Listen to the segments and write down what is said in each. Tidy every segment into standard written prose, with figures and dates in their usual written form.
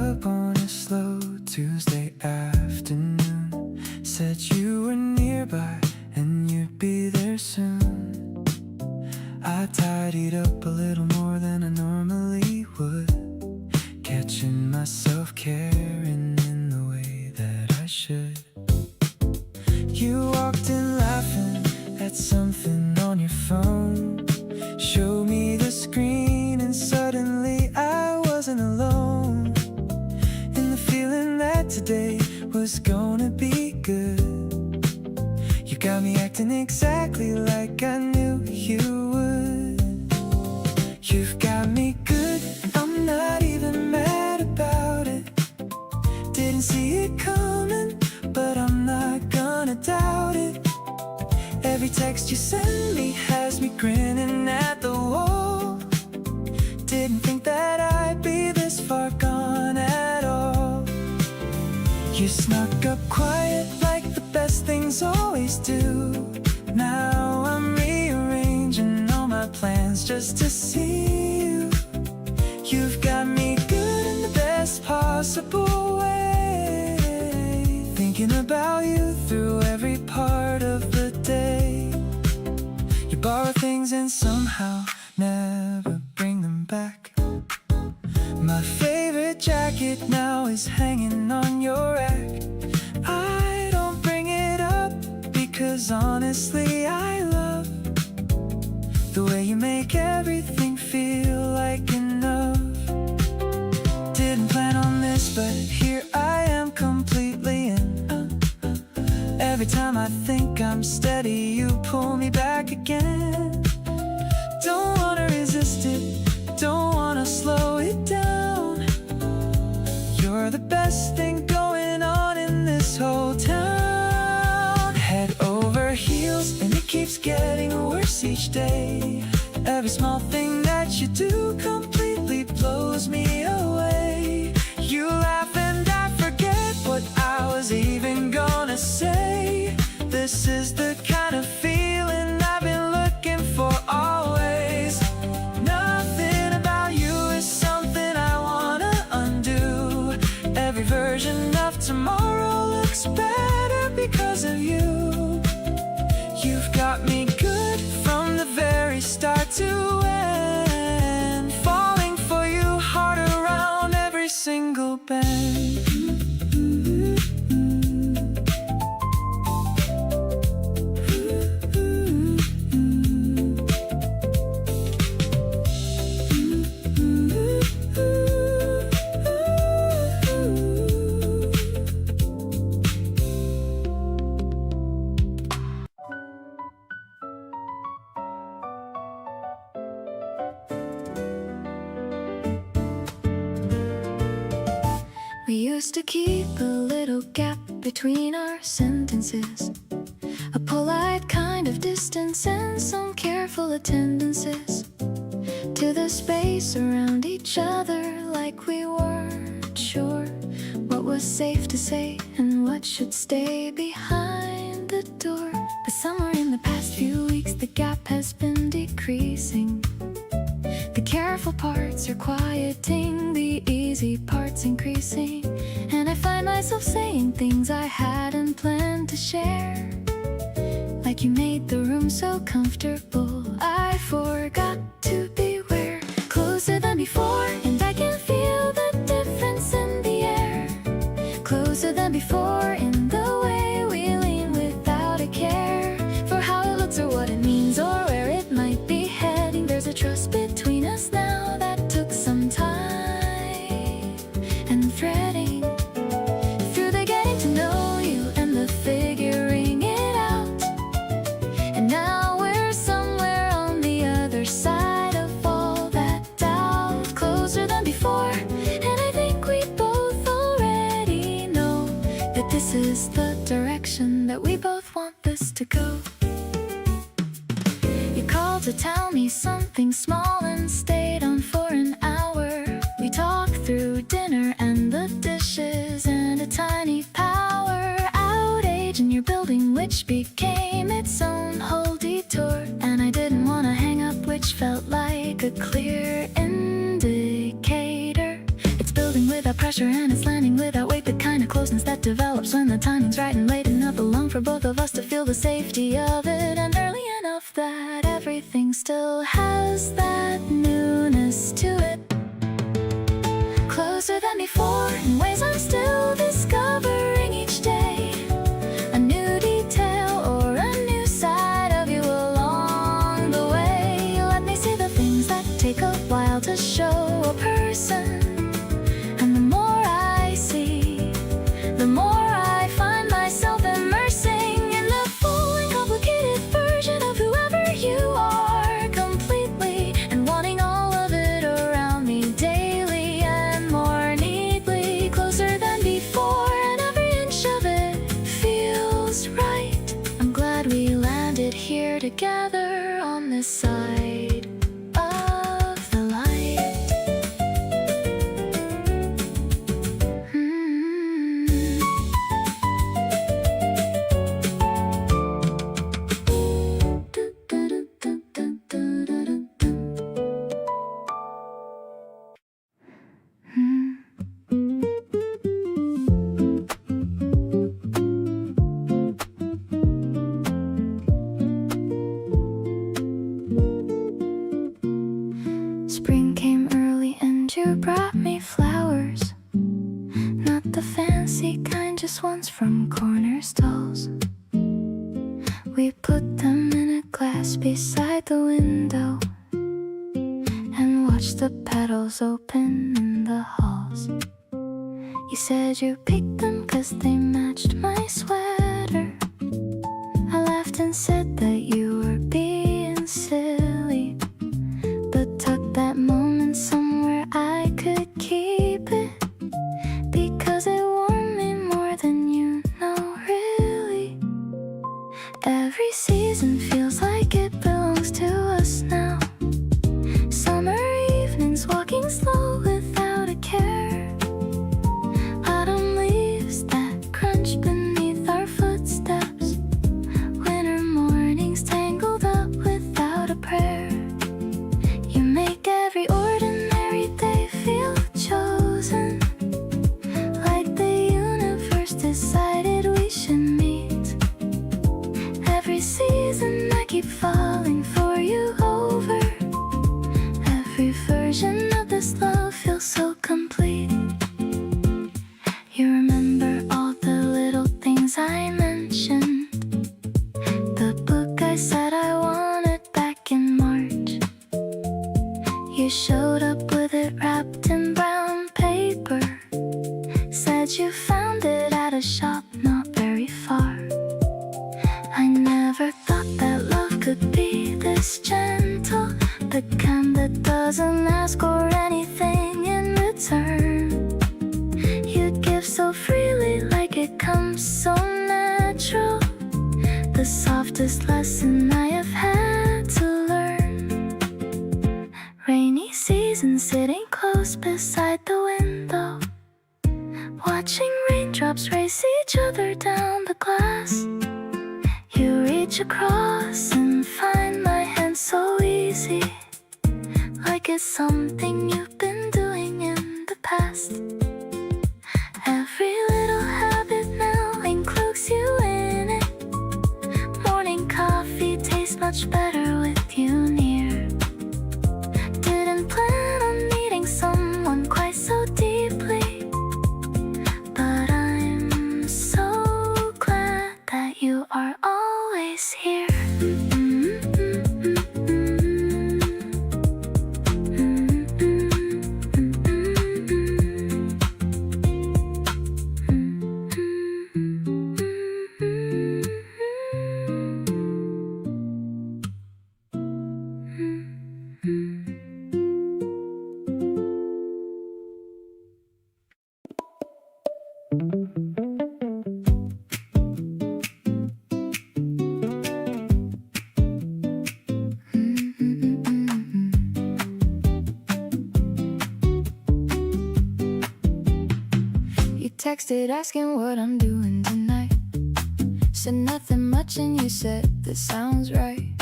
up on a slow Tuesday afternoon. Said you were nearby and you'd be there soon. I tidied up a little more than I normally would, catching myself caring in the way that I should. You walked in laughing at something on your phone, showed me the screen and suddenly I wasn't alone in the feeling that today was gonna be good. You got me acting exactly like I knew you would. You've got me good, I'm not even mad about it. Didn't see it coming, but I'm not gonna doubt it. Every text you send me has me grinning at the wall. Didn't think that I'd be this far gone at all. You snuck up quiet like the best things always do. Now I'm rearranging all my plans just to see you. You've got me good in the best possible way, thinking about you through every part of the day. You borrow things and somehow never bring them back. My favorite jacket now is hanging on your rack. I don't bring it up because honestly I love the way you make everything feel like enough. Didn't plan on this, but here I am completely in. Every time I think I'm steady, you pull me back again. Don't wanna resist it, don't wanna slow it down. You're the best thing going on in this whole town. Head over heels and it keeps getting worse each day. Every small thing that you do completely blows me away. You laugh and I forget what I was even gonna say. This is the kind of feeling I've been looking for always. Nothing about you is something I wanna undo. Every version of tomorrow looks better because of you. You've got me good from the very start to end, falling for you hard around every single bend. We used to keep a little gap between our sentences, a polite kind of distance and some careful attendances to the space around each other, like we weren't sure what was safe to say and what should stay behind the door. But somewhere in the past few weeks the gap has been decreasing. The careful parts are quieting, the easy parts increasing, and I find myself saying things I hadn't planned to share. Like you made the room so comfortable, I forgot to beware. Closer than before, and I can feel the difference in the air. Closer than before in the way we lean without a care for how it looks or what it means or where it might be heading. There's a trust between us now that took some time and threading through the getting to know you and the figuring it out. And now we're somewhere on the other side of all that doubt. Closer than before, and I think we both already know that this is the direction that we both want this to go. You called to tell me something small and stayed on for an hour. We talked through dinner and the dishes and a tiny power outage in your building, which became its own whole detour. And I didn't want to hang up, which felt like a clear indicator. It's building with without pressure and it's landing without weight. The kind of closeness that develops when the timing's right and late enough along for both of us to feel the safety of it, and early enough that everything still has that newness to it. Closer than before in ways I'm still discovering each day. A new detail or a new side of you along the way. Let me see the things that take a while to show a person. And the more I see, the more I find myself immersing in the full and complicated version of whoever you are completely, and wanting all of it around me daily and more neatly. Closer than before and every inch of it feels right. I'm glad we landed here together on this side of the light. Spring came early and you brought me flowers. Not the fancy kind, just ones from corner stalls. We put them in a glass beside the window and watched the petals open in the halls. You said you picked them 'cause they matched my sweater. I laughed and said that you were being silly, but tucked that moment somewhere I could keep it, because it warmed me more than you know, really. Every season feels like it belongs to us now. Summer evenings walking slow without a care. Autumn leaves that crunch beneath our footsteps. Winter mornings tangled up without a prayer. You make every ordinary day feel chosen, like the universe decided we should meet. Every season I keep falling for you over. Every version of this love feels so complete. You remember all the little things I mentioned, the book I said I wanted back in March. You showed up with it wrapped in brown paper, said you found it at a shop not very far. I never thought that love could be this gentle, the kind that doesn't ask for anything in return. You give so freely, like it comes so natural. The softest lesson I have had to learn. Rainy season, sitting close beside the window, watching raindrops race each other down the glass. You reach across and find my hand so easy, like it's something you've been doing in the past. Every little habit now includes you in it. Morning coffee tastes much better with you near. Didn't plan on meeting someone quite so deeply, but I'm so glad that you are always here. Texted asking what I'm doing tonight. Said nothing much and you said that sounds right.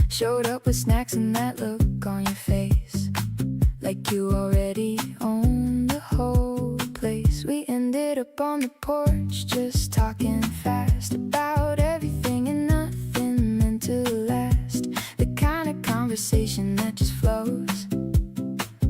Showed up with snacks and that look on your face, like you already own the whole up on the porch, just talking fast about everything and nothing meant to last. The kind of conversation that just flows,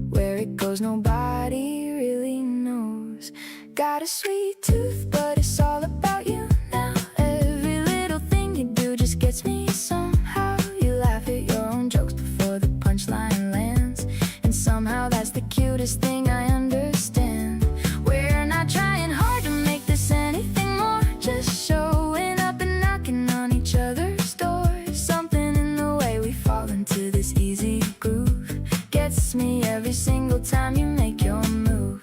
where it goes nobody really knows. Got a sweet tooth, but it's all about you now. Every little thing you do just gets me somehow. You laugh at your own jokes before the punchline lands, and somehow that's the cutest thing I understand. We're not trying hard to make this anything more, just showing up and knocking on each other's doors. Something in the way we fall into this easy groove gets me every single time you make your move.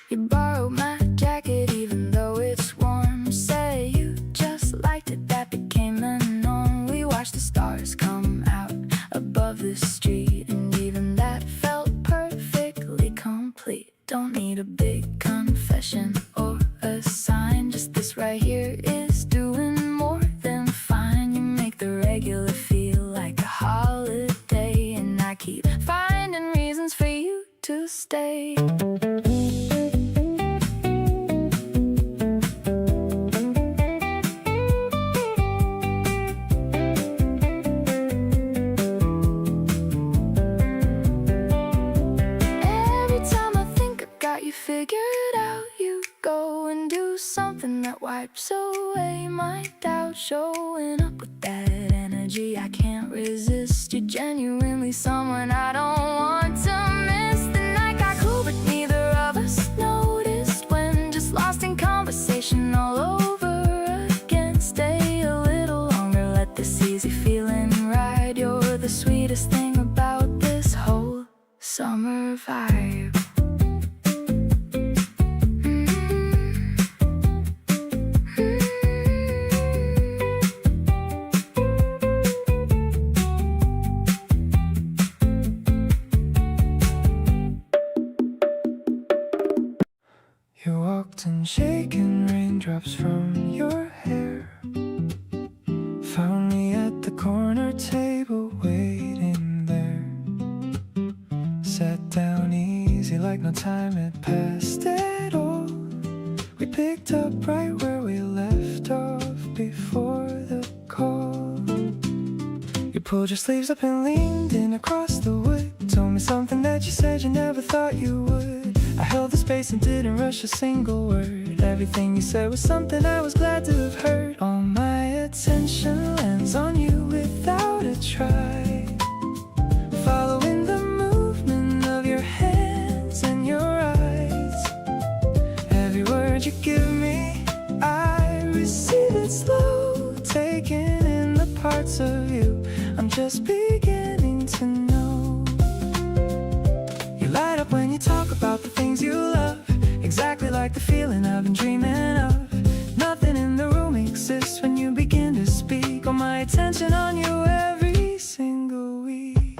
You borrowed my jacket even though it's warm. Say you just liked it, that became the norm. We watched the stars come out above the street, and even that felt perfectly complete. Don't need a big confession or a sign, just this right here is doing more than fine. You make the regular feel like a holiday, and I keep finding reasons for you to stay. Figured out, you go and do something that wipes away my doubt. Showing up with that energy I can't resist. You're genuinely someone I don't want to miss. The night got cool, but neither of us noticed, when just lost in conversation all over again. Stay a little longer, let this easy feeling ride. You're the sweetest thing about this whole summer vibe. You walked in shaking raindrops from your hair, found me at the corner table waiting there. Sat down easy like no time had passed at all. We picked up right where we left off before the call. You pulled your sleeves up and leaned in across the wood, told me something that you said you never thought you would. I held the space and didn't rush a single word. Everything you said was something I was glad to have heard. All my attention lands on you without a try, following the movement of your hands and your eyes. Every word you give me, I receive it slow, taking in the parts of you I'm just beginning to know. You light up when you talk about the things you love, exactly like the feeling I've been dreaming of. Nothing in the room exists when you begin to speak. All my attention on you every single week.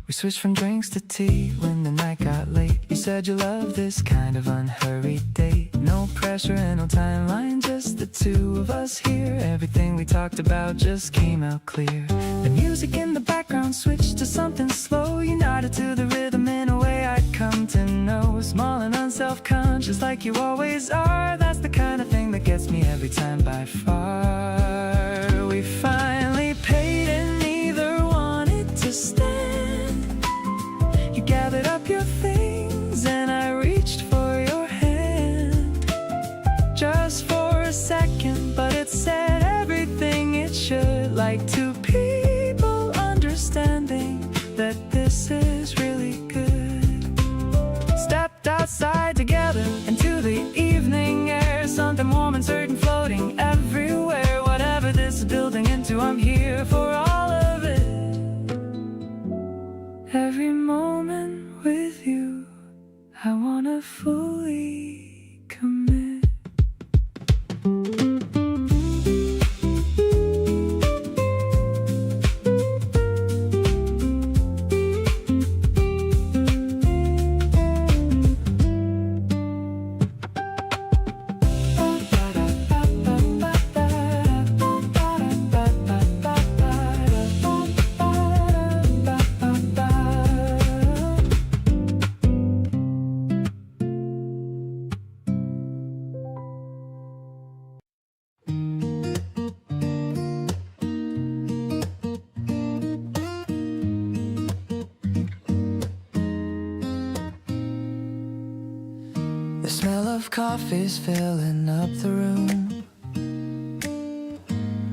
We switched from drinks to tea when the night got late. You said you loved this kind of unhurried date. No pressure and no timeline, just the two of us here. Everything we talked about just came out clear. The music in the background switched to something slow. You nodded to the rhythm in a way I'd come to know. Small and unself-conscious like you always are. That's the kind of thing that gets me every time by far. We finally paid and neither wanted to stand. You gathered up your things and I reached for your hand, just for a second, but it said everything it should. Like two people understanding that this is really good. Stepped outside together into the evening air, something warm and certain floating everywhere. Whatever this is building into, I'm here for all of it. Every moment with you, I wanna fully commit. The smell of coffee's filling up the room.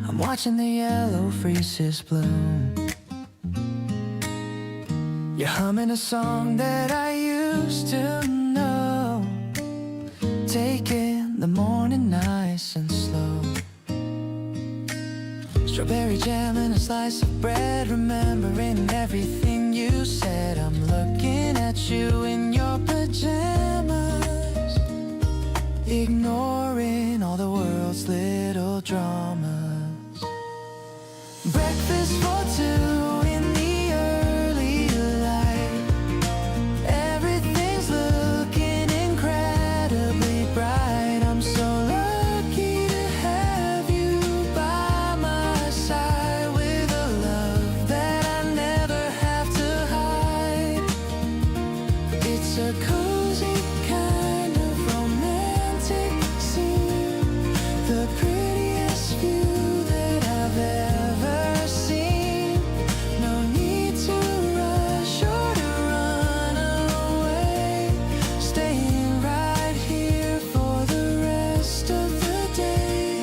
I'm watching the yellow freezes bloom. You're humming a song that I used to know. Taking the morning nice and slow. Strawberry jam and a slice of bread. Remembering everything you said. I'm looking at you in your pajamas, ignoring all the world's little dramas. Breakfast for two in the early light. Everything's looking incredibly bright. I'm so lucky to have you by my side, with a love that I never have to hide. It's a cozy kind of romantic scene, the prettiest view that I've ever seen. No need to rush or to run away, staying right here for the rest of the day.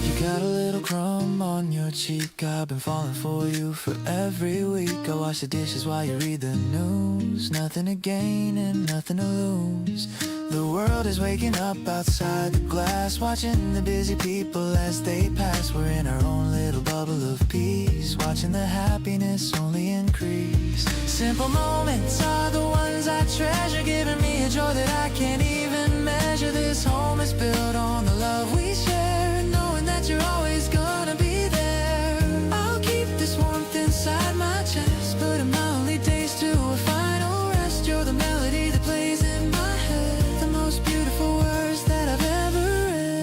You got a little crumb on your cheek. I've been falling for you for every week. I wash the dishes while you read the news. Nothing to gain and nothing to lose. The world is waking up outside the glass, watching the busy people as they pass. We're in our own little bubble of peace, watching the happiness only increase. Simple moments are the ones I treasure, giving me a joy that I can't even measure. This home is built on the love we share, knowing that you're always gonna be there. I'll keep this warmth inside my chest, putting my only days to a final rest. You're the melody that plays in my head, the most beautiful words that I've ever read.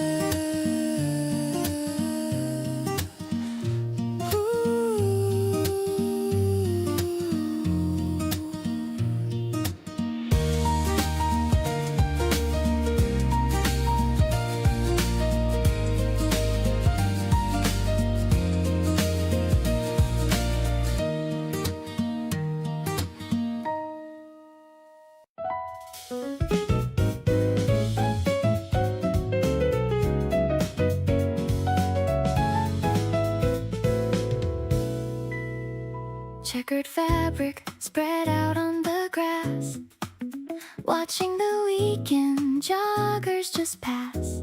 Ooh. Checkered fabric spread out on the grass, watching the weekend joggers just pass.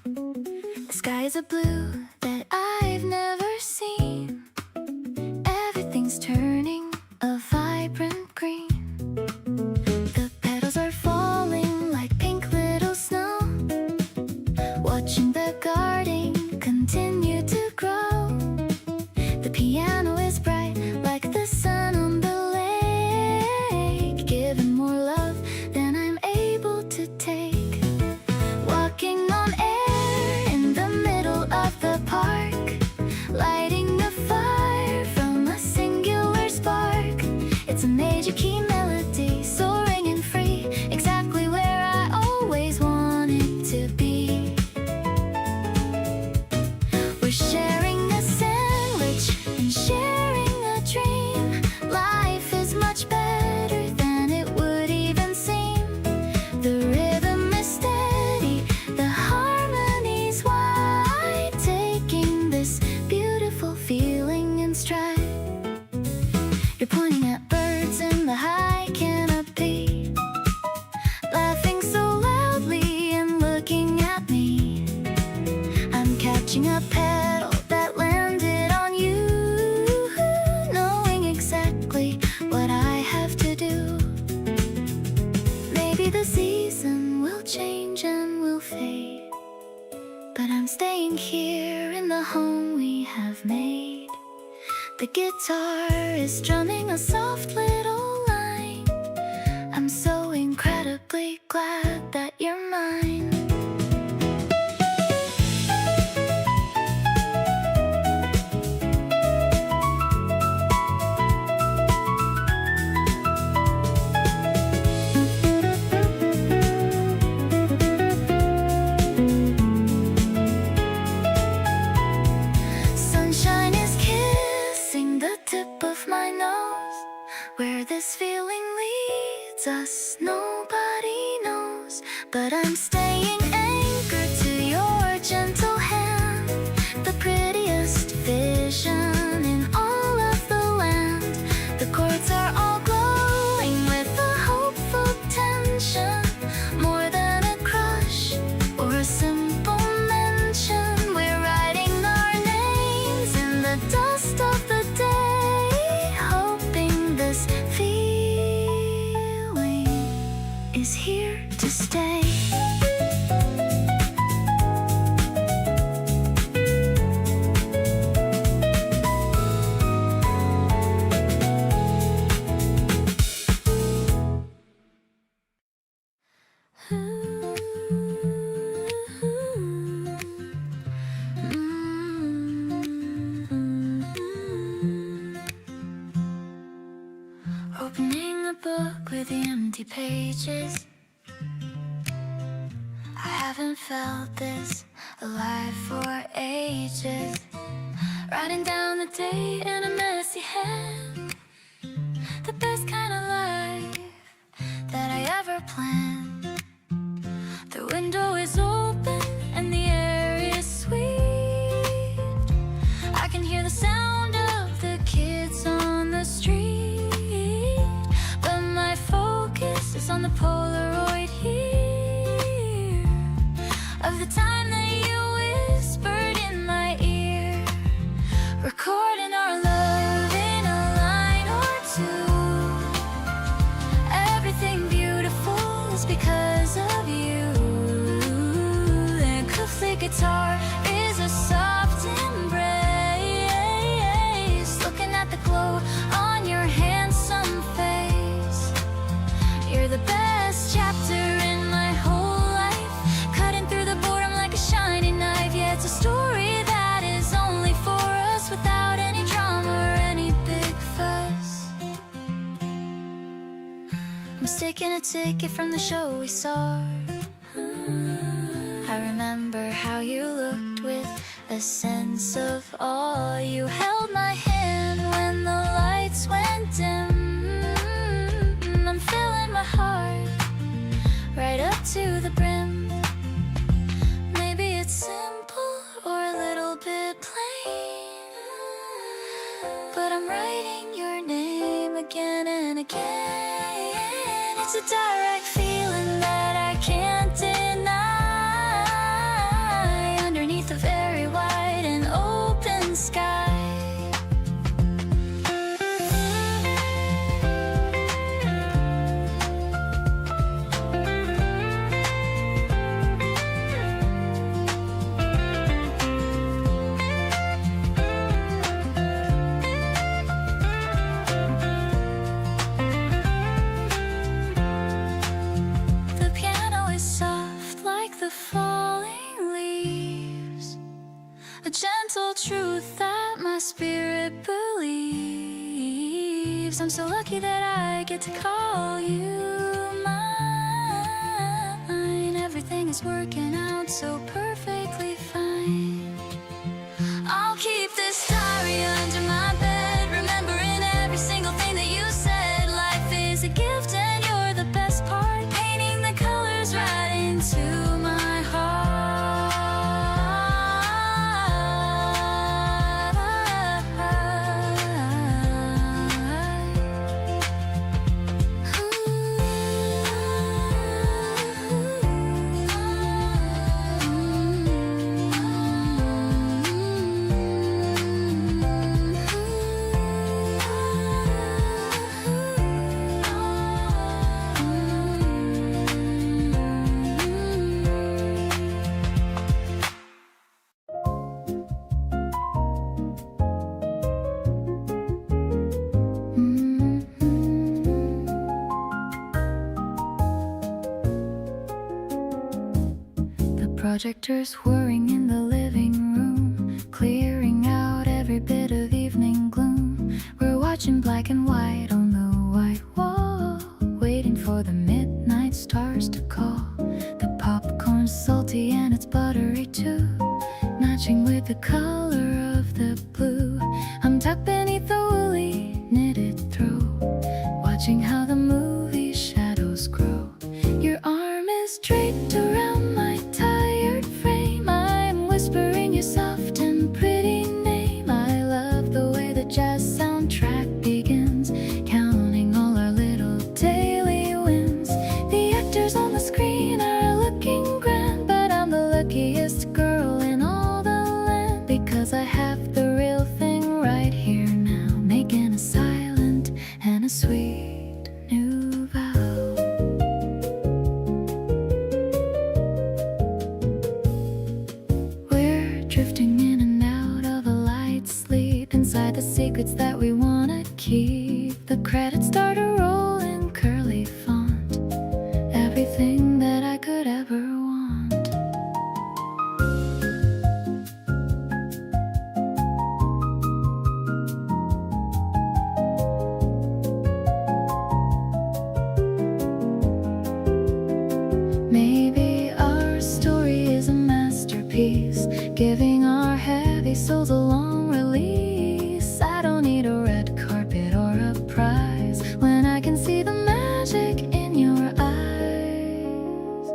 The sky is a blue that I've never seen. Everything's turning a vibrant green. The petals are falling like pink little snow, watching the garden continue to grow. The piano is bright like the sun on the lake, giving more love than I'm able to take. Walking on air in the middle of the park, lighting the fire from a singular spark. It's a major key melody, soaring and free, exactly where I always wanted to be. We're sharing a sandwich and sharing a dream. Life is much better than it would even seem. The rhythm is steady, the harmony's wide, taking this beautiful feeling in stride. You're pointing at birds in the high canopy, laughing so loudly and looking at me. I'm catching a petal that landed on you, knowing exactly what I have to do. Maybe the season will change and will fade, but I'm staying here in the home we have made. The guitar is strumming a soft little line. I'm so incredibly glad that you're mine. Sunshine is kissing the tip of my nose. Where this feeling leads us, nobody knows. close, but I'm staying anchored to your gentle hand. The prettiest vision in all of the land. The chords are all glowing with a hopeful tension. More than a crush or a simple mention, we're writing our names in the dust of the day, hoping this feeling is here to stay. Opening a book with the empty pages. I haven't felt this alive for ages. Writing down the day in a messy hand. The best kind of life that I ever planned. The window is open and the air is sweet. I can hear the sound of the kids on the street, but my focus is on the Polaroid here of the time that you whispered in my ear, recording our love in a line or two. Everything beautiful is because of you. The acoustic guitar is a soft embrace, looking at the glow on your handsome face. You're the best chapter in my whole life, cutting through the boredom like a shining knife. Yeah, it's a story that is only for us, without any drama or any big fuss. I'm sticking a ticket from the show we saw. I remember how you looked with a sense of awe. You held my hand when the lights went dim. I'm filling my heart right up to the brim. Maybe it's simple or a little bit plain, but I'm writing your name again and again. It's a direct feeling that I can't deny, underneath a very wide and open sky. The piano is soft like the falling leaves, a gentle truth that my spirit believes. I'm so lucky that I get to call you mine. Everything is working out so perfectly fine. I'll keep this diary under my bed, remembering every single thing that you said. Life is a gift and you're the best part, painting the colors right into my heart. Projectors whirring in the living room, clearing out every bit of evening gloom. We're watching black and white on the white wall, waiting for the midnight stars to call. The popcorn's salty and it's buttery too, matching with the color of the blue. I'm tucked beneath the woolly knitted throw, watching how the movie shadows grow. Your arm is draped Maybe our story is a masterpiece, giving our heavy souls a long release. I don't need a red carpet or a prize when I can see the magic in your eyes.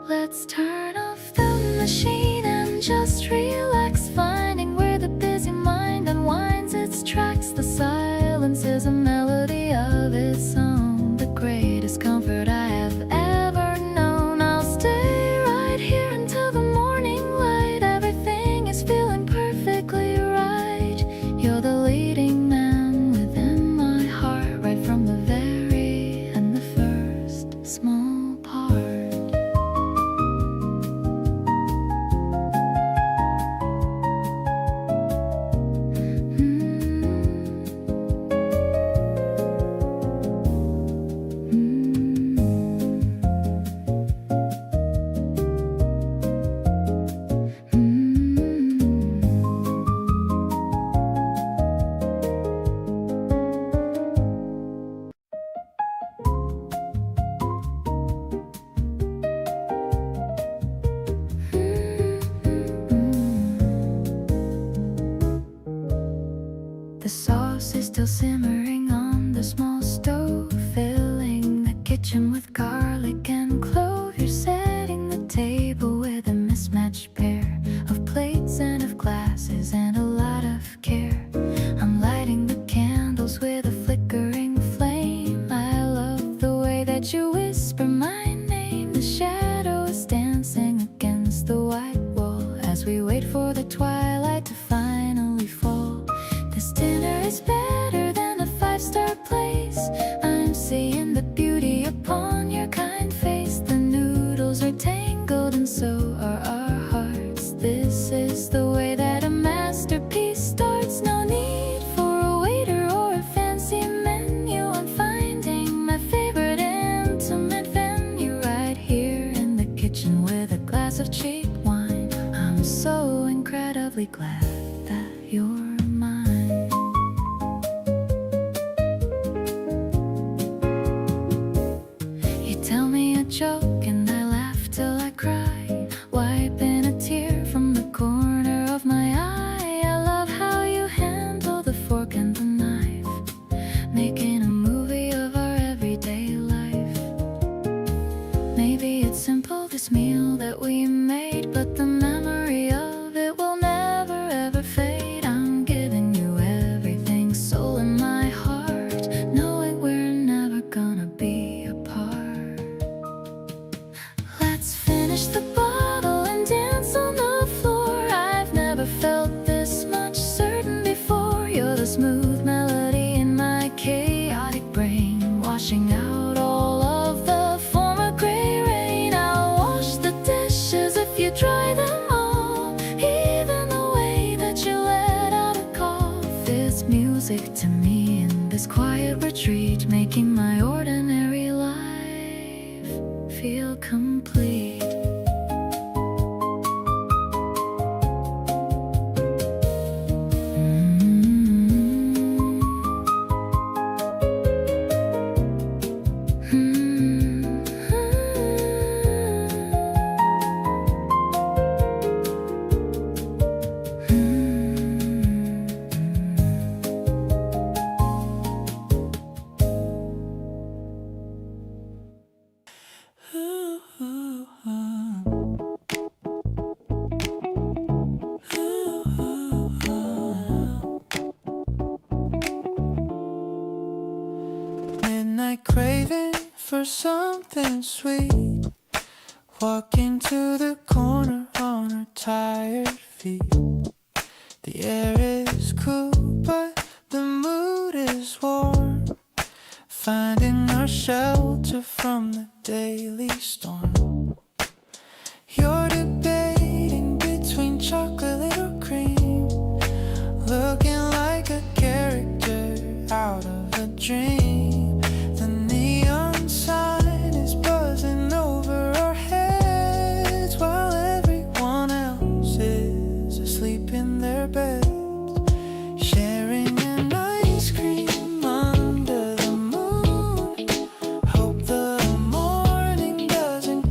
Let's turn off the machine and just relax, finding where the busy mind unwinds its tracks. The silence is a melody of its own, the greatest comfort I have ever known. I'll stay right here until the morning light. Everything is feeling perfectly right. You're the leading man within my heart, right from the very end, the first small part. The sauce is still simmering on the small stove, filling the kitchen with garlic and clove. You're setting the table with a mismatched pair of plates and of glasses and a lot of care. I'm lighting the candles with a flickering flame. I love the way that you whisper my name. The shadow is dancing against the white wall as we wait for the twilight to finally fall. This dinner is better than a five-star place. I'm seeing the beauty upon your kind face. The noodles are tangled and so are our hearts. This is the way that a masterpiece starts. No need for a waiter or a fancy menu. I'm finding my favorite intimate venue right here in the kitchen with a glass of cheap wine. I'm so incredibly glad that you're mine. You tell me a joke and I laugh till I cry, wiping a tear from the corner of my eye. I love how you handle the fork and the knife, making a movie of our everyday life. Maybe it's simple, this meal that we made, but the memory of it will never ever fade. I'm giving you everything, soul in my heart, knowing we're never gonna be apart. Let's finish the bottle and dance on the floor. I've never felt this much certain before. You're the smooth melody in my chaotic brain, washing out all of the former gray rain. I'll wash the dishes if you dry them all, even the way that you let out a cough. It's music to me in this quiet retreat, making my ordinary life feel complete. Midnight craving for something sweet, walking to the corner on her tired feet. The air is cool but the mood is warm, finding our shelter from the daily storm. You're debating between chocolate or cream, looking like a character out of a dream. The neon sign is buzzing over our heads while everyone else is asleep in their beds, sharing an ice cream under the moon. Hope the morning doesn't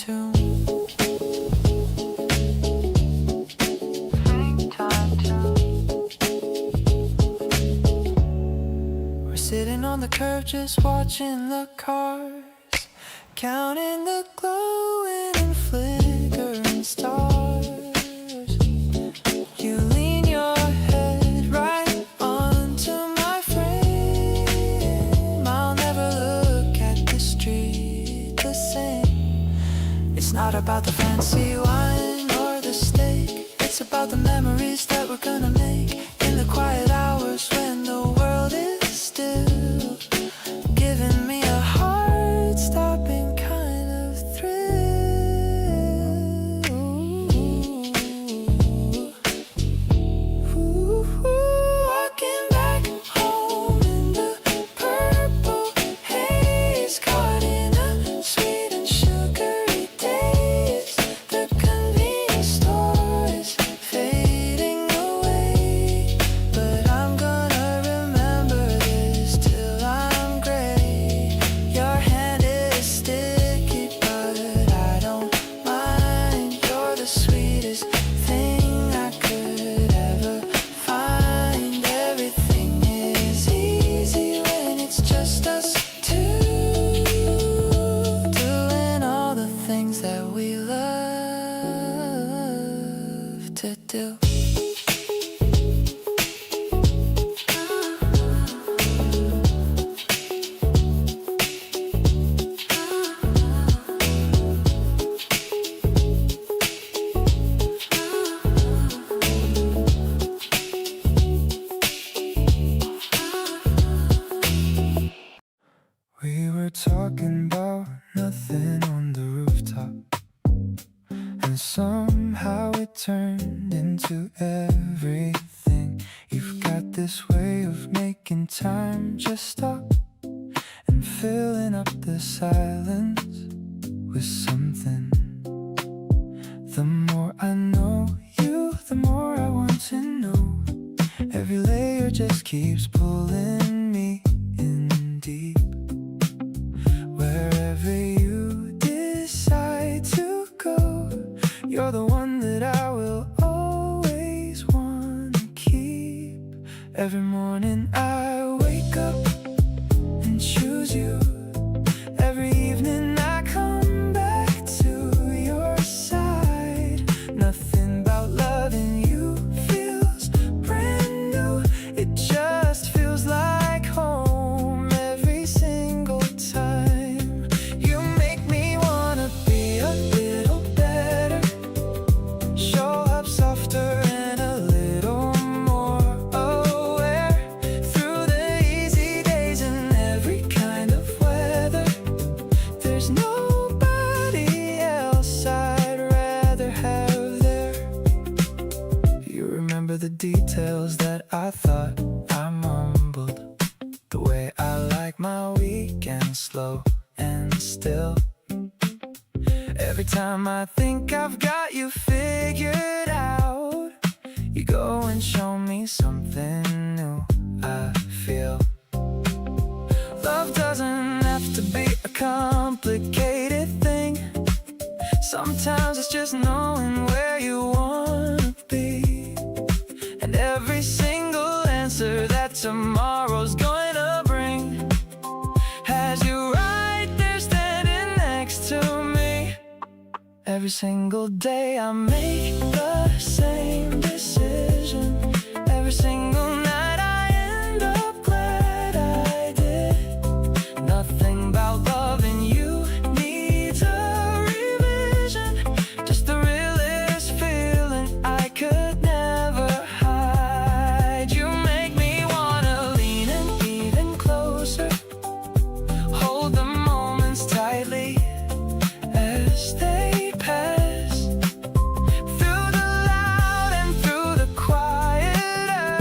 too. We're sitting on the curb just watching the cars, counting the glowing and flickering stars. You lean your head right onto my frame. I'll never look at the street the same. It's not about the fancy wine or the steak. It's about the memories that we're gonna make in the quiet hours when the world is still, giving me a heart-stopping kind of thrill. Walking back home in the purple haze, caught in a sweet and sugary daze. The convenience store is fading away, but I'm gonna remember this till I'm gray. Your hand is sticky, but I don't mind. You're the sweetest thing I could ever find. Everything is easy when it's just us two, doing all the things that we love to do. We were talking about nothing on the rooftop, and somehow it turned into everything. You've got this way of making time just stop and filling up the silence with something. The more I know you, the more I want to know. Every layer just keeps pulling me in deep. Wherever you decide to go, you're the one that I will always want to keep. Every morning I wake up and choose you. Every evening I come back to your side. Nothing about loving you feels brand new. It just feels like home every single time. You make me wanna be a little better, show up softer and a little more aware. Through the easy days and every kind of weather, there's nobody else I'd rather have there. You remember the details that I thought I mumbled, the way I like my weekend slow and still. Every time I think I've got you figured out, you go and show me something new. I feel love doesn't have to be a complicated thing. Sometimes it's just knowing where you wanna be, and every single answer that tomorrow's going to bring has you right there standing next to me. Every single day I make the same decision. Every single night I end up glad I did. Nothing about loving you needs a revision. Just the realest feeling I could never hide. You make me wanna lean in even closer, hold the moments tightly as they pass. Through the loud and through the quieter,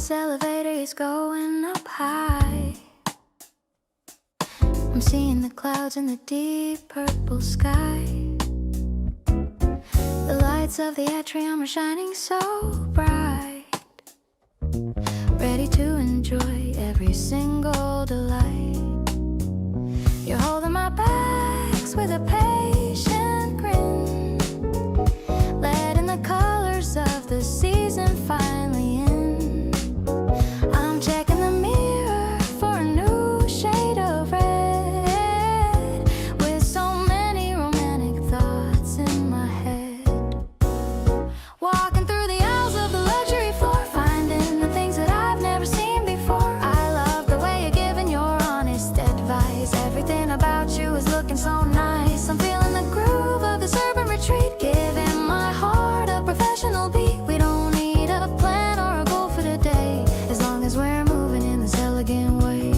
This elevator is going up high. I'm seeing the clouds in the deep purple sky. The lights of the atrium are shining so bright, ready to enjoy every single delight. You're holding my bags with a patient grin, letting the colors of the season finally in. I'm checking the mirror for a new shade of red, with so many romantic thoughts in my head. Walking through the aisles of the luxury floor, finding the things that I've never seen before. I love the way you're giving your honest advice. Everything about you is looking so nice. I'm feeling the groove of this urban retreat, giving my heart a professional beat. We don't need a plan or a goal for today, as long as we're moving in this elegant way.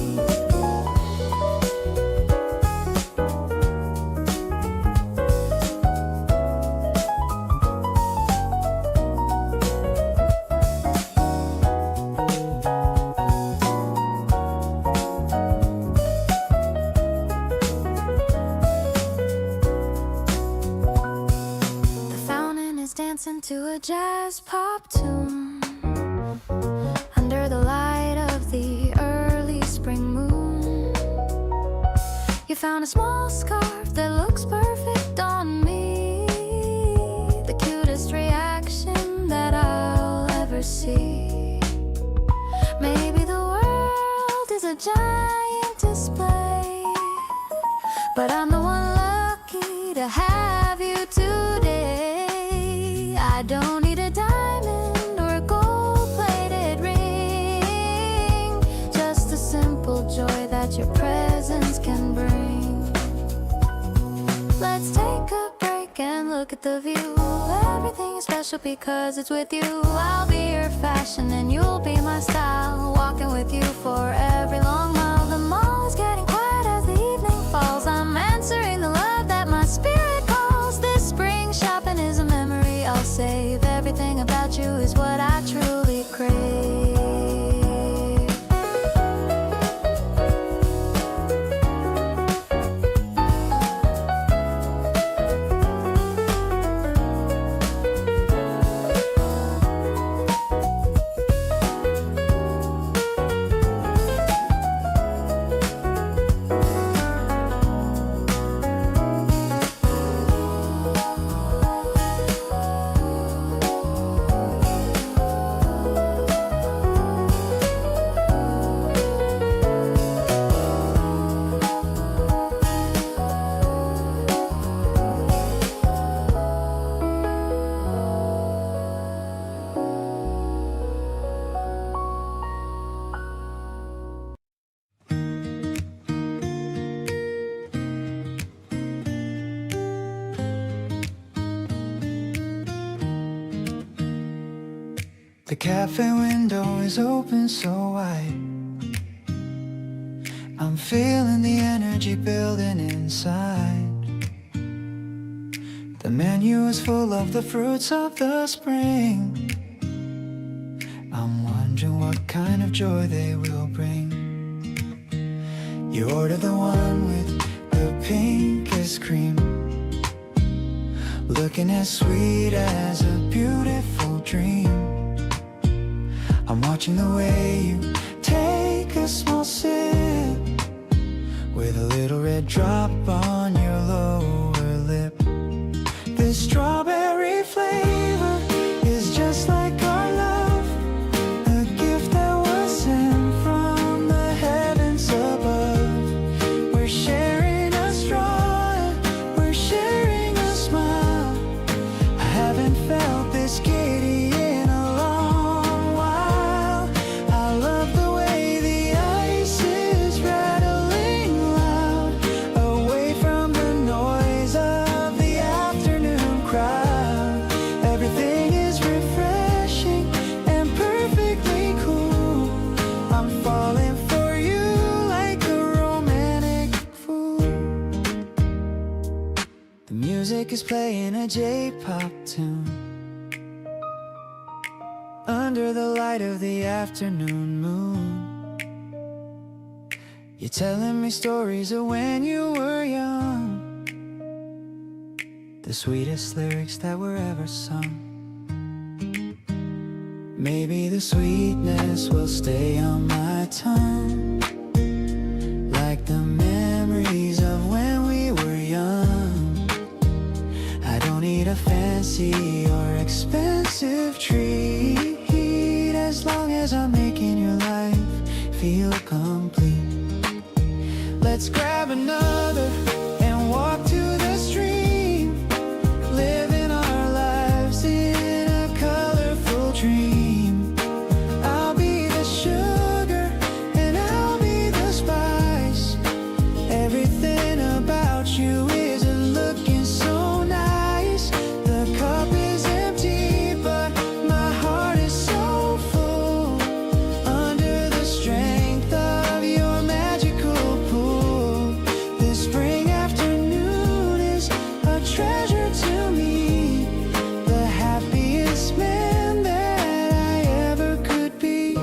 The fountain is dancing to a jazz pop tune, under the light of the early spring moon. You found a small scarf that looks perfect on me, the cutest reaction that I'll ever see. Maybe the world is a giant display, but I'm the one lucky to have you today. I don't need a diamond or a gold-plated ring, just the simple joy that your presence can bring. Let's take a break and look at the view. Everything is special because it's with you. I'll be your fashion and you'll be my style, walking with you for every long mile. The mall is getting quiet as the evening falls. I'm answering the love that my spirit calls. This spring shopping is a memory I'll save. Everything about you is what I truly crave. The cafe window is open so wide. I'm feeling the energy building inside. The menu is full of the fruits of the spring. I'm wondering what kind of joy they will bring. You order the one with the pinkest cream, looking as sweet as a beautiful dream. I'm watching the way you take a small sip, with a little red drop on your lower lip. This strawberry flavor is just like our love, a gift that was sent from the heavens above. We're sharing a straw, we're sharing a smile. I haven't felt this giddy in a long while. I love the way the ice is rattling loud, away from the noise of the afternoon crowd. Everything is refreshing and perfectly cool. I'm falling for you like a romantic fool. The music is playing a J-pop tune, under the light light of the afternoon moon. You're telling me stories of when you were young, the sweetest lyrics that were ever sung. Maybe the sweetness will stay on my tongue, like the memories of when we were young. I don't need a fancy or expensive treat, as long as I'm making your life feel complete. Let's grab another and walk to the stream, living our lives in a colorful dream. I'll be the sugar and I'll be the spice. Everything about you isn't looking so nice. The cup is empty, but my heart is so full, under the strength of your magical pool. This spring afternoon is a treasure to me, the happiest man that I ever could be.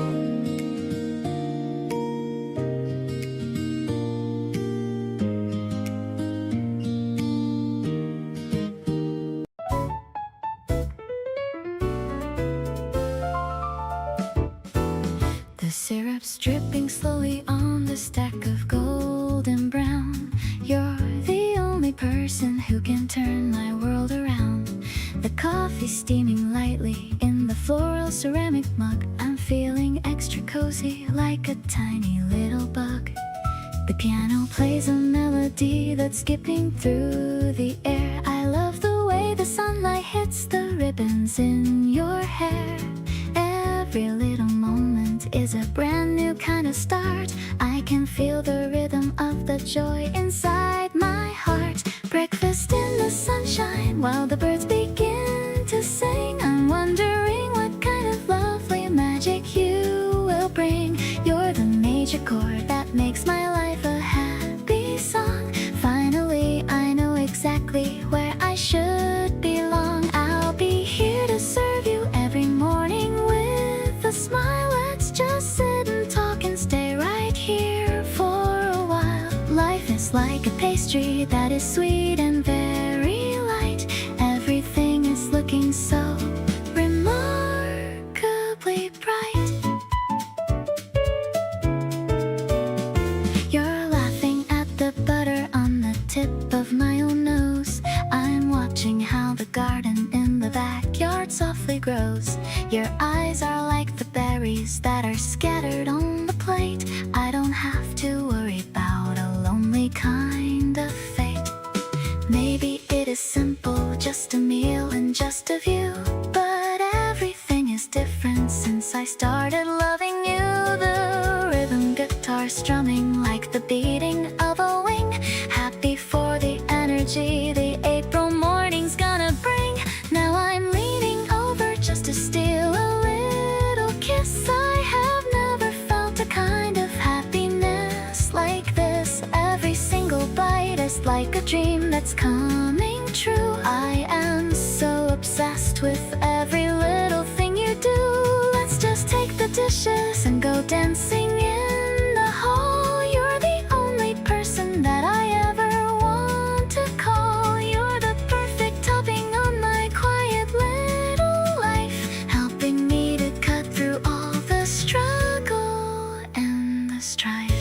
The syrup's dripping slowly on the stack of golden brown. You're the only person who can turn my world around. The coffee steaming lightly in the floral ceramic mug. I'm feeling extra cozy, like a tiny little bug. The piano plays a melody that's skipping through the air. I love the way the sunlight hits the ribbons in your hair. Every little moment is a brand new kind of start. I can feel the rhythm of the joy inside my heart. Breakfast in the sunshine while the birds begin to sing. I'm wondering what kind of lovely magic you will bring. You're the major chord that makes my life a happy song. Finally, I know exactly where I should belong. I'll be here to serve you every morning with a smile. Let's just sit and talk and stay right here for a while. Life is like a pastry that is sweet and very light. Everything is looking so remarkably bright. You're laughing at the butter on the tip of my own nose. I'm watching how the garden in the backyard softly grows. Your eyes are like the berries that are scattered on the plate. I don't have to worry about a lonely kind of fate. Maybe it is simple, just a meal and just a view, but everything is different since I started loving you. The rhythm guitar strumming like the beating of a wing. Happy for the energy the April morning's gonna bring. Now I'm leaning over just to steal a little kiss. I have never felt a kind of happiness like this. Every single bite is like a dream that's coming true. I am so obsessed with every little thing you do. Let's just take the dishes and go dancing in the hall. You're the only person that I ever want to call. You're the perfect topping on my quiet little life, helping me to cut through all the struggle and the strife.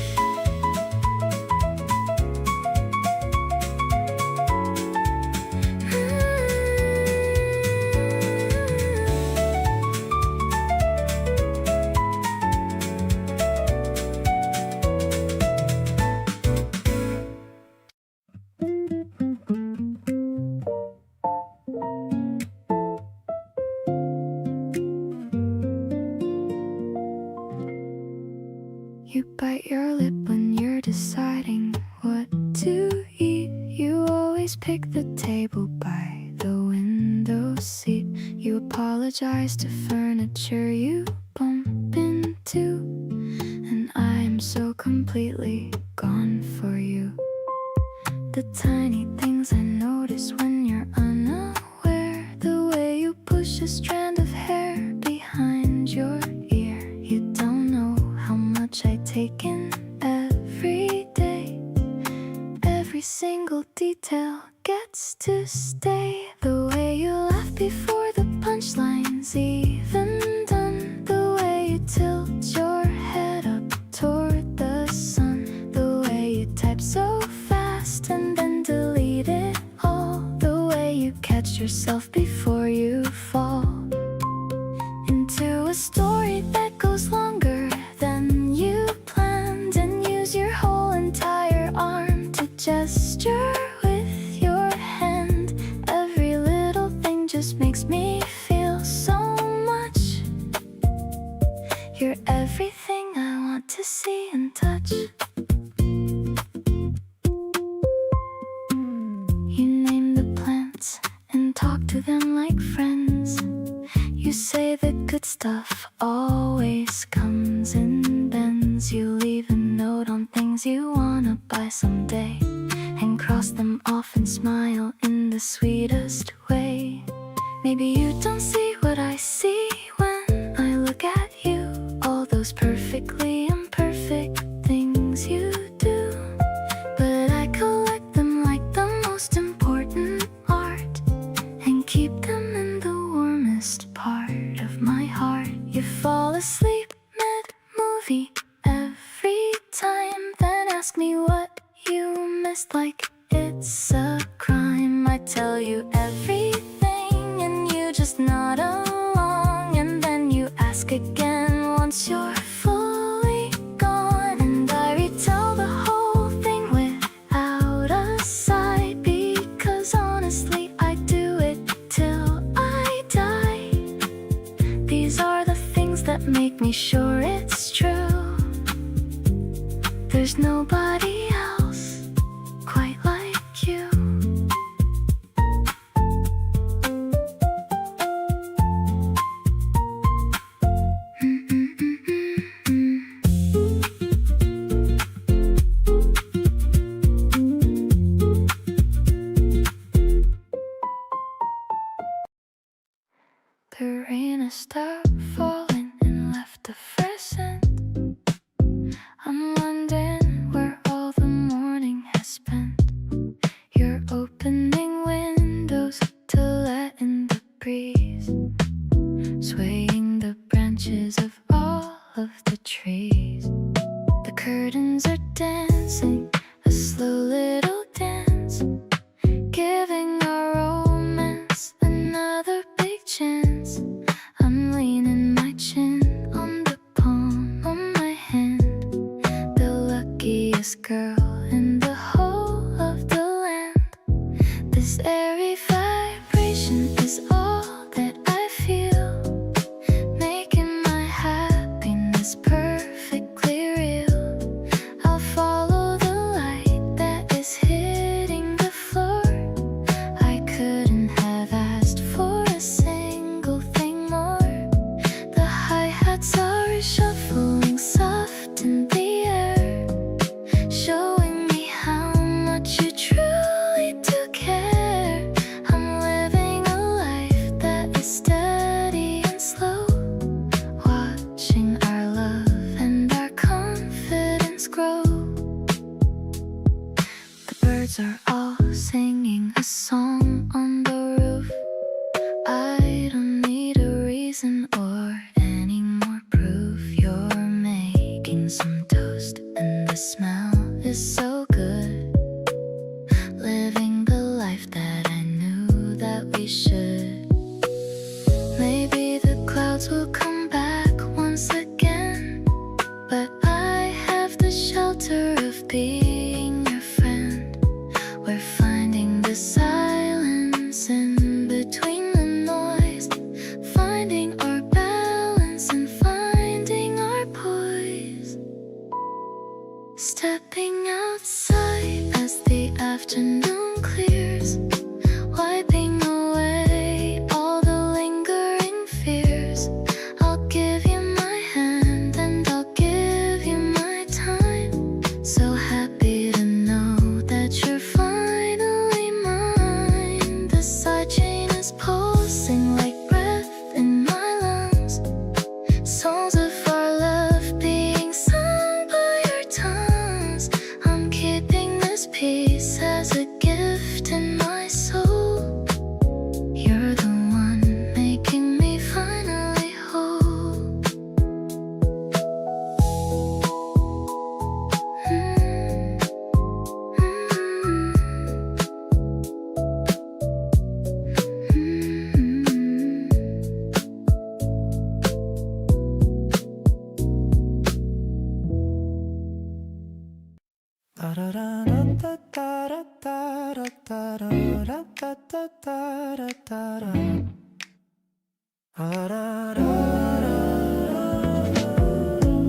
You bite your lip when you're deciding what to eat. You always pick the table by the window seat. You apologize to furniture you bump into, and I'm so completely gone for you. The tiny things I notice when you're unaware, the way you push a strand of hair behind your ear. every single detail gets to stay. The way you laugh before the punchline's even done, the way you tilt your head up toward the sun, the way you type so fast and then delete it all, the way you catch yourself before you fall into a story that goes longer than you planned, and use your whole entire arm to gesture with your hand. Every little thing just makes me feel so much. You're everything I want to see and touch. You name the plants and talk to them like friends. You say the good stuff always comes in bends. You leave a note on things you wanna buy someday, and cross them off and smile in the sweetest way. Maybe you don't see what I see when I look at you, all those perfectly imperfect things you do, but I collect them like the most important art, and keep them in the warmest part of my heart. You fall asleep mid-movie every time, then ask me what you missed like it's a crime. I tell you everything and you just nod along, and then you ask again once you're fully gone, and I retell the whole thing without a sigh, because honestly I do it till I die. These are the things that make me sure it's true. There's nobody else quite like you. The rain has stopped falling and left a fresh scent. I'm wondering where all the morning has spent. You're opening windows to let in the breeze, swaying the branches of all of the trees. The curtains are dancing a slow little dance, giving our romance another big chance. I'm leaning my chin on the palm of my hand, the luckiest girl in the whole of the land. This airy vibration is all that I feel, making my happiness perfectly real. I'll follow the light that is hitting the floor. I couldn't have asked for a single thing more. The hi-hats are shuffling soft in the air, showing me how much you truly do care. I'm living a life that is steady and slow, watching our love and our confidence grow. The birds are all singing a song on the roof. I don't need a reason or any more proof. You're making some toast and the smell is so good, living the life that I knew that we should. Maybe the clouds will come back once again, but I have the shelter of being your friend. We're finding the silence in between the noise, finding our balance and finding our poise. Stepping outside as the afternoon clears, wiping away all the lingering fears. I'll give you my hand and I'll give you my time. So happy to know that you're finally as a gift in my soul. You're the one making me finally whole.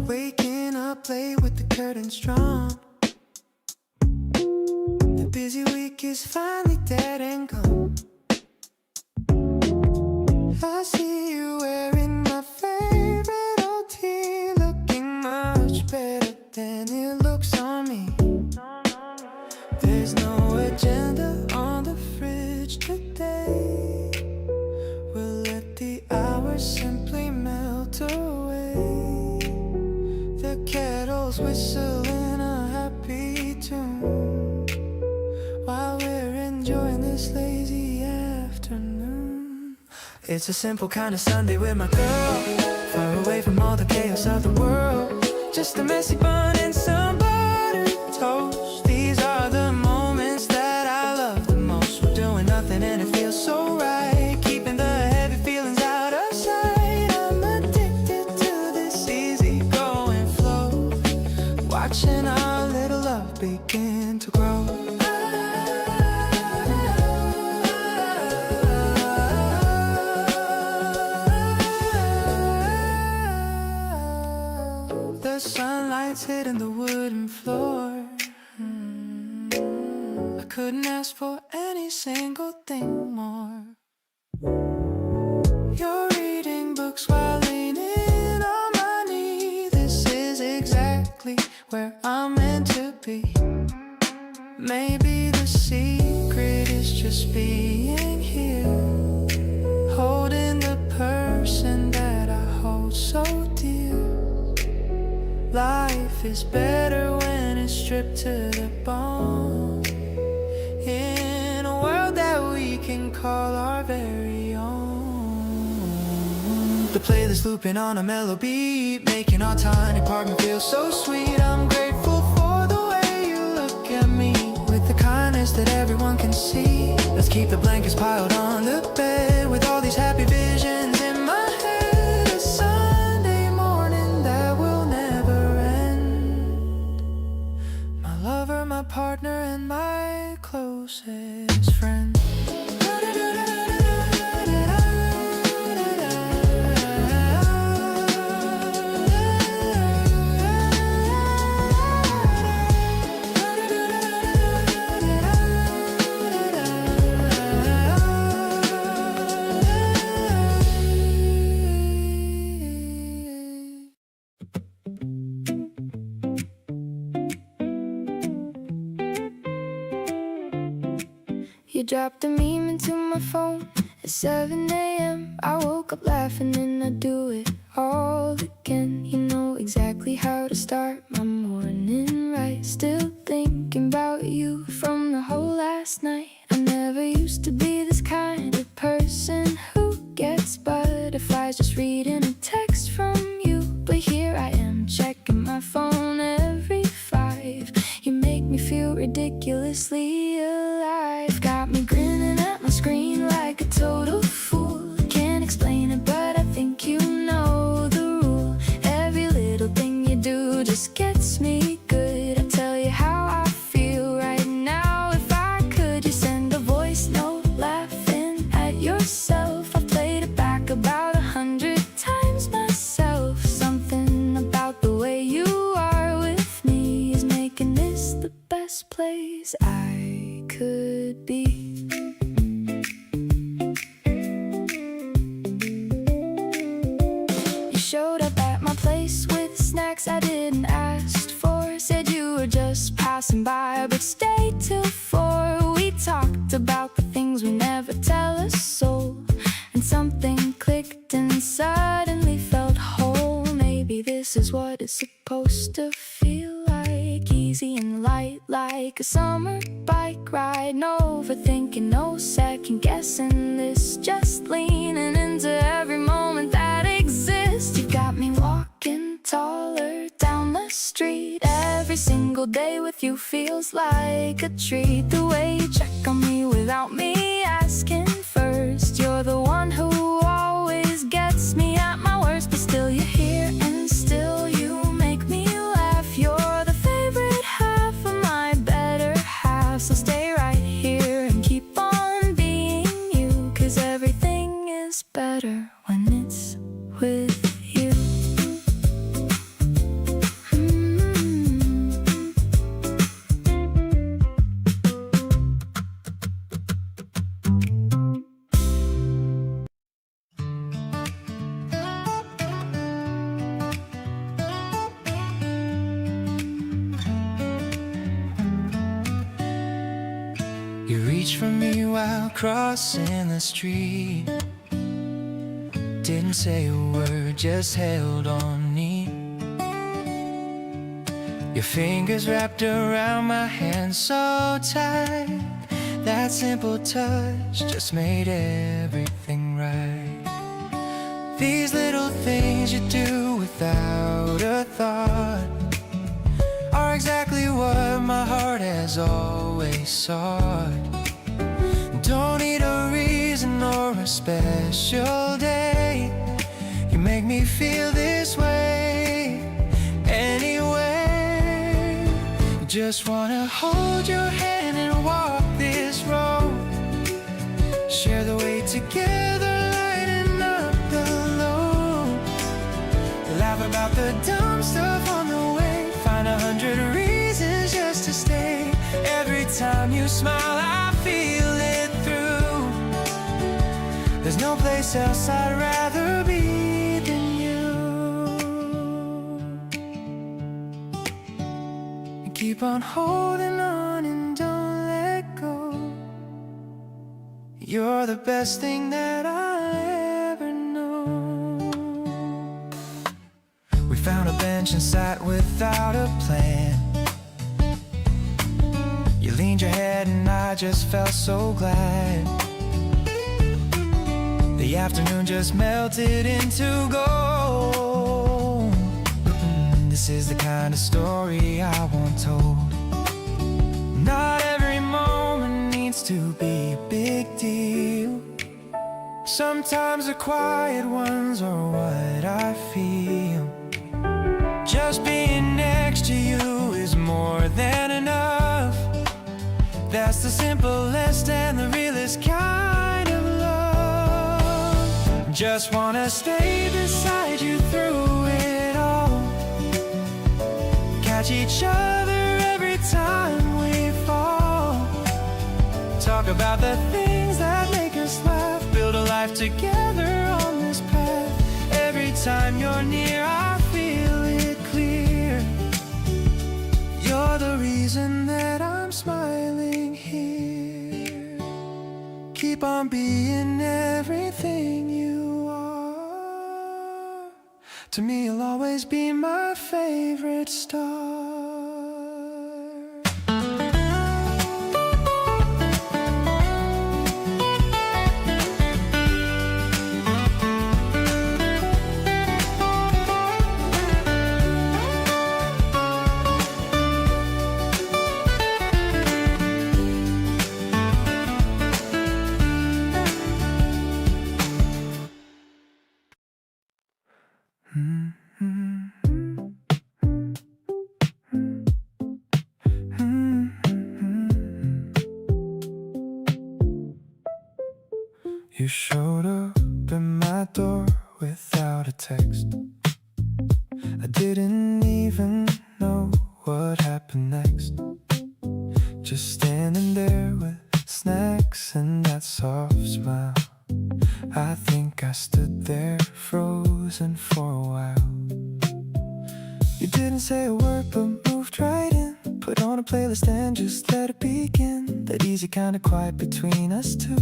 Waking up late with the curtains drawn. The busy week is finally dead and gone. I see you wearing my favorite old tee, looking much better than it looks on me. There's no agenda on the fridge today. We'll let the hours simply melt away. The kettle's whistling a happy tune while we're enjoying this lazy afternoon. It's a simple kind of Sunday with my girl, far away from all the chaos of the world. Just a messy bun and some buttered toast. These are the moments that I love the most. We're doing nothing and it feels so right, keeping the heavy feelings out of sight. I'm addicted to this easy going flow, watching our little love begin to grow. The sunlight's hitting the wooden floor. I couldn't ask for any single thing more. You're reading books while leaning on my knee. This is exactly where I'm meant to be. Maybe the secret is just being here, holding the person that I hold so dear. Life is better when it's stripped to the bone, in a world that we can call our very own. The playlist looping on a mellow beat, making our tiny apartment feel so sweet. I'm grateful for the way you look at me, with the kindness that everyone can see. Let's keep the blankets piled on the bed, with all these happy visions in my head. A Sunday morning that will never end. My lover, my partner, and my closest friend. You dropped a meme into my phone at 7 a.m. I woke up laughing and I do it all again. You know exactly how to start my morning right. Still thinking about you from the whole last night. I never used to be this kind of person who gets butterflies just reading a text from you. But here I am checking my phone every 5. You make me feel ridiculously alive. Got me grinning at my screen like a total fool. Can't explain it, but I think you know the rule. Every little thing you do just gets me good. I tell you how I feel right now. If I could, you send a voice note laughing at yourself. I've played it back about 100 times myself. Something about the way you are with me is making this the best place I could be. You showed up at my place with snacks I didn't ask for. Said you were just passing by, but stayed till 4. We talked about the things we never tell a soul, and something clicked and suddenly felt whole. Maybe this is what it's supposed to feel like, easy and light like like a summer bike ride. No overthinking, no second guessing this. Just leaning into every moment that exists. You got me walking taller down the street. Every single day with you feels like a treat. The way you check on me without me asking first. You're the one who always gets me at my worst. But still you're here and still you make me laugh. You're the favorite half of my better half. So stay right here and keep on being you. 'Cause everything is better when it's with you. You reached for me while crossing the street. Didn't say a word, just held on me. Your fingers wrapped around my hand so tight. That simple touch just made everything right. These little things you do without a thought are exactly what my heart has always sought. Don't need a reason or a special day. You make me feel this way anyway. Just wanna hold your hand and walk this road. Share the way together, lighten up the load. Laugh about the dumb stuff on the way. Find 100 reasons just to stay. Every time you smile, I feel it through. There's no place else I'd rather be than you. And keep on holding on and don't let go. You're the best thing that I ever know. We found a bench and sat without a plan. You leaned your head and I just felt so glad. The afternoon just melted into gold. This is the kind of story I want told. Not every moment needs to be a big deal. Sometimes the quiet ones are what I feel. Just being next to you is more than enough. That's the simplest and the realest kind of love. Just wanna stay beside you through it all. Catch each other every time we fall. Talk about the things that make us laugh. Build a life together on this path. Every time you're near, I feel it clear. You're the reason that I'm smiling here. Keep on being everything you are. To me, you'll always be my favorite star. You showed up at my door without a text. I didn't even know what happened next. Just standing there with snacks and that soft smile. I think I stood there frozen for a while. You didn't say a word but moved right in. Put on a playlist and just let it begin. That easy kind of quiet between us two.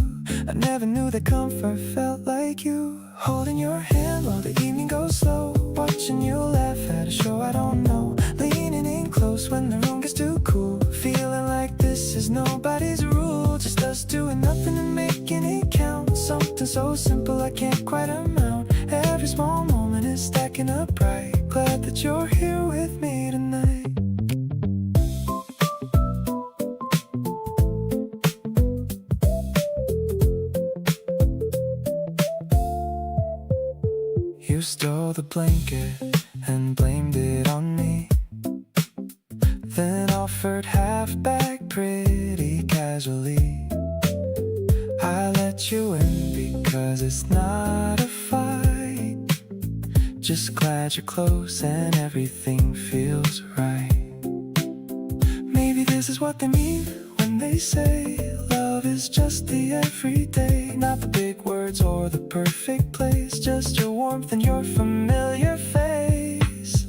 I never knew that comfort felt like you. Holding your hand while the evening goes slow. Watching you laugh at a show I don't know. Leaning in close when the room gets too cool. feeling like this is nobody's rule, just us doing nothing and making it count. Something so simple I can't quite amount. Every small moment is stacking up bright. Glad that you're here with me tonight. You stole the blanket and blamed it on me, then offered half back pretty casually. I let you in because it's not a fight. Just glad you're close and everything feels right. Maybe this is what they mean when they say love is just the everyday. Not the big words or the perfect place, just your warmth and your familiar face.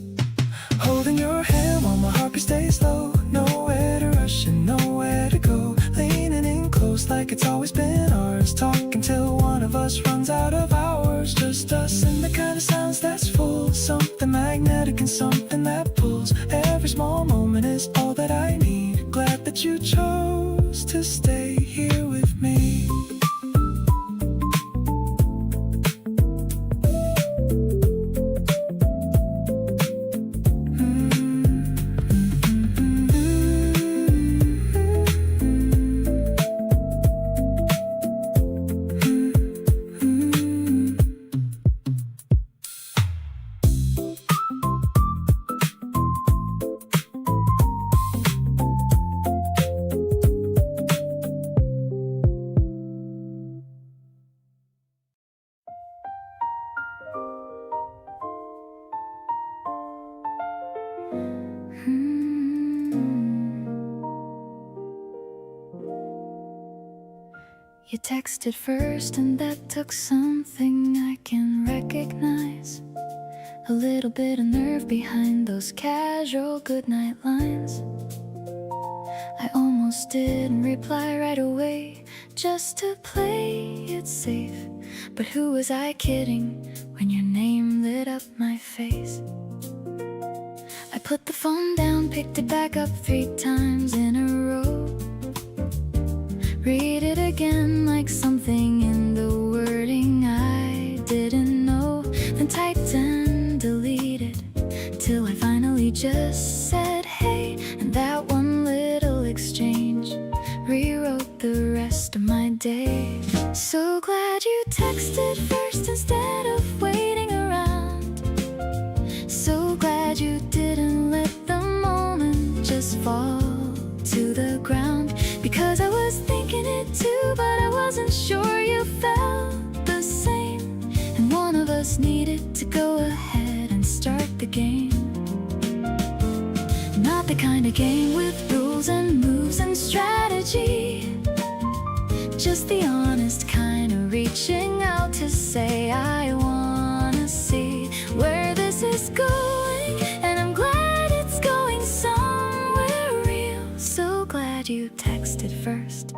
Holding your hand while my heartbeat stays low. Nowhere to rush and nowhere to go. Leaning in close like it's always been ours. Talk until one of us runs out of hours. Just us and the kind of silence that's full. Something magnetic and something that pulls. Every small moment is all that I need. Glad that you chose to stay here with me. You texted first and that took something I can recognize. A little bit of nerve behind those casual goodnight lines. I almost didn't reply right away, just to play it safe. But who was I kidding when your name lit up my face? I put the phone down, picked it back up 3 times in a row. Read it again like something in the wording I didn't know. Then typed and deleted till I finally just said hey. And that one little exchange rewrote the rest of my day. So glad you texted first instead of waiting around. So glad you didn't let the moment just fall to the ground. Because I was thinking it too, but I wasn't sure you felt the same. And one of us needed to go ahead and start the game. Not the kind of game with rules and moves and strategy, just the honest kind of reaching out to say I wanna see where this is going. And I'm glad it's going somewhere real. So glad you texted first.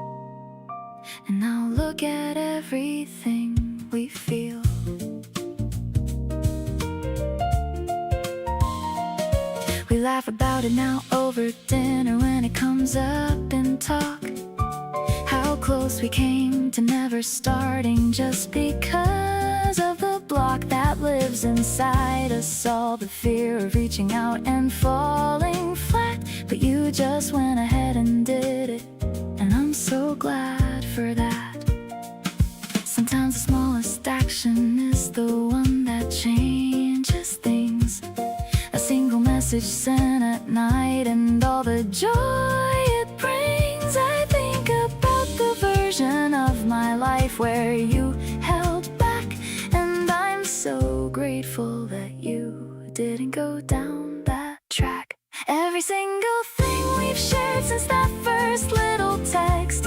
And now look at everything we feel. We laugh about it now over dinner when it comes up in talk. How close we came to never starting just because of the block that lives inside us all. The fear of reaching out and falling flat. But you just went ahead and did it, and I'm so glad for that. Sometimes the smallest action is the one that changes things. A single message sent at night and all the joy it brings. I think about the version of my life where you held back, and I'm so grateful that you didn't go down that track. Every single thing we've shared since that first little text,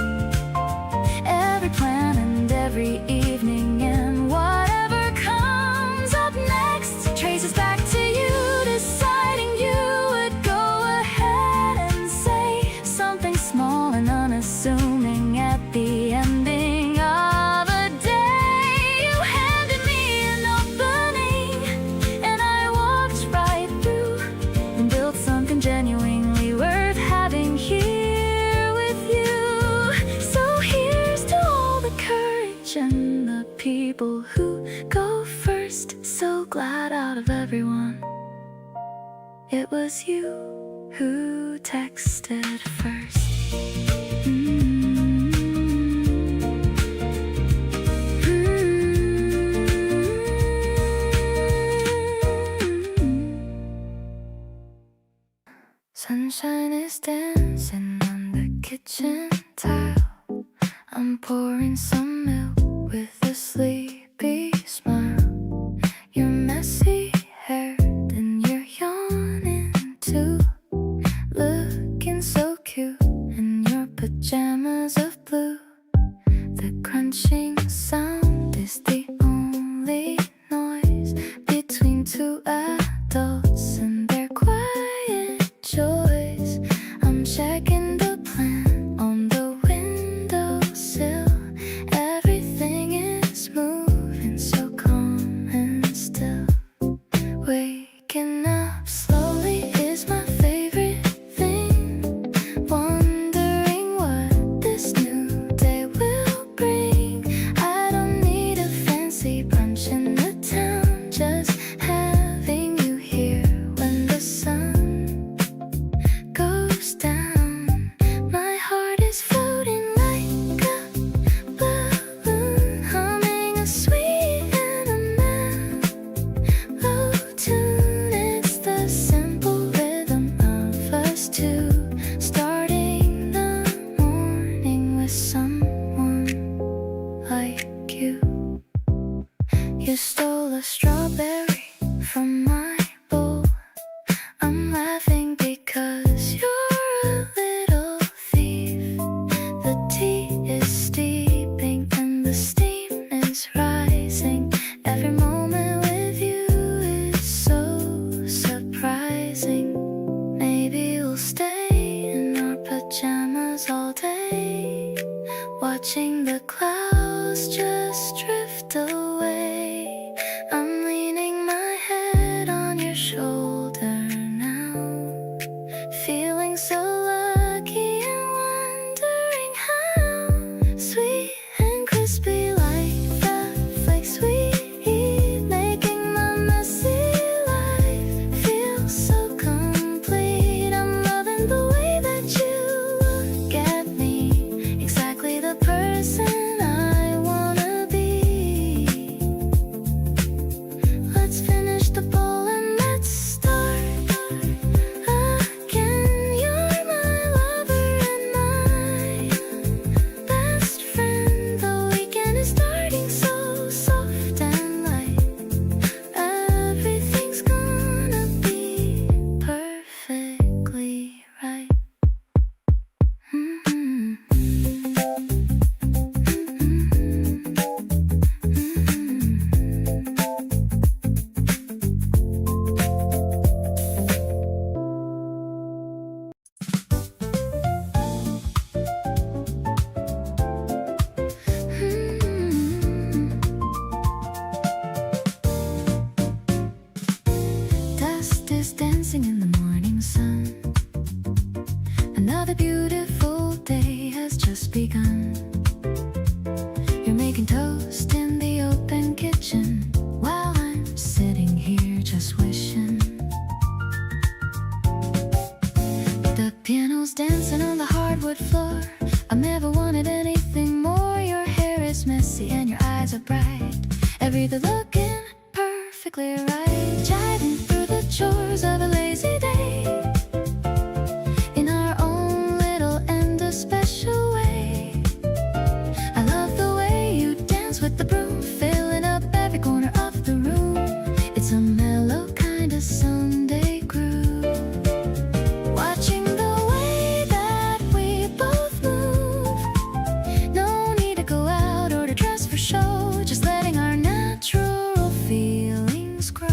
every plan and every evening, and whatever comes up next traces back to you deciding you would go ahead and say something small and unassuming at the ending of a day. You handed me an opening and I walked right through and built something genuinely worth having here. people who go first. So glad out of everyone, it was you who texted first. Sunshine is dancing on the kitchen tile. I'm pouring some milk with a sleepy smile. You're messy haired and you're yawning too, looking so cute in your pajamas of blue. The crunching sound is the only noise between two adults and their quiet joys. I'm checking the plan on the windowsill. Everything is moving so calm and still. Waking up slowly is my favorite thing. Wondering what this new day will bring. I don't need a fancy brunch in the town, just having you here when the sun goes down. My heart is floating like a balloon, humming a sweet and a mellow tune. It's the simple rhythm of us two, starting the morning with someone like you. You stole a strawberry from my bowl. I'm laughing because you're a little thief. The tea is steeping and the steam is rising. Every moment with you is so surprising. Maybe we'll stay in our pajamas all day, watching the clouds just drift away. I'm leaning my head on your shoulder now, feeling so lucky and wondering how sweet and crispy like the flakes we eat, making my messy life feel so complete. I'm loving the way that you look at me, exactly the person I wanna be. Let's finish the bowl and let's start again. You're my lover and my best friend. The weekend is starting so soft and light. Everything's gonna be perfectly right. Dust is dancing in the morning sun. Another beautiful day has just begun. You're making toast in the open kitchen while I'm sitting here just wishing. The piano's dancing on the hardwood floor. I've never wanted anything more. Your hair is messy and your eyes are bright. Everything looking perfectly right. Jiving through the chores of a lazy day, in our own little and a special way. I love the way you dance with the broom, filling up every corner of the room. It's a mellow kind of Sunday groove. Watching the way that we both move. No need to go out or to dress for show, just letting our natural feelings grow.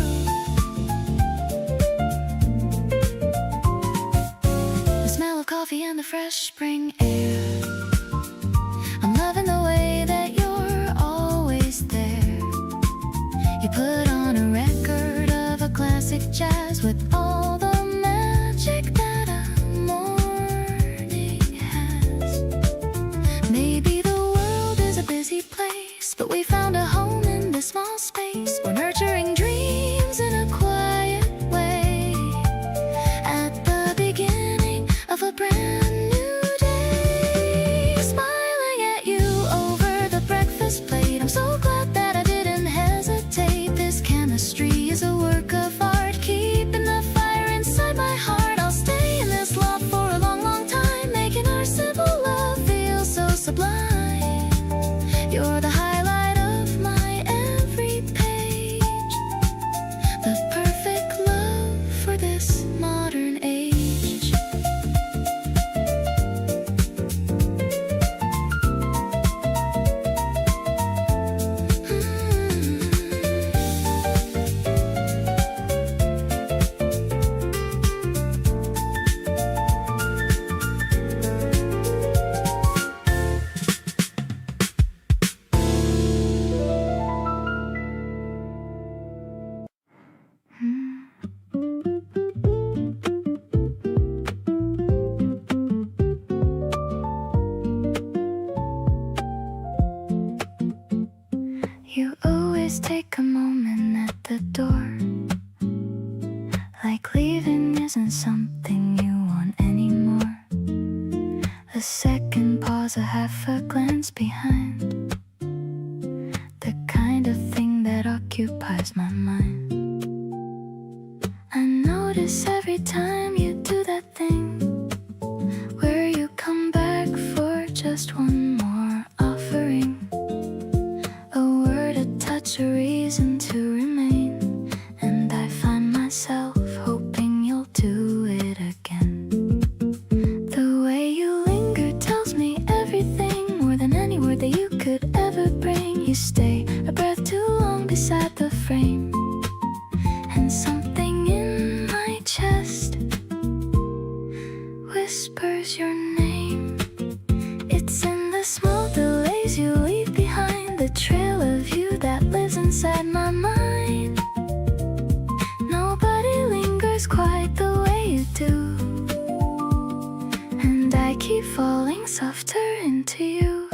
The smell of coffee and the fresh spring air. I'm loving the way that you're always there. You put on a record of a classic jazz with all the magic that a morning has. Maybe the world is a busy place, but we found a home in You always take a moment at the door, like leaving isn't something you want anymore. A second pause, a half a glance behind, the kind of thing that occupies my mind. I notice every time you do that thing where you come back for just one more offering, a word, a touch, a reason to remain. And I find myself hoping you'll do it again. The way you linger tells me everything, more than any word that you could ever bring. You stay a breath too long beside the frame, and something in my chest whispers your name. It's in the small delays you leave behind, the trail of you that lives inside my mind. Nobody lingers quite the way you do, and I keep falling softer into you.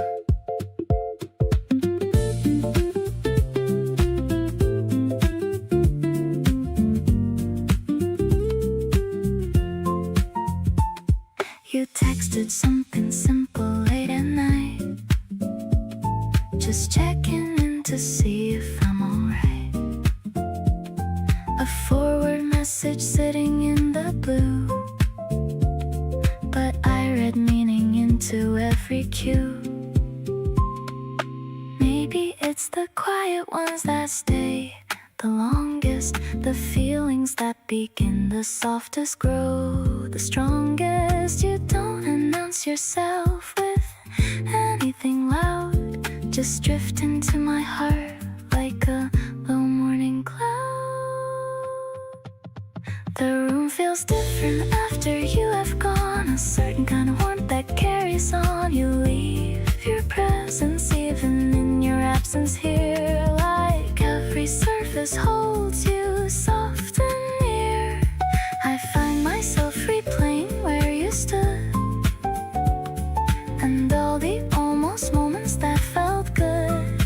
You texted something simple late at night, just checking in to see if I'm alright. A forward message sitting in the blue, but I read meaning into every cue. Maybe it's the quiet ones that stay the longest, the feelings that begin the softest grow the strongest. You don't announce yourself with anything loud, just drift into my heart like a low morning cloud. The room feels different after you have gone, a certain kind of warmth that carries on. You leave your presence even in your absence here, like every surface holds you soft and near. I find myself replaying where you stood, and all the almost moments that felt good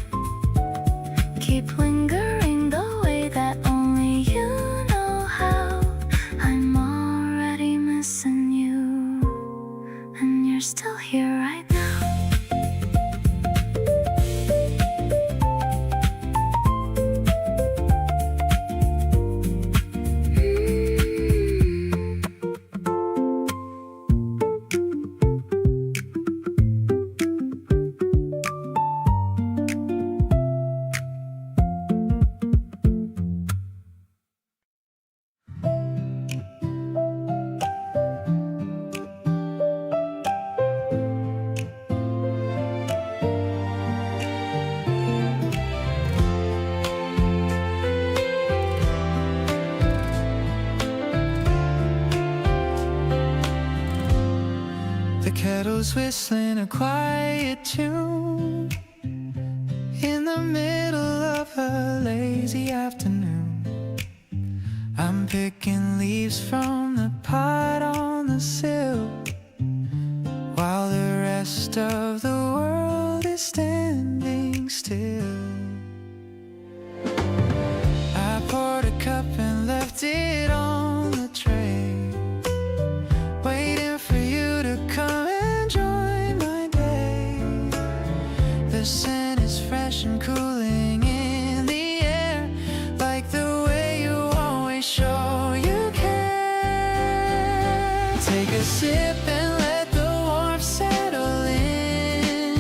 keep lingering the way that only you know how. I'm already missing you, and you're still here right now. The kettle's whistling a quiet tune in the middle of a lazy afternoon. I'm picking leaves from the pot on the sill, while the rest of the world is standing still. I poured a cup and left it on the tray, waiting for you to come and join my day. The scent is fresh and cooling in the air, like the way you always show you care. Take a sip and let the warmth settle in.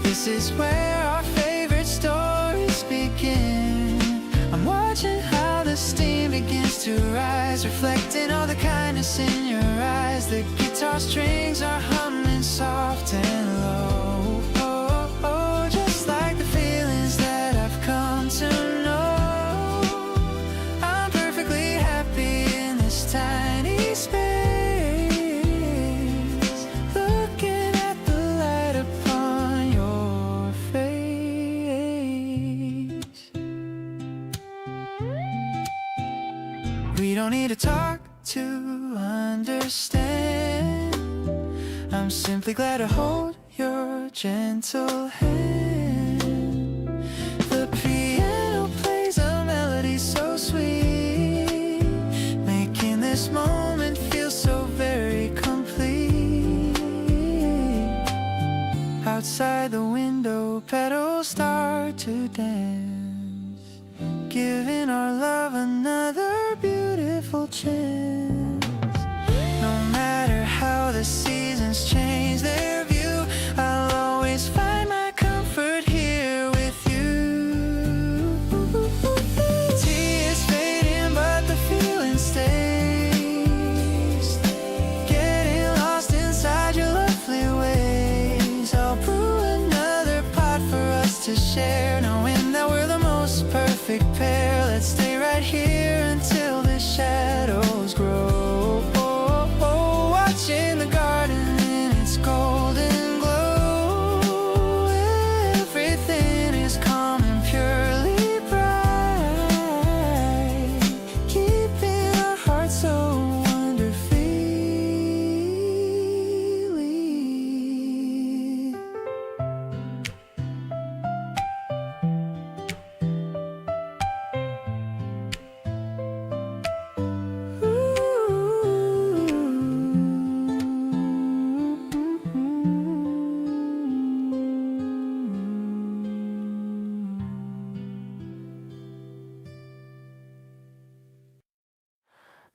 This is where our favorite stories begin. I'm watching how the steam begins to rise, reflecting all the kindness in your eyes. The guitar strings are humming soft and low, oh, oh, just like the feelings that I've come to know. I'm perfectly happy in this tiny space, looking at the light upon your face. We don't need to talk to understand. I'm simply glad to hold your gentle hand. The the window, petals start to dance, giving our love another beautiful chance. No matter how the seasons change their view, I'll always find my comfort here with you. Tea is fading, but the feeling stays, getting lost inside your lovely ways. I'll brew another pot for us to share, knowing that we're the most perfect pair. Let's stay right here until the shadows grow, watching the garden in its golden glow. Everything is calm and purely bright, keeping our hearts so wonderfully lit.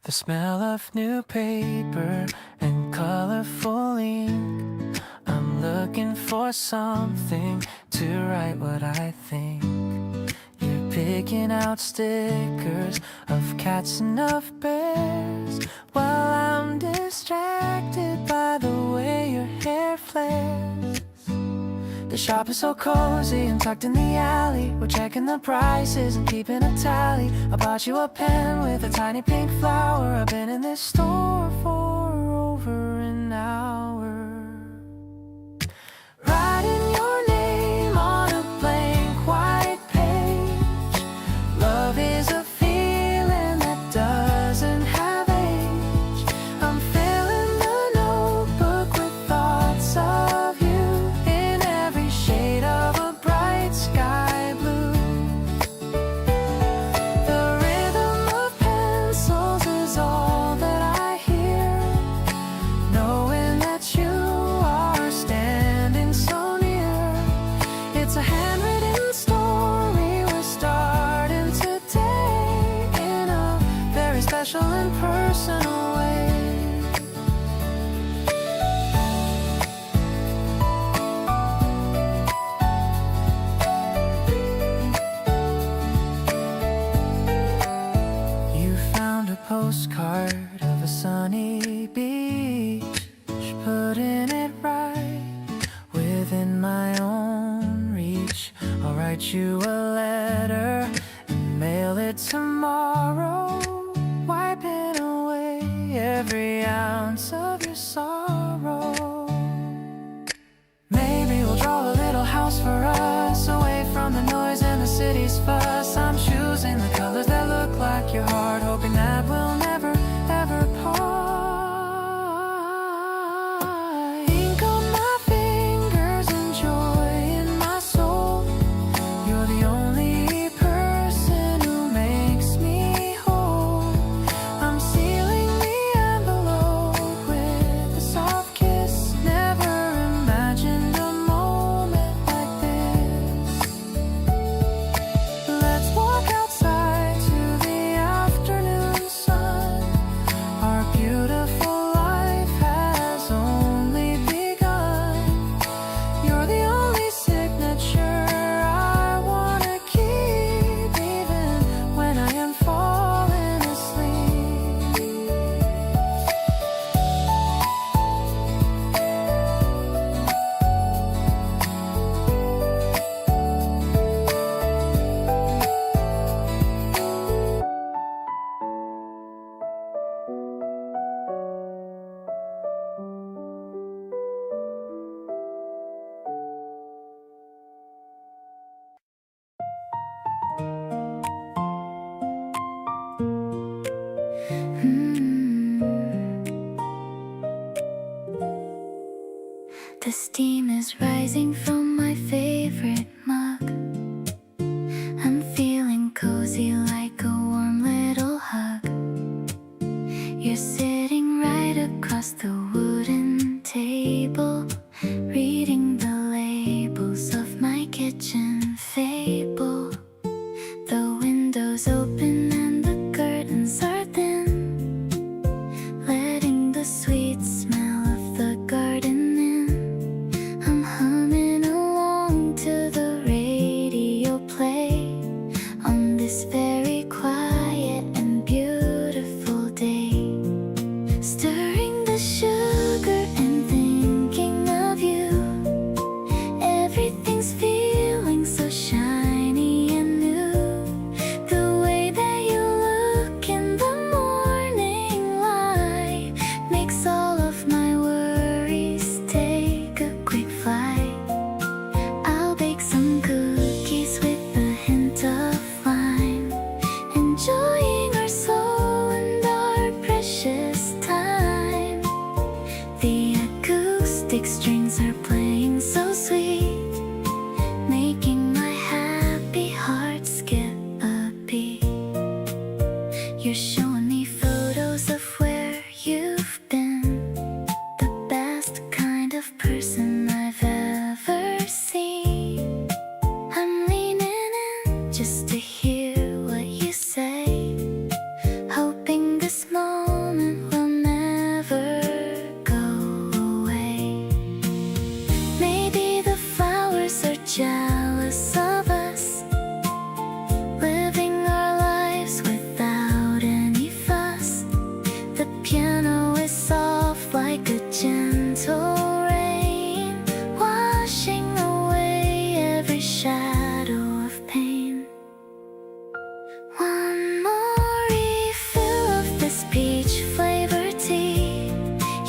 The smell of new paper and colorful ink. I'm looking for something to write what I think. You're picking out stickers of cats and of bears, while I'm distracted by the way your hair flares. The shop is so cozy and tucked in the alley. We're checking the prices and keeping a tally. I bought you a pen with a tiny pink flower. I've been in this store for over an hour, writing your name on a blank white page. Love is a feeling that doesn't have age. I'm filling the notebook with thoughts of you, shade of a bright sky blue. The rhythm of pencils is all that I hear, knowing that you are standing so near. It's a handwritten story we're starting today in a very special and personal way. Postcard of a sunny beach, putting it right within my own reach. I'll write you a letter and mail it tomorrow, wiping away every ounce of your sorrow. Maybe we'll draw a little house for us, away from the noise and the city's fuss. I'm choosing the colors that look like your heart, hoping that we'll never, ever part. Ink on my fingers and joy in my soul. You're the only person who makes me whole. I'm sealing the envelope with a soft kiss. Never imagined a moment like this. Let's walk outside to the afternoon sun. Our beautiful life has only begun. You're the only signature I wanna keep, even when I am falling asleep. The steam is rising from my favorite mug. I'm feeling cozy like a warm little hug. You're sitting right across the wooden table, reading the labels Everything's feeling so shiny and new. The way that you look in the morning light makes all of my worries take a quick flight. I'll bake some cookies with a hint of lime, enjoying our slow and our precious time. The acoustic strings are playing so sweet, making my happy heart skip a beat. You're showing me photos of where you've been, the best kind of person I've ever seen. I'm leaning in just to hear what you say, hoping this moment will never go away. Maybe the flowers are jealous of us, living our lives without any fuss. The piano is soft like a gentle rain, washing away every shadow of pain. One more refill of this peach flavored tea.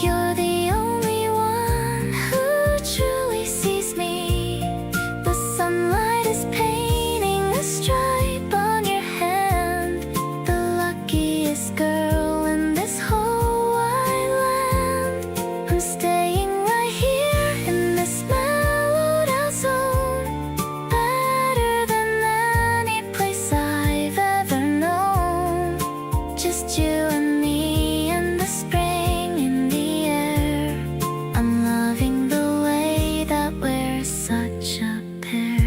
You're the only one who truly sees me. The sunlight is painting a stripe on your hand, the luckiest girl in this whole wide land. I'm staying right here in this mellowed out zone, better than any place I've ever known. Just you and me and the spring in the air. I'm loving the way that we're such a pair.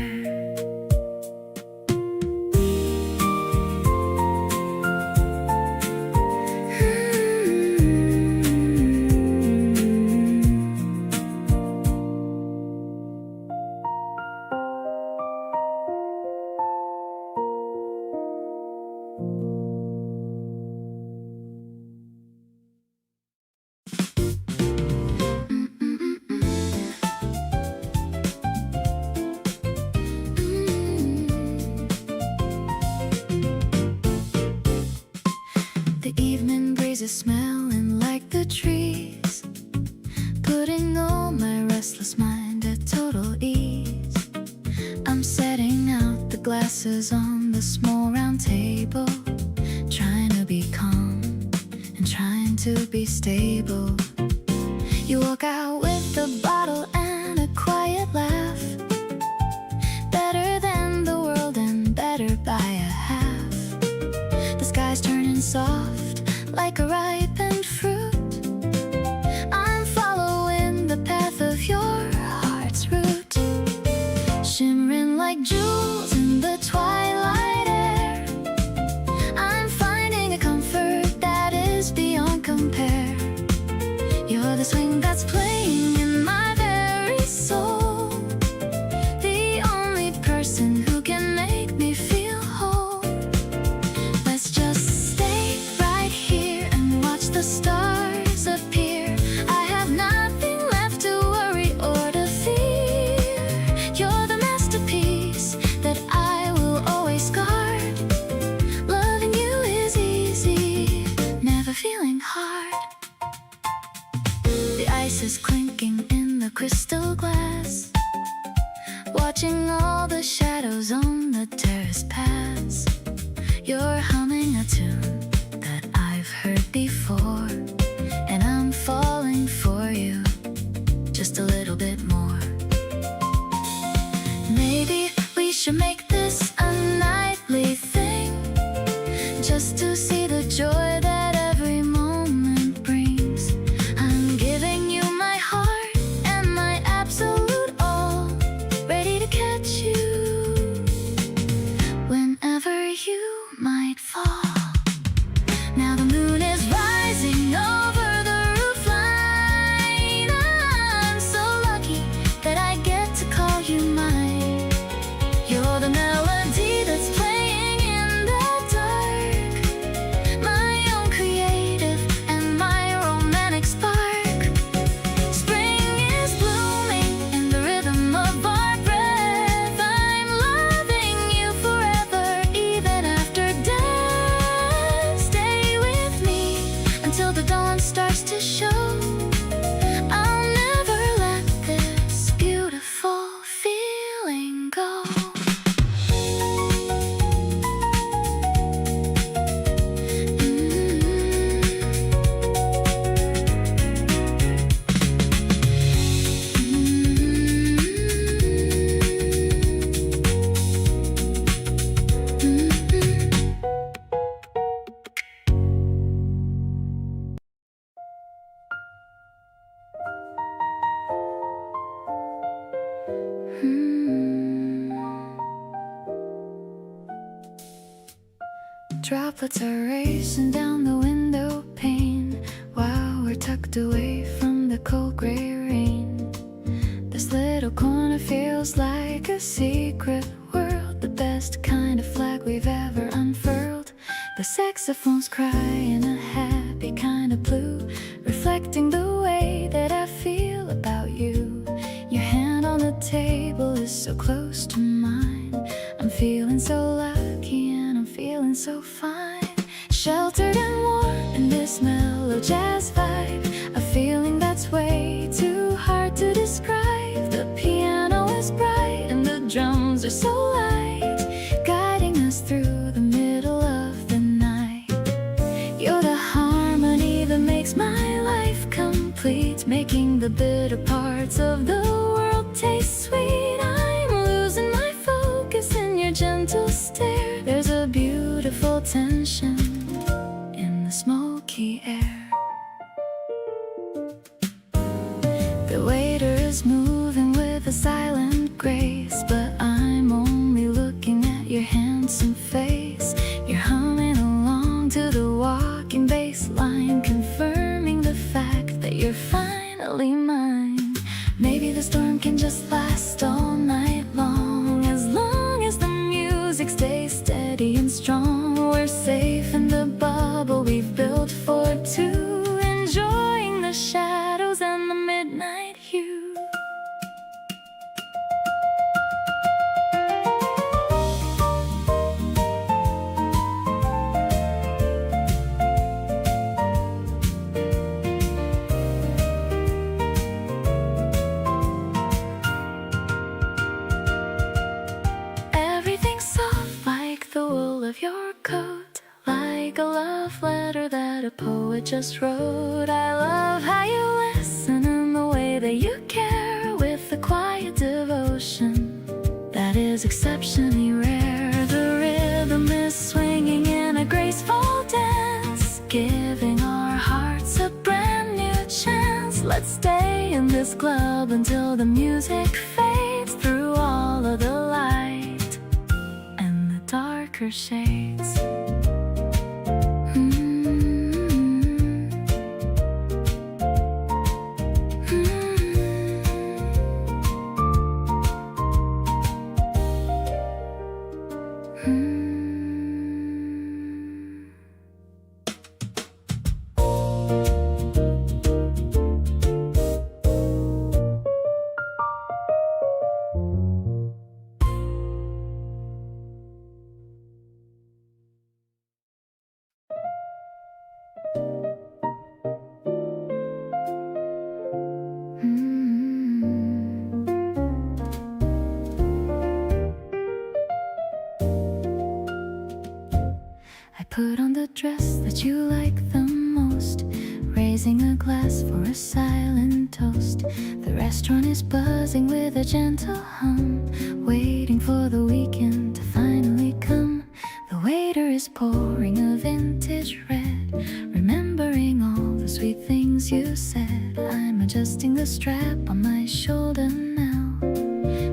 The evening breeze is smelling like the trees, putting all my restless mind at total ease. I'm setting out the glasses on the small round table, trying to be calm and trying to be stable. You walk out with a bottle and a quiet laugh, better than the world and better by a half. The sky's turning soft like a ripened fruit. I'm following the path of your heart's root, shimmering like jewels in the twilight air. I'm finding a comfort that is beyond compare. You're the swing that's playing in my very soul, the only person who can make me feel whole. Let's just stay right here and watch the stars appear. I have nothing left to worry or to fear. You're the masterpiece that I will always guard. Loving you is easy, never feeling hard. The ice is clinking in the crystal glass, watching all the shadows on the terrace pass. You're humming a tune that I've heard before, and I'm falling for you just a little bit more. Maybe we should make this a nightly thing, just to see the joy that every moment brings. I'm giving you my heart and my absolute all, ready to catch you whenever you might fall. Now the moon is rising over the roof line. I'm so lucky that I get to call you mine. You're the Droplets are racing down the window pane while we're tucked away from the cold gray rain. This little corner feels like a secret world, the best kind of flag we've ever unfurled. The saxophones cry in a happy kind of blue, reflecting the way that I feel about you. Your hand on the table is so close to mine. I'm feeling so lucky and I'm feeling so fine. Sheltered and warm in this mellow jazz vibe, a feeling that's way too hard to describe. The piano is bright and the drums are so light, guiding us through the middle of the night. You're the harmony that makes my life complete, making the bitter parts of the world taste sweet. I'm losing my focus in your gentle stare. There's a beautiful tension in the smoky air. The waiter is moving with a silent grace, but I'm only looking at your handsome face. You're humming along to the walking bass line, confirming the fact that you're finally mine. Maybe the storm can just last all night long as the music stays steady and strong. We're safe in the bubble we've built for two, enjoying the shadows and the midnight hue. Everything's soft like the wool of your coat, like a love letter that a poet just wrote. I love how you listen and the way that you care, with a quiet devotion that is exceptionally rare. The rhythm is swinging in a graceful dance, giving our hearts a brand new chance. Let's stay in this club until the music fades through all of the light and the darker shades. Put on the dress that you like the most, raising a glass for a silent toast. The restaurant is buzzing with a gentle hum, waiting for the weekend to finally come. The waiter is pouring a vintage red, remembering all the sweet things you said. I'm adjusting the strap on my shoulder now,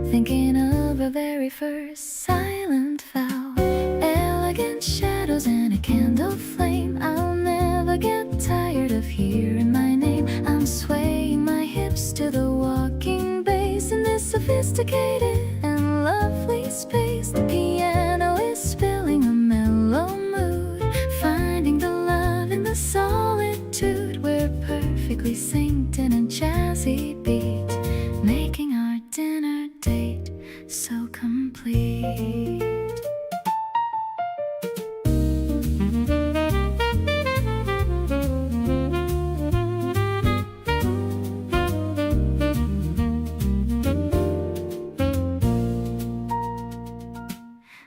thinking of our very first silent vow. Elegant shadows and a candle flame, I'll never get tired of hearing my name. I'm swaying my hips to the walking bass in this sophisticated and lovely space. The piano is spilling a mellow mood, finding the love in the solitude. We're perfectly synced in a jazzy beat, making our dinner date so complete.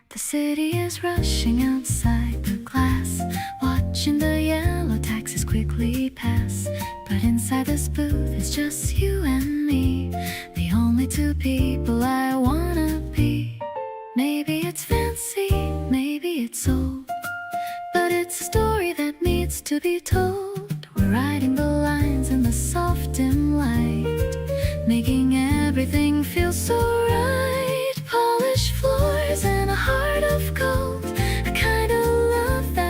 The city is rushing outside the glass, watching the yellow taxis quickly pass. But inside this booth it's just you and me, the only two people I wanna be. Maybe it's fancy, maybe it's old, but it's a story that needs to be told. We're writing the lines in the soft dim light, making everything feel so right. Polished floors and a heart of gold, a kind of love that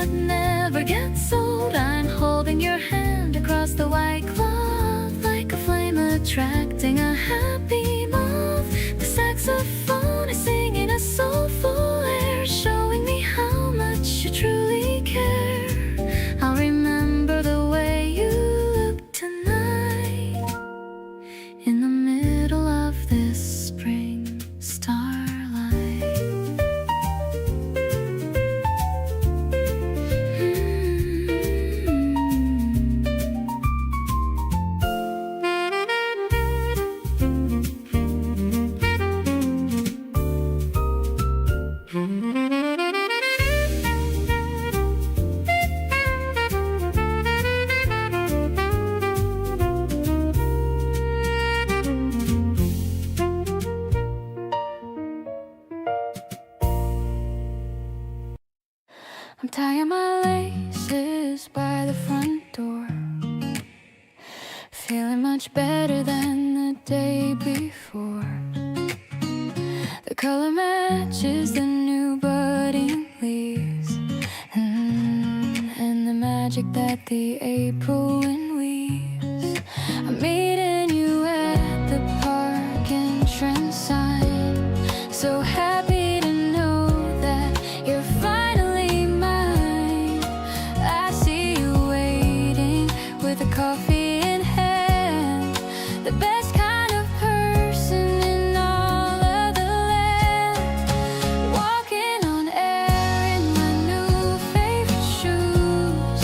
I'm tying my laces by the front door, feeling much better than the day before. The color matches the new budding leaves, and the magic that the April wind weaves. I'm meeting you at the park entrance sign, so happy to know that you're finally mine. I see you waiting with a coffee in hand, the best kind of person in all of the land. Walking on air in my new favorite shoes,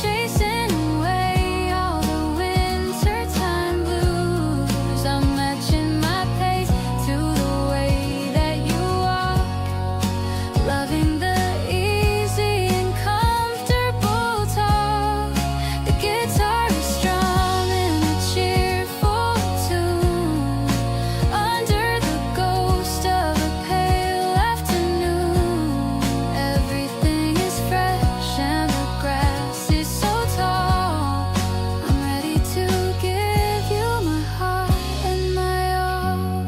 chasing away all the wintertime blues. I'm matching my pace to the way that you walk, loving the easy and comfortable talk. The guitar is strumming a cheerful tune under the ghost of a pale afternoon. Everything is fresh and the grass is so tall. I'm ready to give you my heart and my all.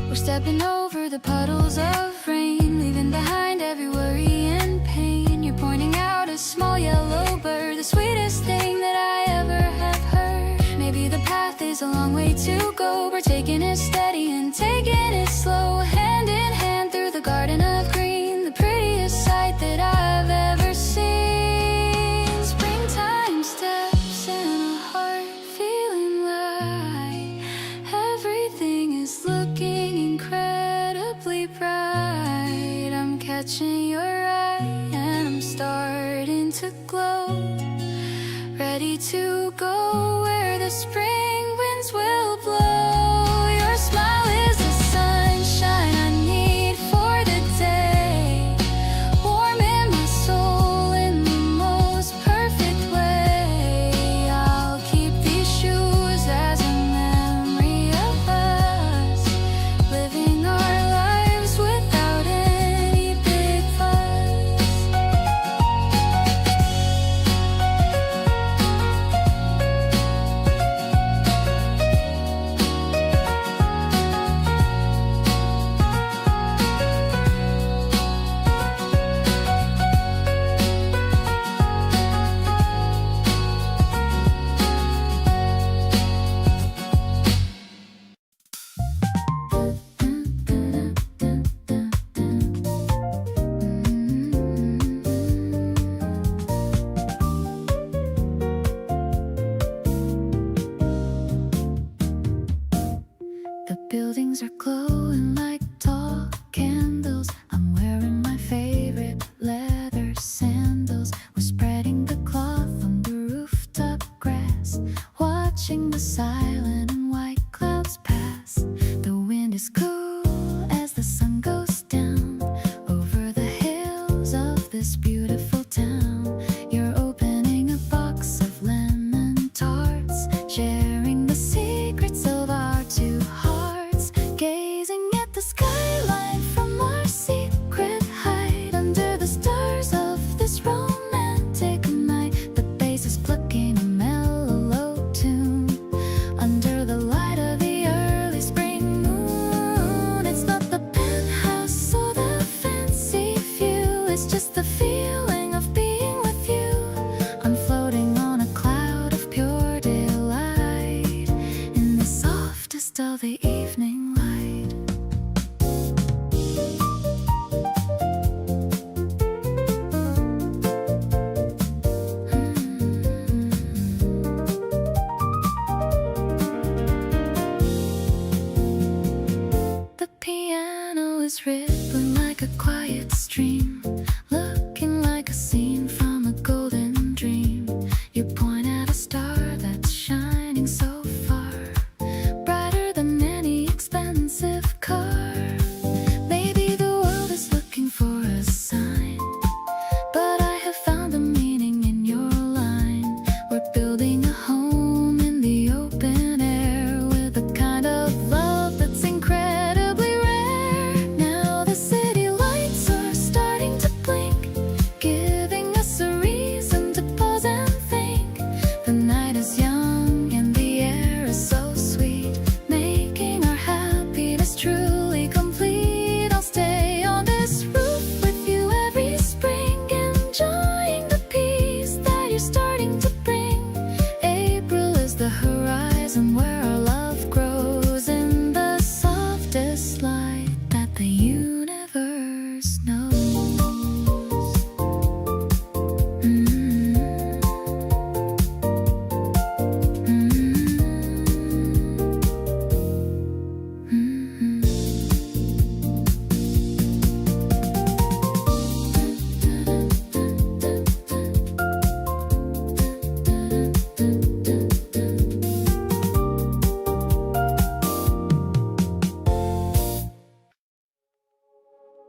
We're stepping over the puddles of rain, leaving behind every worry and pain. You're pointing out a small yellow bird, the sweetest thing that I ever have heard. Maybe the path is a long way to go. We're taking it steady and taking it slow, hand in hand through the garden of green, the prettiest sight that I've ever seen. Springtime steps in a heart feeling light. Everything is looking incredibly bright. I'm catching your eye and I'm starting to glow, ready to go where the spring winds will blow. Your smile is the sunshine I need for the day, warm in my soul in the most perfect way. I'll keep these shoes as a memory of us, living our lives without any big fuss. The buildings are glowing like tall candles. I'm wearing my favorite leather sandals. We're spreading the cloth on the rooftop grass, watching the silent and white clouds pass. The wind is cool as the sun goes down over the hills of this beautiful town. You're opening a box of lemon tarts, sharing the secrets of our two hearts, gazing at the skyline from our secret height under the stars of this romantic night. The bass is plucking a mellow tune under the light of the early spring moon. It's not the penthouse or the fancy view, it's just the feeling of being with you. I'm floating on a cloud of pure delight in the softest of the evening light. The piano is rippling like a quiet stream, looking like a scene from a golden dream. You point at a star that's shining so far, brighter than any expensive car. Maybe the world is looking for a sign, but I have found a meaning in your line. We're building a home in the open air with a kind of love that's incredibly rare. Now the city lights are starting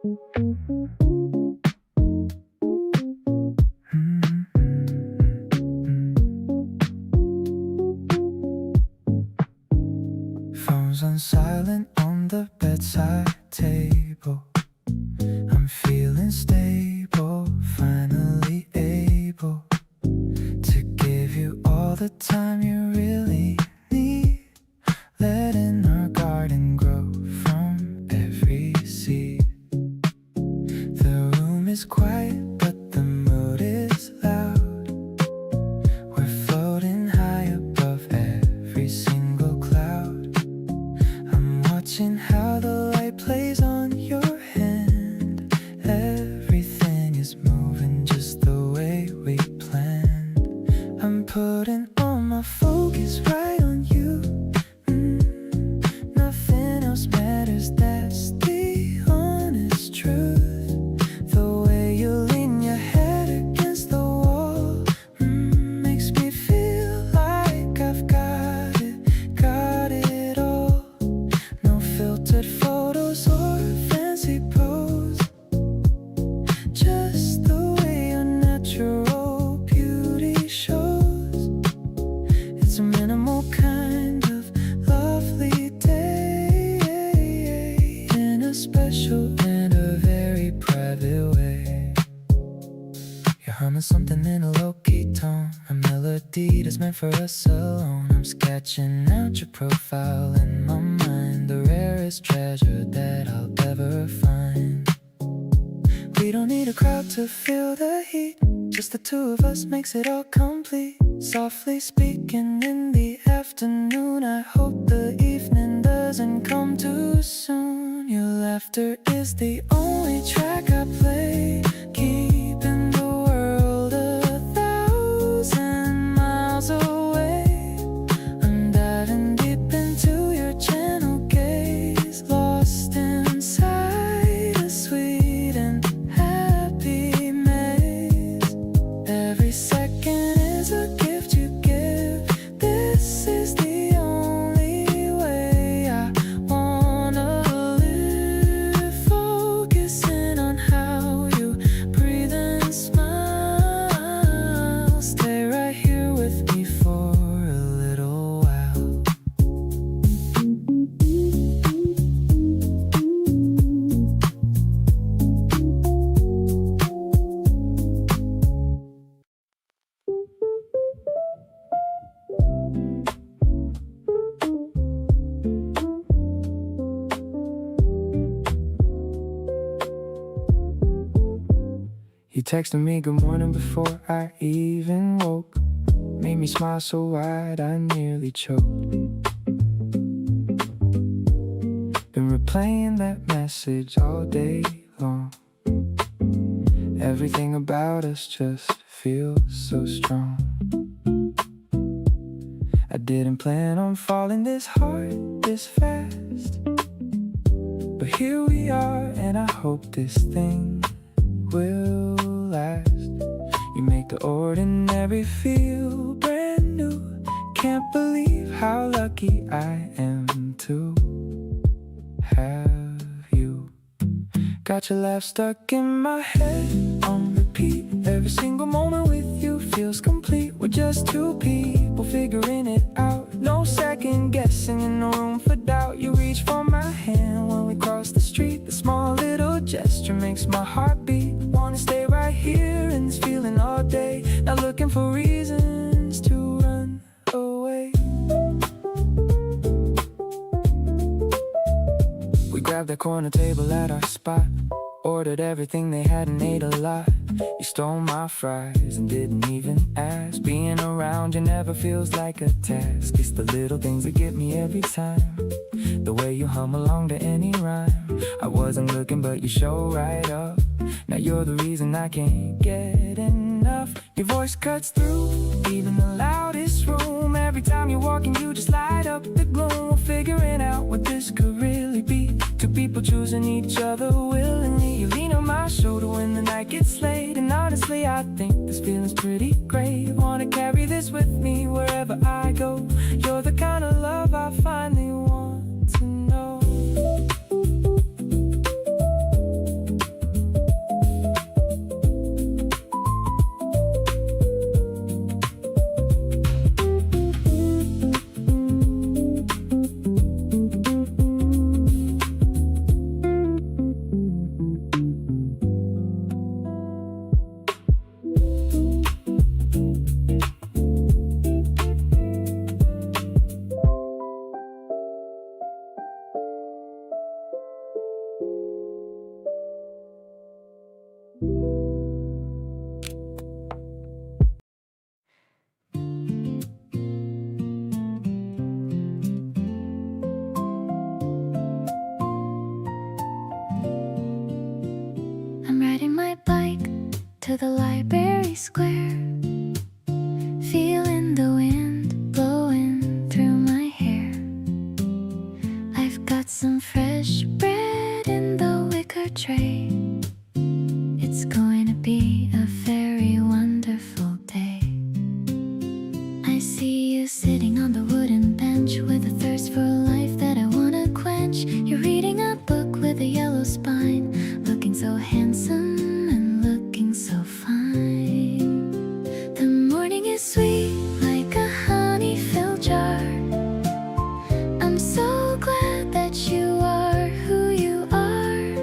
Phones on silent on the bedside table. I'm feeling stable, finally able to give you all the time you really need. Letting our garden grow from every seed. The room is quiet, but the mood is loud. We're floating high above every single cloud. I'm watching how the light plays on your hand. Everything is moving just the way we planned. I'm putting all my focus right on you. Nothing else matters, that's the honest truth. The way you lean your head against the wall makes me feel like I've got it all. No filtered photos or fancy pose, just the way your natural beauty shows. It's a minimal kind of lovely day in a special and a very private way. You're humming something in a low-key tone, a melody that's meant for us alone. I'm sketching out your profile in my mind, the rarest treasure that I'll ever find. We don't need a crowd to feel the heat, just the two of us makes it all complete. Softly speaking in the afternoon, I hope the evening doesn't come too soon. Your laughter is the only track I play, keeping the world 1,000 miles away. I'm diving deep into your channel gaze, lost inside a sweet and happy maze. Every second is a gift you give. This is the only way I wanna live. Focusing on how you breathe and smile. Stay right here with me for a little while. You texted me good morning before I even woke. Made me smile so wide I nearly choked. Been replaying that message all day long. Everything about us just feels so strong. I didn't plan on falling this hard, this fast, but here we are, and I hope this thing will last. You make the ordinary feel brand new. Can't believe how lucky I am to have you. Got your laugh stuck in my head on repeat. Every single moment with you feels complete. We're just two people figuring it out. No second guessing and no room for doubt. You reach for my hand when we cross the street. The small little gesture makes my heart beat. Wanna stay right here in this feeling all day. Not looking for reasons to run away. We grabbed that corner table at our spot, ordered everything they had and ate a lot. You stole my fries and didn't even ask. Being around you never feels like a task. It's the little things that get me every time. The way you hum along to any rhyme. I wasn't looking but you show right up. Now you're the reason I can't get enough. Your voice cuts through even the loudest room. Every time you're walking you just light up the gloom. We're figuring out what this could really be. Two people choosing each other willingly. You lean on my shoulder when the night gets late. And honestly I think this feeling's pretty great. Wanna carry this with me wherever I go. You're the kind of love I finally want to know. to the library square, feeling the wind blowing through my hair. I've got some fresh bread in the wicker tray. It's going to be a very wonderful day. I see you sitting on the wooden bench with a thirst for life that I wanna quench. You're reading a book with a yellow spine, looking so handsome and looking so fine. The morning is sweet like a honey-filled jar. I'm so glad that you are who you are.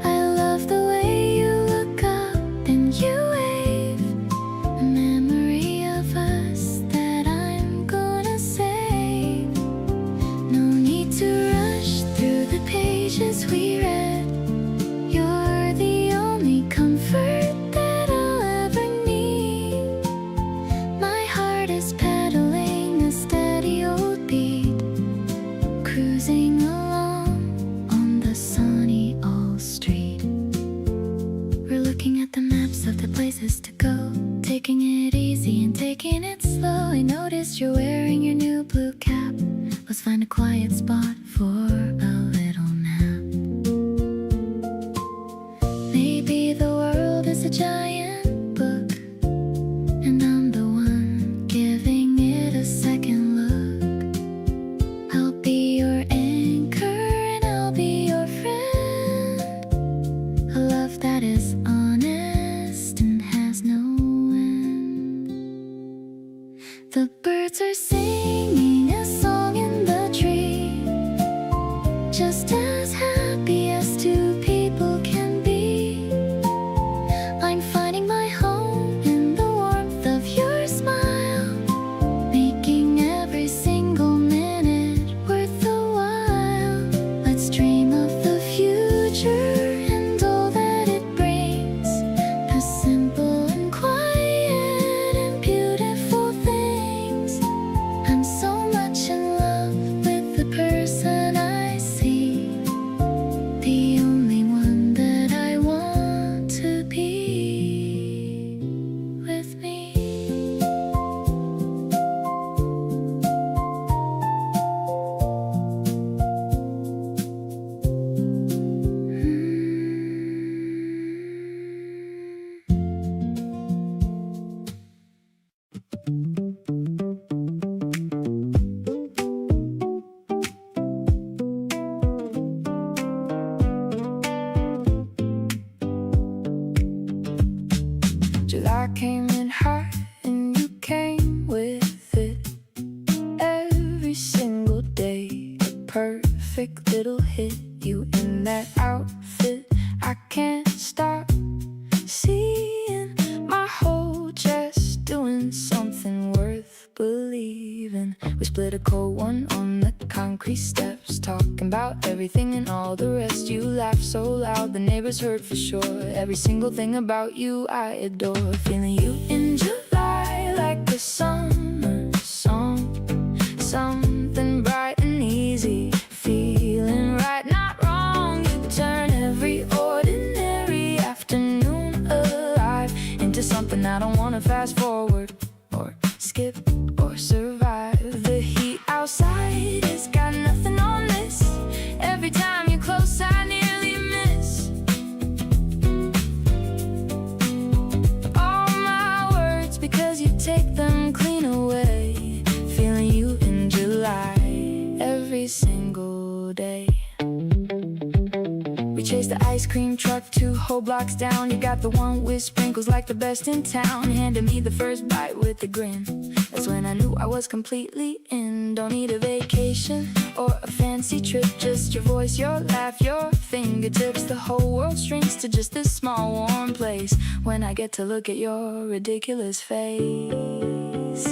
I love the way you look up and you wave, a memory of us that I'm gonna save. No need to rush through the pages we read. You're the only comfort that I'll ever need. My heart is pedaling a steady old beat, cruising along on the sunny old street. We're looking at the maps of the places to go, taking it easy and taking it slow. I noticed you're wearing your new blue cap. Let's find a quiet spot for a little nap. Maybe the world is a giant book, and I'm the one giving it a second look. I'll be your anchor and I'll be your friend. A love that is honest and has no end. The birds are singing a song in the tree, just as happy as two people can be. I'm finding my home in the warmth of your smile, making every single minute worth the while. Let's dream of the future and all that it brings, the simple and quiet and beautiful things. I'm so much in love with the person I see, the only one that I want to be with me. July came in hot and you came with it. Every single day, a perfect little hit. You in that outfit, I can't stop seeing my whole chest doing something worth believing. We split a cold one on the concrete steps, talking about everything and all the rest. You laugh so loud the neighbors heard for sure. Every single thing about you I adore. Feeling you in July like a summer song, something bright and easy, feeling right, not wrong. You turn every ordinary afternoon alive into something I don't wanna fast forward or skip or survive. The heat outside has got nothing on this. Every time you're close I nearly miss all my words because you take them clean away. Feeling you in July every single day. We chased the ice cream truck 2 whole blocks down. You got the one with sprinkles like the best in town. Handed me the first bite with a grin. That's when I knew I was completely in. Don't need a vacation or a fancy trip, just your voice, your laugh, your fingertips. The whole world shrinks to just this small warm place when I get to look at your ridiculous face.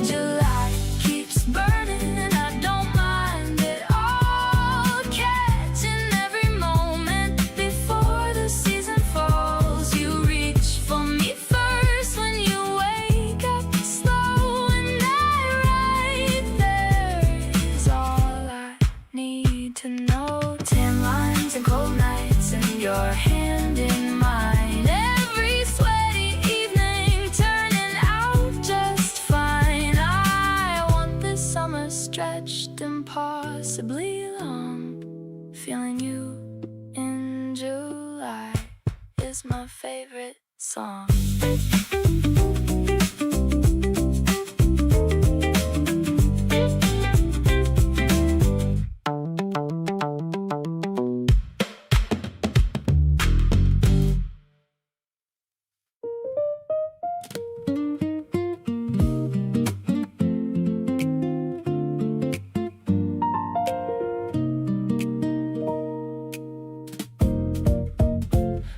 July keeps burning and I don't mind it all. Catching every moment before the season falls. You reach for me first when you wake up slow, and that right there is all I need to know. 10 lines and cold nights and your hand in mine. Every is my favorite song.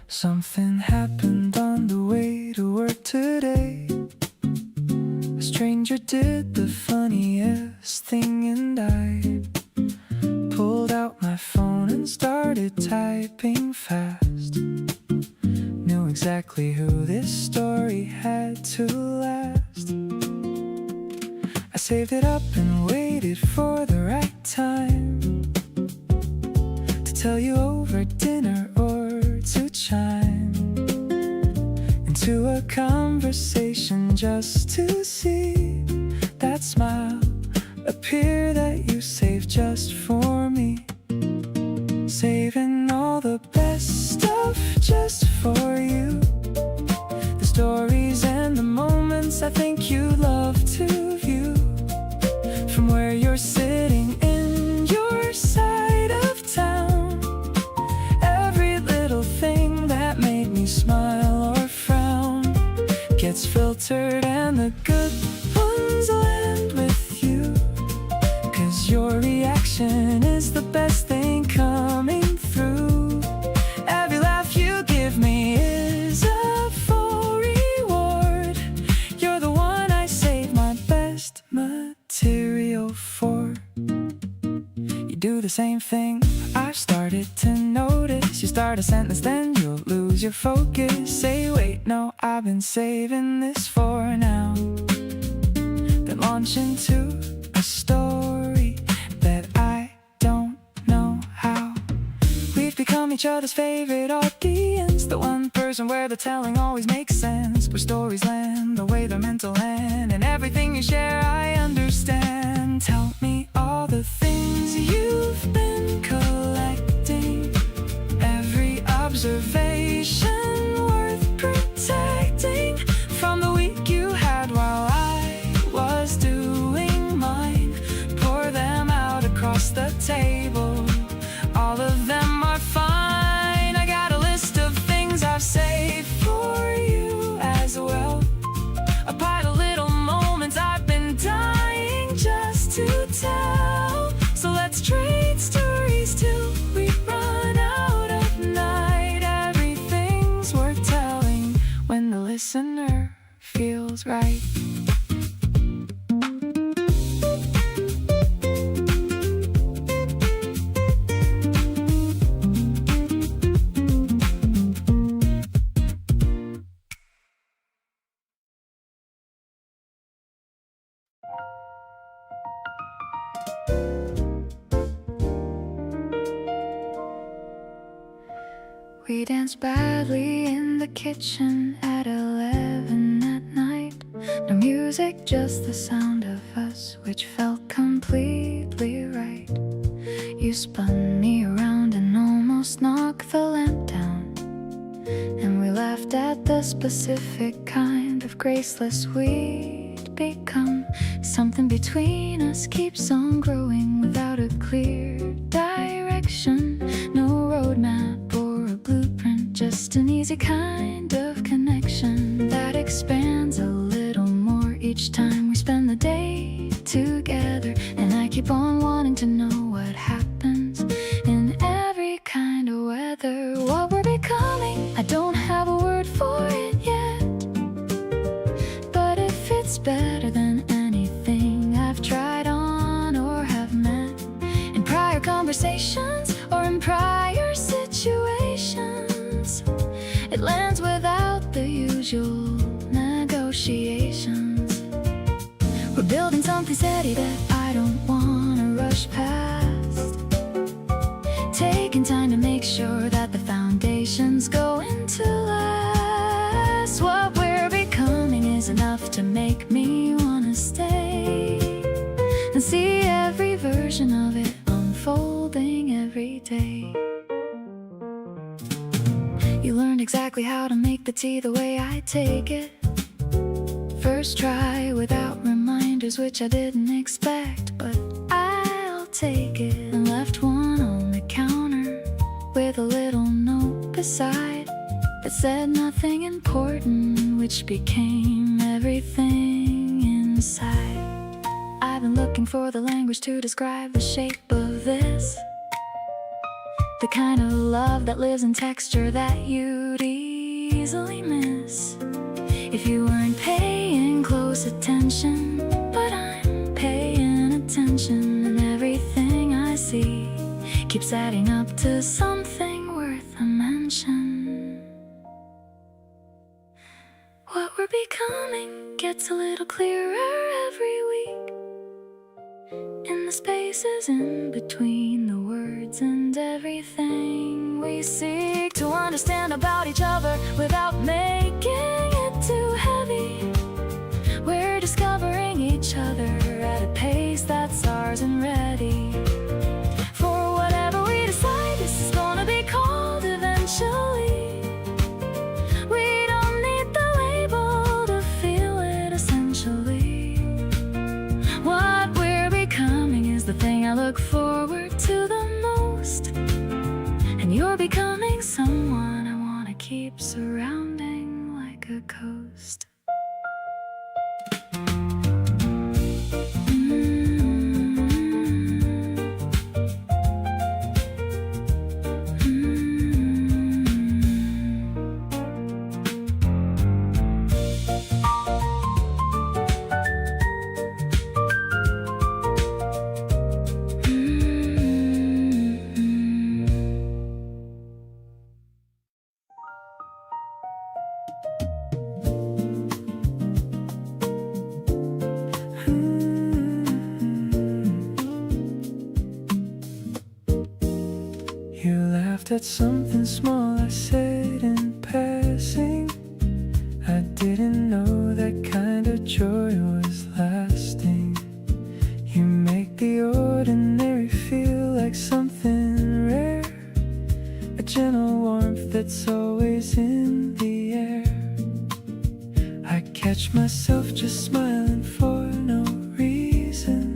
Something happened on the way to work today. A stranger did the funniest thing, and I pulled out my phone and started typing fast. Knew exactly who this story had to last. I saved it up and waited for the right time to tell you over dinner or to chime into a conversation just to see that smile appear that you saved just for me. Saving all the best stuff just for you. The stories and the moments I think you'd love to view from where you're sitting in your side of town. Every little thing that made me smile or frown gets filtered and the good ones land with you. 'Cause your reaction is the best thing coming through. Every laugh you give me is a full reward. You're the one I save my best material for. You do the same thing I've started to notice. You start a sentence, then you'll lose your focus. Say, wait, no, I've been saving this for now. Then launch into a story that I don't know how. We've become each other's favorite audience, the one person where the telling always makes sense, where stories land the way they're meant to land, and everything you share I understand. Tell me all the things you've been collecting, every observation worth protecting, from the week you had while I was doing mine. Pour them out across the table, all of them are fine. I got a list of things I've saved for you as well, a pile of little moments I've been dying just to tell. So let's trade stories till we run out of night. Everything's worth telling when the listener feels right. We danced badly in the kitchen at 11 at night. No music, just the sound of us, which felt completely right. You spun me around and almost knocked the lamp down, and we laughed at the specific kind of graceless we'd become. Something between us keeps on growing without a clear direction. No roadmap or a blueprint, just an easy kind of connection that expands a little more each time we spend the day together. And I keep on wanting to know what happens in every kind of weather. What we're becoming, I don't have a word for it yet, but it fits better than anything I've tried on or have met in prior conversations or in prior situations. It lands without the usual negotiations. We're building something steady that I don't wanna rush past, taking time to make sure that the foundation's going to last. What we're becoming is enough to make me wanna stay and see every version of it unfolding every day. You learned exactly how to make the tea the way I take it. First try without reminders, which I didn't expect, but I'll take it. And left one on the counter with a little note beside that said nothing important, which became everything inside. I've been looking for the language to describe the shape of this, the kind of love that lives in texture that you'd easily miss if you weren't paying close attention. But I'm paying attention, and everything I see keeps adding up to something worth a mention. What we're becoming gets a little clearer every week, in the spaces in between the words and everything we seek to understand about each other without making it too heavy. We're discovering each other at a pace that's ours and ready for whatever we decide this is gonna be called eventually. We don't need the label to feel it essentially. What we're becoming is the thing I look forward to the most, and you're becoming someone I wanna keep surrounding like a ghost. You laughed at something small I said in passing. I didn't know that kind of joy was lasting. You make the ordinary feel like something rare, a gentle warmth that's always in the air. I catch myself just smiling for no reason,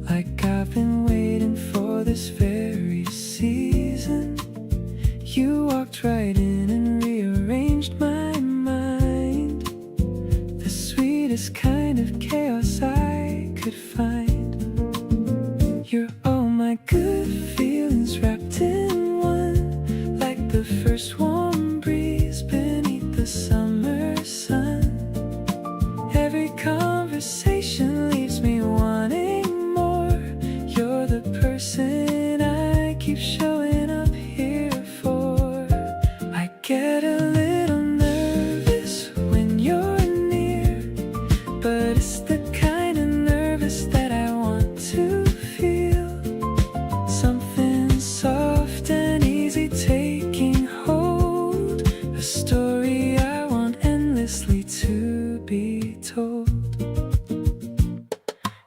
like I've been waiting for this very season. You walked right in and rearranged my mind, the sweetest kind of chaos I could find. You're all my good feelings wrapped in one, like the first warm breeze beneath the summer sun. Every conversation leaves me wanting more. You're the person I keep showing up here for. I get a little nervous when you're near, but it's the kind of nervous that I want to feel. Something soft and easy taking hold, a story I want endlessly to be told.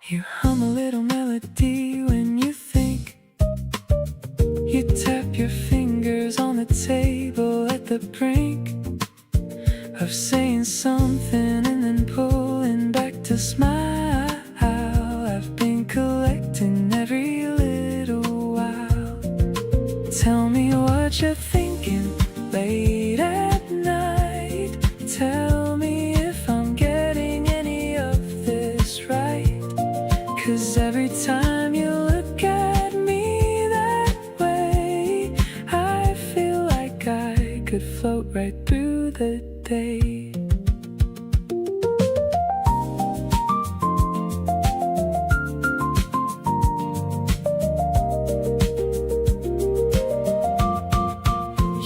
You hum a little melody when you think. You tap your fingers on the table at the brink of saying something and then pulling back to smile. I've been collecting every little while. Tell me what you're thinking late at night. Tell me if I'm getting any of this right, 'cause every time you look at me that way, I feel like I could float right through the day.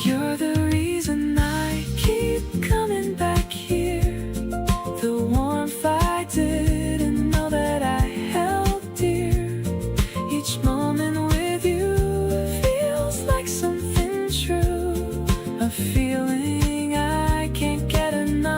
You're the reason I keep coming back here, the warmth I didn't know that I held dear. Each moment with you feels like something true, a feeling I can't get enough.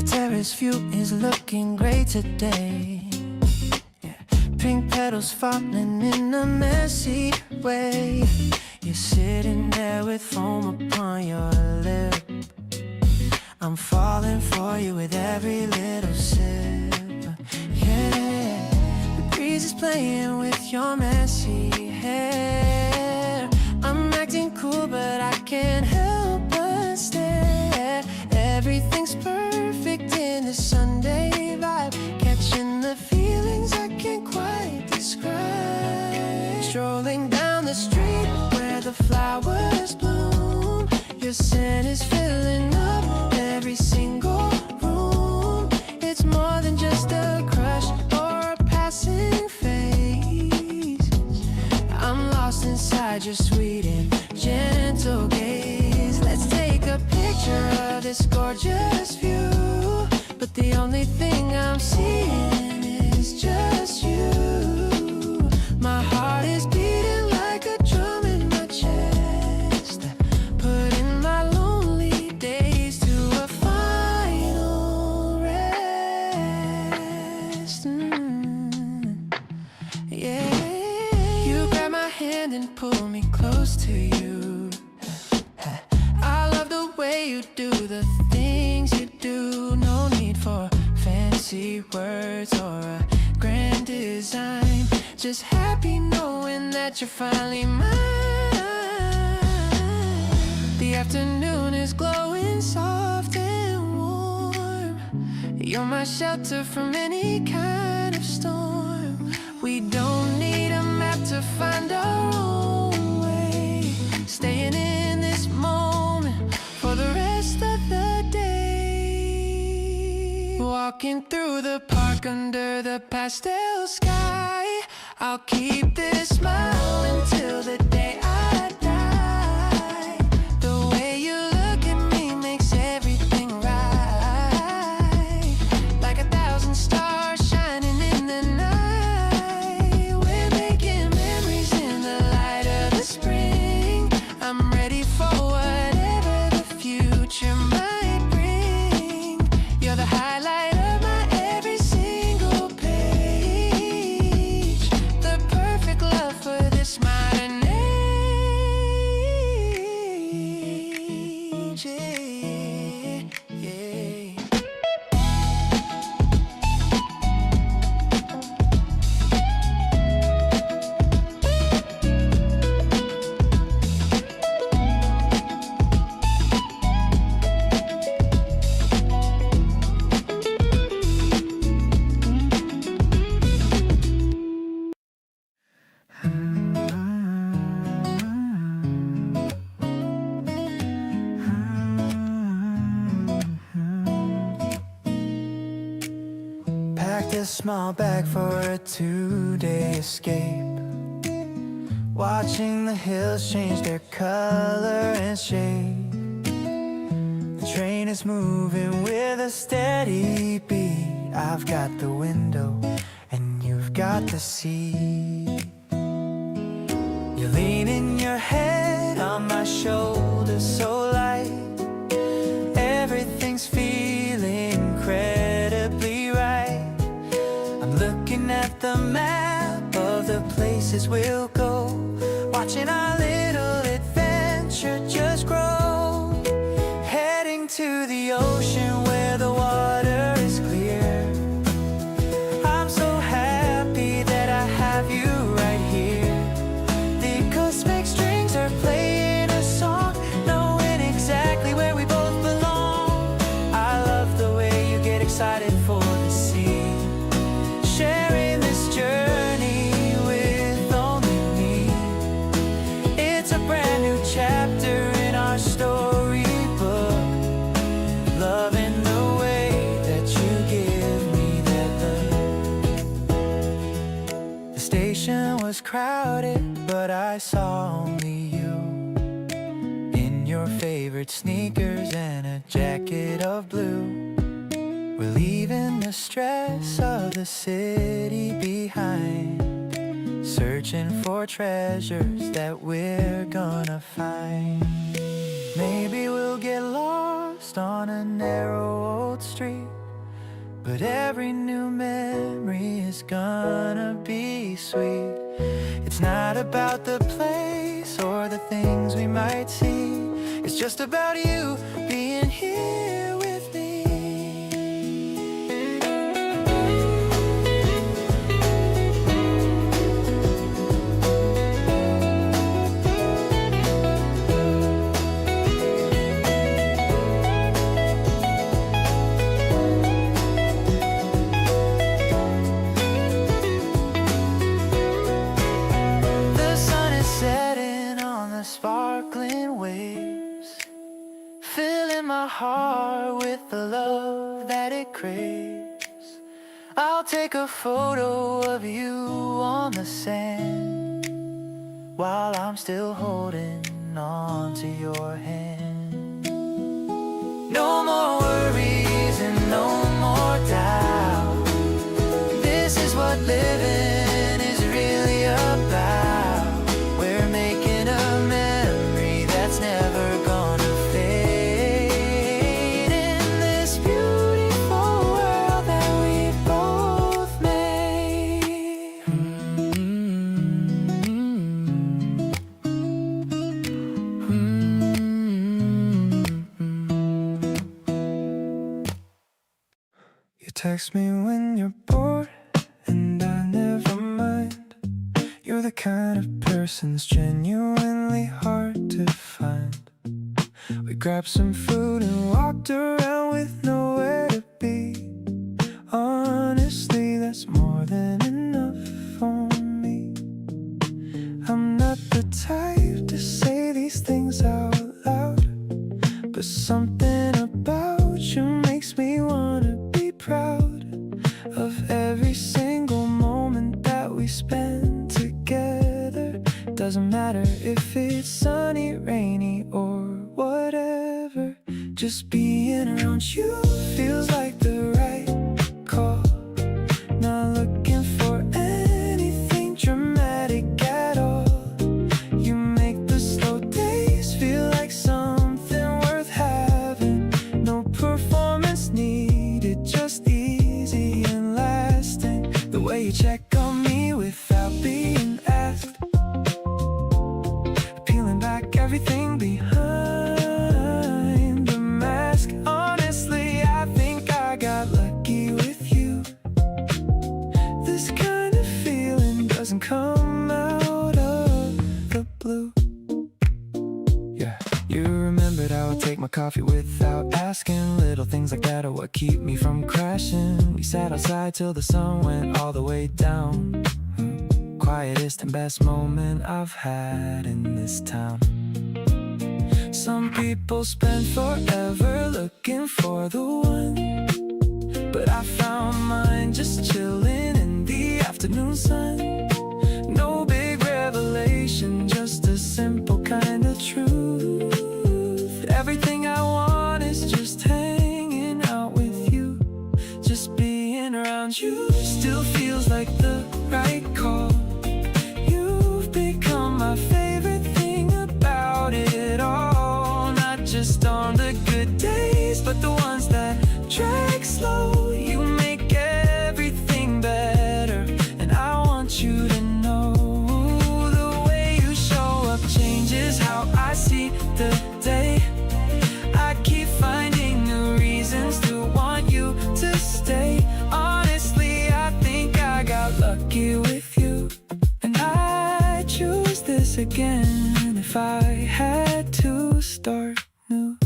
Terrace view is looking great today. Yeah. Pink petals falling in a messy way. You're sitting there with foam upon your lip. I'm falling for you with every little sip. Yeah, the breeze is playing with your messy hair. I'm acting cool, but I can't help but stare. Everything's perfect in this Sunday vibe, catching the feelings I can't quite describe. Strolling down the street where the flowers bloom, your scent is filling up every single room. It's more than just a crush or a passing phase. I'm lost inside your sweet and gentle gaze. Let's take a picture of this gorgeous view, but the only thing I'm seeing is just you. My heart is beating like a drum in my chest, putting my lonely days to a final rest. Yeah, you grab my hand and pull me close to you. I love the way you do the things you do. No need for fancy words or a grand design. Just happy knowing that you're finally mine. The afternoon is glowing soft and warm. You're my shelter from any kind of storm. We don't need a map to find our own way. Staying in this moment for the rest of the day. Walking through the park under the pastel sky. I'll keep this smile until the day I die. The way you look at me makes everything right. Like 1,000 stars shining in the night. We're making memories in the light of the spring. I'm ready for whatever the future might bring. You're the highlight of my every single page. The perfect love for this modern age. Yeah, yeah. Packed a small bag for a 2-day escape. Watching the hills change their color and shape. The train is moving with a steady beat. I've got the window and you've got the seat. You're leaning your head on my shoulder so light. Everything's feeling incredibly right. I'm looking at the map of the places we'll go, watching our little adventure just grow. Heading to the ocean where the water is clear. I'm so happy that I have you right here. The cosmic strings are playing a song, knowing exactly where we both belong. I love the way you get excited for the sea. Sharing this journey with only me. It's a brand new chapter in our storybook. Loving the way that you give me that look. The station was crowded, but I saw only you. favorite sneakers and a jacket of blue. We're leaving the stress of the city behind, searching for treasures that we're gonna find. Maybe we'll get lost on a narrow old street, but every new memory is gonna be sweet. It's not about the place or the things we might see, it's just about you being here with me. Sparkling waves, filling my heart with the love that it craves. I'll take a photo of you on the sand while I'm still holding on to your hand. No more worries and no more doubt. This is what living is really about. Never gonna fade in this beautiful world that we both made. You text me when you're bored and I never mind. You're the kind of person's genuinely hard to find. We grabbed some food and walked around with nowhere to be. Honestly, that's more than enough for me. I'm not the type to say these things out loud, but something about you makes me wanna be proud of every single moment that we spend together. Doesn't matter if it's sunny, rainy, or whatever. Just being around you feels like the right call. Not looking for anything dramatic at all. You make the slow days feel like something worth having. No performance needed, just easy and lasting. The way you check on me without being asked, peeling back everything behind the mask. Honestly, I think I got lucky with you. This kind of feeling doesn't come out of the blue. Yeah, you remembered how I take my coffee without asking. Little things like that are what keep me from crashing. We sat outside till the sun went all the way down. Quietest and best moment I've had in this town. Some people spend forever looking for the one, but I found mine just chilling in the afternoon sun. No big revelation, just a simple kind of truth. Everything I want is just hanging out with you. Just being around you still feels like the right call. You've become my favorite thing about it all. Not just on the good days, but the ones that drag slow. You make everything better, and I want you to know the way you show up changes how I see the day. I keep finding new reasons to want you to stay. Honestly, I think I got lucky with you, and I'd choose this again if I had to start new.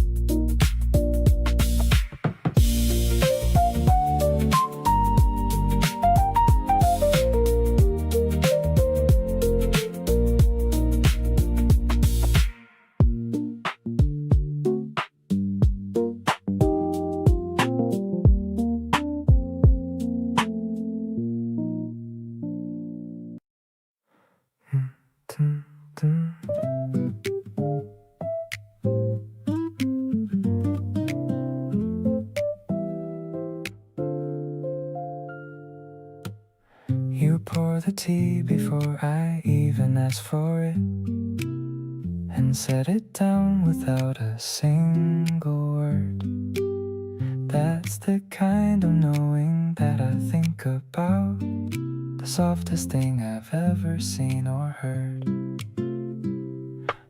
tea before I even asked for it, and set it down without a single word. That's the kind of knowing that I think about, the softest thing I've ever seen or heard.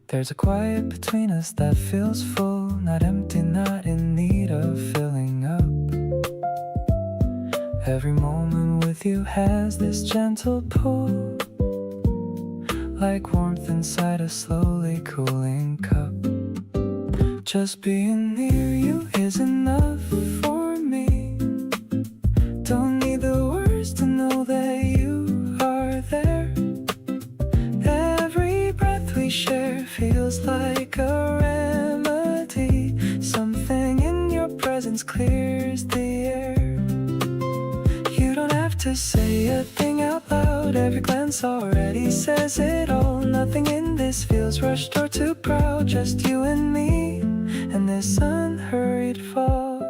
There's a quiet between us that feels full, not empty, not in need of filling up. Every moment with you has this gentle pull, like warmth inside a slowly cooling cup. Just being near you is enough for me. Don't need the words to know that you are there. Every breath we share feels like a remedy. Something in your presence clears the air. You don't have to say a thing out loud, every glance already says it all. Nothing in this feels rushed or too proud, just you and me and this unhurried fall.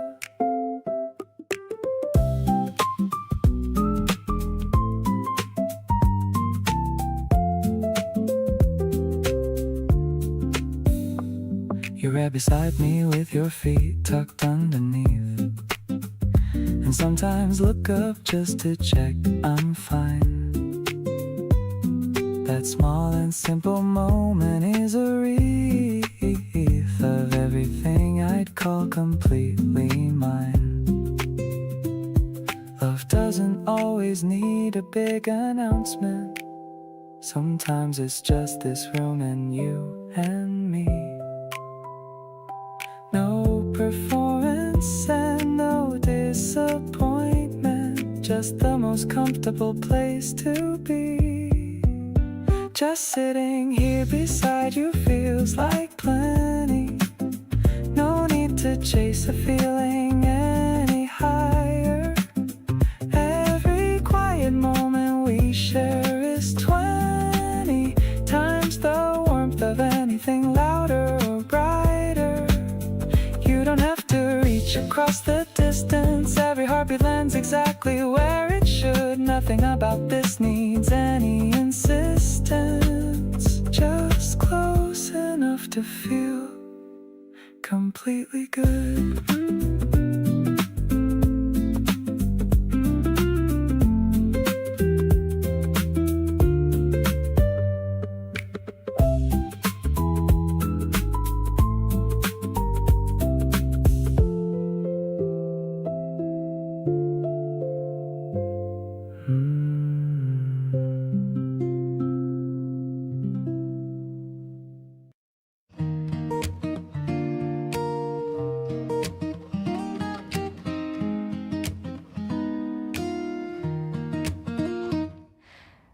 You're right beside me with your feet tucked underneath, and sometimes look up just to check I'm fine. That small and simple moment is a wreath of everything I'd call completely mine. Love doesn't always need a big announcement. Sometimes it's just this room and you and me. No performance and no disappointment, just the most comfortable place to be. Just sitting here beside you feels like plenty. No need to chase a feeling any higher. Every quiet moment we share is 20 times the warmth of anything louder or brighter. You don't have to reach across the distance, every heartbeat lands exactly where it should. Nothing about this needs any insistence, just close enough to feel completely good.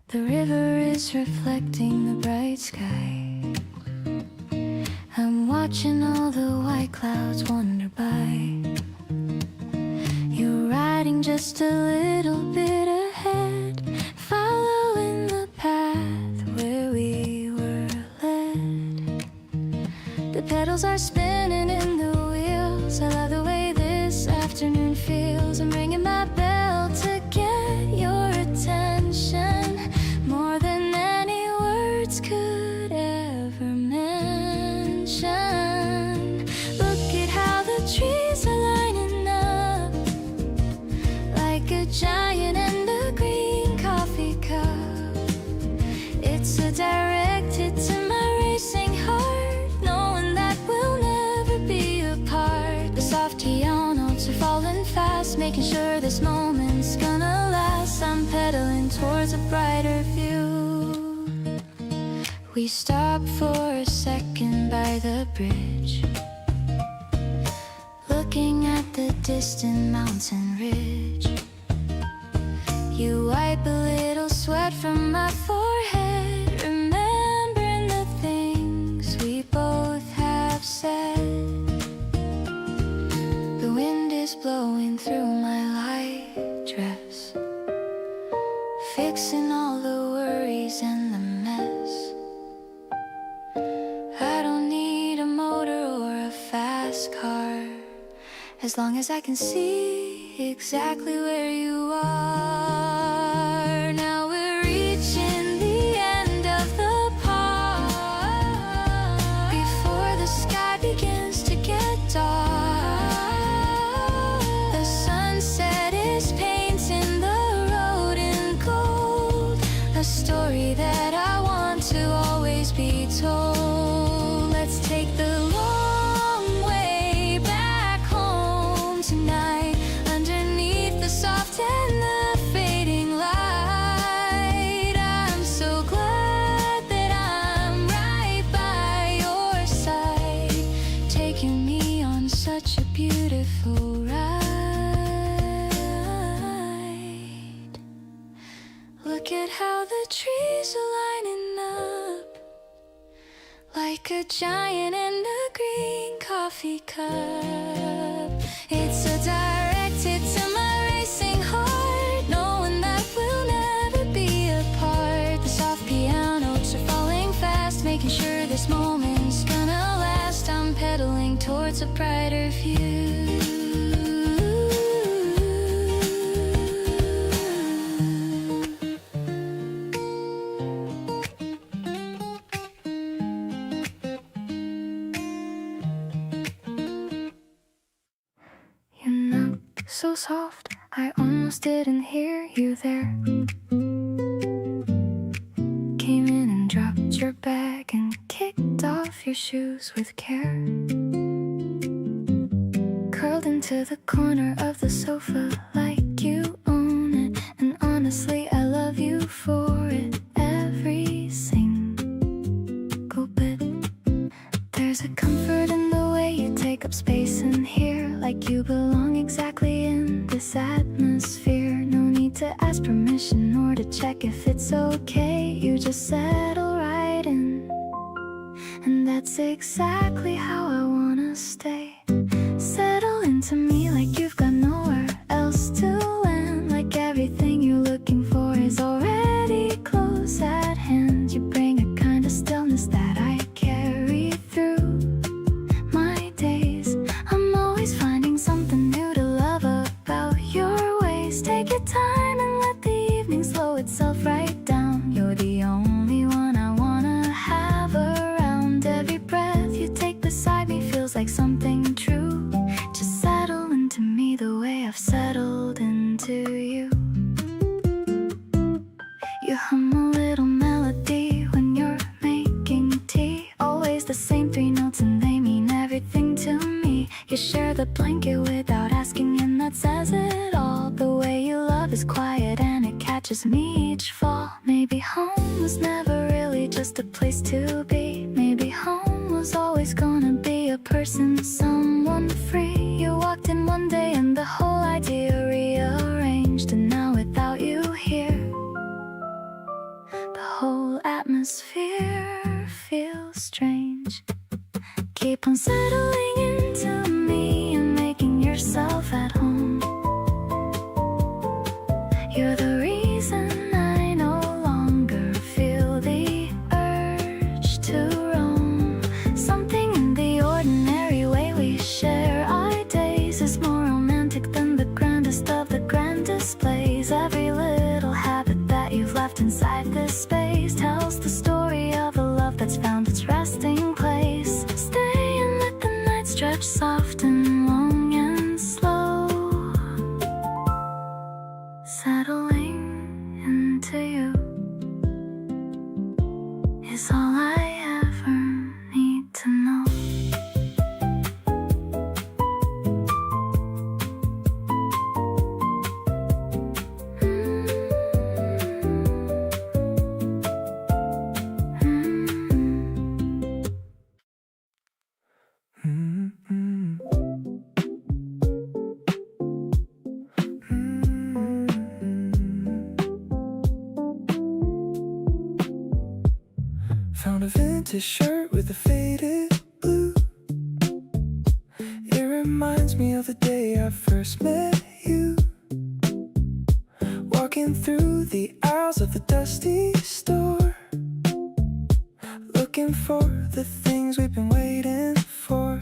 The river is reflecting the bright sky. I'm watching all the white clouds wander by. You're riding just a little bit ahead, following the path where we were led. The pedals are spinning in the wheels. I love the way this afternoon feels. I'm ringing my bell to get your attention, more than any words could ever mention. Look at how the trees are lining up, like a giant and a green coffee cup. It's so directed to my racing heart, knowing that we'll never be apart. The soft piano notes are falling fast, making sure this moment's gonna last. I'm pedaling towards a brighter view. We stop for a second by the bridge, looking at the distant mountain ridge. You wipe a little sweat from my forehead, remembering the things we both have said. The wind is blowing through my light dress, fixing all the worries and the mess. I don't need a motor or a fast car, as long as I can see exactly where you are. Now we're reaching giant in a green coffee cup. It's so directed to my racing heart, knowing that we'll never be apart. The soft piano notes are falling fast, making sure this moment's gonna last. I'm pedaling towards a brighter view. So soft, I almost didn't hear you there. Came in and dropped your bag and kicked off your shoes with care. Curled into the corner of the sofa like you own it. And honestly, I love you for it, every single bit. There's a comfort in the way you take up space in here, like you belong exactly in this atmosphere. No need to ask permission or to check if it's okay. You just settle right in, and that's exactly how I wanna stay. Settle into me like you've got nowhere else to land, like everything you're looking for is already close at hand. You bring a kind of stillness that I carry through my days. I'm always finding something new to love about your ways. Take your time and let the evening slow itself right down. You're the only one I wanna have around. Every breath you take beside me feels like something true. Just settle into me the way I've settled into you. You hum a little melody when you're making tea. Always the same three notes and they mean everything to me. You share the blanket without asking and that says it all. The way you love is quiet and it catches me each fall. Maybe home was never really just a place to be. Maybe home was always gonna be a person, someone free. You walked in one day and the whole idea rearranged. And now without you here, the whole atmosphere feels strange. Keep on settling into me and making yourself at home. You're the reason I no longer feel the urge to roam. Something in the ordinary way we share our days is more romantic than the grandest of the grand displays. Every little habit that you've left inside this space tells the story of a love that's found its resting place. Stay and let the night stretch soft and long and slow, settling into you is all I ever need to know. Found a vintage shirt with a faded blue. It reminds me of the day I first met you. Walking through the aisles of the dusty store, looking for the things we've been waiting for.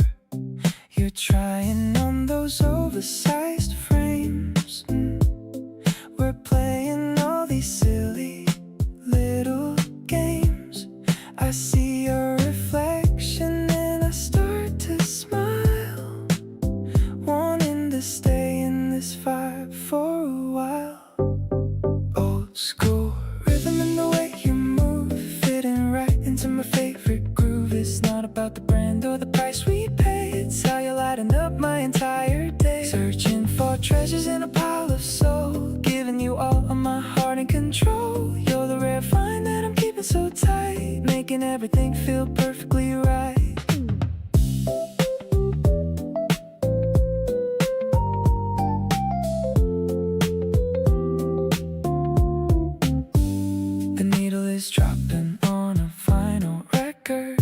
You're trying on those oversized frames. We're playing all these silly little games. I see your reflection and I start to smile, wanting to stay in this vibe for a while. Old school rhythm and the way you move, fitting right into my favorite groove. It's not about the brand or the price we pay, it's how you lighten up my entire day. Searching for treasures in a pile of soul, giving you all of my heart and control. You're the rare find that I'm keeping so tight, making everything feel perfectly right. The needle is dropping on a vinyl record.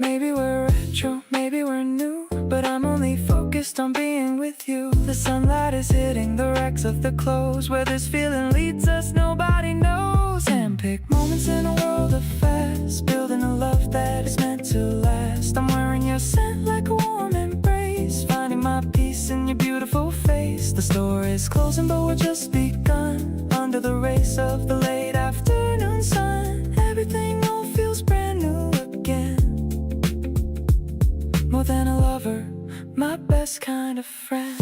Maybe we're retro, maybe we're new, but I'm only focused on being with you. The sunlight is hitting the racks of the clothes. Where this feeling leads us, nobody knows. Handpick moments in a world of fast, building a love that is meant to last. I'm wearing your scent like a warm embrace, finding my peace in your beautiful face. The store is closing, but we're just begun. Under the rays of the late afternoon sun, everything all feels brand new again. More than a lover, my best kind of friend.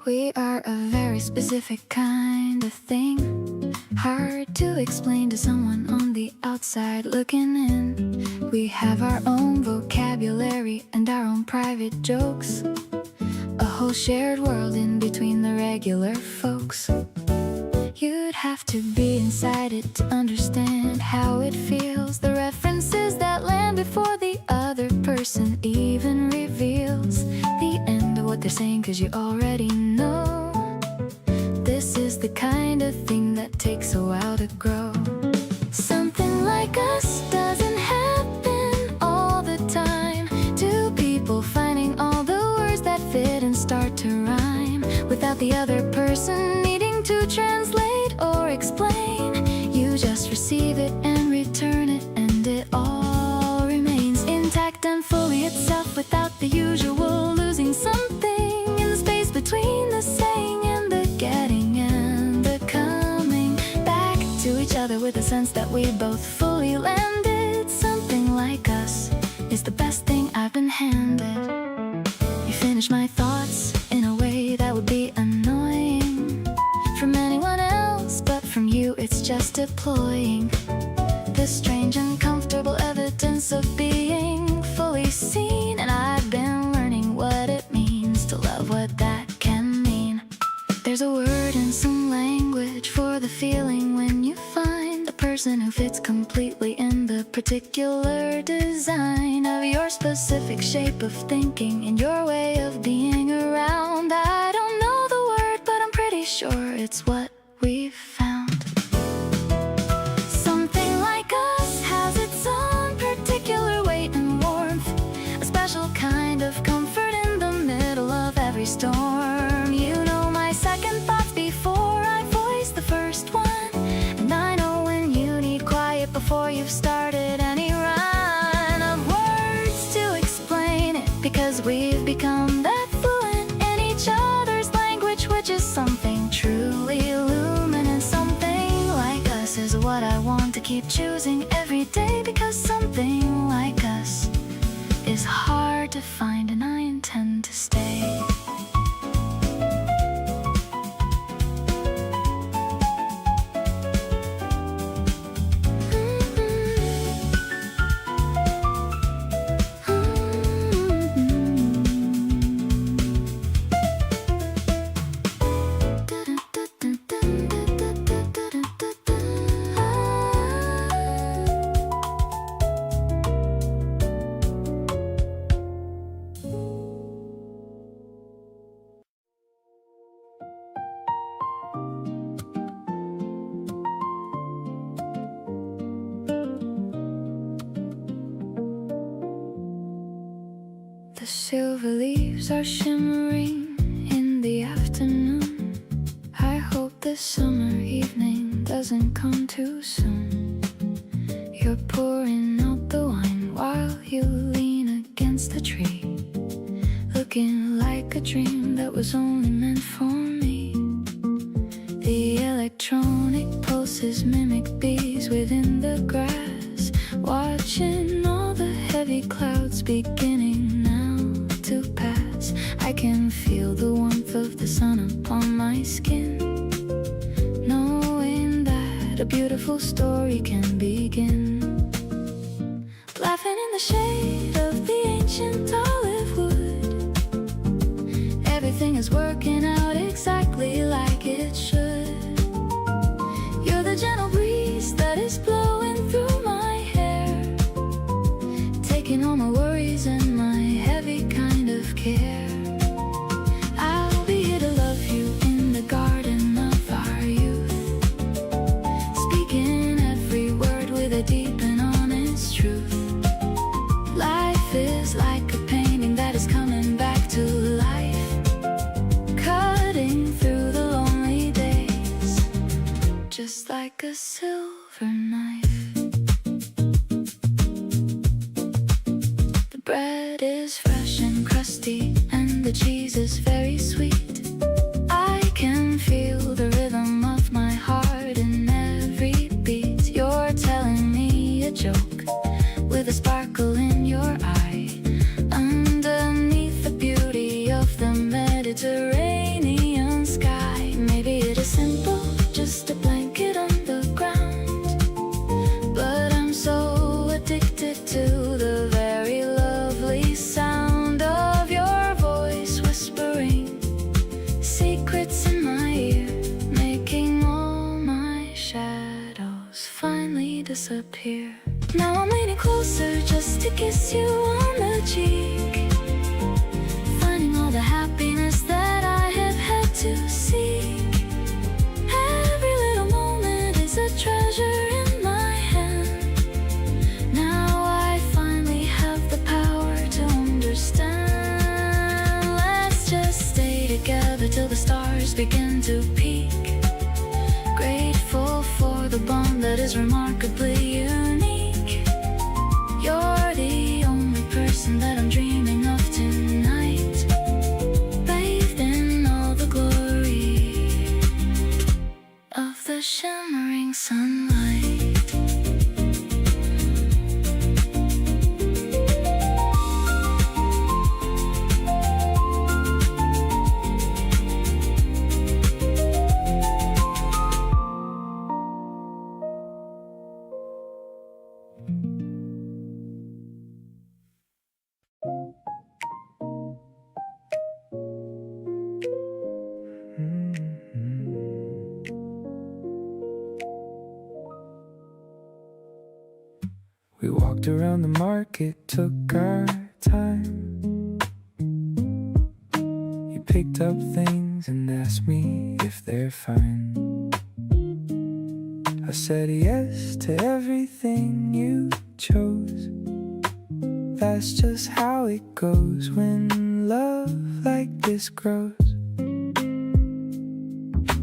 We are a very specific kind of thing, hard to explain to someone on the outside looking in. We have our own vocabulary and our own private jokes, a whole shared world in between the regular folks. You'd have to be inside it to understand how it feels, the references that land before the other person even reveals the end of what they're saying, 'cause you already know this is the kind of thing that takes a while to grow. Something like us doesn't happen all the time. Two people finding all the words that fit and start to rhyme without the other person needing to translate or explain. You just receive it and return it, and it all remains intact and fully itself without the usual losing something in the space between the saying and the getting and the coming back to each other with a sense that we both fully landed. Something like us is the best thing I've been handed. You finish my thoughts in a way that would be annoying from anyone else, but from you it's just deploying the strange and comfortable evidence of being fully seen. And I've been learning what it means to love, what that can mean. There's a word in some language for the feeling when you find a person who fits completely in the particular design of your specific shape of thinking and your way of being around. I don't know the word, but I'm pretty sure it's what we've found. Something like us has its own particular weight and warmth, a special kind of comfort in the middle of every storm. You know my second thoughts before I voice the first one, and I know when you need quiet before you've started any run of words to explain it, because we've become that fluent in each other's language, which is something truly luminous. Something like us is what I want to keep choosing every day, because something like us is hard to find and I intend to stay. The silver leaves are shimmering in the afternoon. I hope this summer evening doesn't come too soon. You're pouring out the wine while you lean against the tree, looking like a dream that was only meant for me. The electronic pulses mimic bees within the grass, watching all the heavy clouds beginning now to pass. I can feel the warmth of the sun upon my skin, knowing that a beautiful story can begin. the shade of the ancient olive wood. Everything is working out exactly like it should. You're the gentle breeze that is blowing through my hair, taking all my worries and my heavy kind of care. I'll be here to love you in the garden of our youth, speaking every word with a deep and honest truth. Life is like a painting that is coming back to life, cutting through the lonely days, just like a silver knife. The bread is fresh and crusty, and the cheese is very sweet. I can feel the rhythm of my heart in every beat. You're telling me a joke with a sparkle in your eye, underneath the beauty of the Mediterranean sky. Maybe it is simple, just a blanket on the ground, but I'm so addicted to the very lovely sound of your voice whispering secrets in my ear, making all my shadows finally disappear. Now I'm leaning closer just to kiss you on the cheek, finding all the happiness that I have had to seek. Every little moment is a treasure in my hand. Now I finally have the power to understand. Let's just stay together till the stars begin to peak, grateful for the bond that is remarkably unique. You're the only person that I'm dreaming of tonight, bathed in all the glory of the shimmering sunlight. We walked around the market, took our time. You picked up things and asked me if they're fine. I said yes to everything you chose. That's just how it goes when love like this grows.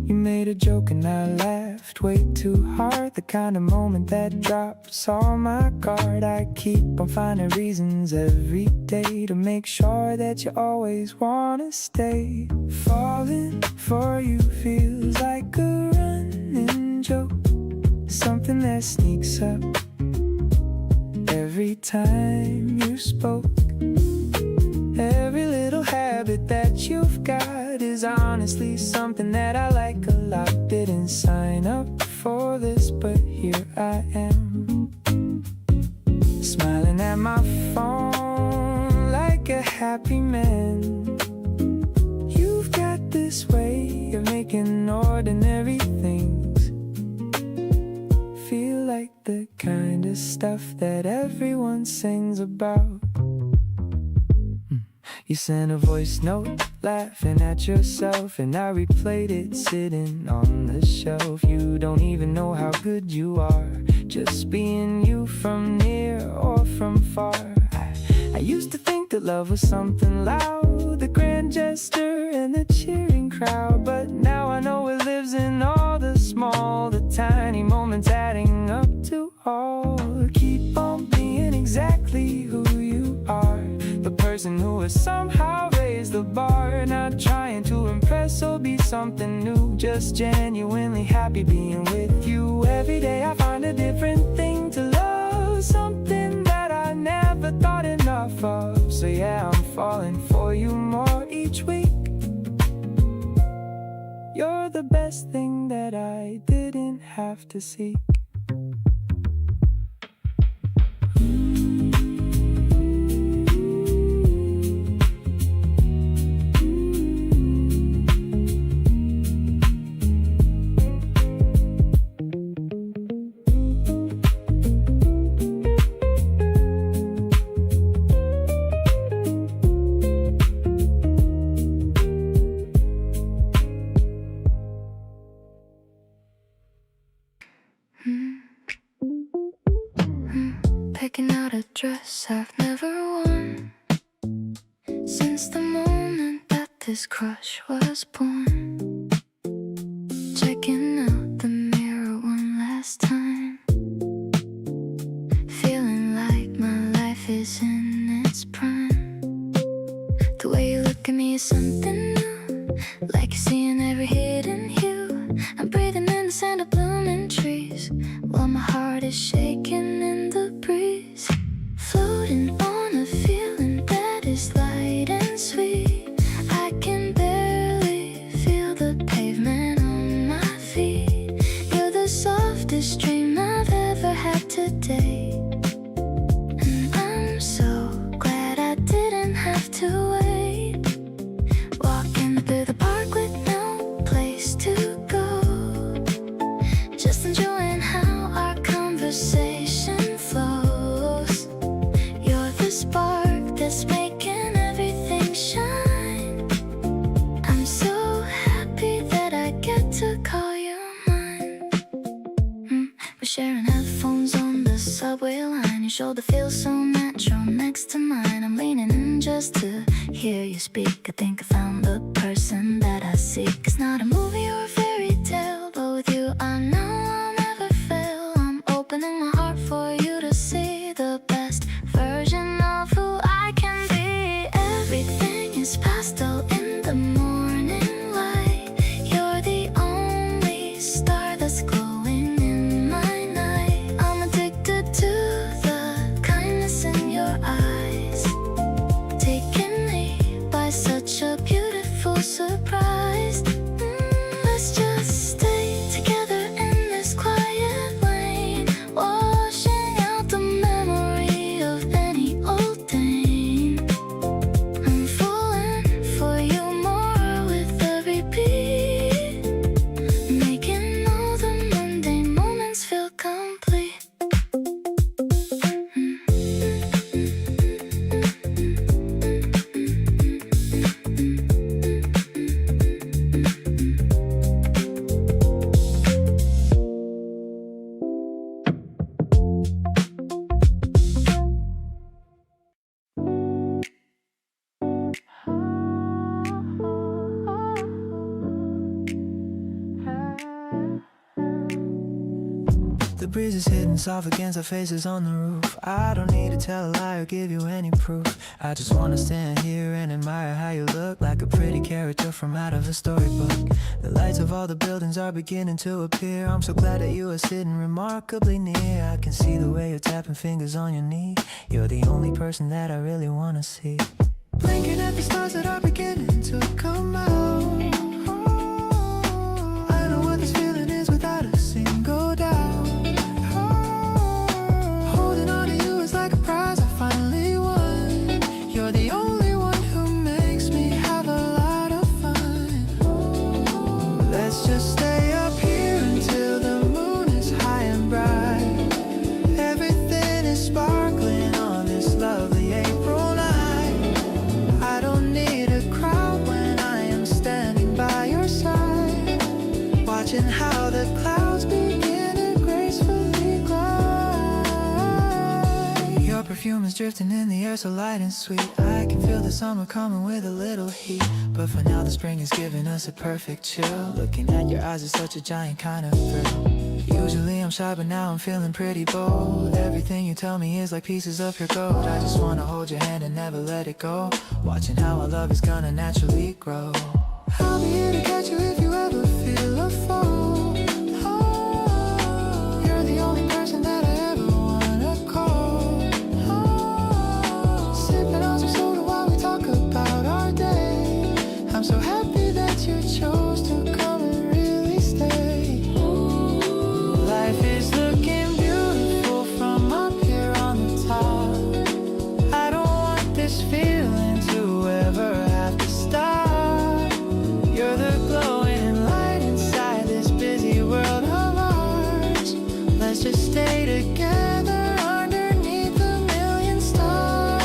You made a joke and I laughed way too hard, the kind of moment that drops all my guard. I keep on finding reasons every day to make sure that you always wanna stay. Falling for you feels like a running joke, something that sneaks up every time you spoke. Every little habit that you've got is honestly something that I like a lot. Didn't sign up for this, but here I am, smiling at my phone like a happy man. You've got this way of making ordinary things feel like the kind of stuff that everyone sings about. You sent a voice note laughing at yourself, and I replayed it sitting on the shelf. You don't even know how good you are, just being you from near or from far. I used to think that love was something loud, the grand gesture and the cheering crowd, but now I know it lives in all the small, the tiny moments adding up to all. Keep on being exactly who you are, the person who has somehow raised the bar. Not trying to impress or be something new, just genuinely happy being with you. Every day I find a different thing to love, something that I never thought enough of. So yeah, I'm falling for you more each week. You're the best thing that I didn't have to seek. picking out a dress I've never worn since the moment that this crush was born. Checking out the mirror one last time, feeling like my life is in its prime. The way you look at me is something new, like you're seeing every hidden hue. I'm breathing in the scent of blooming trees, while my heart is shaking in the breeze. Floating on a feeling that is light and sweet. I can barely feel the pavement on my feet. You're the softest dream I've ever had today, and I'm so glad I didn't have to wait. Walking through the park with no place to go, just enjoying how our conversation flows. You're the spark that's making everything shine. I'm so happy that I get to call you mine. We're sharing headphones on the subway line. Your shoulder feels so natural next to mine. I'm leaning in just to hear you speak. I think I found the person that I seek. It's not a movie or a fairy tale, but with you I know I'll never fail. I'm opening my heart for you to see the best version of who I can be. Everything is pastel in the morning light. You're the only star that's glowing in my night. I'm addicted to the kindness in your eyes, taking me by such a beautiful surprise. Let's just stay together in this quiet lane, washing out the memory of any old thing. I'm falling for you more with every beat, making all the mundane moments feel complete. The breeze is hitting soft against our faces on the roof. I don't need to tell a lie or give you any proof. I just wanna stand here and admire how you look, like a pretty character from out of a storybook. The lights of all the buildings are beginning to appear. I'm so glad that you are sitting remarkably near. I can see the way you're tapping fingers on your knee. You're the only person that I really wanna see. Blinking at the stars that are beginning to come out. I know what this feeling is without a single doubt. Holding on to you is like a prize I finally won. You're the only one who makes me have a lot of fun. Let's just stay up here until the moon is high and bright. Everything is sparkling on this lovely April night. I don't need a crowd when I am standing by your side, watching how the clouds begin to gracefully glide. Your perfume is drifting in the air so light and sweet. I can feel the summer coming with a little heat, but for now the spring is giving us a perfect chill. Looking at your eyes is such a giant kind of thrill. Usually I'm shy but now I'm feeling pretty bold. Everything you tell me is like pieces of pure gold. I just wanna hold your hand and never let it go, watching how our love is gonna naturally grow. I'll be here to catch you if you ever feel a fall. Oh, you're the only person that I ever wanna call. Oh, sipping on some soda while we talk about our day. I'm so happy that you chose to come and really stay. Life is looking beautiful from up here on the top. I don't want this feeling to ever have to stop. You're the glowing light inside this busy world of ours. Let's just stay together underneath a million stars.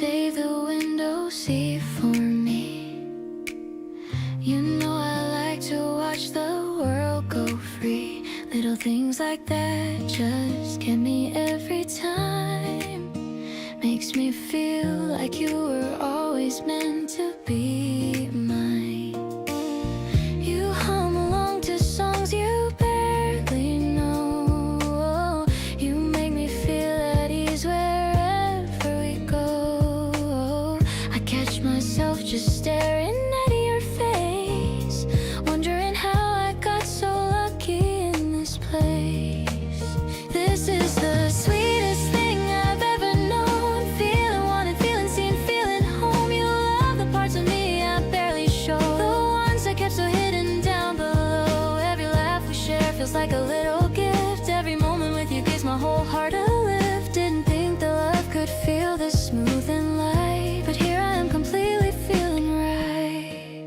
save the window seat for me. You know I like to watch the world go free. Little things like that just get me every time. Makes me feel like you were always meant to be mine. You hum along to songs you barely know. You make me feel at ease wherever we go. I catch myself just staring at your face, wondering how I got so lucky in this place. This is the sweetest thing I've ever known. Feeling wanted, feeling seen, feeling home. You love the parts of me I barely show, the ones I kept so hidden down below. Every laugh we share feels like a little gift. Every moment with you gives my whole heart a lift. Didn't think that love could feel this smooth and light, but here I am completely feeling right.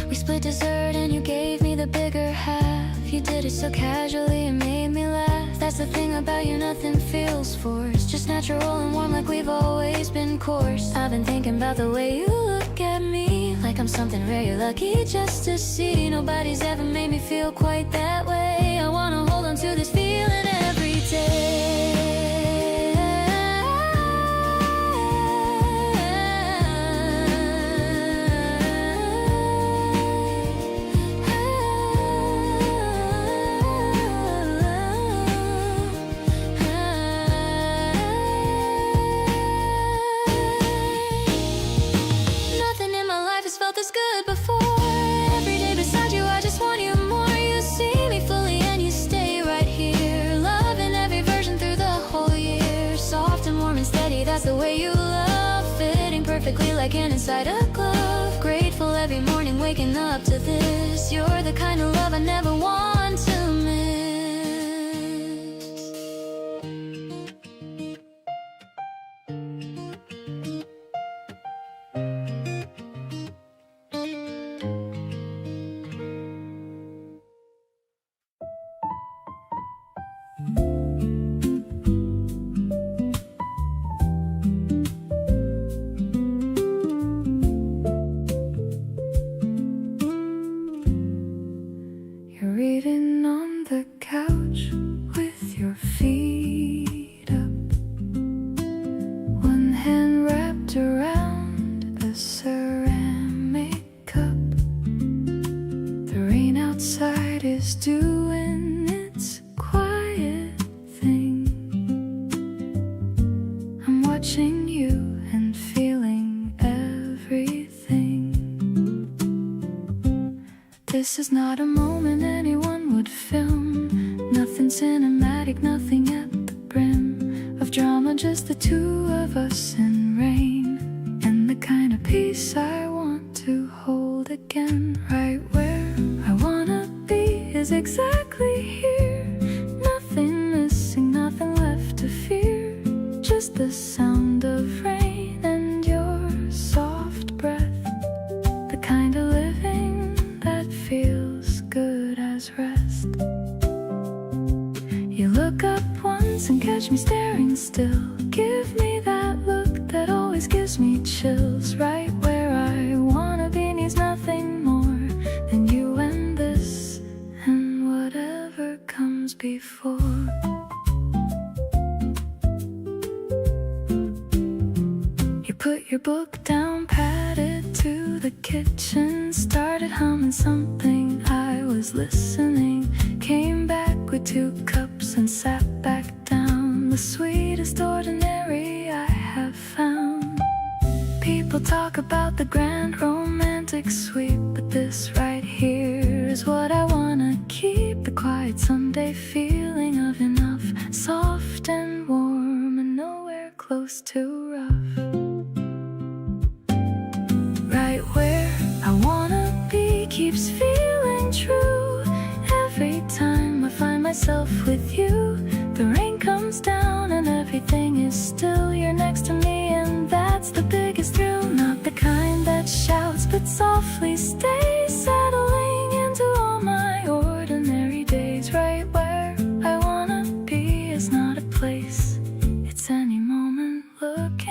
We split dessert and you gave me the bigger half. You did it so casually, it made me laugh. That's the thing about you, nothing feels forced, just natural and warm like we've always been coarse. I've been thinking about the way you look at me, like I'm something rare you're lucky just to see. Nobody's ever made me feel quite that way. I wanna hold on to this feeling every day. Nothing in my life has felt this good before. Every day beside you, I just want you more. You see me fully and you stay right here, loving every version through the whole year. Soft and warm and steady, that's the way you love. Fitting perfectly like an inside a glove. Grateful every morning waking up to this. You're the kind of love I never want to miss. You're reading on the couch with your feet up, one hand wrapped around a ceramic cup. The rain outside is doing its quiet thing. I'm watching you and feeling everything. This is not a moment anyone would film. Nothing cinematic, nothing at the brim of drama, just the two of us in rain. And the kind of peace I want to hold again. Right where I wanna be is exactly here. Nothing missing, nothing left to fear. Just the sound of rain and your soft breath. The kind of living that feels good as rest. You look up once and catch me staring still. Give me that look that always gives me chills. Right where I wanna be needs nothing more than you and this, and whatever comes before. You put your book down, padded to the kitchen, started humming something. I was listening, came back with 2 cups and sat back down. The sweetest ordinary I have found. People talk about the grand romantic sweep, but this right here is what I wanna keep. The quiet Sunday feeling of enough, soft and warm and nowhere close to rough. Right where I wanna be keeps feeling true. Every time I find myself with you, the rain comes down and everything is still. You're next to me and that's the biggest thrill. Not the kind that shouts but softly stays, settling into all my ordinary days. Right where I wanna be is not a place, it's any moment. Look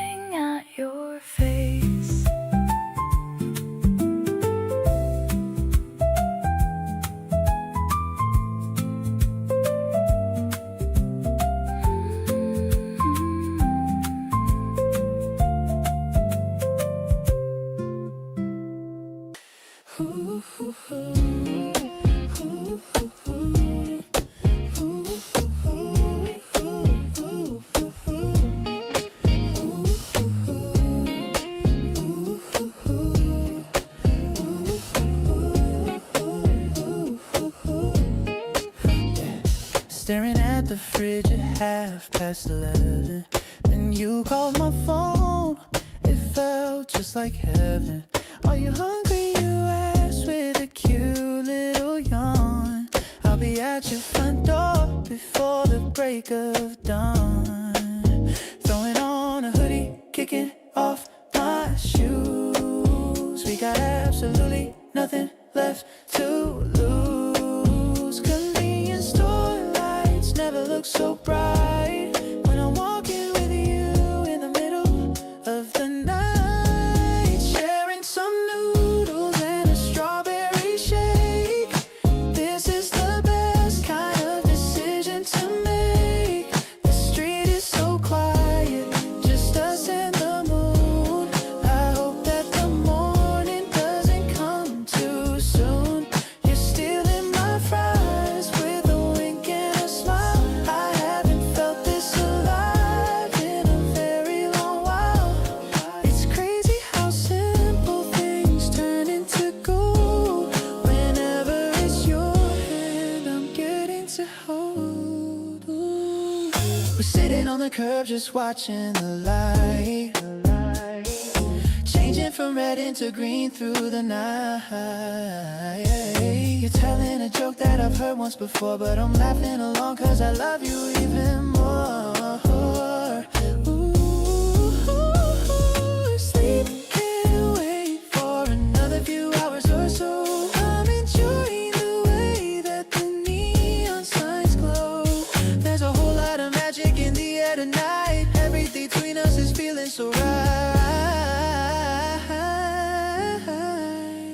staring at the fridge at 11:30. Then you called my phone, it felt just like heaven. Are you hungry, you asked with a cute little yawn. I'll be at your front door before the break of dawn. Throwing on a hoodie, kicking off my shoes. We got absolutely nothing left to lose. Convenience store lights never look so bright when I'm walking with you in the middle of the night, sharing some noodles and a strawberry shake. This is the best kind of decision to make. The street is so quiet, just us and the moon. I hope that the morning doesn't come too soon. You're stealing my fries with a wink and a smile. I haven't felt this alive in a very long while. It's crazy how simple things turn into gold. Whenever it's your hand I'm getting to hold. Ooh. We're sitting on the curb just watching the light, changing from red into green through the night. You're telling a joke that I've heard once before, but I'm laughing along cause I love you even more. Ooh, sleep, can't wait for another few hours or so. I'm enjoying the way that the neon signs glow. There's a whole lot of magic in the air tonight. Everything between us is feeling so right.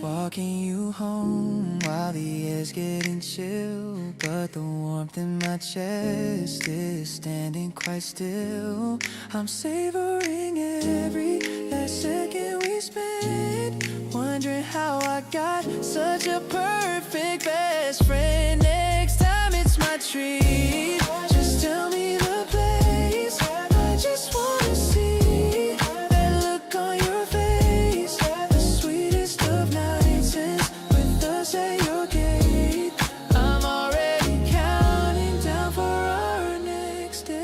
Walking you home while the air's getting chill, but the warmth in my chest is standing quite still. I'm savoring every last second we spent, wondering how I got such a perfect best friend. Next time it's my treat, just tell me the place. I just wanna see that look on your face. The sweetest of nights ends with us at your gate. I'm already counting down for our next day.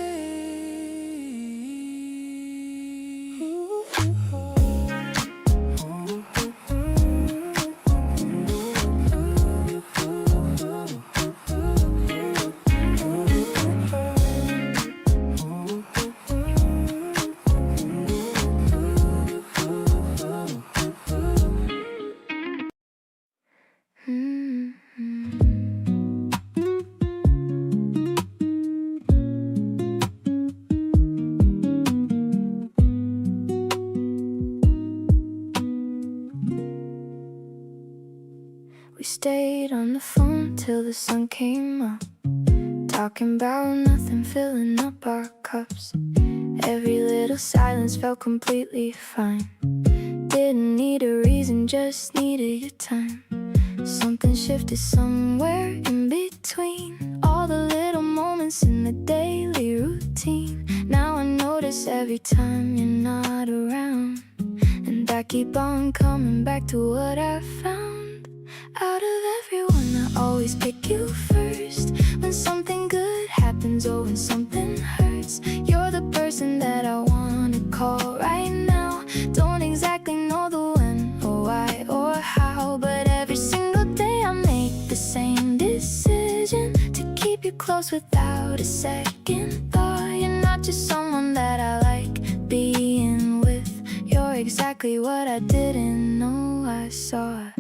We stayed on the phone till the sun came up, talking about nothing, filling up our cups. Every little silence felt completely fine. Didn't need a reason, just needed your time. Something shifted somewhere in between all the little moments in the daily routine. Now I notice every time you're not around, and I keep on coming back to what I found. Out of everyone, I always pick you first. When something good happens or when something hurts, you're the person that I wanna call right now. Don't exactly know the when or why or how, but every single day I make the same decision to keep you close without a second thought. You're not just someone that I like being with, you're exactly what I didn't know I saw.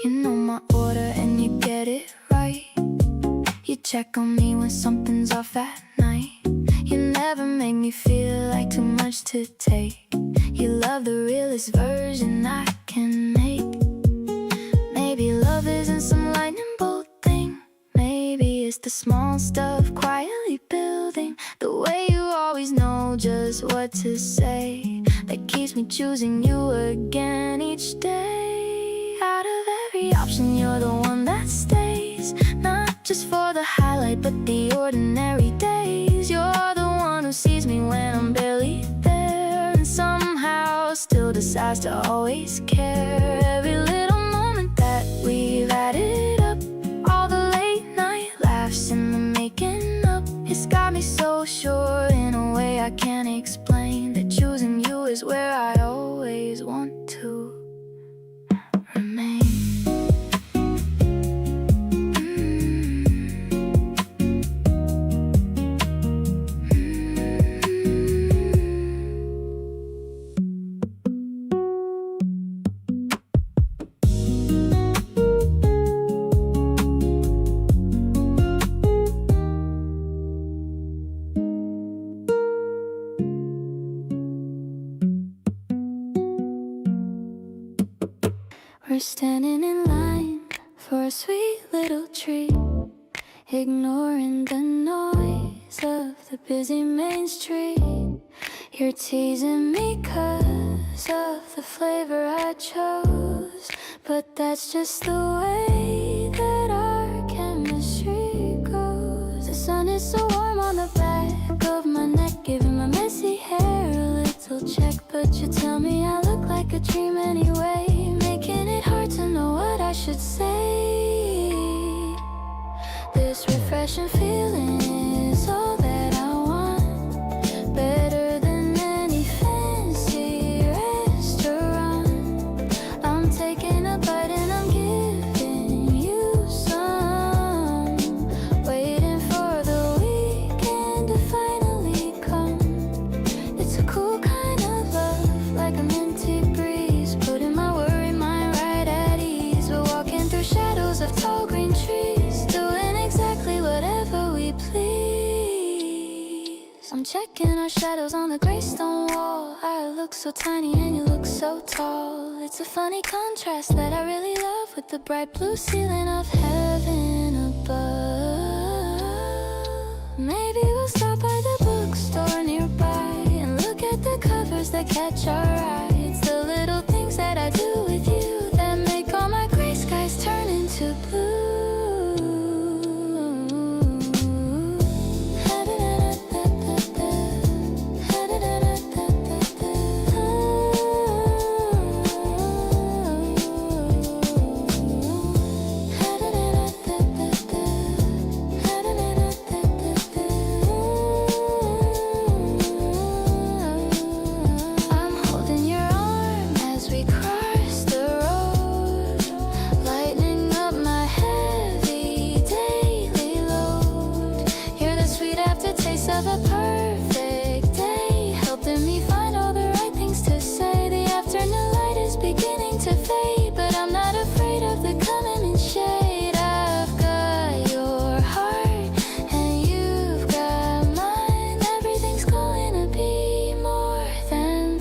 You know my order and you get it right. You check on me when something's off at night. You never make me feel like too much to take. You love the realest version I can make. Maybe love isn't some lightning bolt thing. Maybe it's the small stuff quietly building. The way you always know just what to say, that keeps me choosing you again each day. Out of every option, you're the one that stays. Not just for the highlight, but the ordinary days. You're the one who sees me when I'm barely there, and somehow still decides to always care. Every little moment that we've added up, all the late night laughs in the making explain that choosing you is where I always want to remain. We're standing in line for a sweet little treat, ignoring the noise of the busy main street. You're teasing me 'cause of the flavor I chose, but that's just the way that our chemistry goes. The sun is so warm on the back of my neck, giving my messy hair a little check. But you tell me I look like a dream anyway, making it hard to know what I should say. This refreshing feeling is all that I want, better than any fancy restaurant. I'm taking a bite and I'm giving you some, waiting for the weekend to finally come. It's a cool kind of love, like a minty breeze, putting my worry mind right at ease. We're walking through shadows of tall green trees, doing exactly whatever we please. I'm checking our shadows on the gray stone wall. I look so tiny and you look so tall. It's a funny contrast that I really love, with the bright blue ceiling of heaven above. Maybe we'll stop by the bookstore nearby and look at the covers that catch our eye. It's the little things that I do with you that make all my gray skies turn into blue. I'm holding your arm as we cross the road, lightening up my heavy daily load. You're the sweet aftertaste of a perfect day, helping me find all the right things to say. The afternoon light is beginning to fade, but I'm not afraid of the coming in shade. I've got your heart and you've got mine. Everything's going to be more than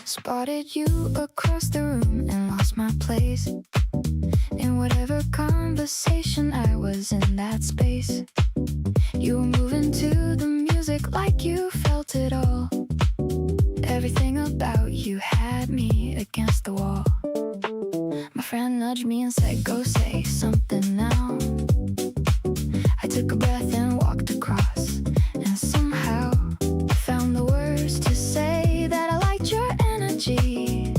Spotted you across the room and lost my place in whatever conversation I was in that space. You were moving to the music like you felt it all. Everything about you had me against the wall. My friend nudged me and said, go say something now. I took a breath and walked across, and somehow I found the words to say that I liked your energy.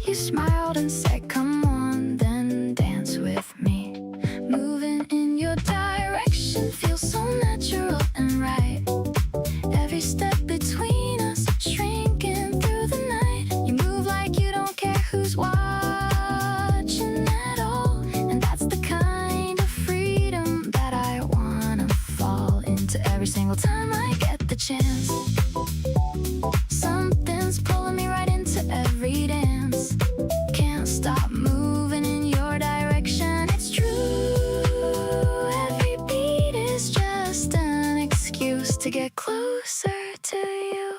You smiled and said, come on, then dance with me. Moving in your direction feels so natural and right. Every step between us, shrinking through the night. You move like you don't care who's watching at all. And that's the kind of freedom that I wanna fall into every single time I get the chance. Something's pulling me right into every dance. Can't stop moving in your direction, it's true. Every beat is just an excuse just to get closer to you.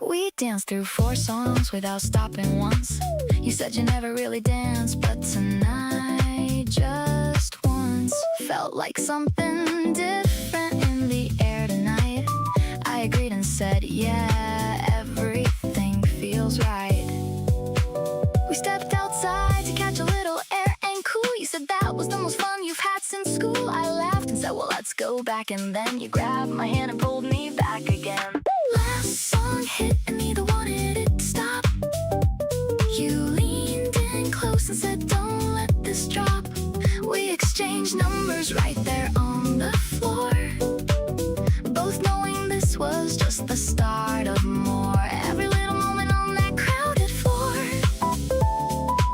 We danced through 4 songs without stopping once. You said you never really danced, but tonight, just once, felt like something different in the air tonight. I agreed and said, yeah, everything feels right. We stepped outside to catch a little air and cool. You said that was the most fun you've had since school. I laughed and said, well, let's go back. And then you grabbed my hand and pulled me back again. Last song hit and neither wanted it to stop. You leaned in close and said, don't let this drop. We exchanged numbers right there on the floor, both knowing this was just the start of more. Every little moment on that crowded floor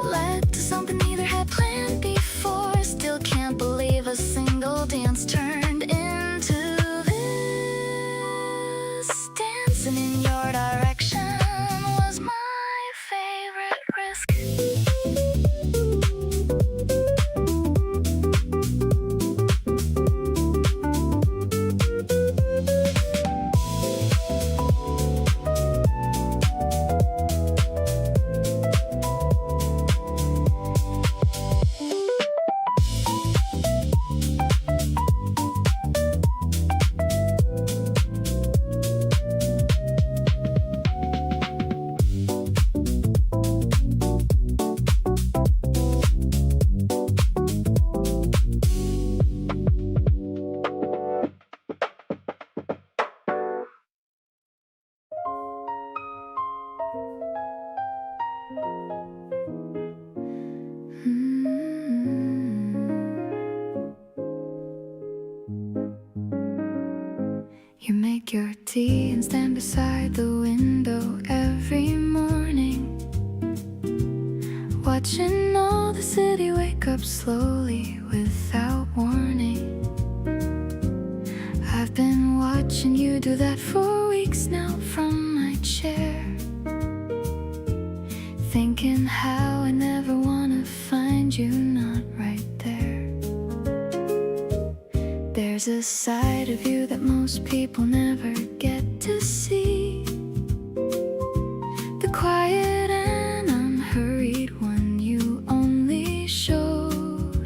led to something neither had planned before. Still can't believe a single dance turned into this. Dancing in your direction was my favorite risk. You make your tea and stand beside the window every morning, watching all the city wake up slowly without warning. I've been watching you do that for weeks now from my chair, thinking how I never wanna find you not right there. There's a side of you that most people never get to see, the quiet and unhurried one you only show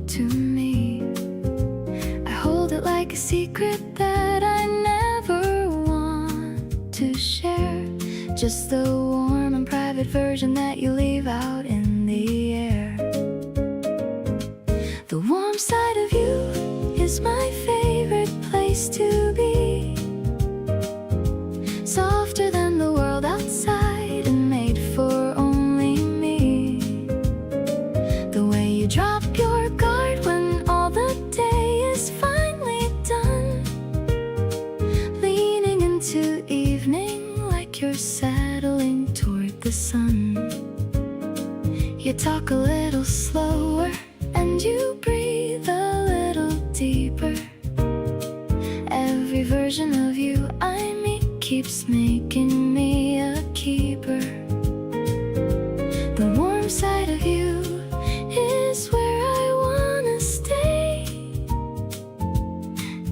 to me. I hold it like a secret that I never want to share, just the warm and private version that you leave out in the air. The warm side of you is my favorite place to be, softer than the world outside and made for only me. The way you drop your guard when all the day is finally done, leaning into evening like you're settling toward the sun. You talk a little slower and you breathe a little deeper. Every version of you I meet keeps making me a keeper. The warm side of you is where I wanna stay,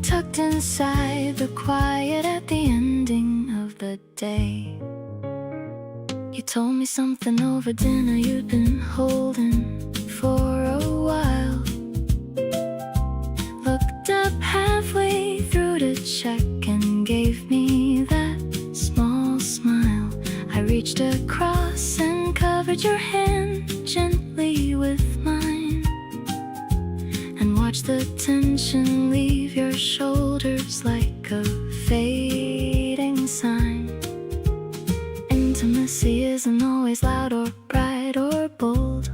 tucked inside the quiet at the ending of the day. You told me something over dinner you'd been holding for a while, looked up halfway through to check and gave me that small smile. I reached across and covered your hand gently with mine, and watched the tension leave your shoulders like a fading sign. Intimacy isn't always loud or bright or bold.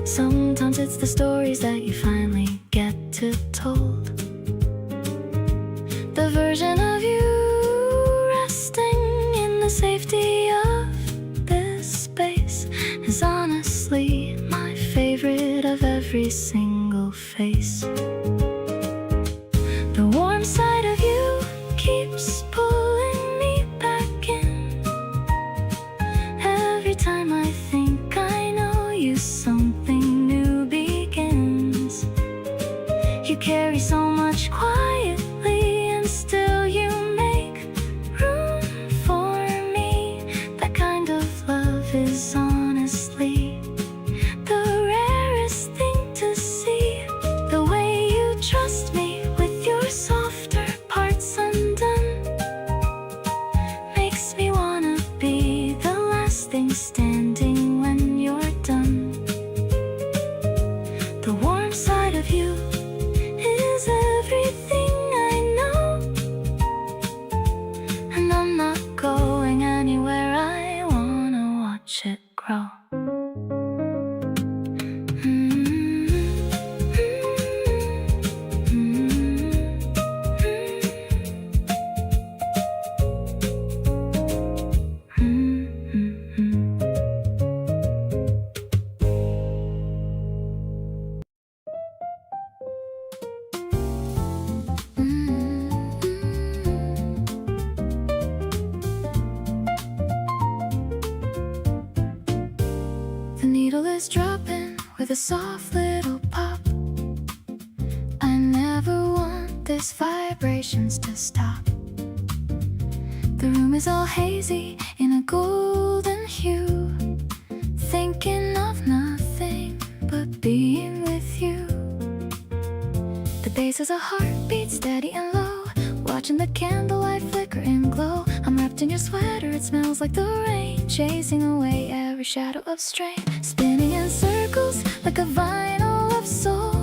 Sometimes it's the stories that you finally get to told. The version of you resting in the safety of this space is honestly my favorite of every single face. with a soft little pop. I never want these vibrations to stop. The room is all hazy in a golden hue, thinking of nothing but being with you. The bass is a heartbeat, steady and low, watching the candlelight flicker and glow. I'm wrapped in your sweater, it smells like the rain, chasing away every shadow of strain. Spinning in circles like a vinyl of soul.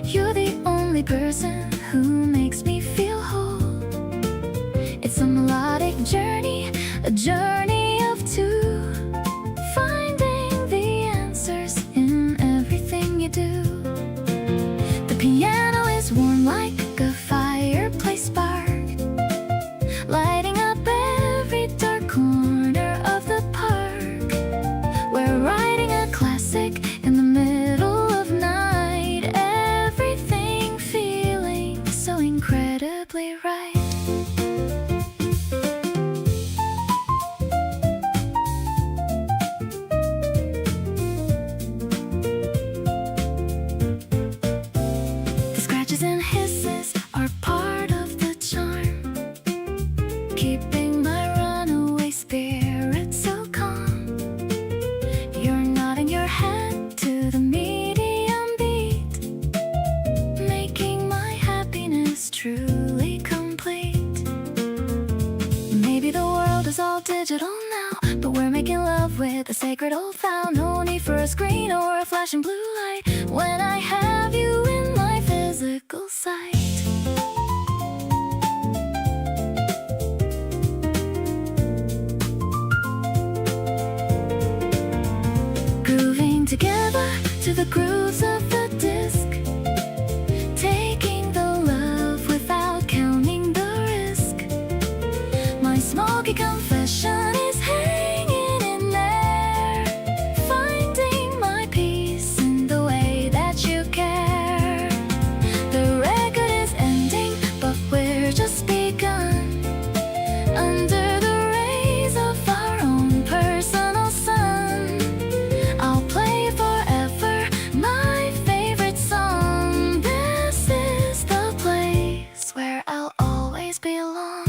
You're the only person who makes me feel whole. It's a melodic journey, a journey of two, finding the answers in everything you do. The piano is warm like a fireplace spark, lighting up every dark corner of the park. We're writing a classic in the middle of night, everything feeling so incredibly right. The scratches and hisses are part of the charm, keeping my runaway spirit so calm. You're nodding your head to the medium beat, making my happiness truly complete. Maybe the world is all digital now, but we're making love with a sacred old vow. No need for a screen or a flashing blue light when I have you in my physical sight. Grooving together to the grooves of the disc, taking the love without counting the risk. My smoky confession is hanging in there, finding my peace in the way that you care. The record is ending, but we're just begun, under the rays of our own personal sun. I'll play forever my favorite song. This is the place where I'll always belong.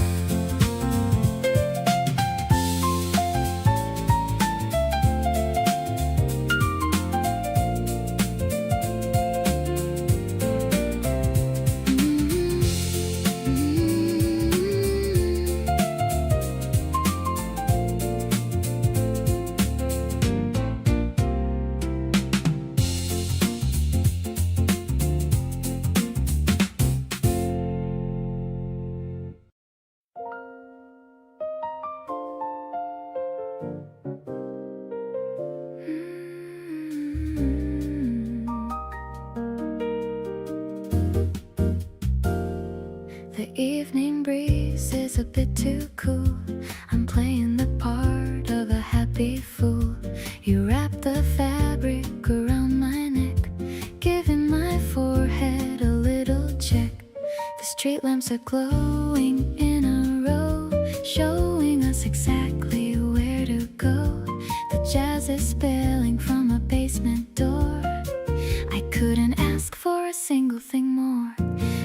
The evening breeze is a bit too cool. I'm playing the part of a happy fool. You wrap the fabric around my neck, giving my forehead a little check. The street lamps are glowing in a row, showing us exactly where to go. The jazz is spilling from a basement door. I couldn't ask for a single thing more.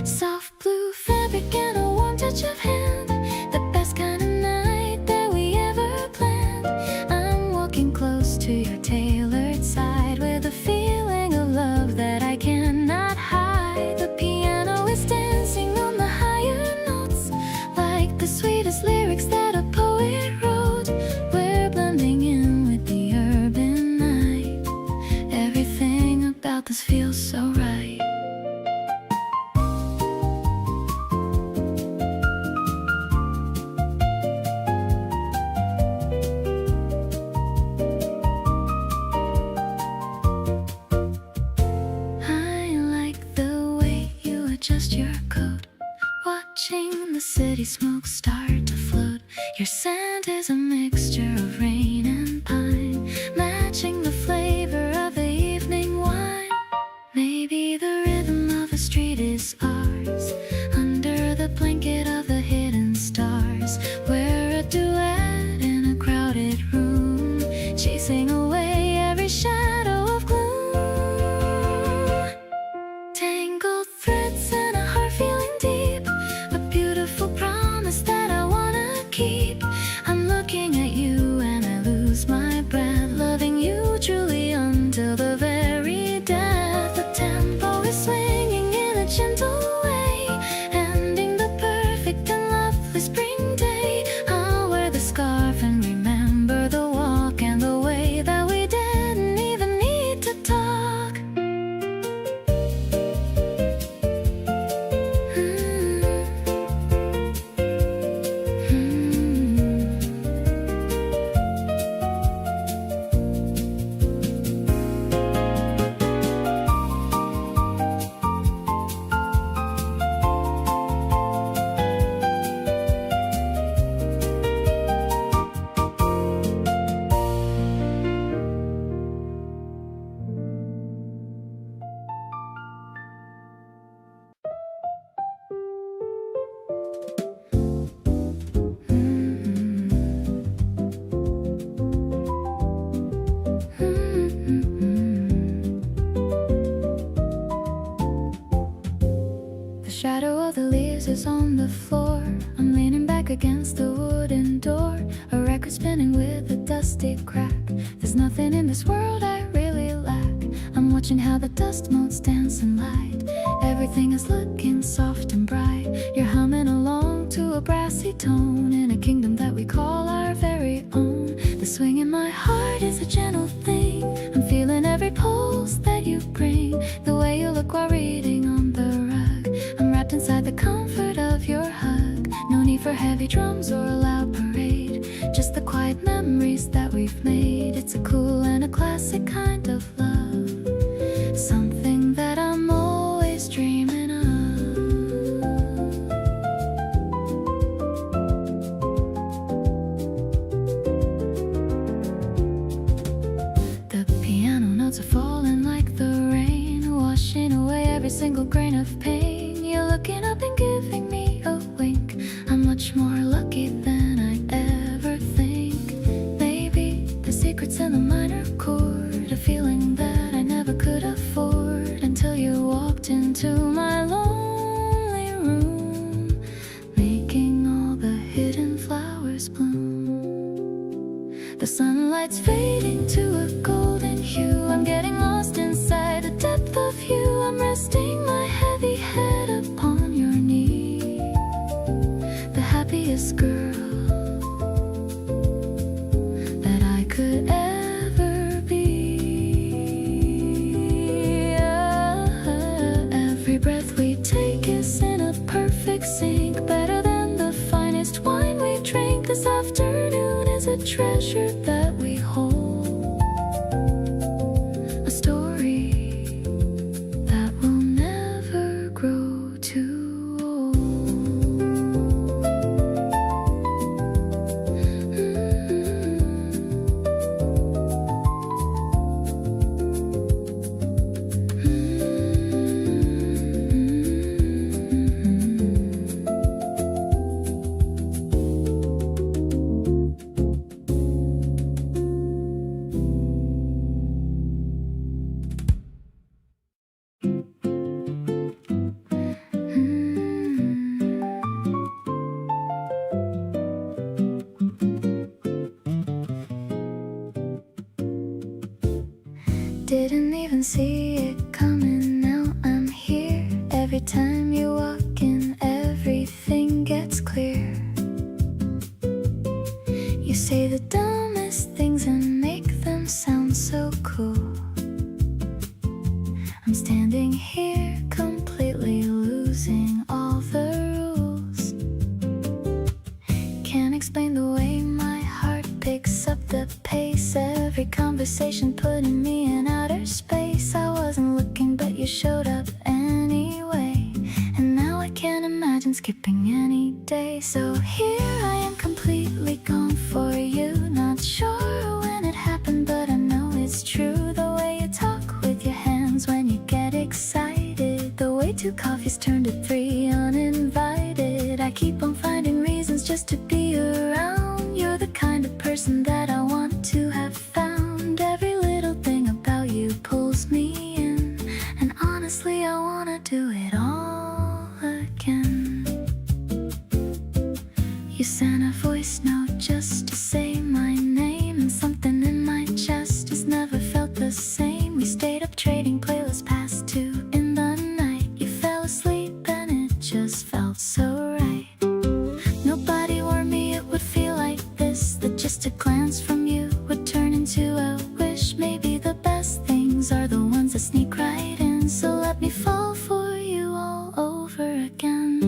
Soft blue fabric and a warm touch of hand, the best kind of night that we ever planned. I'm walking close to your tailored side with a feeling of love that I cannot hide. The piano is dancing on the higher notes, like the sweetest lyrics that a poet wrote. We're blending in with the urban night. Everything about this feels so right. Just your coat, watching the city smoke start to float. Your scent is a mixture of rain and pine, matching the flavor of the evening wine. Maybe the rhythm of the street is ours, under the blanket of the hidden stars. We're a duet in a crowded room, chasing away every shadow of gloom. shadow of the leaves is on the floor. I'm leaning back against the wooden door, a record spinning with a dusty crack. There's nothing in this world I really lack. I'm watching how the dust motes dance and light. Everything is looking soft and bright. You're humming along to a brassy tone in a kingdom that we call our very own. The swing in my heart is a gentle thing. I'm feeling every pulse that you bring. The way you look while reading on the rug. I'm wrapped inside the comfort of your hug. No need for heavy drums or a loud parade. Just the quiet memories that we've made. It's a cool and a classic kind of love. Something that I'm always dreaming of. The piano notes are falling like the rain, washing away every single grain of pain. You're looking up and giving me a wink. I'm much more lucky than I'd ever think. Maybe the secret's in the minor chord, a feeling that I never could afford until you walked into my lonely room, making all the hidden flowers bloom. The sunlight's fading to a golden hue. I'm getting lost inside the depth of you. I'm resting my heavy head upon your knee. The happiest girl that I could ever be. Every breath we take is in a perfect sync, better than the finest wine we drink. This afternoon is a treasure that we hold, a story that will never grow too old. Didn't even see it coming, now I'm here. Every time you walk in, everything gets clear. You say the dumbest things and make them sound so cool. I'm standing here completely losing all the rules. Can't explain the way my heart picks up the pace. Every conversation putting me in outer space. I wasn't looking but you showed up anyway, and now I can't imagine skipping any day. So here I am completely gone for you. Not sure when it happened but I know it's true. The way you talk with your hands when you get excited, the way 2 coffees turn to 3 uninvited. I keep on finding reasons just to be around. You're the kind of person that I want to have found. Every little thing about you pulls me in, and honestly I wanna do it all again. You sent a voice note just to say my name, and something in my chest has never felt the same. We stayed up trading playlists past 2 in the night. You fell asleep and it just felt so right. Nobody warned me it would feel like this, that just a glance from you would turn into a wish. Maybe the best things are the ones that sneak right in, so let me fall for you all over again.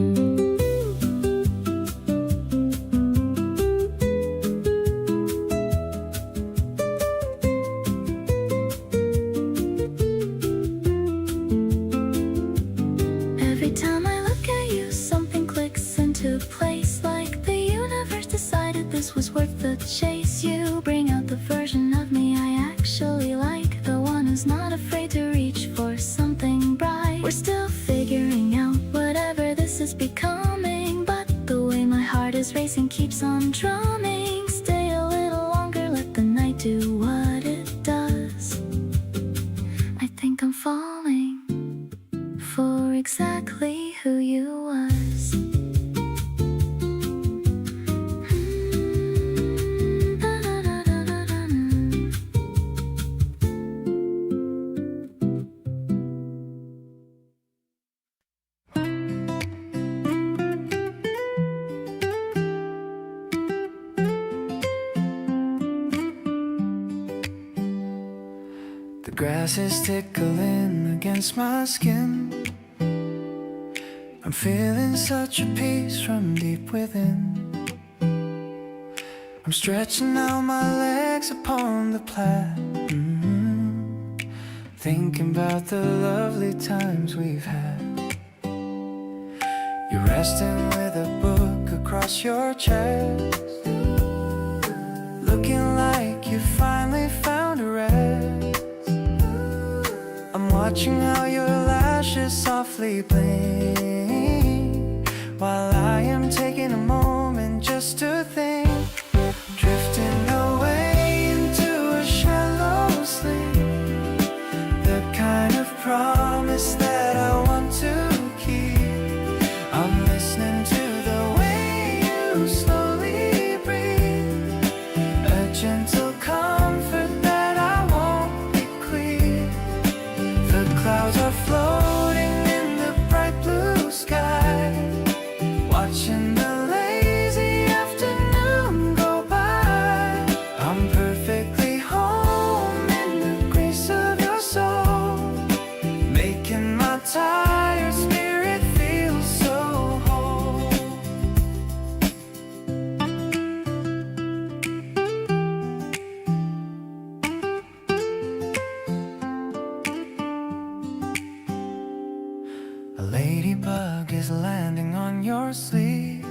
Every time I look at you, something clicks into place, like the universe decided this was worth the chase. You bring out the version of me I actually like, the one who's not afraid to reach for something bright. We're still figuring out whatever this is becoming, but the way my heart is racing keeps on drumming. Stay a little longer, let the night do what it does. I think I'm falling for exactly who you grass is tickling against my skin. I'm feeling such a peace from deep within. I'm stretching out my legs upon the plat, thinking about the lovely times we've had. You're resting with a book across your chest, looking like you finally found a rest. I'm watching how your lashes softly blink, while I am taking a moment just to think, drifting away into a shallow sleep, the kind of promise that I want to keep. I'm listening to the way you slowly breathe, a gentle comfort that I won't bequeath. The clouds are floating in the bright blue sky, watching the lazy afternoon go by. I'm perfectly home in the grace of your soul, making my tired spirit feel so whole. A ladybug is landing on your sleeve,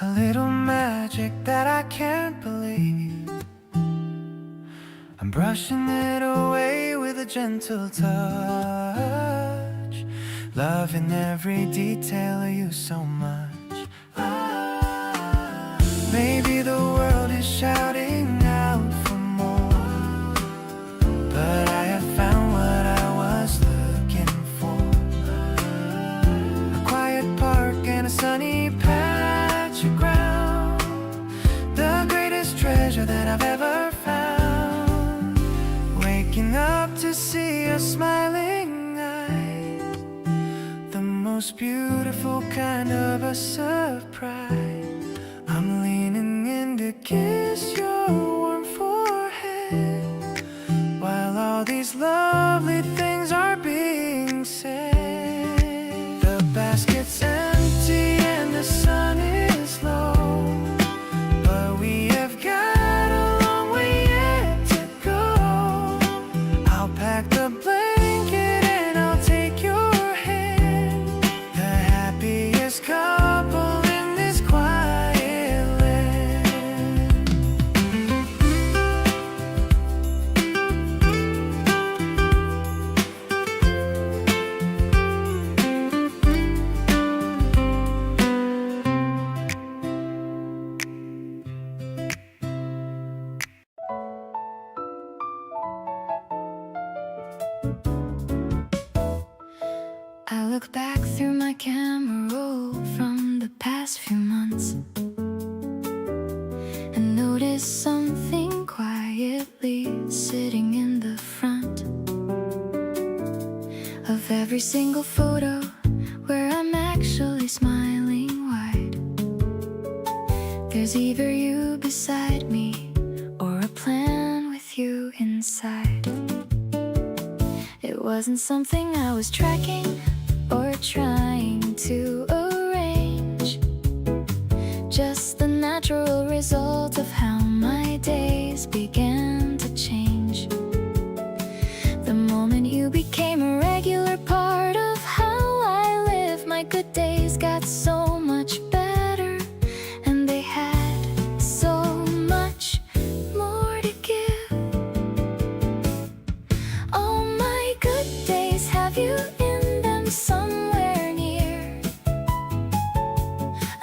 a little magic that I can't believe. I'm brushing it away with a gentle touch, loving every detail of you so much. Maybe the world is shouting out for more, but I have found what I was looking for. A quiet park and a sunny patch of ground, the greatest treasure that I've ever found. Waking up to see your smiling eyes, the most beautiful kind of a surprise. I'm leaning in to kiss your warm forehead, while all these lovely things are being said. The basket's empty and the sun is low, but we have got a long way yet to go. I'll pack the blanket and I'll take your hand, the happiest couple in this quiet land. I look back through my camera roll from the past few months and notice something quietly sitting in the front of every single photo where I'm actually smiling wide. There's either you beside me or a plan with you inside. It wasn't something I was tracking or trying to arrange, just the natural result of how my days began to change. The moment you became a regular part of how I live, my good days got so much better, and they had so much more to give. All my good days have you in them somewhere near,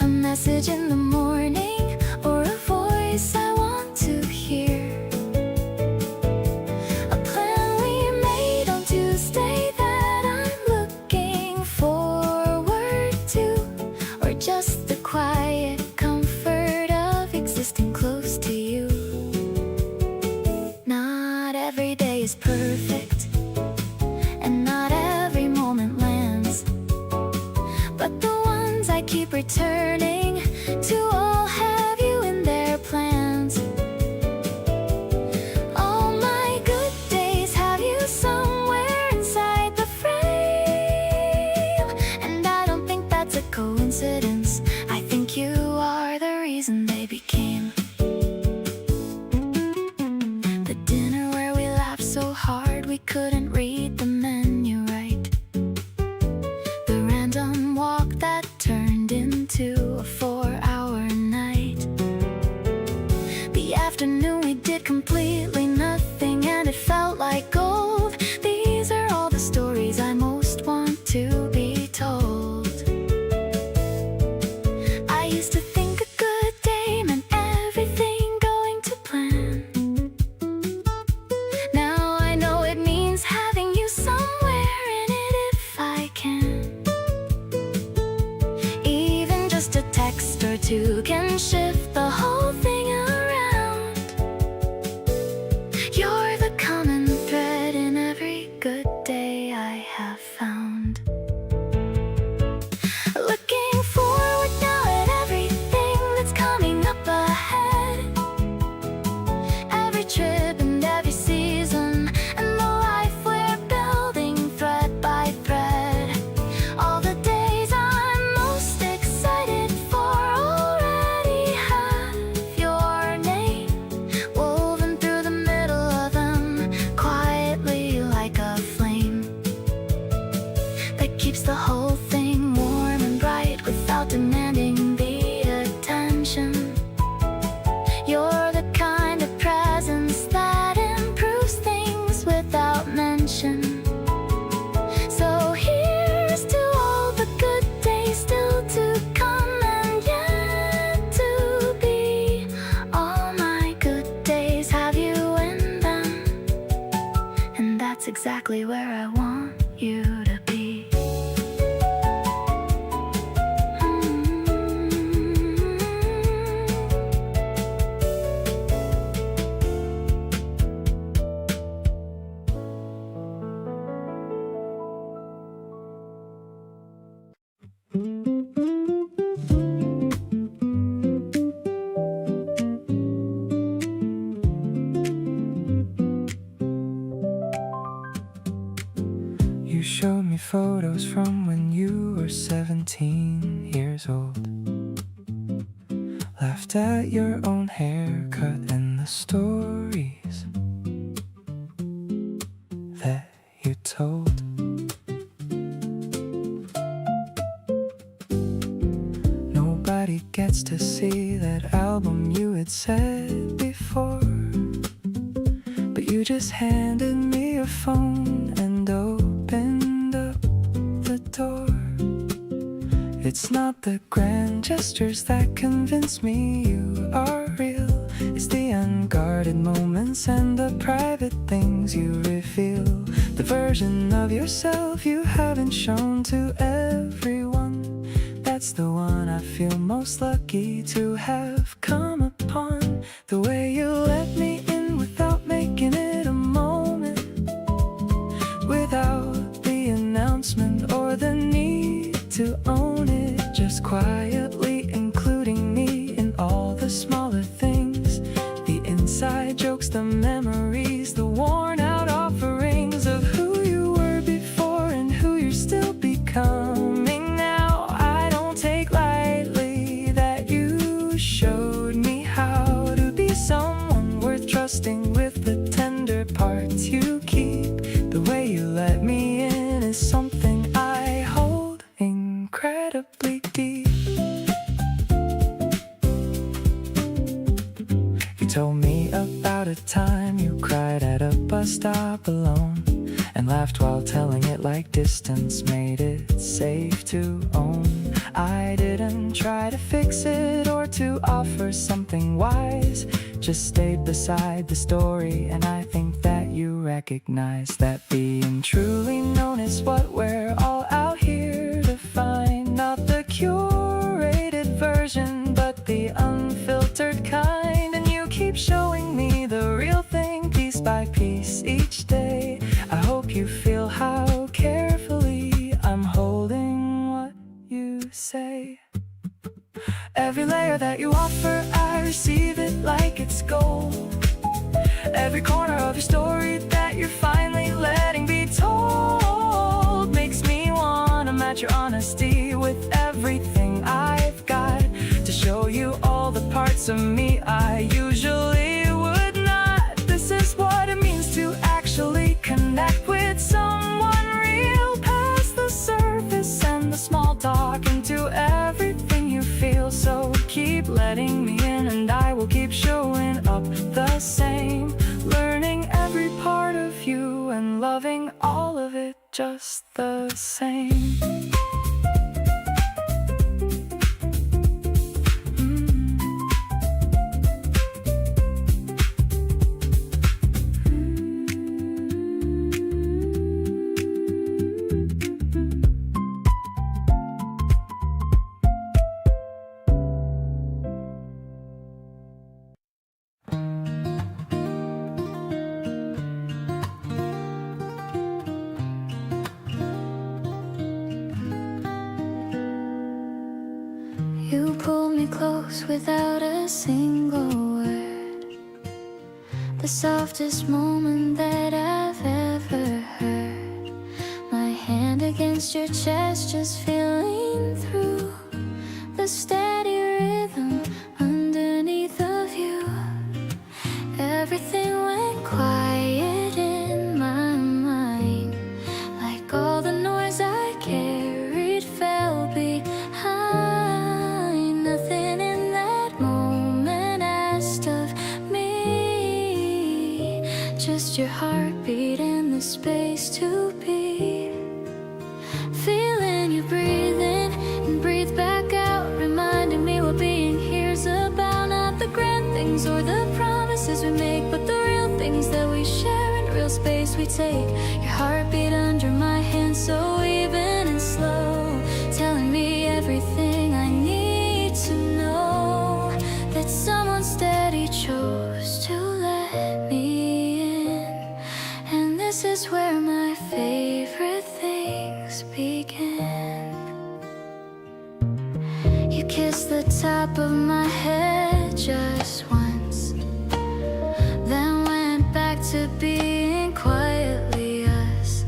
a message in the morning or a voice I want to hear, a plan we made on Tuesday that I'm looking forward to, or just the quiet comfort of existing close to you. Not every day is perfect, and not every moment lands, but the ones I keep returning to all have you in their plans. All my good days Just a text or two can shift the whole thing around. You're the common thread in every good day I have found. Looking forward now at everything that's coming up ahead. Every trip and every season, and the life we're building thread by thread. All the days I'm most excited for already have your name woven through the middle of them, quietly like a flame that keeps the whole thing warm and bright without demanding the attention. You're the kind of presence that improves things without mention. So here's to all the good days still to come and yet to be. All my good days have you in them, and that's exactly where I want you to be. You showed me photos from when you were 17 years old. Laughed at your own haircut and the stories that you told. Nobody gets to see that album you had said before, but you just handed me your phone and opened up the door. It's not the grand gestures that convince me you are real. It's the unguarded moments and the private things you reveal. The version of yourself you haven't shown to everyone. That's the one I feel most lucky to have come upon. The way you let me in without making it a moment, without the announcement or the need to own it, just quietly including me in all the smaller things, the inside jokes, the memories, the worn out offerings of who you were before and who you're still becoming now. I don't take lightly that you showed me how to be someone worth trusting with the tender parts you keep. The way you let me in is something I hold incredibly deep. You told me about a time you cried at a bus stop alone, and laughed while telling it like distance made it safe to own. I didn't try to fix it or to offer something wise, just stayed beside the story, and I think that you recognize that being truly known is what we're all out here to find. Not the curated version, but the unfiltered kind. And you keep showing me the real thing piece by piece each day. I hope you feel how carefully I'm holding what you say. Every layer that you offer, I receive it like it's gold. Every corner of your story that you're finally letting be told makes me wanna match your honesty with everything I've got, to show you all the parts of me I usually would not. This is what it means to actually connect with someone real, past the surface and the small talk, into everything you feel. So keep letting me in and I will keep showing up the same, learning every part of you and loving all of it just the same. You pulled me close without a single word. The softest moment that I've ever heard. My hand against your chest, just feeling through the steady rhythm underneath of you. Everything went quiet in my mind, like all the noise I carried fell behind. Nothing in that moment asked of me, just your heartbeat and the space to be. Feeling you breathe in and breathe back out, reminding me what being here's about. Not the grand things or the promises we make, but the real things that we share and real space we take. Your heartbeat under my hand, so even and slow, telling me everything I need to know. That someone steady chose to let me in, and this is where my favorite things begin. You kissed the top of my head just once, then went back to being quietly us.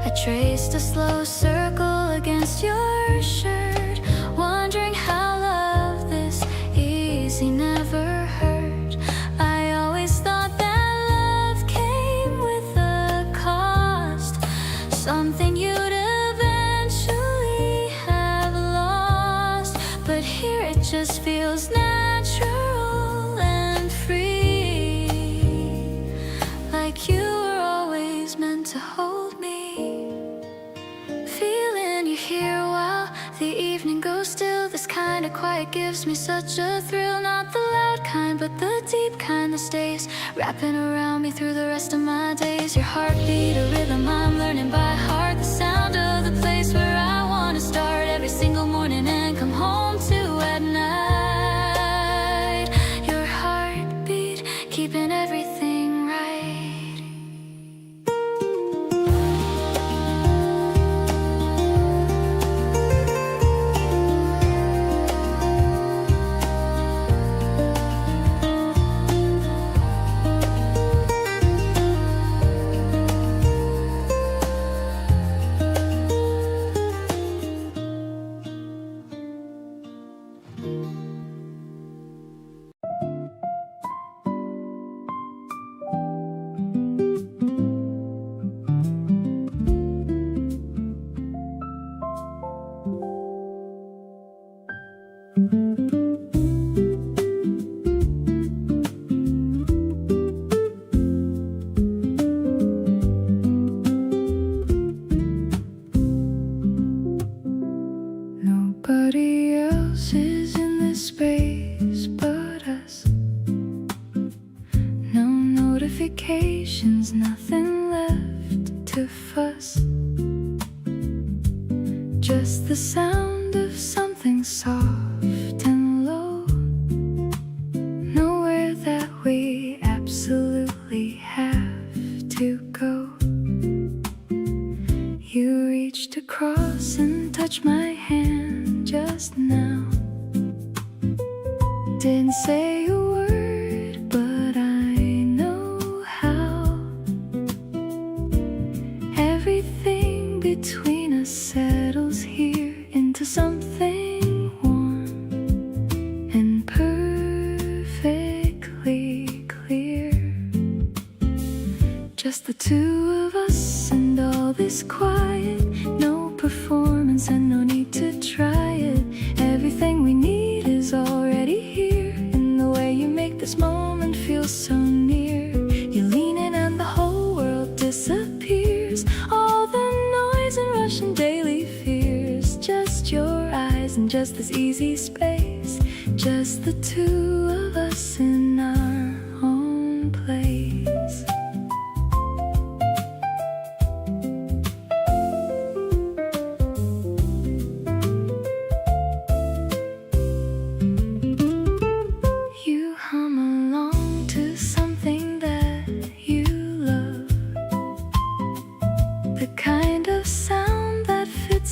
I traced a slow circle against your shirt, wondering how love this easy never hurt. I always thought that love came with a cost, something you'd eventually have lost. But here it just feels natural and free, like you were always meant to hold me. Feeling you here while the evening goes still. This kind of quiet gives me such a thrill. Not the loud kind, but the deep kind that stays, wrapping around me through the rest of my days. Your heartbeat, a rhythm I'm learning by heart, the sound of the place where I want to start every single morning and come home to at night. Your heartbeat, keeping everything right. Nobody else is in this space but us. No notifications, nothing left to fuss. Just the sound of something soft and low. Nowhere that we absolutely have to go. You reached across and touched my hand just now. Didn't say a word, but I know how. Everything between us settles here into something warm and perfectly clear. Just the two of us and all this quiet. No performance and no need to try it. Everything we need is already here. In the way you make this moment feel so near. You lean in and the whole world disappears. All the noise and rush and daily fears. Just your eyes and just this easy space. Just the two of us in our own place.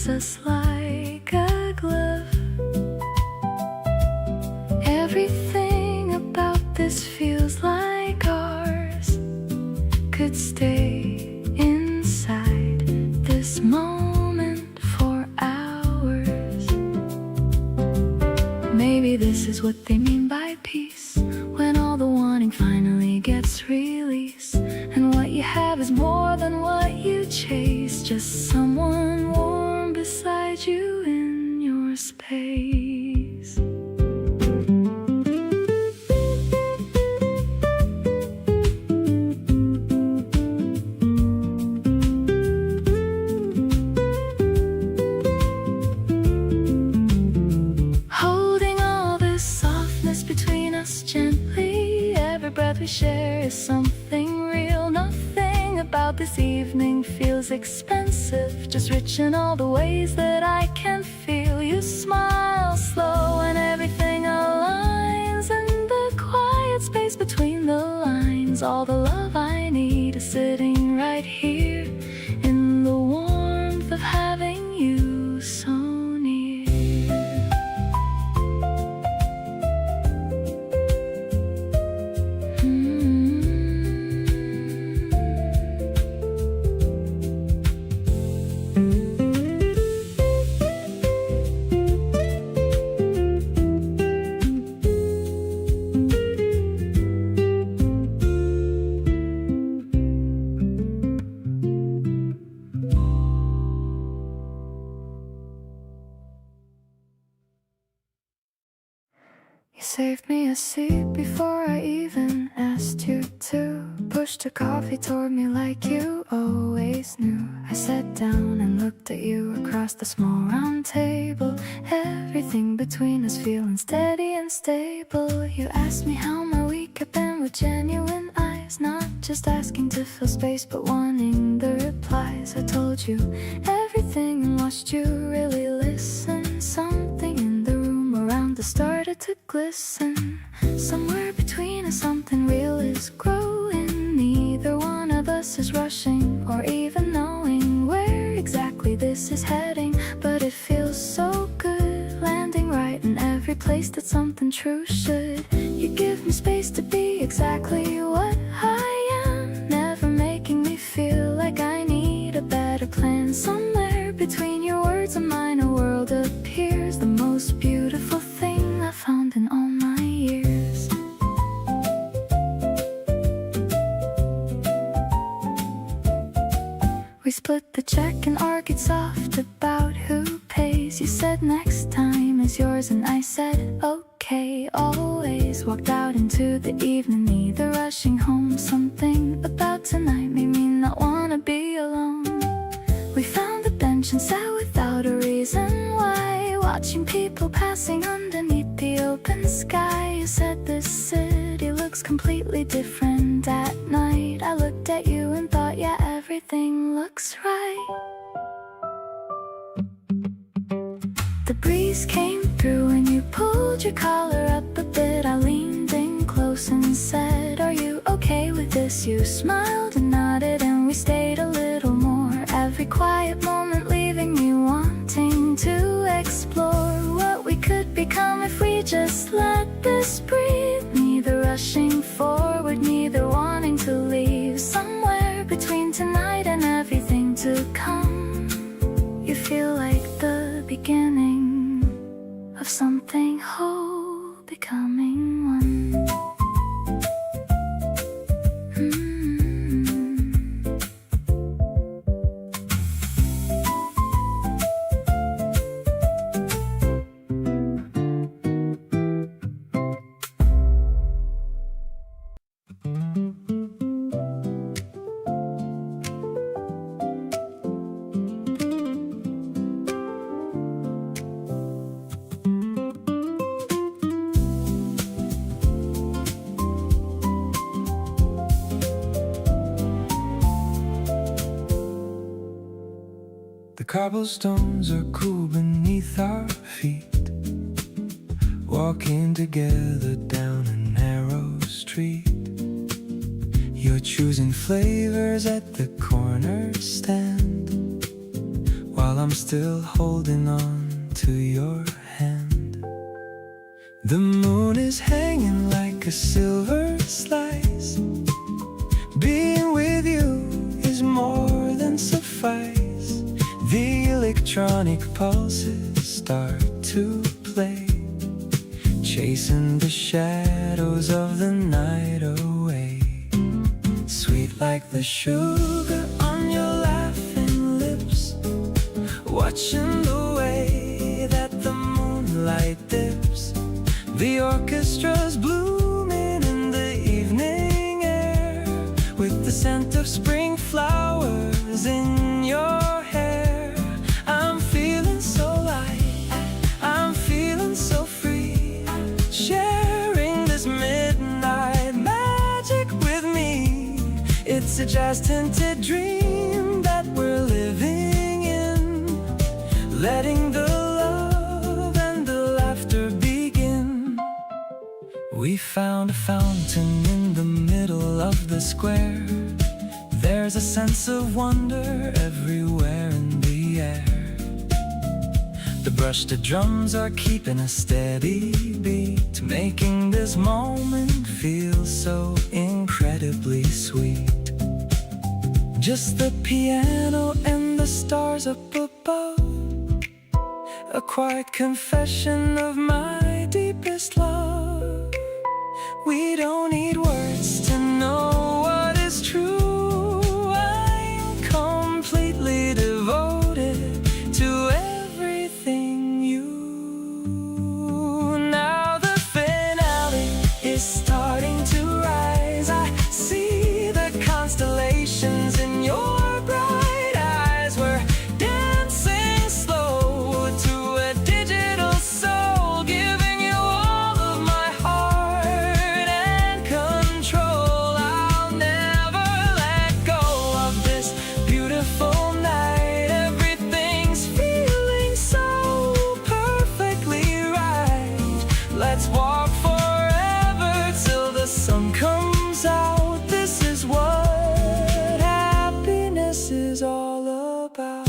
us like a glove. Maybe this is what they mean by peace, when all the wanting finally gets released, and what you have is more than what you chase, just someone warm beside you in your space. Gently, every breath we share is something real. Nothing about this evening feels expensive, just rich in all the ways that I can feel. You smile slow and everything aligns, and the quiet space between the lines. All the love I need is sitting right here in the warmth of having you so near. You saved me a seat before I even asked you to. Pushed a coffee toward me like you always knew. I sat down and looked at you across the small round table. Everything between us feeling steady and stable. You asked me how my week had been with genuine eyes, not just asking to fill space but wanting the replies. I told you everything and watched you really listen. Something in the room around us started to glisten. Somewhere between us something real is growing. Neither one of us is rushing or even knowing where exactly this is heading, but it feels so good, landing right in every place that something true should. You give me space to be exactly what I am, never making me feel like I need a better plan. Somewhere between your words and mine a world appears, the most beautiful thing I've found in all my years. We split the check and argued soft about who pays. You said next time is yours and I said okay. Always walked out into the evening, neither rushing home. Something about tonight made me not wanna be alone. We found a bench and sat without a reason why, watching people passing underneath the open sky. You said this city looks completely different at night. I looked at you and thought, yeah, everything looks right. The breeze came through and you pulled your collar up a bit. I leaned in close and said, are you okay with this? You smiled and nodded and we stayed a little more. Every quiet moment leaving me wanting to explore what we could become if we just let this breathe. Neither rushing forward, neither wanting to leave. Somewhere between tonight and everything to come, you feel like the beginning of something whole becoming one. The cobblestones are cool beneath our feet, walking together down a narrow street. You're choosing flavors at the corner stand, while I'm still holding on to your hand. The moon is hanging like a silver slice. Being with you is more than suffice. The electronic pulses start to play. chasing the shadows of the night away. Sweet like the sugar on your laughing lips, watching the way that the moonlight dips. The orchestra's blooming in the evening air, with the scent of spring flowers in your hair. I'm feeling so light, I'm feeling so free, sharing this midnight magic with me. It's a jazz-tinted dream that we're living in, letting the love and the laughter begin. We found a fountain in the middle of the square. There's a sense of wonder everywhere in the air. The brushed drums are keeping a steady beat, making this moment feel so incredibly sweet. Just the piano and the stars up above, a quiet confession of my deepest love. We don't need words to know what is true. I'm completely devoted to everything you. Now the finale is starting to rise. I see the constellations in your bright eyes. We're dancing slow to a digital soul, giving you all of my heart and control. I'll never let go of this beautiful night. Everything's feeling so perfectly right. Let's walk forever till the sun comes out. This is what happiness is all about.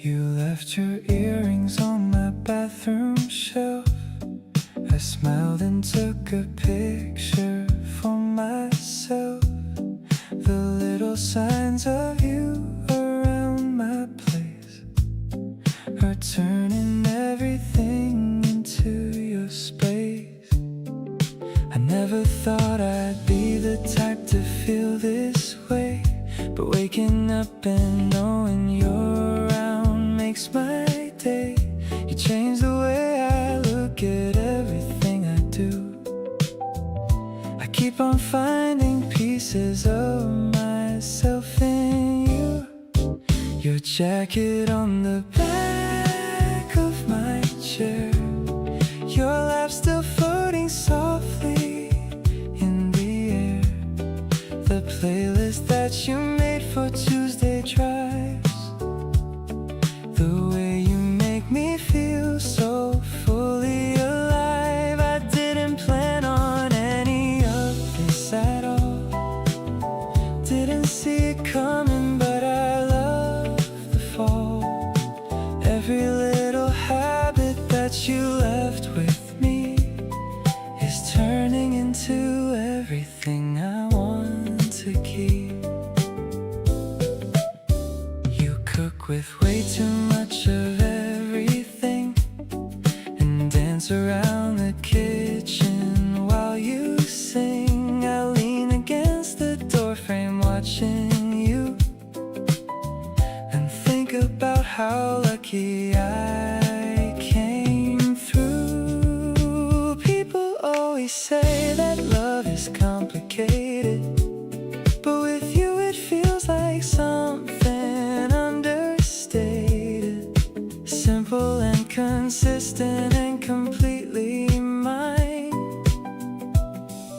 You left your earrings on my bathroom shelf. I smiled and took a picture for myself. The little signs of you around my place are turning everything into your space. I never thought I'd be the type to feel this way, but waking up and knowing you're around makes my day. You change the way I look at everything I do. I keep on finding pieces of myself in you. Your jacket on the back of my chair, your laugh still floating softly in the air. The playlist that you made for Tuesday drives, the way you make me feel so fully alive. I didn't plan on any of this at all, didn't see it coming, but I love the fall. Every little habit that you left with me is turning into everything I want to keep. You cook with way too much of everything and dance around the kitchen while you sing. I lean against the doorframe watching you and think about how lucky I came through. People always say that love is complicated, but with you it feels like something understated. Simple and consistent and completely mine.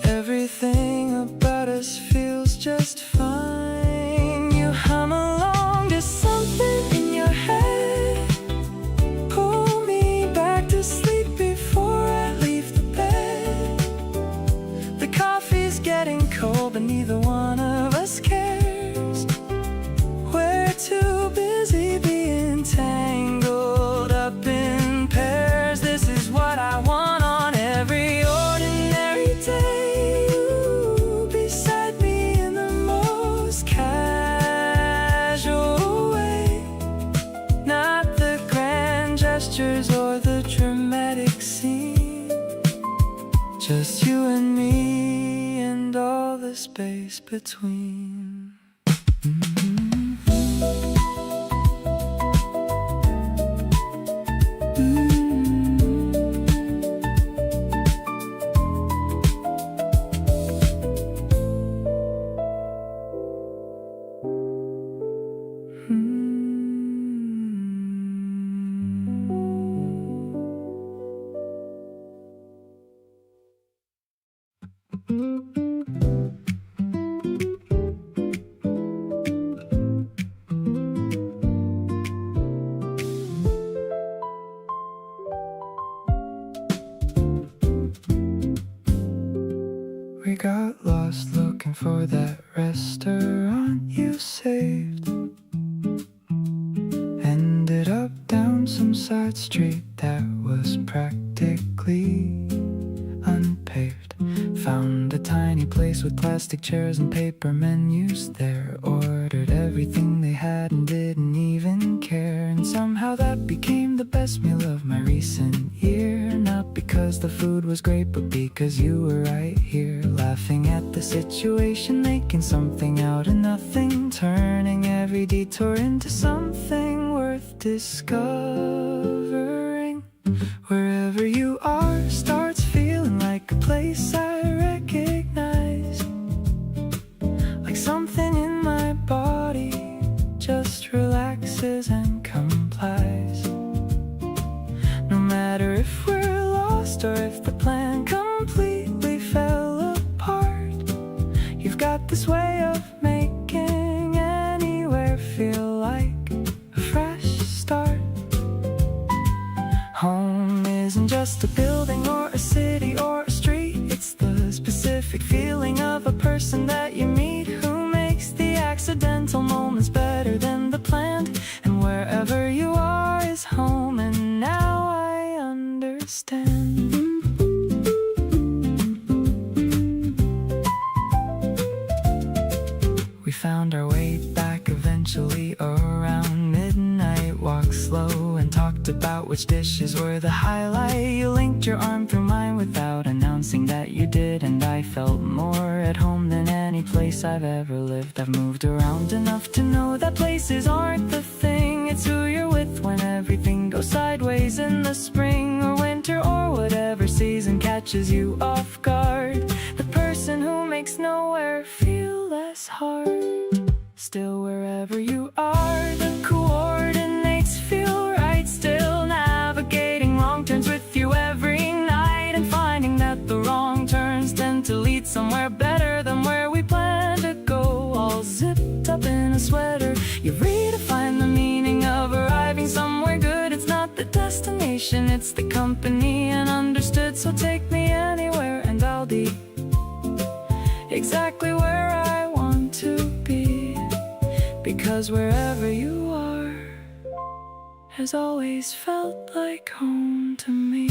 Everything about us feels just fine. You hum along to something in your pictures or the dramatic scene. Just you and me and all the space between. We got lost looking for that restaurant you saved. Ended up down some side street that was practically unpaved. Found a tiny place with plastic chairs and paper menus there. Ordered everything they had and didn't even care. And somehow that became the best meal of my recent year. Not because the food was great, but because you were right here. Laughing at the situation, making something out of nothing. Turning every detour into something worth discovering. Wherever you are starts feeling like a place I recognize. Like something in my body just relaxes and complies. No matter if we're lost or if the plan completely fell apart, you've got this way of making anywhere feel like a fresh start. Home isn't just a building or a city or a street. It's the specific feeling of a person that you meet who makes the accidental moments better than the planned. And wherever you are is home, and now I understand. We found our way back eventually around midnight. Walked slow and talked about which dishes were the highlight. You linked your arm through mine without announcing that you did, and I felt more at home than any place I've ever lived. I've moved around enough to know that places aren't the thing. It's who you're with when everything goes sideways in the spring or winter or whatever season catches you off guard. The person who makes nowhere feel less hard. Still, wherever you are, the coordinates feel right. Still navigating wrong turns with you every night, and finding that the wrong turns tend to lead somewhere better than where we plan to go. All zipped up in a sweater, you redefine the meaning of arriving somewhere good. It's not the destination, it's the company, and understood. So take me anywhere and I'll be exactly where I want to be. Because wherever you are has always felt like home to me.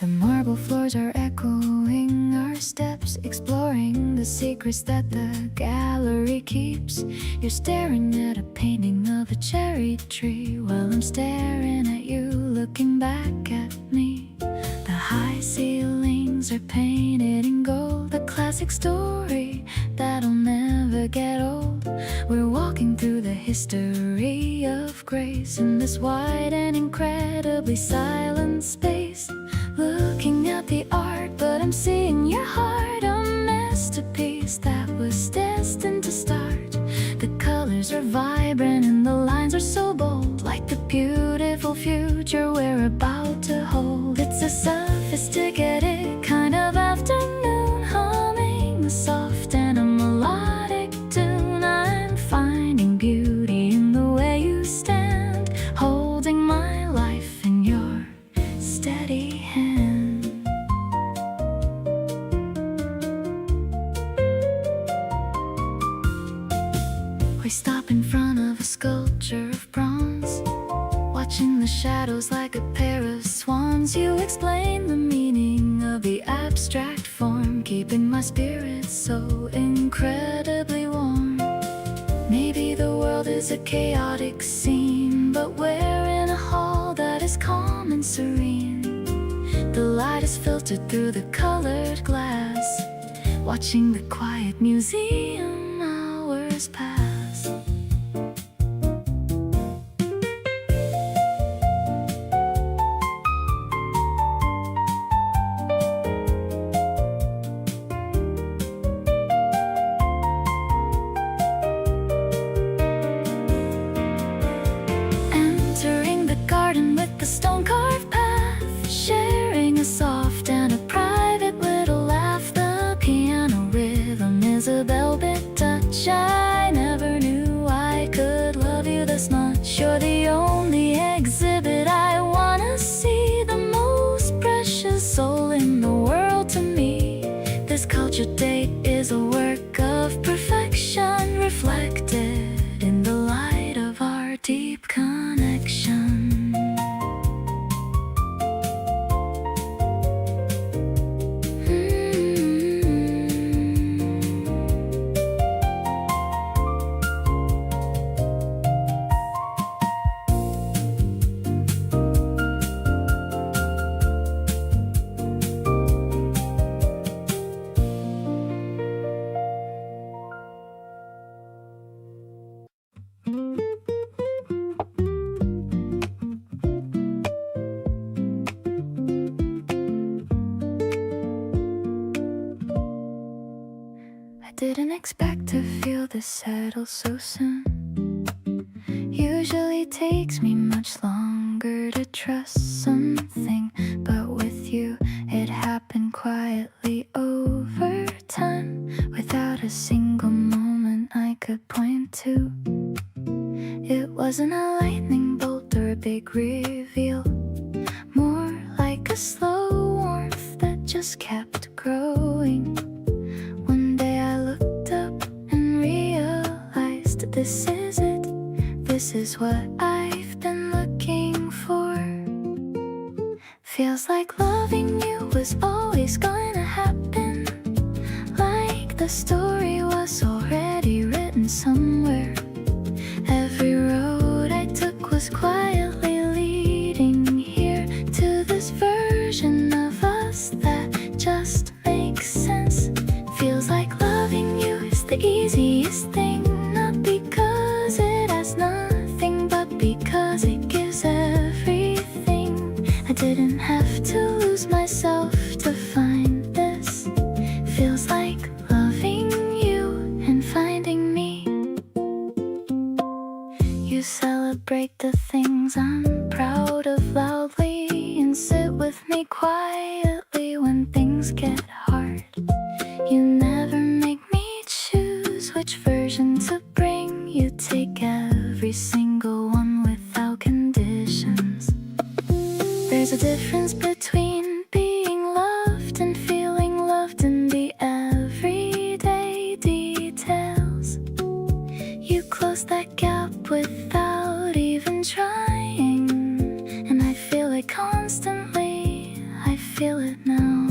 The marble floors are echoing our steps, exploring the secrets that the gallery keeps. You're staring at a painting of a cherry tree while I'm staring at you, looking back at me. The high ceilings are painted in gold, a classic story that'll never get old. We're walking through the history of grace in this wide and incredibly silent space. Looking at the art, but I'm seeing your heart, a masterpiece that was destined to start. The colors are vibrant and the lines are so bold, like the beautiful future we're about to hold. It's a sophisticated kind of afternoon humming, soft and a melodic We stop in front of a sculpture of bronze, watching the shadows like a pair of swans. You explain the meaning of the abstract form, keeping my spirit so incredibly warm. Maybe the world is a chaotic scene, but we're in a hall that is calm and serene. The light is filtered through the colored glass, watching the quiet museum hours pass. Entering the garden with the stone-carved path, sharing a soft and a private little laugh. The piano rhythm is a velvet touch. I never knew I could love you this much. You're the only exhibit I wanna see, the most precious soul in the world to me. This cultured date is a work of perfection, reflected in the light of our deep connection. Didn't expect to feel this settle so soon. Usually takes me much longer to trust something, but with you it happened quietly over time, without a single moment I could point to. It wasn't a lightning bolt or a big reveal, more like a slow warmth that just kept growing. This is it, this is what I've been looking for. Feels like loving you was always gonna happen, like the story was already written somewhere. Every road I took was quietly leading here, to this version of us that just makes sense. Feels like loving you is the easiest thing, because it has nothing, but because it gives everything. I didn't have to lose myself to find this. Feels like loving you and finding me. You celebrate the things I'm proud of loudly, and sit with me quietly when things get hard. You never make me choose which version to bring. You take every single one without conditions. There's a difference between being loved and feeling loved in the everyday details. You close that gap without even trying, and I feel it constantly, I feel it now.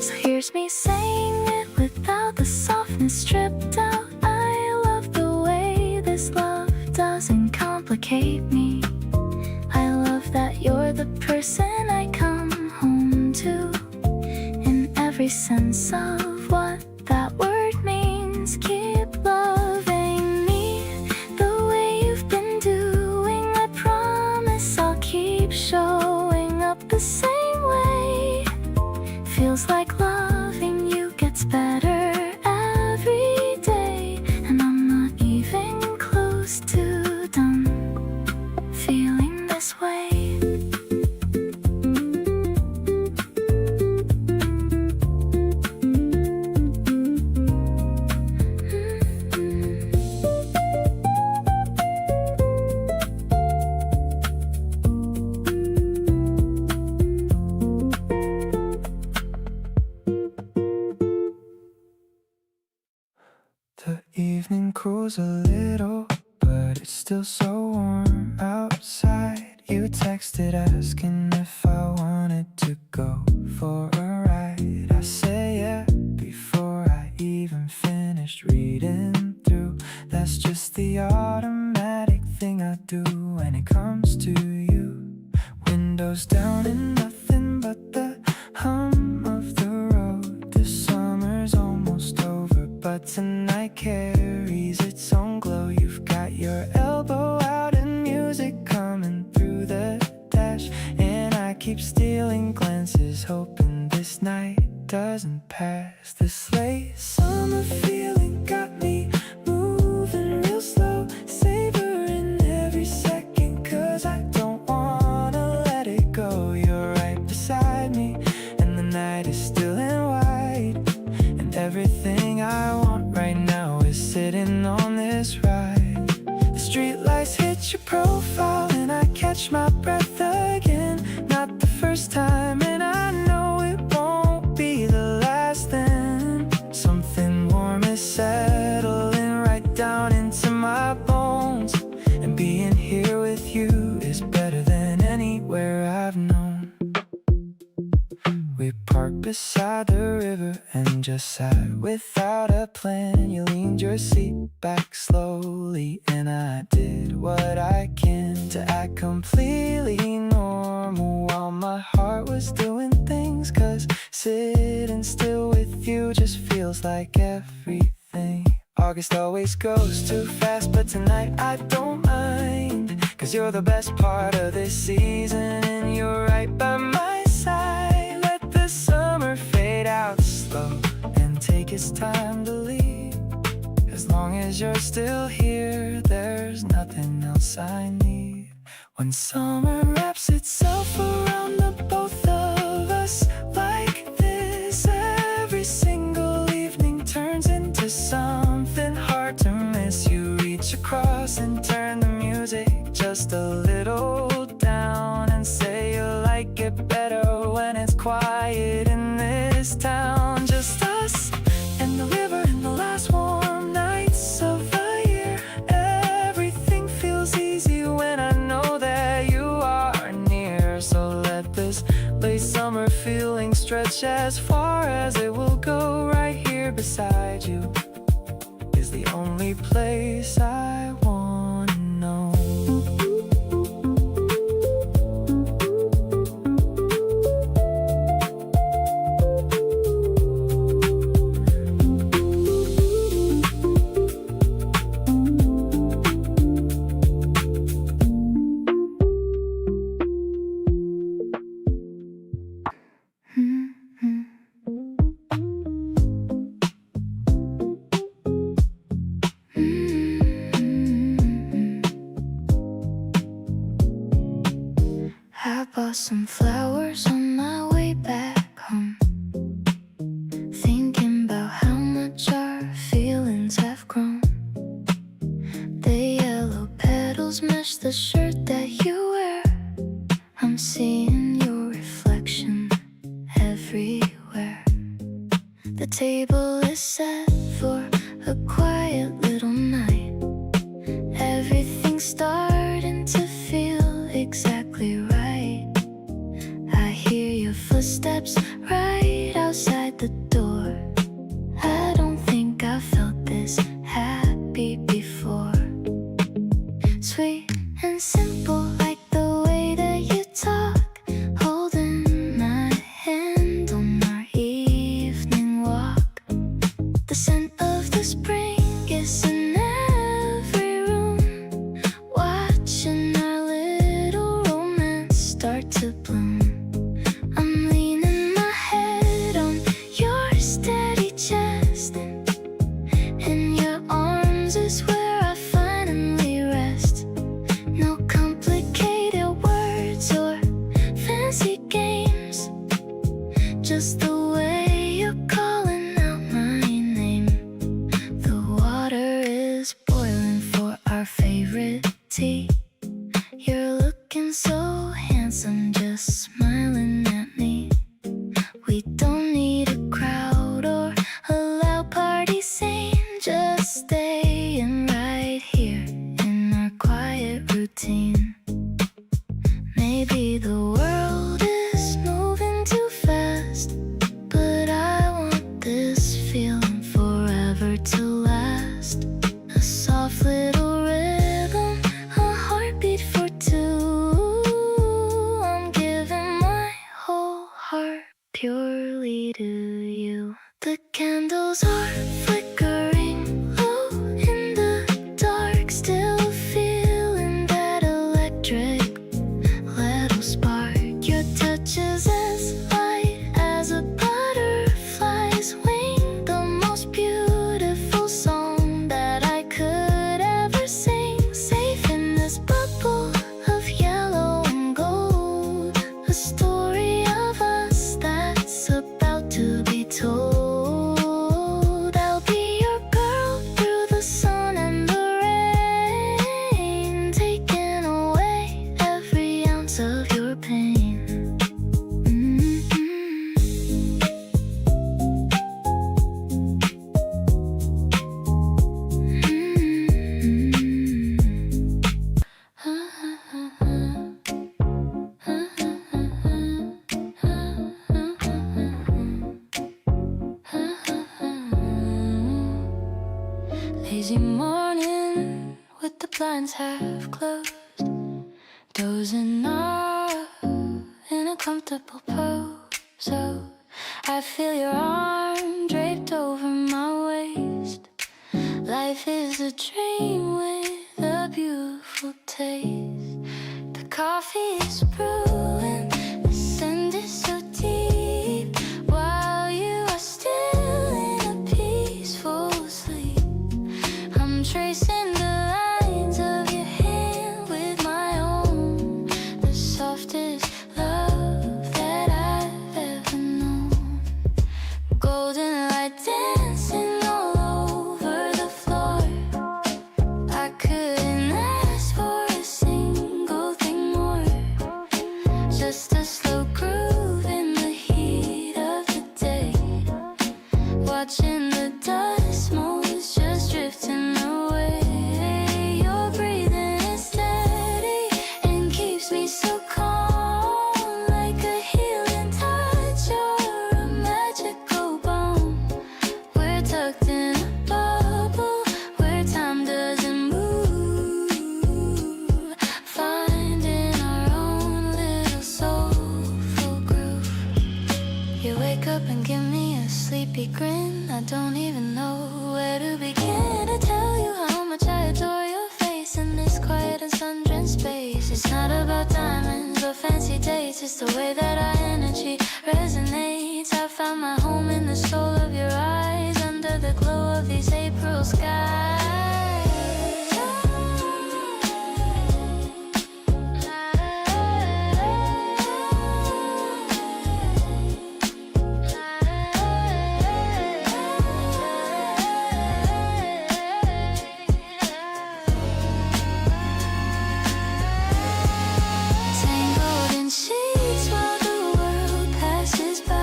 So here's me saying it without the softness stripped out. This love doesn't complicate me. I love that you're the person I come home to, in every sense of what that word means. Keep loving me the way you've been doing. I promise I'll keep showing up the same way. Feels like loving you gets better every day, and I'm not even to done feeling this way. evening cools a little, but it's still so warm outside. You texted asking if I wanted to go for a ride. I say yeah before I even finished reading through. That's just the automatic thing I do when it comes to you. Windows down and nothing but the hum of the road. The summer's almost over, but tonight carries its own glow. You've got your elbow out and music coming through the dash, and I keep stealing glances, hoping this night doesn't pass. This late summer feeling got me moving real slow, savoring every second, 'cause I don't wanna let it go. You're right beside me, and the night is still and wide, and everything I want right now is sitting on this ride. The streetlights hit your profile and I catch my breath again. Not the first time, and I know it won't be the last then. Something warm is settling right down into my bones, and being here with you is better than anywhere I've known. We parked beside the river and just sat without a plan. You leaned your seat back slowly, and I did what I can to act completely normal while my heart was doing things, 'cause sitting still with you just feels like everything. August always goes too fast, but tonight I don't mind, 'cause you're the best part of this season, and you're right by my side. Let the summer fade out slow and take its time to leave. As long as you're still here, there's nothing else I need. When summer wraps itself around the both of us like this, every single evening turns into something hard to miss. You reach across and turn the music just a little down, and say you like it better when it's quiet in this town. Just us and the river and the last warm nights of the year. Everything feels easy when I know that you are near. So let this late summer feeling stretch as far as it will go. Right here beside you is the only place I wanna know. I bought some flowers on my way back home, thinking about how much our feelings have grown. The yellow petals match the shirt that you wear. I'm seeing your reflection everywhere. The table is set for a quiet little night. Everything's starting to feel exactly right. I hear your footsteps right outside the door. I don't think I felt this happy before. Sweet and simple, like the way that you talk, holding my hand on our evening walk. The scent of the spring is in every room, watching our little romance start to bloom. I'm leaning my head on your early to you. The candles are flickering low in the dark, still feeling that electric little spark. Your touch is as light as a butterfly's wing, the most beautiful song that I could ever sing. Safe in this bubble of yellow and gold, a story of us that's about to be told. I'll be your girl through the sun and the rain, taking away every ounce of your pain. Lazy morning with the blinds half closed, dozing off in a comfortable pose. So I feel your arm draped over my waist. Life is a dream with a beautiful taste. The coffee is brewing, the scent is so deep, while you are still in a peaceful sleep. I'm tracing the lines of your hand with my own, the softest love that I've ever known. Golden light dancing all over the floor. I couldn't ask for a single thing more. Just a slow groove in the heat of the day. Watching the dust motes just drifting away. Your breathing is steady and keeps me so calm, like a healing touch or a magical balm. We're tucked in a bubble where time doesn't move, finding our own little soulful groove. You wake up and give me a sleepy grin. I don't even know where to begin to tell you how much I adore your face in this quiet and sun-drenched space. It's not about diamonds or fancy dates, it's the way that our energy resonates. I found my home in the soul of your eyes, under the glow of these April skies. Tangled in sheets while the world passes by.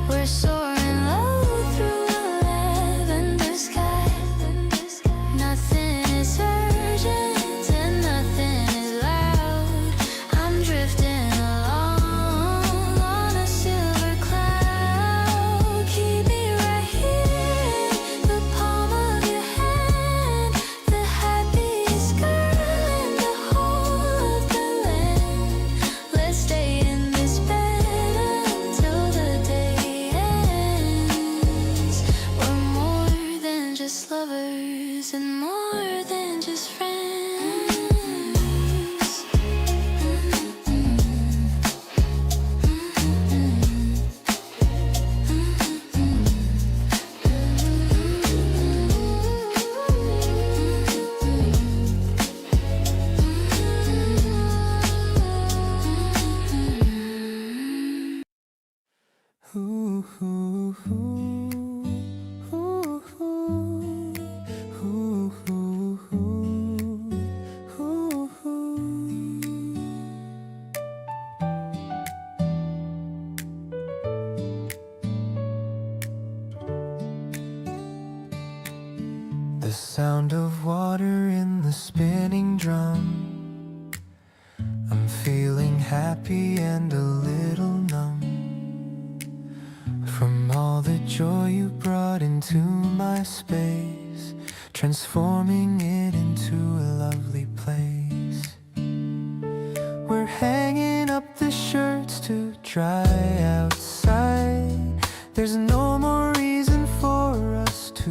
We're soaring low through a lavender sky. Nothing is urgent and nothing is loud. I'm drifting along on a silver cloud. Keep me right here in the palm of your hand, the happiest girl in the whole of the land. Let's stay in this bed until the day ends. We're more than just lovers and more than just friends. Ooh, ooh, ooh, ooh, ooh, ooh, ooh, ooh. The sound of water in the spinning drum. I'm feeling happy and a little numb from all the joy you brought into my space, transforming it into a lovely place. We're hanging up the shirts to dry outside. There's no more reason for us to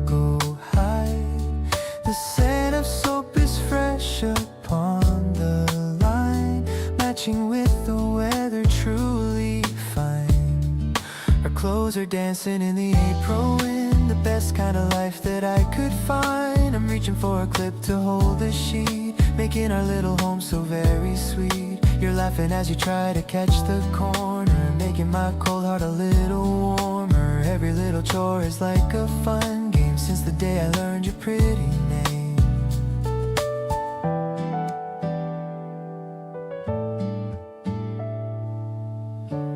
go hide. The scent of soap is fresh upon the line, matching with the weather truly fine. Our clothes are dancing in the April wind, the best kind of life that I could find. I'm reaching for a clip to hold the sheet, making our little home so very sweet. You're laughing as you try to catch the corner, making my cold heart a little warmer. Every little chore is like a fun game since the day I learned your pretty name.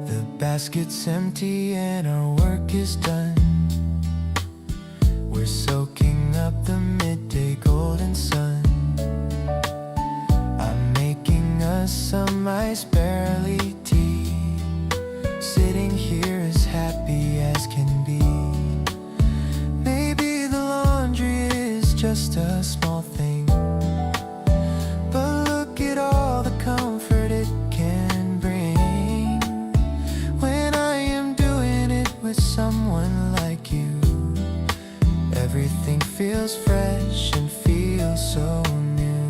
The basket's empty and our work is done. We're soaking up the midday golden sun. I'm making us some ice barley tea, sitting here as happy as can be. Maybe the laundry is just a small thing, but look at all the comfort it can bring when I am doing it with someone like you. Everything feels fresh and feels so new.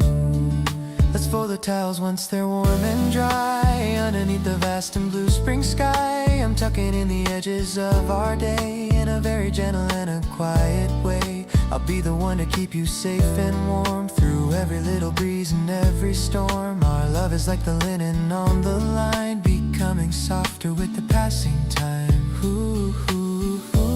Let's fold the towels once they're warm and dry, underneath the vast and blue spring sky. I'm tucking in the edges of our day in a very gentle and a quiet way. I'll be the one to keep you safe and warm through every little breeze and every storm. Our love is like the linen on the line, becoming softer with the passing time. Ooh, ooh, ooh.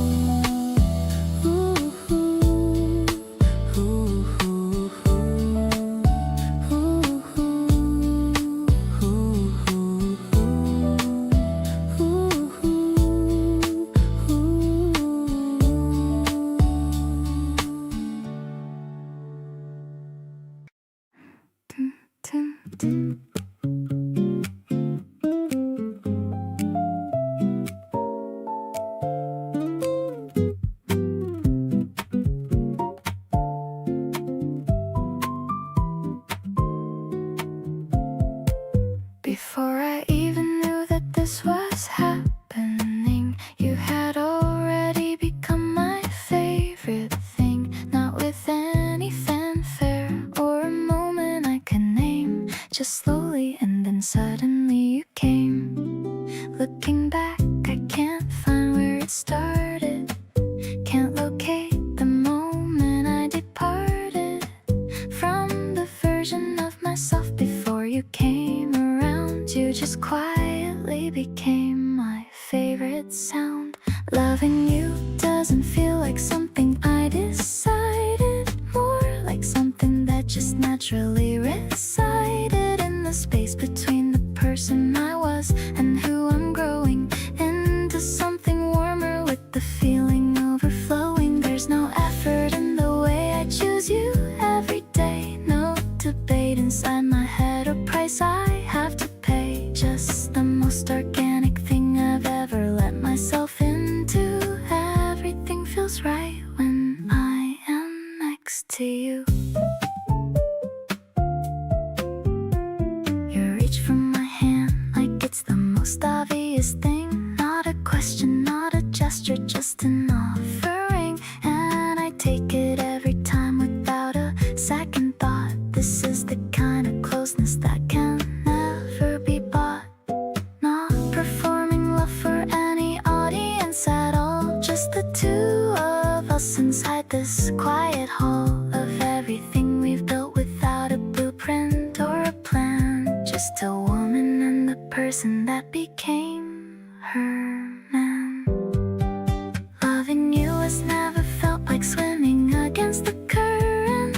Before I even knew that this was happening, you had already become my favorite thing. Not with any fanfare or a moment I can name, just slowly and then suddenly you came. Looking back, I can't find where it started, can't locate the moment I departed from the version of myself before you came around. You just quietly became my favorite sound. Loving you doesn't feel like something I decided, more like something that just naturally resided in the space between the person I was and who I'm growing into something warmer with the feeling overflowing. There's no effort in the way I choose you every day, no debate inside my head or price I have to pay. Just the most organic thing I've ever let myself into. Everything feels right when I am next to you. You reach from my hand like it's the most obvious thing. Not a question, not a gesture, just an offering. And I take it every time without a second thought. This is the kind of closeness that can never be bought. Not performing love for any audience at all, just the two of us inside this quiet hall of everything we've built without a blueprint or a plan. Just a woman and the person that became her man. Loving you has never felt like swimming against the current.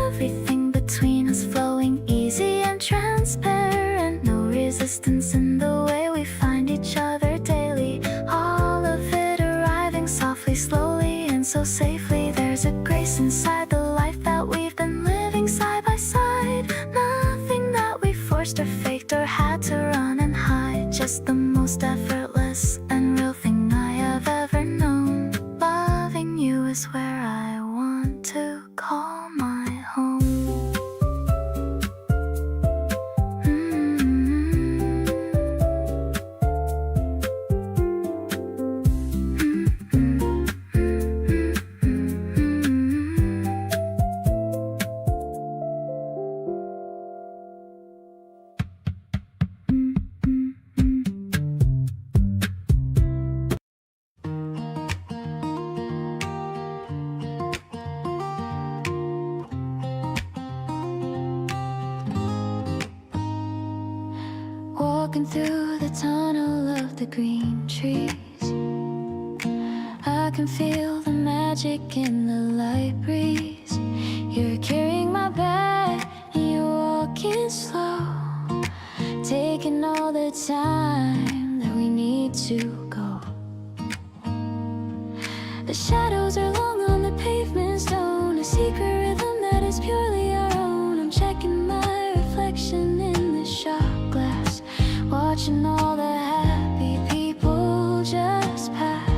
Everything between us flowing easy and transparent. No resistance in the way we find each other daily. All of it arriving softly, slowly, and so safely. There's a grace inside the life that we've been living side by side. Nothing that we forced or faked or had to run and hide. Just the most effortless and real thing I have ever known. Loving you is where I want to call my home. walking through the tunnel of the green trees. I can feel the magic in the light breeze. You're carrying my bag and you're walking slow, taking all the time that we need to go. The shadows are long on the pavement stone, a secret rhythm that is purely our own. I'm checking my reflection in the shot glass, watching all the happy people just pass.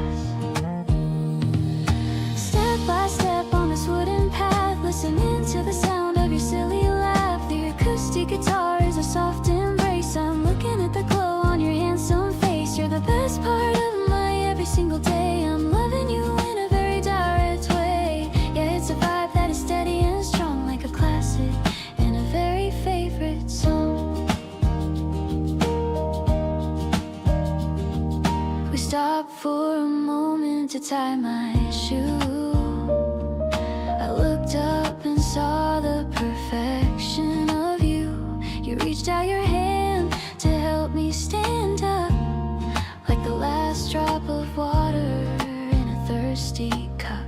Step by step on this wooden path, listening to the sound of your silly laugh. The acoustic guitar is a soft embrace. I'm looking at the glow on your handsome face. You're the best part of my every single day. I'm loving you in a very direct way. Yeah, it's a vibe that is steady and strong, like a classic and a very favorite song. We stopped for a moment to tie my shoe. I looked up and saw the perfection of you. You reached out your hand to help me stand up, like the last drop of water in a thirsty cup.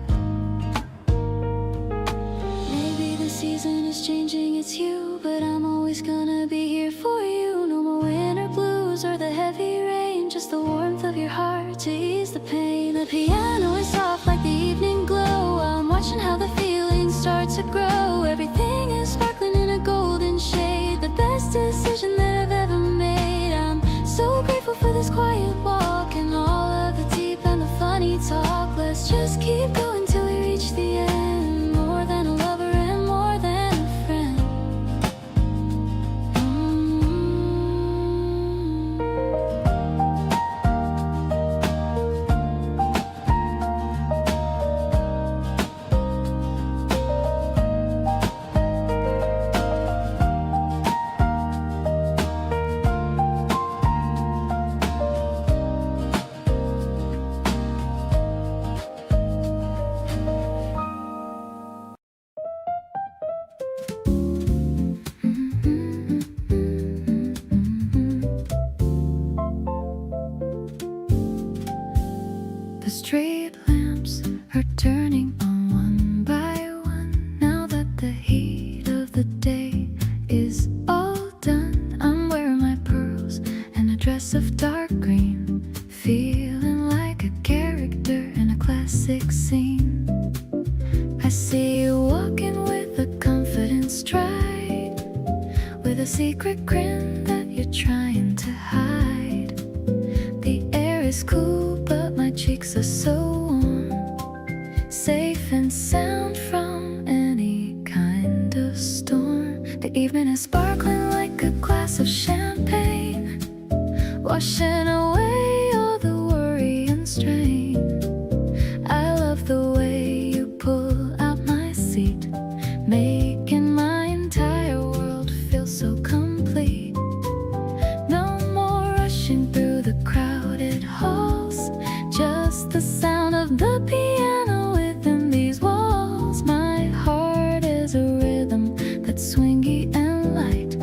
Maybe the season is changing, it's you, but I'm always gonna be here for you. No more winter blues or the heavy rain, just the warmth of your heart to ease the pain. The piano is soft like the evening glow. I'm watching how the feelings start to grow. Everything is sparkling in a golden shade. The best decision that I've ever made. I'm so grateful for this quiet walk and all of the deep and the funny talk. Let's just keep going till we reach the end. More than a lover and more than a friend. The street lamps are turning on one by one. Now that the heat of the day is all done, I'm wearing my pearls and a dress of dark green, feeling like a character in a classic scene. I see you walking with a confident stride, with a secret grin that you're trying to hide. The air is cool, but my cheeks are so warm, safe and sound from any kind of storm. The evening is sparkling like a glass of champagne, washing away all the worry and strain. I love the way you pull out my seat, making my entire world feel so complete. No more rushing through the crowded halls, just the sound of the piano within these walls. My heart is a rhythm that's swingy and light,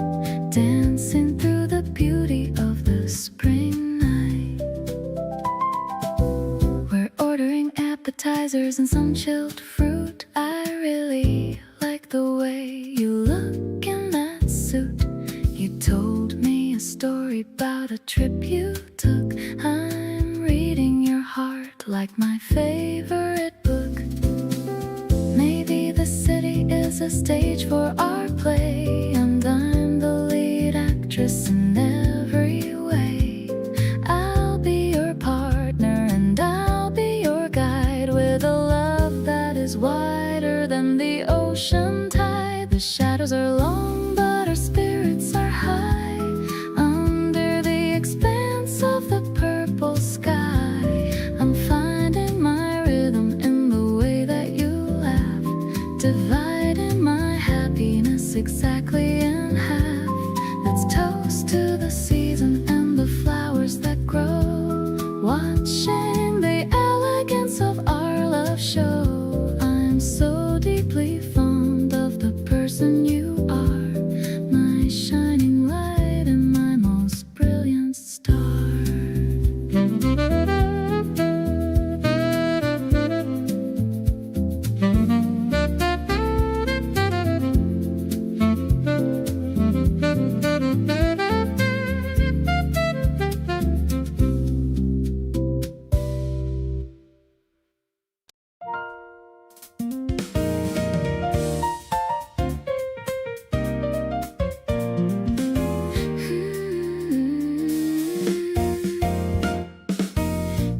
dancing through the beauty of the spring night. We're ordering appetizers and some chilled fruit. I really like the way you look in that suit. You told me a story about a trip you took. I'm reading your heart like my favorite book. Maybe the city is a stage for our play, and I'm the lead actress in every way. I'll be your partner and I'll be your guide, with a love that is wider than the ocean tide. The shadows are long, but our spirits are high, under the expanse of the purple sky. I'm finding my rhythm in the way that you laugh, dividing my happiness exactly in half. Let's toast to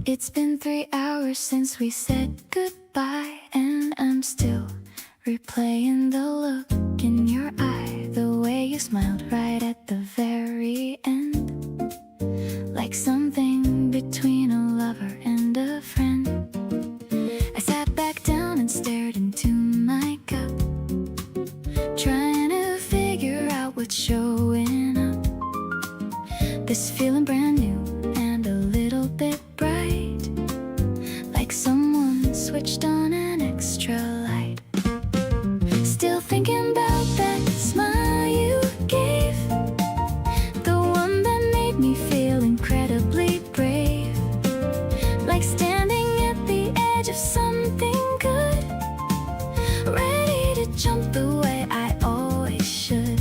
It's been 3 hours since we said goodbye, and I'm still replaying the look in your eye, the way you smiled right at the very end, like something between a lover and a friend. I sat back down and stared into my cup, trying to figure out what's showing up. This feeling brand new and a little bit bright, like someone switched on an extra light. Still thinking about that smile you gave, the one that made me feel incredibly brave, like standing at the edge of something good, ready to jump the way I always should.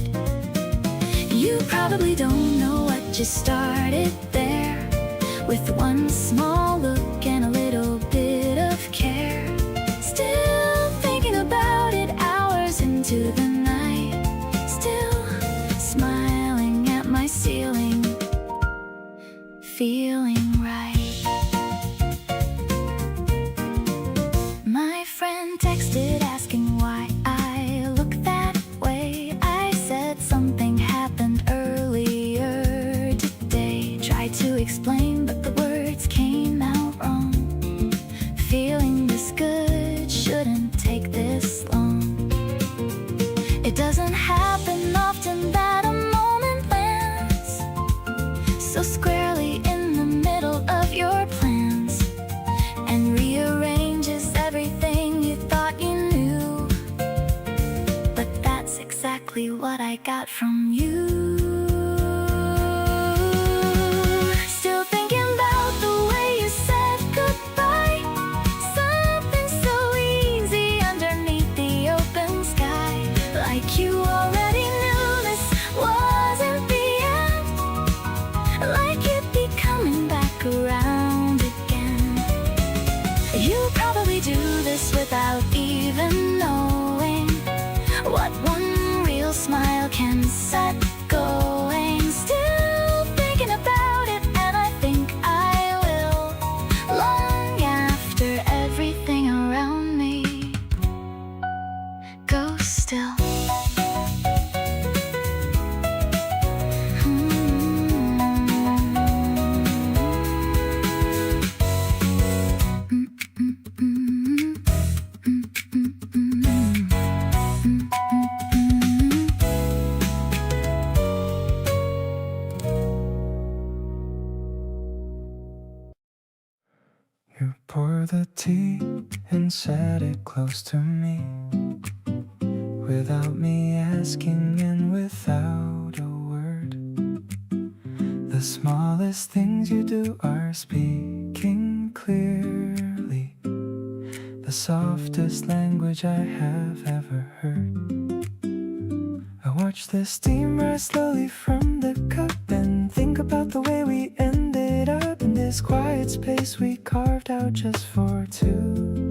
You probably don't know what just started there, with one small look and a little bit of care. Still thinking about it hours into the night, still smiling at my ceiling, feeling right. My friend texted asking why I look that way. I said something happened earlier today. Tried to explain, but the words came out wrong. Feeling this good shouldn't take this long. It doesn't happen often that a moment lands so squarely in the middle of your plans, and rearranges everything you thought you knew. But that's exactly what I got from you. Still thinking about the way you said goodbye, something so easy underneath the open sky, like you already knew this wasn't the end, like you'd be coming back around again. You probably do this without even knowing what one real smile can set going. Still thinking about it, and I think I will, long after everything around me goes still. You pour the tea and set it close to me, without me asking and without a word. The smallest things you do are speaking clearly, the softest language I have ever heard. I watch the steam rise slowly from the cup and think about the way we ended up in this quiet space we carved out just for two.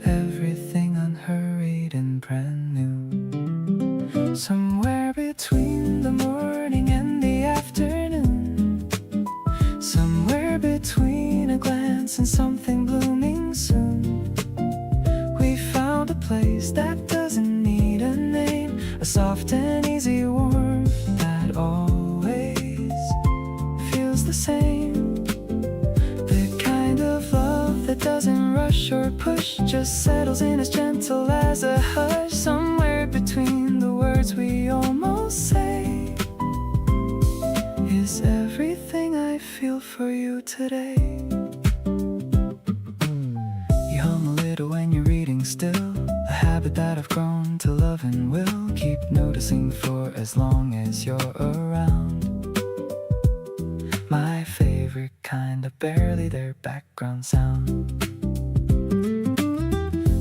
Everything unhurried and brand new, somewhere between the morning and the afternoon, somewhere between a glance and something blooming soon. We found a place that doesn't need a name, a soft and easy warmth that always feels the same. The kind of love that doesn't rush or push, just settles in as gentle as a hush. Somewhere between the words we almost say is everything I feel for you today. You hum a little when you're reading still, a habit that I've grown to love and will keep noticing for as long as you're around. My favorite kind of barely their background sound.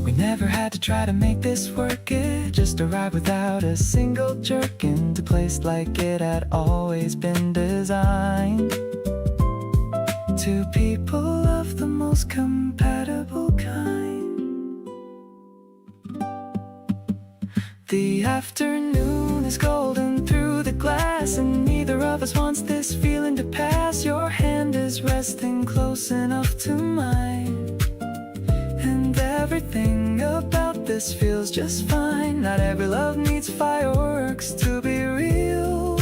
We never had to try to make this work, it just arrived without a single jerk into place, like it had always been designed. Two people of the most compatible kind. The afternoon is golden through the glass, and neither of us wants this feeling to pass. Your hand is is resting close enough to mine. And everything about this feels just fine. Not every love needs fireworks to be real.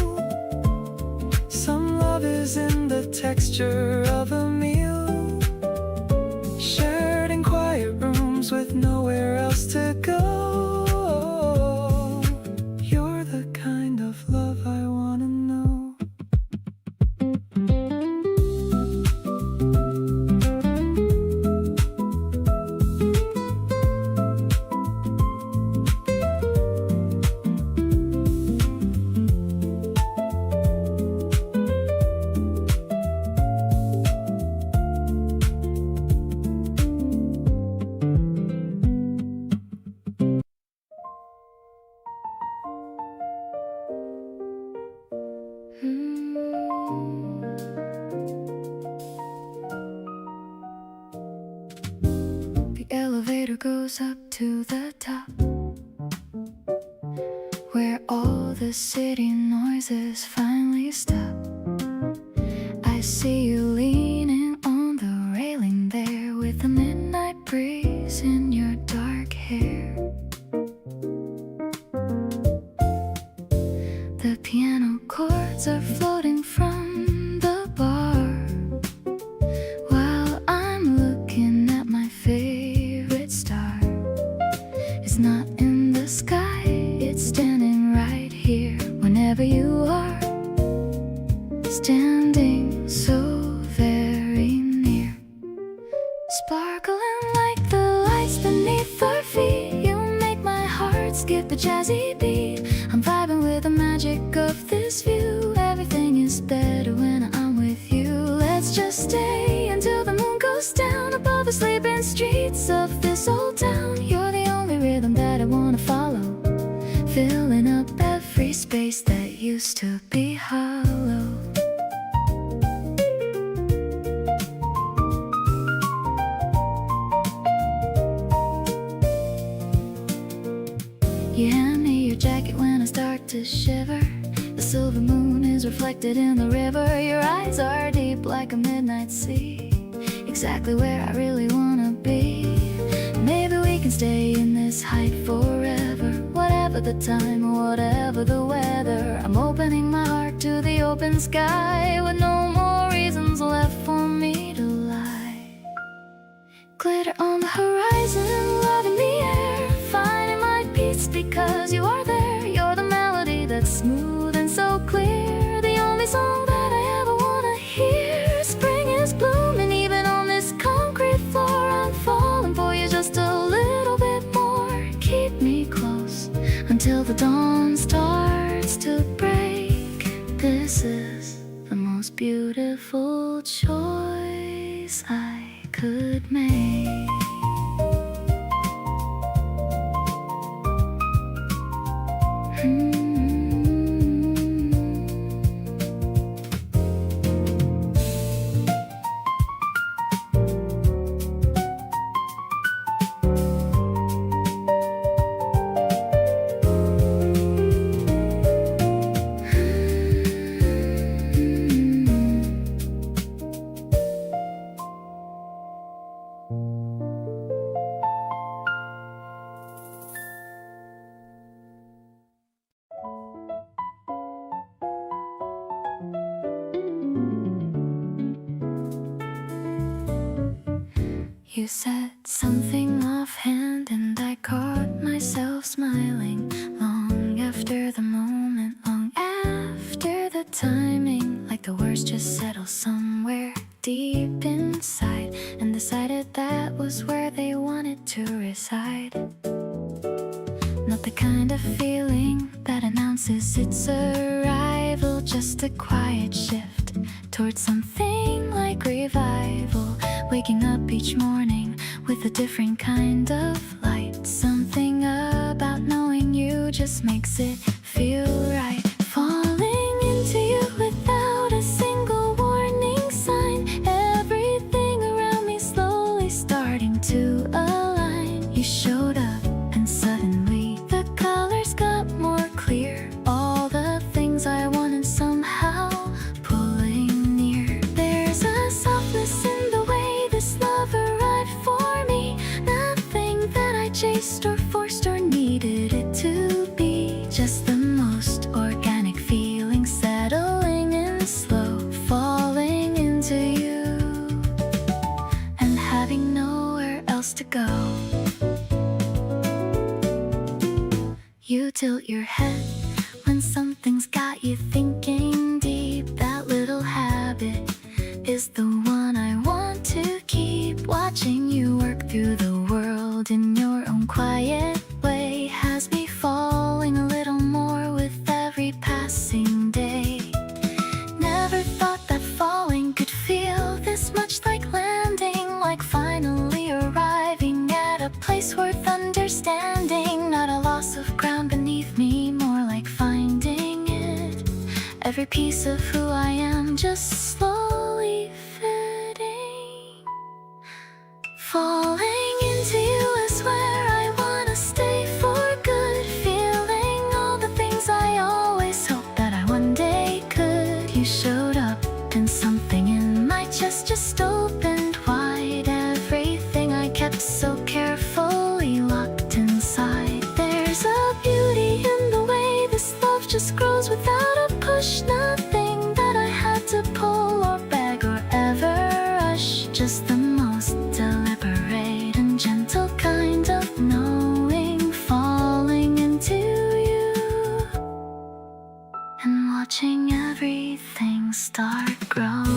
Some love is in the texture of a meal, shared in quiet rooms with nowhere else to go. You're the kind of love I wanna know. The elevator goes up to the top, where all the city noises finally stop. I see you leaning on the railing there, with the midnight breeze in your dark hair. The piano chords are floating from the bar, while I'm looking at my favorite star. It's not in the sky, it's standing right here. Whenever you are standing so very near, sparkling like the lights beneath our feet, you make my heart skip a jazzy beat. I'm vibing with the magic of this view. Everything is better when I'm with you. Let's just stay until the moon goes down, above the sleeping streets of this old town. You're the only rhythm that I wanna follow, filling up every space that used to be hollow. You hand me your jacket when I start to shiver. The silver moon is reflected in the river. Your eyes are deep like a midnight sea, exactly where I really wanna be. Maybe we can stay in this height forever, whatever the time or whatever the weather. I'm opening my heart to the open sky, with no more reasons left for me to lie. Glitter on the horizon, love in the air, finding my peace because you are there. You're the melody that's smooth and so clear, the only song that I ever wanna hear. Spring is blooming even on this concrete floor. I'm falling for you just a little bit more. Keep me close until the dawn starts to break. This is the most beautiful choice I could make. You said something offhand and I caught myself smiling, long after the moment, long after the timing, like the words just settled somewhere deep inside and decided that was where they wanted to reside. Not the kind of feeling that announces its arrival, just a quiet shift towards something like revival. Waking up each morning with a different kind of light. Something about knowing you just makes it feel right. Falling into you without a single warning sign. Everything around me slowly starting to align. You showed up and suddenly the colors got more clear. All the things I wanted somehow pulling near. There's a rushed or forced or needed it to be. Just the most organic feeling settling in slow, falling into you and having nowhere else to go. You tilt your head when something's got you thinking deep. That little habit is the one I want to keep. Watching you work through the world in your own quiet way has me falling a little more with every passing day. Never thought that falling could feel this much like landing, like finally arriving at a place worth understanding. Not a loss of ground beneath me, more like finding it. Every piece of who I am just slowly fitting. Falling into you is where I wanna stay for good. Feeling all the things I always hoped that I one day could. You showed up and something in my chest just opened wide. Everything I kept so carefully locked inside. There's a beauty in the way this love just grows without a push. Nothing that I had to pull or beg or ever rush. Just the most deliberate and gentle kind of knowing. Falling into you and watching everything start growing.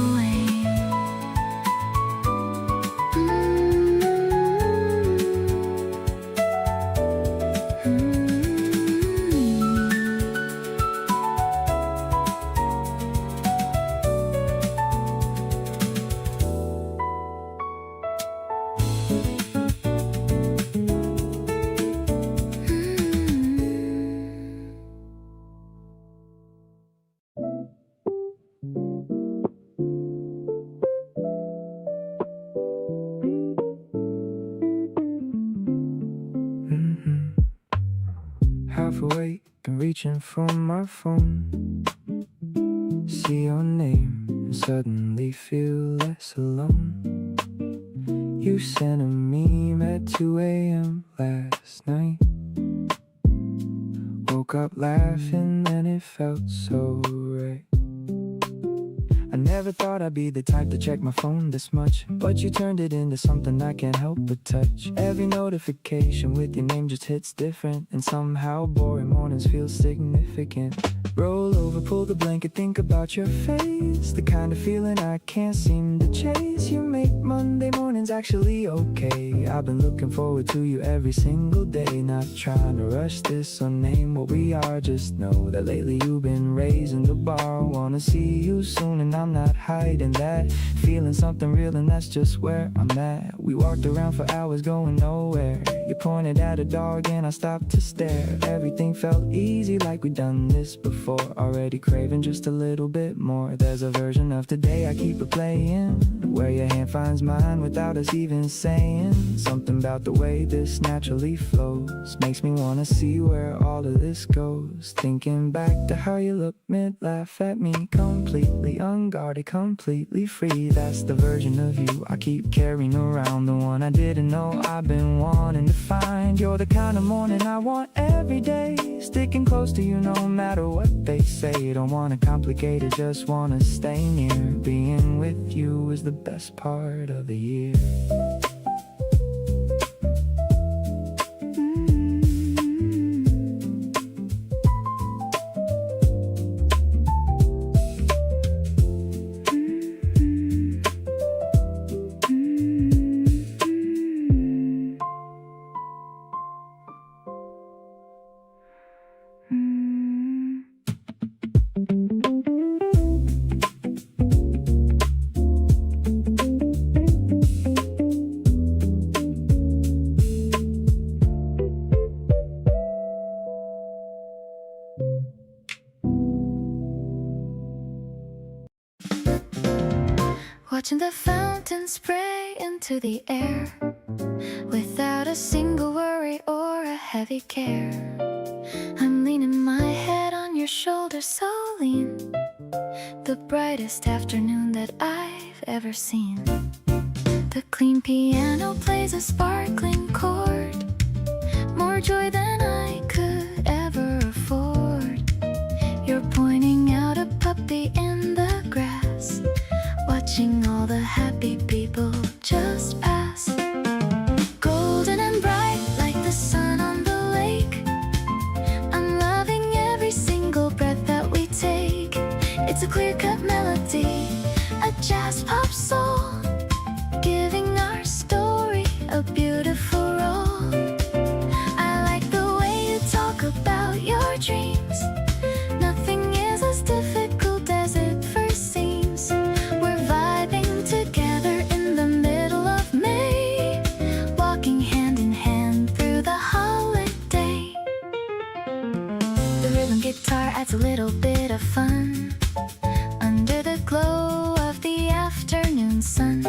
Half awake and reaching for my phone. See your name and suddenly feel less alone. You sent a meme at 2 a.m. last night. Woke up laughing and it felt so right. I never thought I'd be the type to check my phone this much, but you turned it into something I can't help but touch. Every notification with your name just hits different, and somehow boring mornings feel significant. Roll over, pull the blanket, think about your face. The kind of feeling I can't seem to chase. You make Monday mornings actually okay. I've been looking forward to you every single day. Not trying to rush this or name what we are. Just know that lately you've been raising the bar. Wanna see you soon and I'm not hiding that. Feeling something real and that's just where I'm at. We walked around for hours going nowhere. You pointed at a dog and I stopped to stare. Everything felt easy like we'd done this before. Already craving just a little bit more. There's a version of today I keep replaying, where your hand finds mine without us even saying. Something about the way this naturally flows makes me wanna see where all of this goes. Thinking back to how you look mid-laugh at me, completely unguarded, completely free. That's the version of you I keep carrying around, the one I didn't know I've been wanting to find. You're the kind of morning I want every day, sticking close to you no matter what they say. Don't wanna complicate it, just wanna stay near. Being with you is the best part of the year. Watching the fountain spray into the air, without a single worry or a heavy care. I'm leaning my head on your shoulder, so lean. The brightest afternoon that I've ever seen. The clean piano plays a sparkling chord. more joy than I could ever afford. You're pointing out a puppy in the grass, watching all the happy people just pass. Golden and bright like the sun on the lake, I'm loving every single breath that we take. It's a clear-cut melody, a jazz pop soul, giving our story a beautiful role. I like the way you talk about your dreams. Nothing is as difficult as it first seems. We're vibing together in the middle of May, walking hand in hand through the holiday. The rhythm guitar adds a little bit of fun under the glow of the afternoon sun.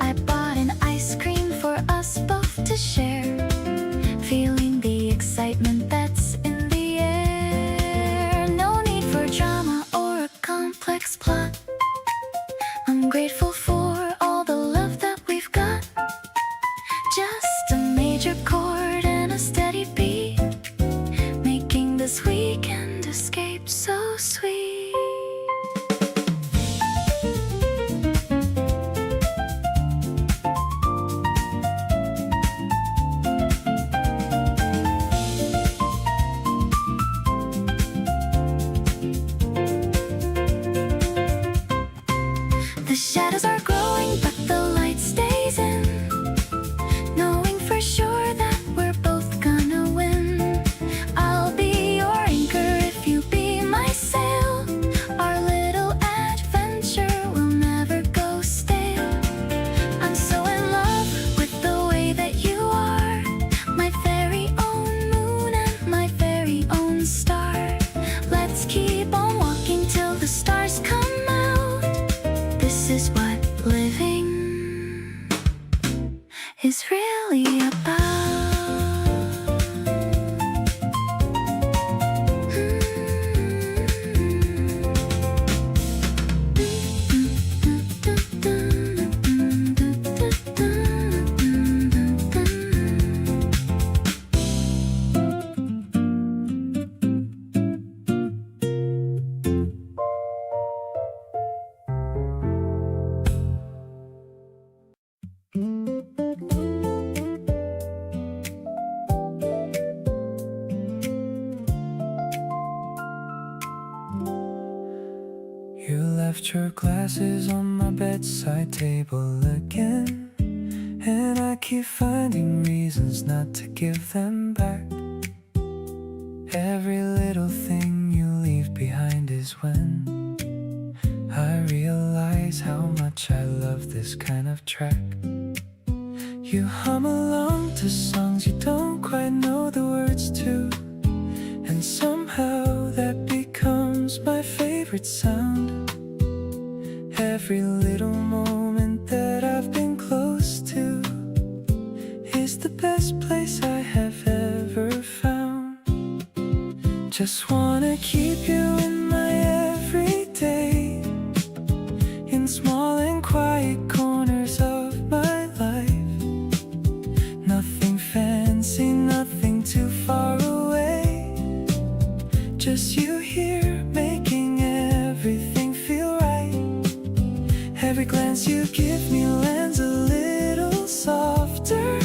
I bought an ice cream for us both to share, feeling the excitement that's in the air. No need for drama or a complex plot. I'm grateful for all the love that we've got. Just a major chord and a steady beat, making this weekend escape so sweet. The shadows are growing, but the light stays in, knowing for sure that we're both gonna win. I'll be your anchor if you be my sail. Our little adventure will never go stale. I'm so in love with the way that you are, my very own moon and my very own star. Let's keep on walking till the stars come out. This is what living is really about. You left your glasses on my bedside table again, and I keep finding reasons not to give them back. Every little thing you leave behind is when I realize how much I love this kind of track. You hum along to songs you don't quite know the words to, and somehow that becomes my favorite sound. Every little moment that I've been close to is the best place I have ever found. Just wanna keep you in my everyday, in small and quiet corners of my life. Nothing fancy, nothing too far away, just you here making everything feel right. Every glance you give me lands a little softer.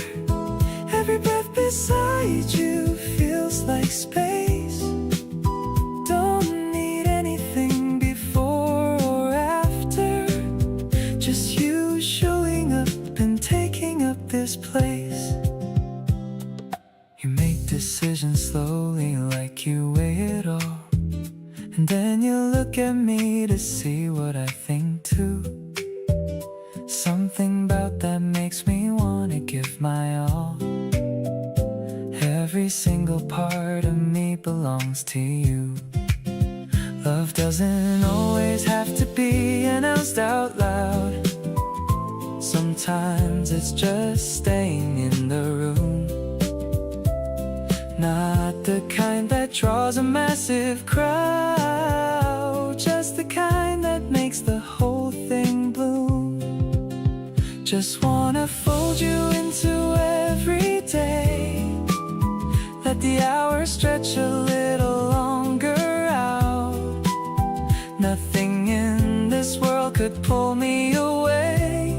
Every breath beside you feels like space. Don't need anything before or after, just you showing up and taking up this place. You make decisions slowly like you weigh it all, and then you look at me to see what I think too. Something about that makes me wanna give my all. Every single part of me belongs to you. Love doesn't always have to be announced out loud. Sometimes it's just staying in the room. Not the kind that draws a massive crowd, just the kind that makes the whole thing bloom. Just wanna fold you into every day, the hours stretch a little longer out. Nothing in this world could pull me away.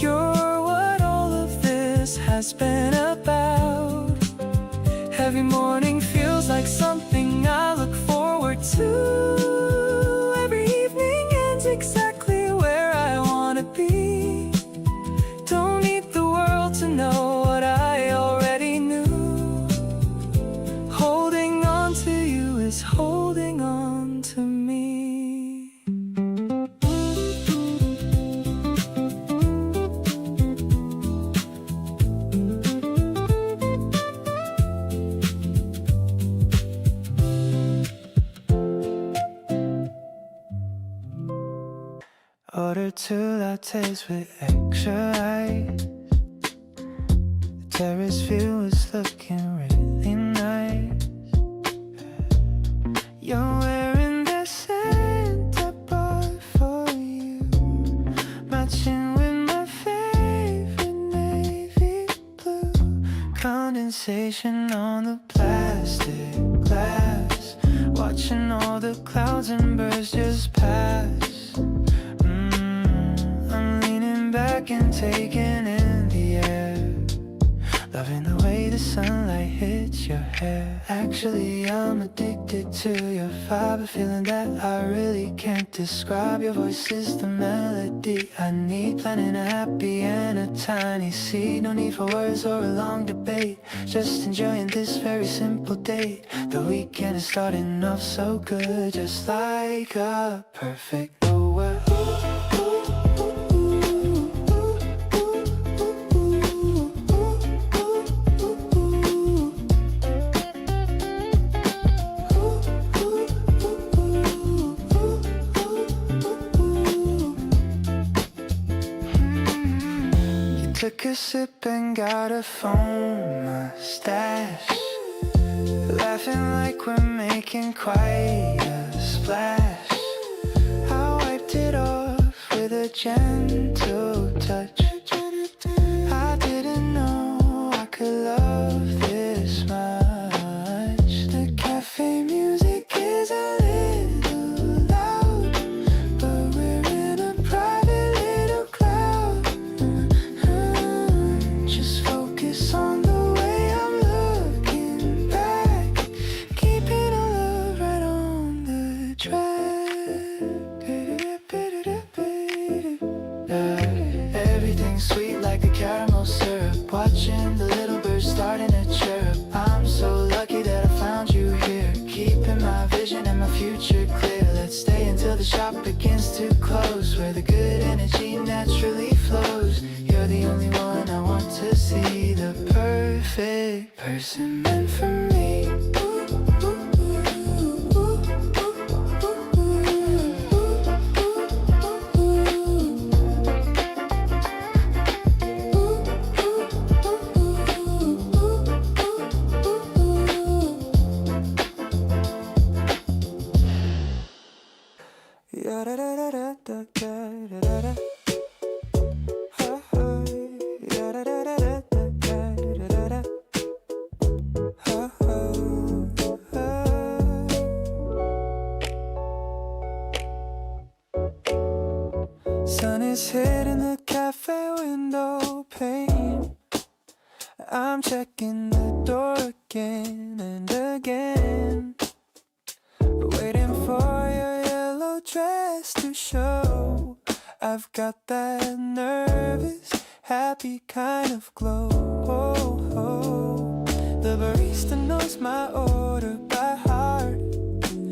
You're what all of this has been about. Every morning feels like something I look forward to. Every evening ends exactly where I wanna be. Don't need the world to know what I already knew. Holding on to you is holding on to me. Order 2 lattes with extra ice. The terrace view is looking really nice. You're wearing the scent I bought for you, matching with my favorite navy blue. Condensation on the plastic glass, watching all the clouds and birds just pass. I'm leaning back and taking in the air, loving the way the sunlight hits your hair. Actually, I'm addicted to your vibe, a feeling that I really can't describe. Your voice is the melody I need, planting a happy and a tiny seed. No need for words or a long debate, just enjoying this very simple date. The weekend is starting off so good, just like a perfect Noel. Took a sip and got a foam mustache, laughing like we're making quite a splash. I wiped it off with a gentle touch. I didn't know I could love this much. The cafe music is a little loud, but we're in a private little cloud. Just focus on the way I'm looking back, keeping our love right on the track. Everything's sweet like a caramel syrup, watching the little birds starting to chirp. I'm so lucky that I found you here, keeping my vision and my future clear. Let's stay until the shop begins to close, where the good energy naturally flows. You're the only one I want to see, the perfect person meant for me. Sun is hitting the cafe window pane. I'm checking the door again and again, waiting for your yellow dress to show. I've got that nervous, happy kind of glow. The barista knows my order by heart,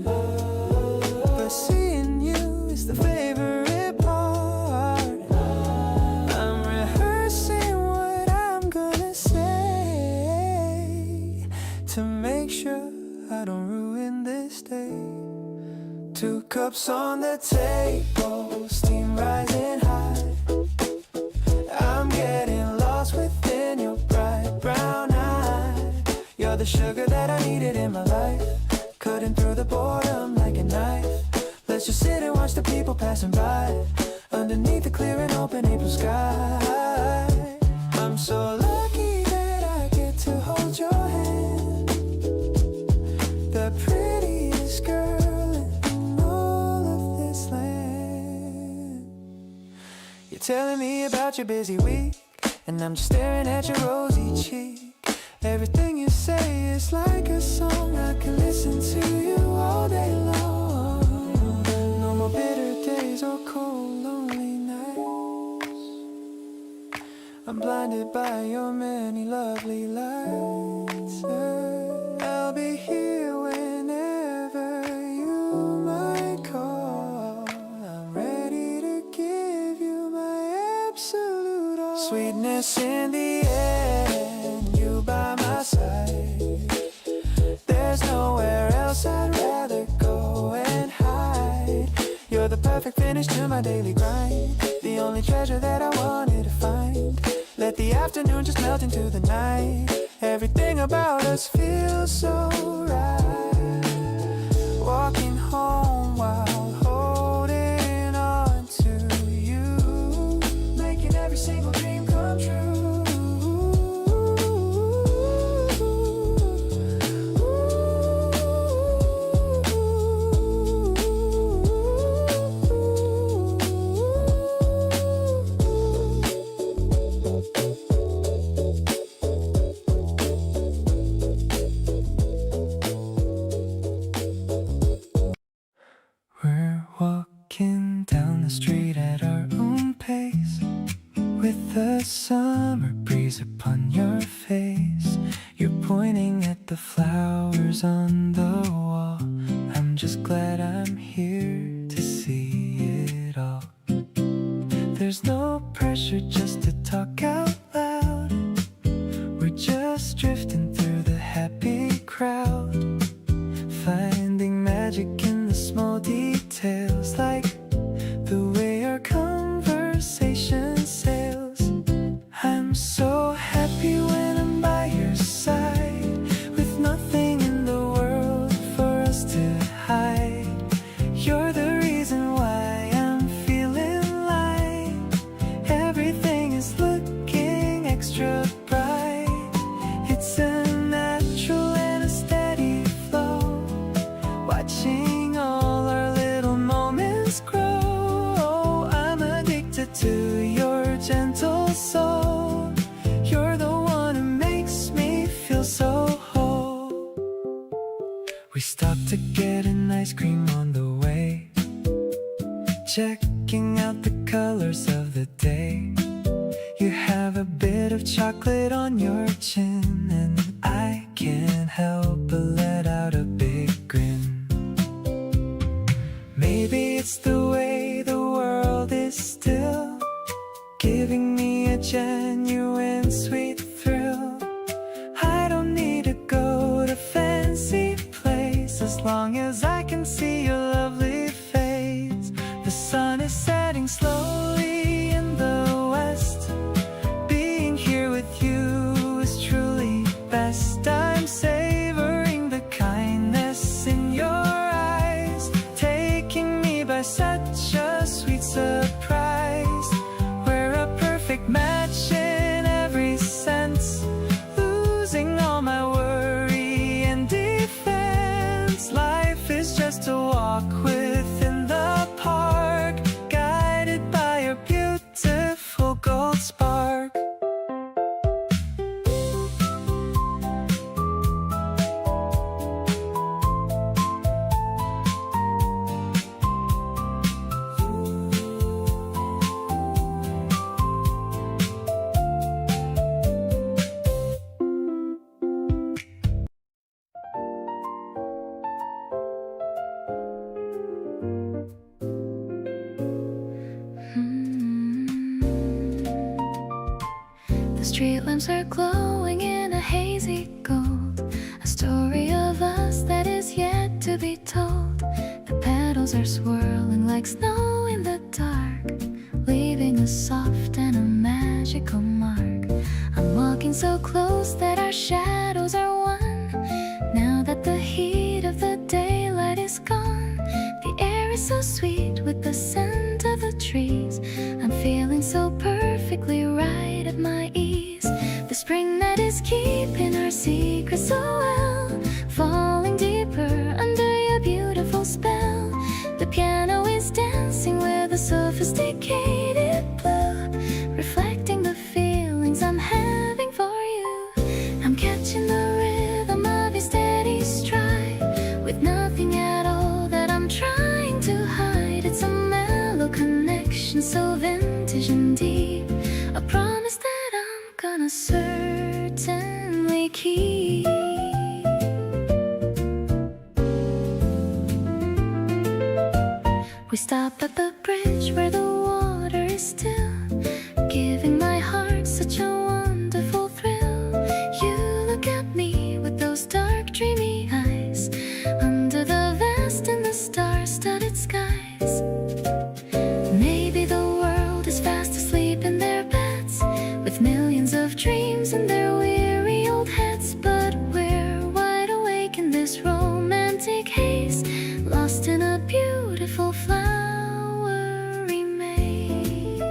but seeing you is the favorite part. I'm rehearsing what I'm gonna say to make sure I don't ruin this day. 2 cups on the table, steam rising high. I'm getting lost within your bright brown eye. You're the sugar that I needed in my life, cutting through the boredom like a knife. Let's just sit and watch the people passing by, underneath the clear and open April sky. I'm so lucky that I get to hold your hand. about your busy week, and I'm just staring at your rosy cheek. Everything you say is like a song. I can listen to you all day long. No more bitter days or cold, lonely nights. I'm blinded by your many lovely lights. I'll be here whenever you might call. I'm ready to give you my absolute all. Sweetness in the air, and you by my side. There's nowhere else I'd rather go and hide. You're the perfect finish to my daily grind, the only treasure that I wanted to find. Let the afternoon just melt into the night. Everything about us feels so right. Walking home while holding on to you, making every single dream come true. We're walking down the street at our own pace, with the summer breeze upon your face. You're pointing at the flowers on the wall. I'm just glad I'm here to see it all. There's no pressure just to talk out loud. We're just drifting through the happy crowd, finding magic in the small details, like the way our conversation sails. I'm so happy when I'm by your side, with nothing in the world for us to hide. You're the reason why I'm feeling like everything is looking extra bright. It's a natural and a steady flow, watching all our little moments grow. I'm addicted to your gentle soul. You're the one who makes me feel so whole. We stopped to get an ice cream on the way, checking out the colors of the day. You have a bit of chocolate on your chin, and I can't help but let out a big grin. Maybe it's the way the world is still, giving me a genuine sweet thrill. I don't need to go to fancy place, as long as I can see your lovely face. The sun is setting slowly in the west. Being here with you is truly best. I'm savoring the kindness in your eyes, taking me by such a sweet surprise. We're a perfect match in every sense, losing all my worry and defense. Life is just a walk within the park, guided by your beautiful gold spark. The street lamps are glowing in a hazy gold, a story of us that is yet to be told. The petals are swirling like snow in the dark, leaving a soft and a magical mark. I'm walking so close that our shadows are one. Now that the heat of the daylight is gone, the air is so sweet with the scent of the trees. I'm feeling so perfectly right at my ease. The spring that is keeping our secrets so well, falling deeper under your beautiful spell. The piano is dancing with a sophisticated blue, reflecting certainly keep. We stop at the bridge where the water is still, giving my heart such a wonderful thrill. You look at me with those dark, dreamy eyes, under the vast and the star-studded skies. Maybe the world is fast asleep in their beds, with millions of dreams in their weary old heads, but we're wide awake in this romantic haze, lost in a beautiful flowery maze.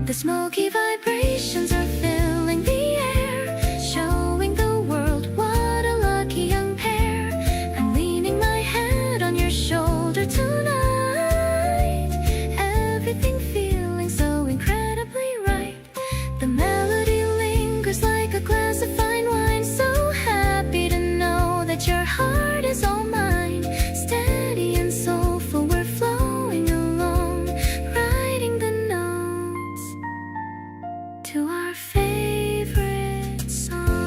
The smoky vibrations are filling the air, showing the world what a lucky young pair. I'm leaning my head on your shoulder tonight, everything feeling so incredibly right. The melody lingers like a glass of fine wine, so happy to know that your heart is all mine. Steady and soulful, we're flowing along, writing the notes to our favorite song.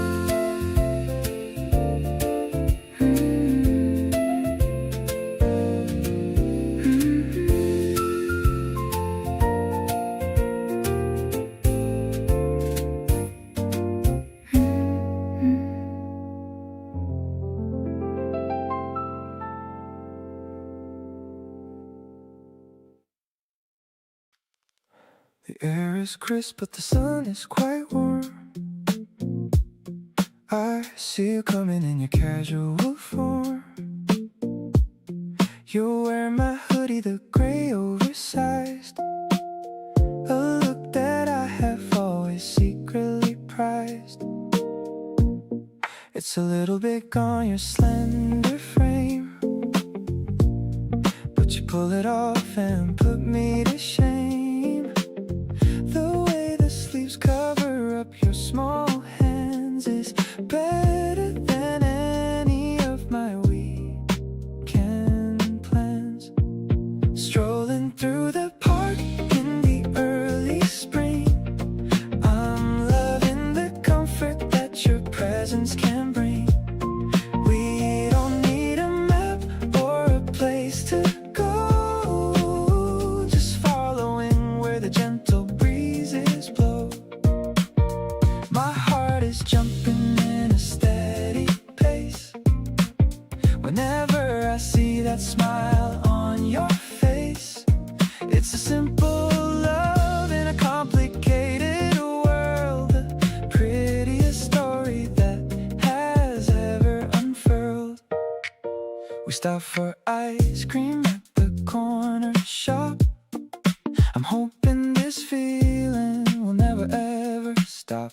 The air is crisp, but the sun is quite warm. I see you coming in your casual form. You wear my hoodie, the gray oversized, a look that I have always secretly prized. It's a little big on your slender frame, but you pull it off and put me to shame. The way the sleeves cover up your small hands is better than any of my weekend plans. Strolling through the park in the early spring, I'm loving the comfort that your presence can bring. We don't need a map or a place to go, just following where the gentle breezes blow. My heart is jumping in a steady pace whenever I see that smile on your face. It's a simple love in a complicated world, the prettiest story that has ever unfurled. We stop for ice cream at the corner shop. I'm hoping this feeling will never ever stop.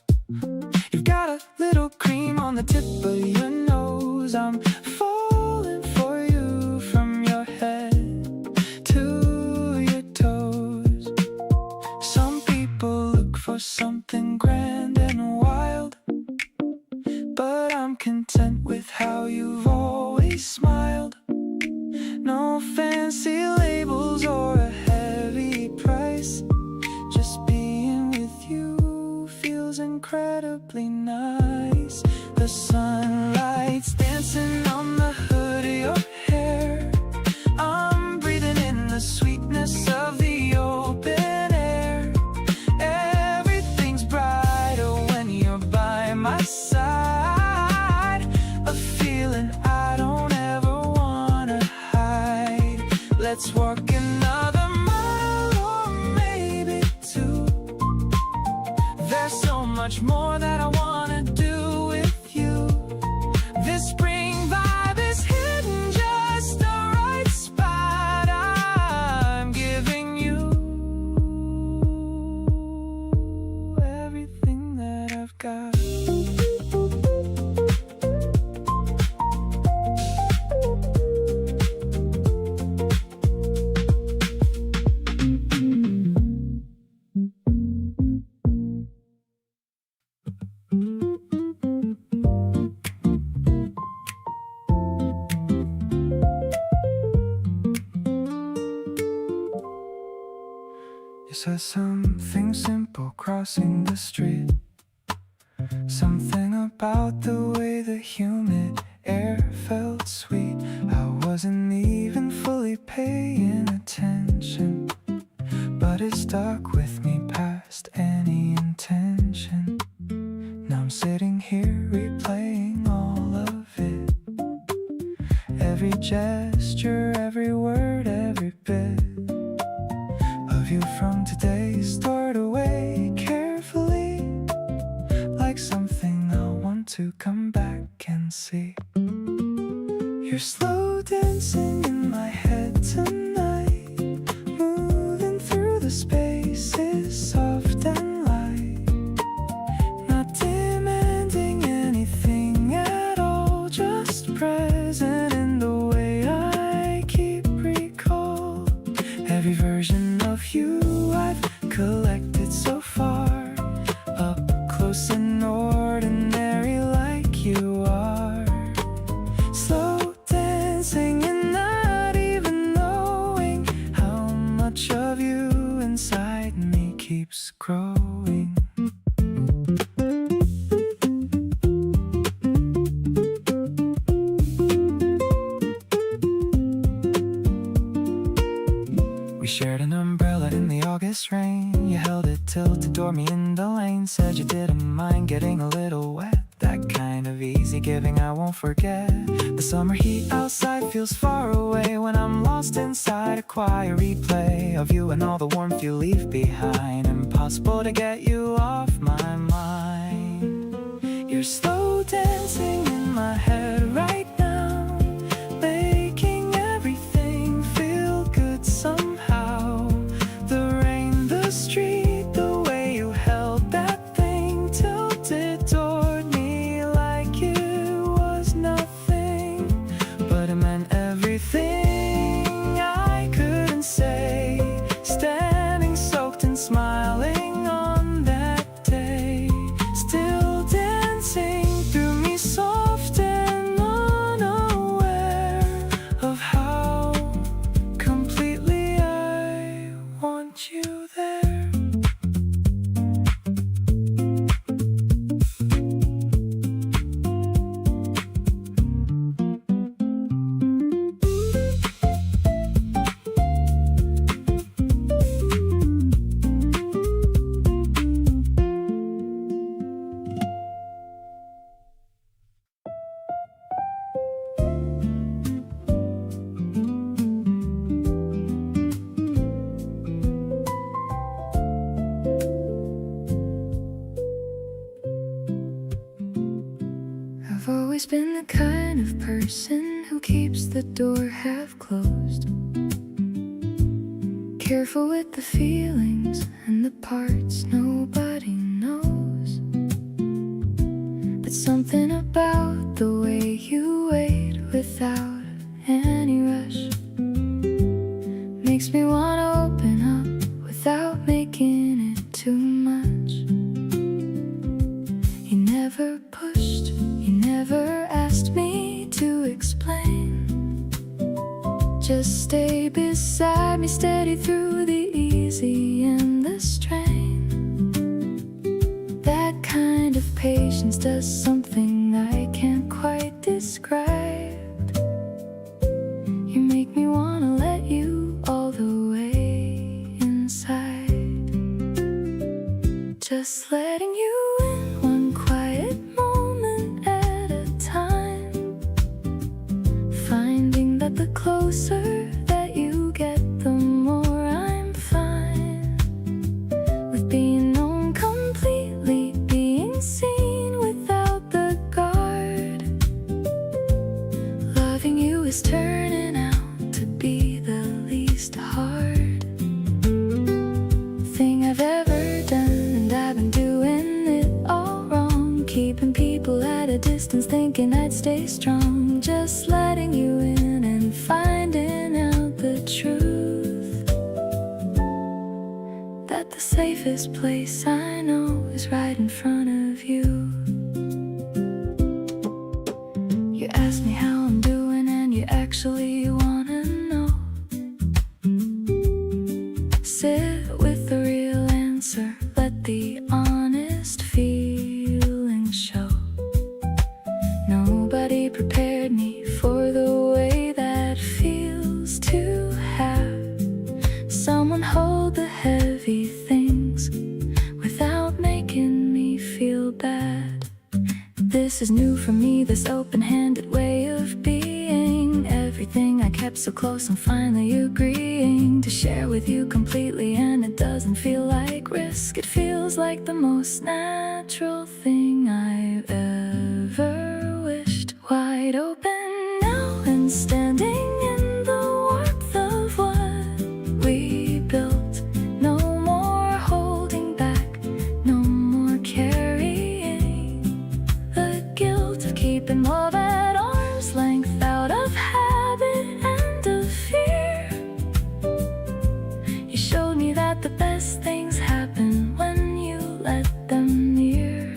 You've got a little cream on the tip of your nose. I'm falling for you from your head to your toes. Some people look for something grand and wild, but I'm content with how you've always smiled. No fancy labels or a heavy price, just being with you feels incredibly nice. The sunlight's dancing on the hood of your hair. I'm breathing in the sweetness of the open air. Everything's brighter when you're by my side, a feeling I don't ever wanna hide. Let's walk another mile or maybe two. There's so much more that I wanna do with you. This spring vibe is hitting just the right spot. I'm giving you everything that I've got. You said something simple crossing the street. Something about the way the humid air felt sweet. I wasn't even fully paying attention, but it stuck with me past any intention. Now I'm sitting here replaying all of it. Every gesture, every word, every bit of you from today stored away carefully, like something I want to come back and see. You're slow dancing in my head tonight, moving through the spaces soft and light, not demanding anything at all, just present in the way I keep recall. Every version of you I've collected so far, up close and ordinary like you are. Slow dancing and not even knowing how much of you inside me keeps growing. We shared an umbrella in the August rain. You held it till to door me in the lane. Said you didn't mind getting a little wet. That kind of easy giving I won't forget. The summer heat outside feels far away when I'm lost inside a quiet replay of you and all the warmth you leave behind. Impossible to get you off my mind. You're slow dancing in my head right now, making everything feel good somehow. The rain, the street, the way you held that thing tilted toward me like it was nothing, but it meant everything I couldn't say. Standing soaked and smiling on that day, still dancing through me soft and unaware of how completely I want you there. I've always been the kind of person who keeps the door half closed, careful with the feelings and the parts nobody knows. But something about the way you wait without any rush makes me want to open up without making it too much. You never pushed, you never asked me to explain. Just stay beside me, steady through the easy and the strain. That kind of patience does something I can't quite describe. You make me wanna let you all the way inside. Just letting you in one quiet moment at a time, finding that the closer that you get, the more I'm fine with being known completely, being seen without the guard. Loving you is turning out to be the least hard thing I've ever done, and I've been doing it all wrong, keeping people at a distance, thinking I'd stay strong. Just letting you in and finding out the truth, that the safest place I know is right in front of you. actually wanna know. Sit with the real answer, let the honest feelings show. Nobody prepared me for the way that feels to have someone hold the heavy things without making me feel bad. This is new for me, this open-handed way of being. Everything I kept so close, I'm finally agreeing to share with you completely, and it doesn't feel like risk. It feels like the most natural thing I've ever wished. Wide open now and standing in the warmth of what we built. No more holding back, no more carrying the guilt of keeping love at arm's length, out of habit and of fear. You showed me that the best things happen when you let them near.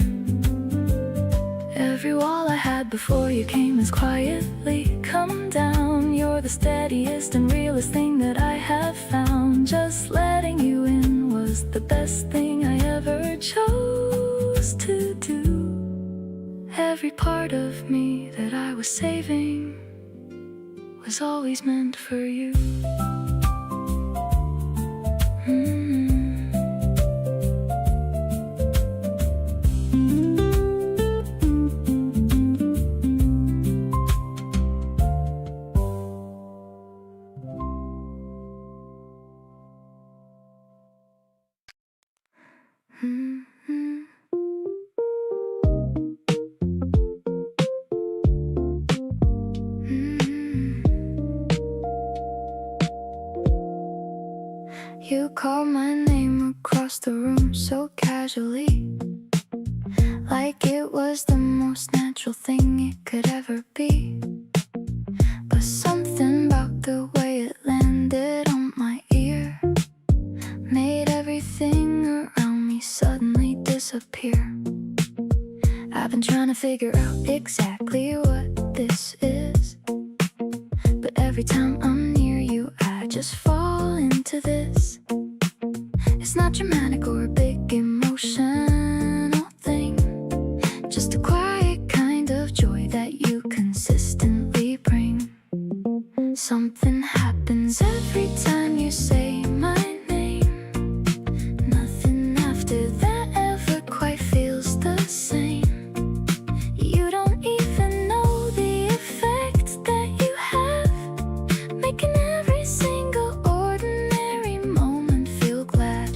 Every wall I had before you came has quietly come down. You're the steadiest and realest thing that I have found. Just letting you in was the best thing I ever chose to do. Every part of me that I was saving was always meant for you. You called my name across the room so casually, like it was the most natural thing it could ever be. But something about the way it landed on my ear made everything around me suddenly disappear. I've been trying to figure out exactly what this is, but every time I'm near you I just fall into this. It's not dramatic or a big emotional thing, just a quiet kind of joy that you consistently bring. Something happens every time you say my name. Nothing after that ever quite feels the same. You don't even know the effect that you have, making every single ordinary moment feel glad.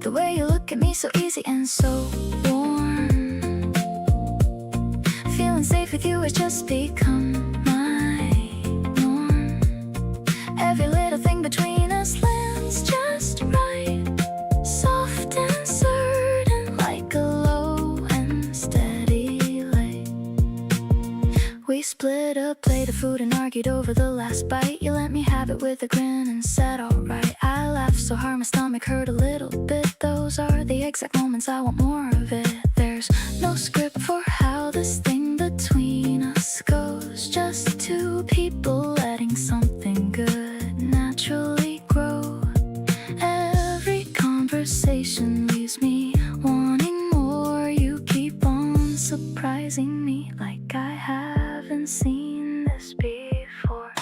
The way you look at me, so easy and so warm. Feeling safe with you has just become my norm. Every little thing between us lands just right, soft and certain, like a low and steady lay. We split a plate of food and argued over the last bite. You let me have it with a grin and said alright. I laughed so hard my stomach hurt a little bit. Those are the exact moments I want more of it. There's no script for how this thing between us goes, just two people letting something good naturally grow. Every conversation leaves me wanting more. You keep on surprising me like I haven't seen this before.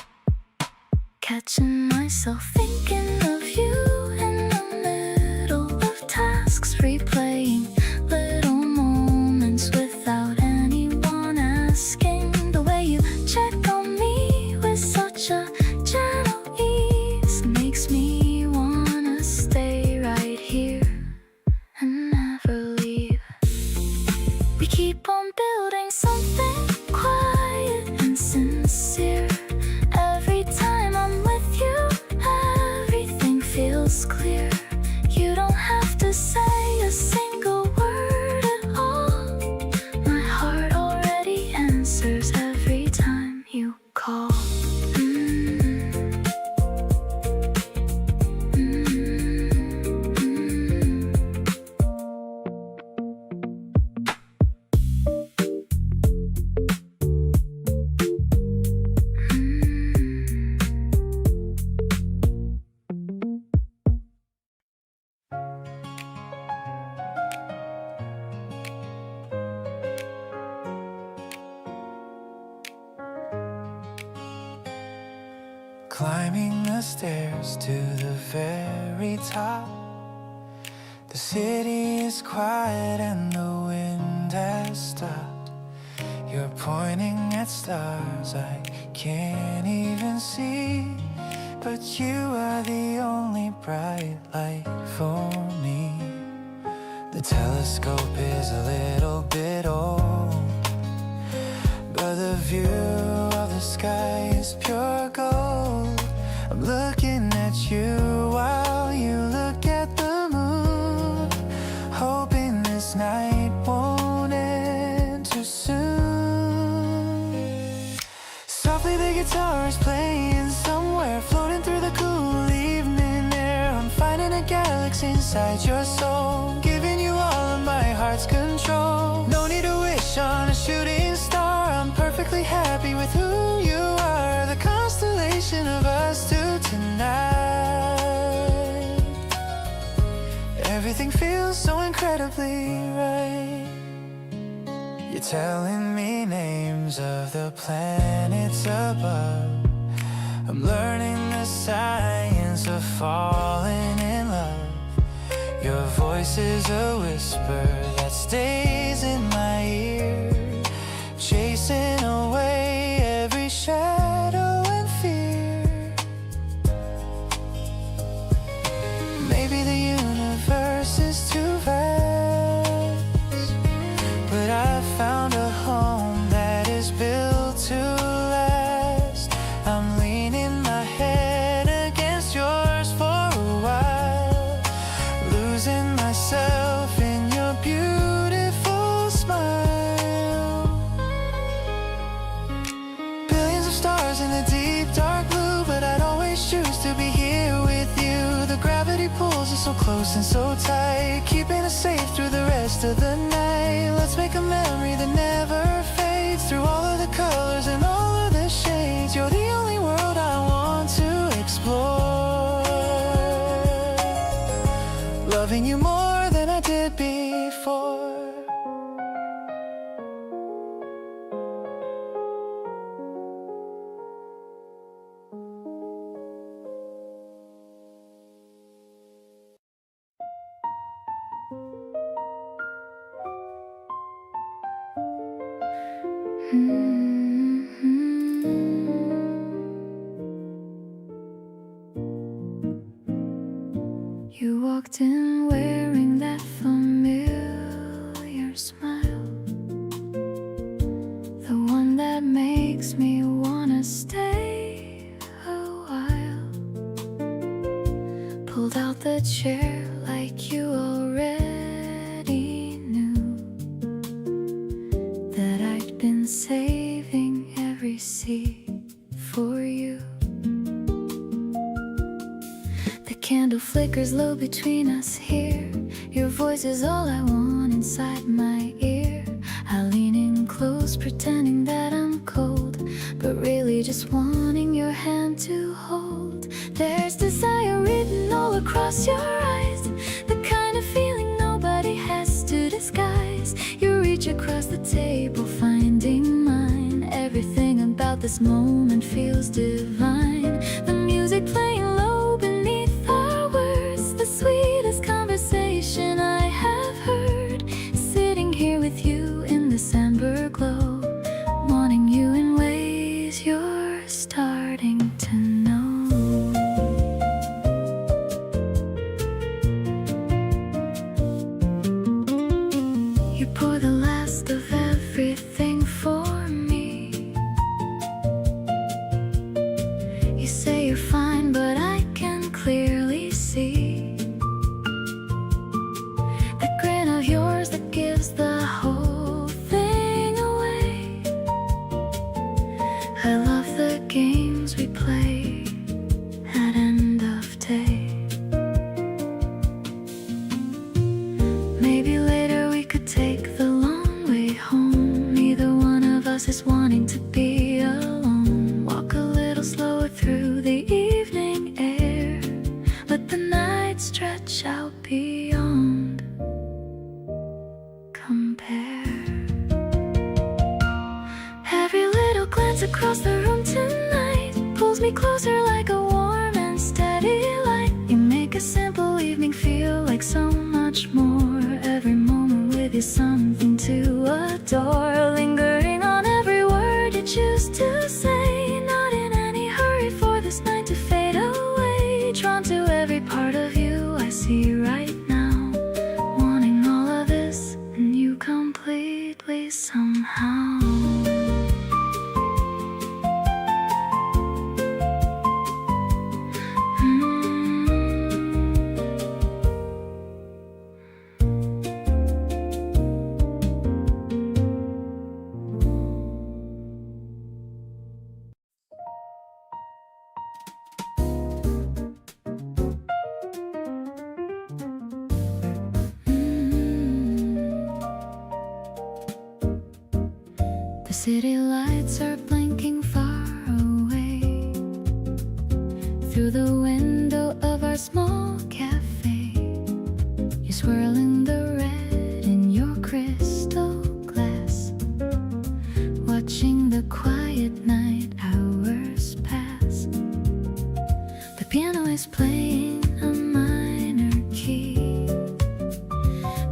Catching myself thinking of you in the middle of tasks, replaying little moments without anyone asking. The way you check on me with such a gentle ease makes me wanna stay right here and never leave. We keep on building something quiet and sincere. Every time I'm with you climbing the stairs to the very top. The city is quiet and the wind has stopped. You're pointing at stars I can't even see, but you are the only bright light for me. The telescope is a little bit old, but the view of the sky is pure gold. I'm looking at you while you look at the moon, hoping this night won't end too soon. Softly the guitar is playing somewhere, floating through the cool evening air. I'm finding a galaxy inside your soul, giving you all of my heart's control. No need to wish on a shooting star, I'm perfectly happy with who you are. The constellation of us two tonight, everything feels so incredibly right. You're telling me names of the planets above. I'm learning the science of falling in love. Your voice is a whisper that stays in my ear, chasing away every shadow and fear. Maybe the universe is too vast, but I found a home that is built to last. I'm leaning my head against yours for a while, losing myself in your beautiful smile. Billions of stars in the deep dark blue, but I'd always choose to be here with you. The gravity pulls us so close and so tight, keeping us safe through the rest of the night. Let's make a memory that never fades, through all of the colors and all of the shades. You're the only world I want to explore, loving you more than I did before. You walked in wearing that familiar smile, the one that makes me wanna stay a while. Pulled out the chair like you already knew that I'd been saving every seat for you. The candle flickers low between us here. Your voice is all I want inside my ear. I lean in close, pretending that I'm cold, but really just wanting your hand to hold. There's desire written all across your eyes, the kind of feeling nobody has to disguise. You reach across the table, finding mine. Everything about this moment feels divine. The music playing low beneath our words, the sweetest conversation I have heard. Sitting here with you in this amber glow, wanting you in ways you're starting to know. You pour the last of everything for me. You say you're fine, but I can clearly see that grin of yours that gives the whole thing away. I love the games we play at end of day. Maybe later we could take the long way home. Neither one of us is wanting to be alone. Walk a little slower through the evening air. Let the night stretch out beyond compare. Every little glance across the room tonight pulls pulls me closer like a warm and steady light. You make a simple evening feel like so much more. Every moment with you something to adore. Lingering on every word you choose to say. Not in any hurry for this night to fade away. Drawn to every part of you I see right now. Wanting all of this and you completely somehow. The city lights are blinking far away. Through the window of our small cafe, you're swirling the red in your crystal glass. Watching the quiet night hours pass. The piano is playing a minor key,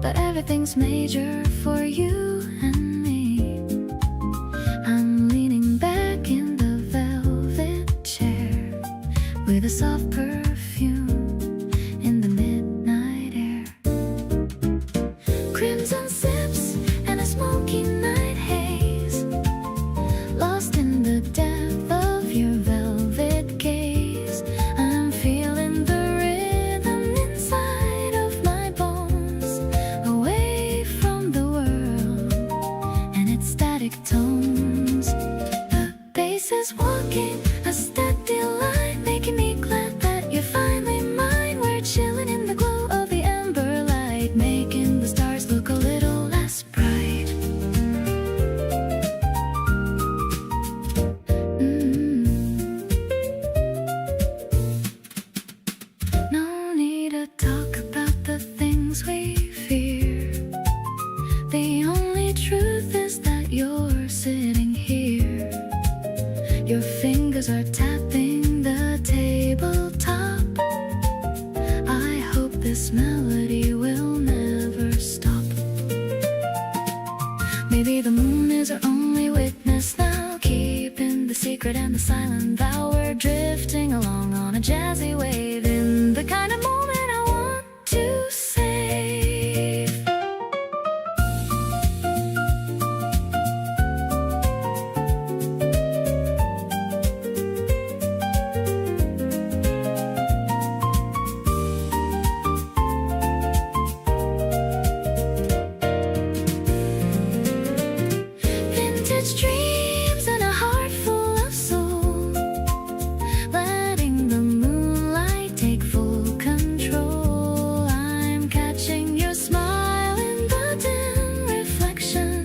but everything's major for you and me. I'm leaning back in the velvet chair with a soft perfume in the midnight air. Crimson sips and a smoky night haze, lost in the depth of your velvet gaze. I'm feeling the rhythm inside of my bones, away from the world and its static tones. The bass is walking a steady line, making me glad that you're finally mine. We're chilling in the glow of the ember light, making the stars look a little less bright. No need to talk about the things we fear. The only truth is that you're sitting here. Your fingers are tapping the tabletop. I hope this melody will never stop. Maybe the moon is our only witness now, keeping the secret and the silent vow. We're drifting along on a jazzy wave, in the kind of moment I want to save. Vintage dreams and a heart full of soul, letting the moonlight take full control. I'm catching your smile in the dim reflection,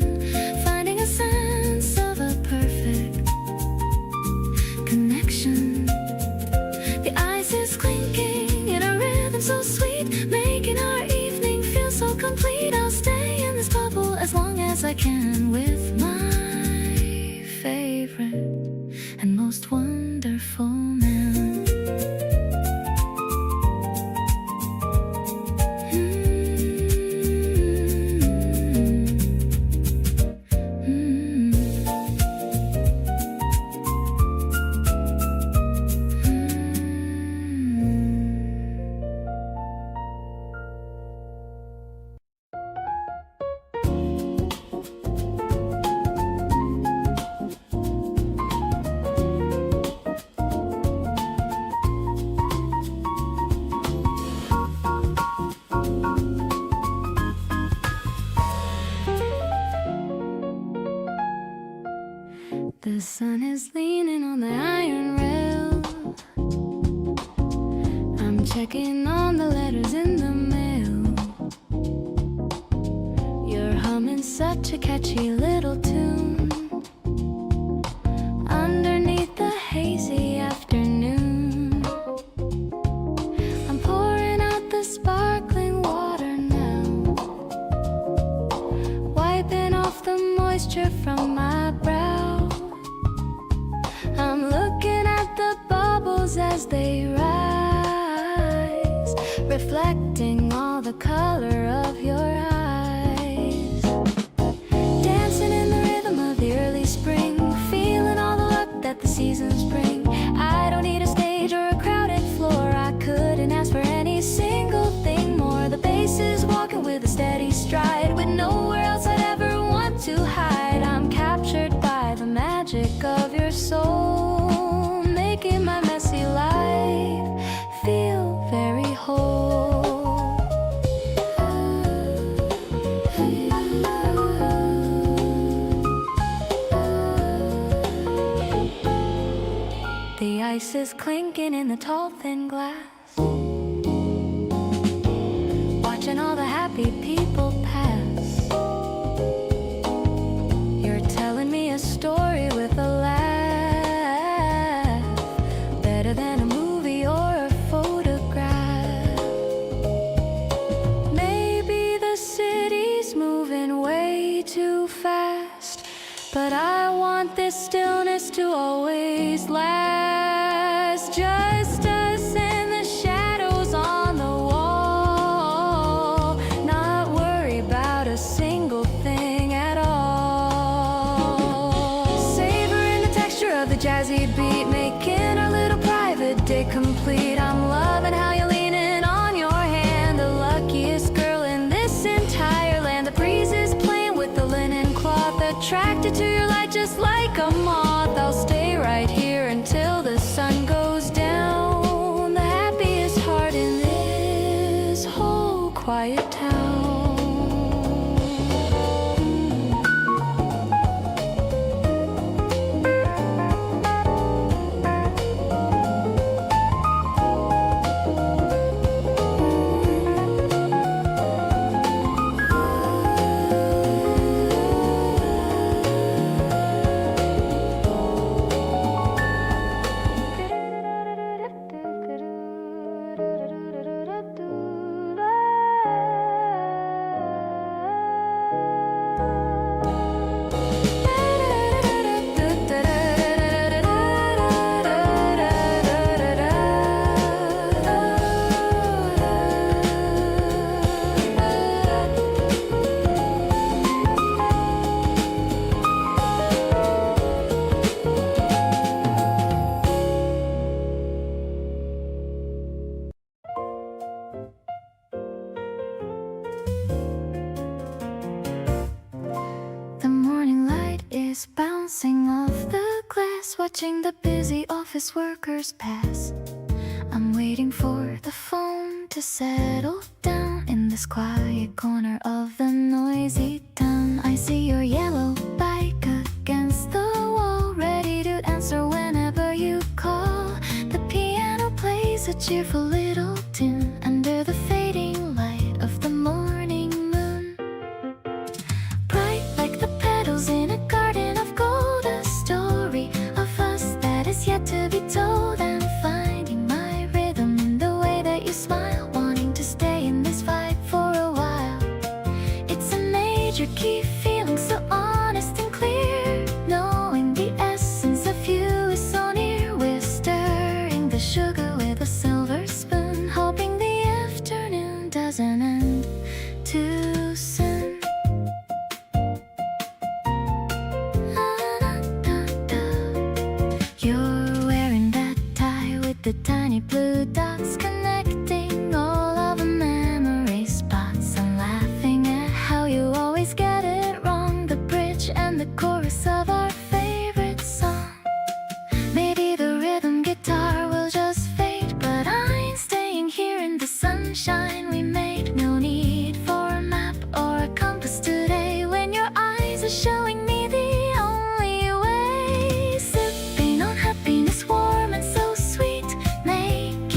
finding a sense of a perfect connection. The ice is clinking in a rhythm so sweet, making our evening feel so complete. I'll stay in this bubble as long as I can with my favorite and most wonderful man. The sun is leaning on the iron rail. I'm checking on the letters in the mail. You're humming such a catchy little tune underneath the hazy afternoon. I'm pouring out the sparkling water now, wiping off the moisture from my brow. I'm looking at the they rise, reflecting all the color of your eyes. Dancing in the rhythm of the early spring, feeling all the luck that the seasons bring. I don't need a stage or a crowded floor, I couldn't ask for any single thing more. The bass is walking with a steady stride, with nowhere else I'd ever want to hide. I'm captured by the magic of your soul, making my messy life feel very whole. The ice is clinking in the tall thin glass, watching all the happy people pass. You're telling me a story with a laugh, better than a movie or a photograph. Maybe the city's moving way too fast, but I want this stillness to always last. Just us and the shadows on the wall, not worry about a single thing at all. Savoring the texture of the jazzy beat, making our little private day complete. I'm loving how you're leaning on your hand, the luckiest girl in this entire land. The breeze is playing with the linen cloth, attracted to your light just like a moth. I'll stay right here until the sun goes down, the happiest heart in this whole quiet town. The morning light is bouncing off the glass, watching the busy office workers pass. I'm waiting for the phone to settle down in this quiet corner of the noisy town. I see your yellow bike against the wall, ready to answer whenever you call. The piano plays a cheerful little tune under the fading light of the morning moon. Bright like the petals in a garden of gold, a story of us that is yet to be told. And finding my rhythm in the way that you smile, wanting to stay in this vibe for a while. It's a major key, feeling so honest and clear, knowing the essence of you is so near. We're stirring the sugar with a silver spoon, hoping the afternoon doesn't end too soon. You're wearing that tie with the tiny blue dots, connecting all of the memory spots. I'm laughing at how you always get it wrong, the bridge and the chorus of our favorite song. Maybe the rhythm guitar will just fade, but I'm staying here in the sunshine we made. No need for a map or a compass today, when your eyes are showing me the only way. Sipping on happiness, warm and so sweet, make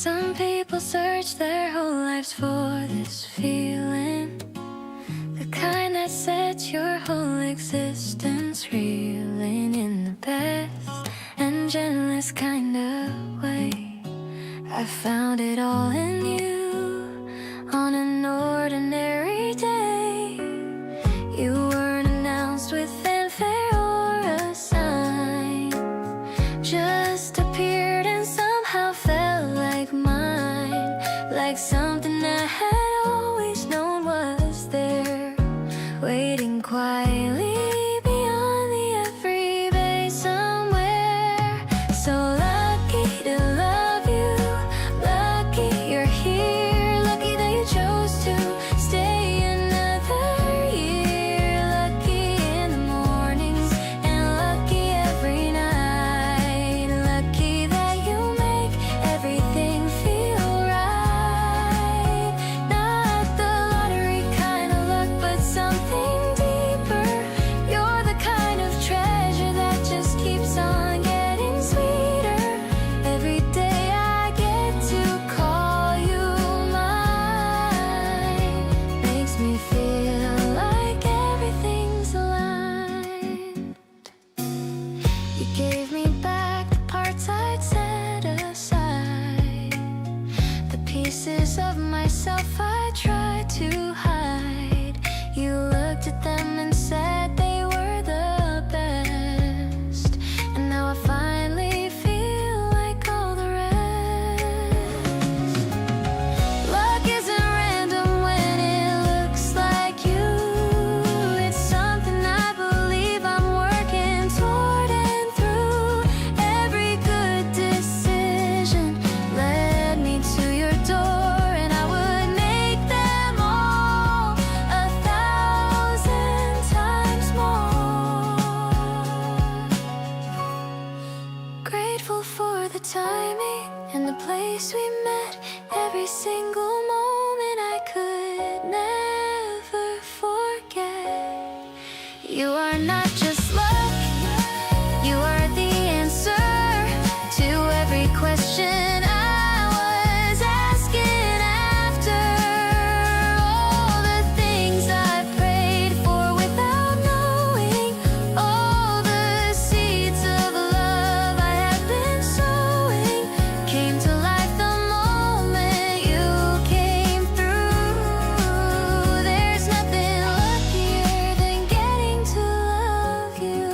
Some people search their whole lives for this feeling, the kind that sets your whole existence reeling in the best and gentlest kind of way. I found it all in you on an ordinary day. You weren't announced with fanfare or a sign, just appeared and somehow felt like mine, like something I had always known was there, waiting quietly beyond the every bay somewhere. So lucky to love you, lucky you're here, lucky that you chose to stay another year, lucky in the mornings and lucky every night, lucky that you make everything feel right. Not the lottery kind of luck, but something deeper. You're the kind of treasure that just keeps on getting sweeter. Every day I get to call you mine, makes me feel like everything's aligned. You gave me back the parts I'd set aside, the pieces of myself I tried to hide. You looked at them and said they were the best, and now I finally feel like all the rest. Luck isn't random when it looks like you, it's something I believe I'm working toward and through. Every good decision led me to your door, and I would make them all 1,000 times more. Grateful for the timing and the place we met, every single moment I could never forget. You are not just luck, you are the answer to every question I was asking after. All the things I prayed for without knowing, all the seeds of love I had been sowing, came to life the moment you came through. There's nothing luckier than getting to love you.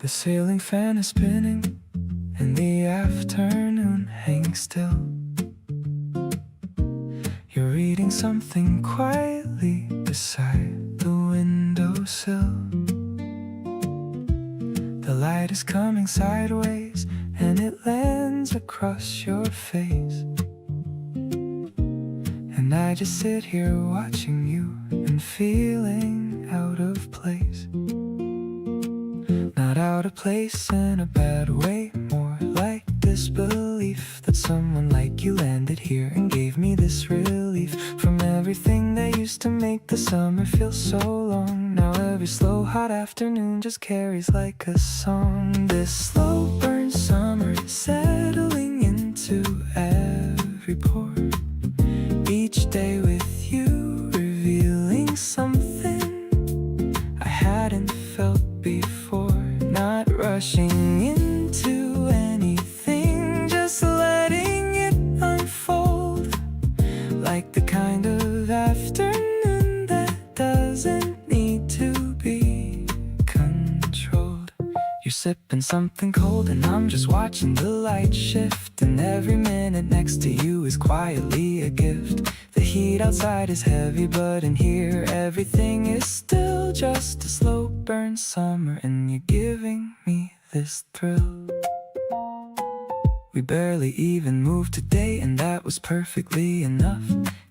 The ceiling fan is spinning and the afternoon hangs still. You're reading something quietly beside the windowsill. The light is coming sideways and it lands across your face. And I just sit here watching you and feeling out of place. Not out of place in a bad way, more like disbelief that someone like you landed here and gave me this relief from everything that used to make the summer feel so long. Now every slow hot afternoon just carries like a song. This slow burn summer is settling into every pore. Each day with you revealing something I hadn't felt before. Not rushing into anything, just letting it unfold, like the kind of afternoon that doesn't need to be controlled. You're sipping something cold and I'm just watching the light shift, and every minute next to you is quietly a gift. The heat outside is heavy, but in here everything is still just a slow burn summer, and you're giving me this thrill. We barely even moved today, and that was perfectly enough.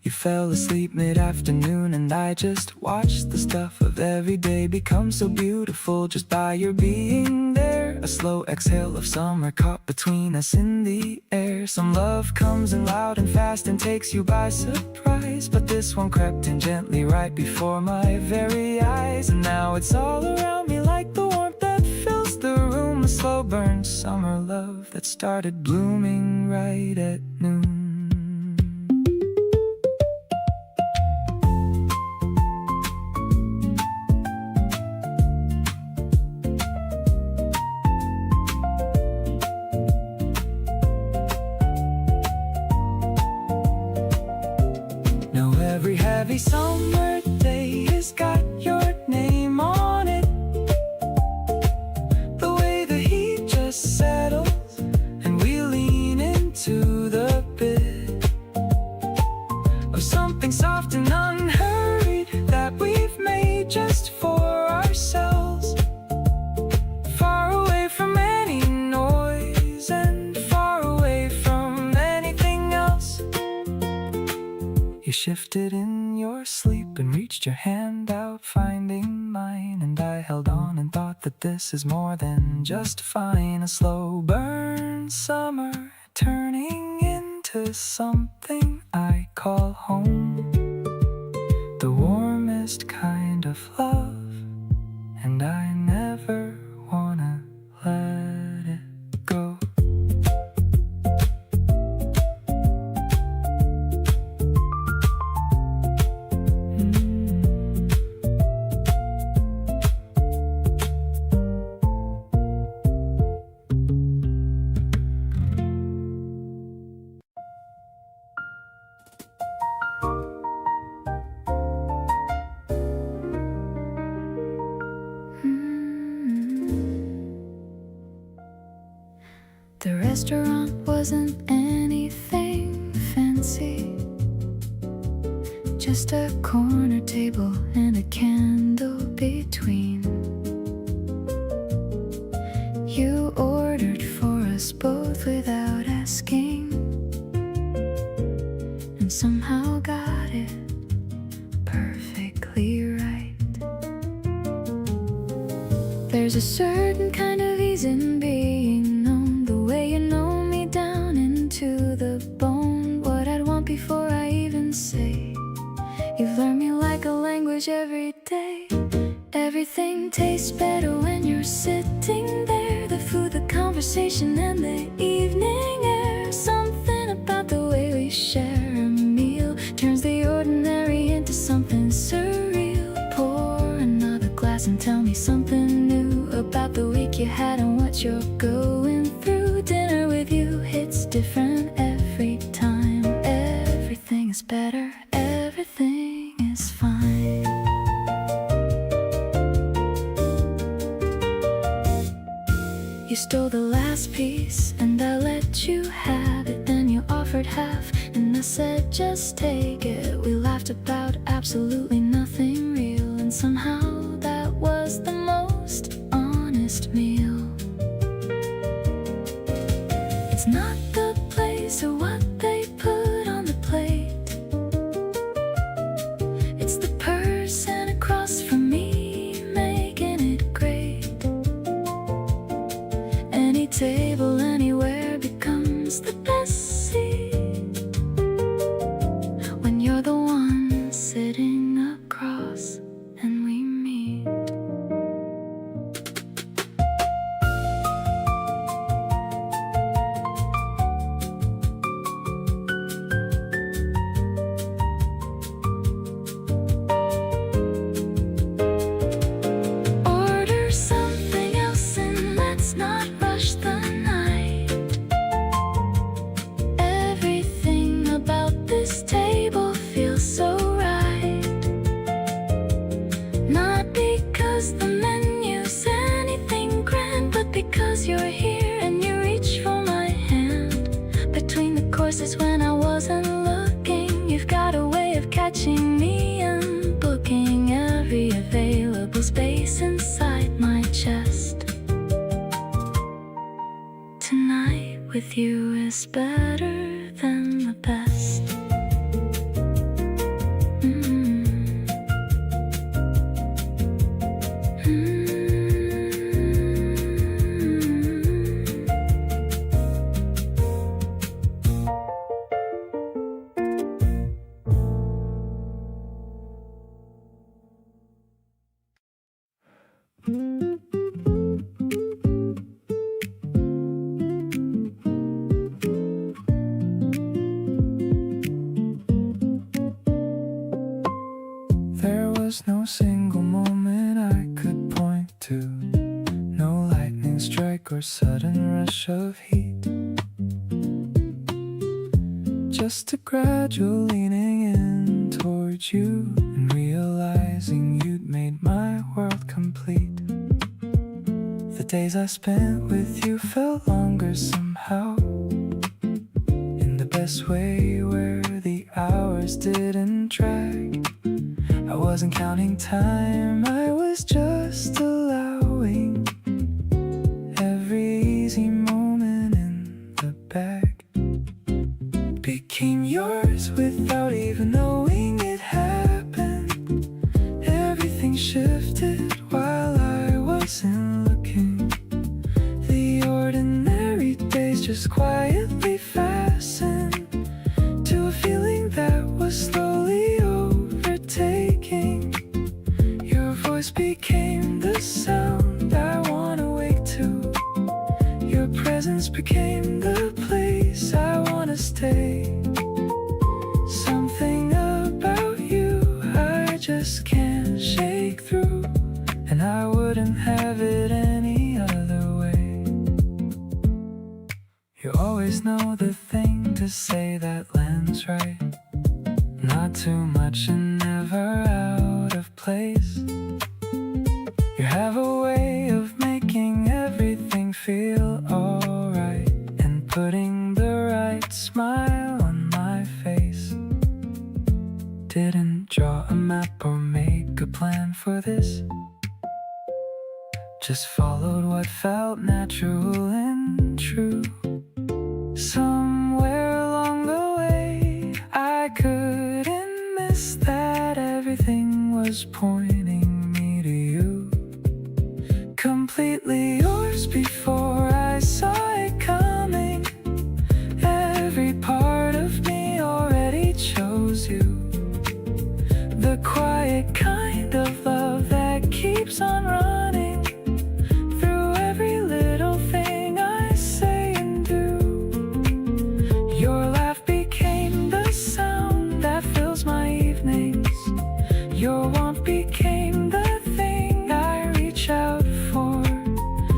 You fell asleep mid-afternoon, and I just watched the stuff of every day become so beautiful just by your being there. A slow exhale of summer caught between us in the air. Some love comes in loud and fast and takes you by surprise, but this one crept in gently right before my very eyes. And now it's all around me like the warmth that fills the room. A slow burn summer love that started blooming right at noon. Now every heavy summer day has got your name on it. The way the heat just settles and we lean into the bit of something soft and unhurried that we've made just for ourselves. Far away from any noise and far away from anything else. You shifted in your sleep and reached your hand out, finding mine, and I held on and thought that this is more than just fine. A slow burn summer turning into something I call home, the warmest kind of love, and I never wanna let it go. The restaurant wasn't anything fancy, just a corner table and a candle between. You ordered for us both without asking, and somehow got it perfectly right. There's a certain kind of ease in being known, the way you know me down into the bone, what I'd want before I even say. You've learned me like a language every day. Everything tastes better when you're sitting there. The food, the conversation, and the evening air. Something about the way we share a meal turns the ordinary into something surreal. Pour another glass and tell me something new about the week you had and what you're going through. Dinner with you hits different every time. Everything is better, everything is fine. You stole the last piece and I let you have it. Then you offered half and I said just take it. We laughed about absolutely nothing real, and somehow that was the most honest meal. It's not the place or what they put on the plate, it's the person across from me making it great. Any table anywhere becomes the best seat when you're the one sitting across and we meet. Order something else and let's not rush the night. Everything about this table feels so right. Not because the menu's anything grand, but because you're here and you reach for my hand. Between the courses when I wasn't looking, you've got a way of catching me and booking every available space inside my chest. Tonight with you is better than the best. There was no single moment I could point to, no lightning strike or sudden rush of heat, just a gradual leaning in towards you and realizing you'd made my world complete. The days I spent with you felt longer somehow, in the best way where the hours didn't drag. I wasn't counting time, I was just allowing every easy moment in the bag became yours without even knowing it happened. Everything shifted while I wasn't looking. The ordinary days just quietly fastened to a feeling that was slowly overtaking. Your voice became the sound I wanna wake to. Your presence became the place I wanna stay. Something about you I just can't shake through, and I wouldn't have it any other way. You always know the thing to say that lands right, not too much and never out of place. You have a way of making everything feel alright and putting the right smile on my face. Didn't draw a map or make a plan for this, just followed what felt natural and true. Somewhere along the way I couldn't miss that everything was pointing me to you. Completely yours before I saw it coming. Every part of me already chose you. The quiet kind of love that keeps on running through every little thing I say and do. Your laugh became the sound that fills my evenings. Your warmth became the thing I reach out for.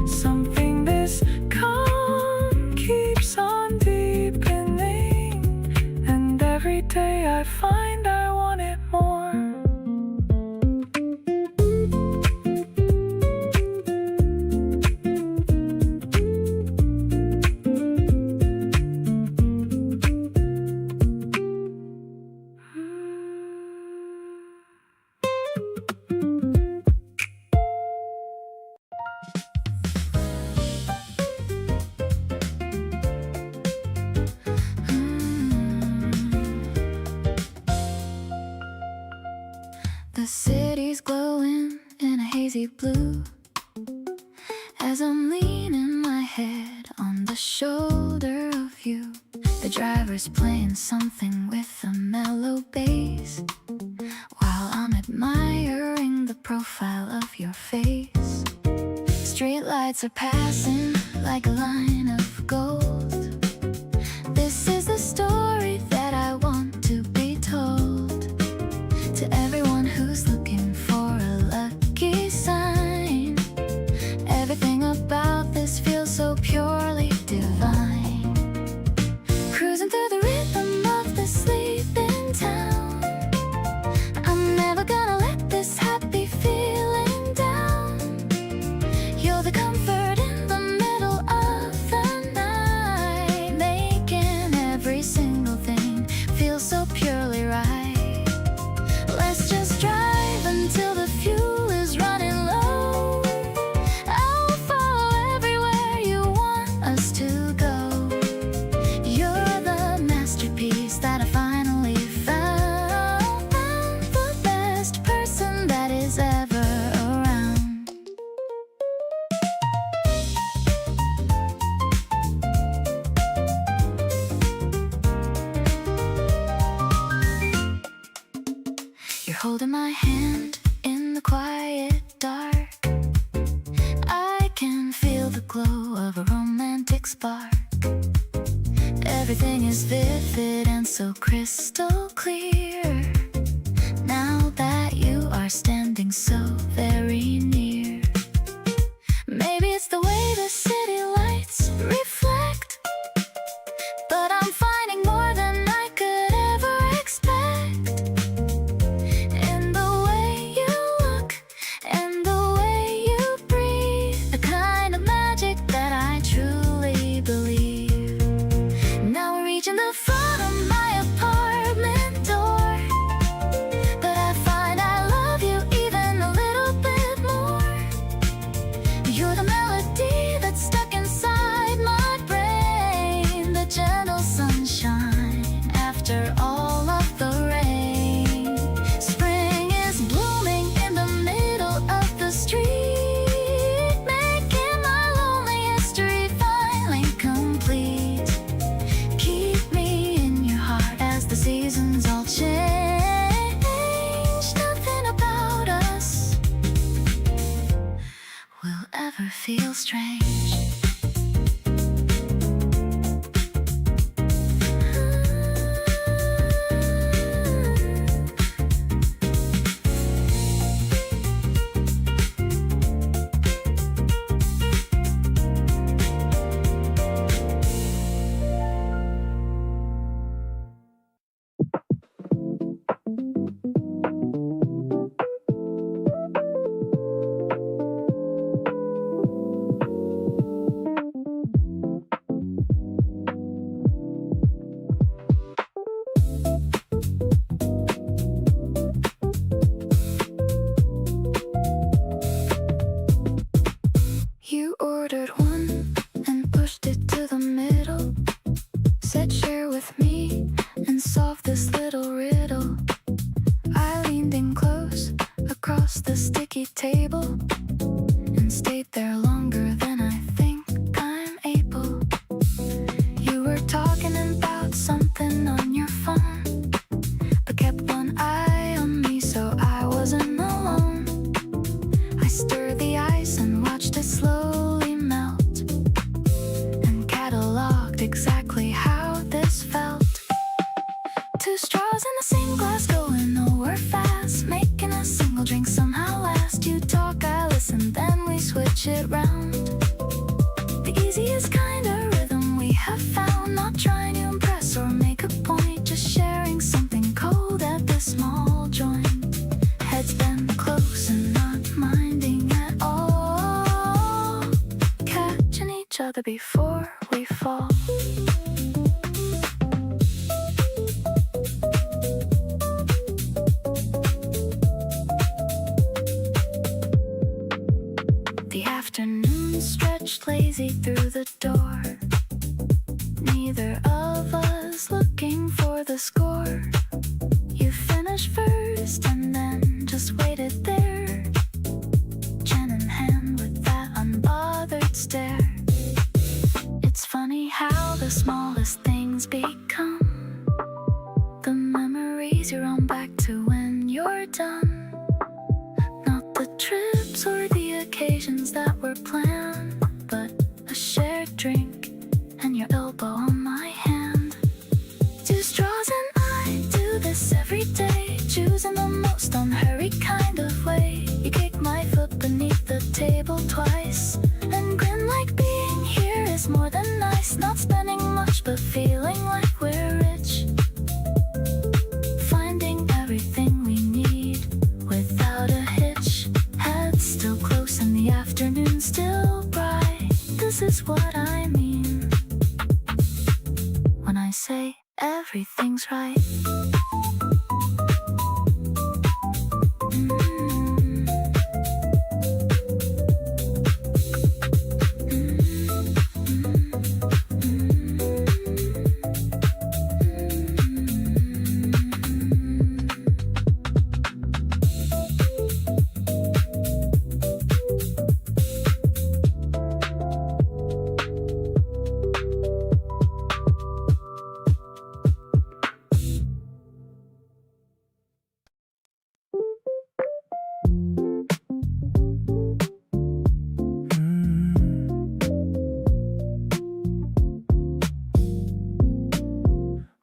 Something this calm keeps on deepening, and every day I find I want it more. The city's glowing in a hazy blue as I'm leaning my head on the shoulder of you. The driver's playing something with a mellow bass while I'm admiring the profile of your face. Streetlights are passing like a line of gold. This is the story that I want to be told to everyone who's looking for a lucky sign. Everything about this feels so purely divine. Cruising through the rhythm of the sleeping town. I'm never gonna let this happy feeling down. You're the comfort in the middle of the night. holding my hand in the quiet dark. I can feel the glow of a romantic spark. Everything is vivid and so crystal clear. Now that you are standing so very near. Maybe it's the way the city lights reflect, but I'm finding more than I could ever expect. In the way you look and the way you breathe, a kind of magic that I truly believe. Now we're reaching the front of my apartment door, but I find I love you even a little bit more. You're the melody that's stuck inside my brain, the gentle sunshine after all of the rain. Spring is blooming in the middle of the street, making my lonely history finally complete. Keep me in your heart as the seasons all change. Nothing about us will ever feel strange. You ordered one and pushed it to the middle. Said share with me and solve this little riddle. I leaned in close across the sticky table and stayed there longer than I think I'm able. You were talking about something on your phone, but kept one eye on me so I wasn't alone. I stirred the ice and watched it slowly melt, and cataloged exactly how this felt. Two straws in the same glass going nowhere fast, making a single drink somehow last. You talk, I listen, then we switch it round. The easiest kind of rhythm we have found, not trying to impress or make a point, just sharing something cold at this small joint. Heads bent close and not minding at all, catching each other before we fall. The afternoon stretched lazy through the door, neither of us looking for the score. You finished first and then just waited there, chin in hand with that unbothered stare. It's funny how the smallest things become the memories you're on back to when you're done. Not the trips or the occasions that were planned, but a shared drink and your elbow on my hand. Two straws and I do this every day, choosing the most unhurried kind of way. You kick my foot beneath the table twice and grin like being here is more than nice. Not spending much but feeling like we're rich, finding everything we need without a hitch. Heads still close and the afternoon still bright. This is what I mean when I say everything's right.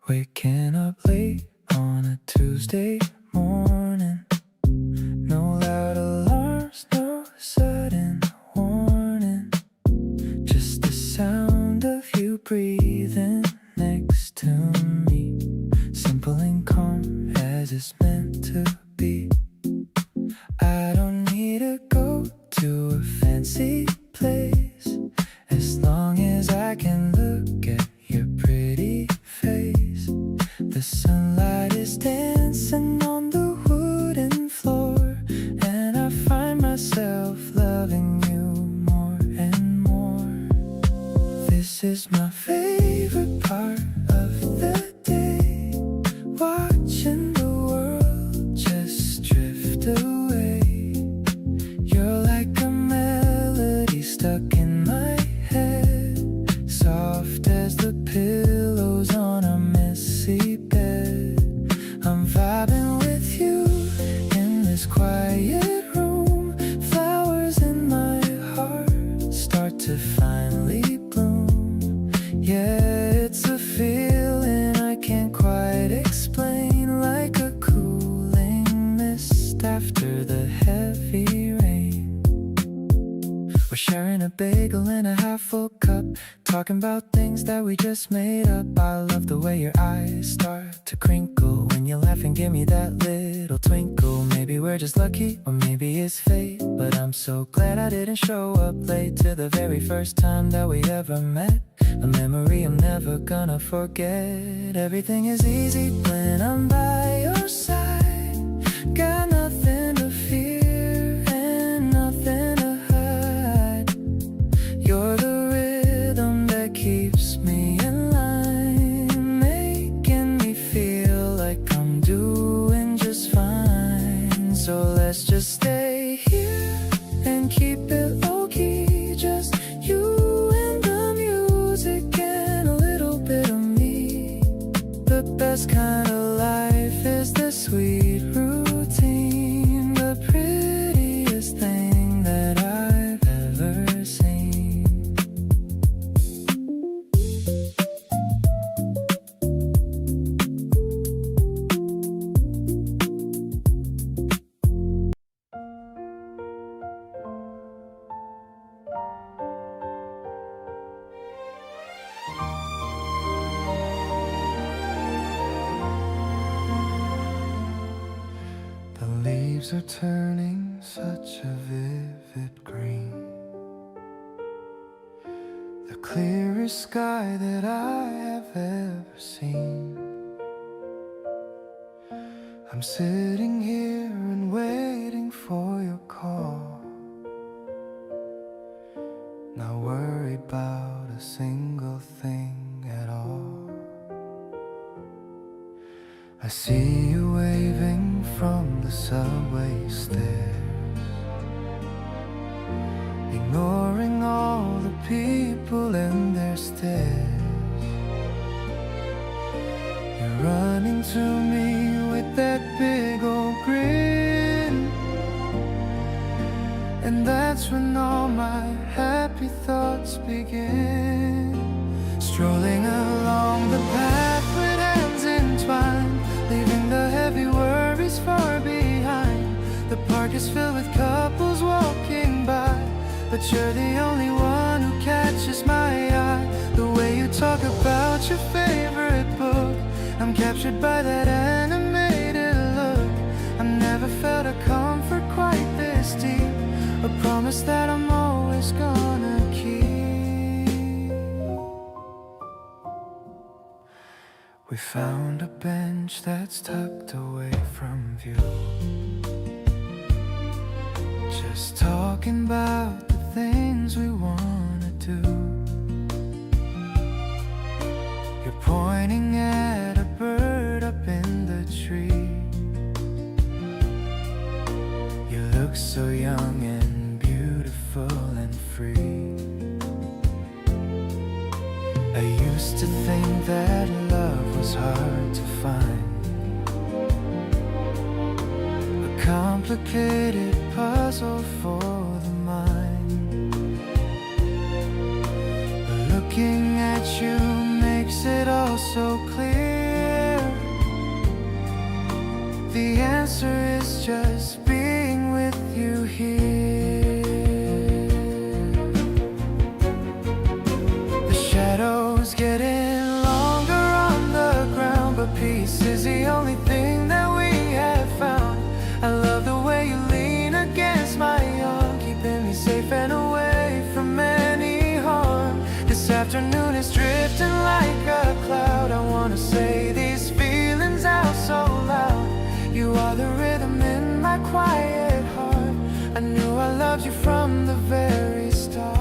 Waking up late on a Tuesday morning. No loud alarms, no sudden warning. Just the sound of you breathing next to me. Simple and calm as it's meant to be. I don't need to go to a fancy place, as long as I can look at your pretty face. The sunlight is dancing on the wooden floor, and I find myself loving you more and more. This is my favorite part of the day, watching the world just drift away. You're like a melody stuck in my head, soft as the pillows on a messy bed. I'm vibing with you in this quiet room. Flowers in my heart start to finally bloom. Yeah, it's a feeling I can't quite explain, like a cooling mist after the heavy rain. We're sharing a bagel and a half-full cup, talking about things that we just made up. I love the way your eyes start to crinkle when you laugh and give me that little twinkle. Maybe we're just lucky, or maybe it's fate, but I'm so glad I didn't show up late to the very first time that we ever met. A memory I'm never gonna forget. Everything is easy when I'm by your side. Got nothing to fear and nothing to hide. You're the rhythm that keeps me in line, making me feel like I'm doing just fine. So let's just stay here and keep it low-key, just you and the music and a little bit of me. The best kind of life is the sweet routine, the prettiest thing that I've ever seen. The leaves are turning such a vivid green, the clearest sky that I have ever seen. I'm sitting here and waiting for your call, not worried about a single thing at all. I see you waving from the subway stairs, ignoring all the people and their stares. You're running to me with that big old grin, and that's when all my happy thoughts begin. Strolling along the path with hands entwined, leaving the heavy worries far behind. The park is filled with couples walking by, but you're the only one who catches my eye. The way you talk about your favorite book, I'm captured by that animated look. I've never felt a comfort quite this deep, a promise that I'm always gonna keep. We found a bench that's tucked away from view, just talking about the things we wanna do. You're pointing at a bird up in the tree. You look so young and beautiful and free. I used to think that love was hard to find, a complicated puzzle for the mind. But looking at you makes it all so clear. just being with you here. The shadows getting longer on the ground, but peace is the only thing that we have found. I love the way you lean against my arm, keeping me safe and away from any harm. This afternoon is drifting like a cloud. I wanna say these feelings out so loud. You are the rhythm in my quiet heart. I knew I loved you from the very start.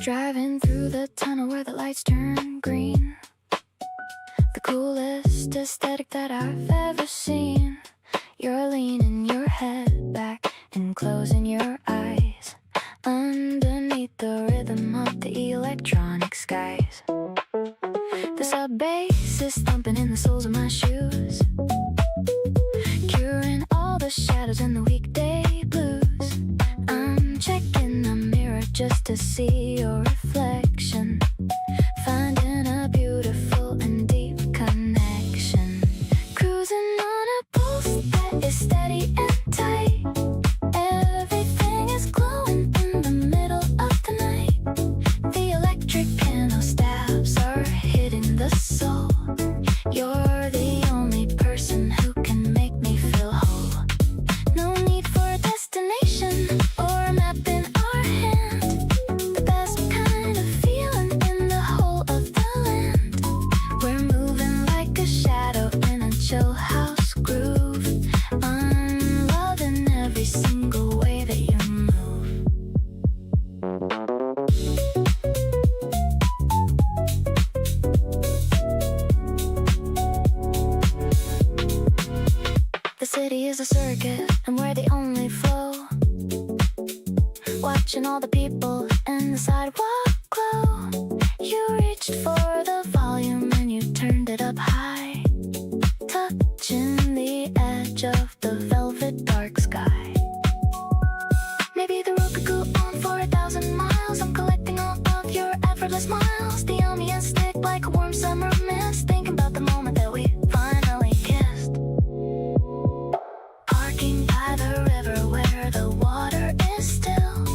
Driving through the tunnel where the lights turn green. The coolest aesthetic that I've ever seen. You're leaning your head back and closing your eyes underneath the rhythm of the electronic skies. The sub bass is thumping in the soles of my shoes, curing all the shadows and the weekday blues. I'm checking the mirror just to see your reflection, finding a beautiful and deep connection. Cruising on a pulse that is steady and tight. Everything is glowing in the middle of the night. The electric piano stabs are hitting the soul. You're the only person who can make me feel whole. No need for a destination or a map in our hand. The best kind of feeling in the whole of the land. We're moving like a shadow in a chill house groove. I'm loving every single way that you move. The city is a circuit and we're the only flow. Watching all the people in the sidewalk glow. You reached for the volume and you turned it up high, touching the edge of the velvet dark sky. Maybe the road could go on for 1,000 miles. I'm collecting all of your effortless smiles. The ambience stick like a warm summer mist, thinking about the moment that we finally kissed. Parking by the river where the water is still,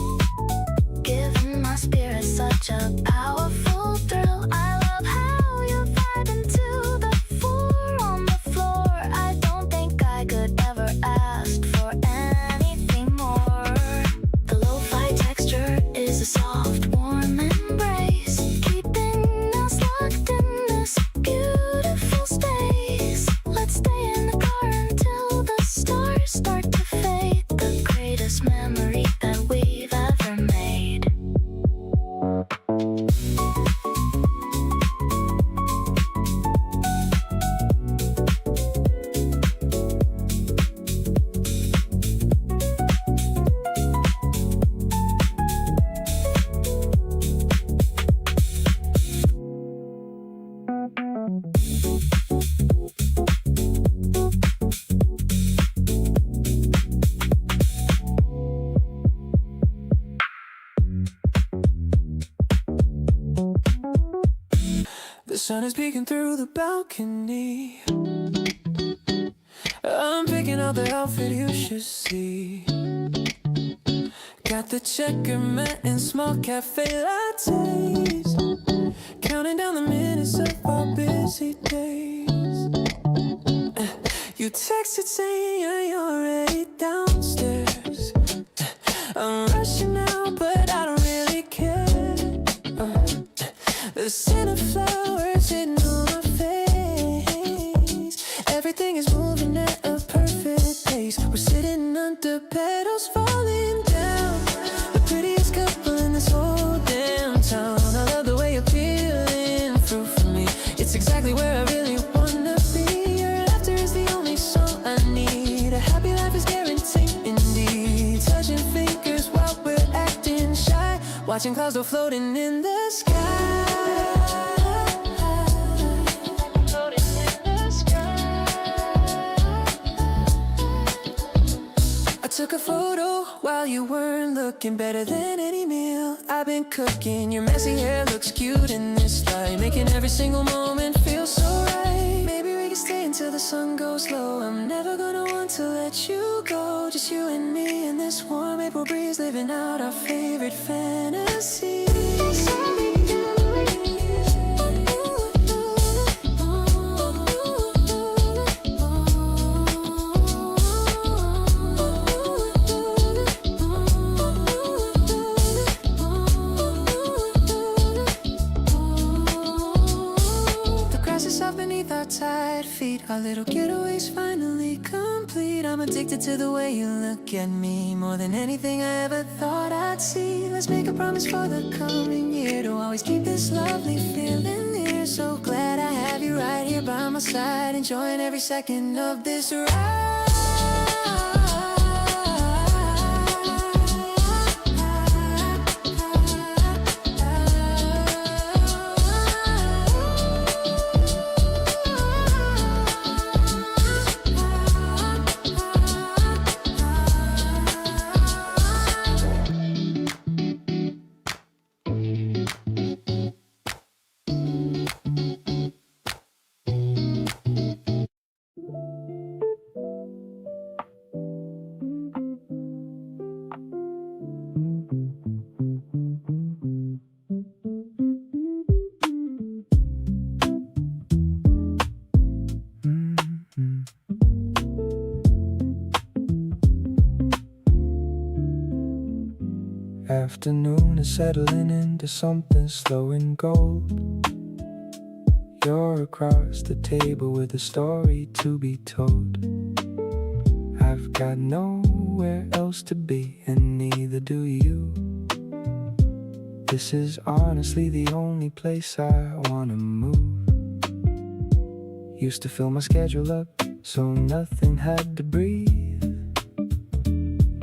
giving my spirit such a powerful thrill. I love how you vibe into the four on the floor. I don't think I could ever ask for anything more. The lo-fi texture is a soft, warm embrace, keeping us locked in this beautiful space. Let's stay in the car until the stars start to fade. The greatest memory that we've ever made. The sun is peeking through the balcony. I'm picking out the outfit you should see. Got the checkerman and small cafe lattes, counting down the minutes of our busy days. You texted saying you're already downstairs. I'm rushing out, but I don't really care. The scent of flowers hitting on my face. Everything is moving at a perfect pace. We're sitting under petals falling down, the prettiest couple in this whole damn town. I love the way you're peeling fruit for me. It's exactly where watching clouds go floating in the sky. I took a photo while you weren't looking, better than any meal I've been cooking. Your messy hair looks cute in this light, making every single moment feel so right. Maybe we can stay until the sun goes low. I'm never gonna want to let you go. Just you and me in this warm April breeze, living out our favorite fantasies. Tired feet, our little getaway's finally complete. I'm addicted to the way you look at me, more than anything I ever thought I'd see. Let's make a promise for the coming year to always keep this lovely feeling near. So glad I have you right here by my side, enjoying every second of this ride. Afternoon is settling into something slow and gold. You're across the table with a story to be told. I've got nowhere else to be, and neither do you. This is honestly the only place I wanna move. Used to fill my schedule up so nothing had to breathe.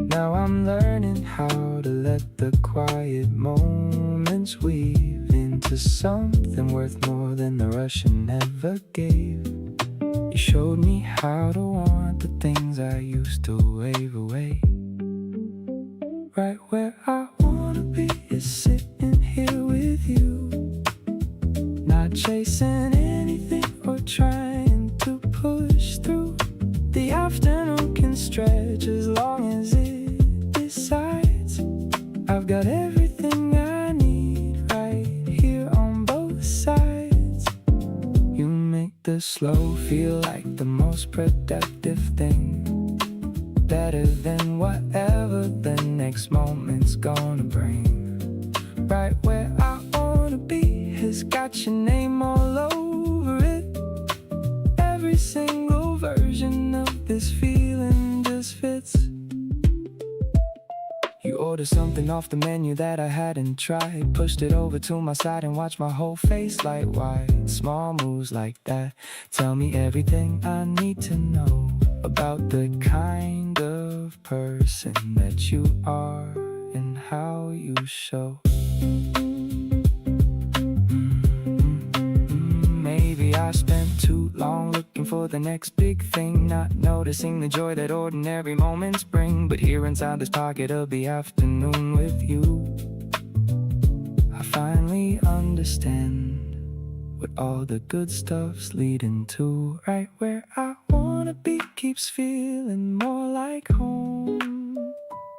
Now I'm learning how to let the quiet moments weave into something worth more than the rush I never gave. You showed me how to want the things I used to wave away. Right where I wanna be is sitting here with you, not chasing anything or trying to push through. The afternoon can stretch as long as it decides. I've got everything I need right here on both sides. You make the slow feel like the most productive thing, better than whatever the next moment's gonna bring. Right where I wanna be has got your name all over it. Every single version of this feeling just fits. You ordered something off the menu that I hadn't tried, pushed it over to my side and watched my whole face light wide. Small moves like that tell me everything I need to know about the kind of person that you are and how you show. Maybe I spent too long looking for the next big thing, not noticing the joy that ordinary moments bring. But here inside this pocket of the afternoon with you, I finally understand what all the good stuff's leading to. Right where I wanna be keeps feeling more like home.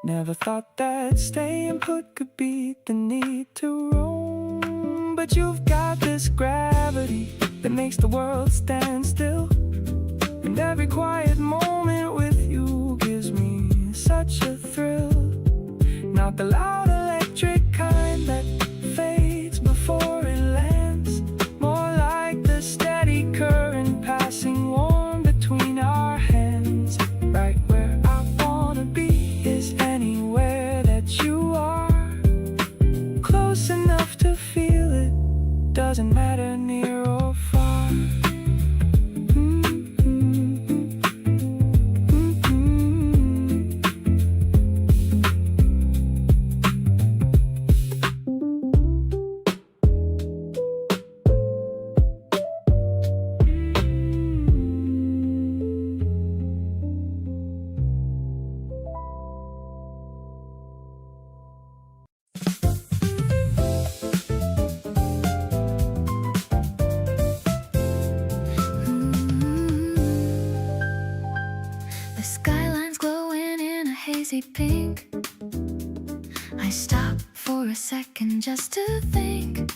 Never thought that staying put could beat the need to roam. But you've got this gravity that makes the world stand still, and every quiet moment with you gives me such a thrill. Not the loud electric kind that fades before it lands, more like the steady current passing warm between our hands. Right where I wanna be is anywhere that you are, close enough to feel it, doesn't matter near or far. pink. I stop for a second just to think.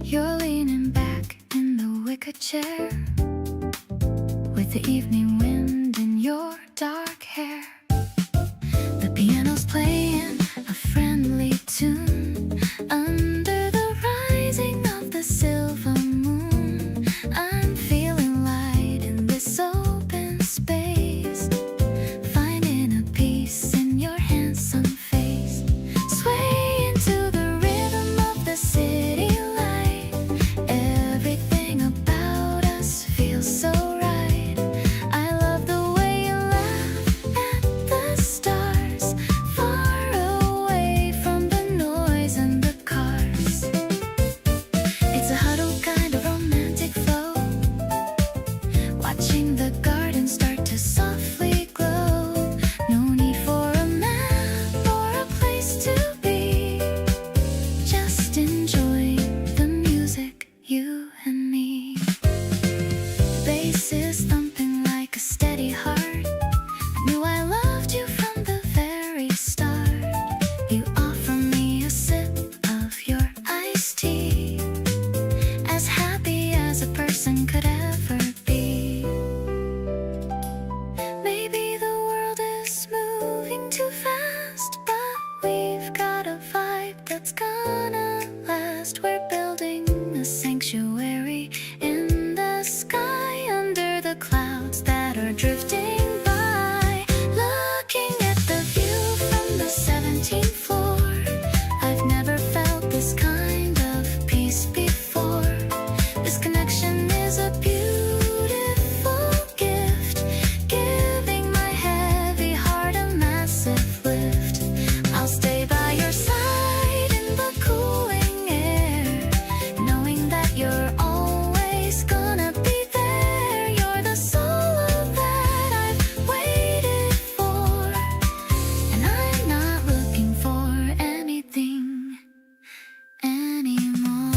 You're leaning back in the wicker chair with the evening wind in your dark hair. The piano's playing a friendly tune under the rising of the silver moon. I'm feeling light in this open space, finding a peace in your handsome face. Sway into the rhythm of the city light. Everything about us feels so right. I love the way you laugh at the stars, far away from the noise and the cars. It's a huddle kind of romantic flow, watching the garden start to softly glow. No need for a map or a place to be, just enjoy the music, you and me. Bass is thumping like a steady heart. I knew I loved you from the very start. You offer me a sip of your iced tea, as happy as a person could ever be. Maybe the world is moving too fast, but we've got a vibe that's gonna last. We're building a sanctuary in the sky under the clouds that are drifting by. Looking at the view from the 17th floor, I've never felt this kind of peace before. This connection is a beautiful gift, giving my heavy heart a massive lift. I'll stay by your side in the cooling air, knowing that you're always gonna be there. You're the solo that I've waited for, and I'm not looking for anything anymore.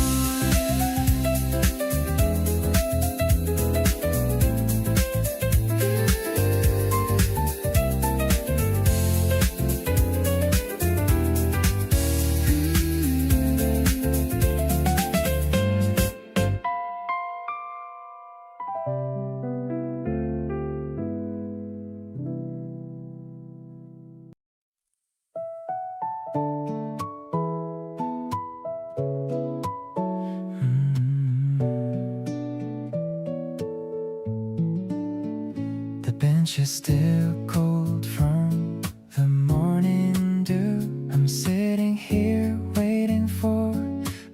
The bench is still cold from the morning dew. I'm sitting here waiting for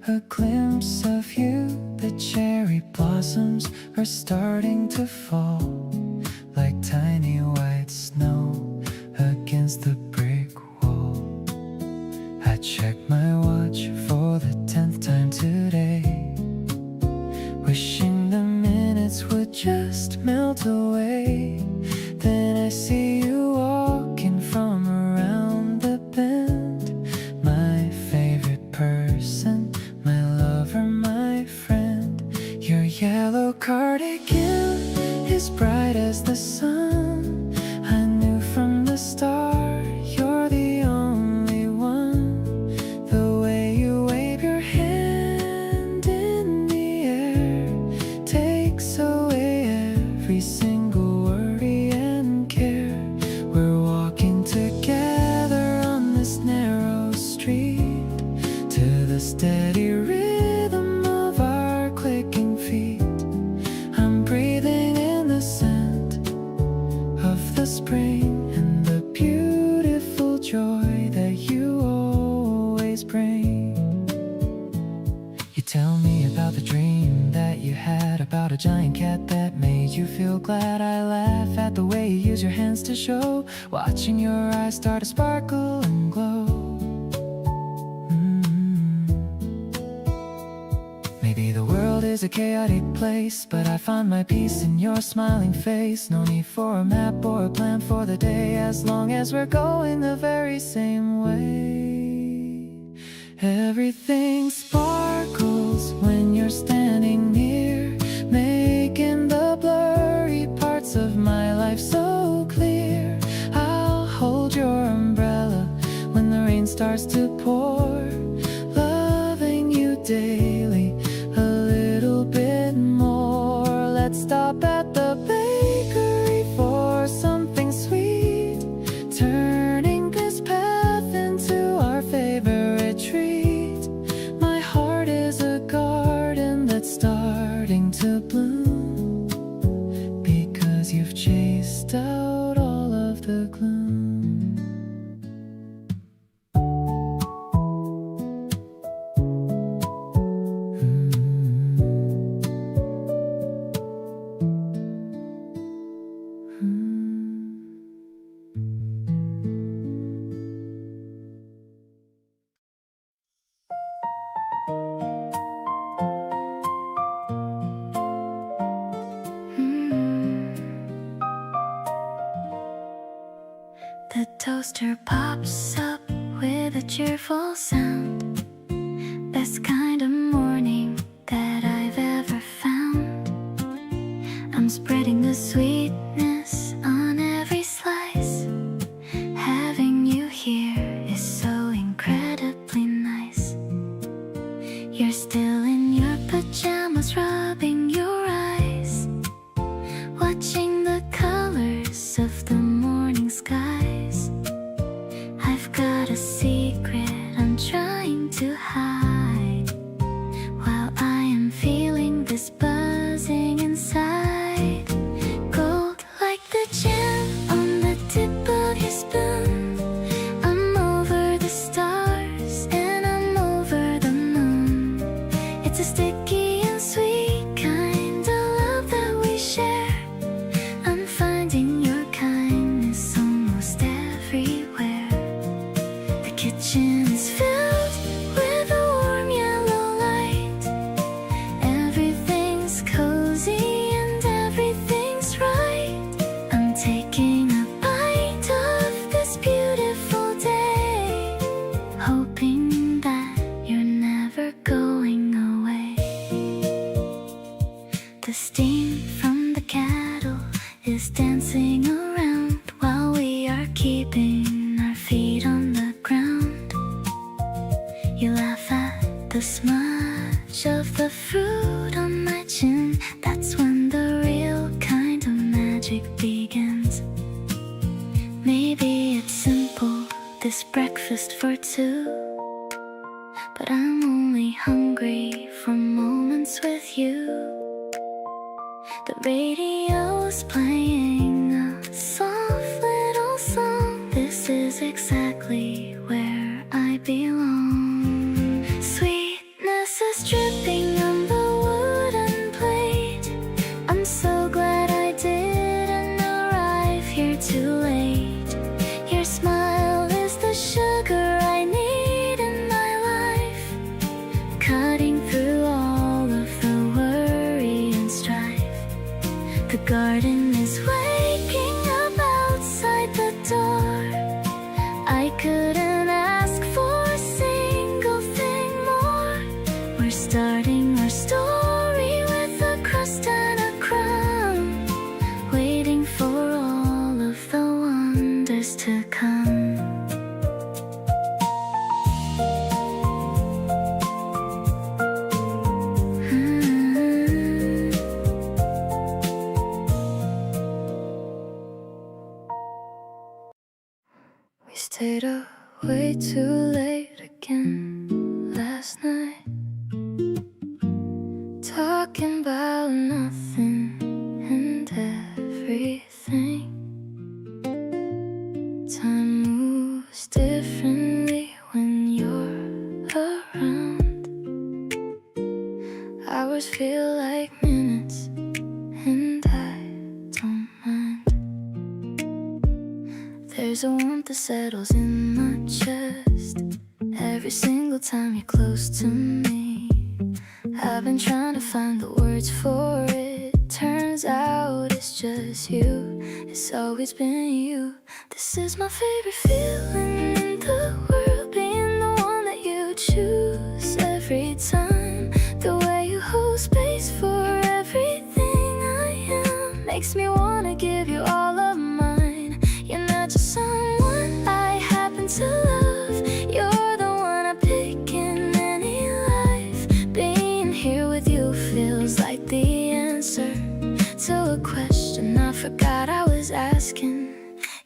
a glimpse of you. The cherry blossoms are starting to fall like tiny white snow against the brick wall. I check my watch for the 10th time today, wishing the minutes would just melt away. Then I see you walking from around the bend, my favorite person, my lover, my friend. Your yellow cardigan is bright as the sun. I knew from the start you're the only one. The way you wave your hand in the air takes away every single worry and care. We're walking together on this narrow street to the steady rhythm of our clicking feet. I'm breathing in the scent of the spring and the beautiful joy that you always bring. You tell me about the dream that you had about a giant cat that made you feel glad. I laugh at the way you use your hands to show, watching your eyes start to sparkle and glow. Maybe the world is a chaotic place, but I find my peace in your smiling face. No need for a map or a plan for the day, as long as we're going the very same way. Everything sparkles when you're standing near, making the blurry parts of my life so clear. I'll hold your umbrella toaster pops up with a cheerful sound. Best kind of morning that I've ever found. I'm spreading the sweetness on every slice. Having you here is so incredibly nice. You're still in your pajamas, rubbing your eyes, watching the colors of the morning skies. I've got a secret I'm trying to hide, while I am feeling this buzzing inside. Gold like the gem on the tip of your spoon. I'm over the stars and I'm over the moon. It's a sticky and sweet kind of love that we share. I'm finding your kindness almost everywhere. The kitchen is filled with a warm yellow light. Everything's cozy and everything's right. I'm taking a bite of this beautiful day, hoping that you're never going away. The steam from the kettle is dancing around while we are keeping our feet on the ground. You laugh at the smudge of the fruit on my chin. That's when the real kind of magic begins. Maybe it's simple, this breakfast for two, but I'm only hungry for moments with you. The radio's playing a soft little song. This is exactly where I belong. Sweetness is dripping on the wooden plate. I'm so glad I didn't arrive here too late. Your smile is the sugar I need in my life, cutting through all of the worry and strife. The garden is waking up outside the door. I couldn't ask for a single thing more. We're starting our story with a crust and a crumb, waiting for all of the wonders to come. We stayed up way too late again last night, talking about nothing and everything. Time moves differently when you're around. Hours feel like minutes and I don't mind. There's a warmth that settles in my chest every single time you're close to me. I've been trying to find the words for it. Turns out it's just you. It's always been you. This is my favorite feeling in the world, being the one that you choose every time. The way you hold space for everything I am makes me wanna give you all of mine. You're not just someone I happen to love. You're the one I pick in any life. Being here with you feels like the answer to a question I forgot I was asking.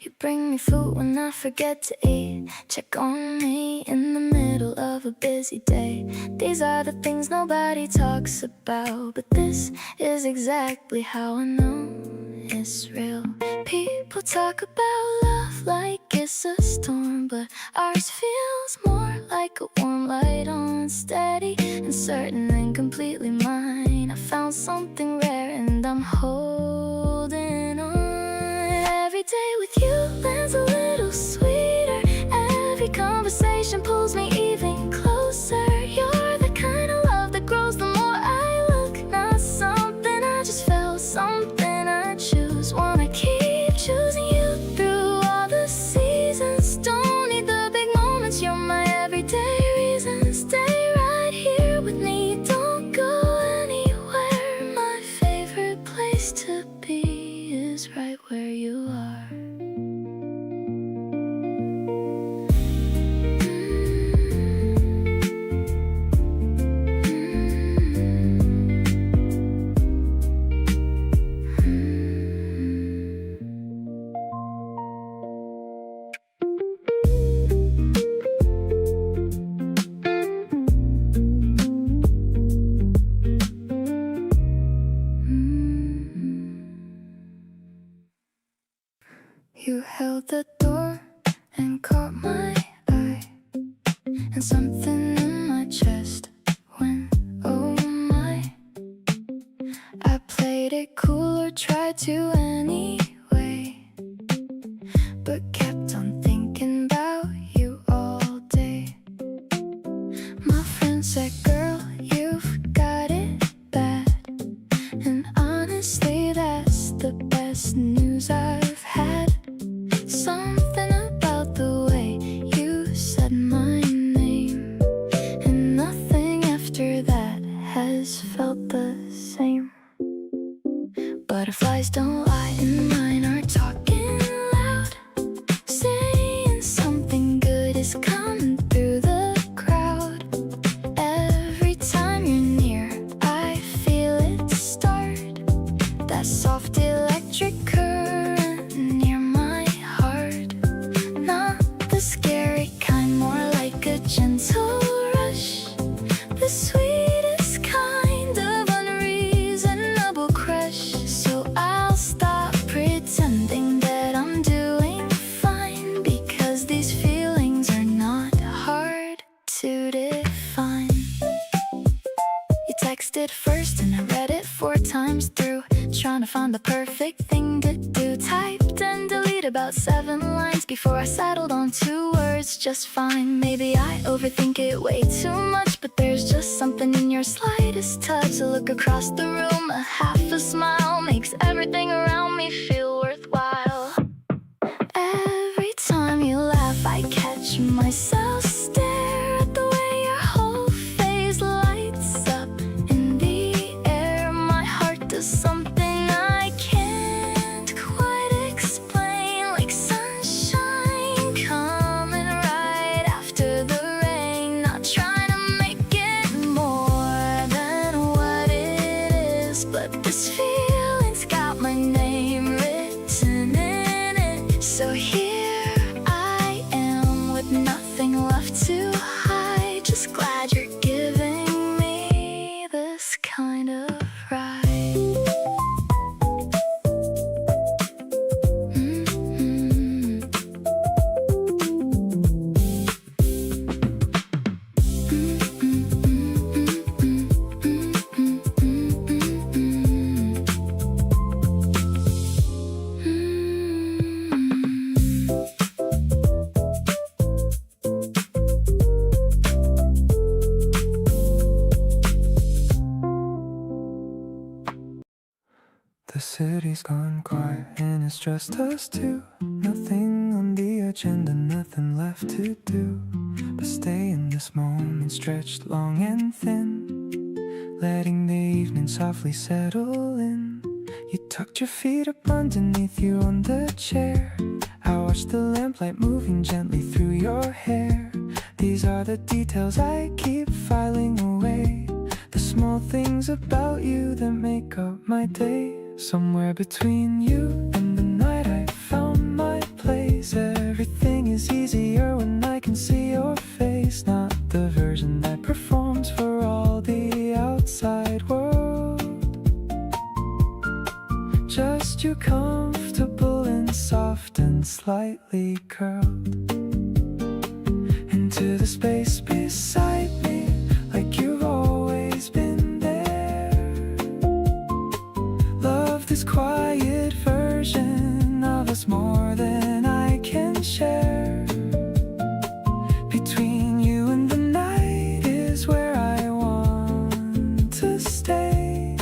You bring me food when I forget to eat. Check on me in the middle of a busy day. These are the things nobody talks about, but this is exactly how I know it's real. People talk about love like it's a storm, but ours feels more like a warm light on, steady and certain and completely mine. I found something rare and I'm holding on. Every day with you lands a little sweeter. Every conversation pulls me even closer. You're the kind of love that grows the more I look. Not something I just felt, something I choose. Wanna keep choosing you through all the seasons. with me, don't go anywhere. My favorite place to be is right where you are. You held the door and caught my eye, and something in my chest went, oh my. I played it cool or tried to anyway, but kept on thinking about you all day. My friend said, girl, you've got it bad, and honestly that's the best news I've had. Something about the way you said my name, and nothing after that has felt the same. Butterflies don't lie and mine are talking loud, saying something good is coming through the crowd. Every time you're near, I feel it start, that soft electric current near my heart. Not the scary kind, more like a gentle rush, the sweetest kind of unreasonable crush. So I'll stop pretending that I'm doing fine, because these feelings are not hard to define. You texted first and I read it 4 times through, trying to find the perfect thing to do. Typed and deleted about 7 lines before I settled on 2 words, just fine. Maybe I overthink it way too much, but there's just something in your slightest touch. A look across the room, a half a smile, makes everything around me feel worthwhile. Every time you laugh, I catch myself stare at the way your whole face lights up in the air. My heart does something I can't quite explain, like sunshine coming right after the rain. Not trying to make it more than what it is, but this feeling's got my name written in it. So here I am with nothing left to hide, just glad you're giving me this kind of ride. The city's gone quiet and it's just us two. Nothing on the agenda, nothing left to do but stay in this moment, stretched long and thin, letting the evening softly settle in. You tucked your feet up underneath you on the chair. I watched the lamplight moving gently through your hair. These are the details I keep filing away, the small things about you that make up my day. Somewhere between you and the night I found my place. Everything is easier when I can see your face, not the version that performs for all the outside world. Just you comfortable and soft and slightly curled into the space beside me, like you've always been there. Love this quiet version of us more than I can share. Between you and the night is where I want to stay,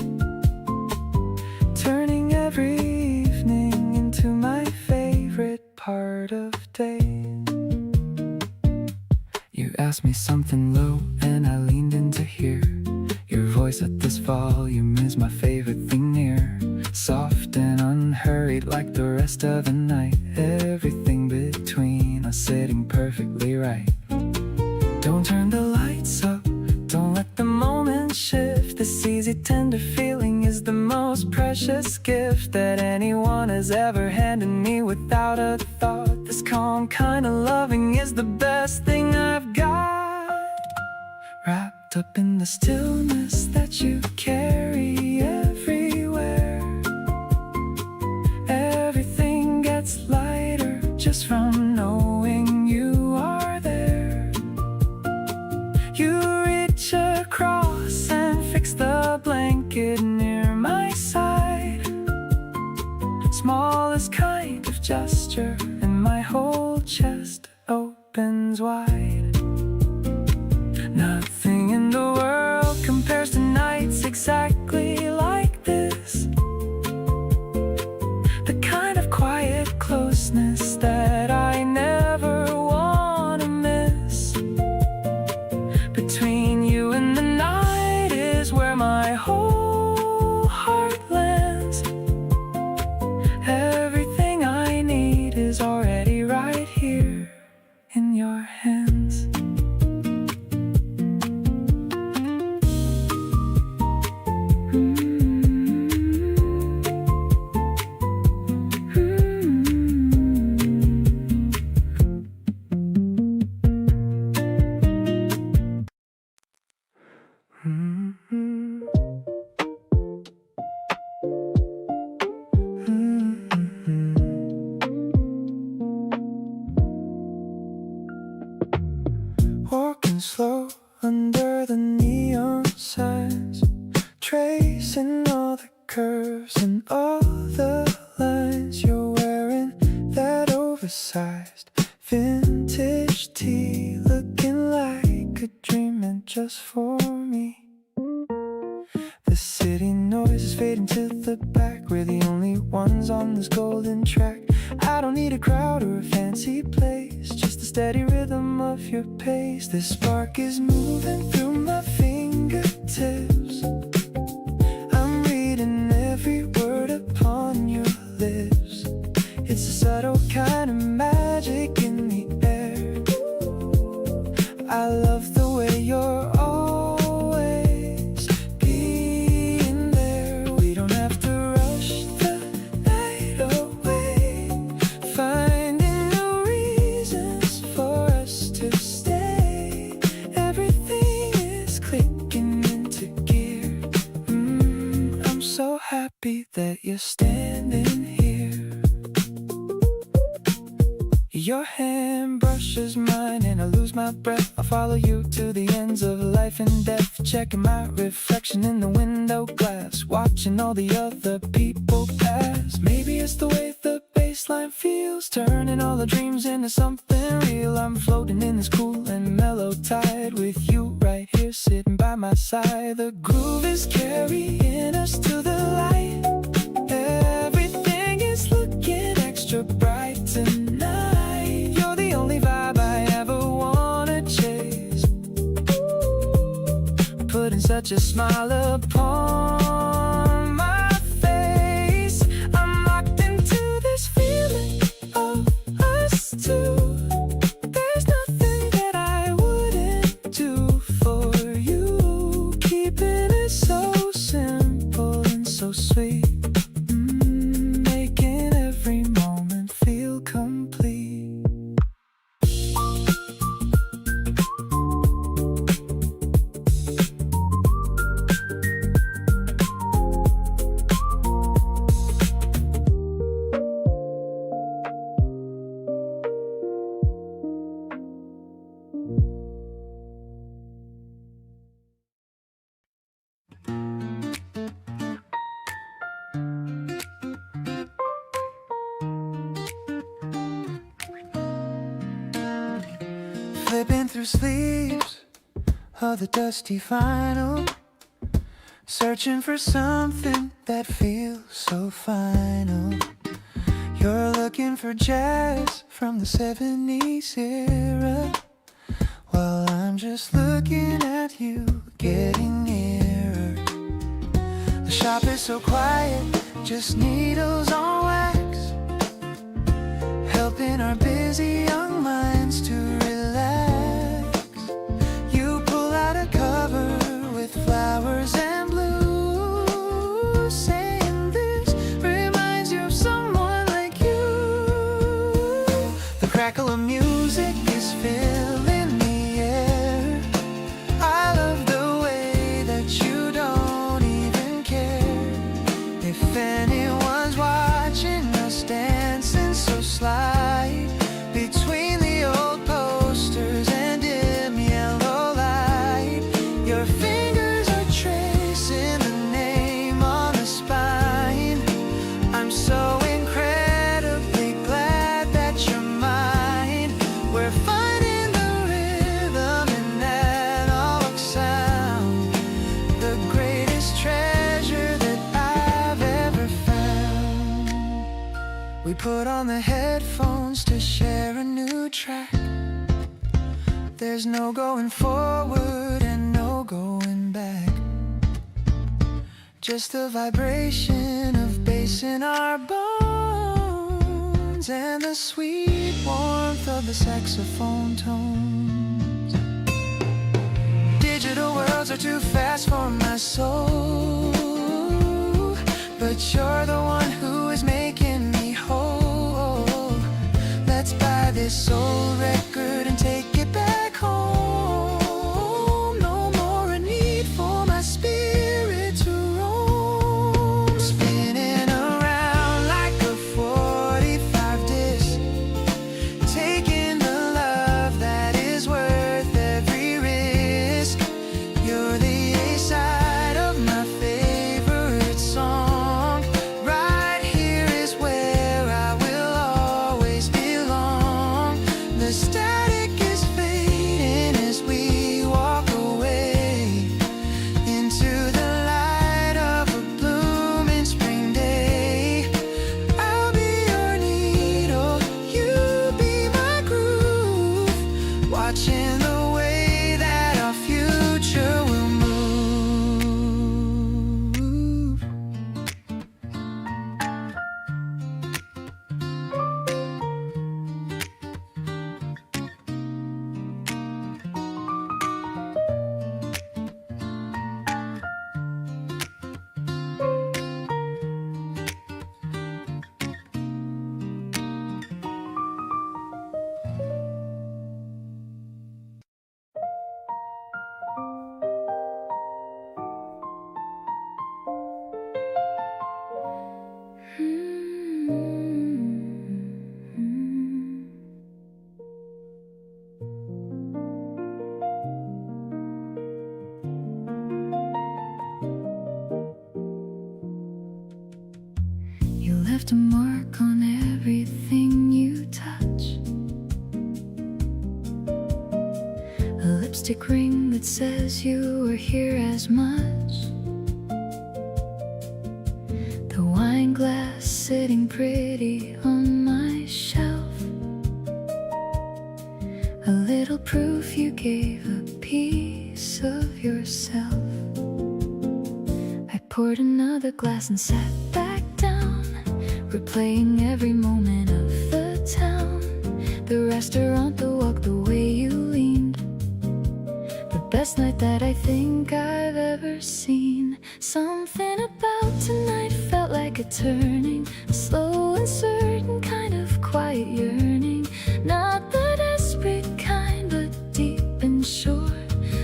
turning every evening into my favorite part of day. You asked me something low and I leaned in to hear. voice at this volume is my favorite thing near. Soft and unhurried like the rest of the night. Everything between us sitting perfectly right. Don't turn the lights up, don't let the moment shift. This easy tender feeling is the most precious gift that anyone has ever handed me without a thought. This calm kind of loving is the best thing I've got. Wrapped up in the stillness that you carry everywhere. Everything gets lighter just from knowing you are there. You reach across and fix the blanket near my side. Smallest kind of gesture and my whole chest opens wide. Nothing in the world compares to nights exactly like this. The kind of quiet closeness that I never want to miss. Between you and the night is where my whole heart lands. Everything I need is already right here in your hands. Walking slow under the neon signs, tracing all the curves and all the lines. You're wearing that oversized vintage tee, looking like a dream meant just for me. The city noise is fading to the back. We're the only ones on this golden track. I don't need a crowd or a fancy place, just the steady rhythm of your pace. This spark is moving through my fingertips. I'm reading every word upon your lips. It's a subtle kind of magic in the air. I love the way you're always being there. We don't have to rush the night away, finding new reasons for us to stay. Everything is clicking into gear. I'm so happy that you're standing here. Your hand brushes mine and I lose my breath. I'll follow you to the ends of life and death, checking my reflection in the window glass, watching all the other people pass. Maybe it's the way the baseline feels, turning all the dreams into something real. I'm floating in this cool and mellow tide with you right here sitting by my side. The groove is carrying us to the light. Everything is looking extra bright tonight. You're the only vibe I ever wanna chase, putting such a smile upon my face. I'm locked into this feeling of us two. There's nothing that I wouldn't do for you, keeping it so simple and so sweet, making every moment feel complete. Flipping through sleeves of the dusty vinyl, searching for something that feels so final. You're looking for jazz from the 70s era, while I'm just looking at you getting nearer. shop is so quiet, just needles on wax, helping our busy young minds to relax. You pull out a cover with flowers and blue, saying this reminds you of someone like you. The crackle of music is filling the air. I love the way that you don't even care if anyone's watching us dancing so sly between the old posters and dim yellow light. Your fingers are tracing the name on the spine. I'm so incredibly glad that you're mine. We're finding the rhythm in analog sound, the greatest treasure that I've ever found. We put on the headphones to share a new track. There's no going forward and no going back, just the vibration of bass in our bones and the sweet warmth of the saxophone tones. Digital worlds are too fast for my soul, but you're the one who is making me whole. Let's buy this old record and take it back home. No more a need for my spirit to roam, spinning around like a 45 disc, taking the love that is worth every risk. You're the A-side of my favorite song. Right here is where I will always belong. The static is fading as we walk away into the light of a blooming spring day. I'll be your needle, you be my groove, watching the way that our future will move. You left a mark on everything you touch, a lipstick ring that says you were here as much, the wine glass sitting pretty on my shelf, a little proof you gave a piece of yourself. I poured another glass and sat back down, replaying every moment of the town, the restaurant, the walk, the way you leaned, the best night that I think I've ever seen. Something about tonight felt like a turning, a slow and certain kind of quiet yearning, not the desperate kind but deep and sure,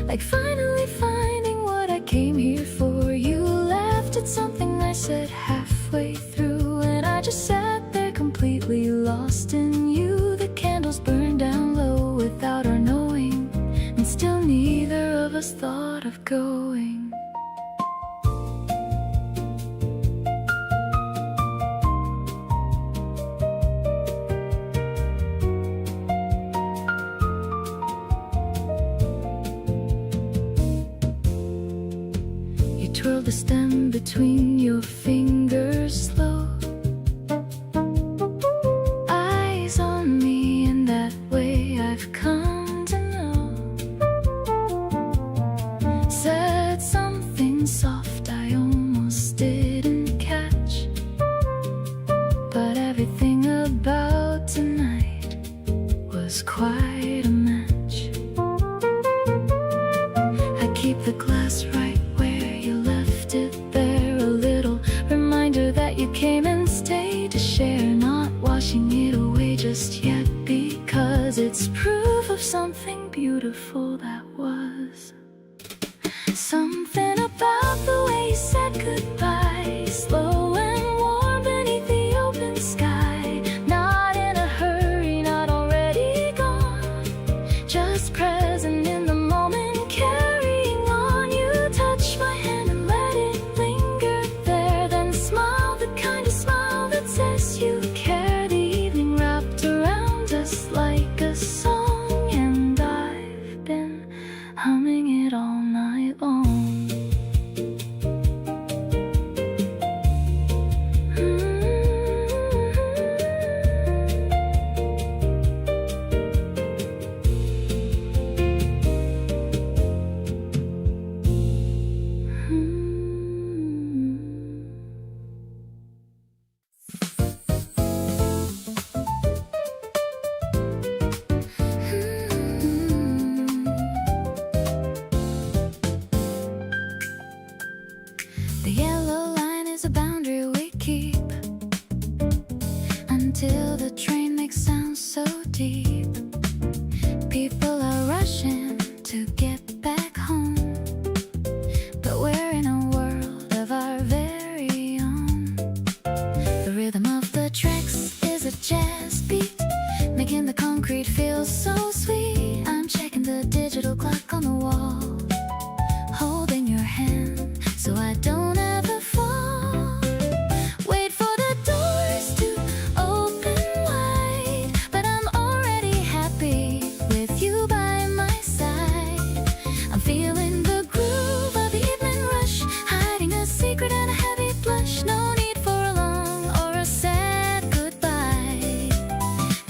like finally finding what I came here for. You laughed at something I said halfway through, and I just sat there completely lost in you. The candles burned down low without our knowing, and still neither of us thought of going. You twirled the stem between your fingers slow, eyes on me in that way I've come to know. Said something soft I almost did something beautiful that was. Something about the way you said goodbye, slow and warm beneath the open sky. Not in a hurry, not already gone, just present in the moment, carrying on. You touch my hand and let it linger there, then smile, the kind of smile that says you care. The evening wrapped around us like a song, and I've been humming it all night long. The yellow line is a boundary we keep until the train makes sounds so deep. People are rushing to get back home, but we're in a world of our very own. The rhythm of the tracks is a jazz beat, making the concrete feel so sweet. I'm checking the digital clock on the wall, holding your hand so I don't ever fall. Wait for the doors to open wide, but I'm already happy with you by my side. I'm feeling the groove of the evening rush, hiding a secret and a heavy blush. No need for a long or a sad goodbye.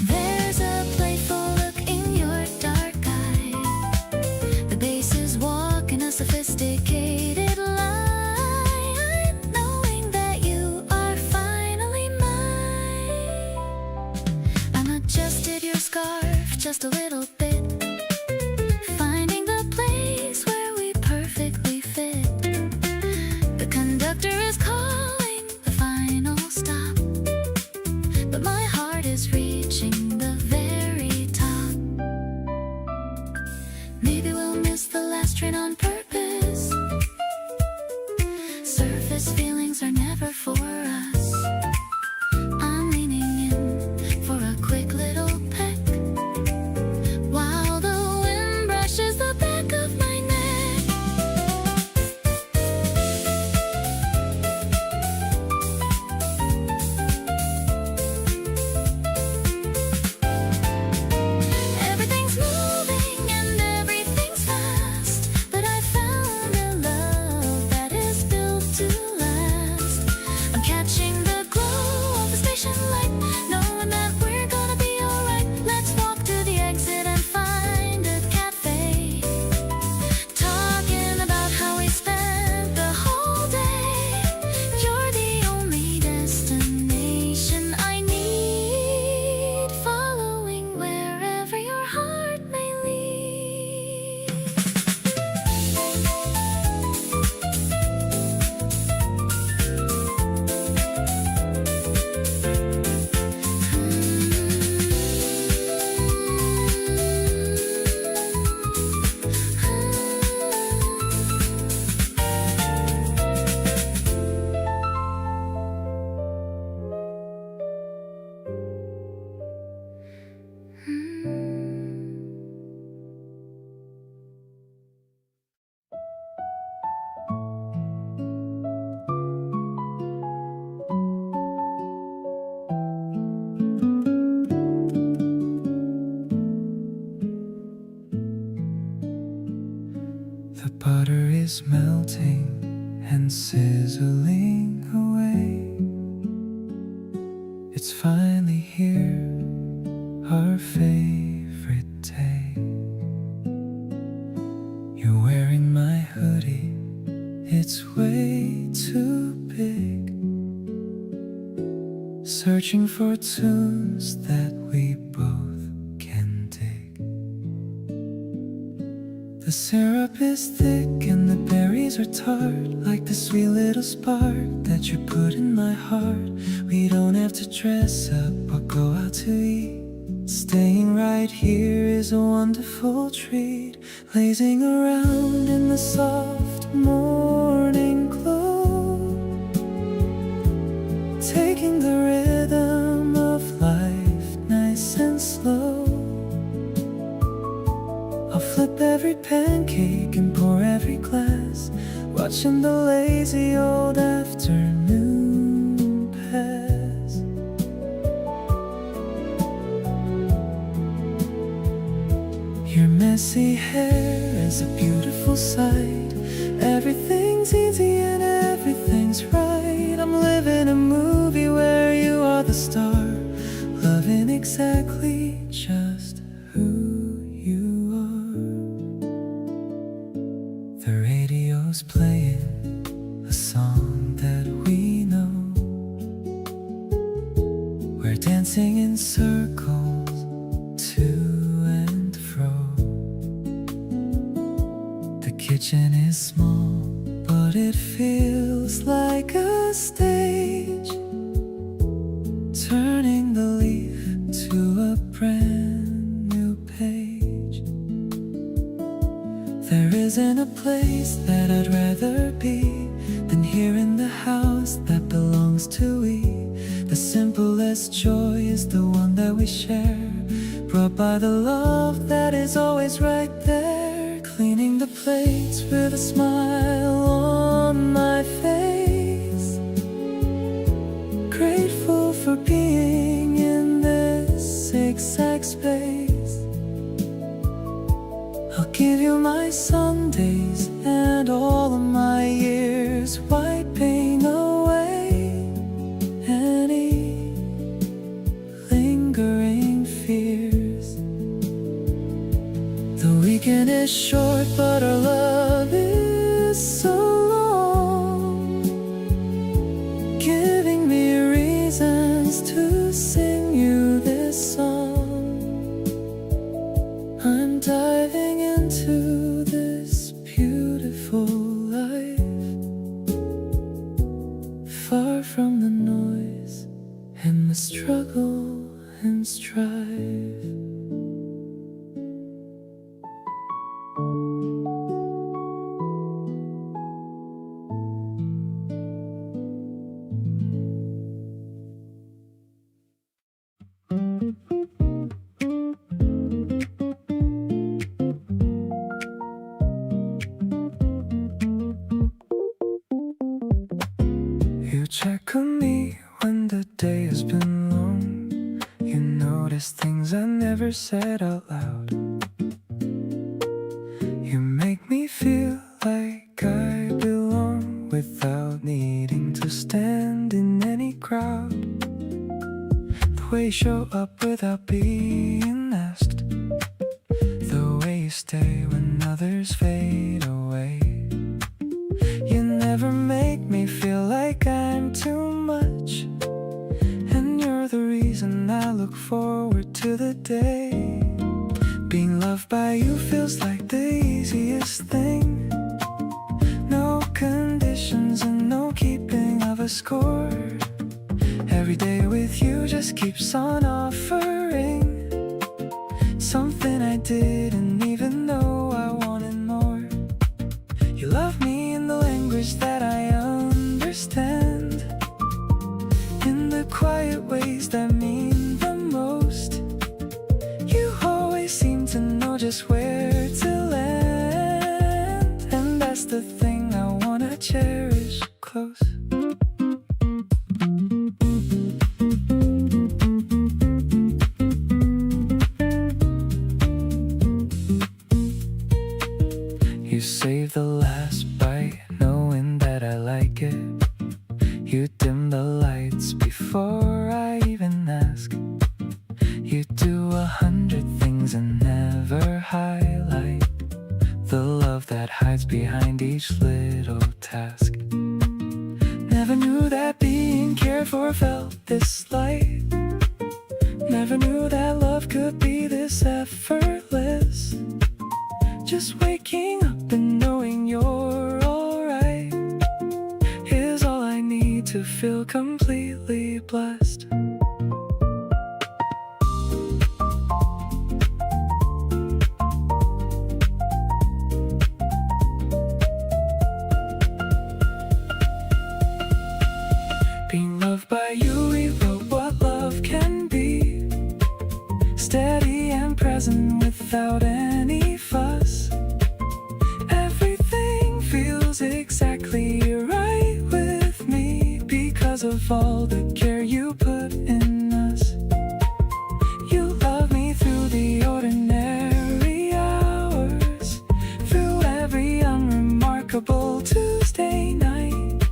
There's a playful look in your dark eye. The bass is walking a sophisticated line, knowing that you are finally mine. I'm adjusted your scarf just a little bit, finding the place where we perfectly fit. The conductor is calling the final stop, but my heart is reaching the very top. Maybe we'll miss the last train on purpose. Surface feelings are never for us. I'm leaning in for a quick little peck, while the wind brushes the back of my neck. Everything's moving and everything's fast, but I found a love that is built to last. I'm catching the glow of the station light, knowing that we're gonna be alright. Let's walk to the exit and find a cafe, talking about how we spent the whole day. You're the only destination I need, following wherever your heart may lead. The butter is melting and sizzling away. It's finally here, our favorite day. You're wearing my hoodie, it's way too big. Searching for tunes that we both can dig. The syrup is thick and the berries are tart, like the sweet little spark that you put in my heart. We don't have to dress up or go out to eat Staying right here is a wonderful treat. Lazing around in the soft morning glow, taking the rhythm of life nice and slow. I'll flip every pancake and pour every glass, watching the lazy old afternoon pass. Your messy hair is a beautiful sight. Everything's easy and everything's right. I'm living a movie where you are the star, loving exactly just who you are. The radio's playing a song that we know. We're dancing in circles to and fro. The kitchen is small, but it feels like a stage, turning the leaf to a brand new page. There isn't a place that I'd rather be than here in the house that belongs to we. The simplest joy is the one that we share, brought by the love that is always right there. Cleaning the plates with a smile on my face, grateful for being in this exact space. I'll give you my Sundays and all of my years, wiping away any lingering fears. The weekend is short, but our love is so long, giving me reasons to sing you this song. I'm diving into this beautiful life, far from the noise and the struggle and strife. You check on me when the day has been long. You notice things I never said out loud. You make me feel like I belong without needing to stand in any crowd. The way you show up without being asked, the way you stay when others fade away. You never make me feel like I'm too much, and you're the reason I look forward to the day. Being loved by you feels like the easiest thing. No conditions and no keeping of a score. Every day with you just keeps on offering something I didn't even know I wanted more. You love me in the language that I understand, in the quiet ways that mean the most. You always seem to know just where to land, and that's the thing I wanna cherish close. You save the last bite, knowing that I like it. You dim the lights before I even ask. You do 100 things and never highlight the love that hides behind each little task. Never knew that being cared for felt this light. Never knew that love could be this effortless. Just waking up and knowing you're alright is all I need to feel completely blessed. by you, we wrote what love can be. Steady and present without any fuss. Everything feels exactly right with me because of all the care you put in us. You love me through the ordinary hours, through every unremarkable Tuesday night.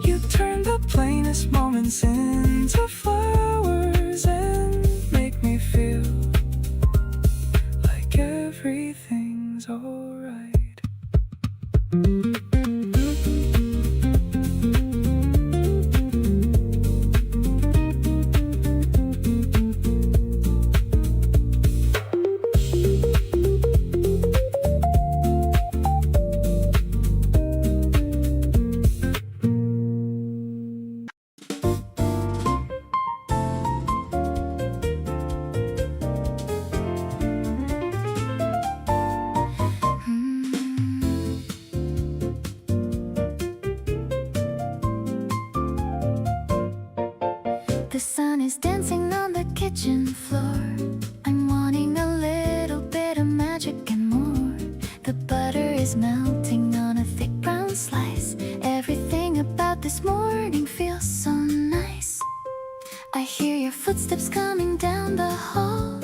You turn the plainest moments into flowers and make me feel like everything's alright. The sun is dancing on the kitchen floor. I'm wanting a little bit of magic and more. The butter is melting on a thick brown slice. Everything about this morning feels so nice. I hear your footsteps coming down the hall.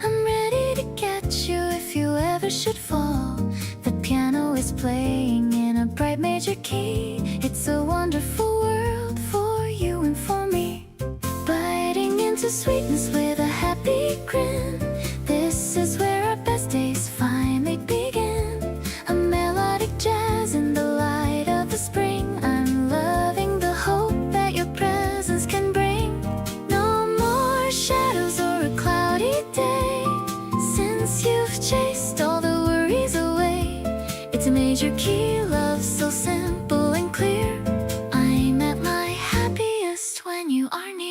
I'm ready to catch you if you ever should fall. The piano is playing in a bright major key. It's a wonderful world for you and for me. Biting into sweetness with a happy grin. This is where our best days finally begin. A melodic jazz in the light of the spring. I'm loving the hope that your presence can bring. No more shadows or a cloudy day, since you've chased all the worries away. It's a major key love, so simple and clear. I'm at my happiest when you are near.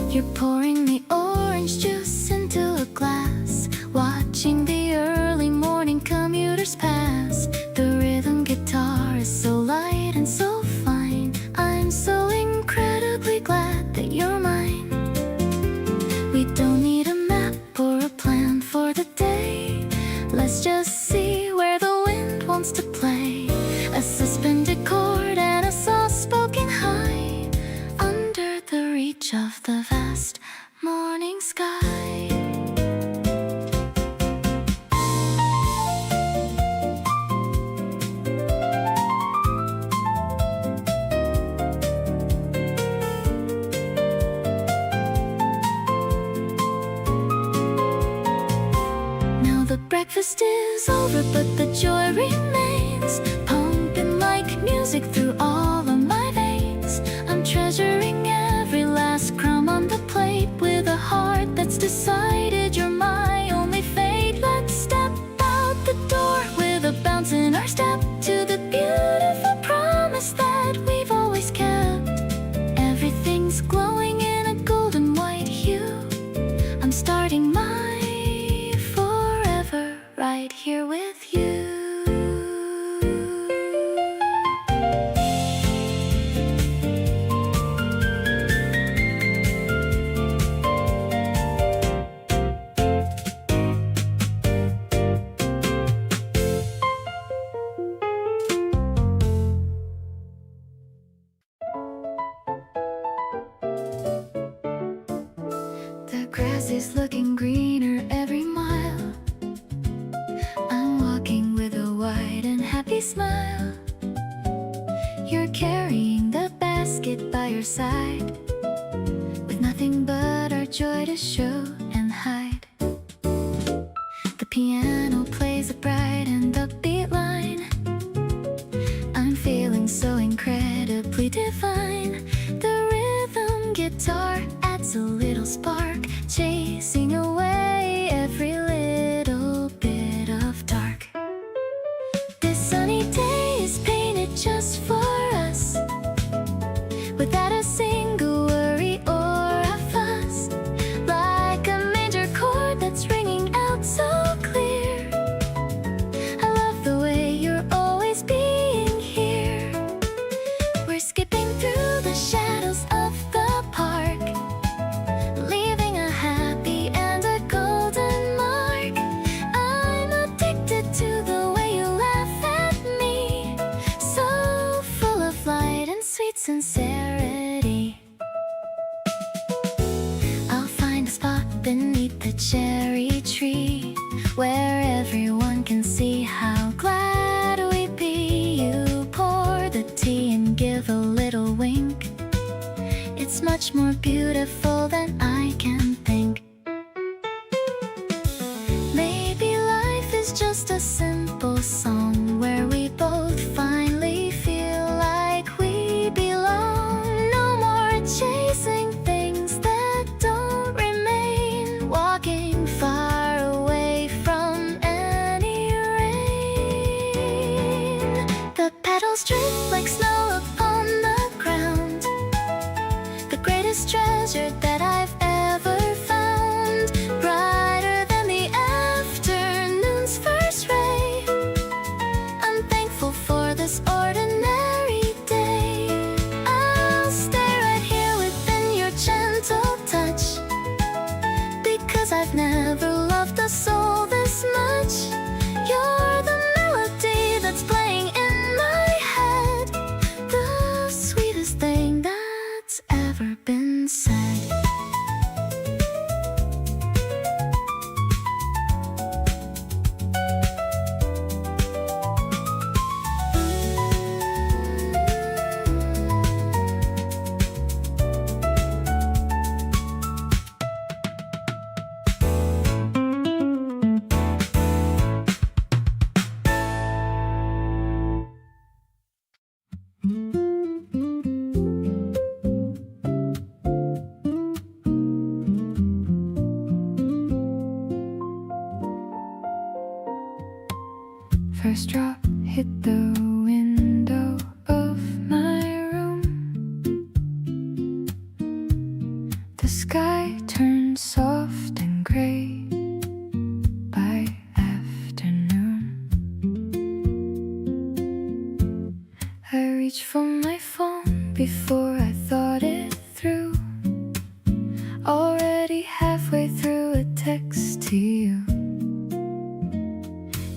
You're pouring the orange juice into a glass, watching the early morning commuters pass. The rhythm guitar is so light and so fine. I'm so incredibly glad that you're mine. We don't need a map or a plan for the day. Let's just see where the wind wants to play. A suspended chord and a soft-spoken high, under the reach of the vast morning sky. Now the breakfast is over, but the joy remains, pumping like music through all of my veins. I'm treasuring every last crumb on the plate, with a heart that's decided you're my only fate. Let's step out the door with a bounce in our step to the beautiful promise that we've always kept. Everything's glowing in a golden white hue. I'm starting my forever right here with you. The grass is looking greener every mile. I'm walking with a wide and happy smile. You're carrying the basket by your side, with nothing but our joy to show and hide. The piano plays a bright and upbeat line. I'm feeling so incredibly divine. The rhythm guitar adds a little spark, chasing away every little bit of dark. This sunny day is painted just for us, without a single sincerity. I'll find a spot beneath the cherry tree where everyone can see how glad we'd be. You pour the tea and give a little wink. It's much more beautiful than I can think. Maybe life is just a simple song where we both finally feel like we belong. No more chasing things that don't remain, walking far away from any rain. The petals drip like snow upon the ground, the greatest treasure that I've ever found, brighter than the afternoon's first ray. I'm thankful for this ordinary day. I'll stay right here within your gentle touch, because I've never loved a soul this much. You're the melody that's playing in my head, the sweetest thing that's ever been said. First drop hit the window of my room. The sky turned soft and gray by afternoon. I reached for my phone before I thought it through, already halfway through a text to you.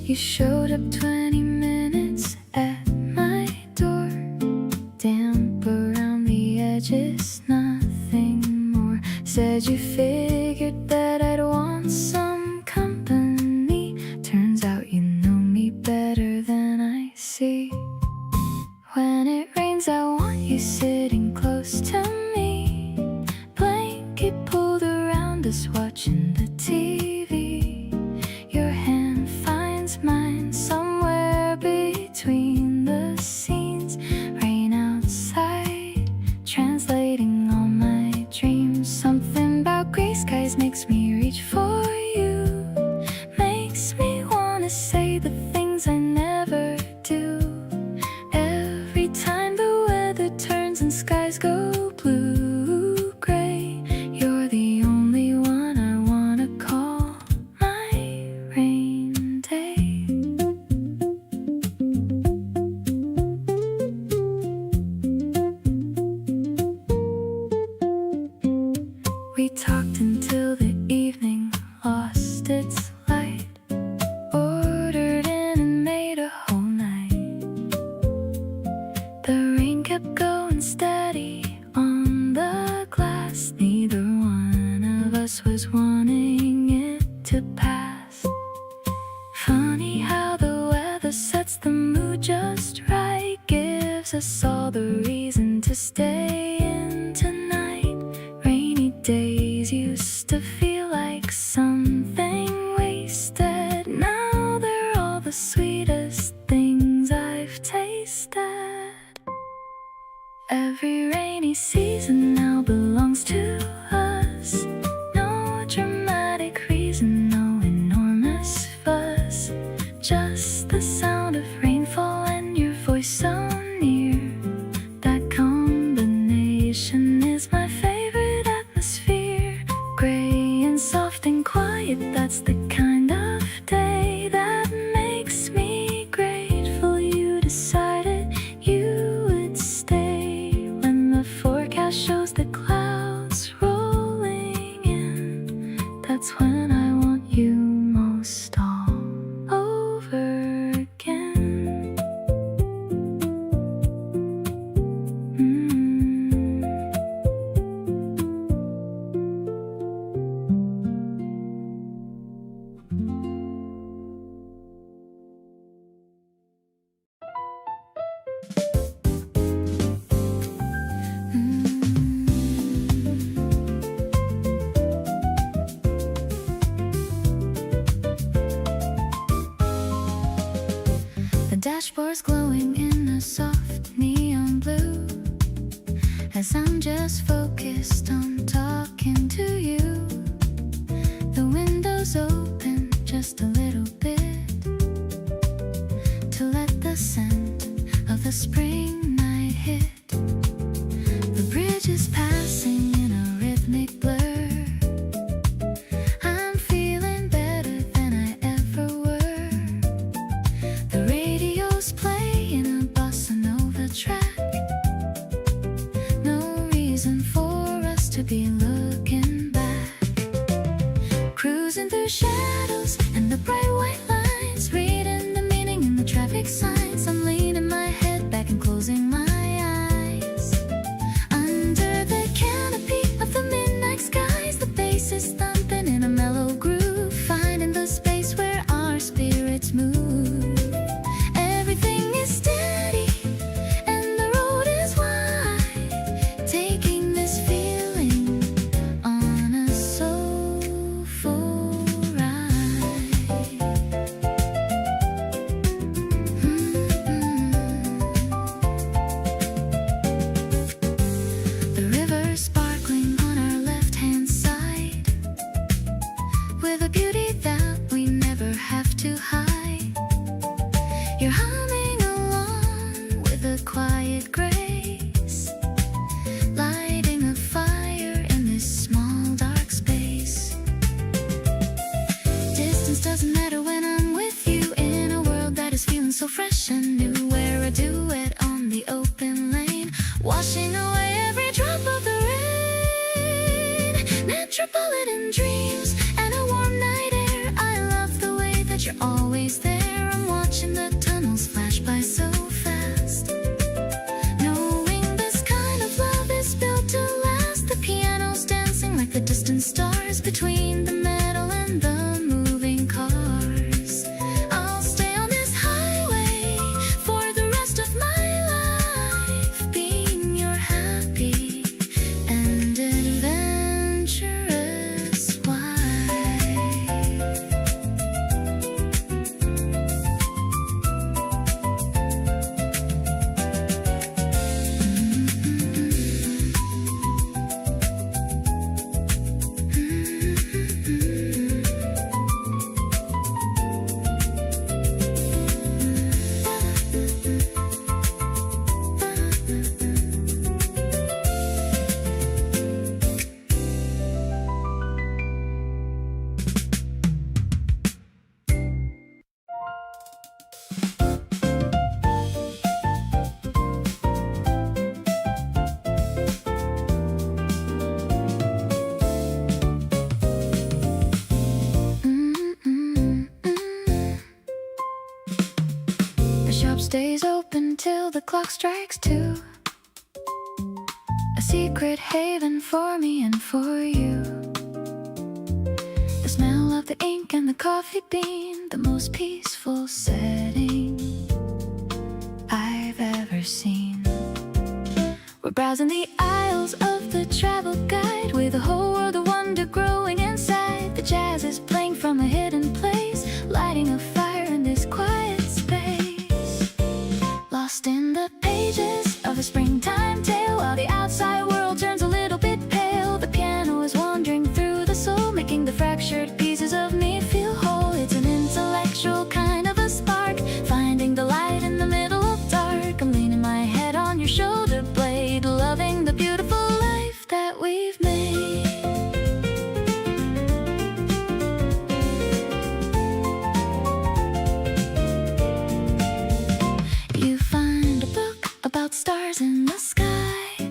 You showed up 20 minutes at my door, damp around the edges, nothing more. Said you figured that I'd want some company. Turns out you know me better than I see. When it rains, I want you sitting close to me, blanket pulled around us watching the TV. Your hand finds mine somewhere between the scenes. Rain outside, translating all my dreams. Something about gray skies makes me reach for you, makes me wanna say the things I never do. Every time the weather turns and skies go blue gray, you're the only one I wanna call my rain day. We talked until the evening lost its light, ordered in and made a whole night. The rain kept going steady on the glass, neither one of us was wanting it to pass. Funny how the weather sets the mood just right, gives us all the reason to stay in tonight. Rainy days used to feel like something wasted. Now they're all the sweetest things I've tasted. Every rainy season now belongs to us. No dramatic reason, no enormous fuss, just the sound of rainfall and your voice so near. That combination is my favorite atmosphere. Gray and soft and quiet, that's the kind of day that makes me grateful you decided you would stay. When the forecast shows the clouds dashboard's glowing in a soft neon blue as I'm just focused on talking to you. The window's open just a little bit to let the scent of the spring night hit. The bridge is passing in a rhythmic blur. I'm feeling better than I ever were. The radio's playing a bossa nova track. No reason for us to be looking back. Cruising through shadows and the bright white lines, reading the meaning in the traffic signs. I'm leaning my head back and closing my eyes. Under the canopy of the midnight skies, the bass is thumping in a mellow groove, finding the space where our spirits move. Everything is steady and the road is wide, taking this feeling on a soulful ride. The river sparkling on our left-hand side, with a beauty that we never have to hide. You're humming along with a quiet grace, lighting a fire in this small dark space. Distance doesn't matter when I'm with you, in a world that is feeling so fresh and new. We're a duet on the open lane, washing away every drop of the rain. Metropolitan dreams and a warm night air. I love the way that you're always there. I'm watching the tunnels flash by so fast, knowing this kind of love is built to last. The piano's dancing like the distant stars between the metal and the moving cars. I'll stay on this highway for the rest of my life, being your happy and adventurous wife. The shop stays open till the clock strikes 2. A secret haven for me and for you. The smell of the ink and the coffee bean, the most peaceful setting I've ever seen. We're browsing the aisles of the travel guide, with a whole world of wonder growing inside. The jazz is playing from a hidden place, lighting a fire in this quiet space. Lost in the pages of a springtime tale, while the outside world turns a little bit pale. The piano is wandering through the soul, making the fractured pieces of me feel whole. It's an intellectual kind of a spark, finding the light in the middle of dark. I'm leaning my head on your shoulder blade, loving the beautiful life that we've made. You find a book about stars in the sky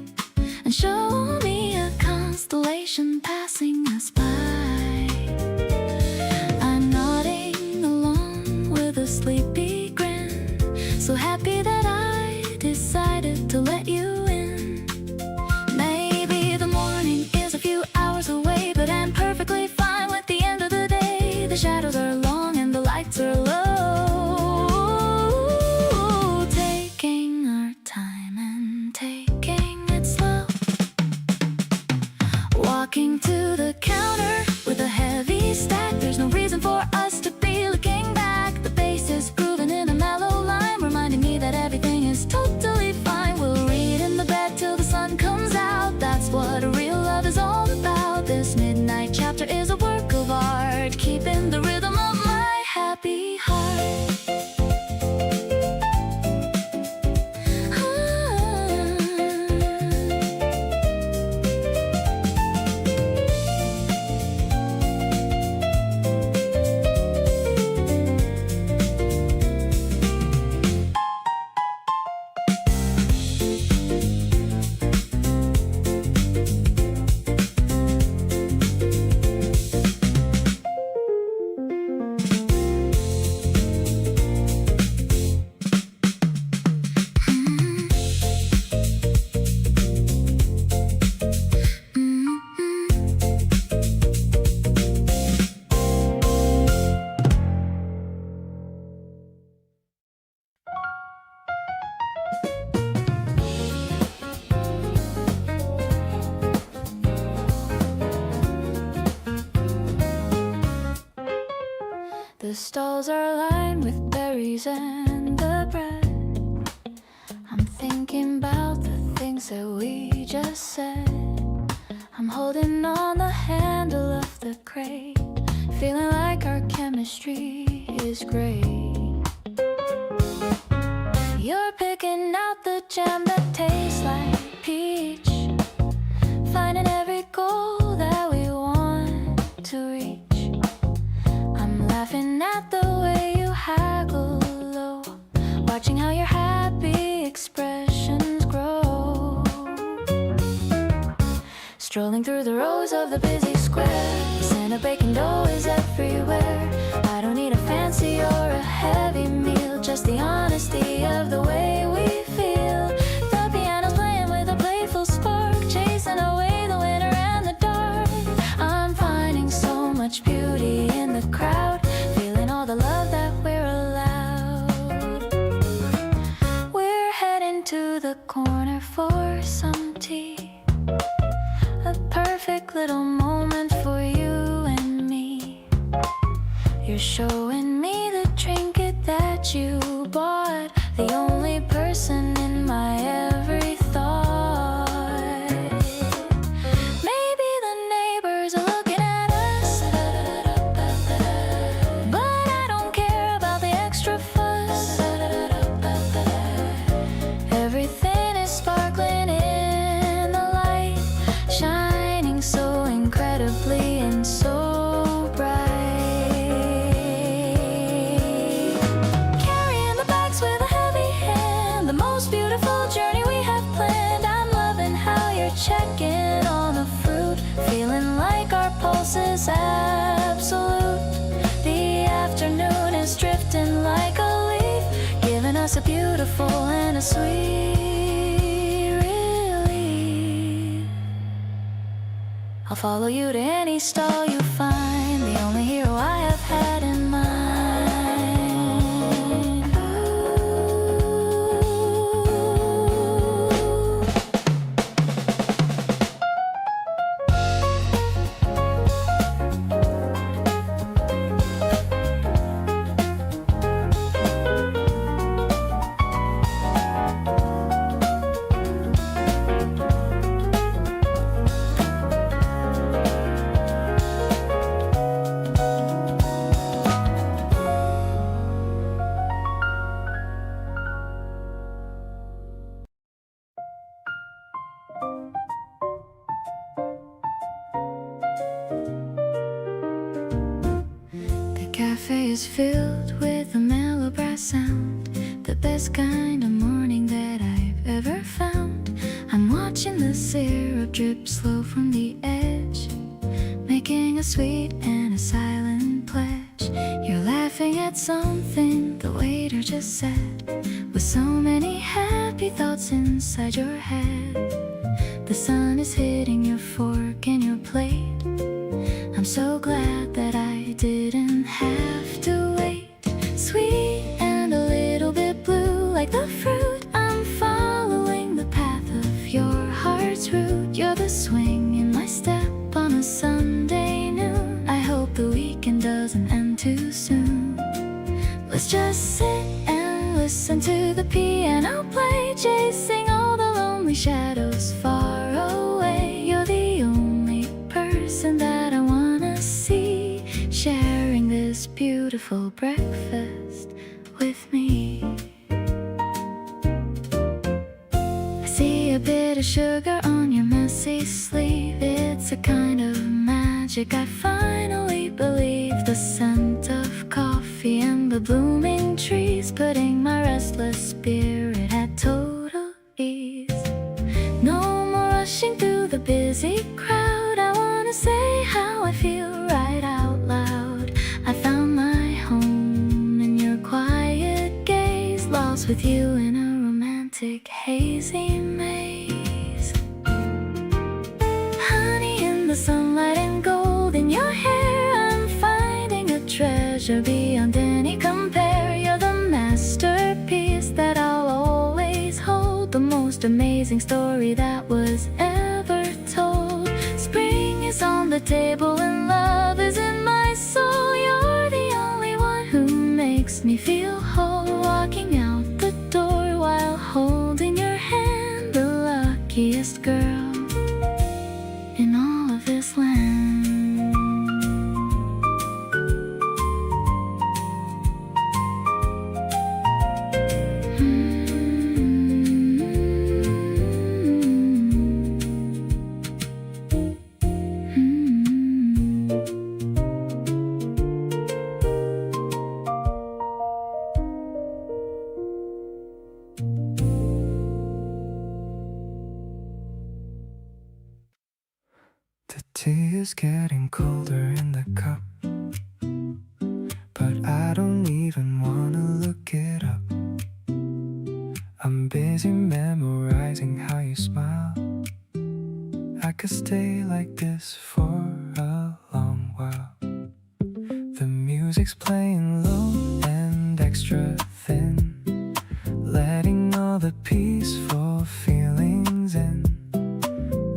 and show me a constellation passing us by. I'm nodding along with a sleepy grin, so happy that I decided to let you in. Maybe the morning is a few hours away, but I'm perfectly fine with the end of the day. The shadows are long and the lights are low, taking our time and taking it slow. Walking to the counter with a heavy stack, there's no reason for us to be looking back. The bass is grooving in a mellow line, reminding me stalls are lined with berries and the bread. I'm thinking about the things that we just said. I'm holding on the handle of the crate, feeling like our chemistry is great. You're picking out the jam that tastes like peach, finding every goal that we want to reach. I'm laughing at the way you haggle low, watching how your happy expressions grow. Strolling through the rows of the busy square, the scent of baking dough is everywhere. I don't need a fancy or a heavy meal, just the honesty of the way we feel. The piano's playing with a playful spark, chasing away the winter and the dark. I'm finding so much beauty in the crowd, feeling all the love that we're allowed. We're heading to the corner for some tea, a perfect little moment for you and me. You're showing me the trinket that you bought, the only person in my every thought. Maybe the neighbors are looking at us, but I don't care about the extra fuss. Everything is sparkling in the light, shining so incredibly and so bright. Carrying the bags with a heavy hand, the most beautiful journey we have planned. I'm loving how you're checking on the fruit, feeling like our pulse is absolute. The afternoon is drifting like a leaf, giving us a beautiful and a sweet relief. I'll follow you to any stall you find, the only hero I have had in mind. The cafe is filled with a mellow brass sound, the best kind of morning that I've ever found. I'm watching the syrup drip slow from the edge, making a sweet and a silent pledge. You're laughing at something the waiter just said, with so many happy thoughts inside your head. The sun is hitting your fork and your plate. I'm so glad that I didn't have to wait. Sweet and a little bit blue, like the fruit. I'm following the path of your heart's route. You're the swing in my step on a Sunday noon. I hope the weekend doesn't end too soon. Let's just sit and listen to the piano play, chasing all the lonely shadows far away. You're the only person that I wanna see, sharing this beautiful breakfast with me. I see a bit of sugar on your messy sleeve. It's a kind of magic, I finally believe. The scent of coffee and the blooming trees, putting my restless spirit at total ease. No more rushing through the busy crowd, I wanna say how I feel right out loud. I found my home in your quiet gaze, lost with you in a romantic hazy maze. Honey in the sunlight and gold in your hair, I'm finding a treasure beyond any compare. You're the masterpiece that I'll always hold, the most amazing story that was ever told. Spring is on the table and love is in my soul. You're the only one who me feel whole walking out the door while holding your hand, the luckiest girl in all of this land. The tea is getting colder in the cup, but I don't even wanna look it up. I'm busy memorizing how you smile. I could stay like this for a long while. The music's playing low and extra thin, letting all the peaceful feelings in.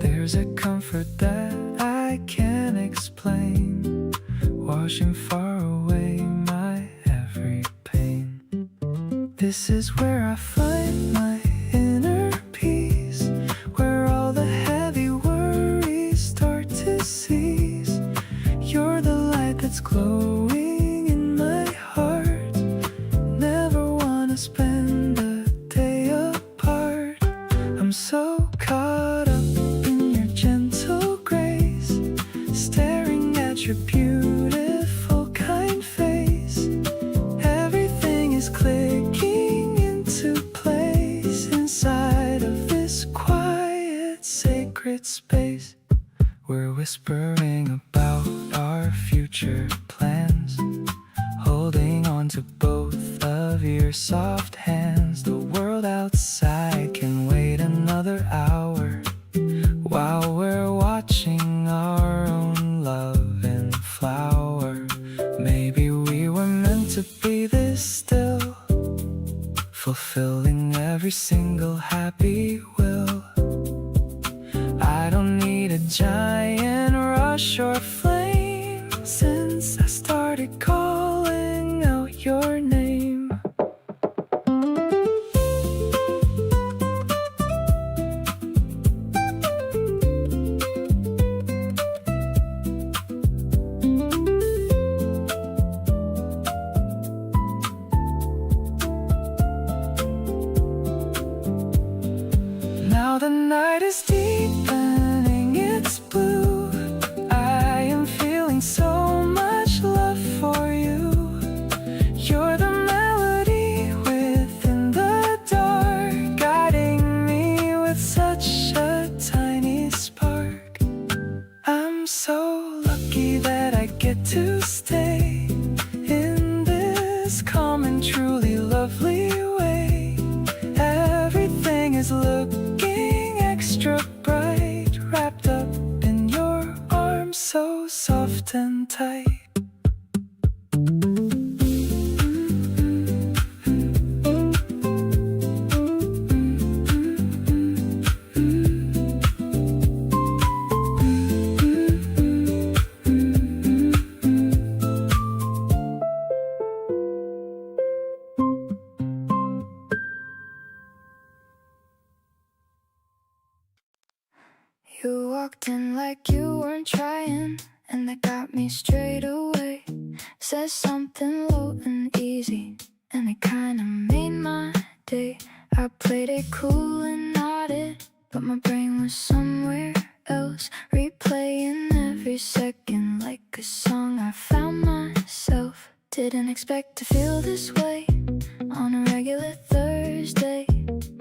There's a comfort that I can't explain, washing far away my every pain. This is where I find my inner peace, where all the heavy worries start to cease. You're the light that's glowing in my heart. Never wanna spend a day apart. I'm so caught up in your gentle grace, staring at your beautiful kind face. Everything is clicking into place inside of this quiet, sacred space. We're whispering about our future plans, holding on to both of your soft hands. The world outside can wait another hour, while we're watching our own love and flower. Maybe we were meant to be this still, fulfilling every single happy will. I don't need a giant rush or flame, since I started calling out your name. Now the night is deepening its blue. I am feeling so much love for you. You're the melody within the dark, guiding me with such a tiny spark. I'm so lucky that I get to stay in this calm and truly lovely way. Everything is looking extra bright, wrapped up in your arms so soft and tight. You walked in like you weren't trying, and that got me straight away. Said something low and easy, and it kinda made my day. I played it cool and nodded, but my brain was somewhere else, replaying every second like a song I found myself. Didn't expect to feel this way on a regular Thursday.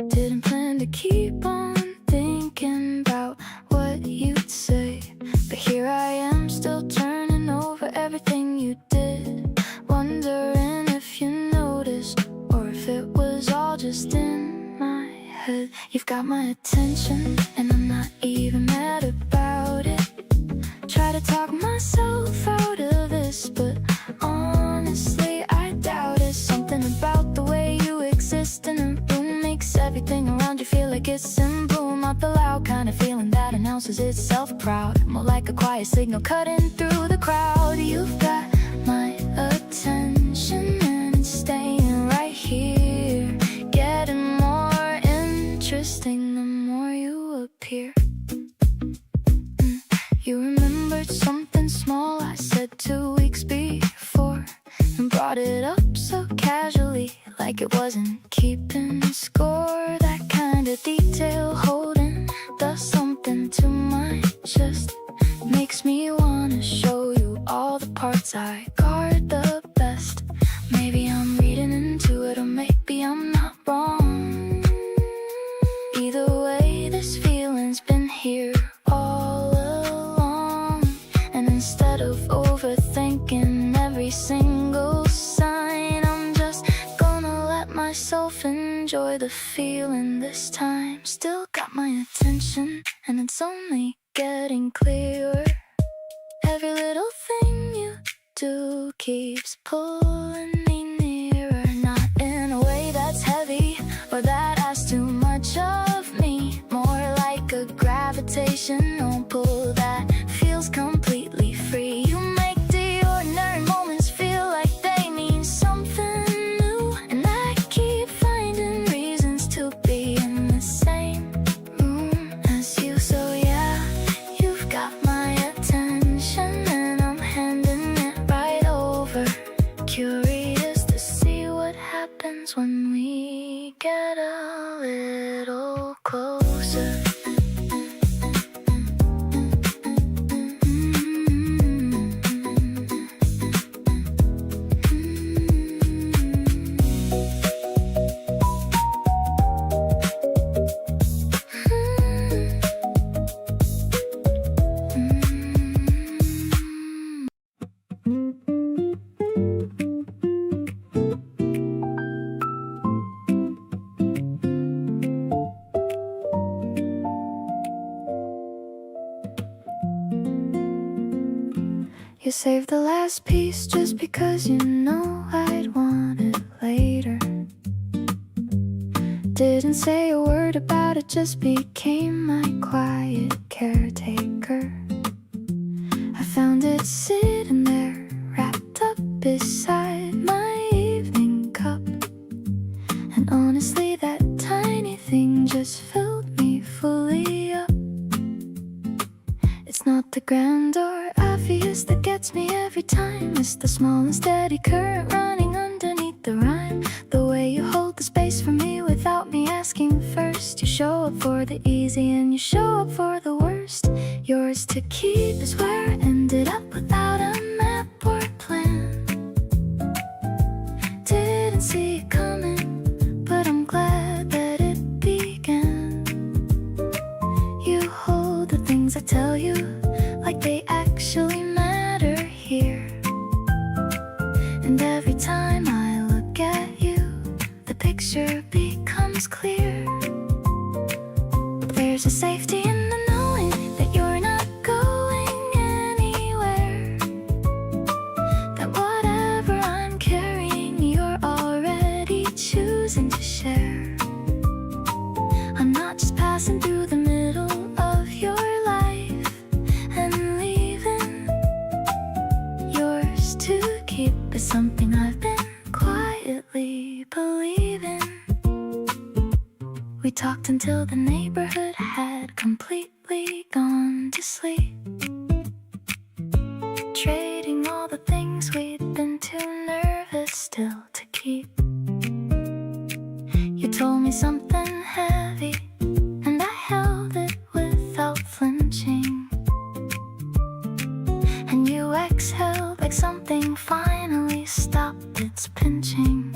Didn't plan to keep on thinking about what you'd say, but here I am still turning over everything you did, wondering if you noticed or if it was all just in my head. You've got my attention and I'm not even mad about it. Try to talk myself out of this, but honestly I doubt it. Something about the way you exist in a room makes everything around you feel like it's in bloom. Not the loud kind of feeling that announces itself proud, more like a quiet signal cutting through the crowd. You've got my attention and it's staying right here, getting more interesting the more you appear. You remembered something small I said 2 weeks before, and brought it up so casually, like it wasn't keeping score. That kind of detail holding does something to my chest. Makes me wanna show you all the parts I guard the best. Maybe I'm reading into it, or maybe I'm not wrong. Either way, this feeling's been here all along. And instead of overthinking every single sign, I'm just gonna let myself enjoy the feeling this time. Still got my attention, and it's only getting clearer. Every little thing you do keeps pulling me nearer. Not in a way that's heavy or that asks too much of me. More like a gravitational pull that feels completely free. You make the ordinary moments feel like they mean something new, and I keep finding reasons to be in the same room as you. So yeah, you've got my attention, and I'm handing it right over. Curious to see what happens when we get a little closer. You saved the last piece just because you know I'd want it later. Didn't say a word about it, just became my quiet caretaker. I found it sitting there, wrapped up beside my evening cup. And honestly, that tiny thing just filled me fully up. It's not the grand or obvious that gets me every time. It's the small and steady current running underneath the rhyme. The way you hold the space for me without me asking first. You show up for the easy and you show up for the worst. Yours to keep is where I ended up without a map or plan. Didn't see it coming, but I'm glad that it began. You hold the things I tell you like they actually matter here. And every time I look at you, the picture becomes clear. There's a safety in the knowing that you're not going anywhere. That whatever I'm carrying, you're already choosing to share. I'm not just passing through the middle of your life and leaving. Yours to keep is something I've been quietly believing. We talked until the neighborhood had completely gone to sleep, trading all the things we'd been too nervous still to keep. You told me something heavy, and I held it without flinching. And you exhaled like something finally stopped its pinching.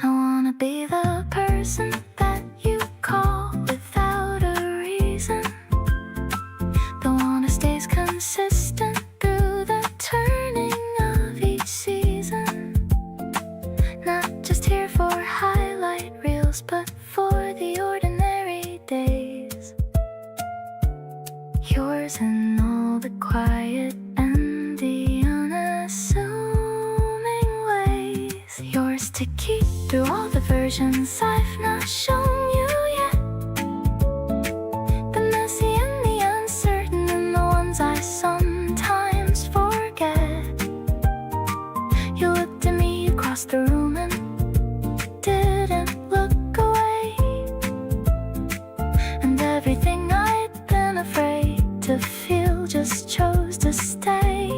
I wanna be the person that you call without a reason, the one who stays consistent through the turning of each season. Not just here for highlight reels, but for the ordinary days. Yours in all the quiet and the unassuming ways. Yours to keep through all the versions I've not shown you yet. The messy and the uncertain, and the ones I sometimes forget. You looked at me across the room Everything I'd been afraid to feel just chose to stay.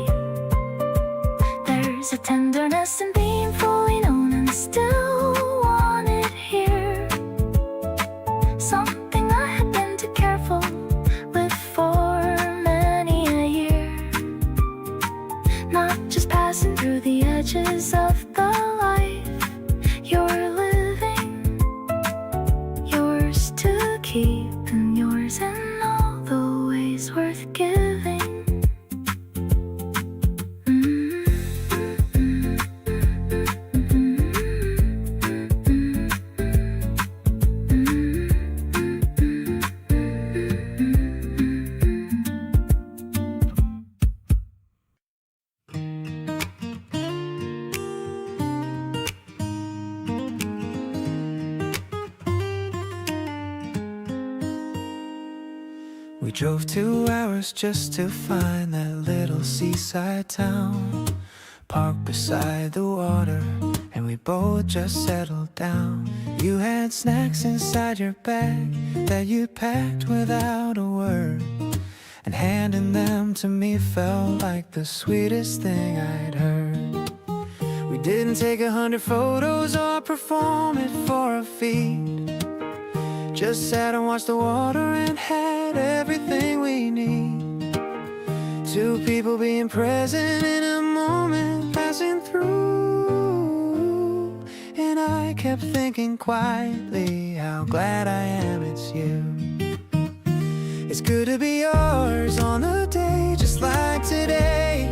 There's a tenderness in being fully known and still wanted here. Something I had been too careful with for many a year. Not just passing through the edges of the life you're living. Yours to keep and yours in all the ways worth giving. We drove 2 hours just to find that little seaside town, parked beside the water, and we both just settled down. You had snacks inside your bag that you packed without a word, and handing them to me felt like the sweetest thing I'd heard. We didn't take 100 photos or perform it for a feed, just sat and watched the water and had everything we need. 2 people being present in a moment passing through. And I kept thinking quietly how glad I am it's you. It's good to be yours on a day just like today,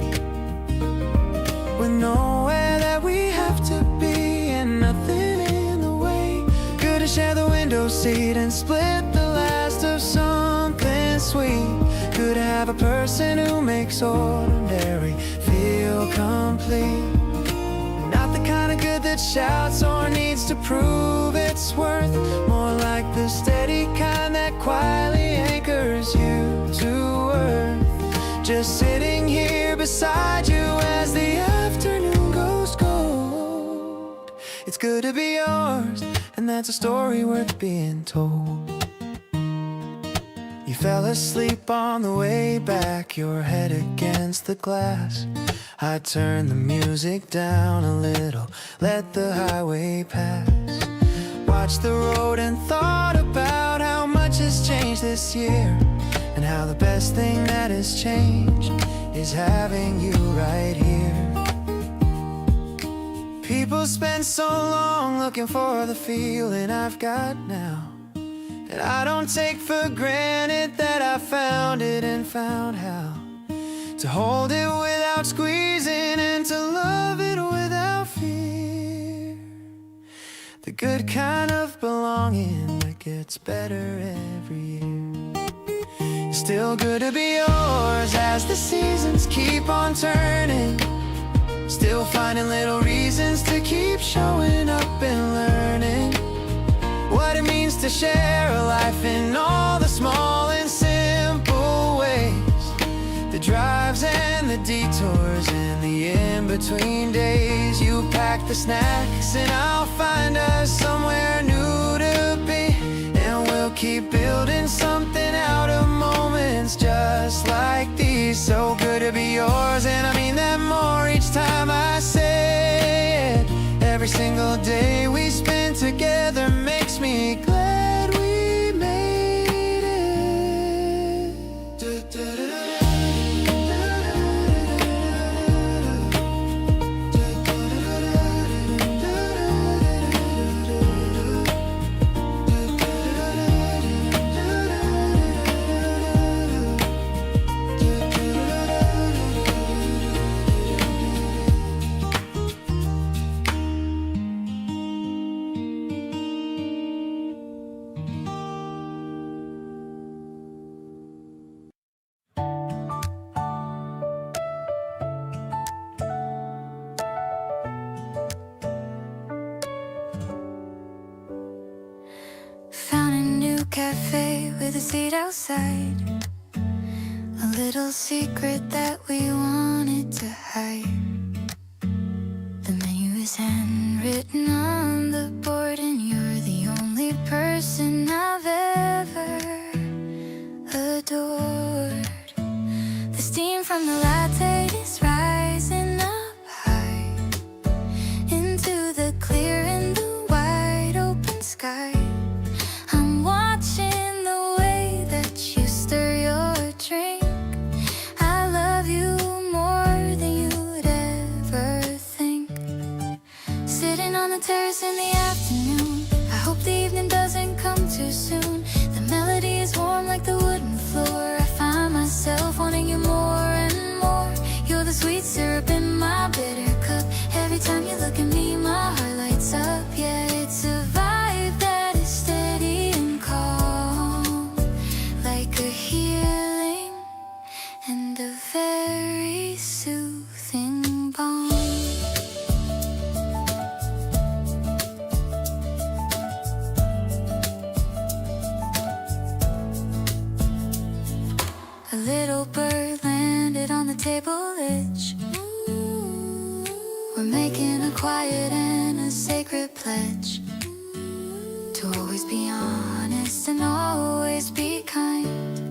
with nowhere that we have to be and nothing in the way. Good to share the window seat and split the last of something sweet. Good to have a person who makes ordinary feel complete. Not the kind of good that shouts or needs to prove its worth, more like the steady kind that quietly anchors you to earth. Just sitting here beside you as the afternoon goes cold. It's good to be yours, and that's a story worth being told. You fell asleep on the way back, your head against the glass. I turned the music down a little, let the highway pass. Watched the road and thought about how much has changed this year, and how the best thing that has changed is having you right here. People spend so long looking for the feeling I've got now, and I don't take for granted that I found it and found how to hold it without squeezing and to love it without fear. The good kind of belonging that gets better every year. It's still good to be yours as the seasons keep on turning, still finding little reasons to keep showing up and learning what it means to share a life in all the small and simple ways. The drives and the detours and the in-between days. You pack the snacks and I'll find us somewhere new to be, and we'll keep building something out of moments just like these. So good to be yours, and I mean that more each time I say it. Every single day we spend together makes me glad we made it. Found a new cafe with a seat outside, a little secret that we wanted to hide. The menu is handwritten on the board, and you're the only person I've ever adored. The steam from the latte is rising up high into the clear and the wide open sky. I'm watching the way that you stir your drink. I love you more than you'd ever think. Sitting on the terrace in the afternoon, I hope the evening doesn't come too soon. The melody is warm like the wooden floor. I find myself wanting you more and more. You're the sweet syrup in my bitter cup. Every time you look at me, my heart lights up. Yeah, it's a vibe that is steady and calm, like a healing and a very soothing balm. A little bird landed on the table edge. We're making a quiet and a sacred pledge to always be honest and always be kind,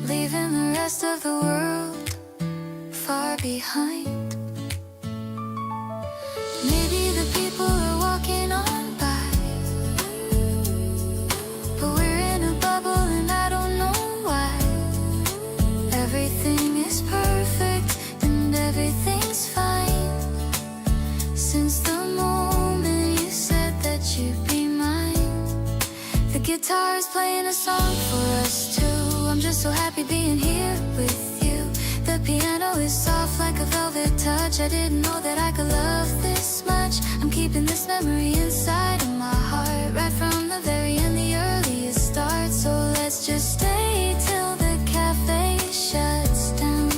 leaving the rest of the world far behind. Maybe the people are walking on by, but we're in a bubble and I don't know why. Everything is perfect and everything's fine. Since the moment you said that you'd be mine, the guitar is playing a song for us two. I'm just so happy being here with you. The piano is soft like a velvet touch. I didn't know that I could love this much. I'm keeping this memory inside of my heart, right from the very end, the earliest start. So let's just stay till the cafe shuts down.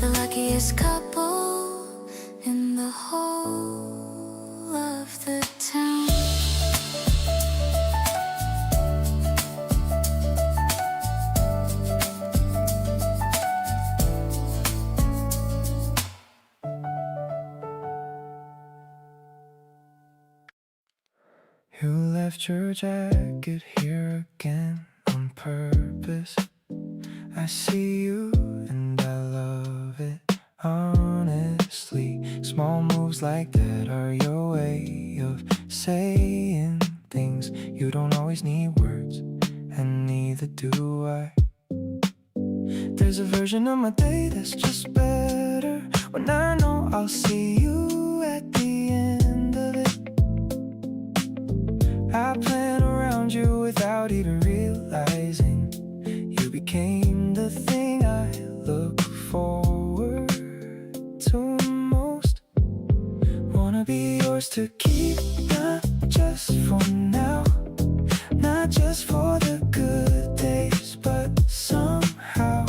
The luckiest couple in the whole of the town. You left your jacket here again on purpose. I see you and I love it, honestly. Small moves like that are your way of saying things. You don't always need words, and neither do I. There's a version of my day that's just better when I know I'll see you at the end of it. I plan around you without even realizing. You became the thing I look forward to most. Wanna be yours to keep, not just for now, not just for the good days, but somehow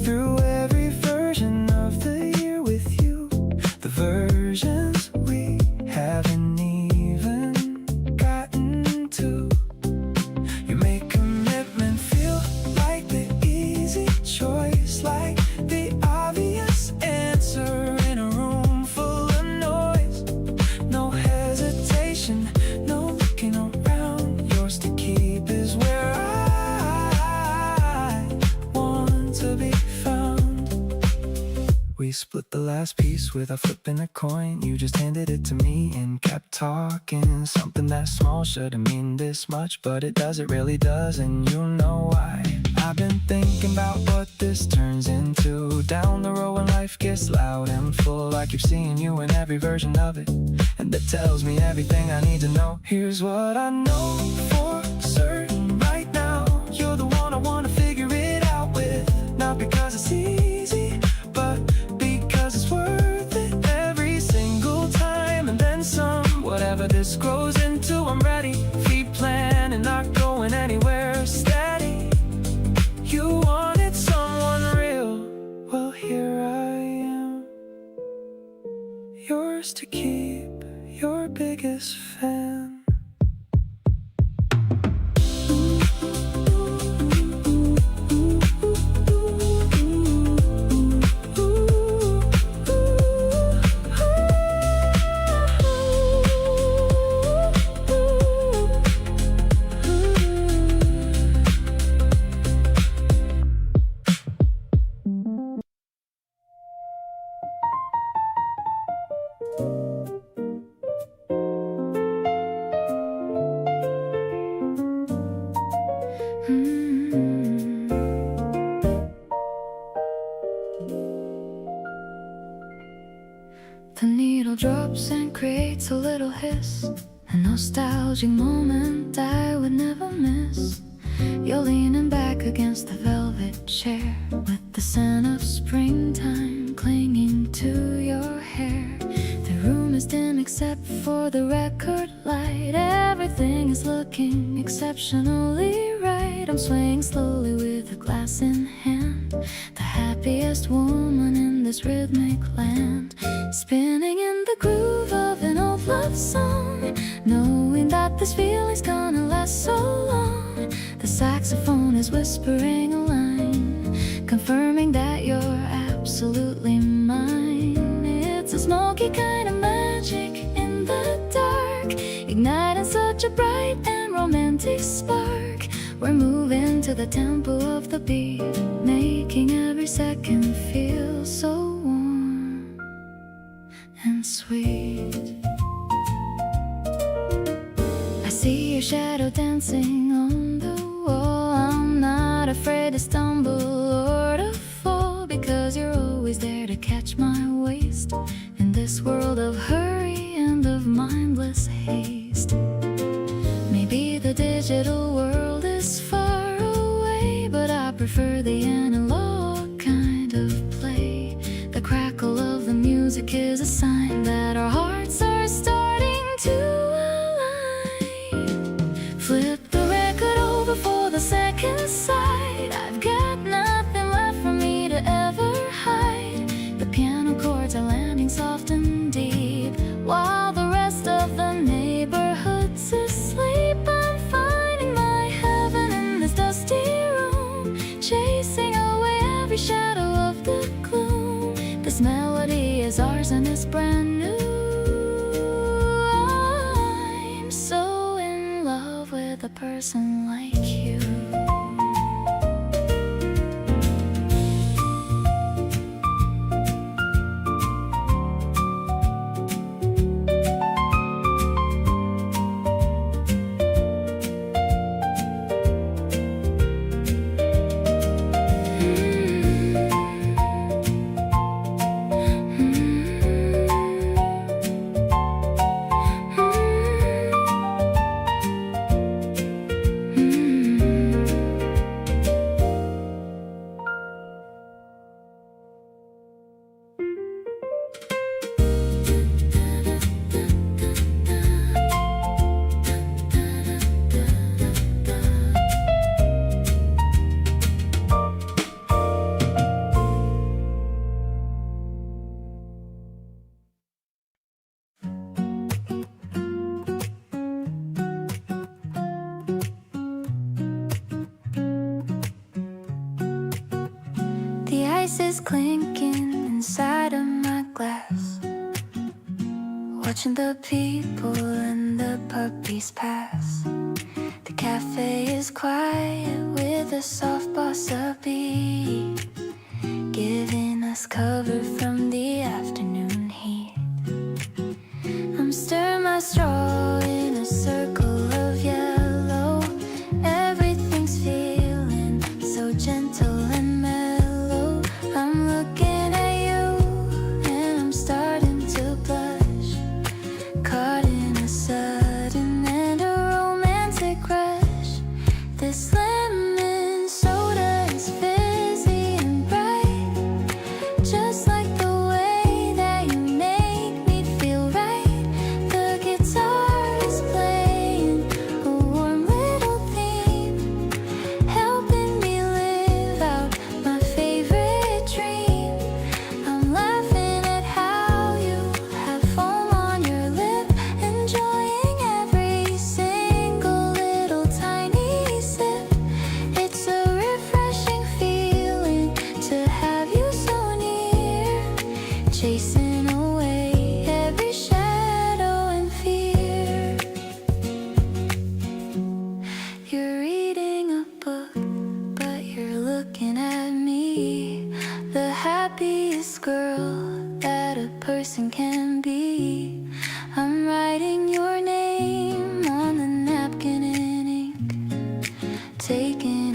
through every version of the year with you, the versions we haven't even gotten to. You make commitment feel like the easy choice, like the obvious answer in a room full of noise. No hesitation, no looking around. Yours to keep is where I want to be found. We split the last piece without flipping a coin. You just handed it to me and kept talking. Something that small shouldn't mean this much, but it does, it really does, and you know why. I've been thinking about what this turns into down the road when life gets loud and full. I keep seeing you in every version of it, and that tells me everything I need to know. Here's what I know for certain right now. You're the one I wanna figure it out with. Not because it's easy, but because it's worth it every single time. And then some, whatever this grows into, I'm ready. Feet planted, not going anywhere, steady. You wanted someone real, well here I am. Yours to keep, your biggest fan. The needle drops and creates a little hiss, a nostalgic moment I would never miss. You're leaning back against the velvet chair, with the scent of springtime clinging to your hair. The room is dim except for the record light. Everything is looking exceptionally right. I'm swaying slowly with a glass in hand, the happiest woman in this rhythmic land, spinning in the groove of an old love song, knowing that this feeling's gonna last so long. The saxophone is whispering a line, confirming that you're absolutely mine. It's a smoky kind of magic in the dark, igniting such a bright and romantic spark. We're moving to the tempo of the beat, making every second feel so warm and sweet. I see your shadow dancing on the wall. I'm not afraid to stumble or to fall, because you're always there to catch my waist in this world of hurry and of mindless haste. Maybe the digital world is far away, but I prefer the analog kind of play. The crackle of the music is a sign that our hearts are starting to align. Flip the record over for the second side. I've got nothing left for me to ever hide. The piano chords are landing soft and deep, while the rest of the neighborhood's asleep. I'm finding my heaven in this dusty room, chasing away every shadow of the gloom. This melody is ours and it's brand new. I'm so in love with a person like you. The ice is clinking inside of my glass, watching the people and the puppies pass. The cafe is quiet with a soft bossa beat, giving us cover from the afternoon heat. I'm stirring my straw in a circle of yellow. Everything's feeling so gentle and mellow. I'm looking at you and I'm starting to blush, caught in a sudden and a romantic rush. This lemon soda is fizzy and bright, just like the way that you make me feel right. The guitar is playing a warm little theme, helping me live out my favorite dream. I'm laughing at how you have foam on your lip, enjoying every single little tiny sip. It's a refreshing feeling to have you so near, chasing away every shadow and fear. You're reading a book, but you're looking at me, the happiest girl that a person can be. I'm writing your name on the napkin in ink, taking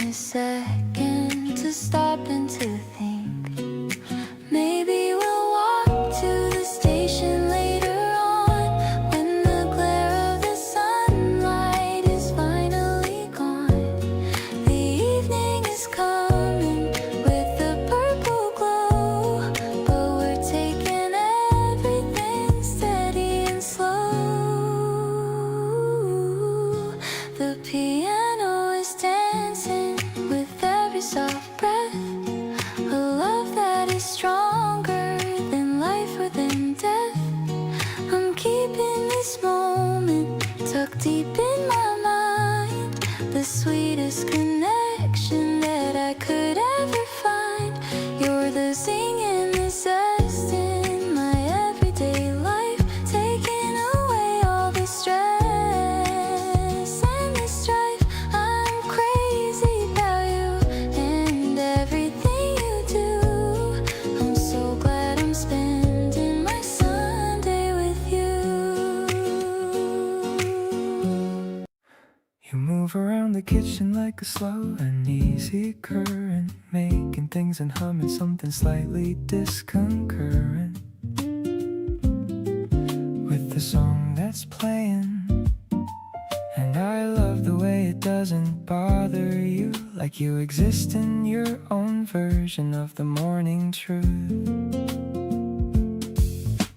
closest connection that I could ever find. You're the singing, the zest in my everyday life, taking away all the stress and the strife. I'm crazy about you and everything you do. I'm so glad I'm spending my Sunday with you. You move around the kitchen like a slow and easy current, making things and humming something slightly disconcurrent with the song that's playing. And I love the way it doesn't bother you, like you exist in your own version of the morning truth.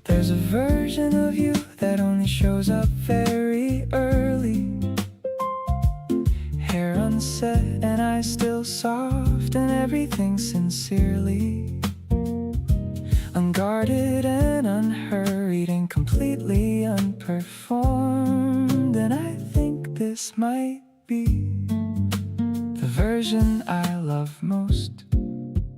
There's a version of you that only shows up very early, hair unset and eyes still soft, and everything sincerely unguarded and unhurried and completely unperformed. And I think this might be the version I love most.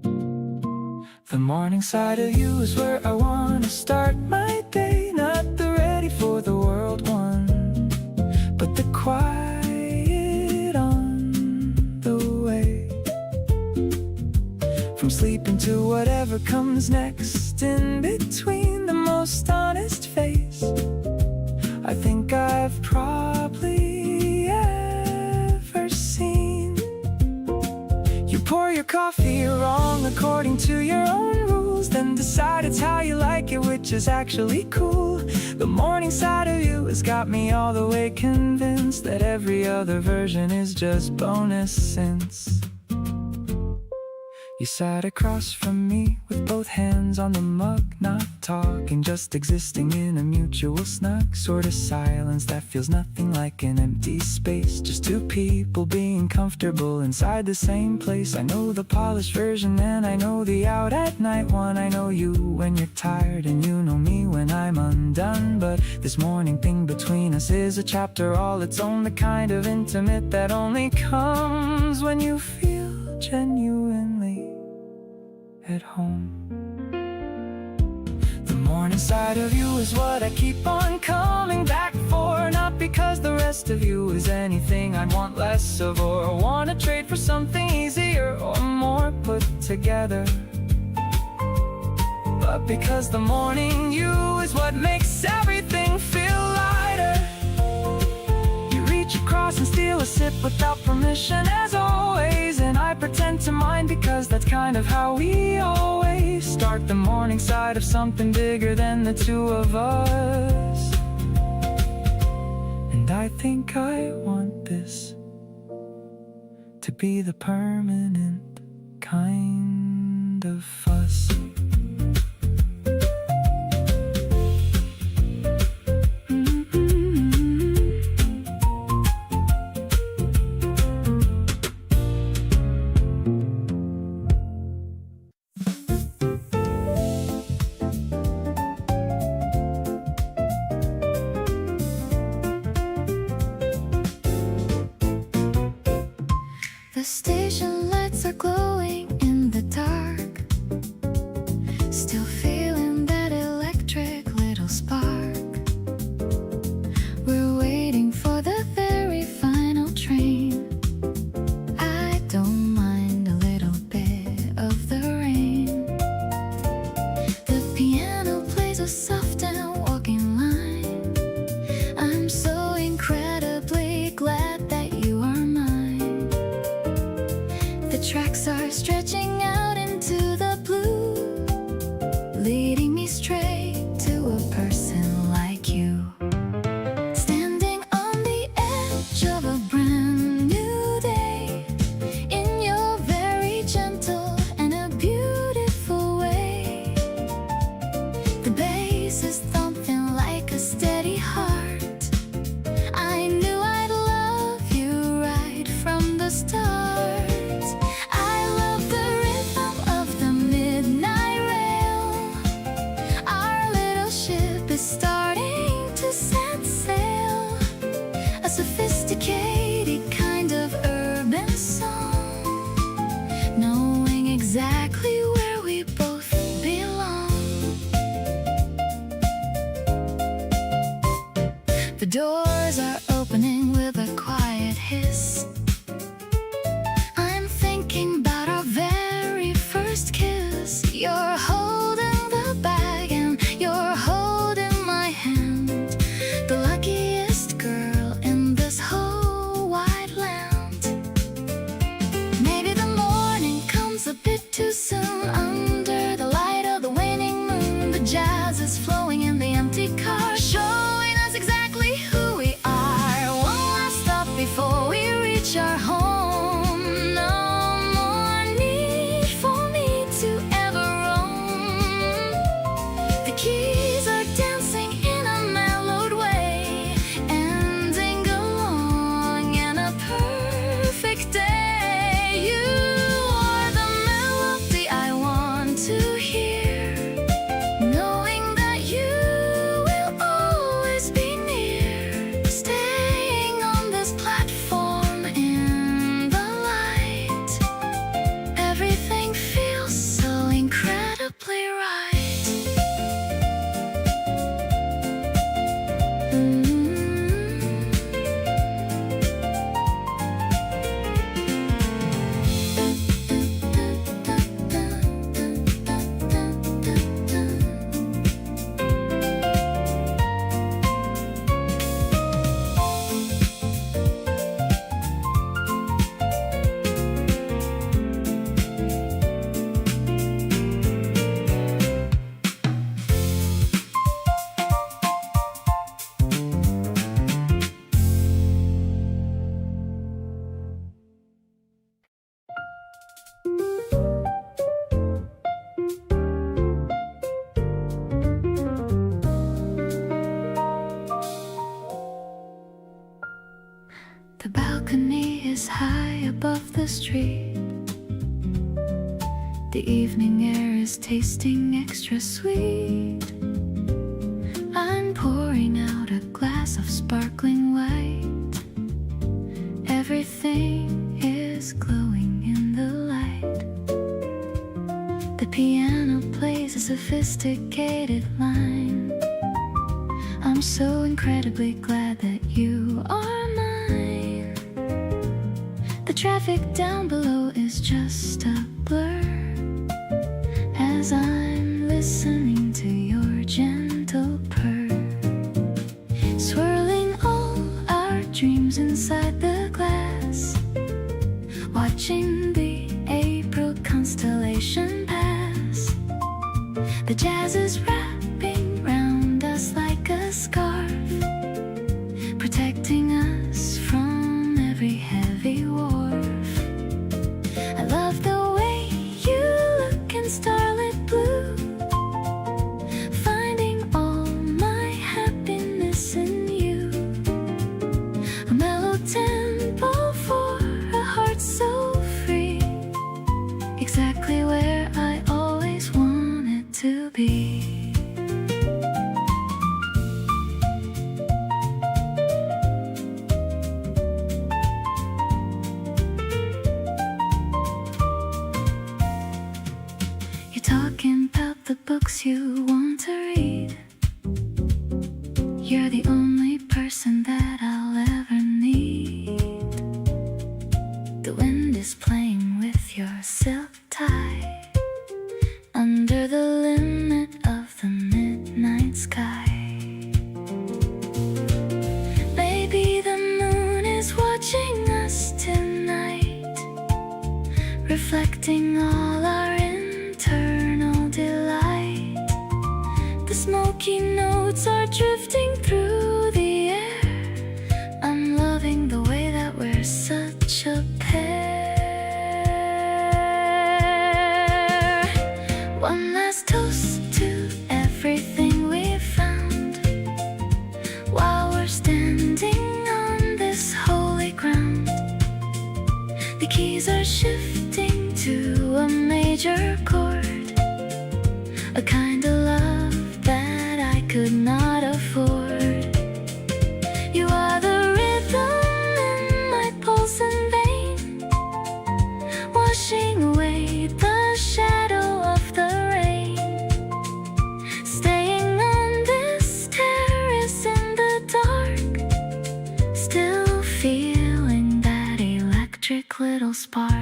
The morning side of you is where I wanna start my day, not the ready for the world one, but the quiet on the way. From sleeping to whatever comes next, in between the most honest face I think I've probably ever seen. You pour your coffee wrong according to your own rules, then decide it's how you like it, which is actually cool. The morning side of you has got me all the way convinced that every other version is just bonus since you sat across from me with both hands on the mug, not talking, just existing in a mutual snug sort of silence that feels nothing like an empty space. Just two people being comfortable inside the same place. I know the polished version and I know the out at night one. I know you when you're tired and you know me when I'm undone. But this morning thing between us is a chapter all its own, the kind of intimate that only comes when you feel genuinely at home. The morning side of you is what I keep on coming back for, not because the rest of you is anything I'd want less of or want to trade for something easier or more put together, but because the morning you is what makes everything feel lighter. You reach across and steal a sip without permission as always, and I pretend to mind because that's kind of how we always start the morning side of something bigger than the two of us. And I think I want this to be the permanent kind of fuss. The station lights are glowing in the dark, still feeling that electric little spark. We're waiting for the very final train. I don't mind a little bit of the rain. The piano plays a soft and walking line. I'm so incredibly glad that you are mine. The tracks are stretching out into the blue, leading me straight to a person like you. Standing on the edge of a brand new day, in your very gentle and a beautiful way. The bass is thumping like a steady heart. I knew I'd love you right from the start. I love the rhythm of the midnight rail. Our little ship is starting to set sail. A sophisticated kind of urban the street. The evening air is tasting extra sweet. I'm pouring out a glass of sparkling white. Everything is glowing in the light. The piano plays a sophisticated line. I'm so incredibly glad that you are mine. The traffic down below is just a blur as I'm listening to your gentle purr, swirling all our dreams inside the glass, watching the April constellation pass. The jazz is wrapping round us like a scarf, protecting us from every heavy wharf. I love the way you look in starlit blue, finding all my happiness in you. A mellow tempo for a heart so free, exactly where I always wanted to be. You're talking about the books you want to read. You're the only person that I'll ever need. The wind is playing with your silk tie under the limit of the midnight sky. Maybe the moon is watching us tonight, reflecting all our internal delight. The smoky notes are drifting through the air. I'm loving the way that we're such a pair. One last toast to everything we've found while we're standing on this holy ground. The keys are shifting to a major chord, a kind of love that I could not afford. You are the rhythm in my pulse and vein, washing away the shadow of the rain. Staying on this terrace in the dark, still feeling that electric little spark.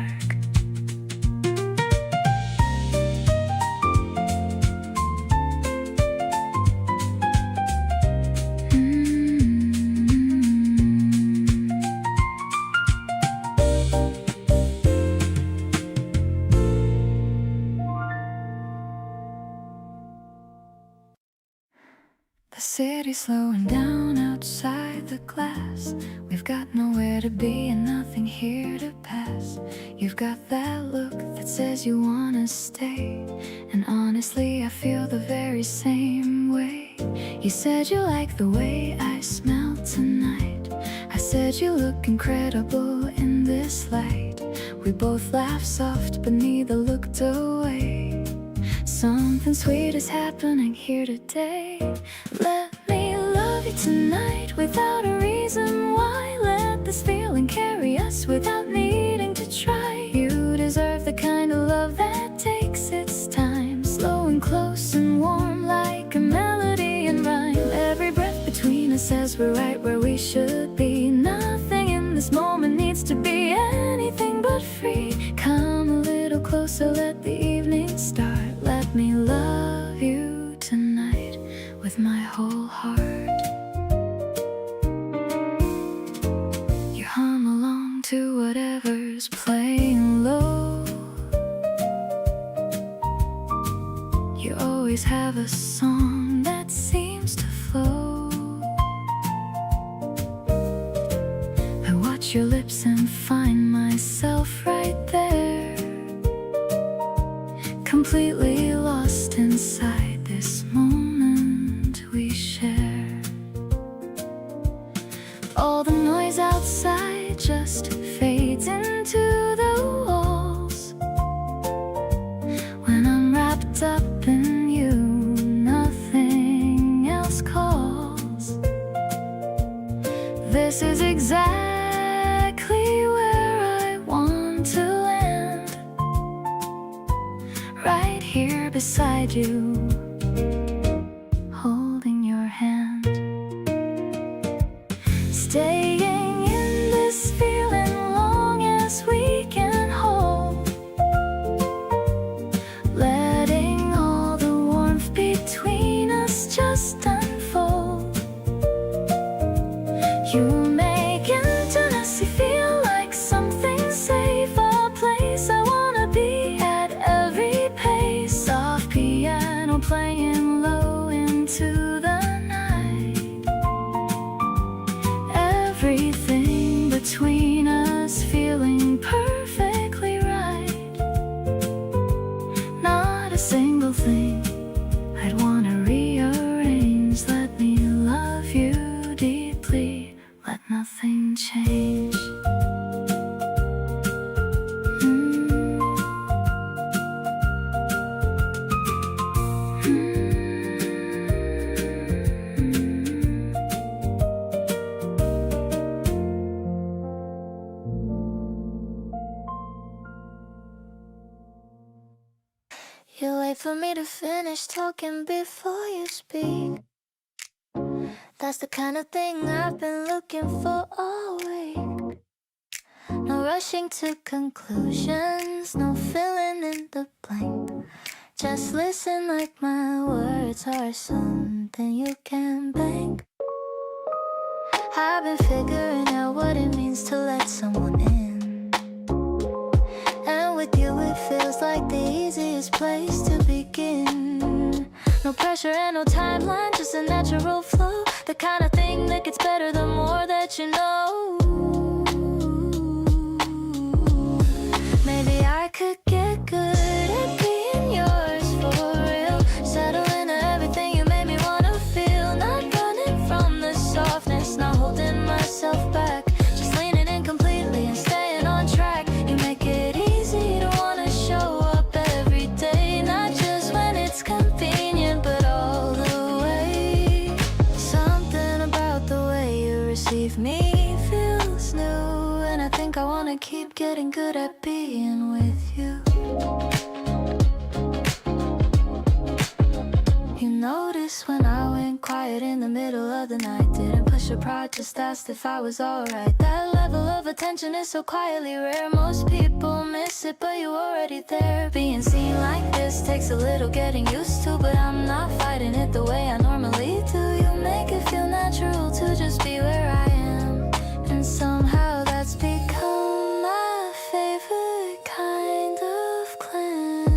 The city's slowing down outside the glass. We've got nowhere to be and nothing here to pass. You've got that look that says you wanna stay, and honestly I feel the very same way. You said you like the way I smell tonight. I said you look incredible in this light. We both laughed soft but neither looked away. Something sweet is happening here today. Let me love you tonight without a reason why. Let this feeling carry us without needing to try. You deserve the kind of love that takes its time, slow and close and warm like a melody and rhyme. Every breath between us says we're right where we should be. Nothing in this moment needs to be anything but free. Come a little closer, let the evening start. Let me love you tonight with my whole heart. You hum along to whatever's playing low. You always have a song that seems to flow. I watch your lips and find myself right there, completely lost inside this moment we share. All the noise outside just fades into the here beside you, holding your hand, staying in this feeling long as we can hold, letting all the warmth between us just unfold. You make intimacy feel like something safe, a place I wanna be at every pace. Soft piano playing low into the night, everything between us feeling perfectly right. Not a single thing I'd wanna rearrange. Let me love you deeply, let nothing change. You wait for me to finish talking before you speak. That's the kind of thing I've been looking for all week. No rushing to conclusions, no filling in the blank. Just listen like my words are something you can bank. I've been figuring out what it means to let someone in, and with you it feels like the easiest place to begin. No pressure and no timeline, just a natural flow. The kind of thing that gets better the more that you know. Maybe I could get good at being yours for real, settle into everything you made me wanna feel. Not running from the softness, not holding myself back, just leaning in completely and staying on track. You make it easy to wanna show up every day, not just when it's convenient, but all the way. Something about the way you receive me feels new, and I think I wanna keep getting good at being with you. You noticed when I went quiet in the middle of the night, didn't push or prod, just asked if I was alright. That level of attention is so quietly rare, most people miss it, but you already there. Being seen like this takes a little getting used to, but I'm not fighting it the way I normally do. You make it feel natural to just be where I am, and somehow that's become my favorite kind of cleanse.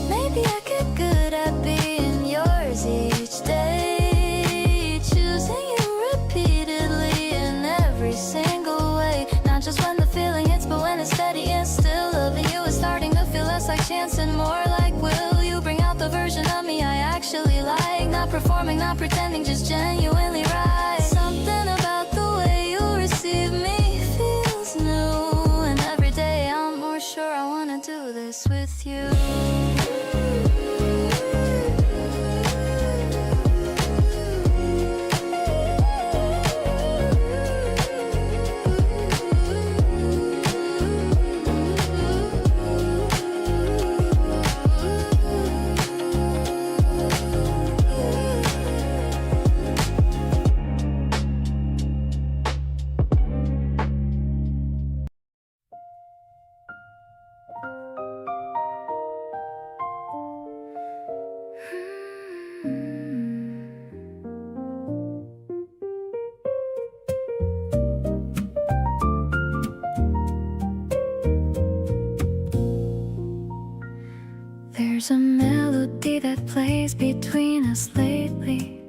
Maybe I get good at being yours each day, choosing you repeatedly in every single way. Not just when the feeling hits, but when it's steady and still. Loving you is starting to feel less like chance and more like will. You bring out the version of me I actually like, not performing, not pretending, just genuinely right. Something about the way you receive me feels new, and every day I'm more sure I wanna do this with you. There's a melody that plays between us lately,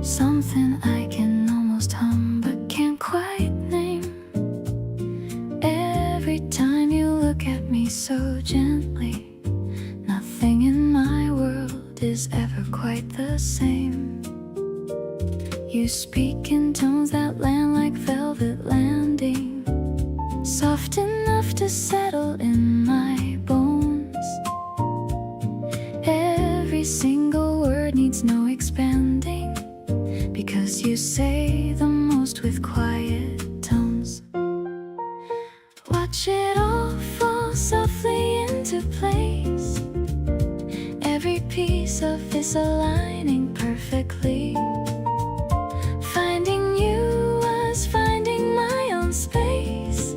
something I can almost hum but can't quite name. Every time you look at me so gently, nothing in my world is ever quite the same. You speak in tones that land like velvet landing, soft enough to settle in my bones. Every single word needs no expanding, because you say the most with quiet tones. Watch it all fall softly into place, of is aligning perfectly. Finding you was finding my own space,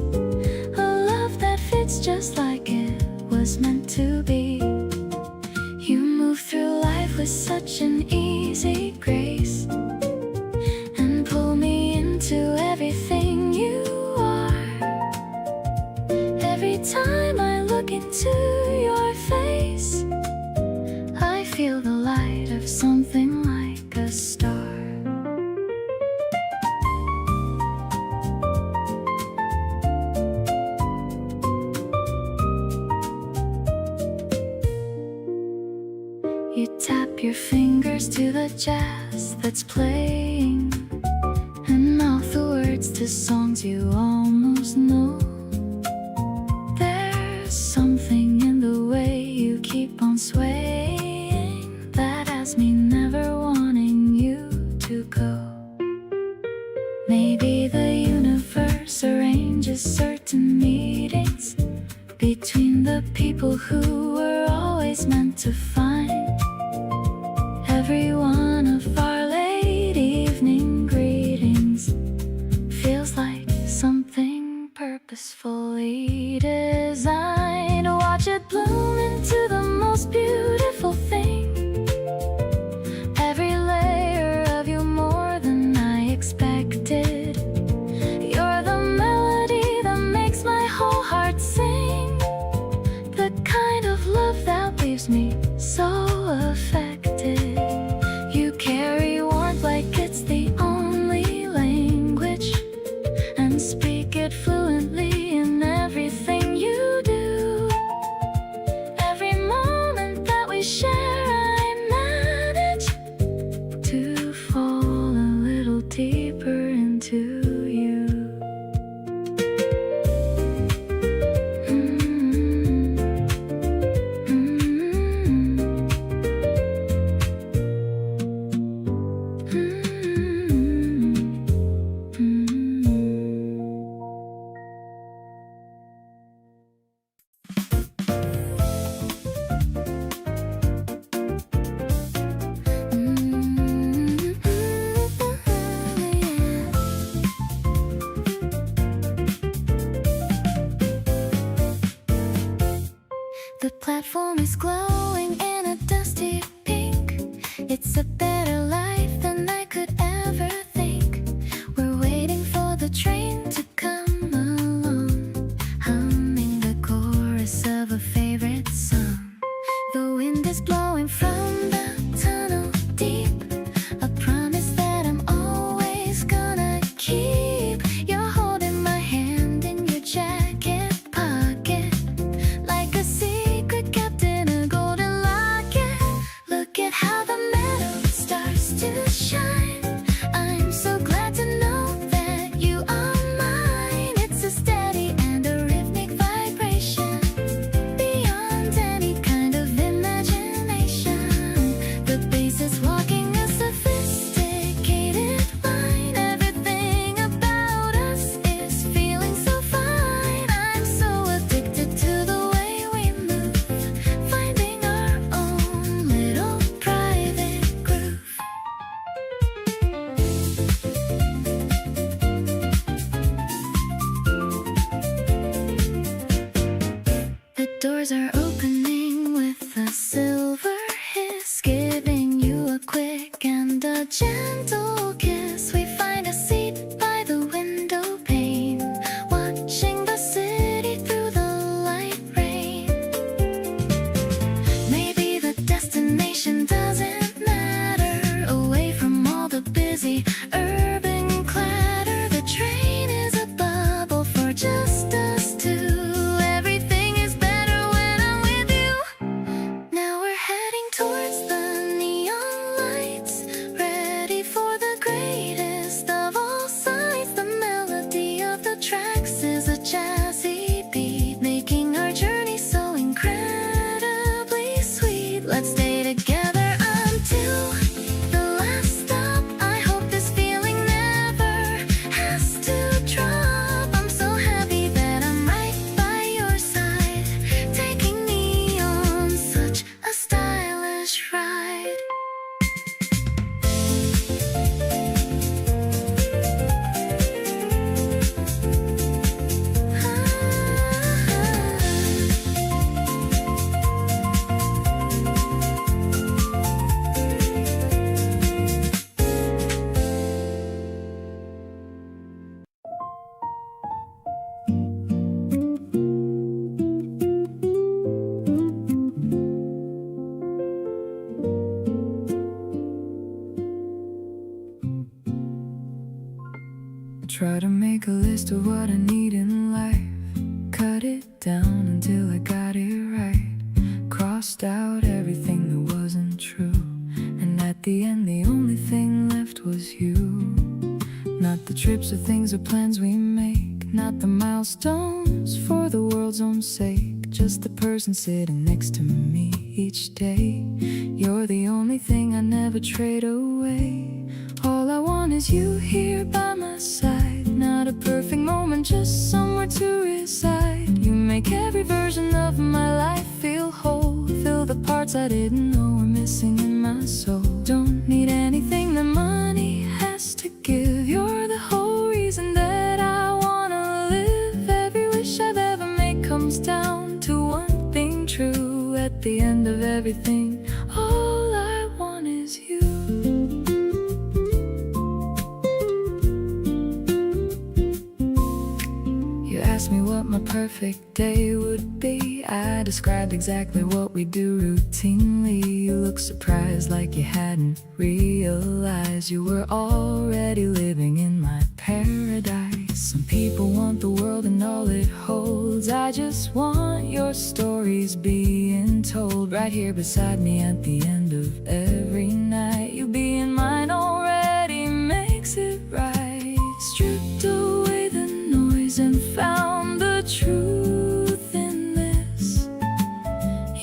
a love that fits just like it was meant to be. You move through life with such an easy grace and pull me into everything you are. Every time I look into your face, I feel the light of something like a star. You tap your fingers to the jazz that's playing and mouth the words to songs you almost know. There's something in the way you keep on swaying that has me never wanting you to go. Maybe the universe arranges certain meetings between the people who were always meant to find. Every one of our late evening greetings feels like something purposefully designed. Watch it bloom into the most beautiful thing. Every layer of you more than I expected. You're the melody that makes my whole heart sing, the kind of love that leaves me so affected. You carry warmth like it's the only language and speak it fluently in everything you do. Every moment that we share, I manage to fall a little deeper into you. The platform is glowing in a dusty pink. It's a better life than I could ever think. We're waiting for the train to come along, humming the chorus of a favorite song. The wind is blowing from the tunnel deep, a promise that I'm always gonna keep. You're holding my hand in your jacket pocket, like a secret kept in a golden locket. Look at how the meadow starts to shine. I'm so glad to know that you are mine. It's a steady and a rhythmic vibration, beyond any kind of imagination. The bass is walking a sophisticated line. Everything about us is feeling so fine. I'm so addicted to the way we move, finding our own little private groove. The doors are opening with a silver hiss, giving you a quick and a gentle kiss. We find a seat by the window pane, watching the city through the light rain. Maybe the destination doesn't matter, away from all the busy urban clatter. The train is a bubble for just us two. Everything is better when I'm with you. Now we're heading towards the neon lights, ready for the great until I got it right. Crossed out everything that wasn't true, and at the end the only thing left was you. Not the trips or things or plans we make, not the milestones for the world's own sake, just the person sitting next to me each day. You're the only thing I never trade away. All I want is you here by my side. Not a perfect moment, just somewhere to reside. You make every version of my life feel whole. Fill the parts I didn't know were missing in my soul. Don't need anything that money has to give. You're the whole reason that I wanna live. Every wish I've ever made comes down to one thing true. At the end of everything, all I want is you. You asked me what my perfect day would be. I described exactly what we do routinely. You looked surprised like you hadn't realized you were already living in my paradise. Some people want the world and all it holds. I just want your stories being told right here beside me at the end of every night. You being mine already makes it right. Stripped away the noise and found the truth in this.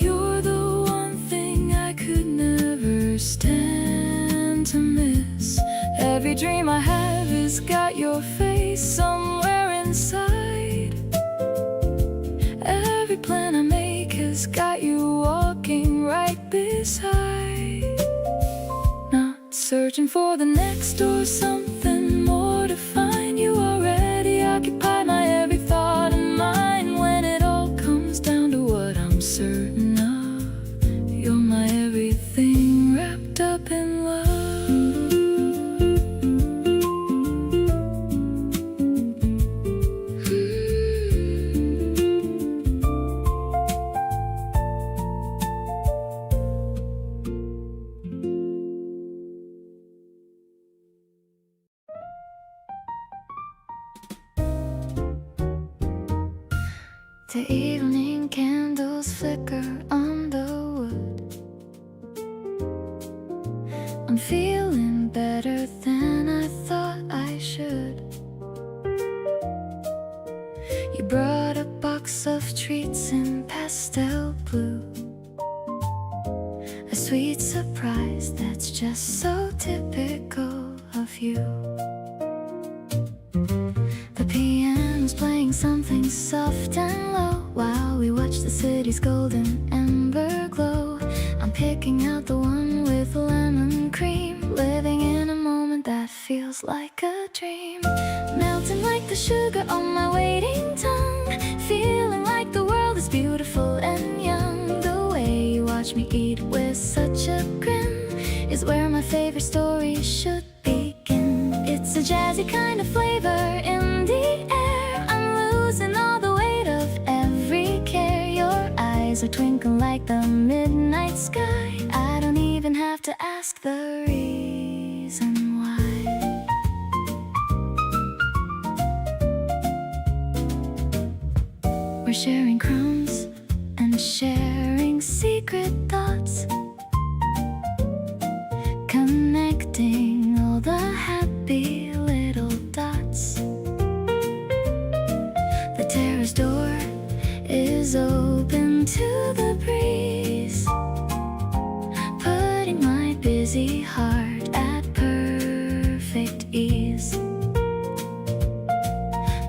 You're the one thing I could never stand to miss. Every dream I have has got your face somewhere inside. Every plan I make has got you walking right beside. Not searching for the next or something more to find. You already occupy my every thought and mind. When it all comes down to what I'm certain of, you're my everything wrapped up in love. The evening candles flicker on the wood. I'm feeling better than I thought I should. You brought a box of treats in pastel blue. A sweet surprise that's just so typical of you. The piano's playing something soft and low while we watch the city's golden ember glow. I'm picking out the one with lemon cream, living in a moment that feels like a dream. Melting like the sugar on my waiting tongue, feeling like the world is beautiful and young. The way you watch me eat with such a grin is where my favorite story should begin. It's a jazzy kind of flavor in the air. I'm losing all the weight of every care. Your eyes are twinkling like the midnight sky. I don't even have to ask the reason why. We're sharing crumbs and sharing secret thoughts, connecting all the happy little dots. The terrace door is open to the breeze, putting my busy heart at perfect ease.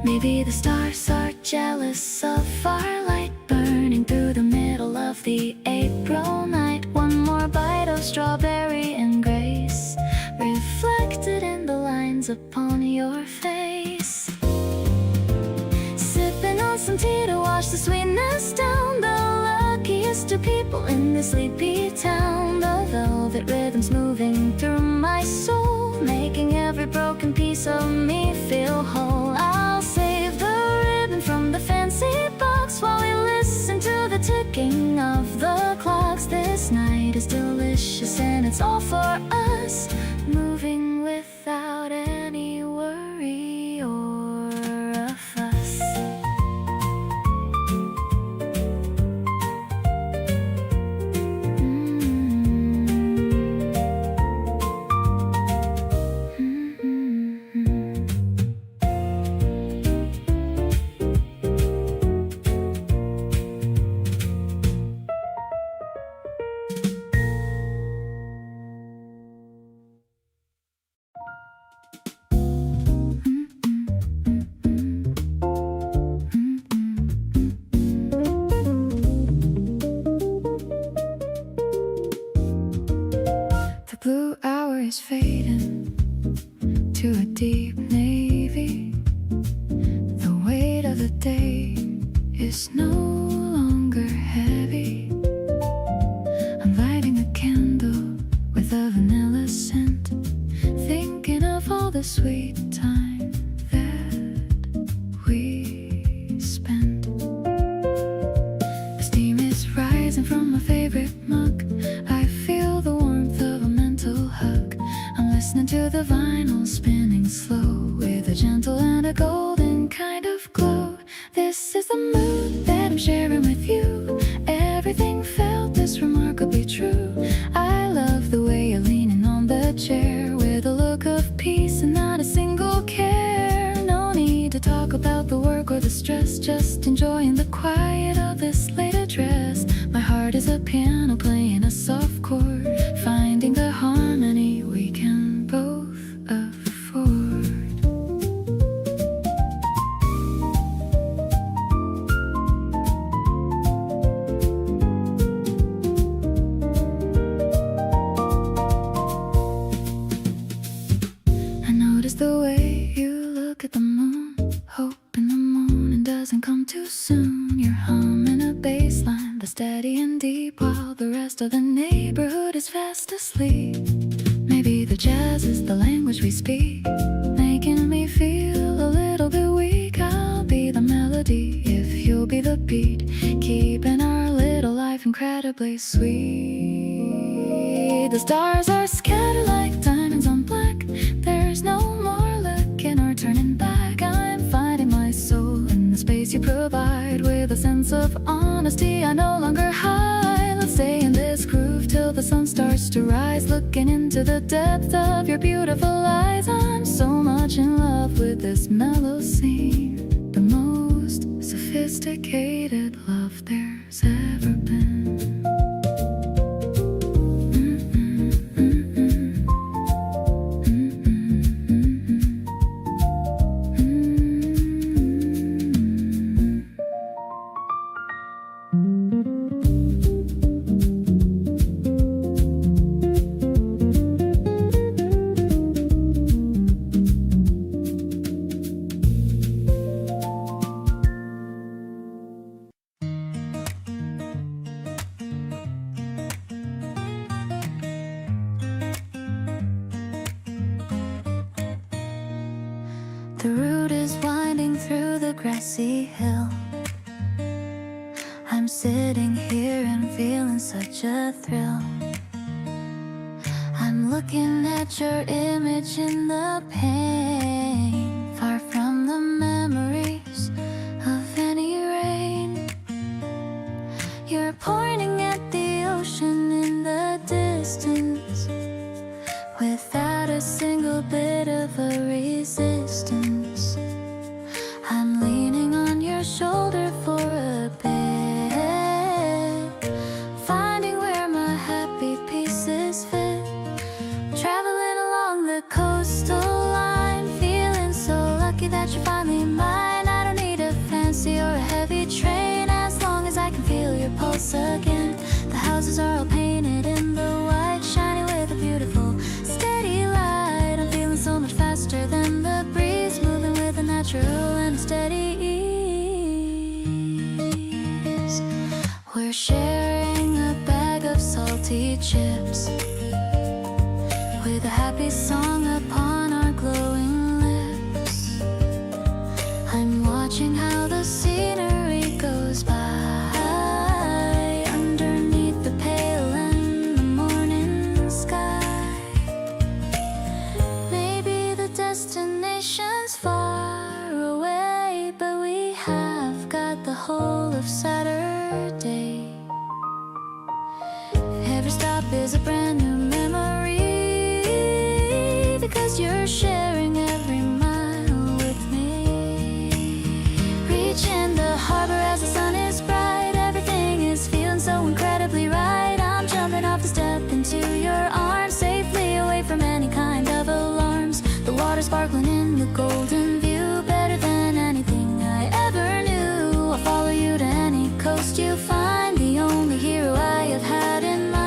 Maybe the stars are jealous of our light burning through the middle of the April night. One more bite of strawberry and grace reflected in the lines upon your face. Sipping on some tea to wash the sweetness down. The luckiest of people in this sleepy town. The velvet rhythms moving through my soul, making every broken piece of me feel whole. I'll save the ribbon from the fancy box while we listen to the ticking of the clocks. This night is delicious and it's all for us, moving without any worry or a fuss. is fading to a deep navy. The weight of the day is no longer heavy. I'm lighting a candle with a vanilla scent, thinking of all the sweet time that we spent. The steam is rising from my favorite mug. I feel the warmth of a mental hug. I'm listening to the vinyl spinning slow, with a gentle and a golden kind of glow. This is the mood that I'm sharing with you. Everything felt is remarkably true. I love the way you're leaning on the chair, with a look of peace and not a single care. No need to talk about the work or the stress, just enjoying the quiet of this late address. My heart is a piano playing a soft chord, finding the harmony we can both afford. I notice the way you look at the moon, hoping the morning doesn't come too soon. You're humming a bass line that's steady and deep, while the rest of the neighborhood is fast asleep. Maybe the jazz is the language we speak, making me feel a little bit weak. I'll be the melody if you'll be the beat, keeping our little life incredibly sweet. The stars are scattered like diamonds on black. There's no more looking or turning back. I'm finding my soul in the space you provide, with a sense of honesty I no longer hide. Let's stay in this groove till the sun starts to rise, looking into the depth of your beautiful eyes. I'm so much in love with this mellow scene, the most sophisticated love there's ever been. The route is winding through the grassy hill. I'm sitting here and feeling such a thrill. I'm looking at your image in the pain, far from the memories of any rain. You're pointing at the ocean in the distance, without a single bit of a resistance. I'm leaning on your shoulder for a bit, finding where my happy pieces fit. Traveling along the coastal line, feeling so lucky that you're finally mine. I don't need a fancy or a heavy train, as long as I can feel your pulse again. The houses are all painted in the white, shining with a beautiful steady light. I'm feeling so much faster than the breeze, moving with a natural and steady ease. We're sharing a bag of salty chips, with a happy song upon our glowing lips. I'm watching how the scenery goes by, underneath the pale and the morning sky. Maybe the destination's far away, but we have got the whole of Saturday. Every stop is a brand new memory, because you're sharing every mile with me. Reaching the harbor as the sun is bright, everything is feeling so incredibly right. I'm jumping off the step into your arms, safely away from any kind of alarms. The water sparkling in the golden view, better than anything I ever knew. I'll follow you to any coast you find, the only hero I have had in mind.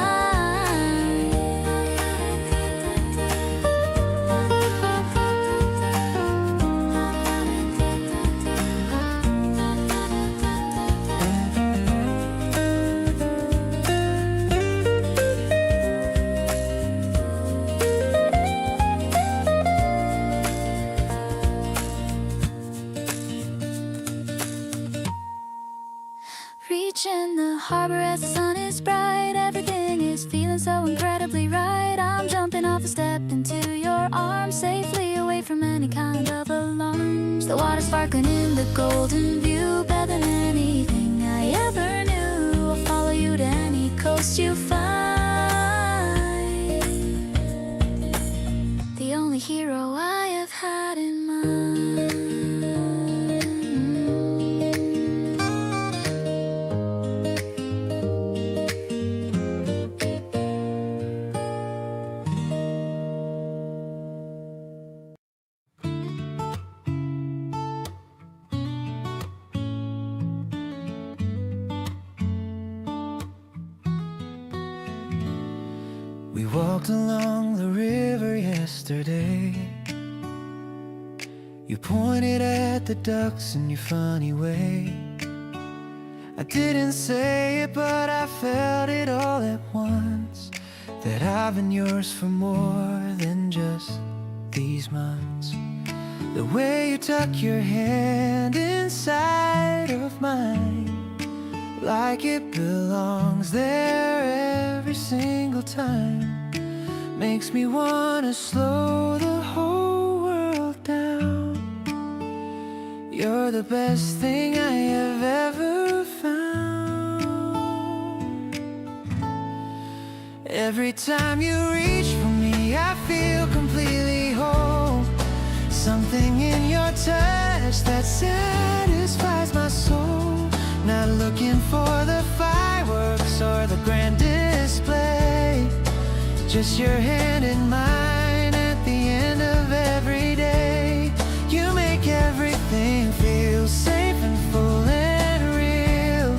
in the harbor as the sun is bright. Everything is feeling so incredibly right. I'm jumping off a step into your arms, safely away from any kind of alarms. The water sparkling in the golden view, better than anything I ever knew. I'll follow you to any coast you find. The only hero I have had in mind. We walked along the river yesterday. You pointed at the ducks in your funny way. I didn't say it, but I felt it all at once, that I've been yours for more than just these months. The way you tuck your hand inside of mine, like it belongs there every single time, makes me wanna slow the whole world down. You're the best thing I have ever found. Every time you reach for me, I feel completely whole. Something in your touch that satisfies my soul. Not looking for the fireworks or the grand display, just your hand in mine at the end of every day. You make everything feel safe and full and real.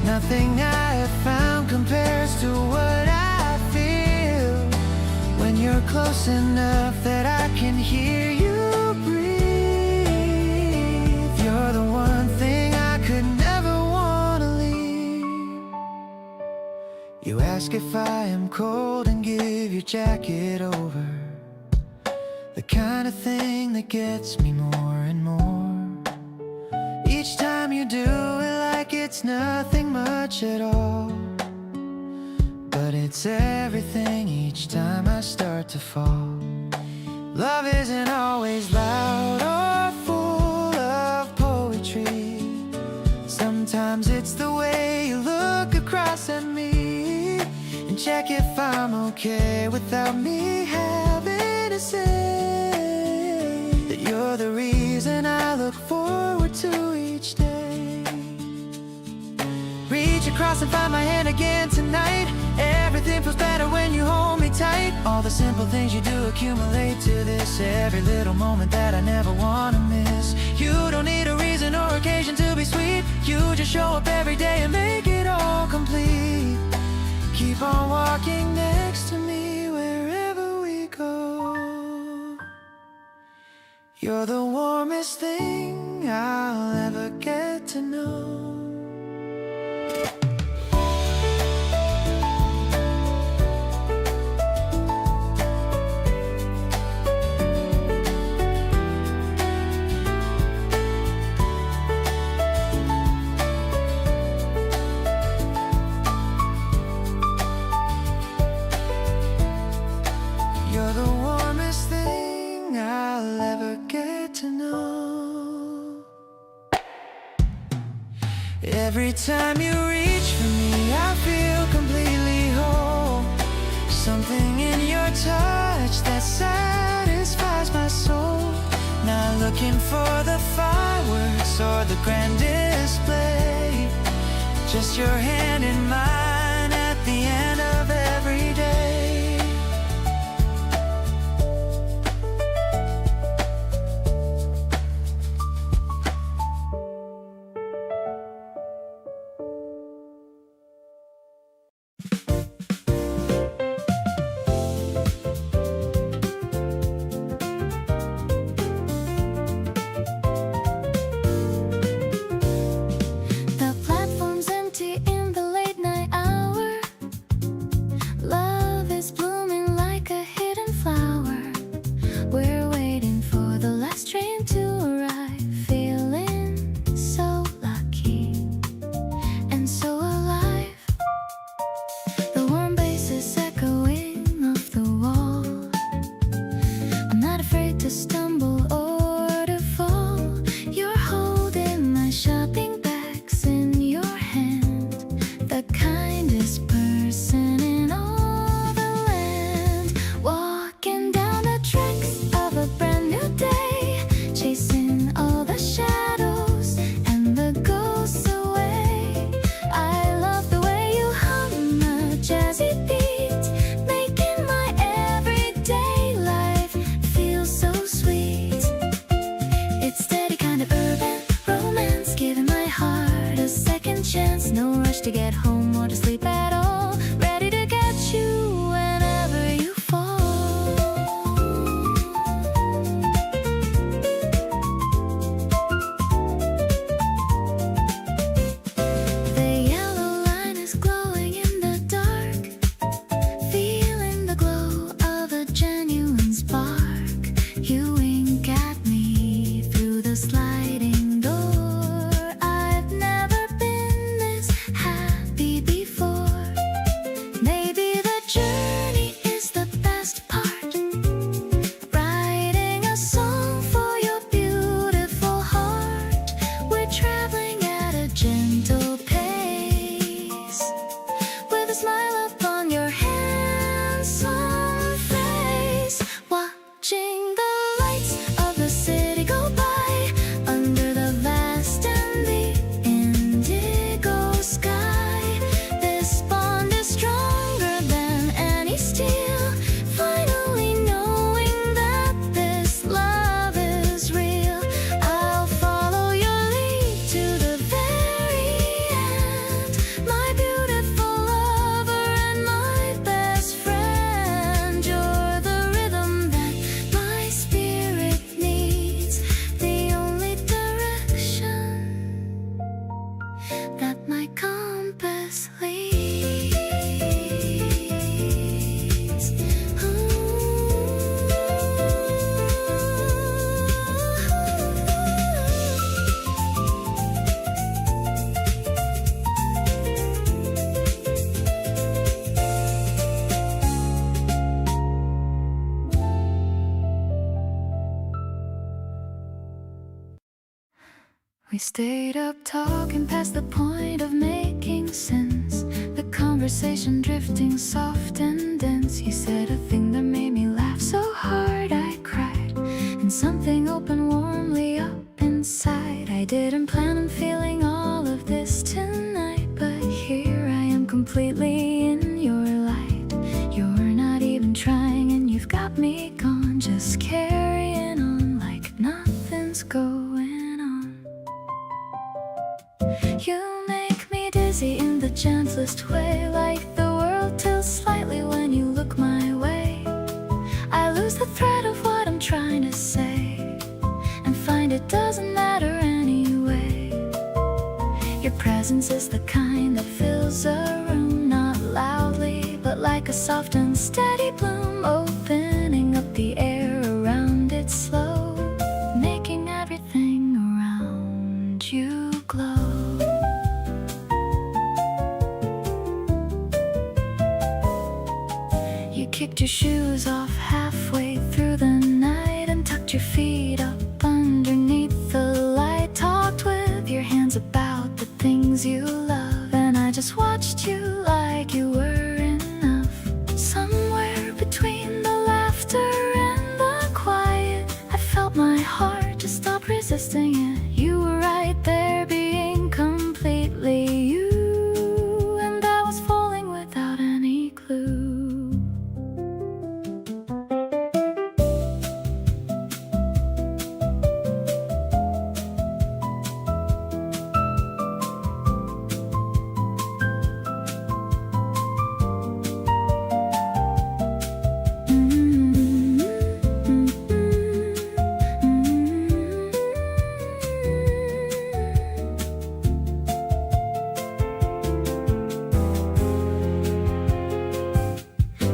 Nothing I have found compares to what I feel when you're close enough that I can hear you breathe. You're the one thing I could never wanna leave. You ask if I am cold and give your jacket over, the kind of thing that gets me more and more. Each time you do it like it's nothing much at all, but it's everything each time I start to fall. Love isn't always loud or full of poetry. Sometimes it's the way you look across at me and check if I'm okay without me having to say that you're the reason I look forward to each day. Reach across and find my hand again tonight. Everything feels better when you hold me tight. All the simple things you do accumulate to this, every little moment that I never wanna miss. You don't need a reason or occasion to be sweet. You just show up every day and make it all complete. Keep on walking next to me wherever we go. You're the warmest thing I'll ever get to know. You're the warmest thing I'll ever get to know. Every time you reach for me, I feel completely whole. Something in your touch that satisfies my soul. Not looking for the fireworks or the grand display, just your hand in mine at the end of every day. The platform's empty in the late night the kindest person in all the land, walking down the tracks of a brand new day, chasing all the shadows and the ghosts away. I love the way you hum a jazzy beat, making my everyday life feel so sweet. It's steady kind of urban romance, giving my heart a second chance. No rush to get home or to sleep at all, ready to get you whenever you fall. The yellow line is glowing in the dark, feeling the glow of a genuine spark. You wink at me through the sliding door. I've never been this happy before. Maybe the journey is the best part, writing a song for your beautiful heart. We're traveling at a gentle pace, with a smile upon your handsome face, watching the lights of the city go by under the vast and the indigo sky. This bond is stronger than any steel, finally knowing that this love is real. I'll follow your lead to the very end, my beautiful lover and my best friend. You're the rhythm that my spirit needs, the only direction that my compass leads. We stayed up talking past the point of making sense, the conversation drifting soft and dense. You said a thing that made me laugh so hard I cried, and something opened warmly up inside. I didn't plan on feeling all of this tonight, but here I am completely in your light. You're not even trying and you've got me gone, just carrying on like nothing's going on. You make me dizzy in the gentlest way, like the world tilts slightly when you look my way. I lose the thread of what I'm trying to say, and find it doesn't matter anyway. Your presence is the kind that fills a room, not loudly, but like a soft and steady bloom, opening up the air around it slow, making everything around you glow. You kicked your shoes off halfway through the night and tucked your feet up underneath the light. Talked with your hands about the things you love, and I just watched you like you were enough. Somewhere between the laughter and the quiet, I felt my heart just stop resisting it. You were right there being completely you, and I was falling without any clue.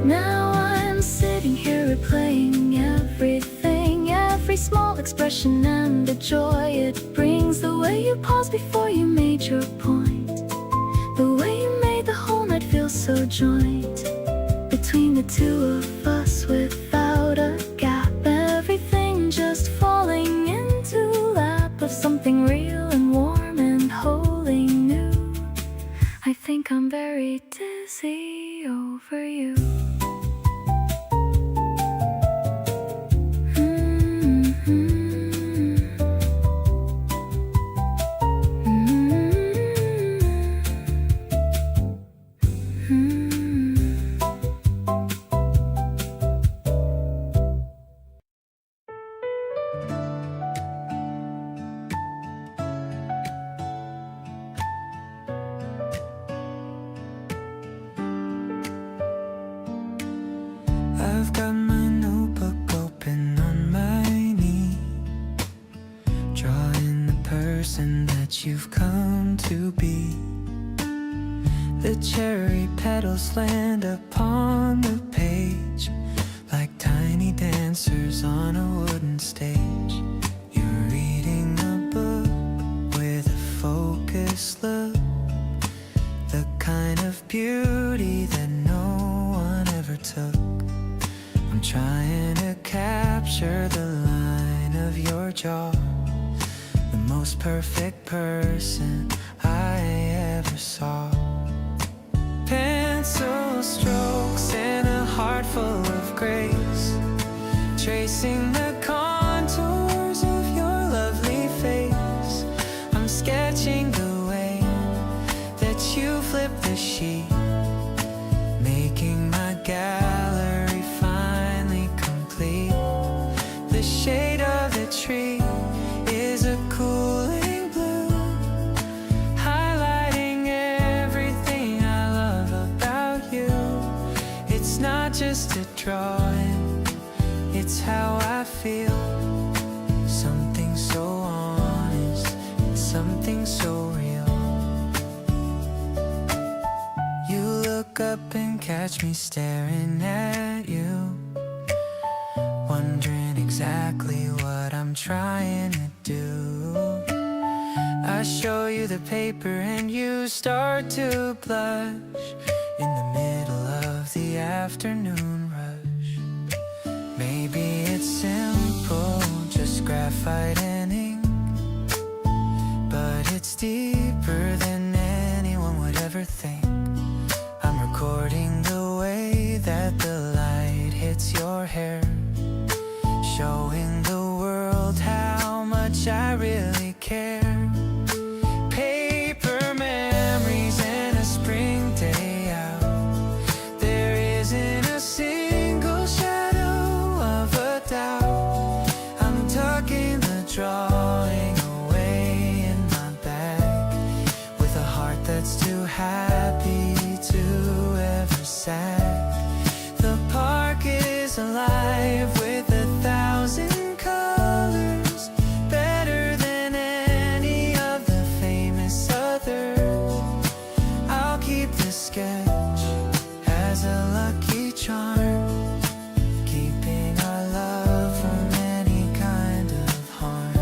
Now I'm sitting here replaying everything, every small expression and the joy it brings. The way you paused before you made your point, the way you made the whole night feel so joined. Between the two of us without a gap, everything just falling into lap of something real and warm and wholly new. I think think I'm very dizzy over you. I've got my notebook open on my knee, drawing the person that you've come to be. The cherry petals land upon the page like tiny dancers on a wooden stage. You're reading a book with a focused look, the kind of beauty that no one ever took. I'm trying to capture the line of your jaw, the most perfect person I ever saw. Pencil strokes and a heart full of grace, tracing the contours of your lovely face. I'm sketching the way that you flip the sheet, making my gallery finally complete. The shade of the tree is a cooling blue, highlighting everything I love about you. It's not just a drawing, it's how I feel. Something so honest, something so real. You look up and catch me staring at you, wondering exactly what I'm trying to do. I show you the paper and you start to blush in the middle of the afternoon rush. Maybe it's simple, just graphite and ink, but it's deeper than anyone would ever think. I'm recording the way that the light hits your hair, showing the world how much I really care. Paper memories and a spring day out, there isn't a single shadow of a doubt. I'm tucking the drawing away in my bag, with a heart that's too happy to ever sag. The park is alive with 1,000 colors, better than any of the famous others. I'll keep the sketch as a lucky charm, keeping our love from any kind of harm.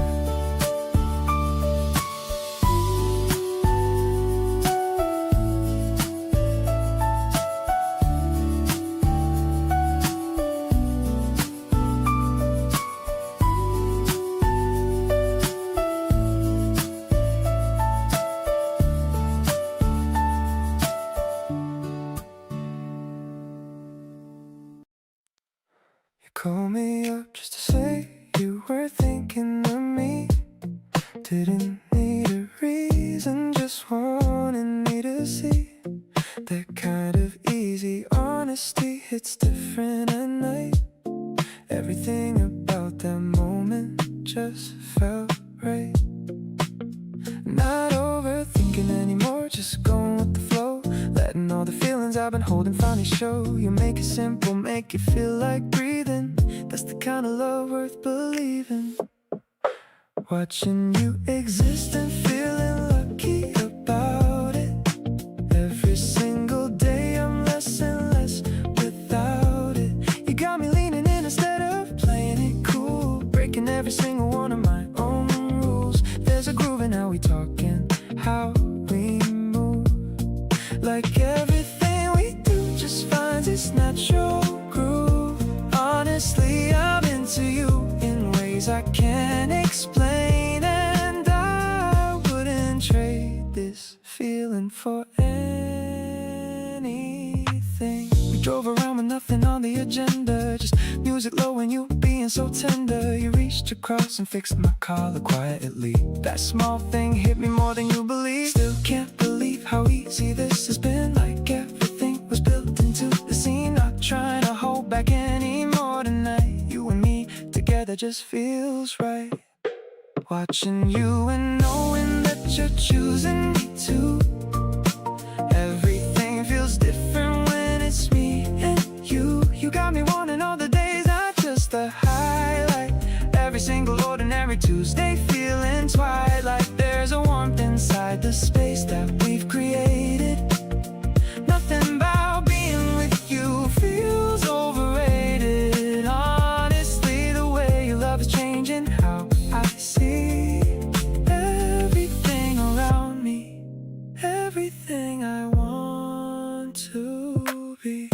You called me up just to say you were thinking of me. Didn't need a reason, just wanted me to see. That kind of easy honesty hits different at night. Everything about that moment just felt right. Not overthinking anymore, just going with the flow, letting all the feelings I've been holding finally show. You make it simple, make it feel like breathing. That's the kind of love worth believing. Watching you exist and feeling lucky about it. Every single day I'm less and less without it. You got me leaning in instead of playing it cool, breaking every single one of my own rules. There's a groove in how we talk and how we move, like everything we do just finds its natural groove. Honestly, I'm into you in ways I can't explain, and I wouldn't trade this feeling for anything. Drove around with nothing on the agenda, just music low and you being so tender. You reached across and fixed my collar quietly. That small thing hit me more than you believe. Still can't believe how easy this has been. Like everything was built into the scene. Not trying to hold back anymore tonight. You and me together just feels right. Watching you and knowing that you're choosing me too. Everything feels different when it's me and you. You got me wanting all the days, not just the highlight. Every single ordinary Tuesday feeling twilight. There's a warmth inside the space that we've created. Nothing about being with you feels overrated. Honestly, the way you love is changing how I see everything around me. Everything I want to be.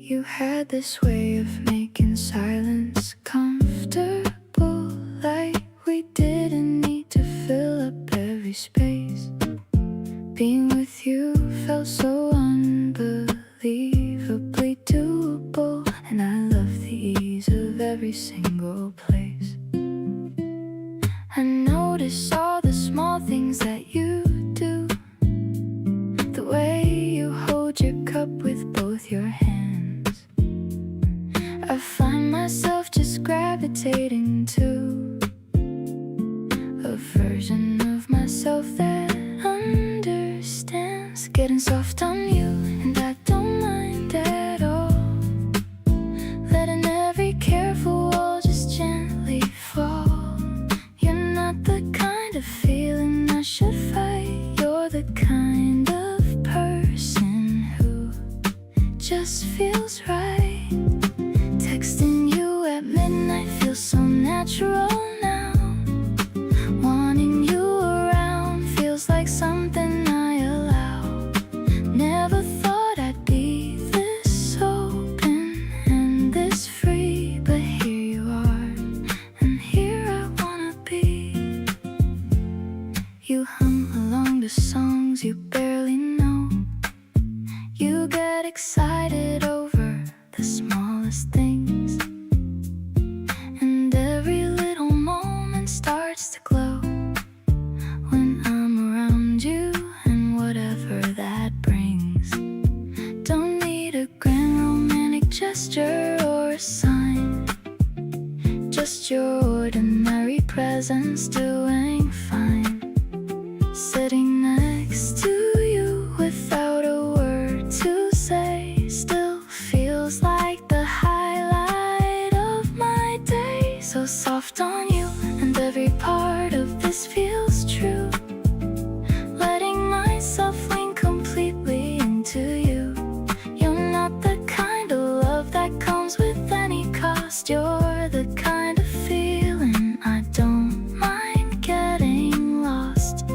You had this way of making silence comfortable, like we didn't need to fill up every space. Being with you felt so unbelievably doable, and I love the ease of every single place. I notice all the small things that you do, the way you hold your cup with both your hands. I find myself just gravitating to a version of myself that understands. Getting soft on you, and I don't mind at all. Letting every careful wall just gently fall. You're not the kind of feeling I should fight. You're the kind of person who just feels right. Texting you at midnight feels so natural now. Wanting you around feels like something I allow. Never thought I'd be this open and this free, but here you are, and here I wanna be. You hum along to songs you barely know. You get excited over the smallest things, and every little moment starts to glow when I'm around you, and whatever that brings. Don't need a grand romantic gesture or a sign, just your ordinary presence doing fine. Sitting next to you without a word to say still feels like the highlight of my day. So soft on you, and every part of this feels true. Letting myself lean completely into you. You're not the kind of love that comes with any cost. You're the kind of feeling I don't mind getting lost.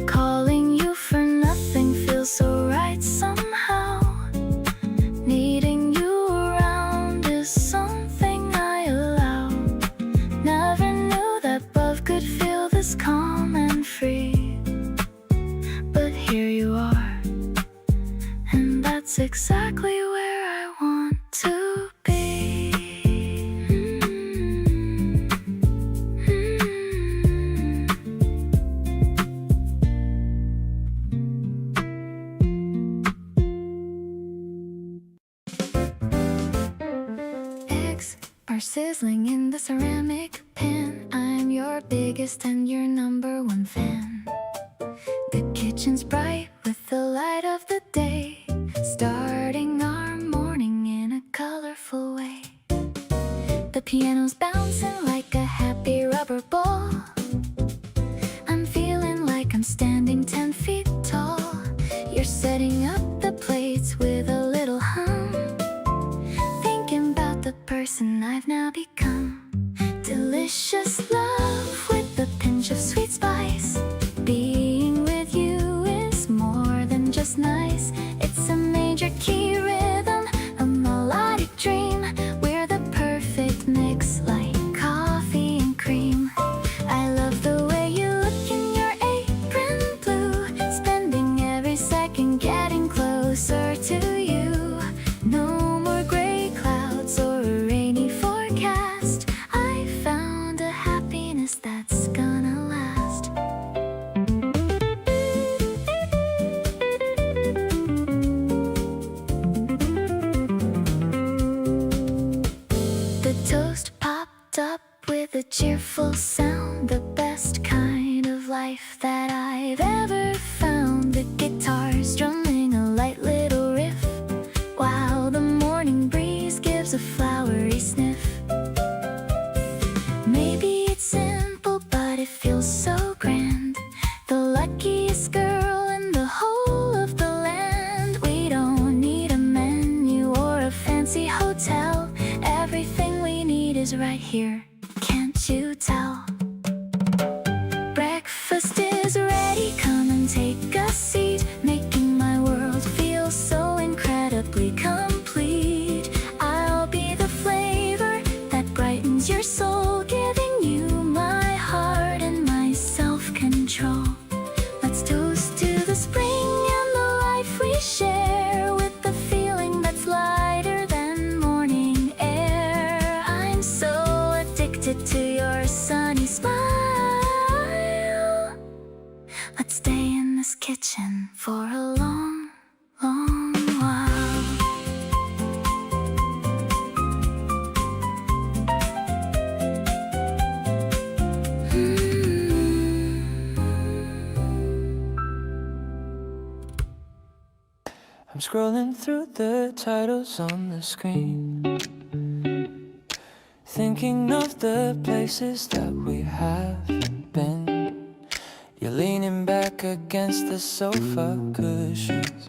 Calling you for nothing feels so right somehow. Needing you around is something I allow. Never knew that love could feel this calm and free, but here you are, and that's exactly where I want to be. Eggs are sizzling in the ceramic pan. I'm your biggest and your number one fan. The kitchen's bright with the light of the day, starting our morning in a colorful way. The piano's bouncing like a happy rubber ball. I'm feeling like I'm standing 10 feet tall. You're setting up the plates with a little hum. person I've now become. Delicious love with a pinch of sweet spice. Being with you is more than just nice. It's a major key rhythm, a melodic dream. We're the perfect mix, like coffee and cream. I love the way you look in your apron blue, spending every second getting closer to you. No more gray clouds or a rainy forecast. I found a happiness that's gonna last. The toast popped up with a cheerful sound, the best kind of life that I've ever found. The guitar strumming a light little riff, while the morning breeze gives a flowery sniff. Maybe it's simple, but it feels so grand. The luckiest girl in the whole of the land. We don't need a menu or a fancy hotel. Everything we need is right here, can't you tell? Breakfast is ready, come and take a seat, making my world feel so incredibly complete. I'll be the flavor that brightens your soul, giving you my heart and my self-control. Let's toast to the spring and the life we share, with the feeling that's lighter than morning air. I'm so addicted to your sunny smile. Let's stay in this kitchen for a long, long while. I'm scrolling through the titles on the screen, thinking of the places that we haven't been. You're leaning back against the sofa cushions,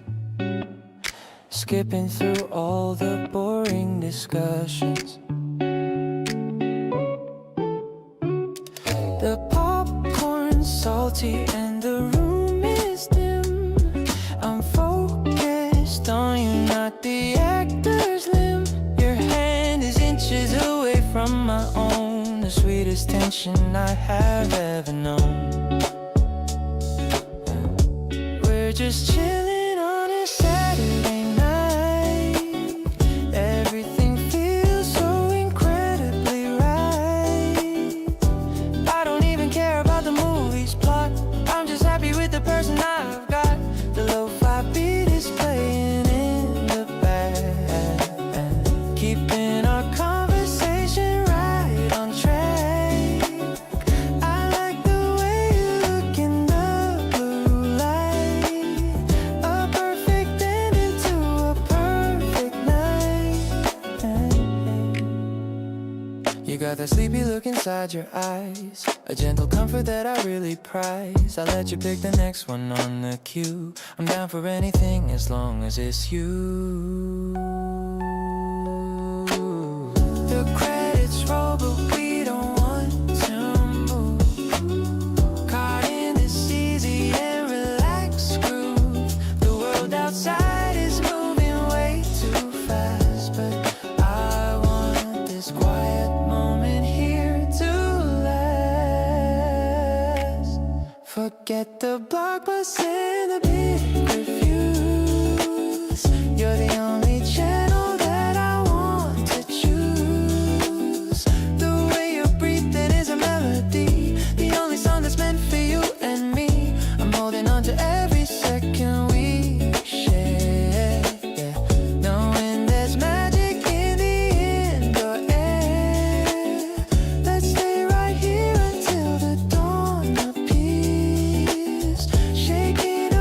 skipping through all the boring discussions. The popcorn's salty and the room is dim. I'm focused on you, not the actor's limb. Your hand is inches away from my own, the sweetest tension I have ever known. We're just chilling on a Saturday night. Everything feels so incredibly right. I don't even care about the movie's plot, I'm just happy with the person I've got. The lo-fi beat is playing in the back, keeping our conversation right on track. I like the way you look in the blue light, a perfect ending to a perfect night. You got that sleepy look inside your eyes, a gentle comfort that I really prize. I'll let you pick the next one on the queue. I'm down for anything as long as it's you. The credits roll, but we don't want to move. Caught in this easy and relaxed groove. The world outside is moving way too fast, but I want this quiet moment here to last. Forget the blockbusters and the big reviews. You're the only channel that I want to choose. The way you're breathing is a melody, the only song that's meant for you and me. I'm holding on to every second we share, yeah. Knowing there's magic in the indoor air. Let's stay right here until the dawn appears, shaking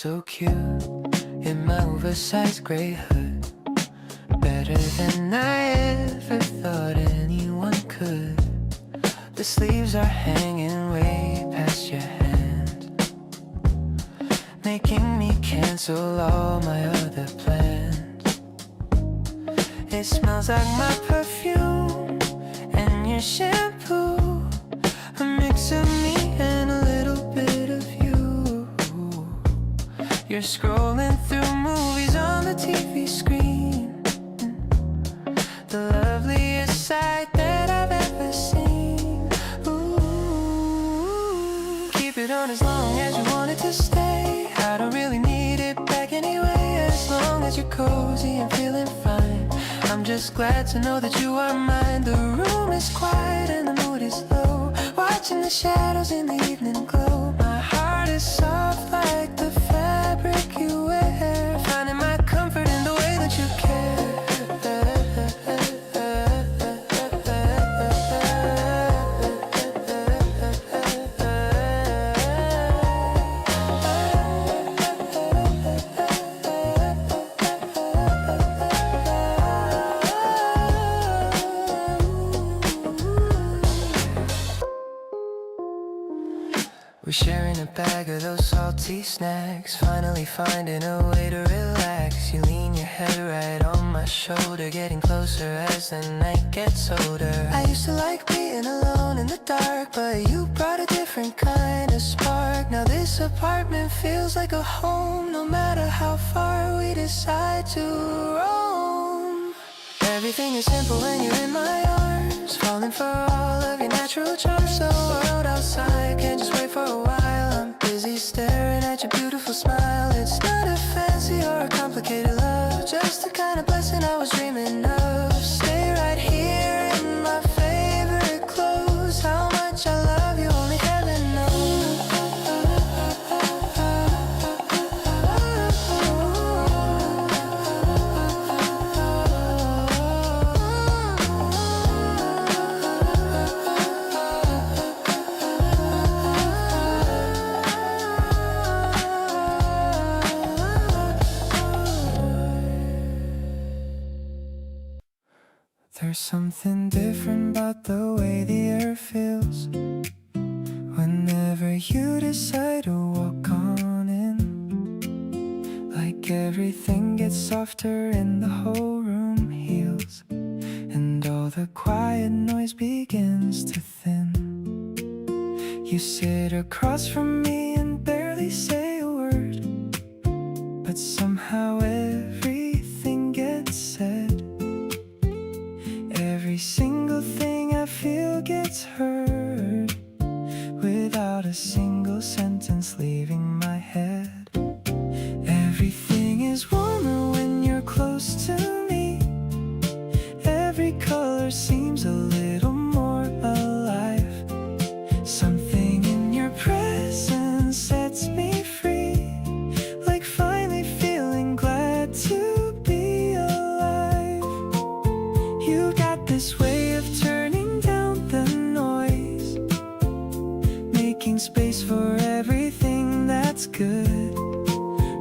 so cute in my oversized gray hood. Better than I ever thought anyone could. The sleeves are hanging way past your hand, making me cancel all my other plans. It smells like my perfume and your shampoo, a mix of me and a little bit of you. You're scrolling through movies on the TV screen, the loveliest sight that I've ever seen. Ooh, keep it on as long as you want it to stay. I don't really need it back anyway, as long as you're cozy and feeling fine. I'm just glad to know that you are mine. The room is quiet and the mood is low, watching the shadows in the evening glow. My heart is soft like the fabric you wear, finding my comfort in the way that you care. We're sharing a bag of those salty snacks, finally finding a way to relax. You lean your head right on my shoulder, getting closer as the night gets older. I used to like being alone in the dark, but you brought a different kind of spark. Now this apartment feels like a home, no matter how far we decide to roam. Everything is simple when you're in my arms, falling for all of your natural charms. The world outside can't just wait for a while. I'm busy staring at your beautiful smile. It's not a fancy or a complicated love, just the kind of blessing I was dreaming of. Stay right here in my favorite clothes. How much I love you only heaven knows. There's something different about the way the air feels whenever you decide to walk on in. Like everything gets softer and the whole room heals, and all the quiet noise begins to thin. You sit across from me and barely say a word, but somehow everything gets said. Every single thing I feel gets heard, without a single sentence leaving my head. Everything is warmer when you're close to me. Every color seems a little more alive. Something in your presence sets me free, like finally feeling glad to be alive. You got this way of turning down the noise, making space for everything that's good,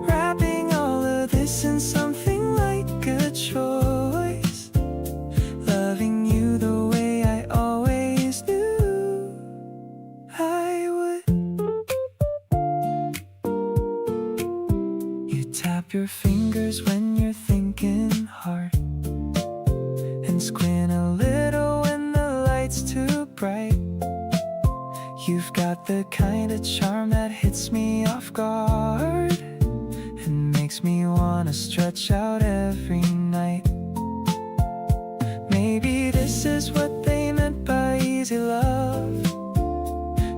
wrapping all of this in something like a choice, loving you the way I always knew I would. You tap your fingers when you're thinking hard, and squint a little when the light's too bright. You've got the kind of charm that hits me off guard and makes me wanna stretch out every night. Maybe this is what they meant by easy love,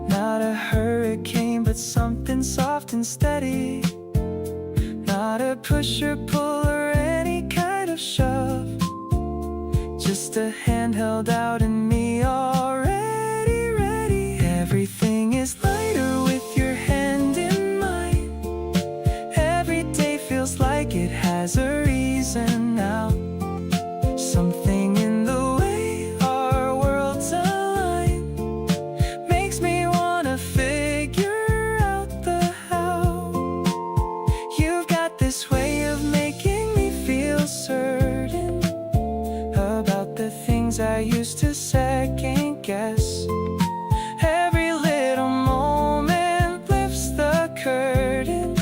not a hurricane but something soft and steady, not a push or pull or any kind of shove, just a hand held out and me already ready. Everything is lighter with your hand in mine. Every day feels like it has a reason now. Something in the way our worlds align makes me wanna figure out the how. used to second guess. Every little moment lifts the curtain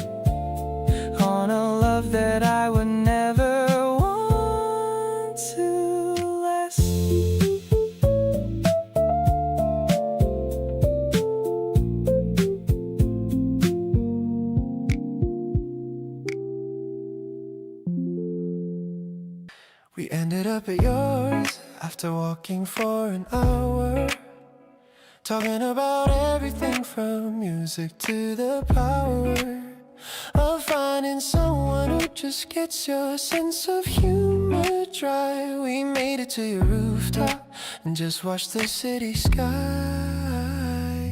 on a love that I would never want to last. We ended up at yours after walking for an hour, talking about everything from music to the power of finding someone who just gets your sense of humor dry. We made it to your rooftop and just watched the city sky.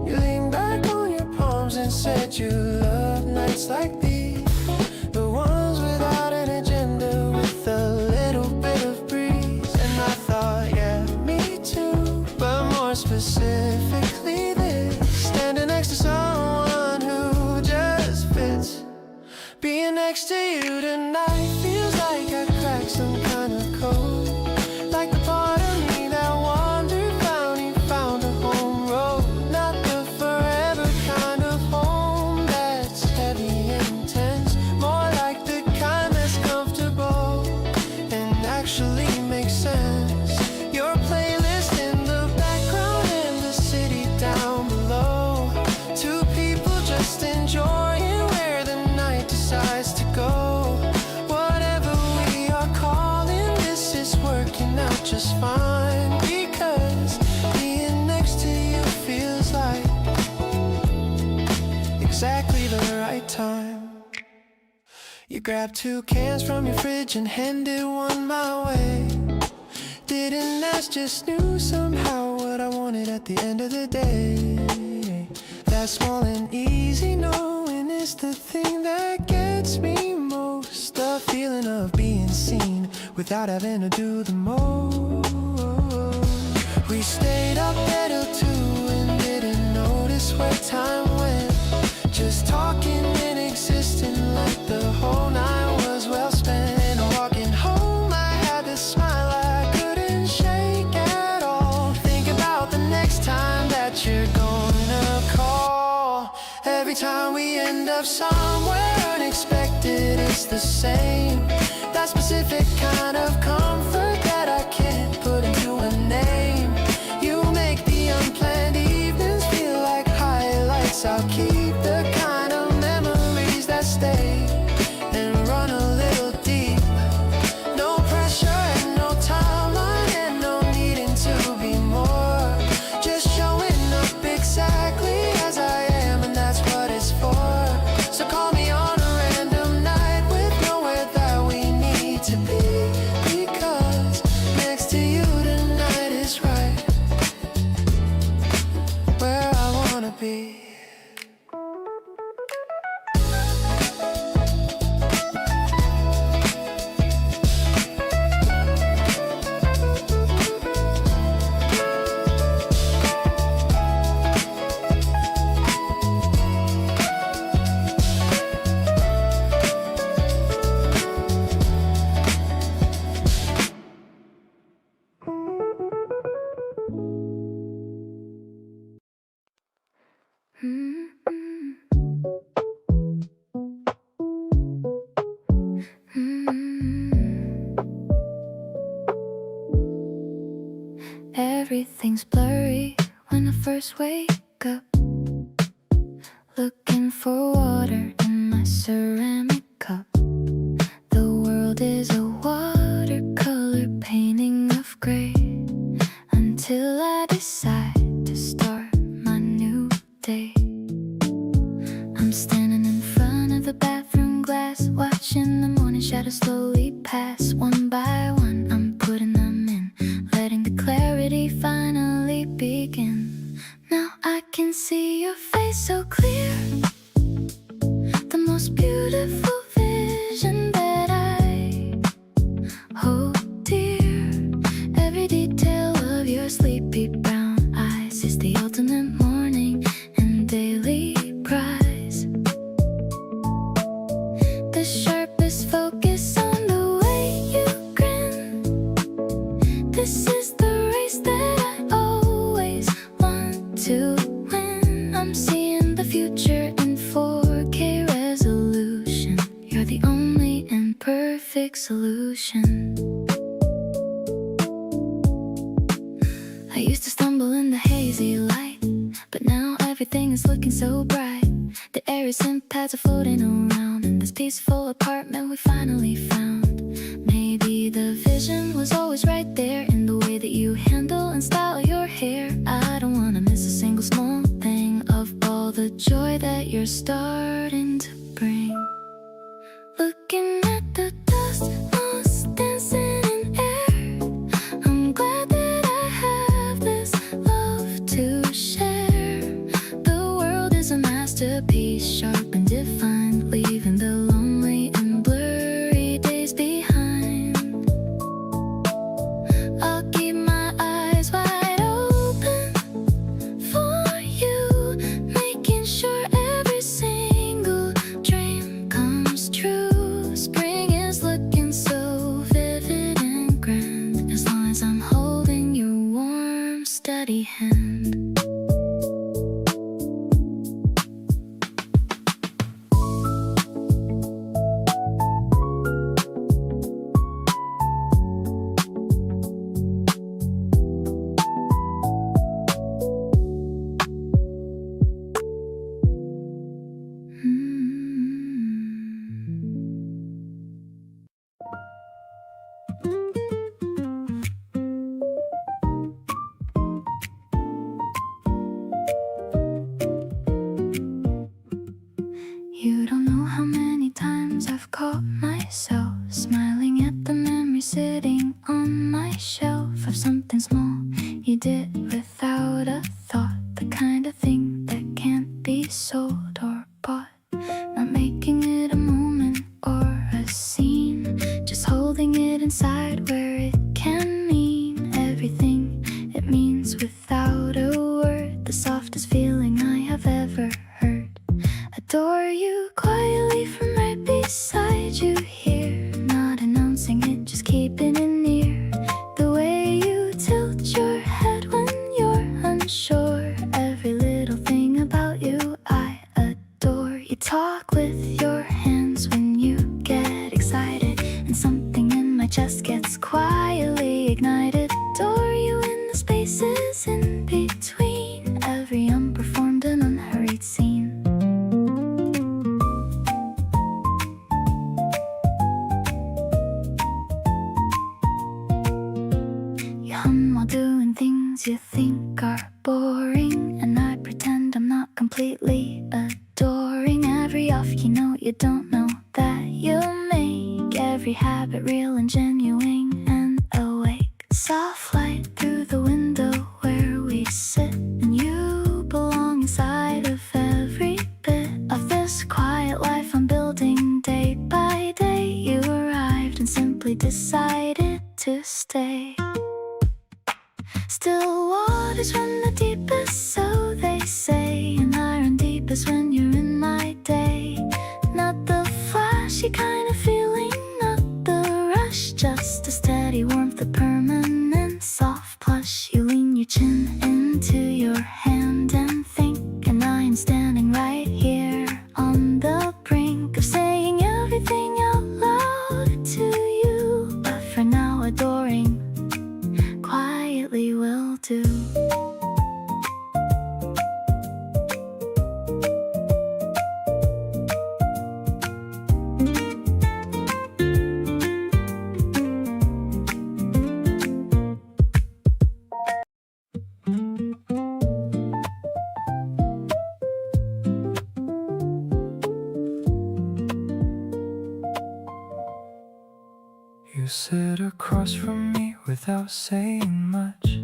You leaned back on your palms and said you love nights like these, the ones without an agenda, with a little bit of breeze. And I thought, yeah, me too, but more specifically this, standing next to someone who just fits. Being next to you tonight feels like I cracked some kind of code, like the part of me that wandered, found a home road. Not the forever kind of home that's heavy and intense, more like the kind that's comfortable and actually makes sense. Your playlist in the background and the city down below, two people just enjoying where the night decides to go. Whatever we are calling this is working out just fine, because being next to you feels like exactly the right time. You grabbed 2 cans from your fridge and handed one my way. Didn't ask, just knew somehow what I wanted at the end of the day. That small and easy knowing is the thing that gets me most. The feeling of being seen without having to do the most. We stayed up there till 2 and didn't notice where time went, just talking and existing like the whole night was well spent. And walking home I had to smile I couldn't shake at all. Think about the next time that you're gonna call. Every time we end up somewhere unexpected, it's the same, that specific kind of comfort that I can't put into a name. You make the unplanned evenings feel like highlights. I'll keep the kind of memories that stay and run a little deep. No pressure and no timeline and no needing to be more, just showing up exactly as I am, and that's what it's for. So call me on a random night with nowhere that we need to be, because next to you tonight is right where I wanna be. Everything's blurry when I first wake up, looking for water in my ceramic cup. The world is a watercolor painting of gray, until I decide to start my new day. I'm standing in front of the bathroom glass, watching the morning shadows slowly pass. One by one I'm putting them in, letting the clarity finally begin. Now I can see your face so clear, the most beautiful used to stumble in the hazy light, but now everything is looking so bright. The airy scent pads are floating around in this peaceful apartment we finally found. Maybe the vision was always right there in the way that you handle and style your hair. I don't wanna miss a single small thing of all the joy that you're starting to bring. Looking at the dust moths dancing in air, I'm glad that I have this love to share. The world is a masterpiece, sharp and defined, leaving the lonely and blurry days behind. I'll keep my eyes wide open for you, making sure every single dream comes true. Spring is looking so vivid and grand, as long as I'm holding your warm, steady hand. You don't know how many times I've caught myself smiling at the memory sitting on my shelf of something small you did without a thought, the kind of thing that can't be sold or bought. Not making it a moment or a scene, just holding it inside where it can mean everything it means without a word. The softest feeling I have ever heard. Adore you quietly from right beside you here, not announcing it, just keeping it near. The way you tilt your head when you're unsure, every little thing about you I adore. You talk with your hands when you get excited, and something in my chest gets quietly ignited. Adore you in the spaces in between every unperformed and unhurried scene. You hum while doing things you think are boring, and I pretend I'm not completely adoring every off-key note you don't know that you make, every habit real and genuine and awake. Soft light through the window where we sit, and you belong inside of every bit of this quiet life I'm building day by day. You arrived and simply decided to stay. Still waters run the deepest, so they say, and I run deepest when you're in my day. Not the flashy kind of feeling, not the rush, just a steady warmth, the permanent soft plush. You lean your chin into your hand and think, and I am standing right here on the brink of saying everything out loud to you, but for now adoring quietly will do. You sit across from me without saying much,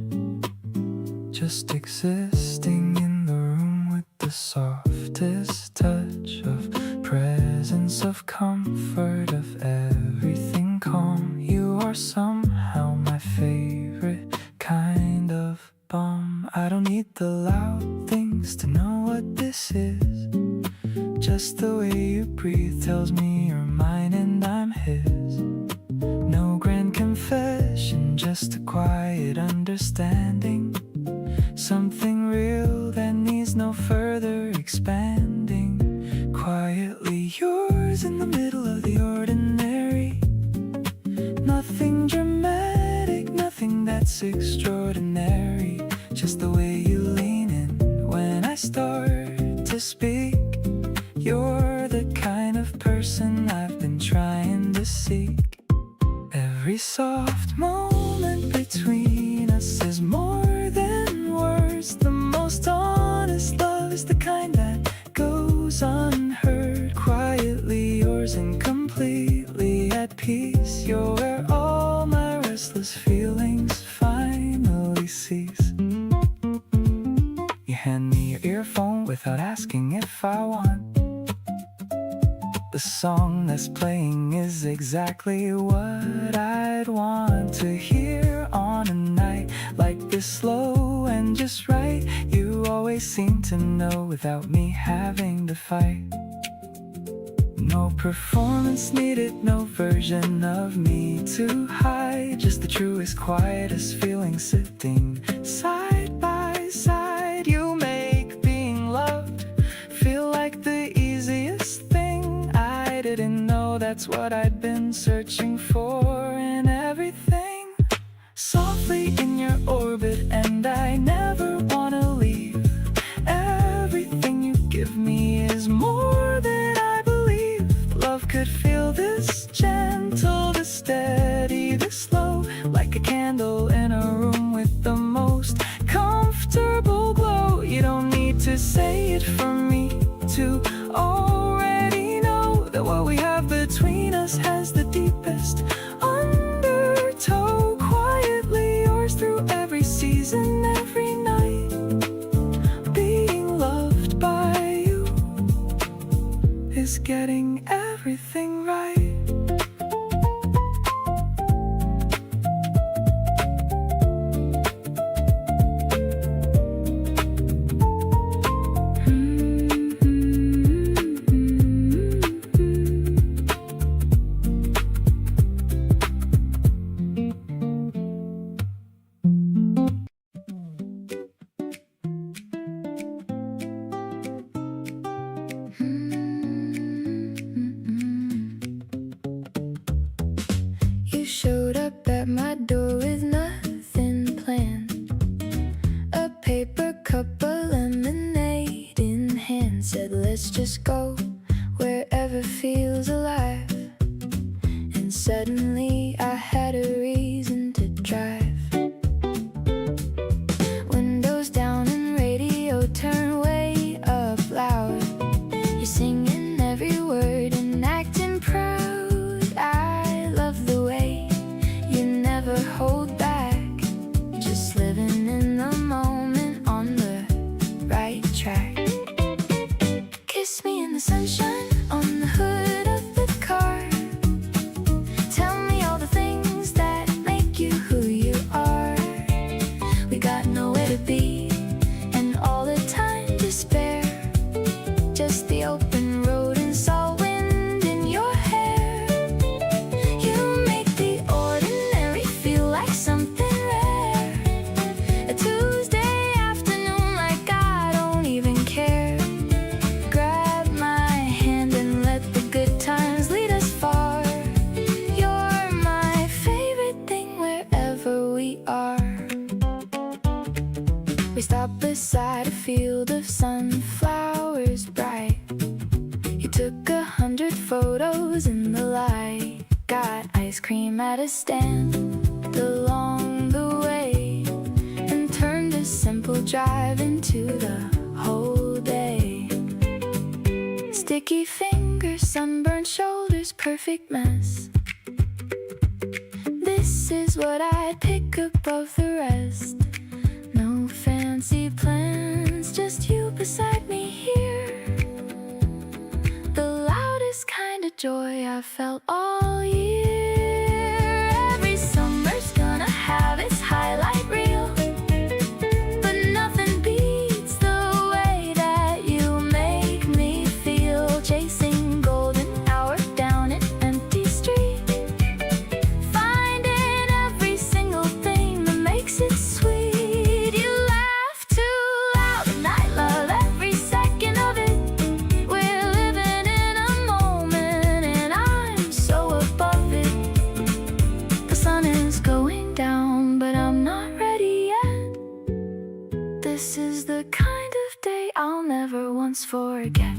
just existing in the room with the softest touch of presence, of comfort, of everything calm. You are somehow my favorite kind of bomb. I don't need the loud things to know what this is. Just the way you breathe tells me you're mine and I'm his. No grand confession, just a quiet understanding. Something real that needs no further expanding. Quietly yours in the middle of the ordinary. Nothing dramatic, nothing that's extraordinary. soft moment between us is more than words. The most honest love is the kind that goes unheard. Quietly yours and completely at peace. You're where all my restless feelings finally cease. You hand me your earphone without asking if I want. The song that's playing is exactly what I'd want to hear on a night like this, slow and just right. You always seem to know without me having to fight. No performance needed, no version of me to hide. Just the truest, quietest feeling sitting side by side. You make being loved feel like the easiest thing. I didn't know that's what I'd been searching for in everything. Softly in your orbit and I never wanna leave. Everything you give me is more than I believe. Love could feel this gentle, this steady, this slow, like a candle in a room with the most comfortable glow. You don't need to say it for me to already know that what we have between us has the deepest undertow. Quietly yours through every season, every night. Being loved by you is getting everything right. You showed up at my door with nothing planned. A paper cup of lemonade in hand. Said let's just go wherever feels alive. And suddenly I had a reason to drive. Windows down and radio turned way up loud. You're singing every word and acting proud. I love the way you never hold back. Just living in the moment on the right track. Kiss me in the sunshine on the hood of the car. Tell me all the things that make you who you are. We got nowhere to be and all the time to spare. Just the open road and salt wind in your hair. You make the ordinary feel like something rare. A Tuesday afternoon like I don't even care. Grab my hand and let the good times lead us far. You're my favorite thing wherever we are. We stopped beside a field of sunflowers bright. You took 100 photos in the light. Got ice cream at a stand along the way. And turned a simple drive into the whole day. Sticky fingers, sunburned shoulders, perfect mess. This is what I'd pick above the rest. No fancy plans, just you beside me here. The loudest kind of joy I felt all year. Every summer's gonna have its highlight reel, but nothing beats the way that you make me feel. Chasing golden hour down an empty street, finding every single thing that makes it sweet. You laugh too loud and I love every second of it. We're living in a moment and I'm so above it. The sun is going down but I'm not ready yet. This is the kind of day I'll never once forget.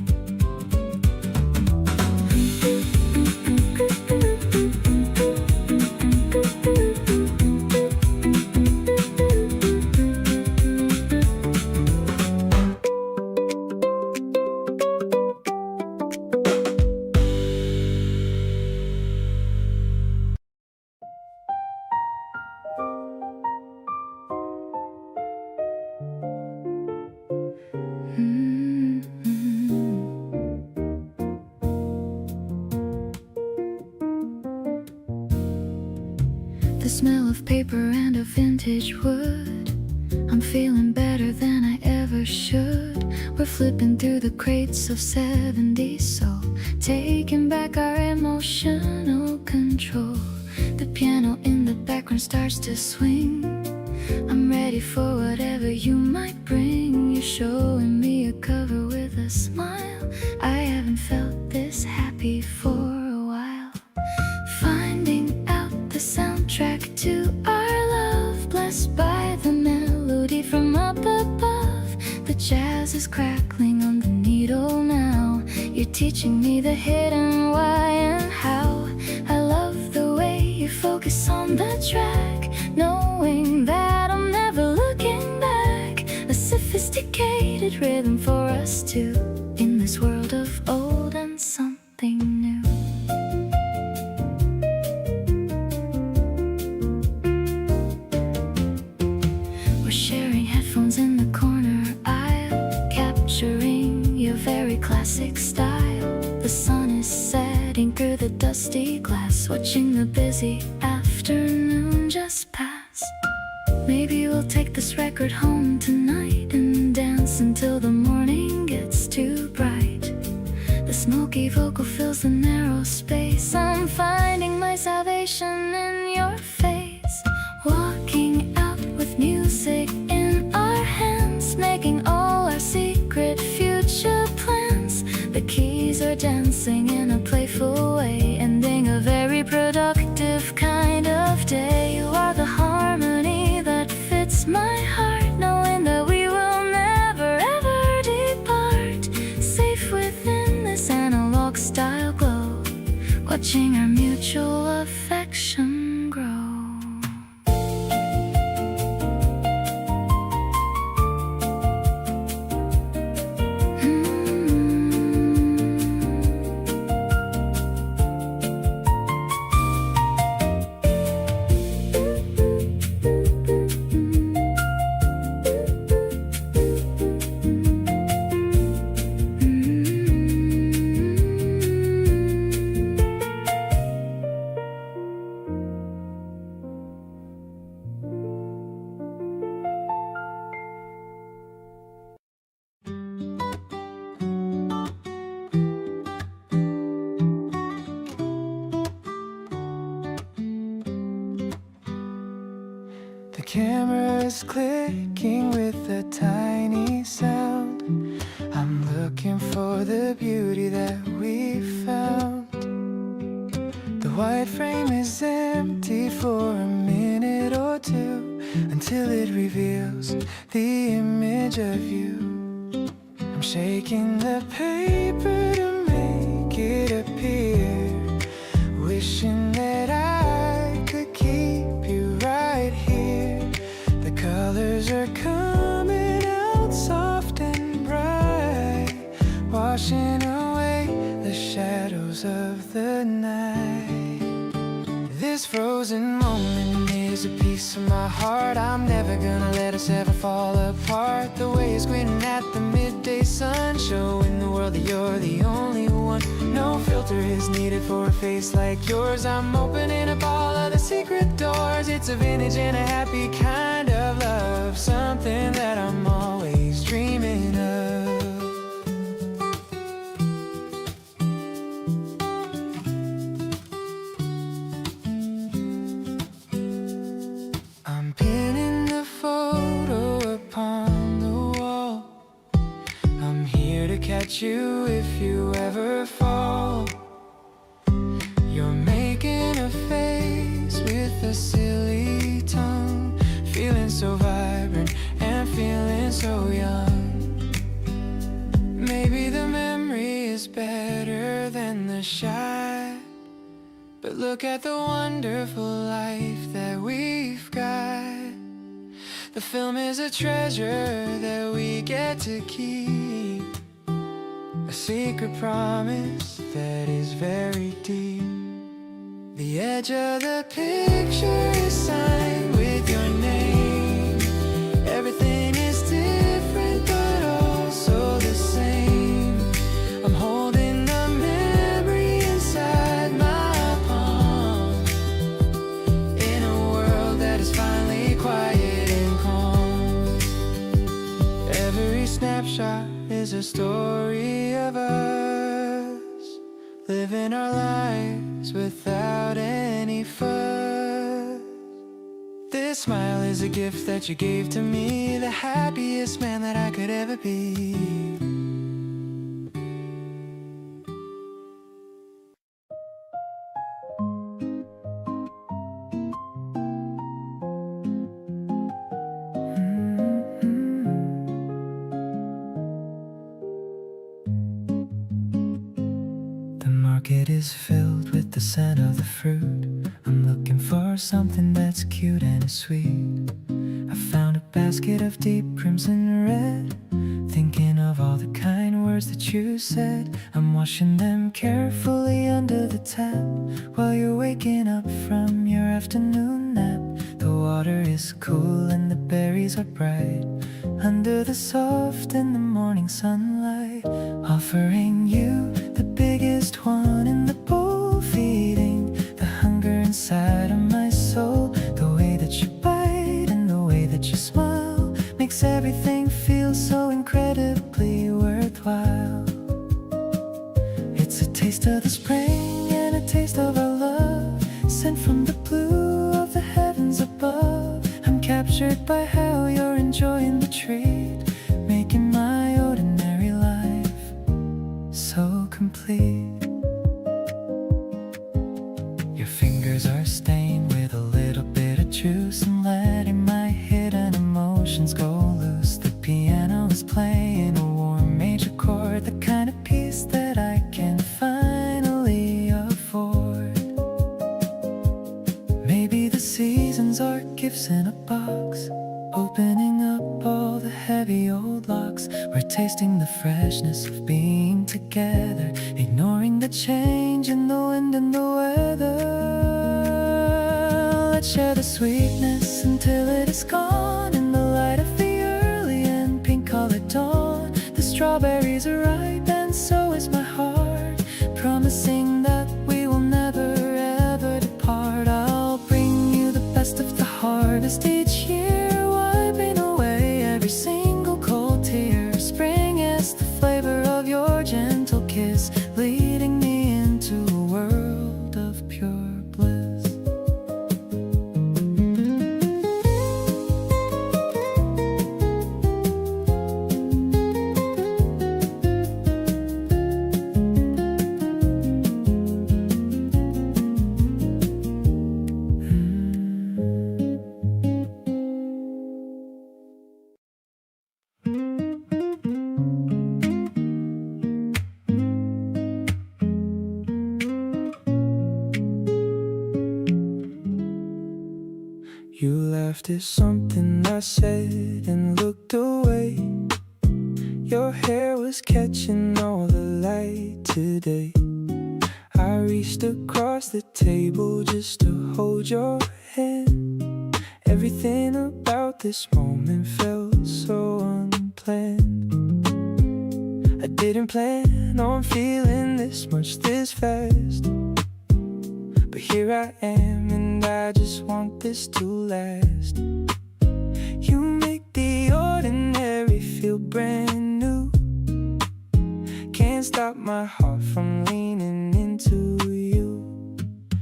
the smell of paper and of vintage wood. I'm feeling better than I ever should. We're flipping through the crates of 70s soul, taking back our emotional control. The piano in the background starts to swing. I'm ready for whatever you might bring. You're showing me a cover with a smile. I haven't felt this happy for a while. Finding out the soundtrack to our love, blessed by the melody from up above. The jazz is crackling on the needle now. You're teaching me the hidden why and how. I love the way you focus on the track, knowing that I'm never looking back. A sophisticated rhythm for us two, in this world of old and something new. We're sharing headphones in the corner aisle, capturing your very classic style. The sun is setting through the dusty glass, watching the busy afternoon just pass. Maybe we'll take this record home tonight and dance until the morning gets too bright. The smoky vocal fills the narrow space. I'm finding my salvation in your face. Walking out with music in our hands, making all our secret future plans. The keys are dancing in a playful way, ending a very productive kind of day. You are the harmony that fits my heart, knowing that we will never ever depart. Safe within this analog style glow, watching our mutual affection grow. The camera's clicking with a tiny sound. I'm looking for the beauty that we found. The white frame is empty for a minute or two, until it reveals the image of you. I'm shaking the paper to make it appear, wishing that I could keep you right here. The colors are coming out soft and bright, washing away the shadows of the night. This frozen moment is a piece of my heart. I'm never gonna let us ever fall apart. The way it's grinning at the midday sun, showing the world that you're the only one. No filter is needed for a face like yours. I'm opening up all of the secret doors. It's a vintage and a happy kind of love, something that I'm always dreaming of. I'm pinning the photo upon the wall. I'm here to catch you if you ever fall. You're making a face with a silly tongue, feeling so vibrant and feeling so young. Maybe the memory is better than the shot, but look at the wonderful life that we've got. The film is a treasure that we get to keep, a secret promise that is very deep. The edge of the picture is signed with your name. Everything is different but also the same. I'm holding the memory inside my palm, in a world is a story of us living our lives without any fuss. This smile is a gift that you gave to me, the happiest man that I could ever be. The market is filled with the scent of the fruit. I'm looking for something that's cute and sweet. I found a basket of deep crimson red, thinking of all the kind words that you said. I'm washing them carefully under the tap while you're waking up from your afternoon nap. The water is cool and the berries are bright under the soft in the morning sunlight, offering you the biggest one in the bowl, feeding the hunger inside of my soul. The way that you bite and the way that you smile makes everything feel so incredibly worthwhile. It's a taste of the spring and a taste of our love, sent from the blue of the heavens above. I'm captured by how you're enjoying the treat, making my ordinary life so complete. Your fingers are stained with a little bit of juice, and letting my hidden emotions go loose. The piano is playing a warm major chord, the kind of peace that I can finally afford. Maybe the seasons are gifts in a box, opening up all the heavy old locks. We're tasting the freshness of being together, ignoring the change in the wind and the weather. Let's share the sweetness until it is gone in the light of the early and pink colored dawn. The strawberries are ripe and so is my heart, promising that we will never ever depart. I'll bring you the best of the harvest each year, wiping away every single cold tear. Spring is the flavor of your gentle kiss, leading me into a world of pure bliss. You laughed at something I said and looked away. Your hair was catching all the light today. I reached across the table just to hold your hand. Everything about this moment felt so unplanned. I didn't plan on feeling this much this fast, but here I am and I just want this to last. You make the ordinary feel brand new. Can't stop my heart from leaning into you.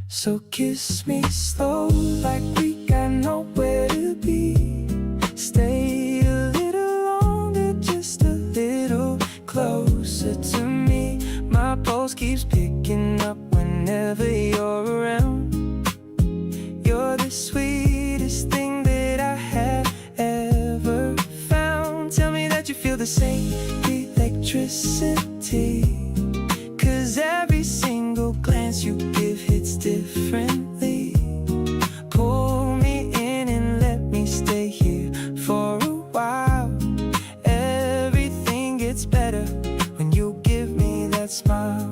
So kiss me slow like we got nowhere to be. Stay a little longer, just a little closer to me. My pulse keeps picking up whenever you're around. You're the sweetest thing that I have ever found. Tell me that you feel the same electricity, 'cause every single glance you give hits differently. Pull me in and let me stay here for a while. Everything gets better when you give me that smile.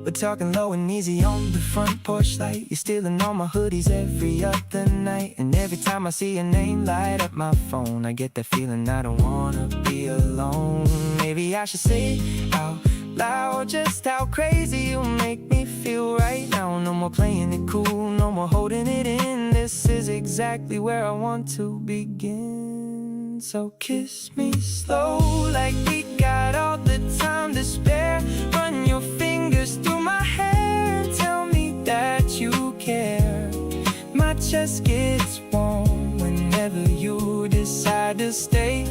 We're talking low and easy on the front porch light. You're stealing all my hoodies every other night, and every time I see your name light up my phone, I get that feeling I don't wanna be alone. Maybe I should say out loud just how crazy you make me feel right now. No more playing it cool, no more holding it in. This is exactly where I want to begin. again. So kiss me slow, like we got all the time to spare. Run your fingers through my hair, tell me that you care. My chest gets warm whenever you decide to stay.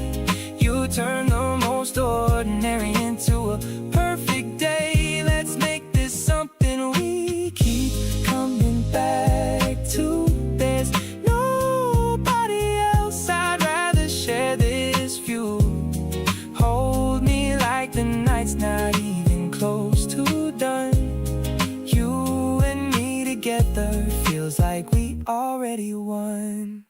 You turn the most ordinary into a perfect day. Let's make this something we keep coming back to. There's nobody else I'd rather share this view. Hold me like the night's not even close to done. You and me together feels like we already won.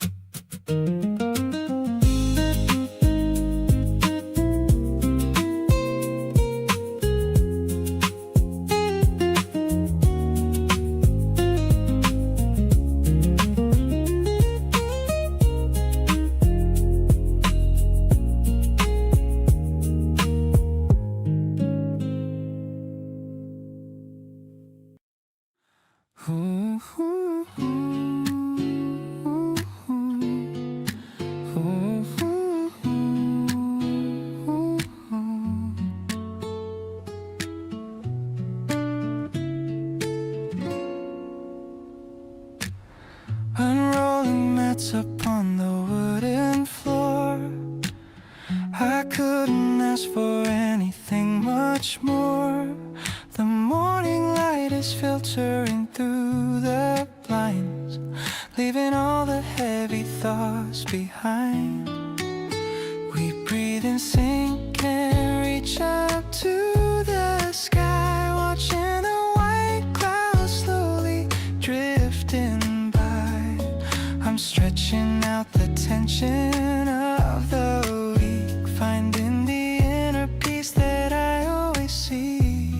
Unrolling mats upon the wooden floor. I couldn't ask for anything much more. The morning light is filtering through the blinds, leaving all the heavy thoughts behind. We breathe and sink and reach up to the sky, watching the white clouds slowly drifting by. I'm stretching out the tension of the week, finding the inner peace that I always seek.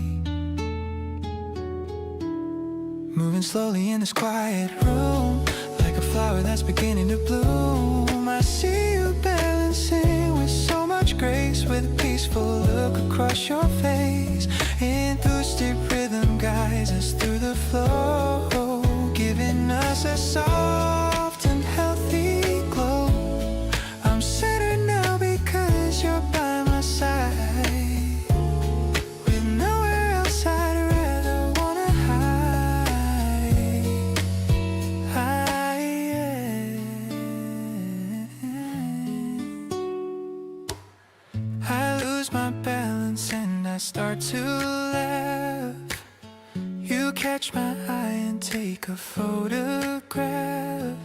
Moving slowly in this quiet room, like a flower that's beginning to bloom. I see you balancing with so much grace, with a peaceful look across your face. Enthusiastic rhythm guides us through the flow, giving us a soft and healthy glow. I'm centered now because you're by my side, with nowhere else I'd rather wanna hide. I lose my balance and I start to laugh. You catch my eye and take a photograph.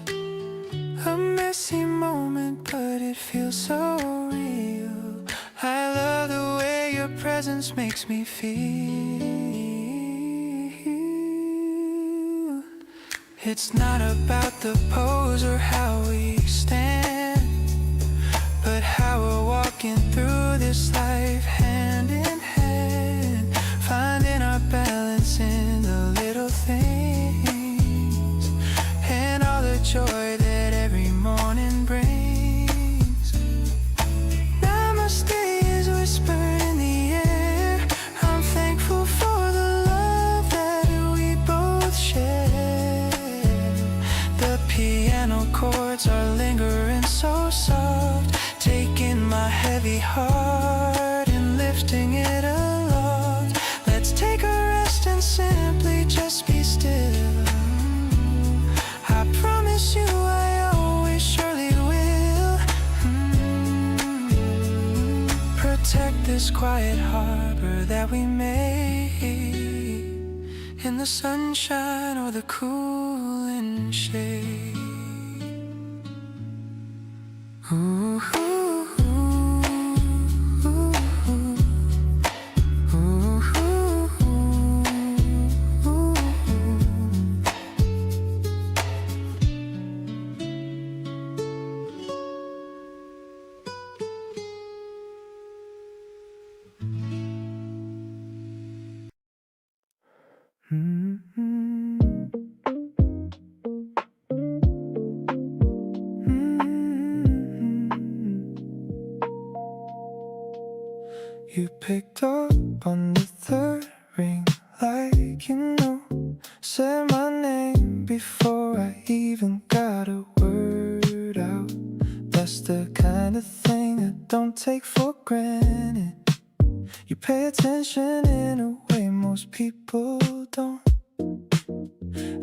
A messy moment, but it feels so real. I love the way your presence makes me feel. It's not about the pose or how we stand, but how we're walking through this life hand in hand, finding our balance in the little things, and all the joy that every morning brings. Namaste is whispered in the air. I'm thankful for the love that we both share. The piano chords are lingering so soft, taking my heavy heart and lifting it aloft. Let's take a rest and simply just be still. I promise you I always surely will. Protect this quiet harbor that we made, in the sunshine or the cooling shade. Ooh. You picked up on the third ring like you know. Said my name before I even got a word out. That's the kind of thing I don't take for granted. You pay attention in a way most people don't.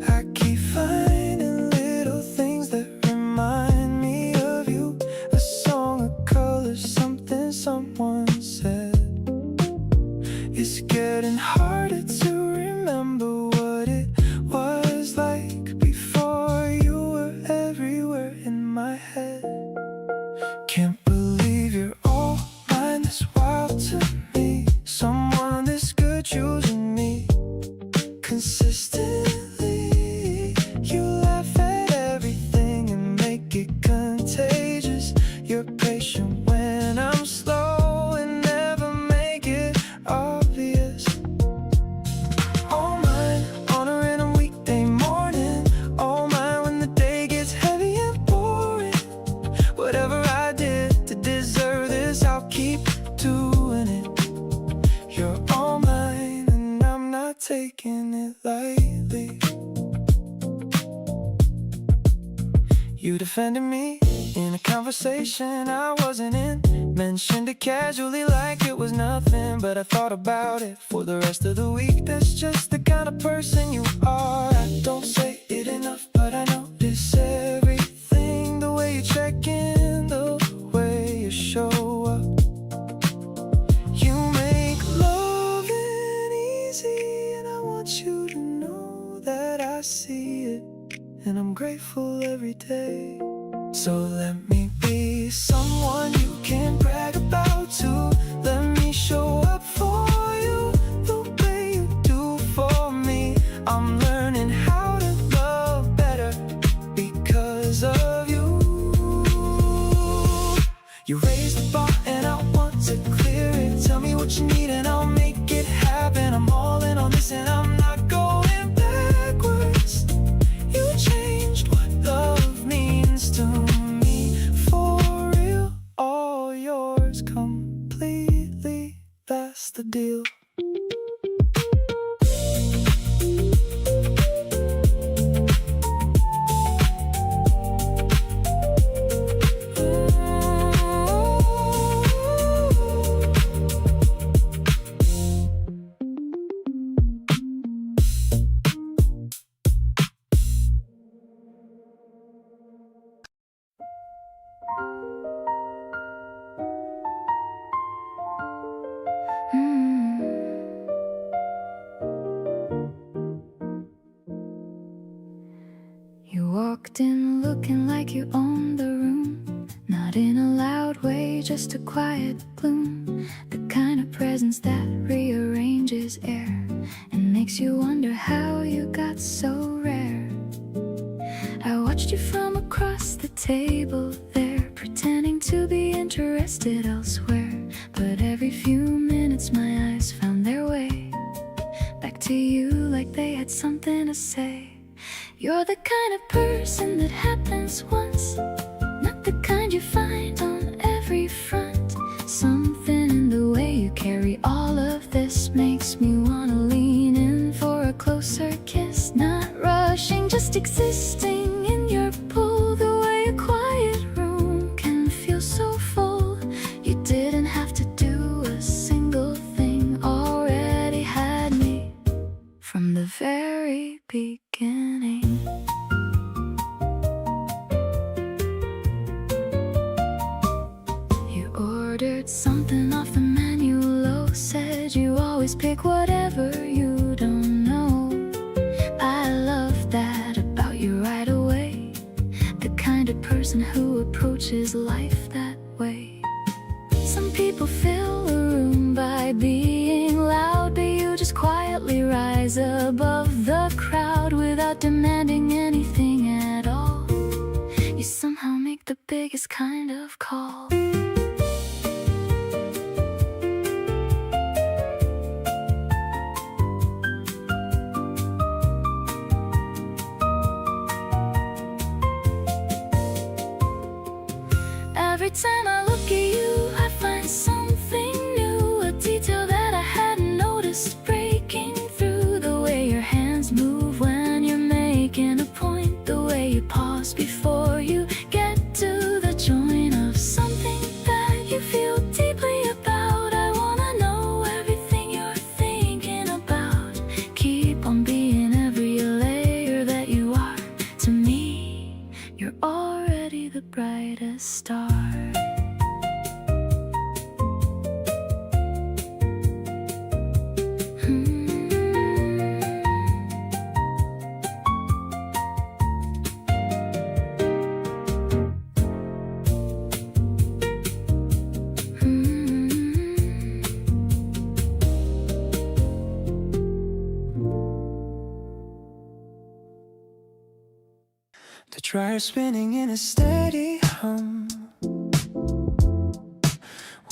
I keep finding little things that remind me of you. A song, a color, something someone said. It's getting harder to remember what it was like before you were everywhere in my head. Can't believe you're all mine, this wild to me. Someone this good choosing me consistently. You laugh at everything and make it contagious. You're patient when I'm slow and never make it obvious. All mine on a random weekday morning. All mine when the day gets heavy and boring. Whatever I did to deserve this, I'll keep doing it. You're all mine and I'm not taking it lightly. You defended me in a conversation I wasn't in. Mentioned it casually like it was nothing, but I thought about it for the rest of the week. That's just the kind of person you are. I don't say it enough, but I notice everything. The way you check in, the way you show up. You make loving easy, and I want you to know that I see it, and I'm grateful every day. So let me be someone you can brag about too. Let me show up for you the way you do for me. I'm learning how to love better because of you. You raised the bar and I want to clear it. Tell me what you need and I'll make it happen. I'm all in on this and I'm not going backwards. You changed what love means to me. For real, all yours completely. That's the deal. You walked in looking like you owned the room. Not in a loud way, just a quiet bloom. The kind of presence that rearranges air and makes you wonder how you got so rare. I watched you from across the table there, pretending to be interested elsewhere. But every few minutes my eyes found their way back to you like they had something to say. You're the kind of person that happens once, not the kind you find on every front. Something in the way you carry all of this makes me wanna lean in for a closer kiss. Not rushing, just existing in your pull. The way a quiet room can feel so full. You didn't have to do a single thing, already had me from the very beginning. You ordered something off the menu low, said you always pick whatever you don't know. I love that about you right away, the kind of person who approaches life that way. Some people fill a room by being loud, but you just quietly rise above the crowd without demanding anything at all. You somehow make the biggest kind of call. Every time I look at you, I find something new, a detail that I hadn't noticed breaking through. The way your hands move when you're making a point, the way you pause before you get to the joint already the brightest star. The dryer spinning in a steady hum,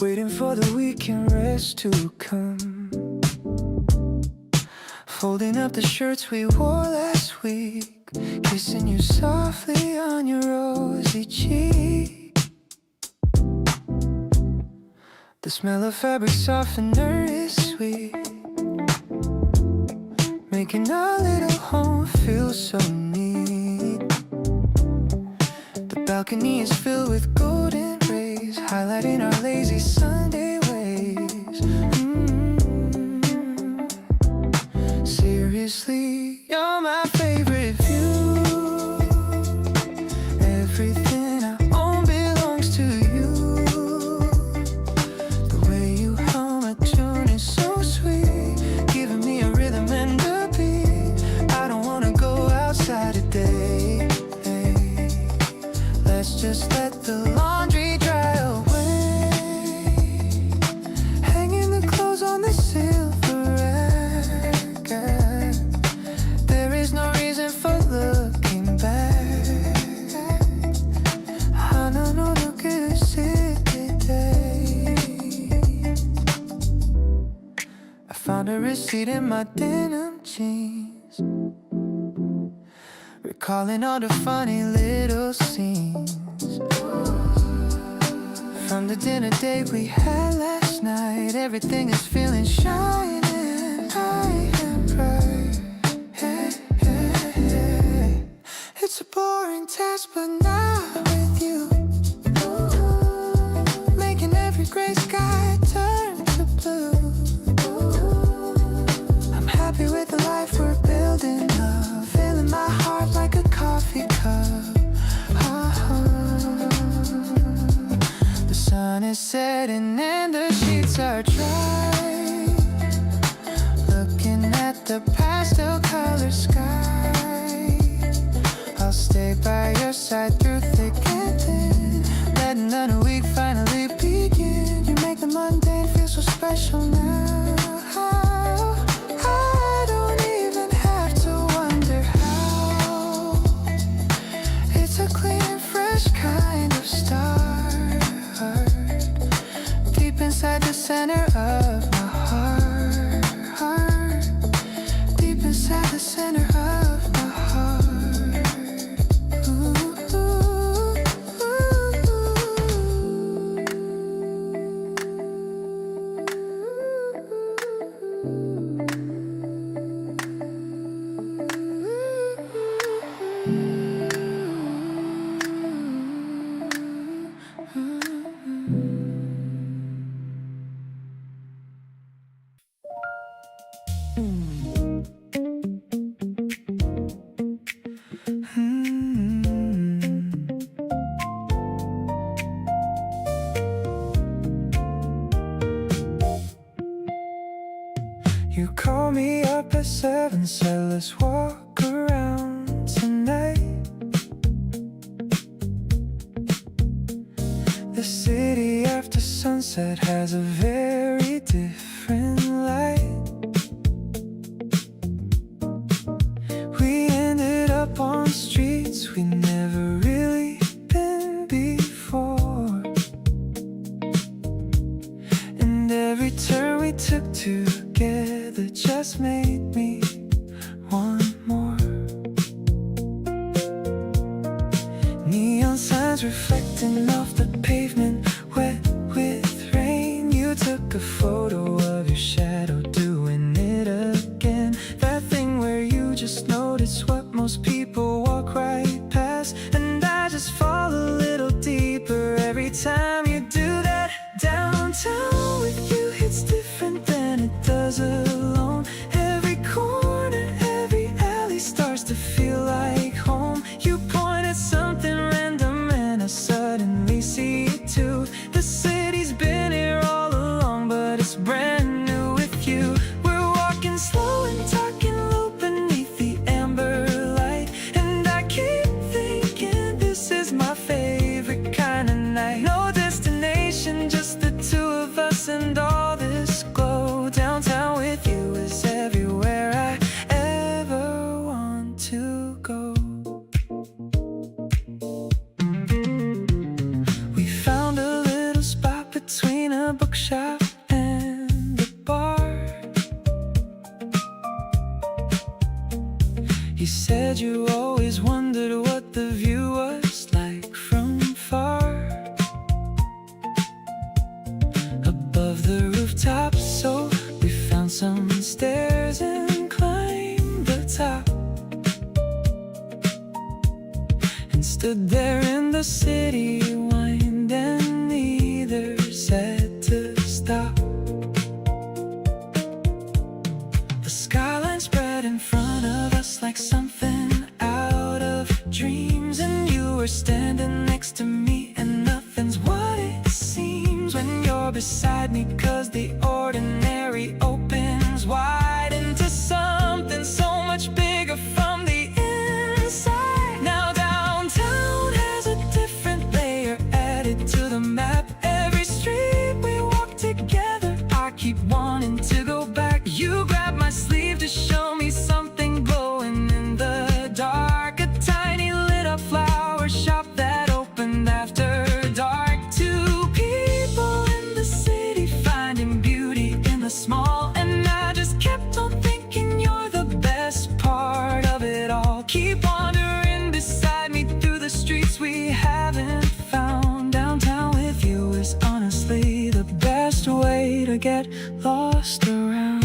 waiting for the weekend rest to come. Folding up the shirts we wore last week, kissing you softly on your rosy cheek. The smell of fabric softener is sweet, making our little home feel so neat. The balcony is filled with golden rays, highlighting our lazy Sunday ways. Seriously, you're my favorite view. Everything I own belongs to you. The way you hum a tune is so sweet, giving me a rhythm and a beat. I don't wanna go outside today. Let's just let the laundry dry away, hanging the clothes on the silver rack. There is no reason for looking back. 하나는 어떻게 today. I found a receipt in my denim jeans, recalling all the funny little scenes from the dinner date we had last night. Everything is feeling shining bright and bright. Yeah, yeah, yeah. It's a boring task, but not with you. Making every gray sky turn to blue. I'm happy with the life we're building up, filling my heart like a coffee cup. The sun is setting and the sheets are dry, looking at the pastel color sky. I'll stay by your side through thick and thin, letting the new week finally begin. You make the mundane feel so special now. I don't even have to wonder how. It's a clean and fresh kind of start, deep inside the center of my heart, deep inside the center of my heart. You call me up at 7, said let's walk around tonight. The city after sunset has a very different light. We ended up on streets we'd never really been before, and every turn we took together just made me want more. Neon signs reflecting off the pavement, wet with rain. You took a photo of your shadow doing it again. That thing where you just notice what most people walk right past, and I just fall a little deeper every time you do that. Downtown with you hits different than it does alone. Every corner, every alley starts to feel like home. You point at something random stood there in the city wind and neither said to stop. The skyline spread in front of us like something out of dreams, and you were standing next to me, and nothing's what it seems when you're beside me, 'cause the ordinary opens wide into something so much bigger from the inside. Now downtown has a different layer added to the map. Every street we walk together, I keep wanting to go back. You grab my sleeve to show me something glowing in the dark. A tiny lit up flower shop that opened after dark. Two people in the city finding beauty in the small, and I just kept on thinking you're the best part of it all. Keep wandering beside me through the streets we haven't found. Downtown with you is honestly the best way to get lost around.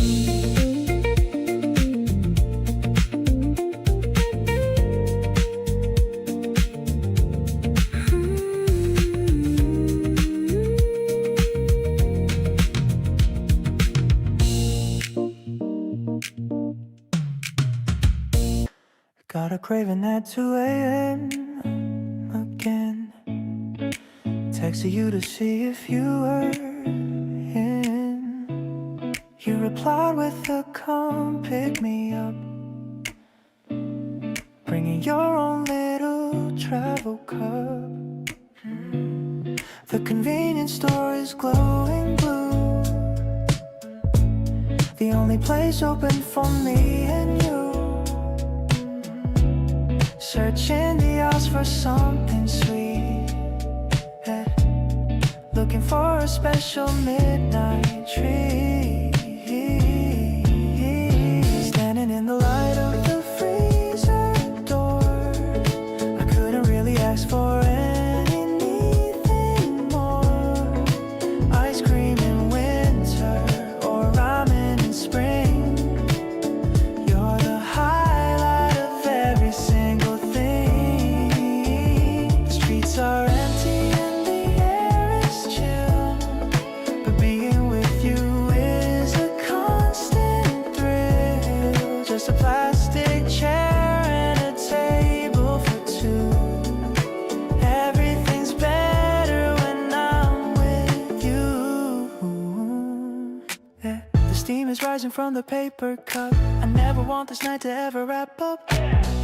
Got a craving at 2 a.m. again. Texted you to see if you were in. You replied with a come pick me up, bringing your own little travel cup. The convenience store is glowing blue, the only place open for me and you. Searching the aisles for something sweet, yeah. Looking for a special midnight treat. Standing in the light of the freezer door, I couldn't really ask for anything more. Ice cream in winter or ramen in spring, you're the highlight of every single thing. The streets are empty and the air is chill, but being with you is a constant thrill. Just a plastic chair and a table for two. Everything's better when I'm with you, yeah. The steam is rising from the paper cup. I never want this night to ever wrap up.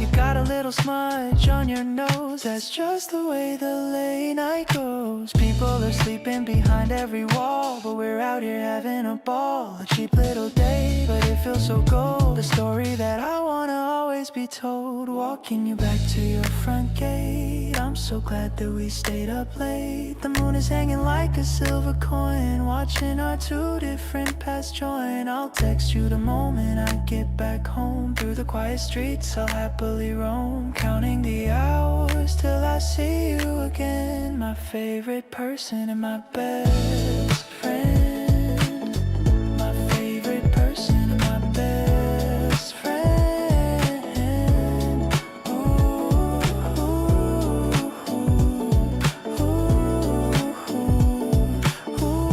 You got a little smudge on your nose, that's just the way the late night goes. People are sleeping behind every wall, but we're out here having a ball. A cheap little day, but it feels so gold. The story that I wanna always be told. Walking you back to your front gate, I'm so glad that we stayed up late. The moon is hanging like a silver coin, watching our two different paths join. I'll text you the moment I get back home. Through the quiet streets I'll happily roam, counting the hours till I see you again. My favorite person and my best friend. My favorite person and my best friend. Ooh, ooh, ooh, ooh,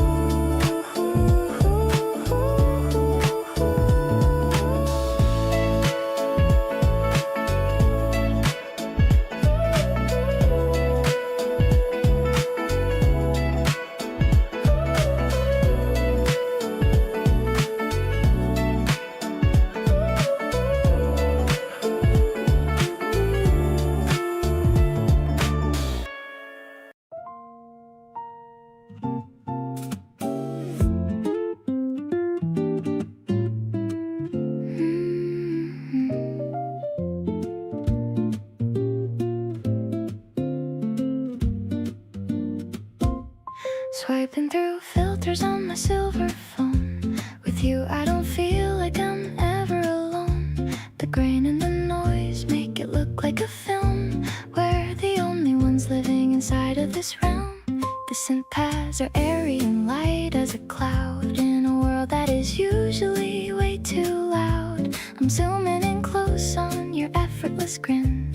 Swiping through filters on my silver phone. With you I don't feel like I'm ever alone. The grain and the noise make it look like a film. We're the only ones living inside of this realm. The synth paths are airy and light as a cloud, in a world that is usually way too loud. I'm zooming in close on your effortless grin,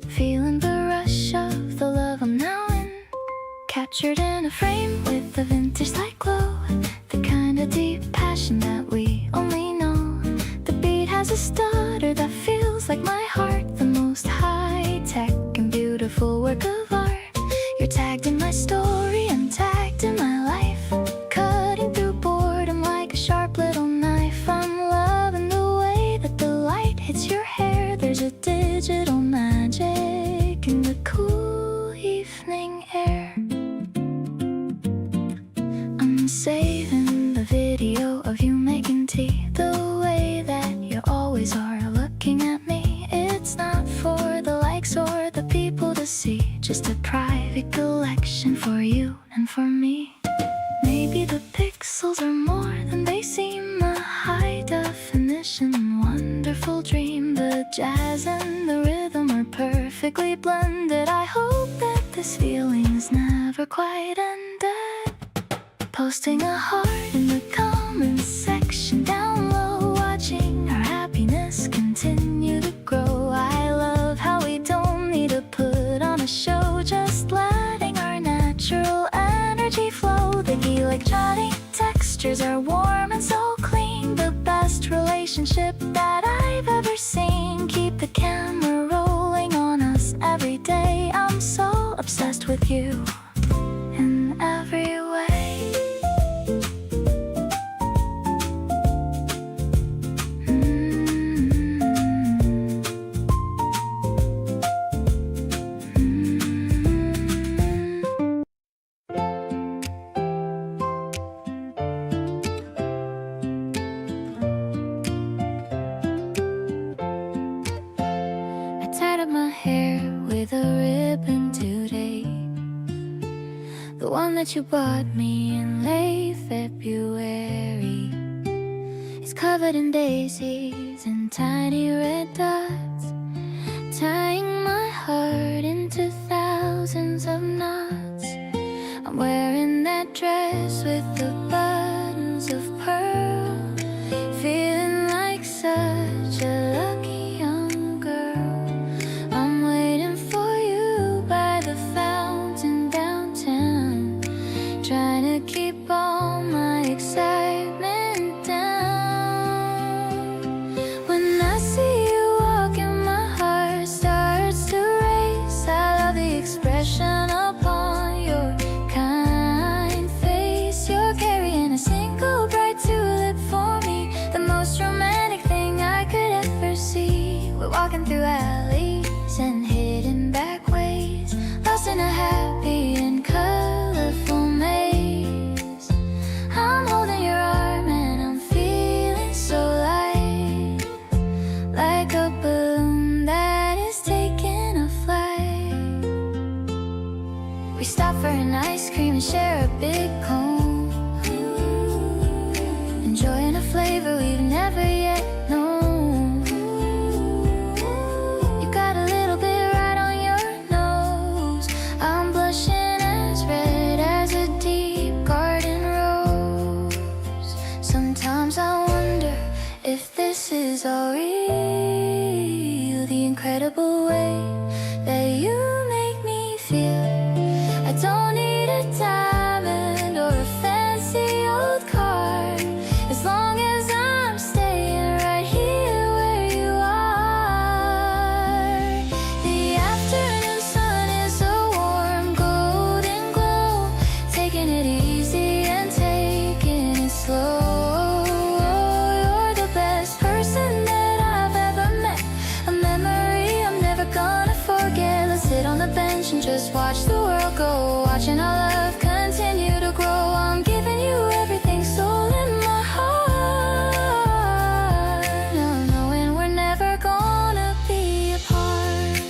feeling the rush of captured in a frame with a vintage light glow. The kind of deep passion that we only know. The beat has a stutter that feels like my heart. The most high-tech and beautiful work of art. You're tagged in my story and tagged in my life, cutting through boredom like a sharp little knife. I'm loving the way that the light hits your hair. There's a digital magic in the cool evening air. I'm saving the video of you making tea, the way that you always are looking at me. It's not for the likes or the people to see, just a private collection for you and for me. Maybe the pixels are more than they seem, a high definition wonderful dream. The jazz and the rhythm are perfectly blended. I hope that this feeling's never quite ended. Posting a heart in the comments section down low, watching our happiness continue to grow. I love how we don't need to put on a show, just letting our natural energy flow. The electronic textures are warm and so clean, the best relationship that I've ever seen. Keep the camera rolling on us every day. I'm so obsessed with you in every way. With a ribbon today, the one that you bought me in late February. It's covered in daisies and tiny red dots, tying my heart into thousands of knots. I'm wearing that dress with the buttons of pearl, feeling like such a lucky all my excitement down. When I see you walking, my heart starts to race. I love the expression upon your kind face. You're carrying a single bright tulip for me, the most romantic thing I could ever see. We're walking through alleys and hidden back ways, lost in a happy and colorful maze. I'm holding your arm and I'm feeling so light, like a balloon that is taking a flight. We stop for an ice cream and share a big cone, enjoying a flavor we've never yet known. You got a little bit right on your nose. I'm blushing as red as a deep garden rose. Sometimes I wonder if this is all real, the incredible way that you make me feel. I don't need a diamond or a fancy old car, as long as I'm staying right here where you are. The afternoon sun is a warm golden glow, taking it easy and taking it slow. You're the best person that I've ever met, a memory I'm never gonna forget. Let's sit on the bench and just watch the world go, watching our love continue to grow. I'm giving you everything, soul in my heart, now knowing we're never gonna be apart.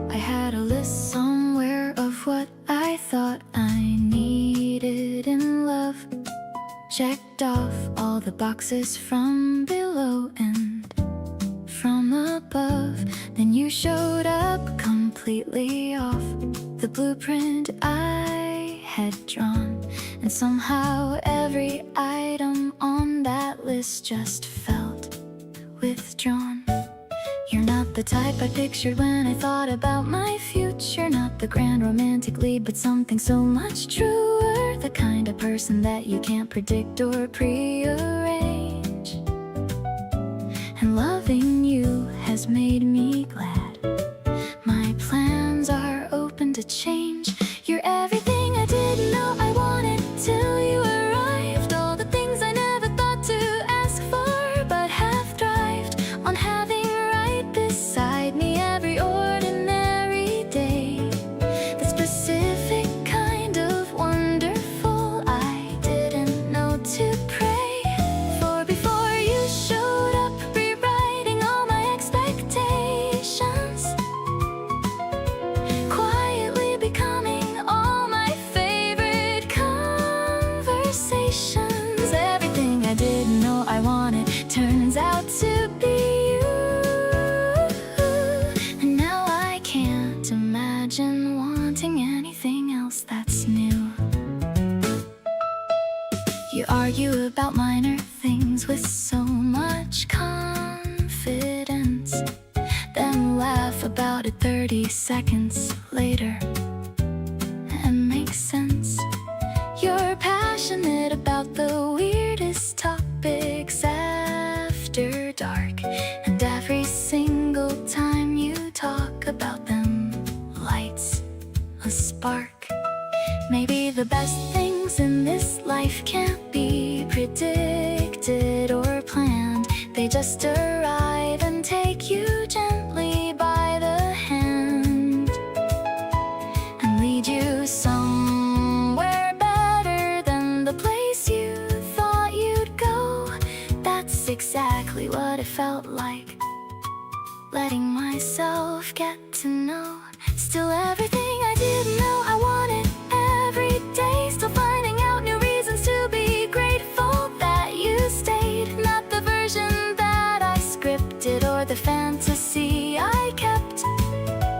I had a list somewhere of what I thought I needed in love. Checked off all the boxes from below and from above. Then you showed up completely off the blueprint I had drawn. And somehow every item on that list just felt withdrawn. You're not the type I pictured when I thought about my future. Not the grand romantic lead, but something so much truer. The kind of person that you can't predict or prearrange. And loving you has made me glad. My plans are open to change. You're everything I didn't know I wanted till you arrived. All the things I never thought to ask for, but have thrived on having beside me every ordinary day. The specific kind of wonderful I didn't know to pray for before you showed up, rewriting all my expectations, quietly becoming all my favorite conversations. Everything I didn't know I wanted turns out to be wanting anything else that's new. You argue about minor things with so much confidence, then laugh about it 30 seconds later and make sense. You're passionate about the weirdest topics after dark, and every single time you talk about them lights a spark. Maybe the best things in this life can't be predicted or planned. They just arrive and take you gently by the hand and lead you somewhere better than the place you thought you'd go. That's exactly what it felt like, letting myself get to know. Still everything I didn't know I wanted every day. Still finding out new reasons to be grateful that you stayed. Not the version that I scripted or the fantasy I kept,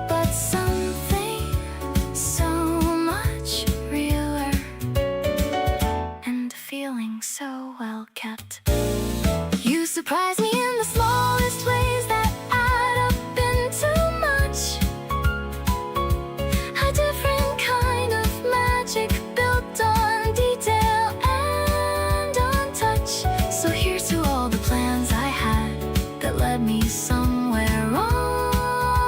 but something so much realer and a feeling so well kept. You surprise me in the smallest ways that add up into much. A different kind of magic built on detail and on touch. So here's to all the plans I had that led me somewhere wrong,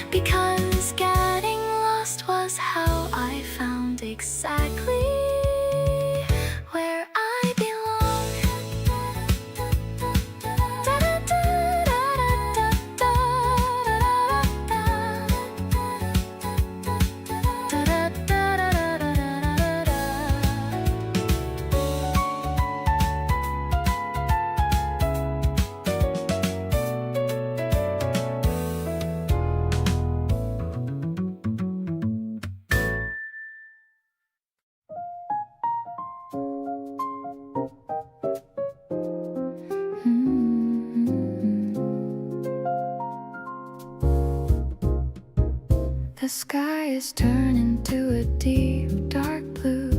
because getting lost was how I found exactly where I belong. The sky is turning to a deep dark blue.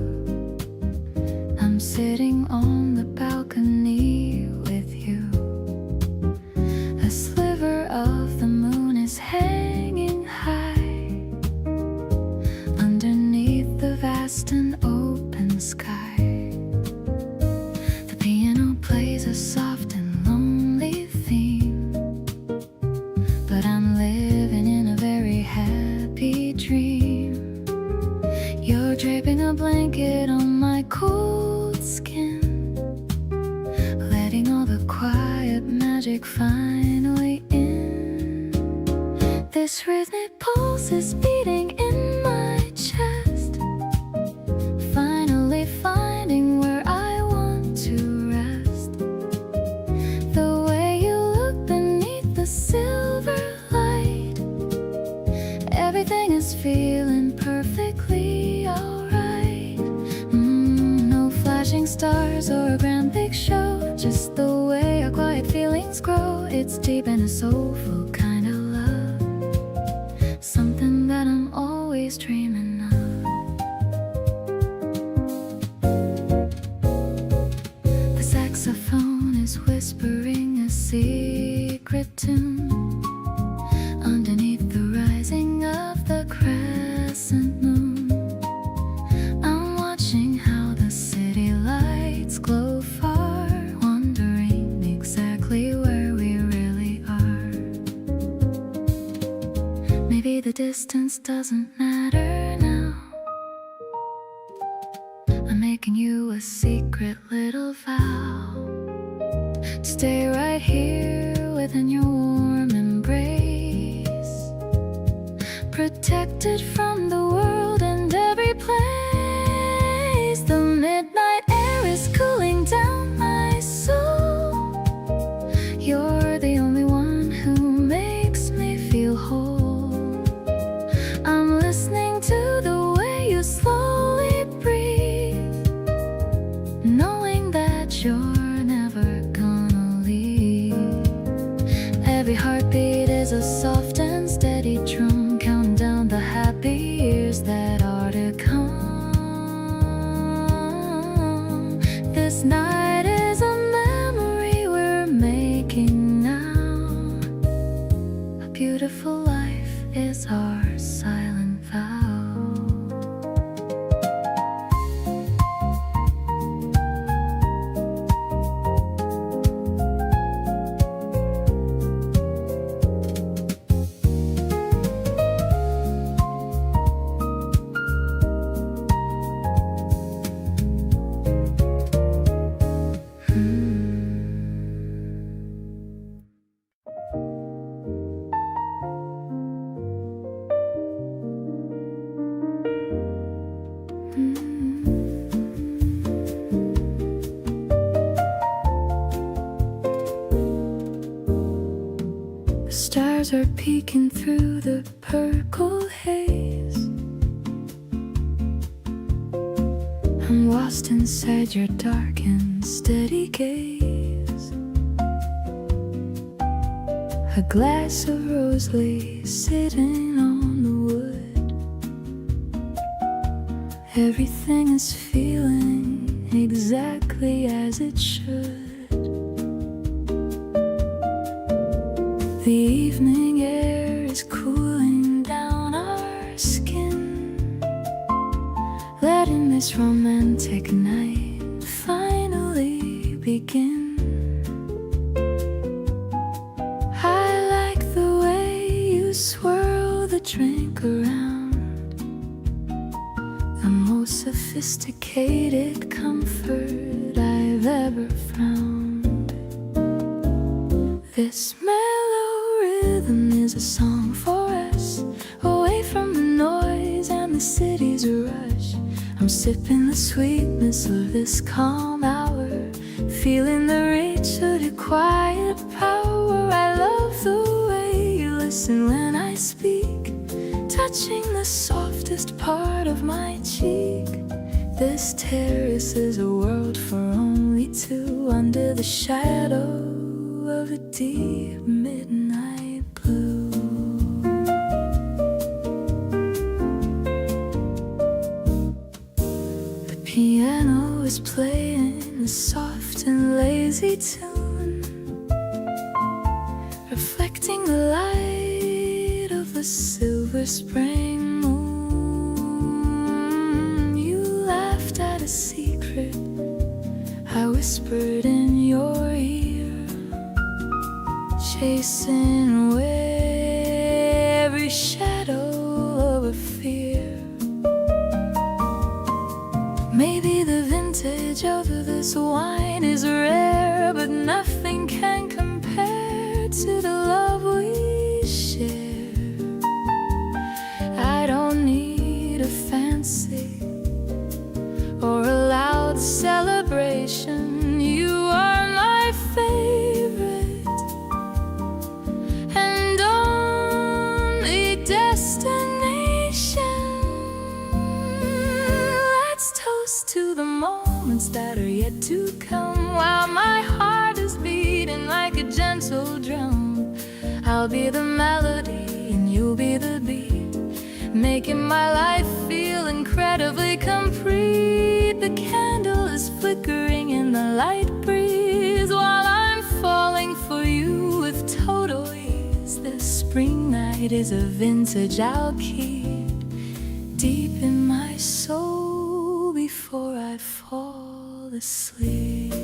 I'm sitting on the balcony with you. A sliver of the moon is hanging high underneath the vast and open sky. The piano plays a soft and lonely theme, but I'm living in a very happy dream. You're draping a blanket on my cold skin, letting all the quiet magic finally in. This rhythmic pulse is beating in my chest, finally finding where I want to rest. The way you look beneath the silver light, every everything is feeling perfectly alright. No flashing stars or a grand big show, just the way our quiet feelings grow. It's deep and a soulful kind of love, something that I'm always dreaming of. The saxophone is whispering a secret tune underneath the rising of the crescent moon. I'm watching how the city lights glow far, wondering exactly where we really are. Maybe the distance doesn't matter now. I'm making you a secret little vow to stay right here within your warm embrace, protected from the world and every place. The midnight air is cooling down my soul. You're the only one who makes me feel whole. I'm listening to the way you slowly breathe, knowing that you're never gonna leave. Every heartbeat is a soft and steady drum, counting down the happy years that are to come. This night is a memory we're making now. A beautiful life is our silent vow. The stars are peeking through the purple haze. I'm lost inside your dark and steady gaze. A glass of rosely sitting on the wood. Everything is feeling exactly as it should. The evening air is cooling down our skin, letting this romantic night finally begin. I like the way you swirl the drink around, the most sophisticated comfort I've ever found. This mellow rhythm is a song for us, away from the noise and the city's rush. I'm sipping the sweetness of this calm hour, feeling the reach of your quiet power. I love the way you listen when I speak, touching the softest part of my cheek. This terrace is a world for only two, under the shadow of a deep midnight blue. The piano is playing a soft and lazy tune, reflecting the light of the silver spring moon. You laughed at a secret I whispered in your ear, chasing away every shadow of a fear. Maybe the vintage of this wine is rare, but nothing can compare to the love we share. I don't need a fancy or a loud celebration. You are my favorite and only destination. yet to come. While my heart is beating like a gentle drum, I'll be the melody and you'll be the beat, making my life feel incredibly complete. The candle is flickering in the light breeze while I'm falling for you with total ease. This spring night is a vintage I'll keep deep in my soul before I fall asleep.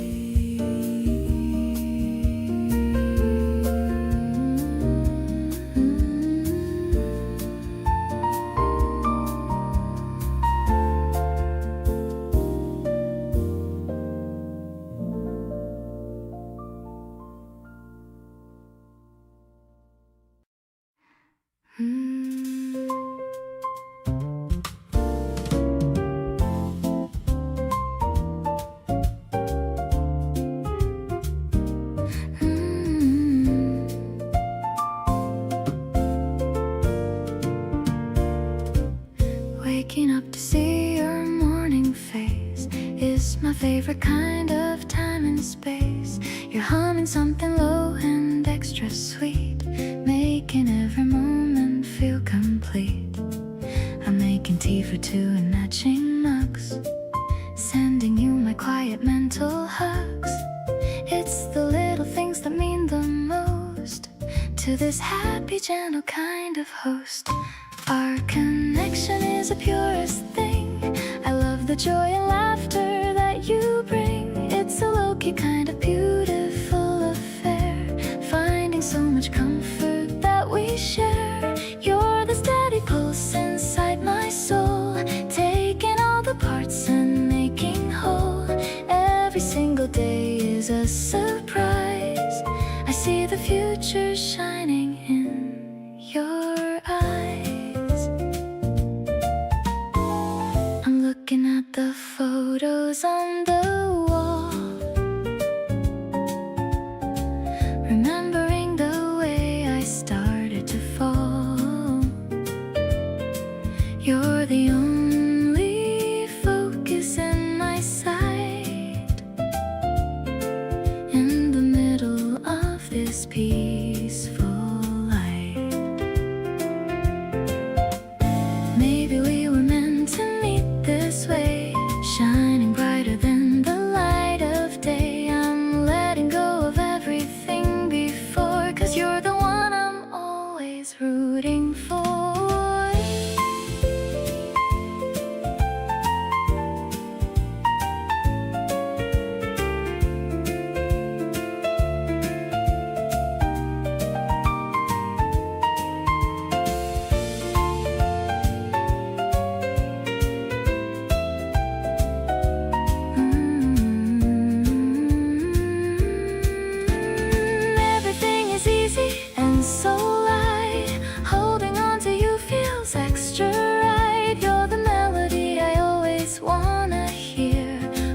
Waking up to see your morning face is my favorite kind of time and space. You're humming something low and extra sweet, making every moment feel complete. I'm making tea for two and matching mugs, sending you my quiet mental hugs. It's the little things that mean the most to this happy, gentle kind of host. Our connection is the purest thing. I love the joy and laughter that you bring. It's a low-key kind of beautiful affair, finding so much comfort that we share. You're the steady pulse inside my soul, taking all the parts and making whole. Every single day is a surprise. I see the future shining in your eyes. Looking at the photos on the wall, remembering the way I started to fall. You're the only focus in my sight, in the middle of this peaceful light. Maybe we were meant to meet this way, shining brighter than the light of day. I'm letting go of everything before, 'cause you're the one I'm always rooting for. Everything is easy and so light, holding on to you feels extra right. You're the melody I always wanna hear,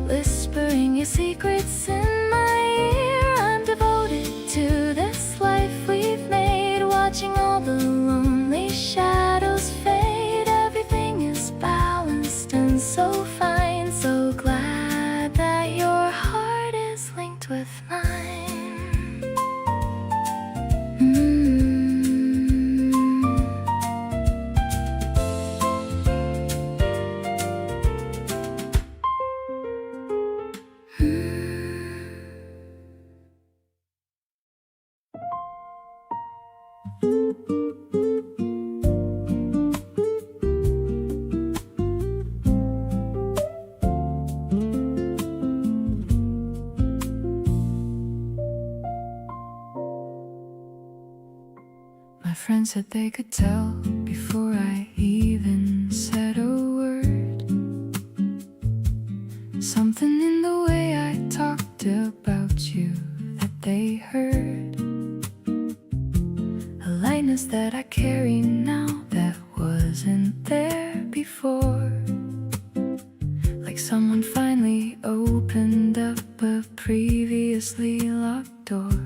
whispering your secrets in my ear. I'm devoted to this life we've made, watching all the lonely shadows fade. Everything is balanced and so fine, so glad that your heart is linked with mine. My friends said they could tell before I even said a word. Something in the way I talked about you that they heard. A lightness that I carry now that wasn't there before. Like someone finally opened up a previously locked door.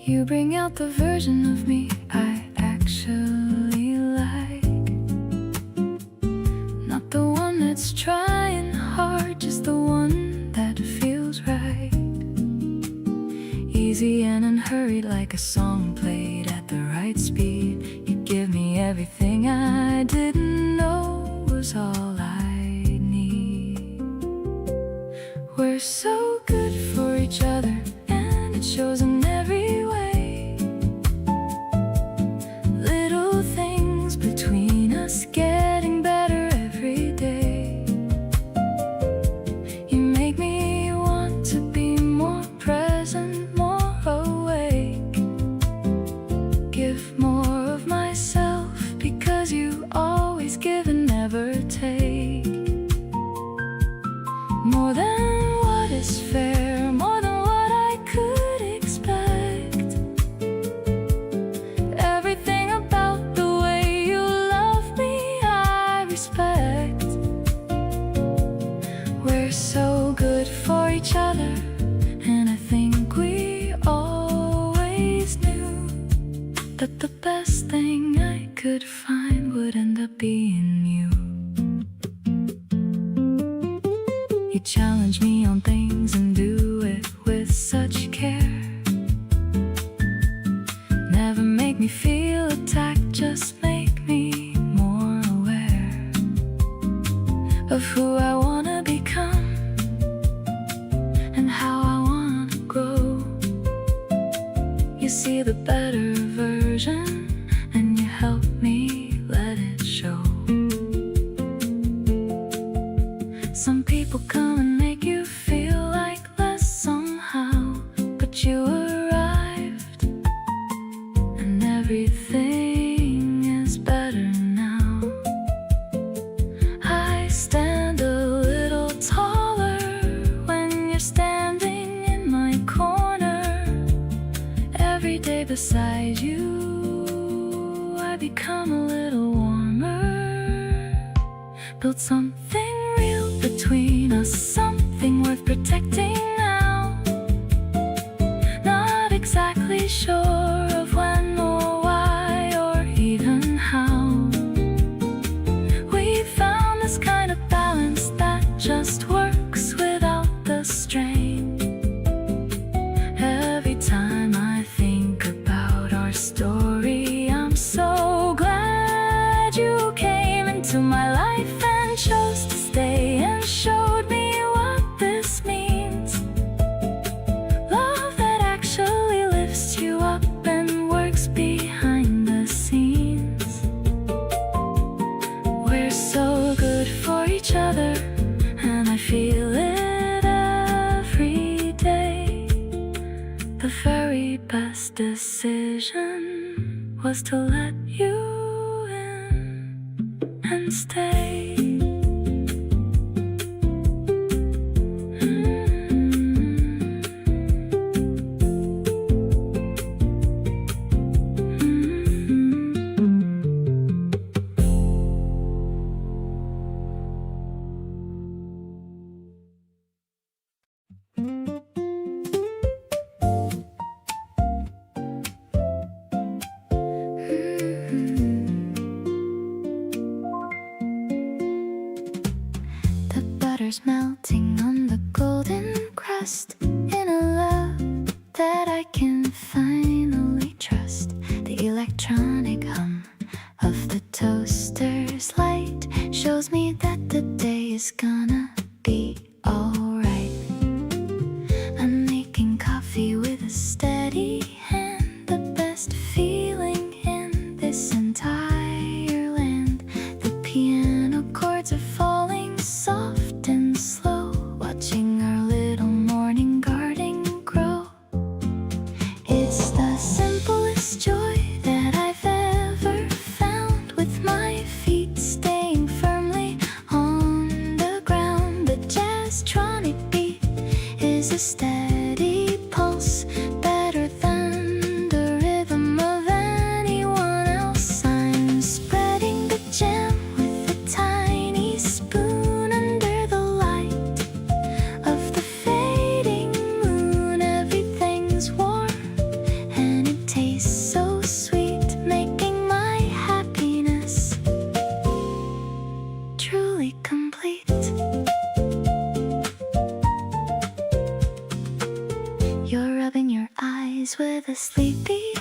You bring out the version of me I actually like, not the one that's trying hard just like a song played at the right speed. You give me everything I didn't know was all I need. We're so good for each other, and it shows in every way. Little things between us getting better every day. You make me want to be more present, more awake. Give more of myself because you always give and never take. More than what is fair, more than what I could expect. Everything about the way you love me I respect. We're so good for each other, and I think we always knew that the best thing I could find would end up being you. You challenge me on things and do it with such care. Never make me feel attacked, just make me more aware of who I wanna become and how I wanna grow. You see the better version and you help me let it show. Some people come and make you feel like less somehow, but you arrived and everything is better now. I stand a little taller when you're standing in my corner. Every day beside you I become a little warmer. Build something real between us, something worth protecting now. Not exactly sure of when or why or even how. We found this kind of balance that just works without the strain. Every time I think about our story, I'm so glad you came into my life and chose to stay and showed me what this means. Love that actually lifts you up and works behind the scenes. We're so good for each other, and I feel it every day. The very best decision was to let you in and stay. The butter's melting on the golden crust in a love that I can finally trust. The electronic hum of the toaster's light shows me that the day is gonna be alright. I'm making coffee with a steady hand, the best feeling in this entire land. The piano chords are falling soft and slow, watching our little morning garden grow. It's the simplest joy that I've ever found, with my feet staying firmly on the ground. The jazztronic beat is a steady pulse, better than the rhythm of anyone else. I'm spreading the jam with a tiny spoon under the light of the fading moon. Everything's warm and it tastes so sweet, making my happiness truly complete. You're rubbing your eyes with a sleepy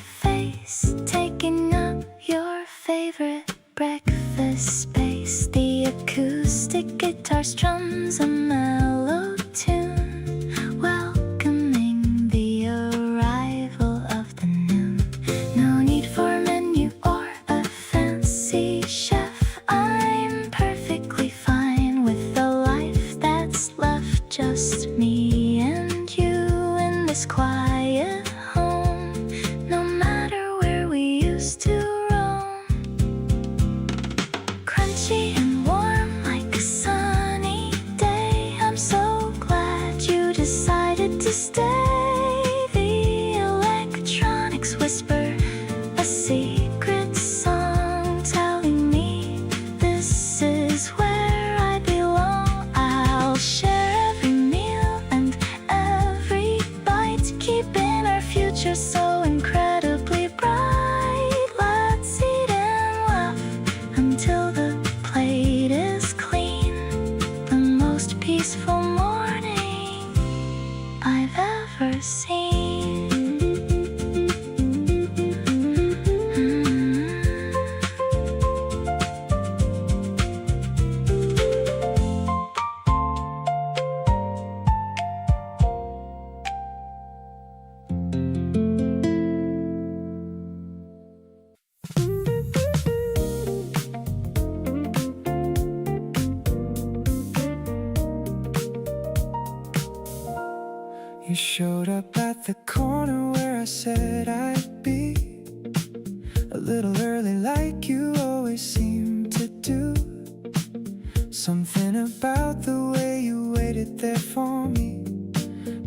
breakfast space. The acoustic guitar strums a mellow tune, welcoming the arrival of the noon. No need for menu or a fancy chef. I'm perfectly fine with the life that's left, just me and you in this quiet home. No matter where we used to roam, crunchy and warm like a sunny day. I'm so glad you decided to stay. The electronics whisper a secret song, telling me this is where I belong. I'll share every meal and every bite, keeping our future so incredibly bright. Let's eat and laugh until the plate is clean. The most peaceful morning I've ever seen. You showed up at the corner where I said I'd be, a little early like you always seem to do. Something about the way you waited there for me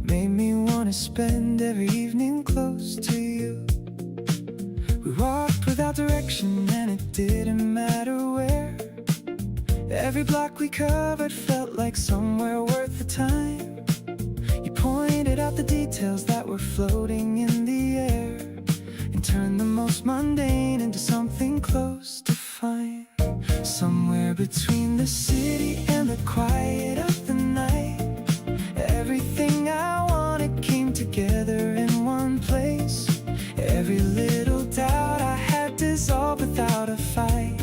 made me want to spend every evening close to you. We walked without direction and it didn't matter where. Every block we covered felt like somewhere worth the time. You pointed out the details that were floating in the air and turned the most mundane into something close to fine. Somewhere between the city and the quiet of the night, everything I wanted came together in one place. Every little doubt I had dissolved without a fight.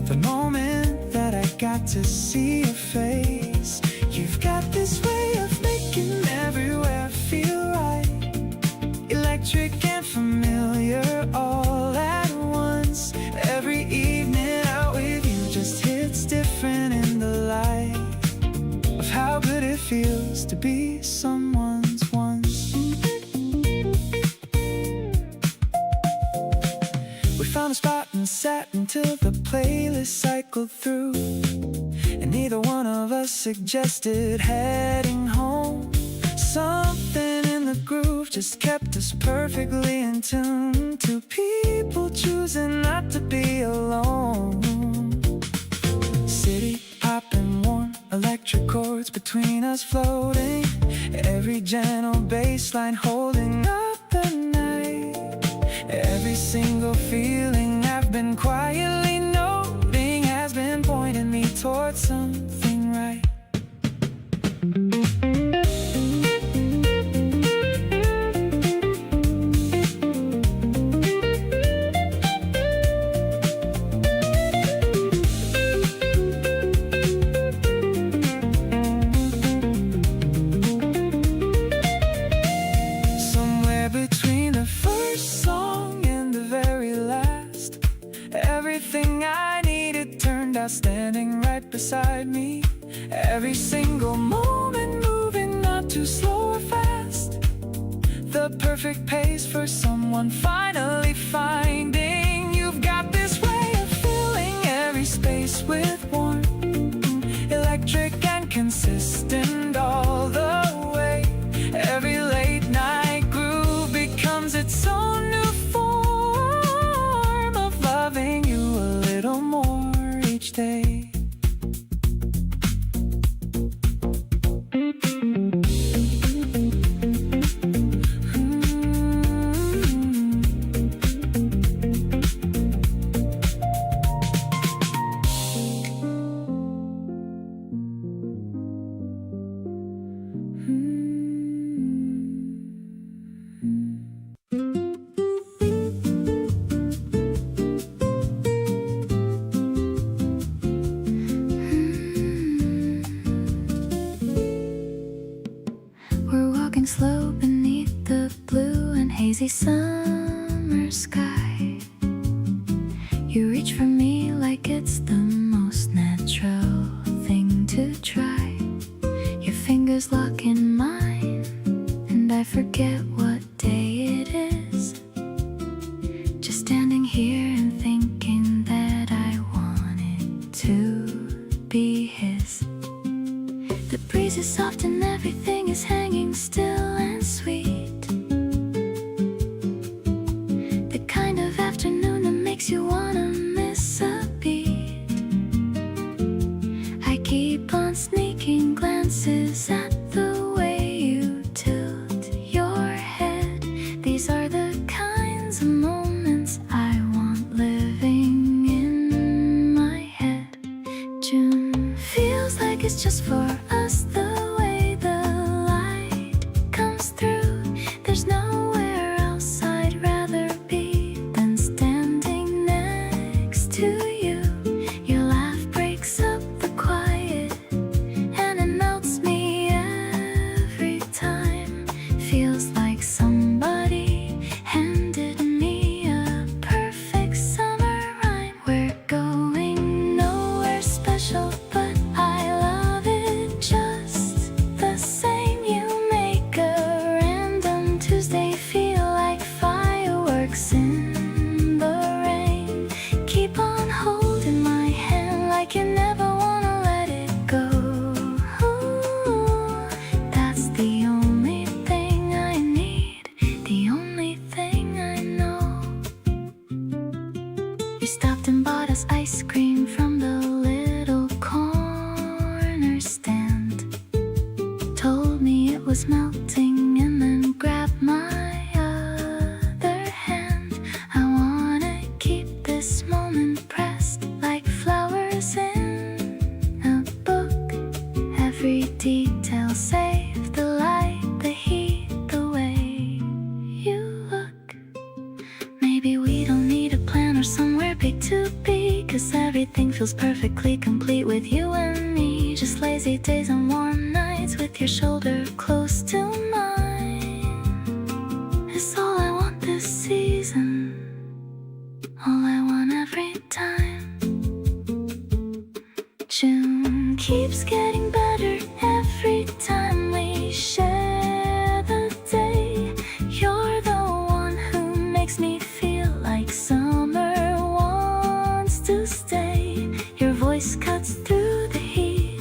The moment that I got to see your face, you've got this way of making everywhere feel right. Electric and familiar all at once. Every evening out with you just hits different in the light of how good it feels to be someone's once. We found a spot and sat until the playlist cycled through, and neither one of us suggested heading home. Something in the groove just kept us perfectly in tune to people choosing not to be alone. City pop and warm electric chords between us floating, every gentle bass line holding up the night. Every single feeling I've been quietly noting has been pointing me towards something right. Somewhere between the first song and the very last, everything I needed turned out standing right beside me. Every single moment moving not too slow or fast, the perfect pace for someone finally finding. You've got this way of filling every space with warmth, electric and consistent all the way. Every late night groove becomes its own new form of loving you a little more each day. summer sky. You reach for me like it's the most natural thing to try. Your fingers lock in mine, and I forget what day it is. Just standing here and thinking that I wanted to be his. The breeze is soft and everything is hanging still and sweet. The kind of afternoon that makes you wanna miss a beat. I keep on sneaking glances at the way you tilt your head. These are the kinds of moments I want living in my head. June feels like it's just for us, the way the light comes through. There's nowhere else I'd rather be than standing next to you. Your laugh breaks up the quiet, and it melts me every time. Feels like somebody handed me a perfect summer rhyme. We're going nowhere special, but I love it just the same. You make a random Tuesday feel like fireworks in the rain. Keep on holding my hand like you never wanna let it go. That's the only thing I need, the only thing I know. You stopped and bought us ice cream from the little corner stand. Told me it was melting and then grabbed my other hand. I wanna keep this moment pressed like flowers in a book. Every detail save the light, the heat, the way you look. Maybe we don't need a plan or somewhere big to be, 'cause everything feels perfectly complete with you and me. Just lazy days and warm nights with your shoulder close to mine. It's all I want this season, all I want every time. June keeps getting better every time we share the day. You're the one who makes me feel like summer wants to stay. Your voice cuts through the heat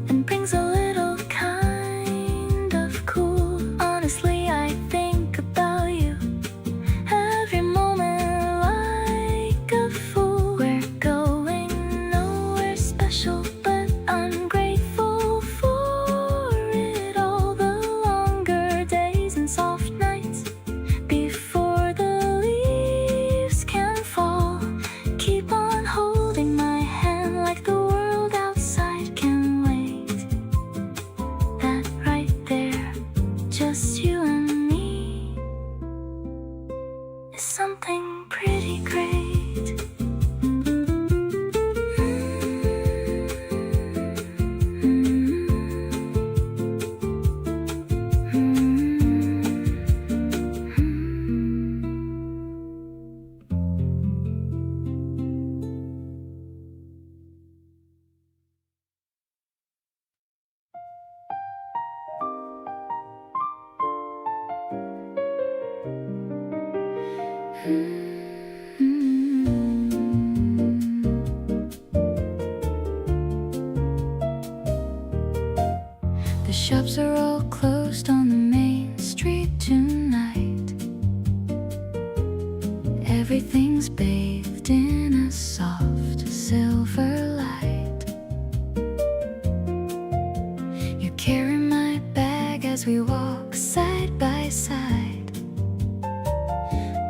and brings a little kind of cool. Honestly, I think about you every moment like a fool. We're going nowhere special, but I'm grateful for it all. The longer days and soft nights before the leaves can fall. Keep on holding my hand like the world outside can wait. That right there, just you and me, is something pretty great. The shops are all closed on the main street tonight. Everything's bathed in a soft silver light. You carry my bag as we walk side by side,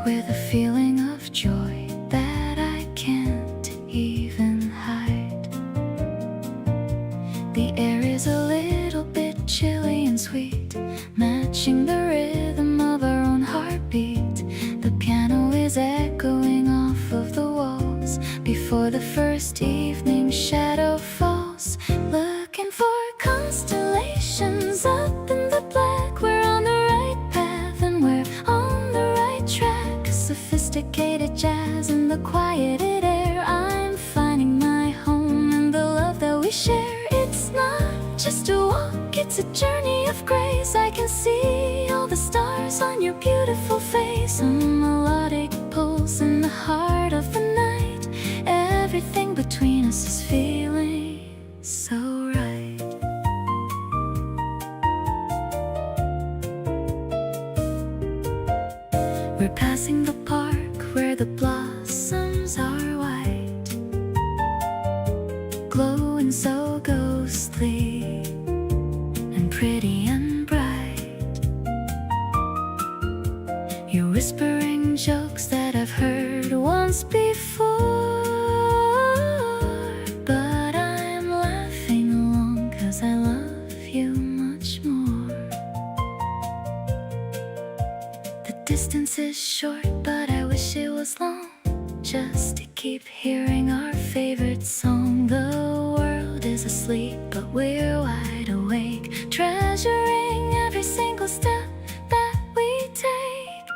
with a feeling of joy that I can't even hide. The air is a little bit chilly and sweet, matching the rhythm of our own heartbeat. The piano is echoing off of the walls before the first evening shadow falls. Looking for constellations up in the black. We're on the right path and we're on the right the quieted air. I'm finding my home and the love that we share. It's not just a walk, it's a journey of grace. I can see all the stars on your beautiful face, a melodic pulse in the heart of the night. Everything between us is feeling so right. We're passing the park where the blossoms are white, glowing so ghostly and pretty and bright. You're whispering jokes that I've heard once before, but I'm laughing along 'cause I love you much more. The distance is short, but I wish it was long, just to keep hearing our favorite song. The world is asleep, but we're wide awake, treasuring every single step that we take.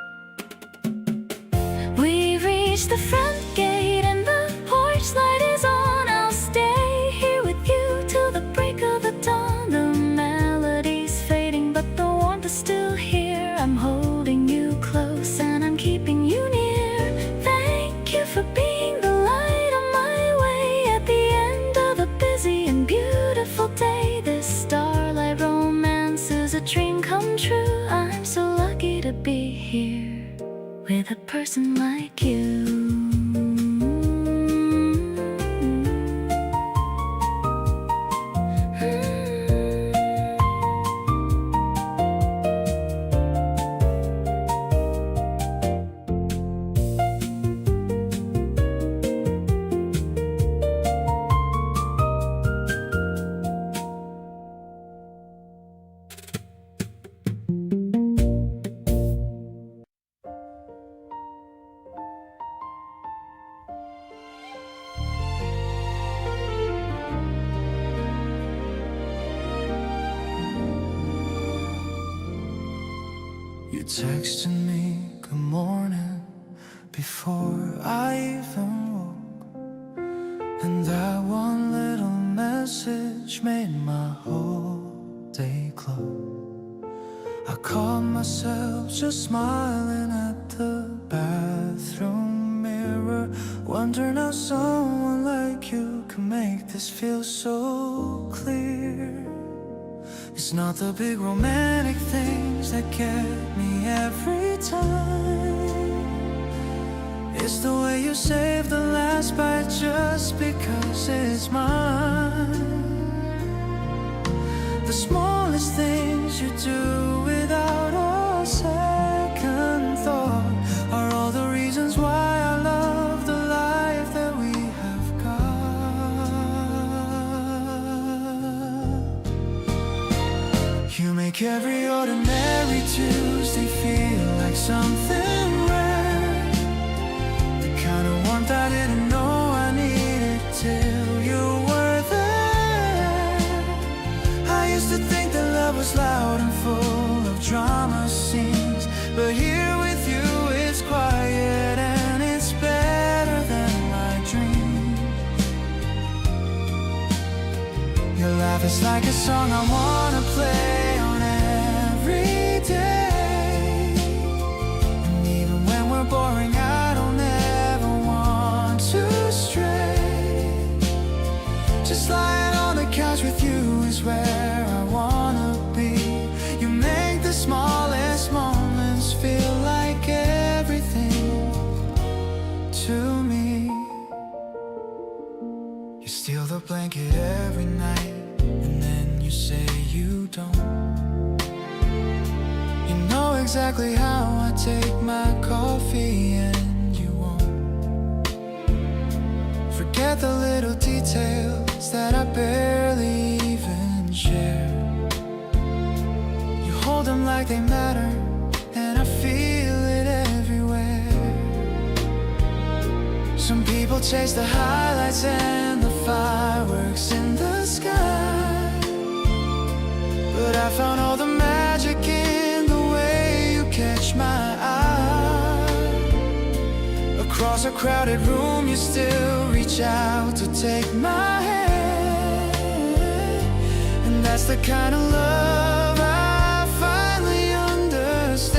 We've reached the front gate and the porch light is on. I'll stay here with you till the break of the dawn. The melody's fading, but the warmth is still here. I'm holding you close and I'm keeping you near. Thank you for being the light on my way at the end of a busy and beautiful day. This starlight romance is a dream come true. I'm so lucky to be here with a person like you. You texted me good morning before I even woke, and that one little message made my whole day glow. I caught myself just smiling at the bathroom mirror, wondering how someone like you can make this feel so clear. It's not the big romantic things that get me every time. It's the way you save the last bite just because it's mine. The smallest things you do without a second thought are all the reasons why I love the life that we have got. You make every ordinary Tuesday feel like something rare, the kind of warmth I didn't know I needed till you were there. I used to think that love was loud and full of drama scenes, but here with you it's quiet and it's better than my dreams. Your laugh is like a song I wanna play on every day, and even when we're boring I don't ever want to stray. Just lying on the couch with you is where I wanna be. You make the smallest moments feel like everything to me. You steal the blanket every night and then you say you don't. You know exactly how I take my coffee and you won't. Forget the little details that I barely even share. You hold them like they matter and I feel it everywhere. Some people chase the highlights and the fireworks in the sky, but I found all the magic in the way you catch my eye. Across a crowded room, you still reach out to take my hand. And that's the kind of love I finally understand.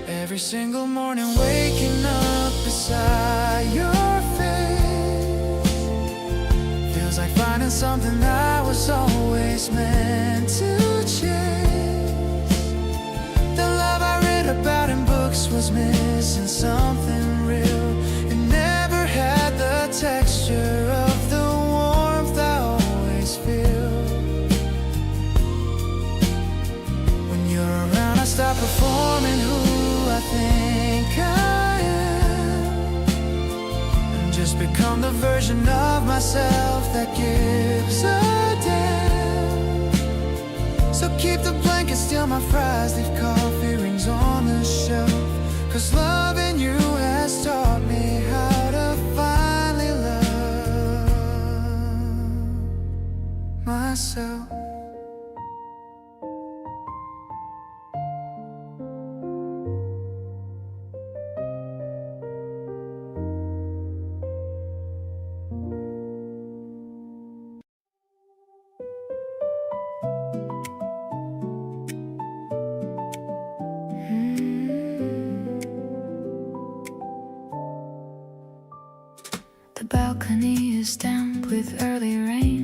Every single morning, waking up beside your face feels like finding something I was always meant to chase. About in books was missing something real. It never had the texture of the warmth I always feel. When you're around, I stop performing who I think I am, and just become the version of myself that gives a damn. So keep the blanket, steal my fries, leave coffee rings on the shelf. 'Cause loving you has taught me how to finally love myself. The balcony is damp with early rain.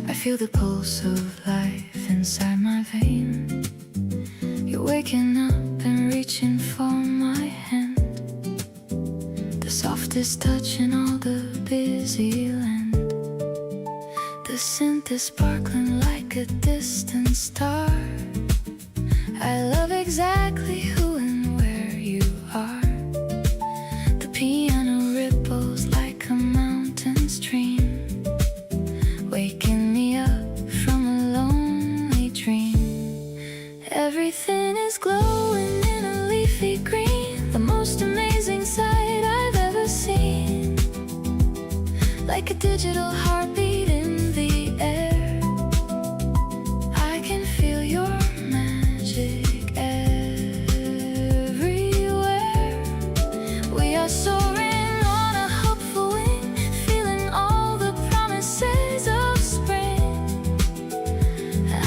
I feel the pulse of life inside my vein. You're waking up and reaching for my hand. The softest touch in all the busy land. The scent is sparkling like a distant star. I love exactly who and where you are. The piano ripples like a mountain stream, waking me up from a lonely dream. Everything is glowing in a leafy green, the most amazing sight I've ever seen. Like a digital heartbeat in the air, I can feel your magic everywhere. We are soaring on a hopeful wing, feeling all the promises of spring.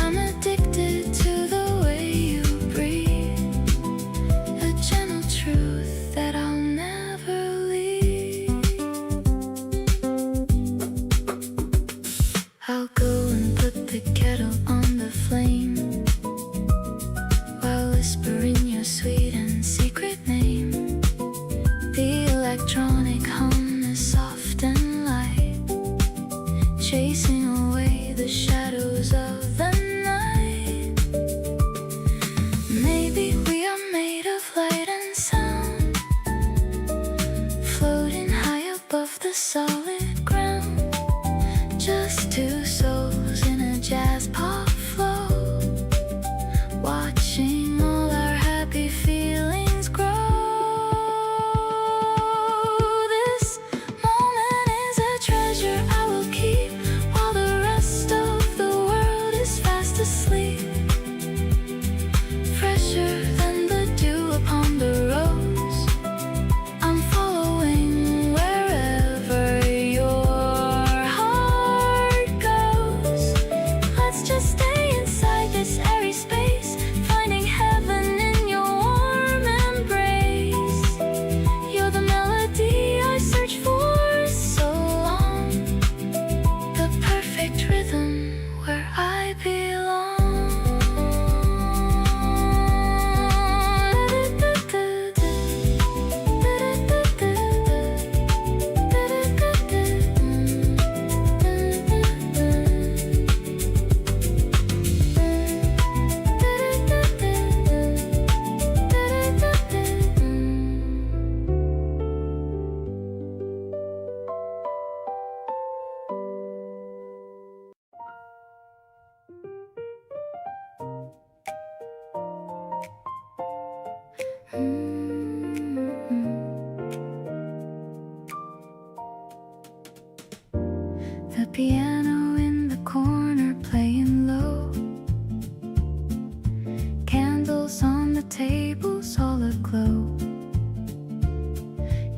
I'm addicted to the way you breathe, a gentle truth that I'll never leave.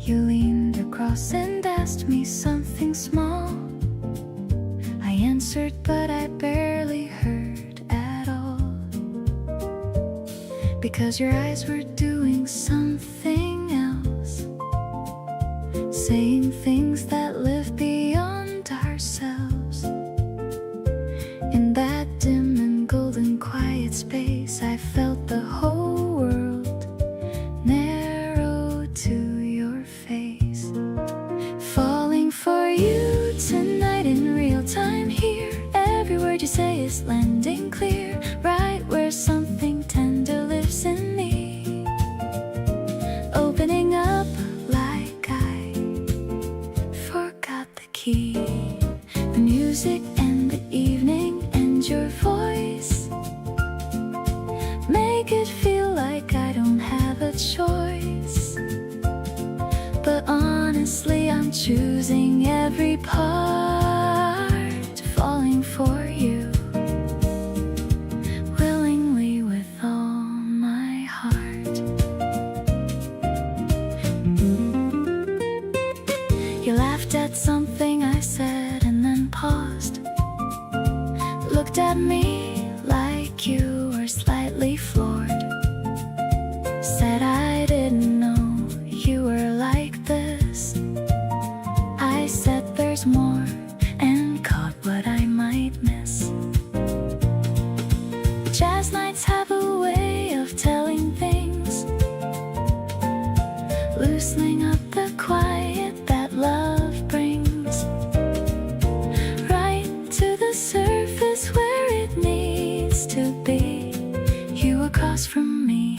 You leaned across and asked me something small. I answered, but I barely heard at all, because your eyes were doing something else, saying things that live beyond ourselves. In that dim and golden quiet space, I felt the whole world narrow to your face. Falling for you tonight in real time here. Every word you say is landing clear, right where something tender lives in me, opening up like I forgot the key. The music and the evening and your voice make it feel like I don't have a choice. But honestly, I'm choosing every part, falling for you willingly with all my heart. You laughed at something I said and then paused, looked at me like you were slightly floored, said I didn't know you were like this. I said there's more and caught what I might miss. Jazz nights have a way of telling things, loosening up the quiet that love brings, right to the surface where it needs to be. You across from me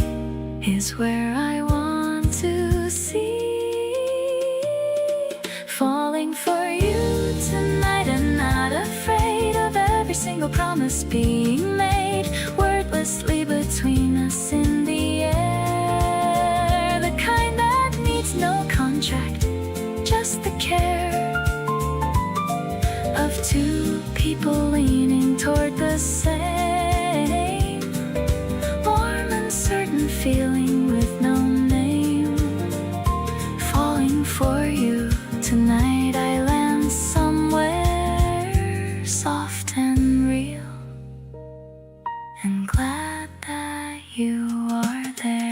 is where I want to see. Falling for you tonight and not afraid of every single promise being made wordlessly between us in the air. The kind that needs no contract, just the care of two people leaning toward the same warm and certain feeling with no name. Falling for you tonight, I land somewhere soft and real, and glad that you are there.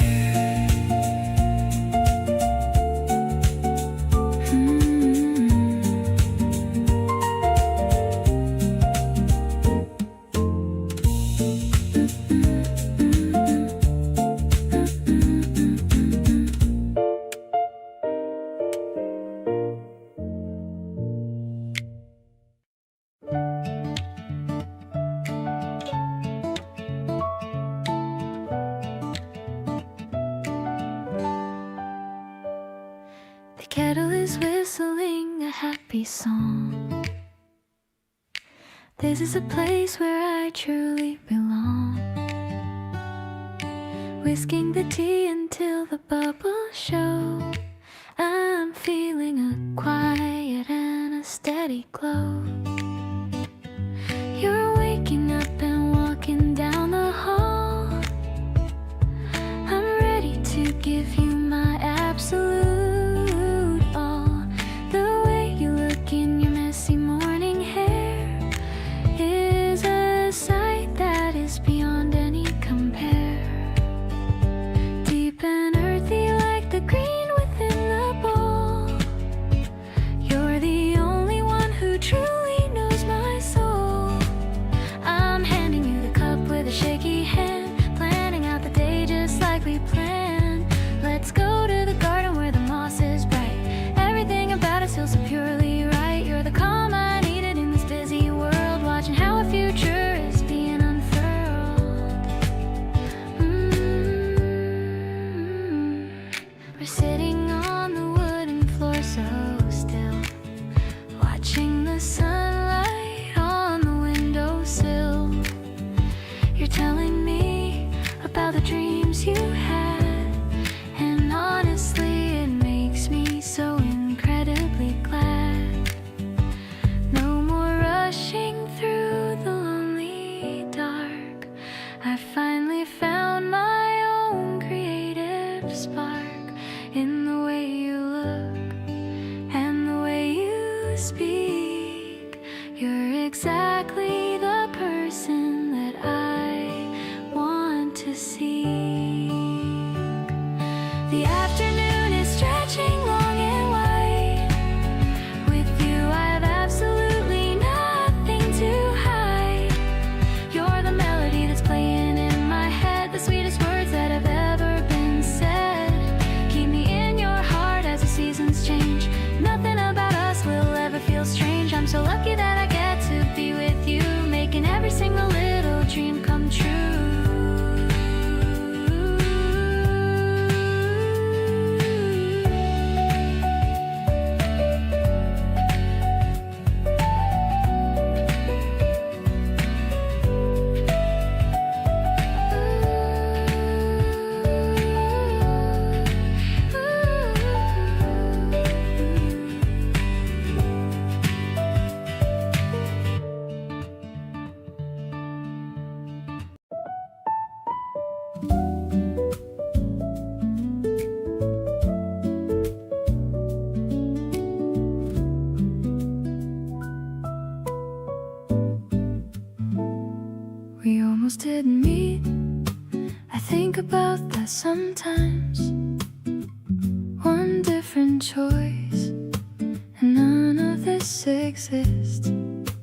The kettle is whistling a happy song. This is a place where I truly belong. Whisking the tea until the bubbles show. I'm feeling a quiet and a steady glow. You're waking up and walking down the hall. I'm ready to give you my absolute all. The way you look in your messy morning hair is a sight that is beyond any compare. Deep and earthy like the green within the bowl. You're the only one who truly knows my soul. I'm handing you the cup with a shaky hand, planning out the day just like we planned. Let's go to the garden where the moss is bright. Everything about us feels so purely right. You're the calm I needed in this busy world, watching how our future is being unfurled. We're sitting on the wooden floor so still, watching the sunlight on the windowsill. You're telling me about the dreams you had, and honestly it makes me so incredibly glad. No more rushing through the lonely dark. I finally found my own creative spark in the way The afternoon is stretching long and wide. With you I have absolutely nothing to hide. You're the melody that's playing in my head, the sweetest words that have ever been said. Keep me in your heart as the seasons change. Nothing about us will ever feel strange. I'm so lucky that I get to be with you, making every single little dream come true. We almost didn't meet. I think about that sometimes. One different choice, and none of this exists.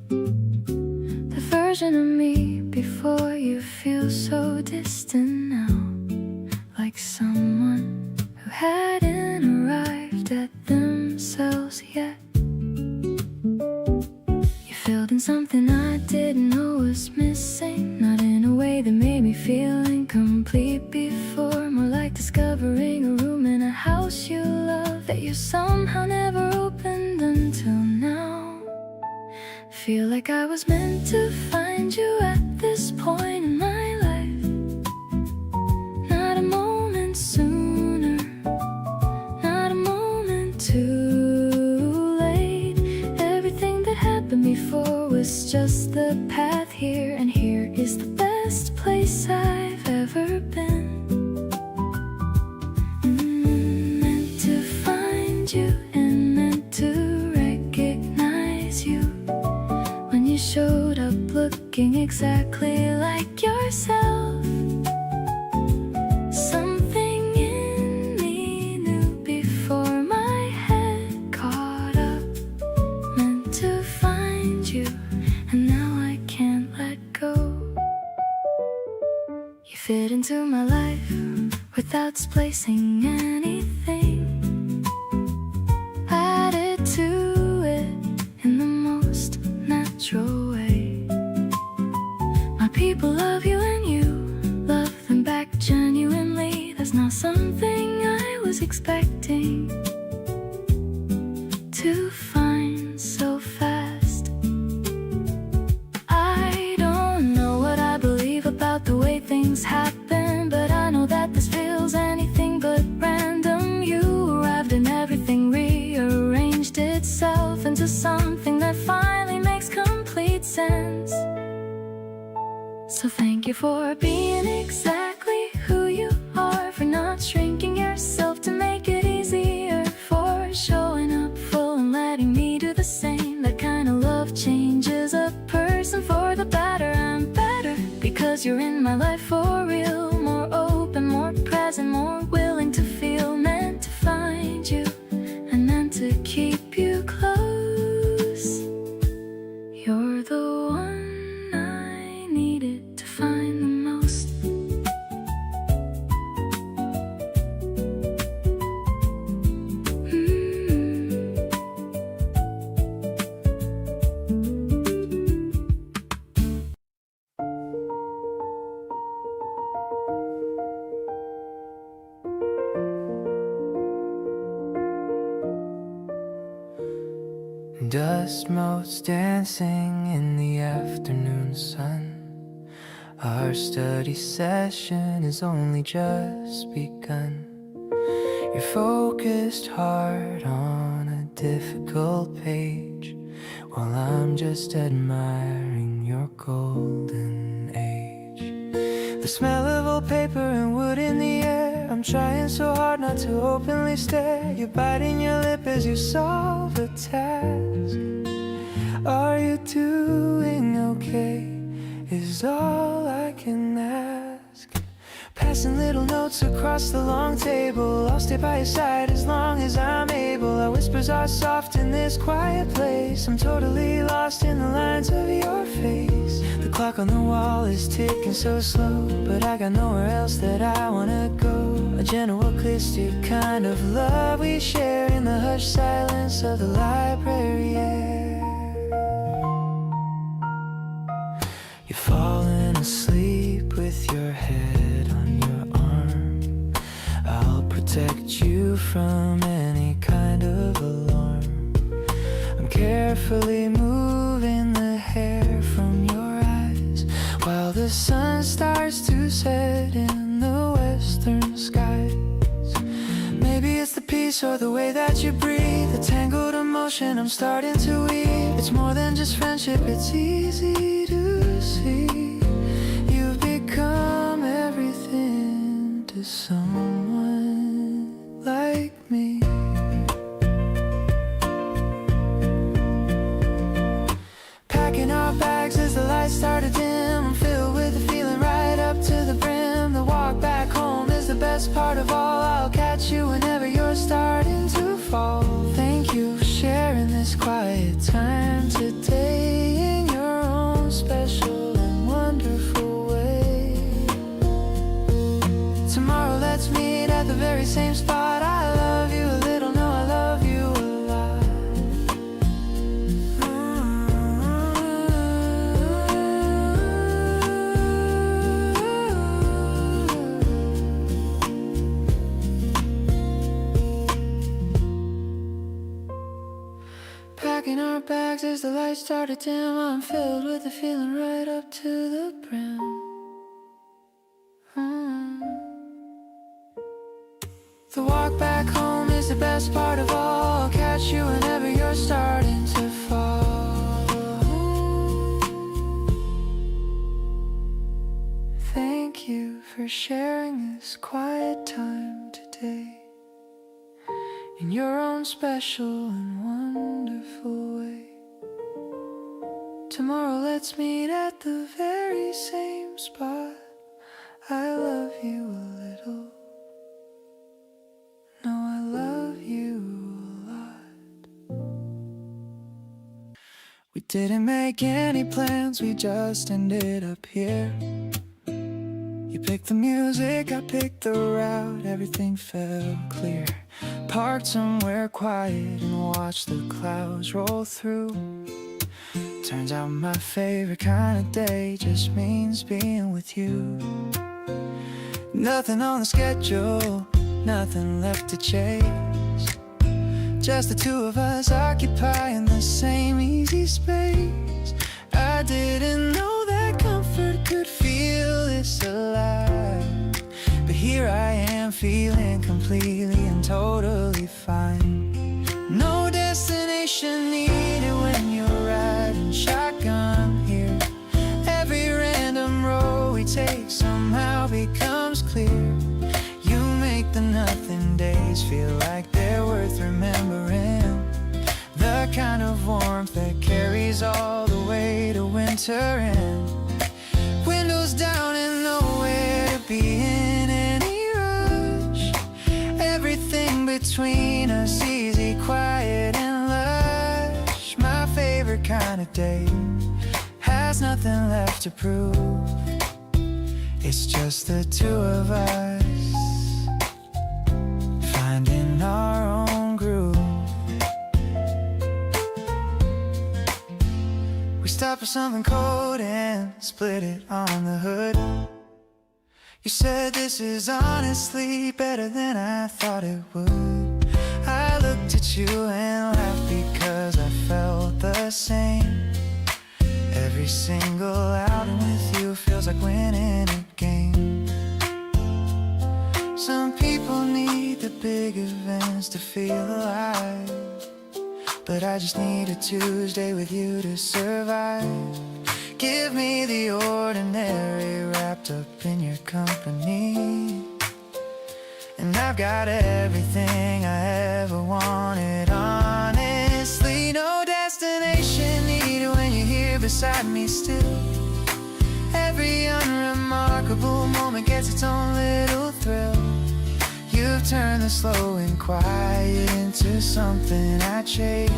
The version of me before you feels so distant now, like someone who hadn't arrived at themselves yet. You filled in something I didn't know was missing, not in a way that made me feel incomplete before, more like discovering a room in a house you love that you somehow never opened until now. Feel like I was meant to find you at this point in my life. Not a moment sooner, not a moment too late. Everything that happened before was just the path here, and here is the best place I've ever been. Meant to find you and meant to recognize you when you showed up looking exactly like yourself. Something in me knew before my head caught up. Meant to find you, and now I can't let go. You fit into my life without displacing anything. Added to it in the most natural way. My people love you and you love them back genuinely. That's not something I was expecting to find so fast. I don't know what I believe about the way things happen, but I know that this feels anything but random. You arrived and everything rearranged itself into something that finally makes complete sense. So thank you for being exactly who you are, for not shrinking yourself to make it easier, for showing up full and letting me do the same. That kind of love changes a person for the better. I'm better because you're in my life for real. More open, more present, more willing to feel. Meant to find you and meant to keep you close. You're the one I needed to find the most. Dust motes dancing in the afternoon sun. Our study session has only just begun. Your focused heart on a difficult page, while I'm just admiring your golden age. The smell of old paper and wood in the air. I'm trying so hard not to openly stare. You're biting your lip as you solve a task. Are you doing okay? Is all I can ask. Passing little notes across the long table. I'll stay by your side as long as I'm able. Our whispers are soft in this quiet place. I'm totally lost in the lines of your face. The clock on the wall is ticking so slow, but I got nowhere else that I wanna go. A gentle acoustic kind of love we share in the hushed silence of the library air. You're falling asleep with your head on your arm. I'll protect you from any kind of alarm. I'm carefully moving the hair from your eyes while the sun starts to set in the western skies. Maybe it's the peace or the way that you breathe, the tangled emotion I'm starting to weave. It's more than just friendship, it's easy to see. You've become everything to someone like me. Packing our bags as the lights start to dim. I'm filled with the feeling right up to the brim. The walk back home is the best part of all. I'll catch you whenever you're starting to fall. Thank you for sharing this quiet time today in your own special and wonderful way. Tomorrow let's meet at the very same spot. I love you a little, no I love you a lot. Packing our bags as the lights start to dim. I'm filled with the feeling right up to the brim. The walk back home is the best part of all. I'll catch you whenever you're starting to fall. Thank you for sharing this quiet time today in your own special and wonderful way. Tomorrow let's meet at the very same spot. I love you a little, no I love you a lot. We didn't make any plans, we just ended up here. You picked the music, I picked the route, everything felt clear. Parked somewhere quiet and watched the clouds roll through. Turns out my favorite kind of day just means being with you. Nothing on the schedule, nothing left to chase. Just the two of us occupying the same easy space. I didn't know that comfort could feel this alive, but here I am feeling completely and totally fine. No destination needed when you're riding shotgun here. Every random road we take somehow becomes clear. You make the nothing days feel like they're worth remembering. The kind of warmth that carries all the way to winter end. Windows down and nowhere to be in any rush. Everything between us easy, quiet and lush. My favorite kind of day has nothing left to prove. It's just the two of us finding our own groove. We stopped for something cold and split it on the hood. You said this is honestly better than I thought it would. I looked at you and laughed because I felt the same. Every single outing with you feels like winning a game. Some people need the big events to feel alive, but I just need a Tuesday with you to survive. Give me the ordinary wrapped up in your company, and I've got everything I ever wanted, honestly. No destination needed when you're here beside me still. Every unremarkable moment gets its own little You've turned the slow and quiet into something I chase.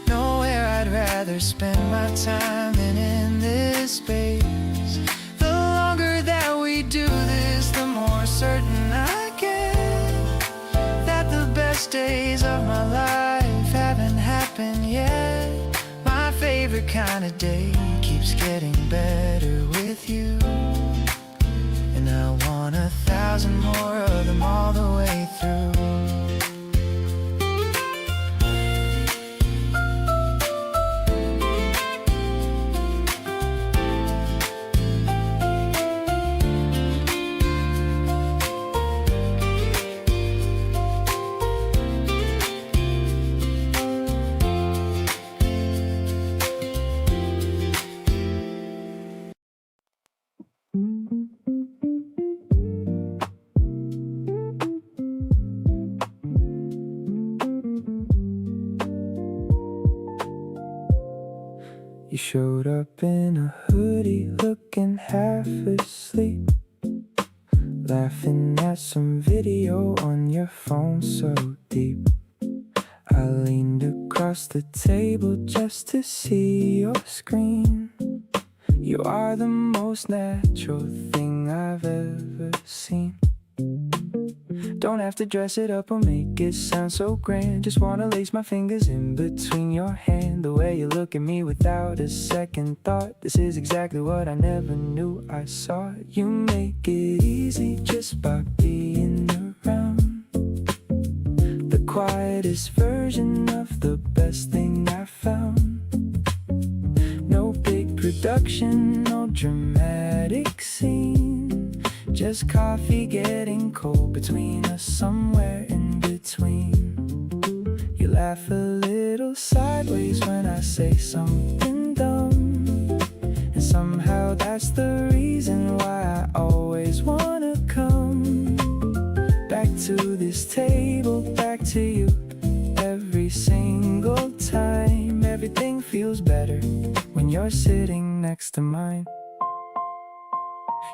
Nowhere I'd rather spend my time than in this space. The longer that we do this, the more certain I get that the best days of my life haven't happened yet. My favorite kind of day keeps getting better with you, and I want 1,000 more of them all the way through. You showed up in a hoodie, looking half asleep, laughing at some video on your phone so deep. I leaned across the table just to see your screen. You are the most natural thing I've ever seen. Don't have to dress it up or make it sound so grand. Just wanna lace my fingers in between your hand. The way you look at me without a second thought. This is exactly what I never knew I saw. You make it easy just by being around. The quietest version of the best thing I found. No big production, no dramatic scene. Just coffee getting cold between us, somewhere in between. You laugh a little sideways when I say something dumb, and somehow that's the reason why I always wanna come back to this table, back to you. Every single time, everything feels better when you're sitting next to mine.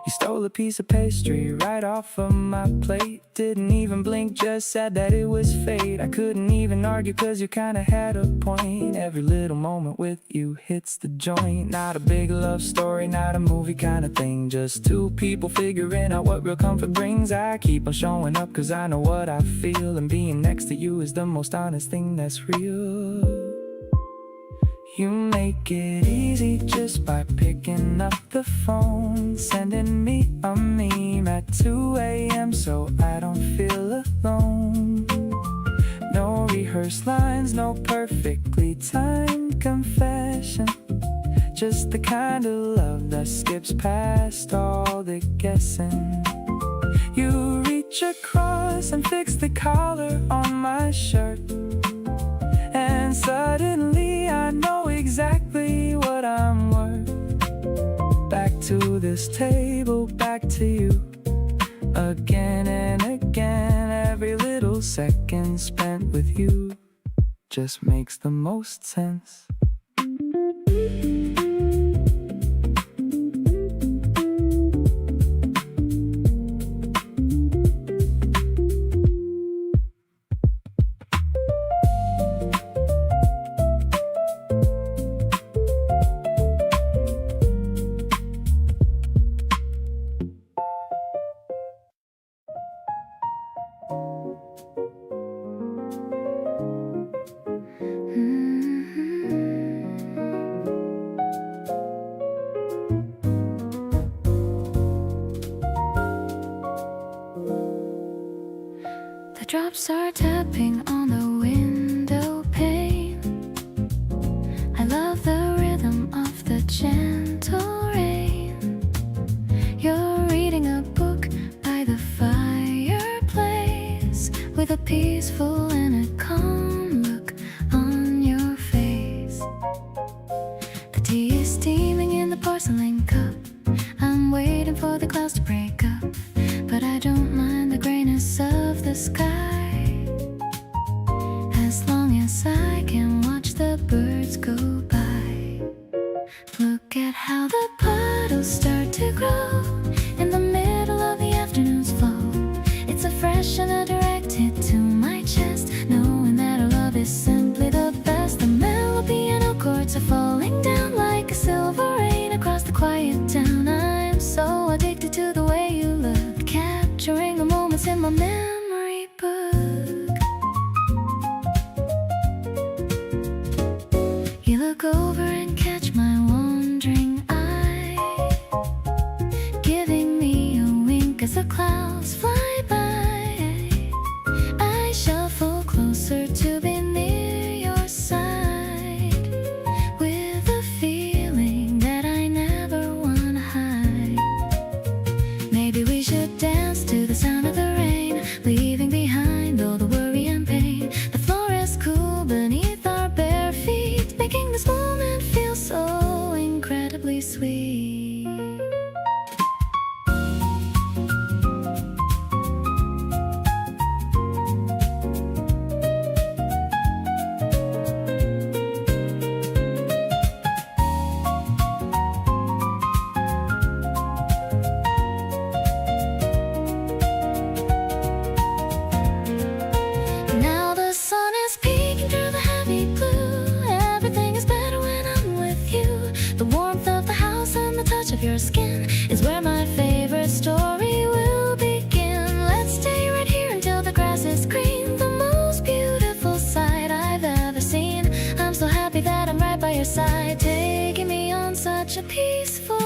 You stole a piece of pastry right off of my plate. Didn't even blink, just said that it was fate. I couldn't even argue cause you kinda had a point. Every little moment with you hits the joint. Not a big love story, not a movie kinda thing. Just two people figuring out what real comfort brings. I keep on showing up cause I know what I feel, and being next to you is the most honest thing that's real. You make it easy just by picking up the phone, sending me a meme at 2 a.m. so I don't feel alone. No rehearsed lines, no perfectly timed confession. Just the kind of love that skips past all the guessing. You reach across and fix the collar on my shirt, and suddenly I know exactly what I'm worth. Back to this table, back to you. Again and again, every little second spent with you just makes the most sense. Drops are tapping on the window pane. I love the rhythm of the gentle rain. You're reading a book by the fireplace, with a peaceful and a calm look on your face. The tea is steaming in the porcelain cup. I'm waiting for the clouds to break up, but I don't mind the grayness of the sky, as long as I can watch the birds go by. Look at how the puddles start to grow in the middle of the afternoon's flow. It's a fresh and a direct it to my chest, knowing that our love is simply the best. The melody and our chords are falling down like a silver rain across the quiet town. I'm so addicted to the way you look, capturing the moments in my memory book. You look over and catch my wandering eye, giving me a wink as the clouds fly by. I shuffle closer to be near your side, with a feeling that I never wanna hide. Maybe we should dance to the sound of the rain, leaving behind all the worry and pain. The floor is cool beneath our bare feet, making this moment feel so incredibly sweet. Now the sun is peeking through the heavy blue. Everything is better when I'm with you. The warmth of the house and the touch of your skin is where my favorite story will begin. Let's stay right here until the grass is green. The most beautiful sight I've ever seen. I'm so happy that I'm right by your side, taking me on such a peaceful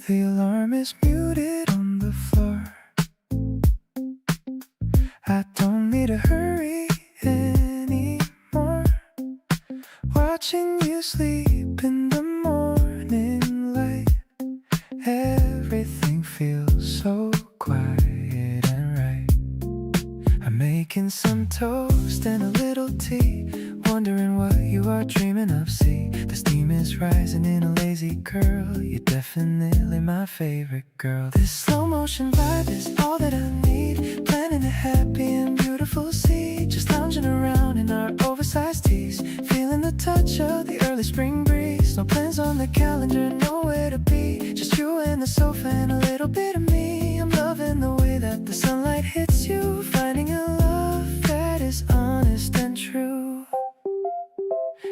The alarm is muted on the floor. I don't need to hurry anymore. Watching you sleep in the morning light, everything feels so quiet and right. I'm making some toast and a little tea, wondering what you are dreaming of. See, the steam is rising in a lazy curl. You're definitely my favorite girl. This slow motion vibe is all that I need, planning a happy and beautiful scene. Just lounging around in our oversized tees, feeling the touch of the early spring breeze. No plans on the calendar, nowhere to be, just you and the sofa and a little bit of me. I'm loving the way that the sunlight hits you, finding a love that is honest and true.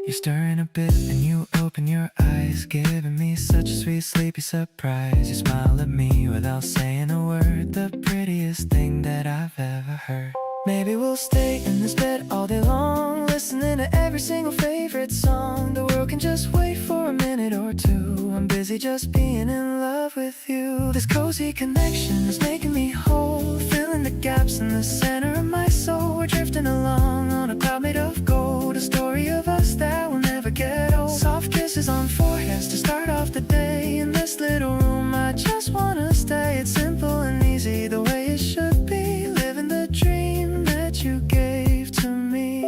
You're stirring a bit and you open your eyes, giving me such a sweet sleepy surprise. You smile at me without saying a word, the prettiest thing that I've ever heard. Maybe we'll stay in this bed all day long, listening to every single favorite song. The world can just wait for a minute or two. I'm busy just being in love with you. This cozy connection is making me whole, filling the gaps in the center of my soul. We're drifting along on a cloud made of gold, a story of us that will never get old. Soft kisses on foreheads to start off the day. In this little room I just wanna stay. It's simple and easy, the way it should be, living the dream that you gave to me.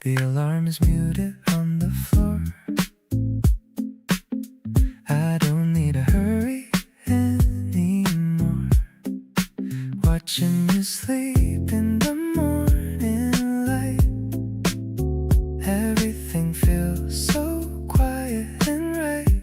The alarm is muted on the floor. I don't need to hurry anymore. Watching you sleep in the morning light, everything feels so quiet and right.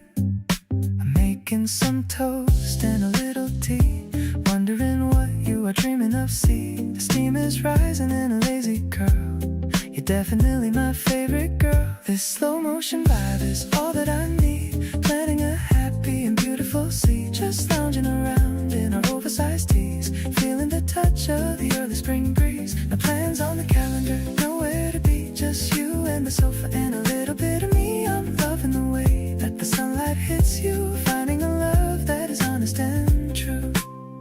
making some toast and a little tea, wondering what you are dreaming of. See, the steam is rising in a lazy curl. You're definitely my favorite girl. This slow motion vibe is all that I need, planning a happy and beautiful scene, just lounging around in our oversized tees, feeling the touch of the early spring breeze. No plans on the calendar, nowhere to be, just you and the sofa and a little bit of me. I'm loving the way that the sunlight hits you, finding a love that is honest and true.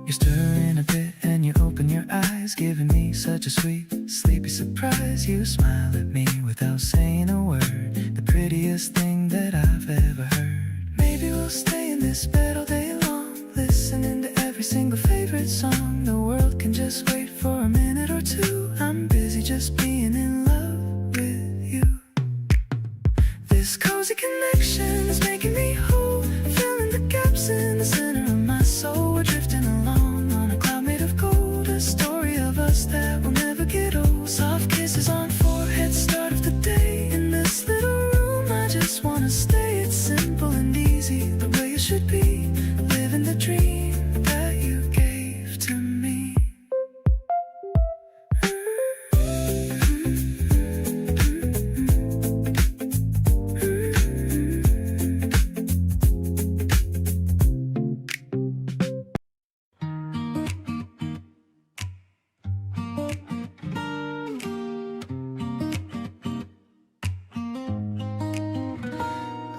You're stirring a bit and you open your eyes, giving me such a sweet, sleepy surprise. You smile at me without saying a word, the prettiest thing that I've ever heard. Maybe we'll stay in this bed all day long, listening to every single favorite song. The world can just wait for a minute or two. I'm busy just being in love with you. This cozy connection is making me whole, filling the gaps in the center of my soul. We're drifting along on a cloud made of gold, a story of us that will never get old. Soft kisses on forehead, start of the day. In this little room I just wanna stay. It's simple and easy, the way it should be, living the dream that you gave to me.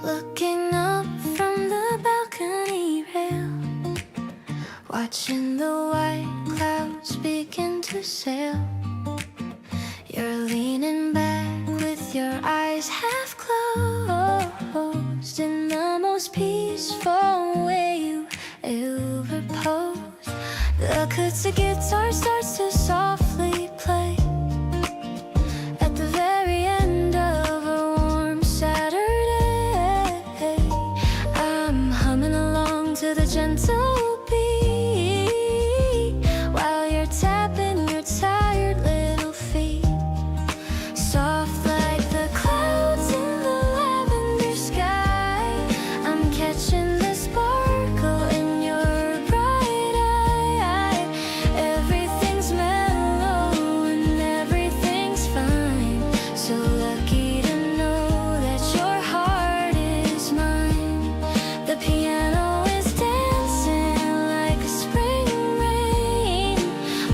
Looking up from the balcony rail, watching the white clouds begin to sail. You're leaning back with your eyes half closed, in the most peaceful way you ever posed. The acoustic guitar starts to softly play at the very end of a warm Saturday. I'm humming along to the gentle beat while you're tapping your tired little feet, soft like the clouds in the lavender sky. I'm catching the sparkle in your bright eye. Everything's mellow and everything's fine. So lucky to know that your heart is mine. The piano is dancing like a spring rain,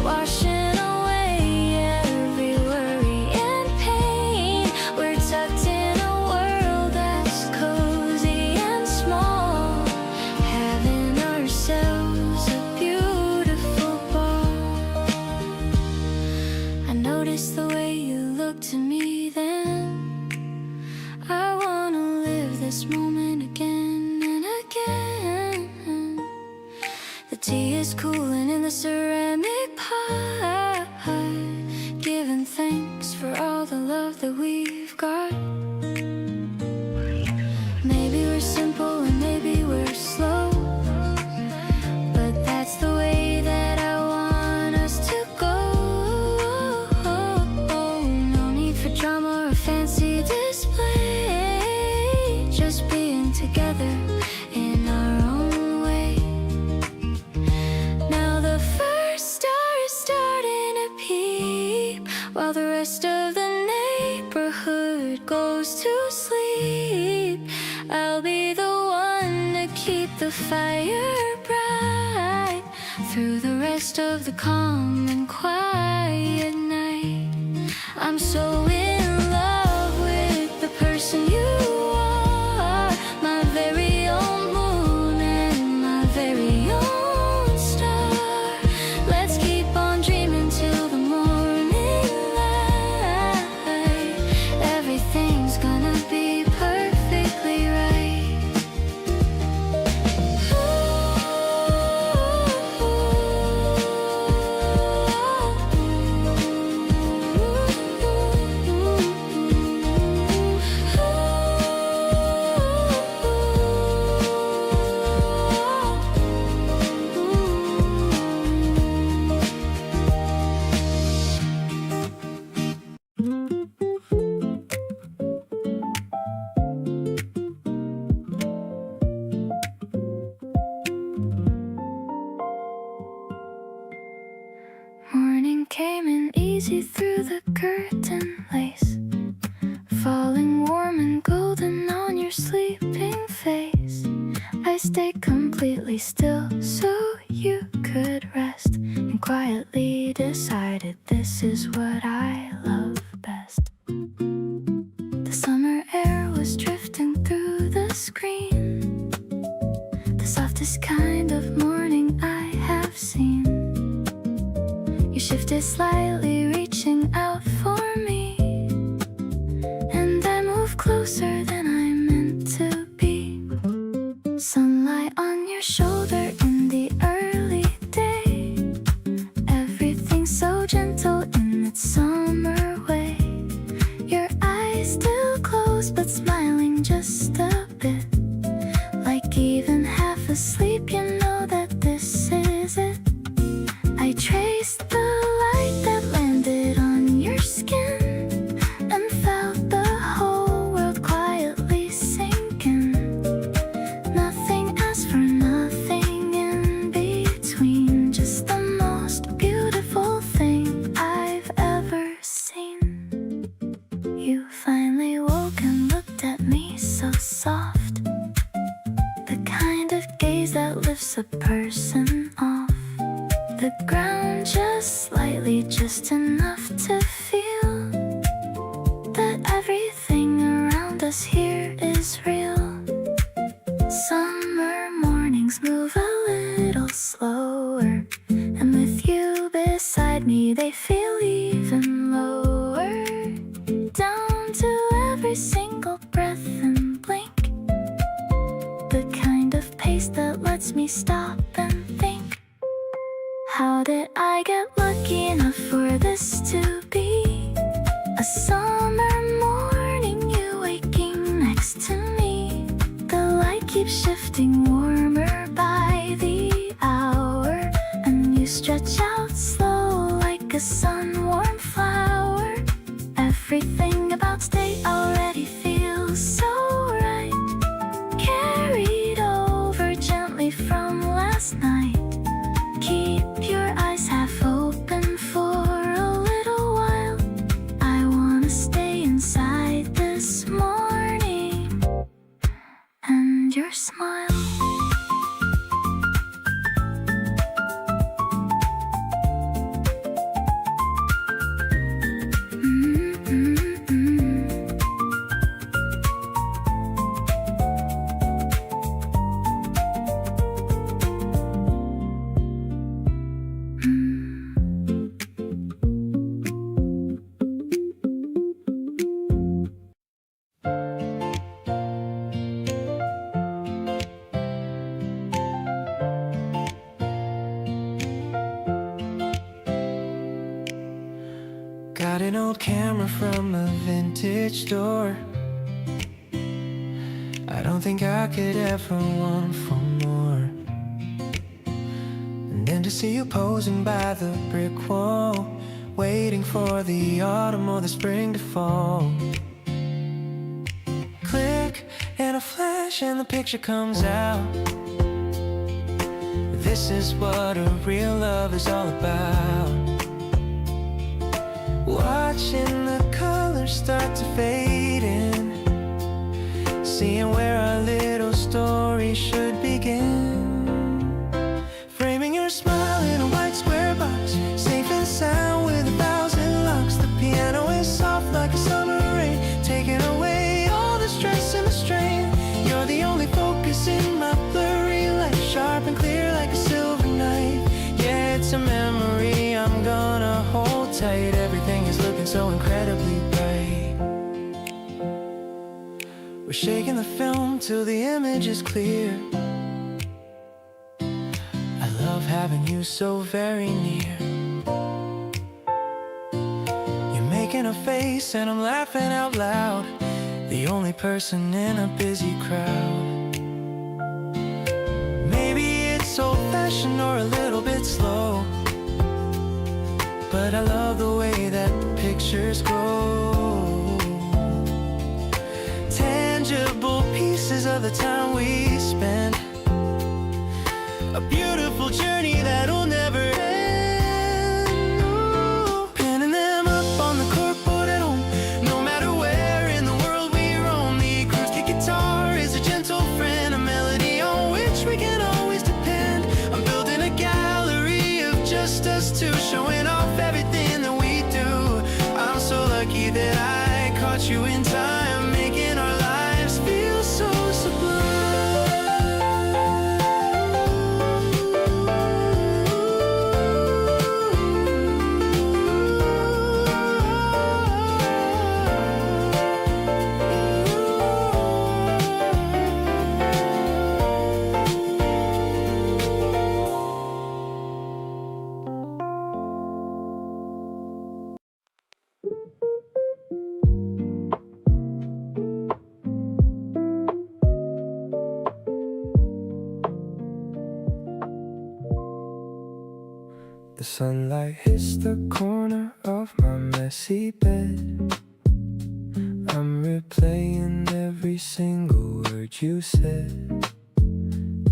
washing away every worry and pain. We're tucked in a world that's cozy and small, having ourselves a beautiful ball. I noticed the way you looked to me then. I wanna live this moment again and again. The tea is cooling in the ceramic pot, giving thanks for all the love that we've got. Maybe we're simple and maybe we're slow, but that's the way that I want us to go. No need for drama or fancy display, just being together in our own way. Now the first star is starting to peep, while the rest of the neighborhood goes to sleep. I'll be the one to keep the fire bright through the rest of the calm and quiet night. I'm so in love with the person you are, my very own moon and my very own star. Let's keep on dreaming till the morning light. Everything's gonna be perfectly right. Ooh. see through the curtain lace, falling warm and golden on your sleeping face. I stayed completely still so you could rest, and quietly decided this is what I love best. The summer air was drifting through the screen, the softest kind of morning I have seen. You shifted slightly, reaching out for me, and I moved closer than I meant to be. Sunlight on your shoulder in the early day, everything so gentle in its summer way. Your eyes still closed but smiling just a bit, like even half asleep you know that this is it. I traced the light that landed on your skin and felt the whole world quietly sinking. Nothing asked for nothing in between, just the most beautiful thing I've ever seen. You finally woke and looked at me so soft, the kind of gaze that lifts a person off the ground just slightly, just enough to feel that everything around us here is real. Summer mornings move a little slower, and with you beside me they feel even lower, down to every single breath and blink, the kind of pace that lets me stop and think. How did I get lucky enough for this to be a summer morning, you waking next to me? The light keeps shifting warmer by the hour, and you stretch out slow like a sun-warm flower. Everything about today already feels so right, carried over gently from last night. Keep your eyes half open for a little while. I wanna stay inside this morning and your smile. Got an old camera from a vintage store. I don't think I could ever want for more. And then to see you posing by the brick wall, waiting for the autumn or the spring to fall. Click and a flash and the picture comes out. This is what a real love is all about. Watching the colors start to fade in, seeing where our little story should begin. Framing your smile in a white square box, safe and sound with 1,000 locks. The piano is soft like a summer rain, taking away all the stress and the strain. You're the only focus in my blurry life, sharp and clear like a silver knife. Yeah, it's a memory I'm gonna hold tight. Everything is looking so incredibly bright. We're shaking the film till the image is clear. I love having you so very near. You're making a face and I'm laughing out loud, the only person in a busy crowd. Maybe it's old-fashioned or a little bit slow, but I love the way that the pictures grow. Tangible pieces of the time we spent, a beautiful journey that'll never end. Ooh, pinning them catch you in time, making our lives feel so The sunlight hits the corner of my messy bed. I'm replaying every single word you said.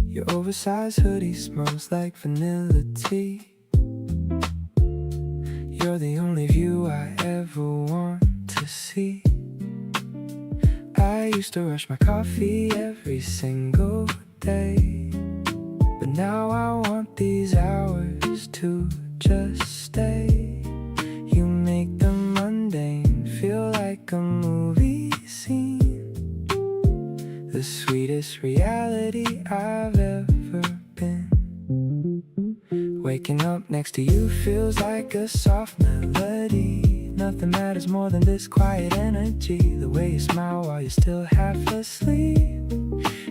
Your oversized hoodie smells like vanilla tea. You're the only view I ever want to see. I used to rush my coffee every single day, but now I want these hours to just stay. You make the mundane feel like a movie scene, the sweetest reality I've ever been. Waking up next to you feels like a soft melody. Nothing matters more than this quiet energy. The way you smile while you're still half asleep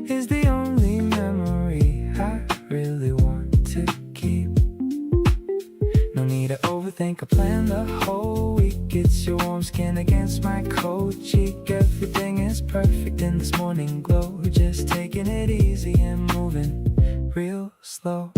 is the only memory I really want to keep. No need to overthink or plan the whole week. It's your warm skin against my cold cheek. Everything is perfect in this morning glow. Just taking it easy and moving real slow.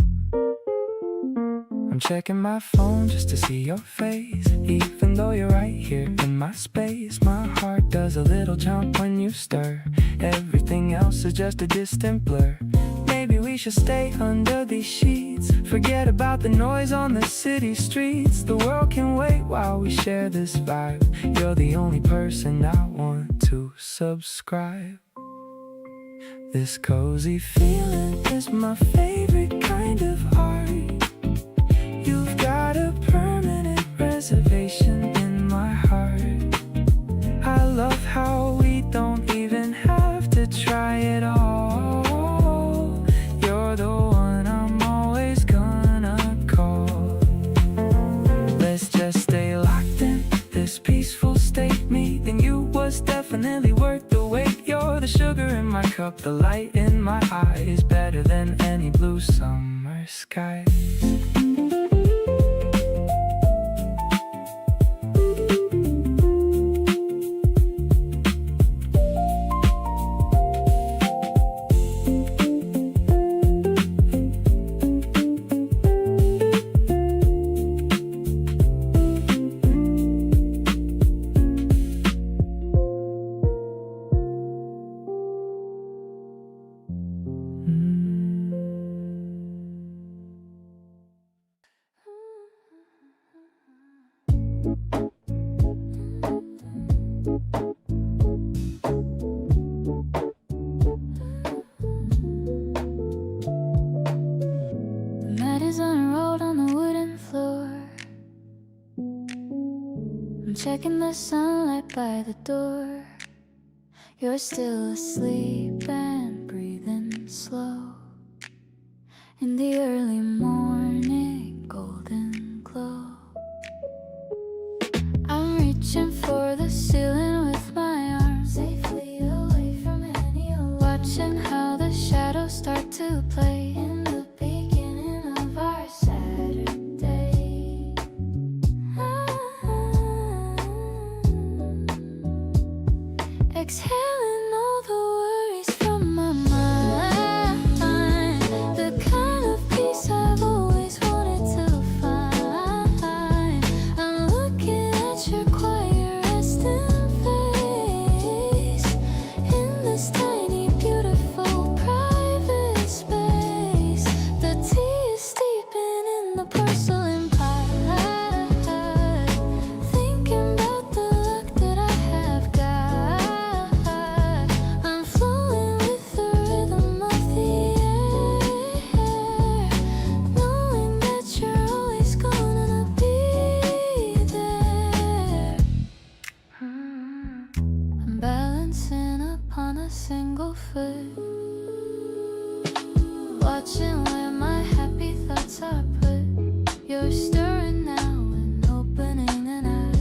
I'm checking my phone just to see your face. Even though you're right here in my space, my heart does a little jump when you stir. Everything else is just a distant blur. Maybe we should stay under these sheets. Forget about the noise on the city streets. The world can wait while we share this vibe. You're the only person I want to subscribe. This cozy feeling is my favorite kind of art. You've got a permanent reservation in my heart. I love how we don't even have to try it all. You're the one I'm always gonna call. Let's just stay locked in this peaceful state. Meeting you was definitely worth the wait. You're the sugar in my cup, the light in my eyes, better than any blue summer skies. Checking the sunlight by the door. You're still asleep and breathing slow. In the early morning golden glow, I'm reaching for the ceiling with my arms safely away from any alarm. Watching how the shadows start to play in the beginning of our Saturday. Exhaling all the worries from my mind, the kind of peace I've always wanted to find. I'm looking at your quiet resting face in this tiny beautiful private space. watching where my happy thoughts are put. You're stirring now and opening an eye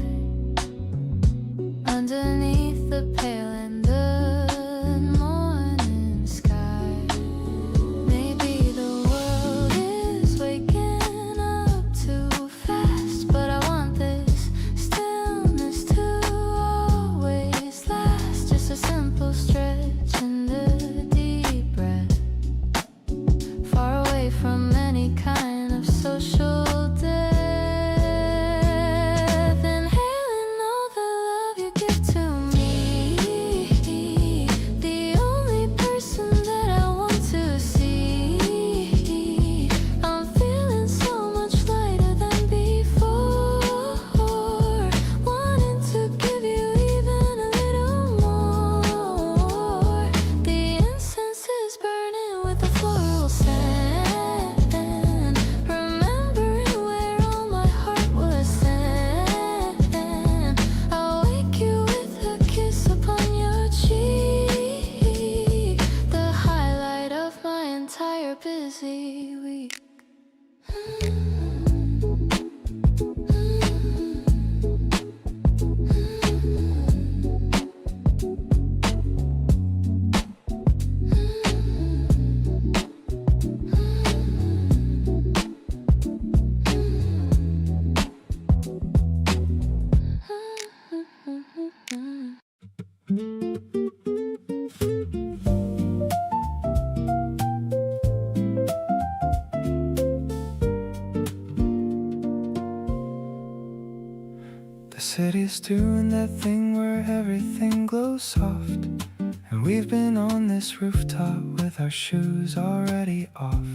underneath the pale and good morning sky. Maybe the world is waking up too fast, but I want this stillness to always last. Just a simple stretch and a deep breath, far away from any kind of social death. Inhaling all the love you give to me, the only person that I want to see. I'm feeling so much lighter than before, wanting to give you even a little more. The incense is burning with the floral scent, remembering where all my heart was sent. I'll wake you with a kiss upon your cheek, the highlight of my entire busy week. The city's doing that thing where everything glows soft, and we've been on this rooftop with our shoes already off.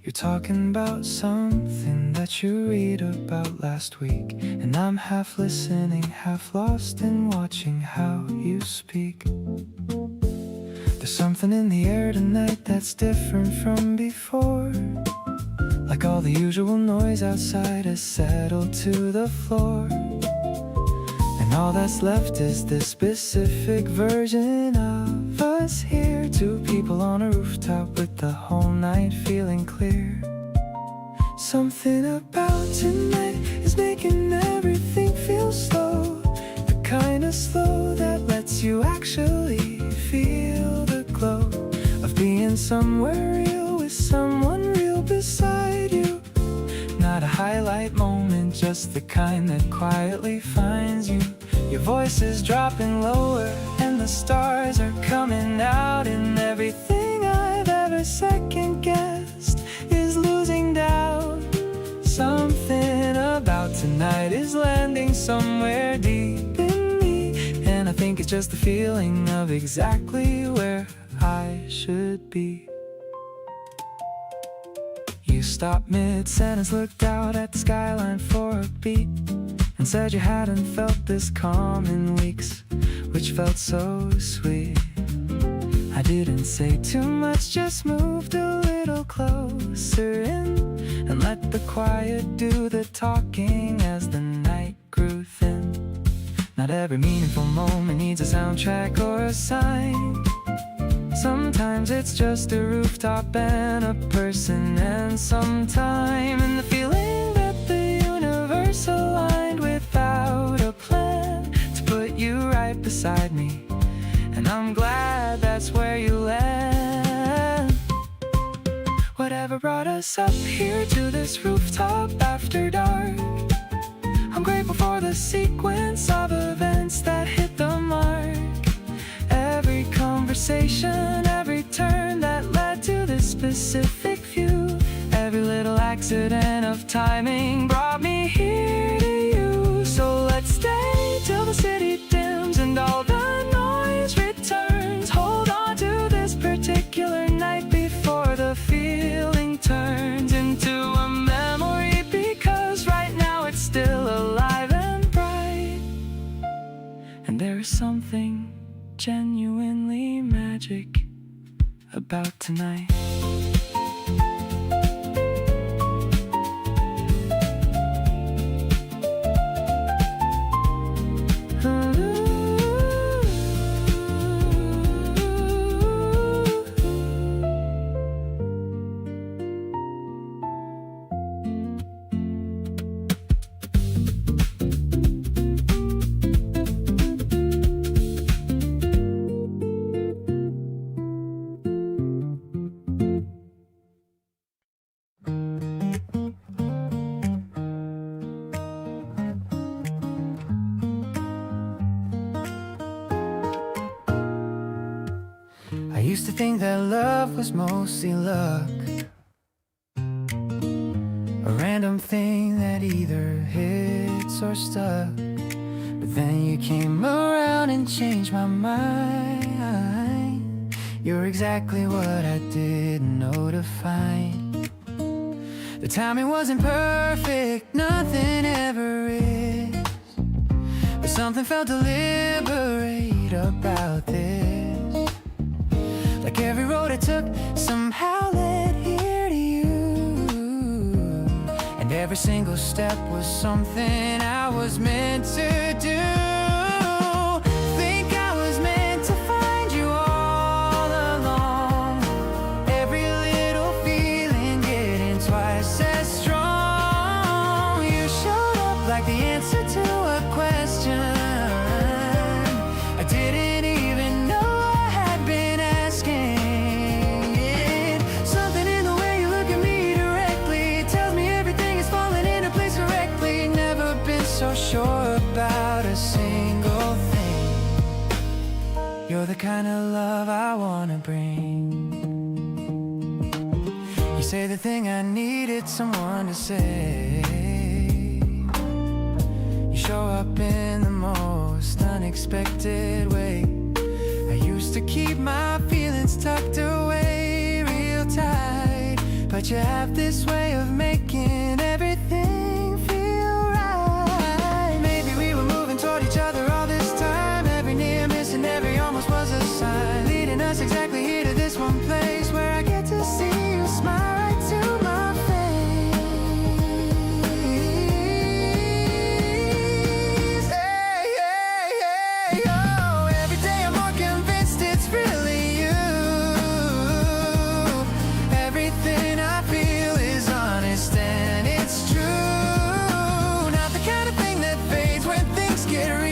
You're talking about something that you read about last week, and I'm half listening, half lost in watching how you speak. There's something in the air tonight that's different from before, like all the usual noise outside has settled to the floor, and all that's left is this specific version of us here. Two people on a rooftop with the whole night feeling clear. Something about tonight is making everything feel slow, the kind of slow that lets you actually feel the glow of being somewhere real with someone real beside you. Not a highlight moment, just the kind that quietly finds you. Your voice is dropping lower and the stars are coming out, and everything I've ever second guessed is losing doubt. Something about tonight is landing somewhere deep in me, and I think it's just the feeling of exactly where I should be. You stopped mid-sentence, looked out at the skyline for a beat, and said you hadn't felt this calm in weeks, which felt so sweet. I didn't say too much, just moved a little closer in, and let the quiet do the talking as the night grew thin. Not every meaningful moment needs a soundtrack or a sign. Sometimes it's just a rooftop and a person and some time, and the feeling that the universe aligned without a plan to put you right beside me, and I'm glad that's where you land. Whatever brought us up here to this rooftop after dark, I'm grateful for the sequence of events that hit the mark. Every conversation, every turn that led to this specific view, every little accident of timing brought me here to you. So let's stay till the city dims and all the noise returns. Hold on to this particular night before the feeling turns into a memory, because right now it's still alive and bright, and there is something genuinely magic about tonight. was mostly luck. A random thing that either hits or stuck. But then you came around and changed my mind. You're exactly what I didn't know to find. The timing wasn't perfect, nothing ever is. But something felt deliberate about this. Like every road I took somehow led here to you. And every single step was something I was meant to do. Think I was meant to find you all along. Every little feeling getting twice as strong. You showed up like the answer to a question I didn't even know I had been asking. Something in the way you look at me directly tells me everything is falling into place correctly. Never been so sure about a single thing. You're the kind of love I wanna bring. You say the thing I needed someone to say. You show up in the most unexpected way. I used to keep my feelings tucked away real tight, but you have this way of making everything feel right. Maybe we were moving toward each other all this time. Every near miss and every almost was a sign, leading us exactly here to this one place where I get to see you smile right to my face. Hey, hey, hey, oh, every day I'm more convinced it's really you. Everything I feel is honest and it's true. Not the kind of thing that fades when things get real.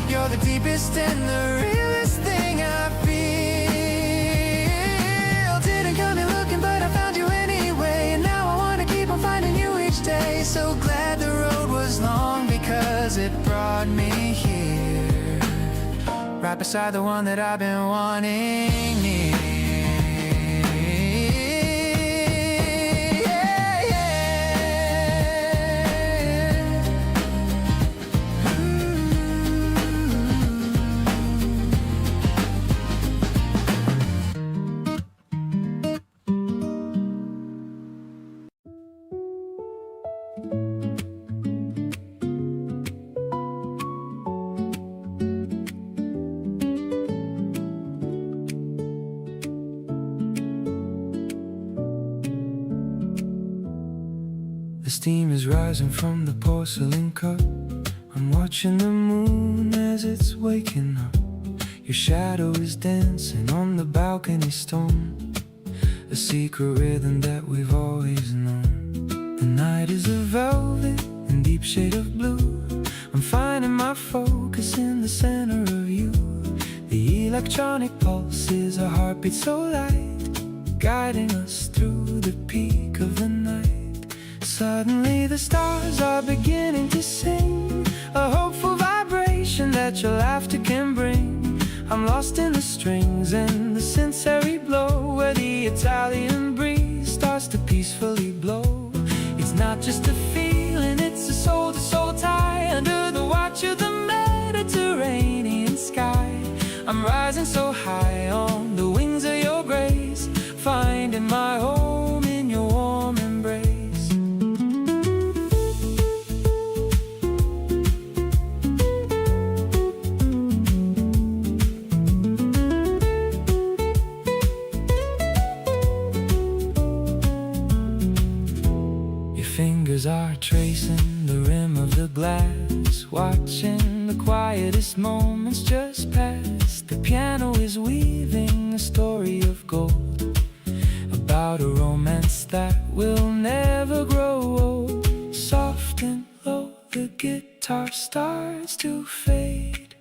You're the deepest and the realest thing I feel. Didn't come in looking, but I found you anyway. And now I wanna keep on finding you each day. So glad the road was long because it brought me here, right beside the one that I've been wanting near. Yeah, yeah. The steam is rising from the porcelain cup. I'm watching the moon as it's waking up. Your shadow is dancing on the balcony stone, a secret rhythm that we've always known. The night is a velvet and deep shade of blue. I'm finding my focus in the center of you. The electronic pulse is a heartbeat so light, guiding us through the peak of the night. Suddenly the stars are beginning to sing, a hopeful vibration that your laughter can bring. I'm lost in the strings and the sensory blow, where the Italian breeze starts to peacefully blow. It's not just a feeling, it's a soul-to-soul tie under the watch of the Mediterranean sky. I'm rising so high on the wings of your grace, finding my home in your warm embrace. Fingers are tracing the rim of the glass, watching the quietest moments just pass. The piano is weaving a story of gold, about a romance that will never grow old. Soft and low, the guitar starts to fade,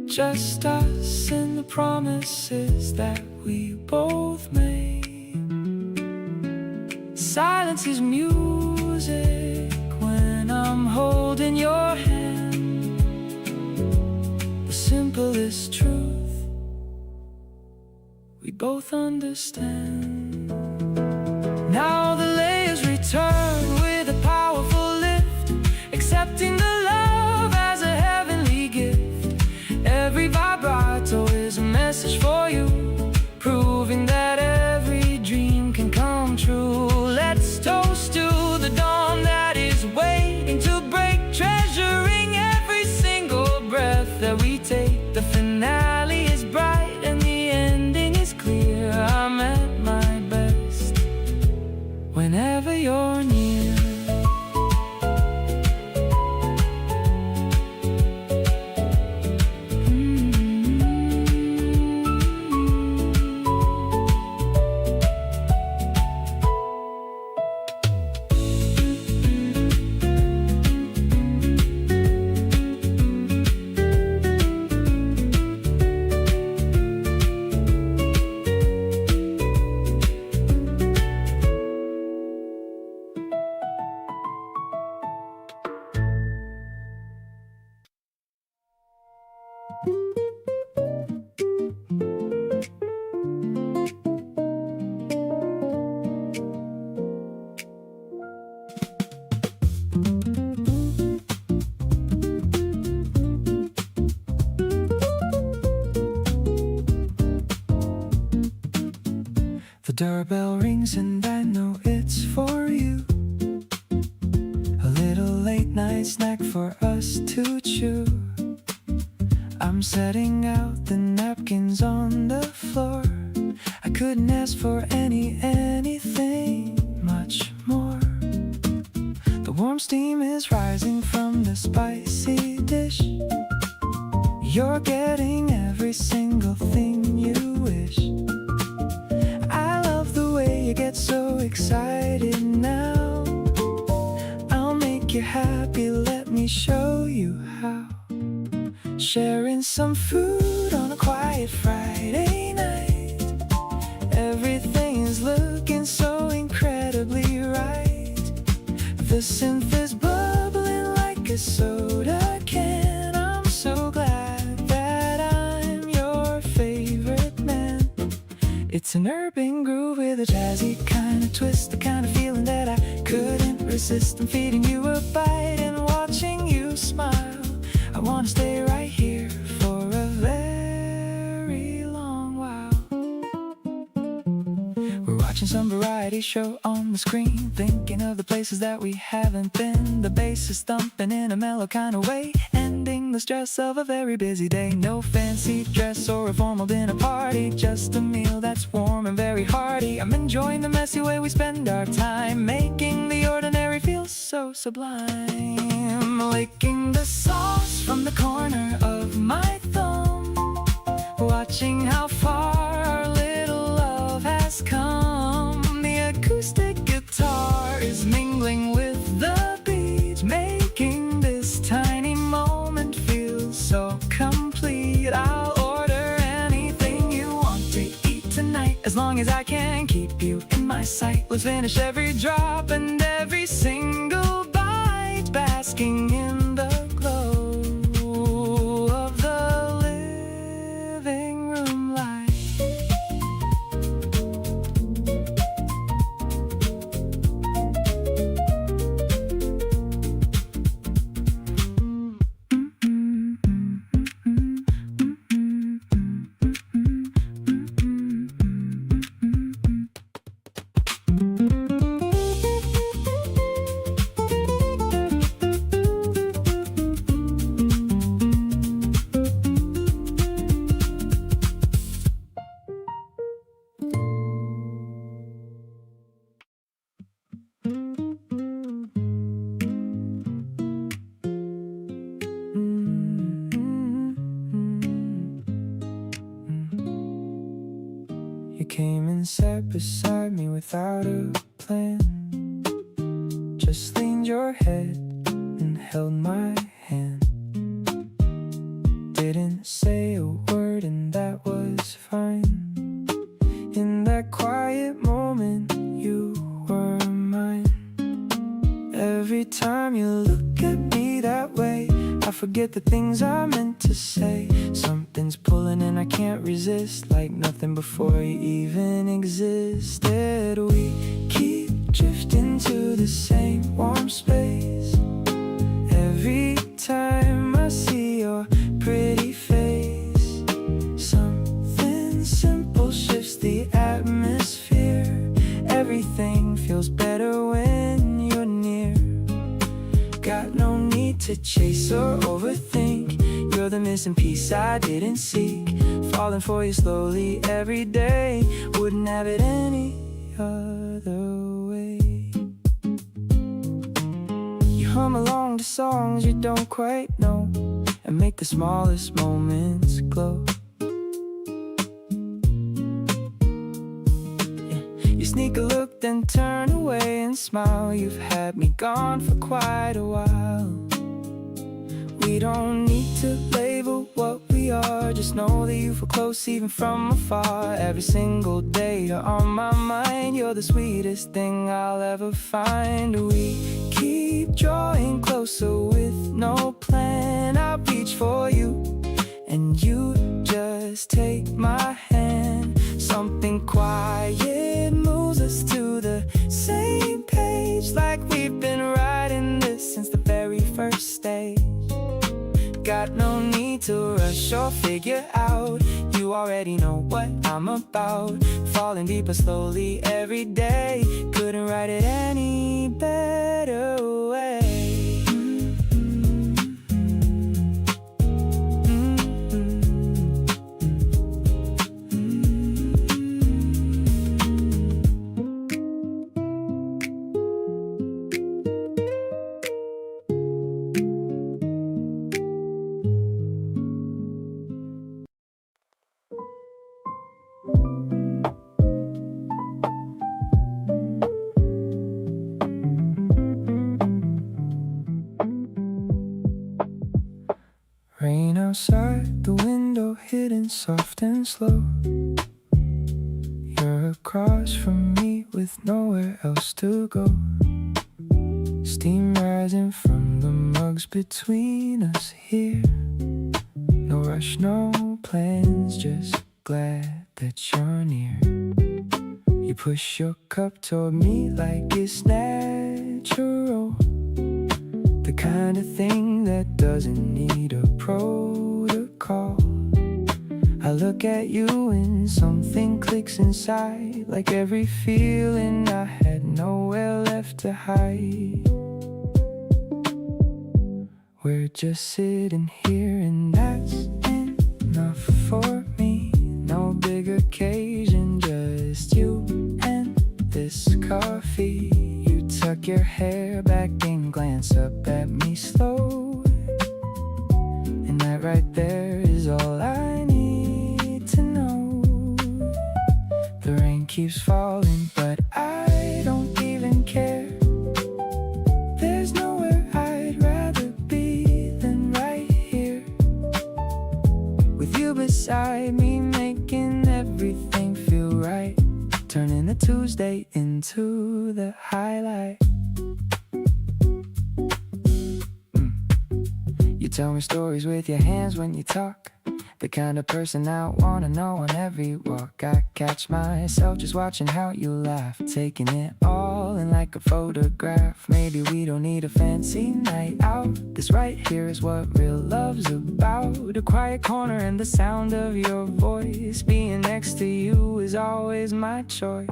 just us and the promises that we both made. Silence is music when I'm holding your hand. The simplest truth we both understand. Now the layers return with a powerful lift, accepting the love as a heavenly gift. Every vibrato is a message for you, proving that every dream can come true. Let's toast to the dawn that is waiting to break, treasuring every single breath that we take. The finale is bright and the ending is clear. I'm at my best whenever you're near. The doorbell rings and I know it's for you. A little late night snack for us to chew. I'm setting out the napkins on the floor. I couldn't ask for anything much more. The warm steam is rising from the spicy dish. You're getting every single thing you wish. I love the way you get so excited now. I'll make you happy, let me show you how. Sharing some food on a quiet Friday night. Everything is looking so incredibly right. The synth is bubbling like a soda can. I'm so glad that I'm your favorite man. It's an urban groove with a jazzy kind of twist, the kind of feeling that I couldn't resist. I'm feeding you a bite and watching you smile. I wanna stay right here for a very long while. We're watching some variety show on the screen, thinking of the places that we haven't been. The bass is thumping in a mellow kind of way, ending the stress of a very busy day. No fancy dress or a formal dinner party, just a meal that's warm and very hearty. I'm enjoying the messy way we spend our time, making the ordinary feel so sublime. Licking the sauce from the corner of my thumb, watching how far our little love has come. The acoustic guitar is mingling with the beat, making this tiny moment feel so complete. I'll order anything you want to eat tonight, as long as I can keep you in my sight. Let's finish every drop and every single bite, basking in the glow of the living room light. You came and sat beside me without a plan, just leaned your head and held my hand. Didn't say a word and that was fine. In that quiet moment you were mine. Every time you look at me that way, I forget the things I meant to say. Something something's pulling and I can't resist. Like nothing before you even existed. We keep drifting to the same warm space. Every time I see your pretty face, something simple shifts the atmosphere. Everything feels better when you're near. Got no need to chase or overthink. You're the missing piece I didn't seek. Falling for you slowly every day. Wouldn't have it any other way. You hum along to songs you don't quite know and make the smallest moments glow. You sneak a look, then turn away and smile. You've had me gone for quite a while. We don't need to label what we are. Just know that you feel close even from afar. Every single day you're on my mind. You're the sweetest thing I'll ever find. We keep drawing closer with no plan. I'll reach for you and you just take my hand. Something quiet moves us to the same page. Like we've been writing this since the very first stage. Got no need to rush or figure out. You already know what I'm about. Falling deeper slowly every day. Couldn't write it any better way. Rain outside the window, hidden soft and slow. You're across from me with nowhere else to go. Steam rising from the mugs between us here. No rush, no plans, just glad that you're near. You push your cup toward me like it's natural. The kind of thing that doesn't need a protocol. I look at you and something clicks inside. Like every feeling I had nowhere left to hide. We're just sitting here and that's enough for me. No big occasion, just you and this coffee. You tuck your hair back and glance up at me slow. And that right there is all I need to know. The rain keeps falling, but I don't even care. There's nowhere I'd rather be than right here. With you beside me, making everything feel right. Turning the Tuesday into the highlight. You tell me stories with your hands when you talk. The kind of person I wanna know on every walk. I catch myself just watching how you laugh, taking it all in like a photograph. Maybe we don't need a fancy night out. This right here is what real love's about. A quiet corner and the sound of your voice. Being next to you is always my choice.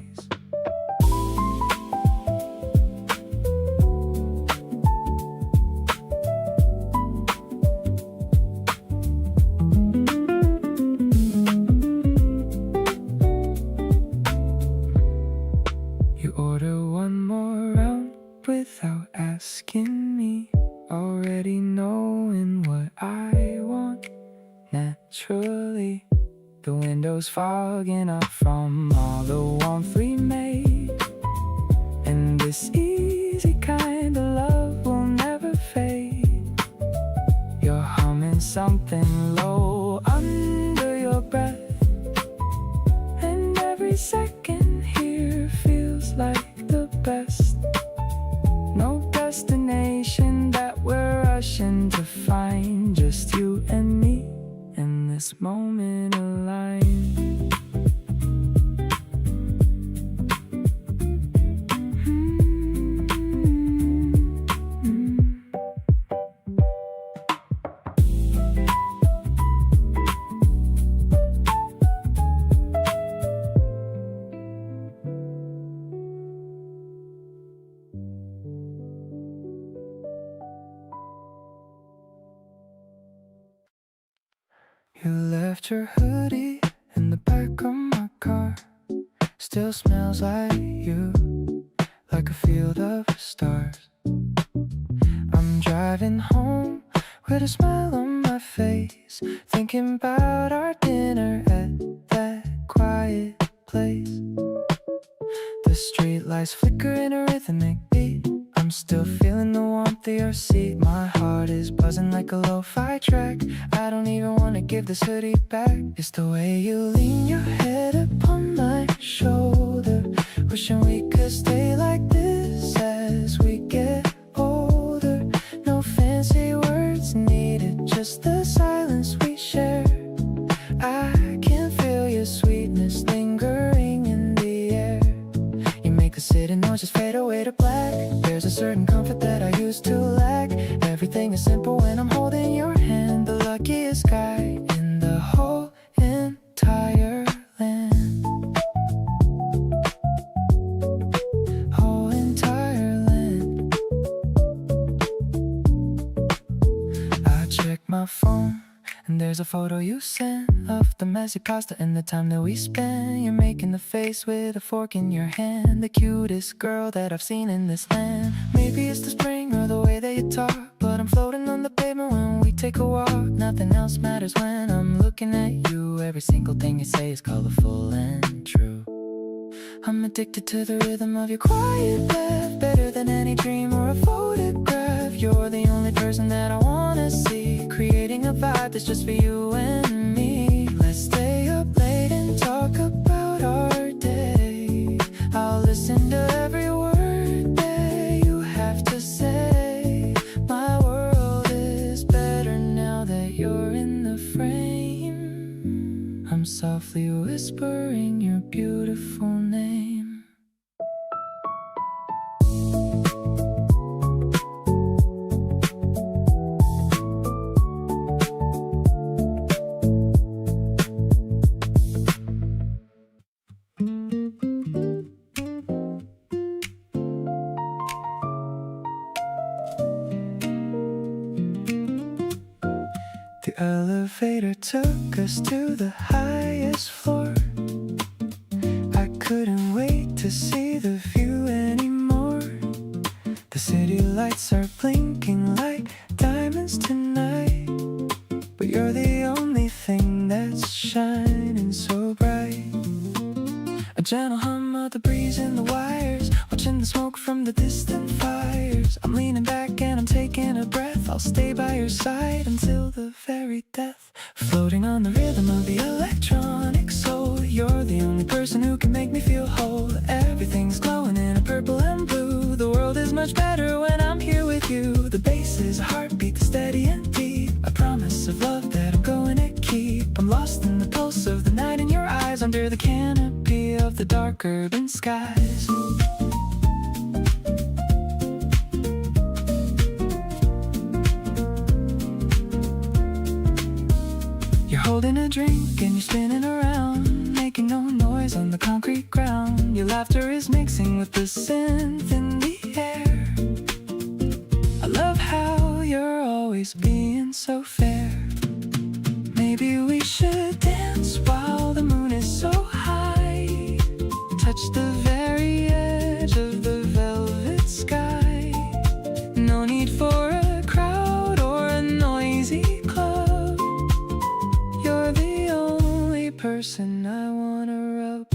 Without asking me, already knowing what I want naturally. The window's fogging up from all the warmth we made. And this easy kind of love will never fade. You're humming something low under your breath. And every second here feels like the best. No destination that we're rushing to find. Just you and me and this this moment alive. You left your hoodie in the back of my car. Still smells like you, like a field of stars. I'm driving home with a smile on my face, thinking about our dinner at that quiet place. The streetlights flicker in a rhythmic beat. I'm still feeling the warmth of your seat. My heart is buzzing like a lo-fi track. I don't even wanna give this hoodie back. It's the way you lean your head upon my shoulder, wishing we could stay like this as we get older. No fancy words needed, just the silence we share. I can feel your sweetness lingering in the air. You make the city noise just fade away to black. There's a certain comfort that I used to lack. Everything is simple when I'm holding your hand. The luckiest guy in the whole entire land. Whole entire land. I check my phone and there's a photo you sent of the messy pasta and the time that we spent. You're making the face with a fork in your hand, the cutest girl that I've seen in this land. Maybe it's the spring or the way that you talk, but I'm floating on the pavement when we take a walk. Nothing else matters when I'm looking at you. Every single thing you say is colorful and true. I'm addicted to the rhythm of your quiet laugh, better than any dream or a photograph. You're the only person that I wanna see, creating a vibe that's just for you and me. Let's stay up late and talk about our day. I'll listen to every word that you have to say. My world is better now that you're in the frame. I'm softly whispering your beautiful name. The elevator took us to the highest floor. I couldn't wait to see the view anymore. The city lights are blinking like diamonds tonight, but you're the only thing that's shining so bright. A gentle hum of the breeze in the wires, watching the smoke from the distant fires. I'm leaning back and I'm taking a breath. I'll stay by your side until the very death. Floating on the rhythm of the electronic soul. You're the only person who can make me feel whole. Everything's glowing in a purple and blue. The world is much better when I'm here with you. The bass is a heartbeat that's steady and deep, a promise of love that I'm going to keep. I'm lost in the pulse of the night in your eyes, under the canopy of the dark urban skies. You're holding a drink and you're spinning around, making no noise on the concrete ground. Your laughter is mixing with the synth in the air. I love how you're always being so fair. Maybe we should dance while the moon is so high, touch the very edge of the velvet sky. No need for a crowd or a noisy club. You're the only person I wanna rub.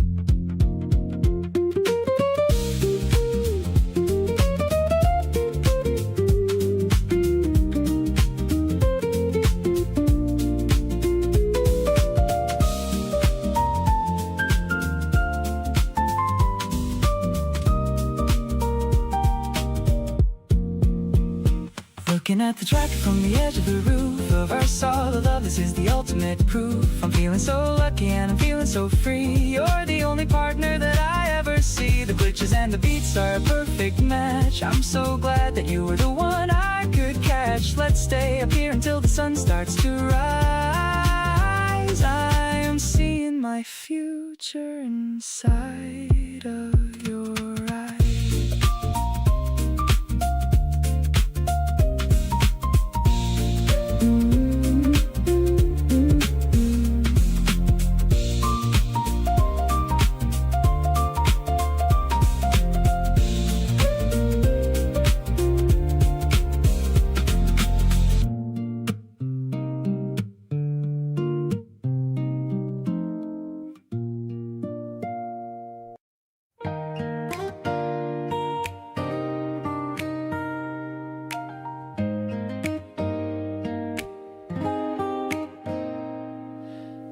Looking at the tracker from the edge of the roof of our solid love, this is the ultimate proof. I'm feeling so lucky and I'm feeling so free. You're the only partner that I ever see. The glitches and the beats are a perfect match. I'm so glad that you were the one I could catch. Let's stay up here until the sun starts to rise. I am seeing my future inside of your eyes.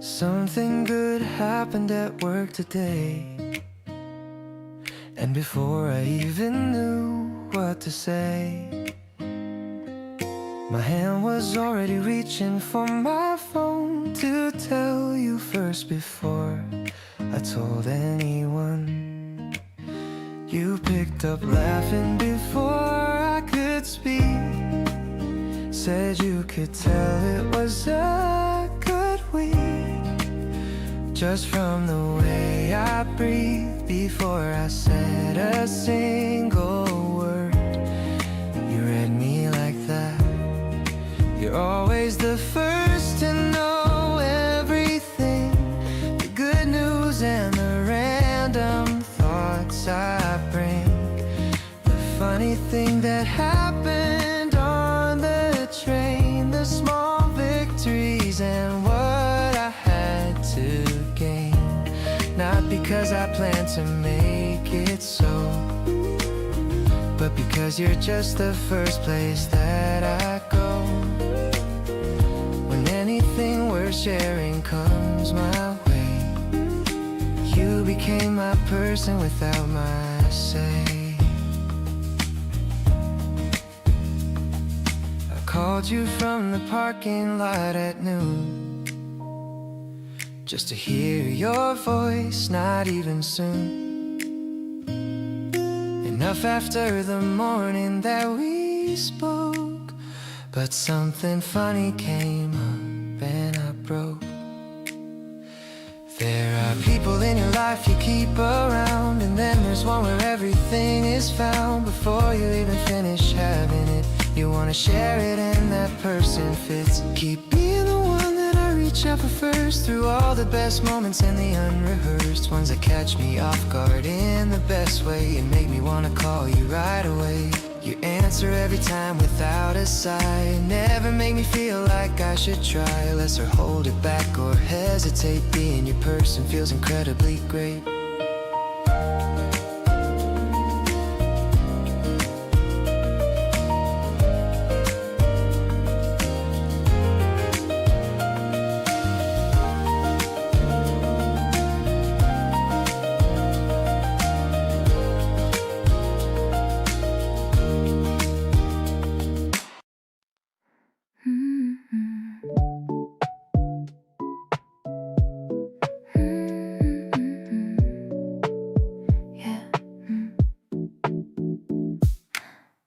Something good happened at work today, and before I even knew what to say, my hand was already reaching for my phone to tell you first before I told anyone. You picked up laughing before I could speak, said you could tell it was a good week, just from the way I breathe before I said a single word. You read me like that. You're always the first to know everything, the good news and the random thoughts I bring, the funny thing that happened on the train, the small victories and what I had to gain. Not because I plan to make it so, but because you're just the first place that I go when anything worth sharing comes my way. You became my person without my say. I called you from the parking lot at noon, just to hear your voice, not even soon. Enough after the morning that we spoke, but something funny came up and I broke. There are people in your life you keep around, and then there's one where everything is found. Before you even finish having it, you wanna share it and that person fits. Keep being the one that I reach out for first, through all the best moments and the unrehearsed ones that catch me off guard in the best way and make me wanna call you right away. You answer every time without a sigh, never make me feel like I should try less or hold it back or hesitate. Being your person feels incredibly great.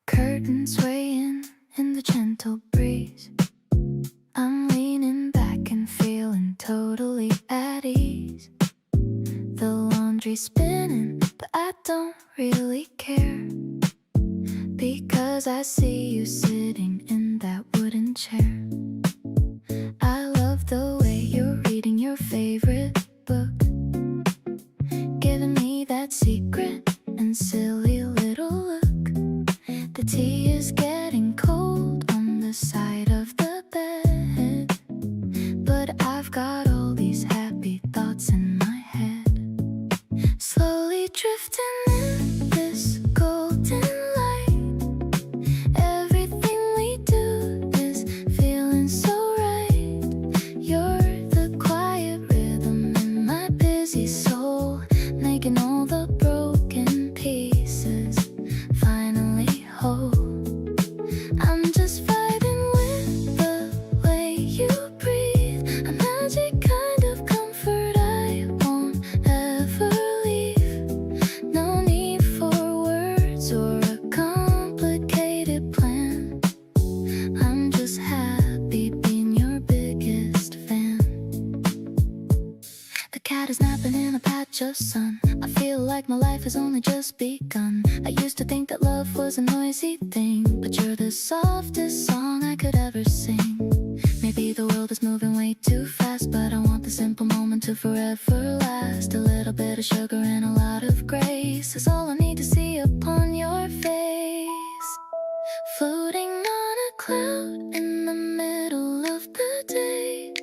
Curtains swaying in the gentle breeze. I'm leaning back and feeling totally at ease. The laundry's spinning, but I don't really care, because I see you sitting in that wooden chair. I love the way you're reading your favorite book, giving me that secret and silly little look. The tea is getting cold on the side of the bed, but I've got all these happy thoughts in my head, slowly drifting in this golden light. Everything we do is feeling so right. You're the quiet rhythm in my busy soul, making all the broken pieces finally whole. I'm just fighting sun. I feel like my life has only just begun. I used to think that love was a noisy thing, but you're the softest song I could ever sing. Maybe the world is moving way too fast, but I want the simple moment to forever last. A little bit of sugar and a lot of grace is all I need to see upon your face. Floating on a cloud in the middle of the day,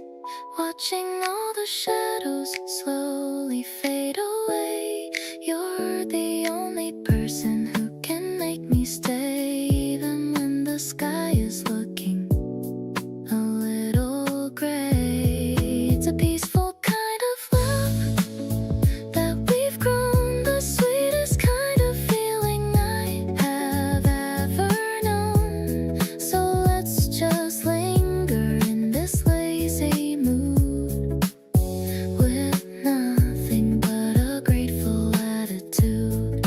watching all the shadows slowly fade away. You're the only person who can make me stay, even when the sky is looking a little gray. It's a peaceful kind of love that we've grown, the sweetest kind of feeling I have ever known. So let's just linger in this lazy mood with nothing but a grateful attitude.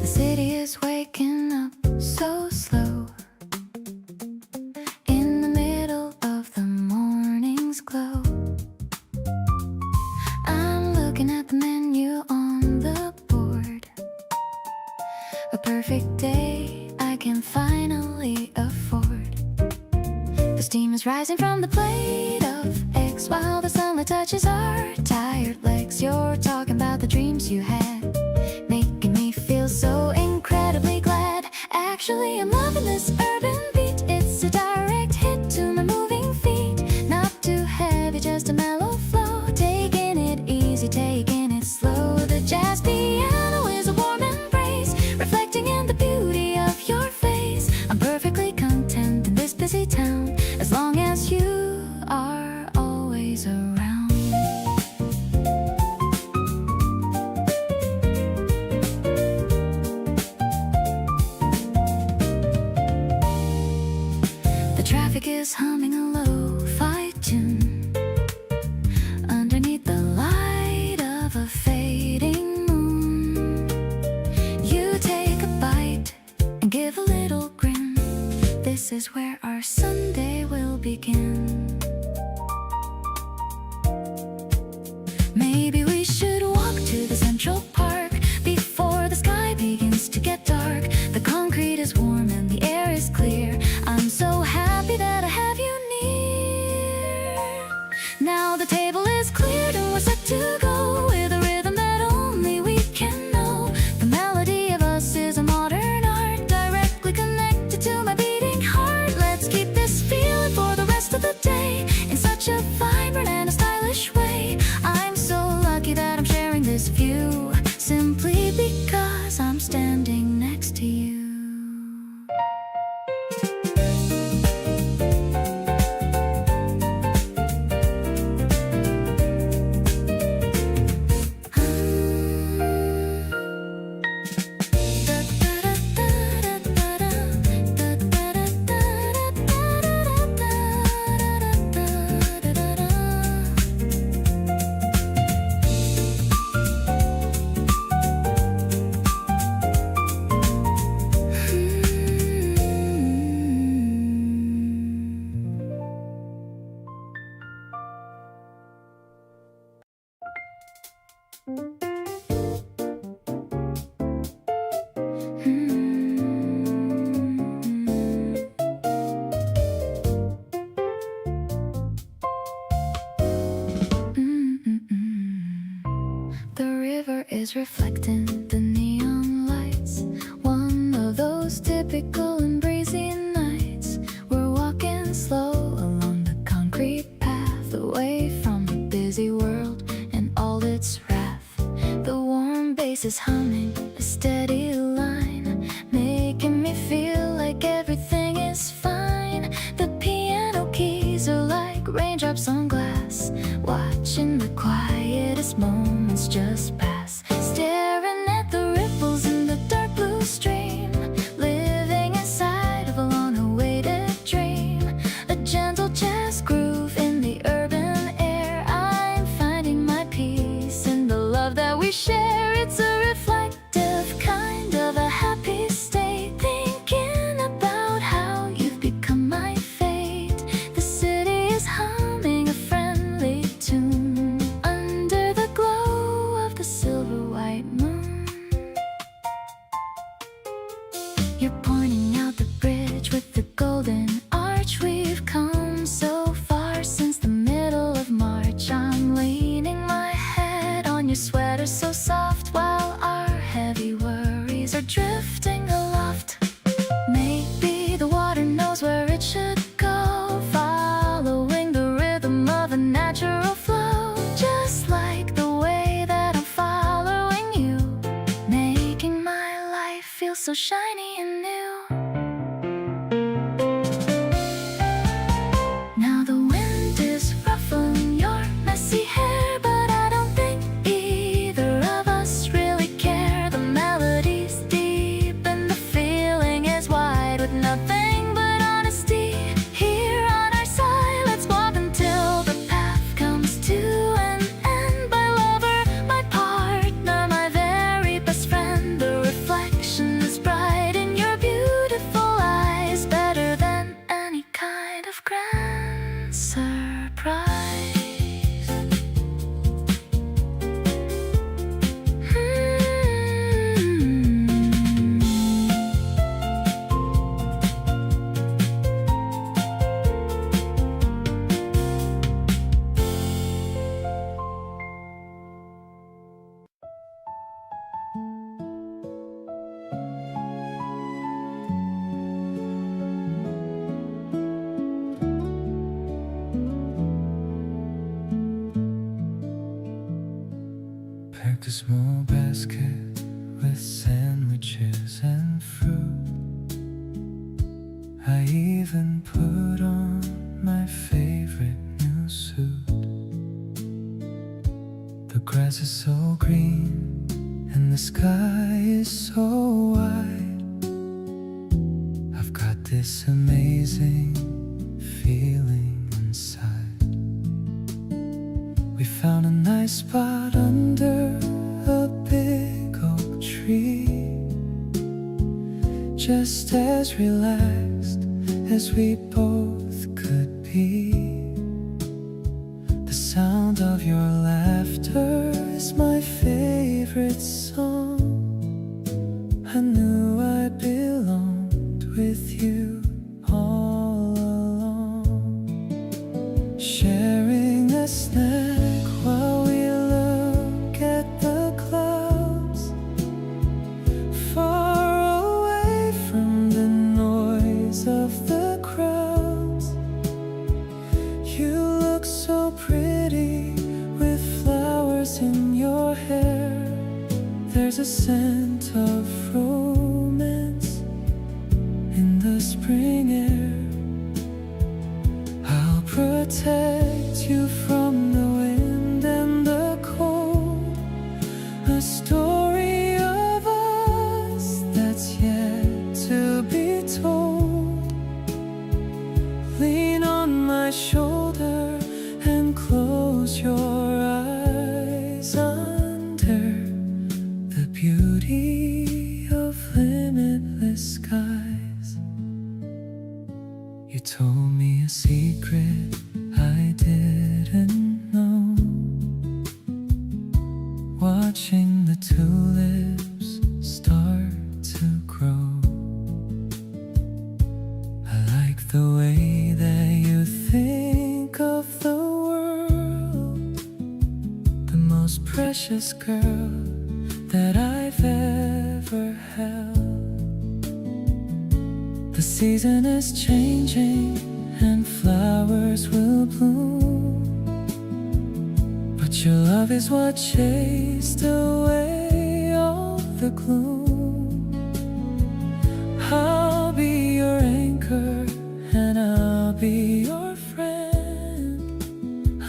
The city is waking up so slow in the middle of the morning's glow. I'm looking at the menu on the board. A perfect day I can finally afford. The steam is rising from the plate of eggs while the sunlight touches our tired legs. You're talking about the dreams you had, making me feel so incredibly glad. Actually, I'm loving this urban beat. It's a direct hit to my moving feet. Not too heavy, just a mellow flow. Taking it easy, taking it slow. The jazz piano is a warm embrace, reflecting in the beauty of your face. I'm perfectly content in this busy town, as long as you are always around. The traffic is humming a lo-fi tune underneath the light of a fading moon. You take a bite and give a little grin. This is where our Sunday will begin. Maybe we should walk to the Central Park before the sky begins to get dark. The concrete is warm and the air is clear. I'm so happy that I have you near. Now the table is cleared and we're set to go with a rhythm that only we can know. The melody of us is a modern art, directly connected to my beating heart. Let's keep this feeling for the rest of the day, in such a vibrant and a stylish way. I'm so lucky that I'm sharing this view, simply because I'm standing next to you. The river is reflecting the neon lights, one of those typical and breezy nights. We're walking slow along the concrete path, away from the busy world and all its wrath. The warm bass is humming a steady line, making me feel like everything is fine. The piano keys are like raindrops on glass, watching the quietest moments just pass. It's a reflective kind of a happy state, thinking about how you've become my fate. The city is humming a friendly tune under the glow of the silver white moon. You're pointing out the bridge with the golden arch. We've come so far since the middle of March. I'm leaning my head on your sweater so soft, while our heavy worries are drifting aloft. Maybe the water knows where it should go, following the rhythm of a natural flow, just like the way that I'm following you, making my life feel so shiny and new. Now the wind is ruffling your messy hair, but I don't think either of us really care. The melody's deep and the feeling is wide, with nothing but honesty here on our side. Let's walk until the path comes to an end. My lover, my partner, my very best friend. The reflection is bright in your beautiful eyes, better than any kind of grand surprise. Packed a small basket with sandwiches and fruit. I even put on my favorite new suit. The grass is so green and the sky is so wide. I've got this amazing feeling inside. We found a nice spot under a big oak tree, just as relaxed as we both could be. The sound of your laughter is my favorite song. I knew I belonged with you all along, sharing a snack while we look at the clouds, far away from the noise of the crowds. You look so pretty with flowers in your hair. There's a scent of romance in the spring air. I'll protect you from the wind and the cold, a story of us that's yet to be told. Lean on my shoulder and close your eyes under the beauty of limitless skies. You told me a secret I didn't know, watching the tulips start to grow. I like the way that you think of the world, the most precious girl that I've ever held. The season is changing and flowers will bloom, but your love is what chased away all the gloom. I'll be your anchor and I'll be your friend,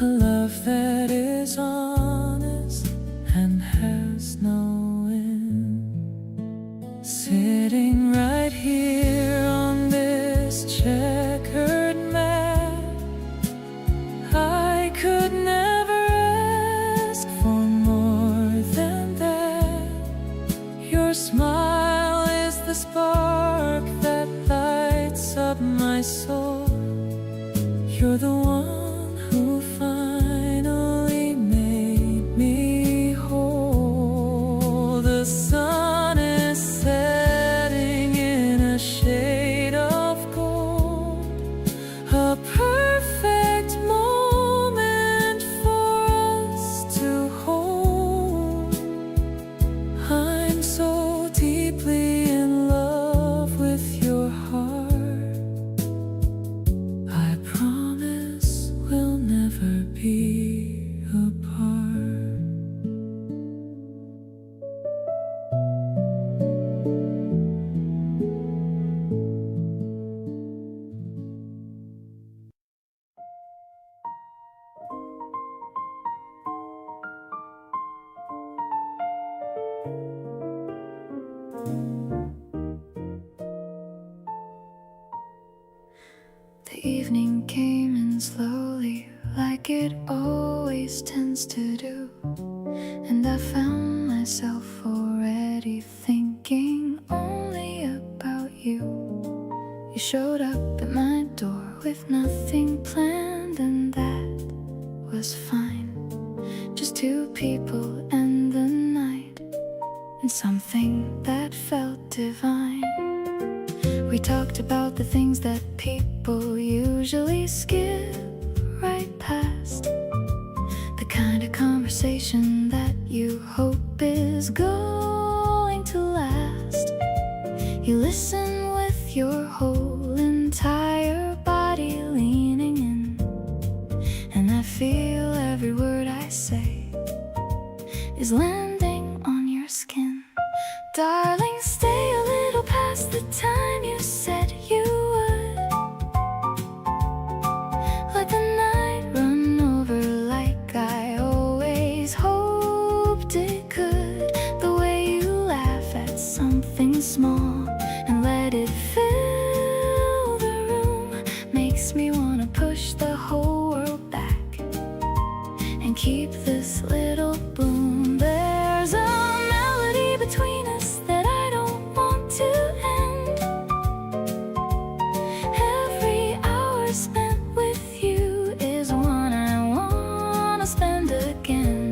a love that is honest and has no end. Sitting right here on this checkered mat, I could never ask for more than that. Your smile is the spark that lights up my soul. You're the one who finally made me whole. The sun is setting in a shade of gold, a perfect moment for us to hold. I'm so deeply in love with your heart. I promise we'll never be apart. The evening came in slowly, like it always tends to do, and I found myself already thinking only about you. You showed up at my door with nothing planned, and that was fine. Just two people and the night, and something that felt divine. We talked about the things that people usually skip right past, the kind of conversation that you hope is going to last. You listen with your whole entire body leaning in, and I feel every word I say is landing on your skin. Darling, stay a little past the time you said you would. Let the night run over like I always hoped it could. The way you laugh at something small and let it fill the room makes me wanna push the whole world back and keep this little bloom. There's a melody between us that I don't want to end. Every hour spent with you is one I wanna spend again.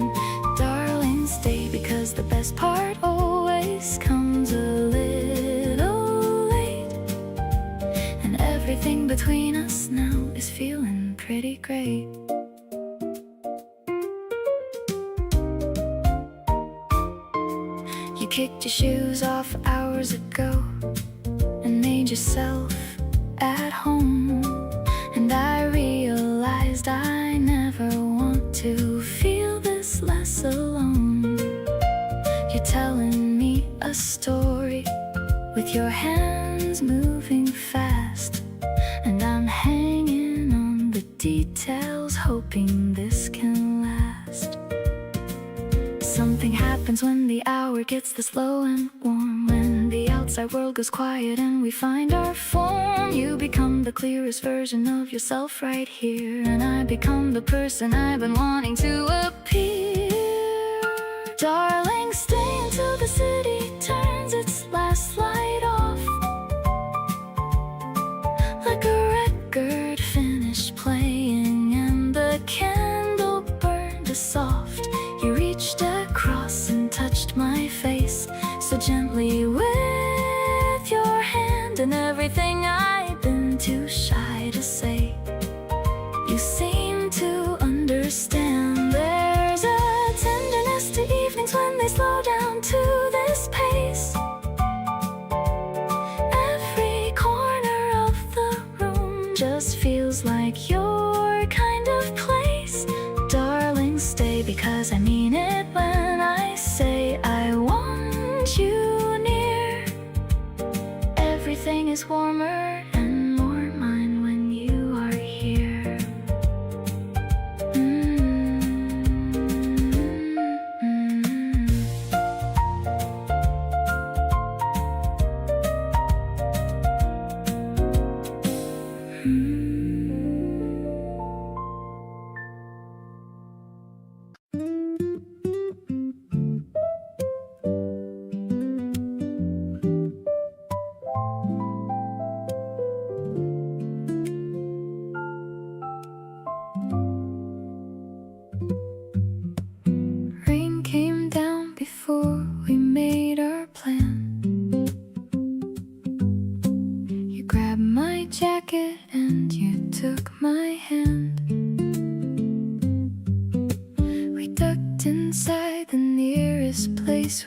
Darling, stay, because the best part always comes a little late, and everything between us now is feeling pretty great. You kicked your shoes off hours ago and made yourself at home, and I realized I never want to feel this less alone. You're telling me a story with your hands moving fast, and I'm hanging on the details, hoping this can last. Something happens when the hour gets this low and warm, when the outside world goes quiet and we find our form. You become the clearest version of yourself right here, and I become the person I've been wanting to appear. Darling, stay until the city turns its last light off, like a record finished playing and the candle burned soft. You reached across and touched my face so gently with your hand, and everything I'd been too shy to say, you seem to understand. There's a tenderness to evenings when they slow down to this pace. Every corner of the room just feels like your kind of place. Darling, stay, because I mean it when I say I want you near. Everything is warmer and more mine when you are here.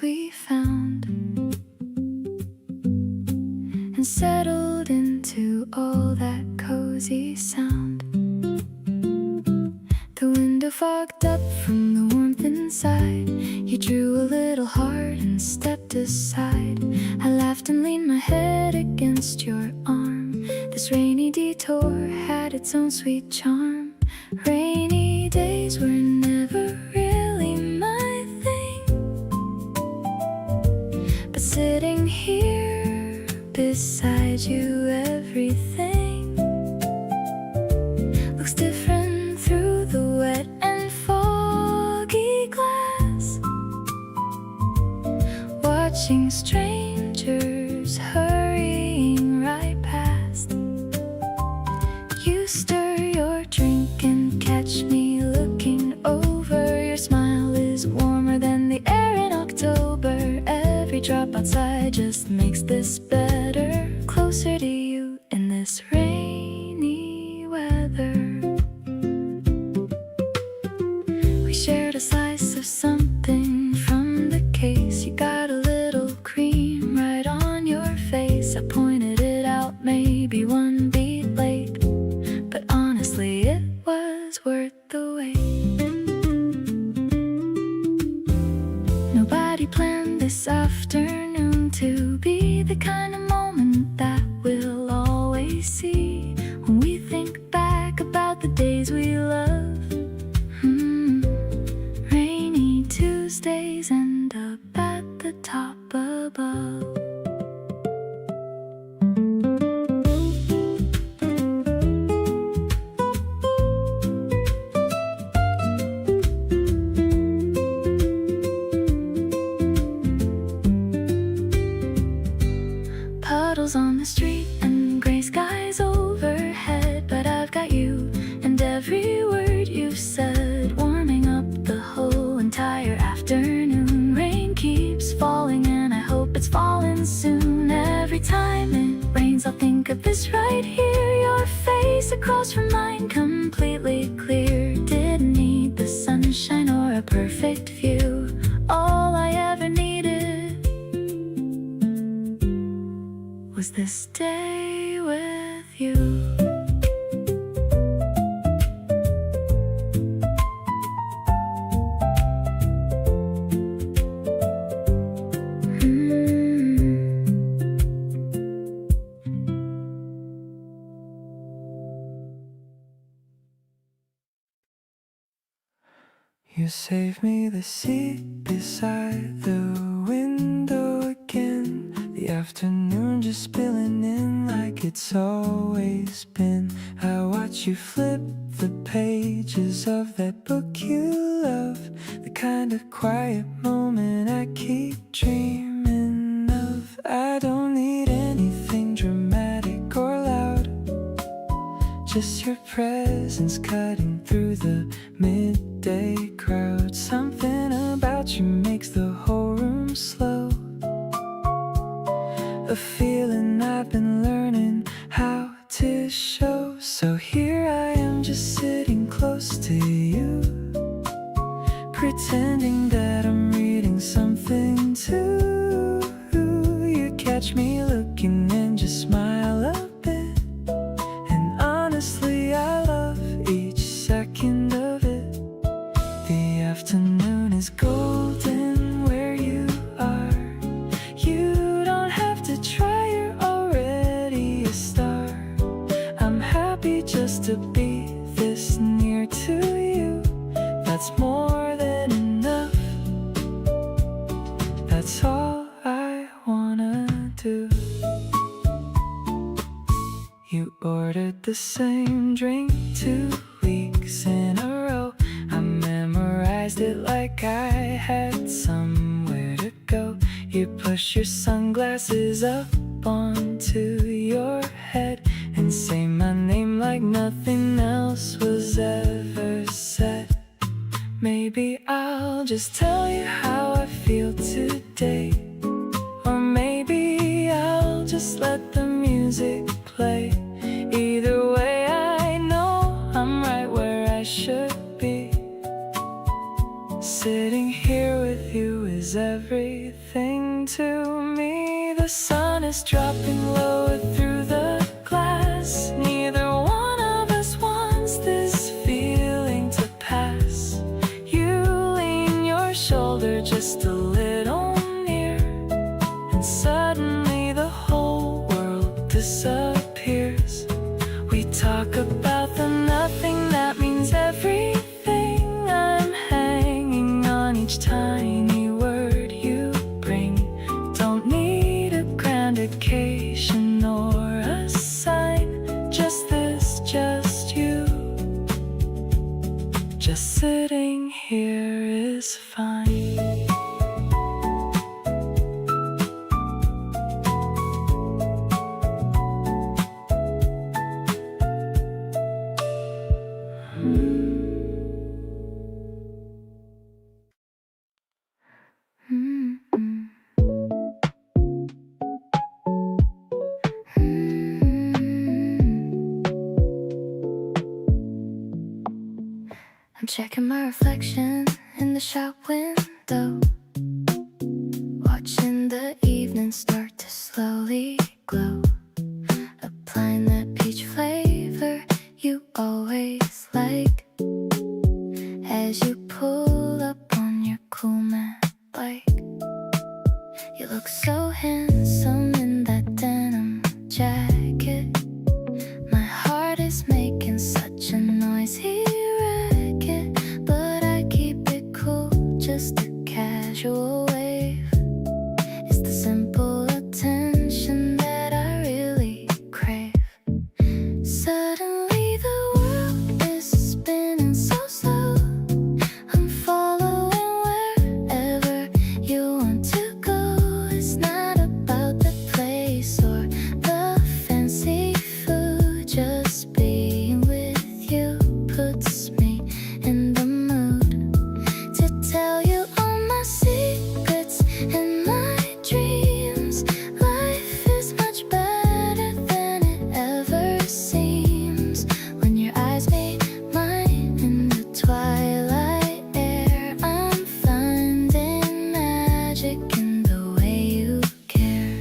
we found and settled into all that cozy sound. The window fogged up from the warmth inside. You drew a little heart and stepped aside. I laughed and leaned my head against your arm. This rainy detour had its own sweet charm. Rainy days were never really my thing, but sitting here beside you, everything looks different through the wet and foggy glass. Watching strangers hurrying right past. You stir your drink and catch me looking over. Your smile is warmer than the air in October. Every drop outside just makes this better. Closer to you in this rainy weather. We shared a slice of something from the case. You got a little cream right on your face. I pointed it out, maybe one beat late, but honestly it was worth the wait. Nobody planned this afternoon to be the kind of moment that we'll always see when we think back about the days we love. Rainy Tuesdays end up at the top above. Puddles on the street and gray skies overhead, but I've got you and every word you've said, warming up the whole entire afternoon. Rain keeps falling and I hope it's falling soon. Every time it rains I'll think of this right here, your face across from mine, completely clear. Didn't need the sunshine or a perfect view. All I ever needed was this day with you. You save me the seat beside the window again. The afternoon just spilling in like it's always been. I watch you flip the pages of that book you love, the kind of quiet moment I keep dreaming of. I don't need anything dramatic or loud, just your presence cutting through the midday crowd. Something about you makes the whole room slow, a feeling I've been learning how to show. So here I am just sitting close to you, pretending that I'm reading something too. You catch me looking and just smile a bit, and honestly I love each second of it. The afternoon is golden where you are. You don't have to try, you're already a star. I'm happy just to be this near to you. That's more than enough. That's all I wanna do. You ordered the same drink 2 weeks in a row. I memorized it like I had somewhere to go. You push your sunglasses up onto your head and say my name like nothing else was ever said. Maybe I'll just tell you how I feel today, or maybe I'll just let the music play. Either way I know I'm right where I should be. Sitting here with you is everything. everything to me. The sun is dropping lower through the glass. Neither one of us wants this feeling to pass. You lean your shoulder just a little near, and suddenly the whole world disappears. We talk about the nothing that means everything. I'm hanging on each tiny word you bring. Don't need a grand occasion or a sign. Just this, just you. Just sitting here is fine. I'm checking my reflection in the shop window, watching the evening start to slowly glow, applying that peach flavor you always like, as you pull up on your cool man bike. You look so handsome in that denim jacket. My heart is making such a noisy racket, but I keep it cool, just a casual wave. It's the simple attention that I really crave. Suddenly the world is spinning so slow. I'm following wherever you want to go. It's not about the place or the fancy food. Just being with you puts me in the mood to tell you all my secrets and my dreams. Life is much better than it ever seems when your eyes meet mine in the twilight air. I'm finding magic in the way you care.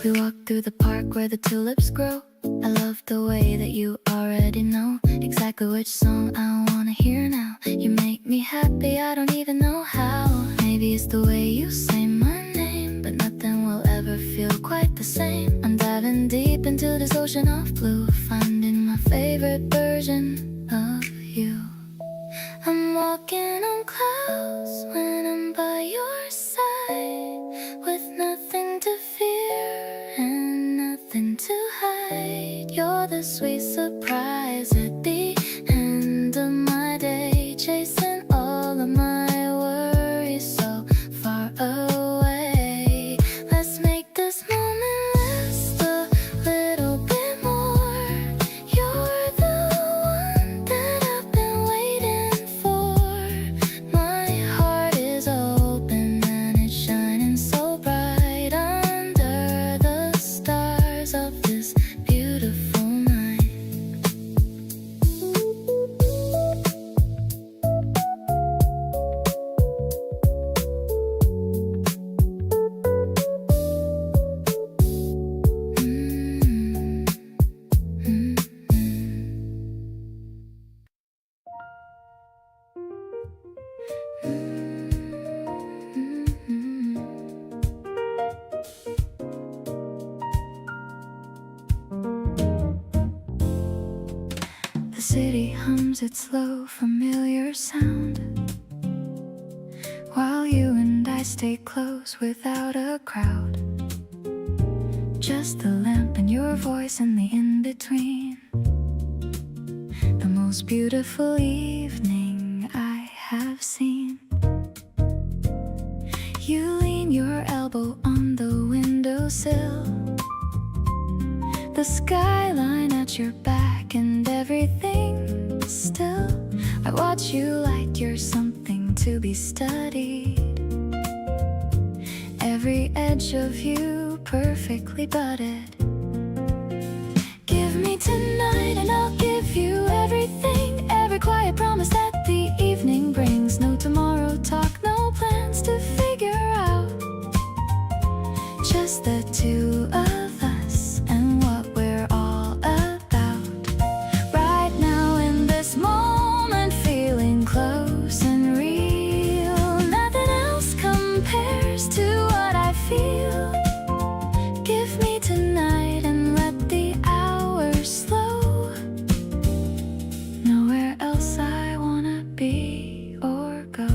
We walk through the park where the tulips grow. I love the way that you already know exactly which song I wanna hear now. You make me happy, I don't even know how. Maybe it's the way you say my name, but nothing will ever feel quite the same. I'm diving deep into this ocean of blue, finding my favorite version of you. I'm walking on clouds when I'm by your side, with nothing to fear and nothing to hide. You're the sweet surprise at the end of my day, chasing all of my worries so far away. Let's make this moment last a little bit more. You're the one that I've been waiting for. My heart is open and it's shining so bright under the stars of this beautiful night. The city hums its low, familiar sound, while you and I stay close without a crowd. Just the lamp and your voice and the in-between. The most beautiful evening I have seen. You lean your elbow on the windowsill, the skyline at your back and everything still. I watch you like you're something to be studied. Every edge of you perfectly budded. Give me tonight and I'll give you everything. Every quiet promise that the evening brings. No tomorrow talk, no plans to figure just the two of us and what we're all about. Right now in this moment, feeling close and real. Nothing else compares to what I feel. Give me tonight and let the hours slow. Nowhere else I wanna be or go.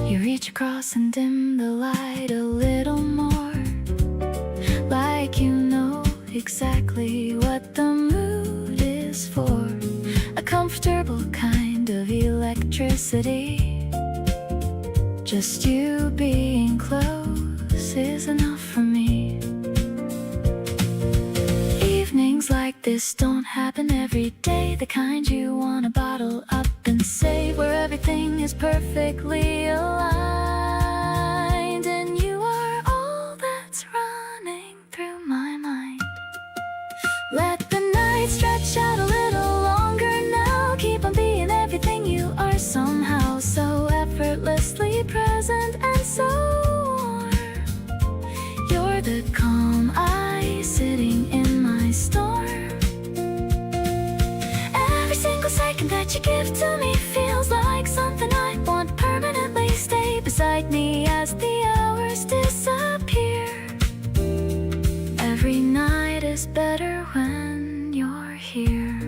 You reach across and dim the light a little more, like you know exactly what the mood is for. A comfortable kind of electricity. Just you being close is enough for me. Evenings like this don't happen every day, the kind you wanna bottle up and save, where everything is perfectly aligned and you are all that's running through my mind. Let the night stretch out a little longer now. Keep on being everything you are, somehow so effortlessly present and so warm. You're the calm eye sitting in my storm. Every single second that you give to me feels like something I want permanently. Stay beside me as the hours disappear. Every night is better when you're here.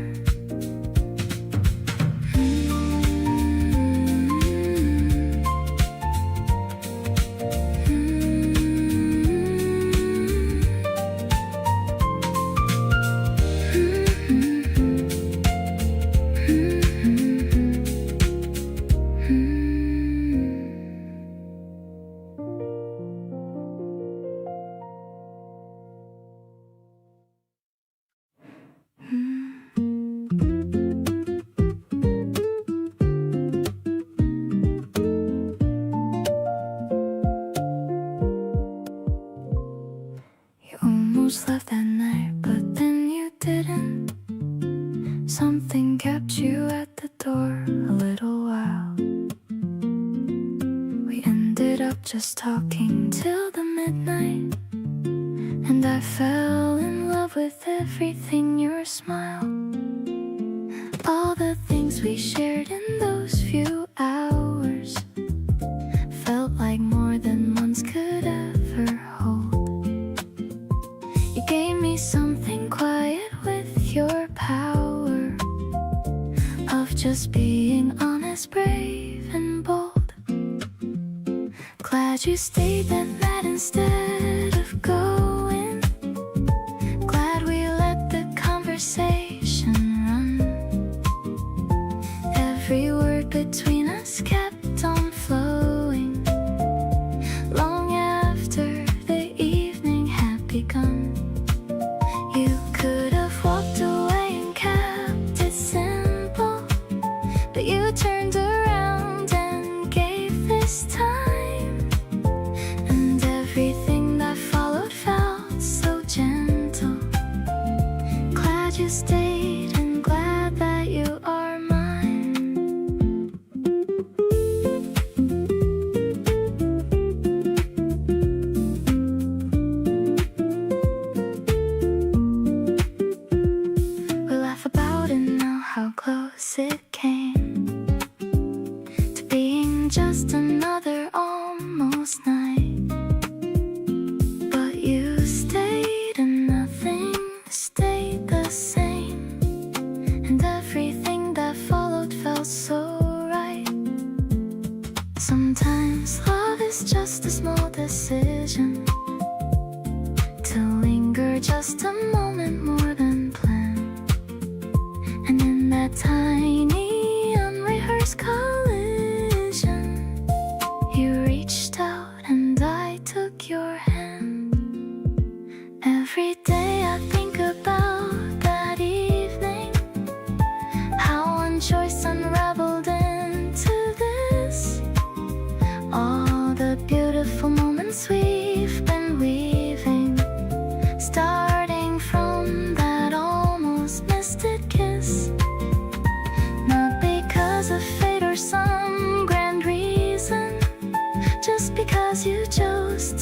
You almost left that night, but then you didn't. Something kept you at the door a little while. We ended up just talking till the midnight, and I fell in love with everything, your smile. All the things we shared in those few hours felt like more than months could ever hold. You gave me something quiet with your power of just being honest, brave and bold. Glad you stayed that night instead of going. Glad we let the conversation run. Every word between us kept on flowing long after the evening had begun. You could have walked away and kept it simple, but you turned around and gave this time. And everything that followed felt so gentle. Glad you stayed and glad that you are mine. We laugh about it now, how close it came to being just another almost night. But you stayed and nothing stayed the same, and everything that followed felt so right. Sometimes love is just a small decision, to linger just a moment more than planned. And in that tiny unrehearsed collision, you reached out and I took your hand. Every day I think about that evening, how one choice unraveled into this. All the beautiful moments we've been weaving, starting from that almost missed it kiss. Not because of fate or some grand reason, just because you chose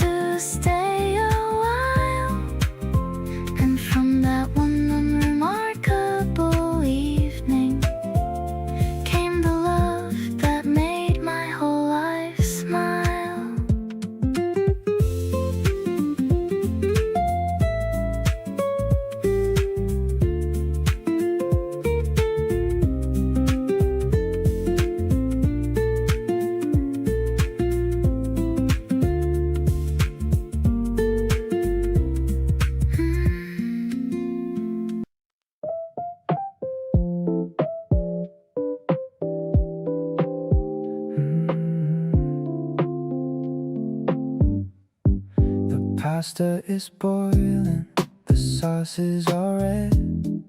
pasta is boiling, the sauce is all red.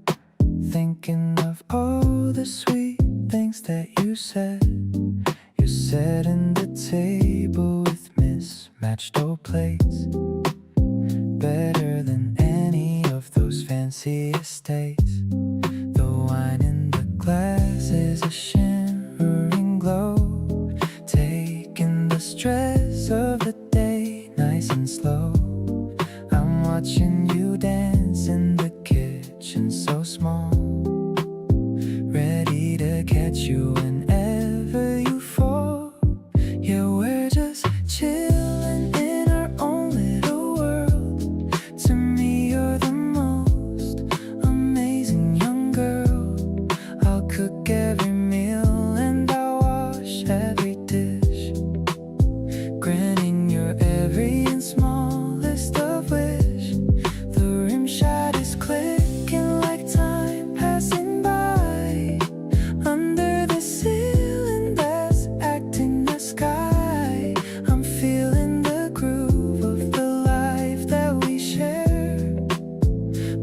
Thinking of all the sweet things that you said. You're setting the table with mismatched old plates, better than any of those fancy estates. The wine in the glass is a shimmering glow, taking the stress of the day nice and slow. I'm watching you dance in the kitchen so small, ready to catch you whenever you fall. Yeah, we're just chilling in our own little world. To me, you're the most amazing young girl. I'll cook every meal and I'll wash every dish, granting your every and smallest of wish. The rim shot is clicking like time passing by under the ceiling that's acting the sky. I'm feeling the groove of the life that we share,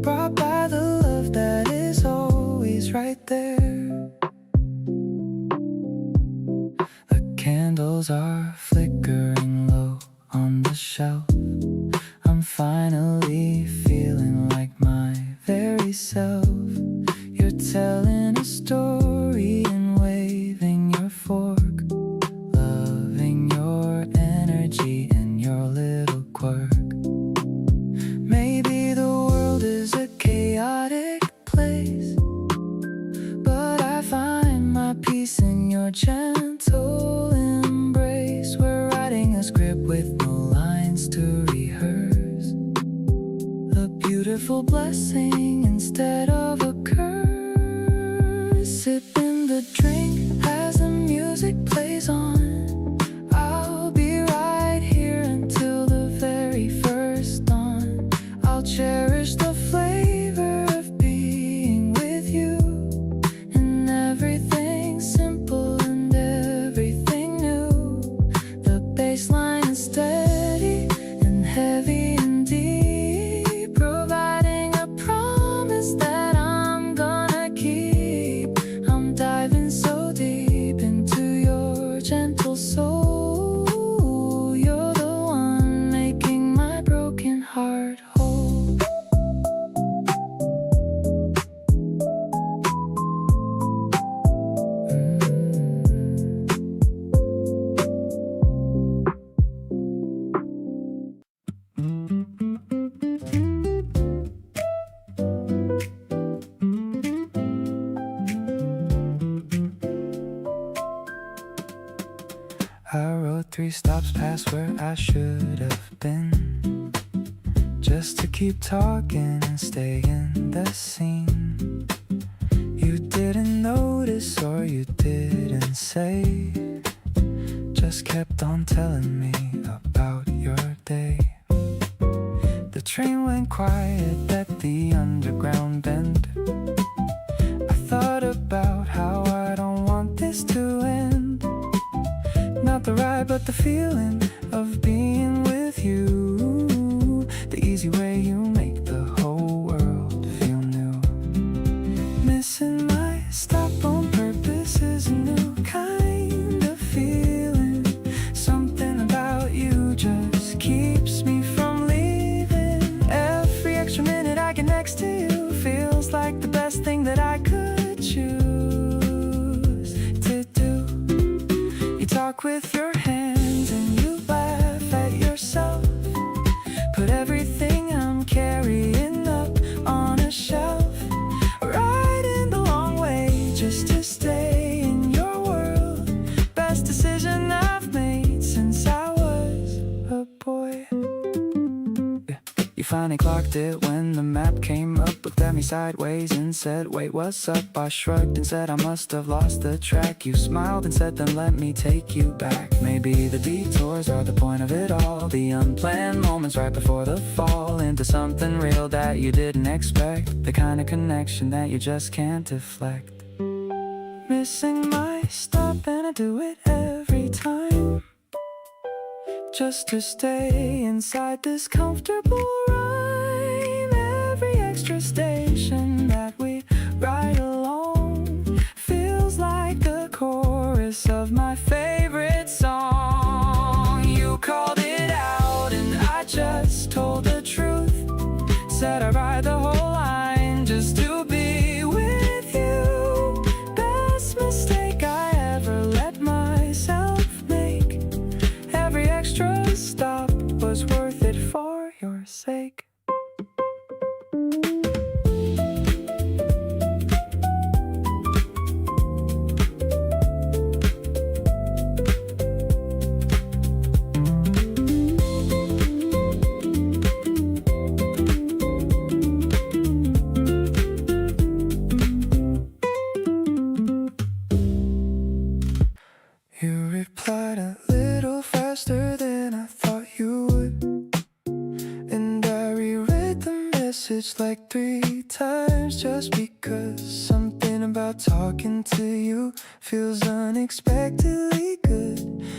brought by the love that is always right there. The candles are flickering low on the shelf. I'm finally feeling like my very self. You're telling a story and waving your fork, loving your energy and your little quirk. Maybe the world is a chaotic place, but I find my peace in your gentle embrace. We're writing a script with no lines to rehearse, a beautiful blessing instead of a curse. Sipping the drink as the music plays on. I'll be right here until the very first dawn. I'll cherish the flavor of being with you, and everything simple and everything new. The baseline is steady and heavy and deep, providing a promise that I'm gonna keep. I'm diving so deep into your gentle soul. You're the one making my broken heart whole. I rode 3 stops past where I should have been, just to keep talking and stay in the scene. You didn't notice or you didn't say, just kept on telling me about your day. The train went quiet at the underground bend. I thought about how I don't want this to end. Not the ride, but the feeling of being with you. The easy way you make the whole world feel new. Missing my stop on purpose is a new kind of feeling. Something about you just keeps me from leaving. Every extra minute I get next to you feels like the best thing that I could choose to do. You talk with your hands and you laugh at yourself. Put everything I'm carrying up on a shelf. Riding the long way just to stay in your world. Best decision I've made since I was a boy. You finally clocked it when the map came up, looked at me sideways and said, wait, what's up? I shrugged and said I must have lost the track. You smiled and said, then let me take you back. Maybe the detours are the point of it all, the unplanned moments right before the fall into something real that you didn't expect, the kind of connection that you just can't deflect. Missing my stop and I do it every time. just to stay inside this comfortable rhyme. Every extra station that we ride along feels like the chorus of my favorite song. You called it out and I just told the truth. Said I ride the whole line just to be with you. Best mistake I ever let myself make. Every extra stop was worth it for your sake. You replied a little faster than I thought you would, and I reread the message like 3 times just because something about talking to you feels unexpectedly good.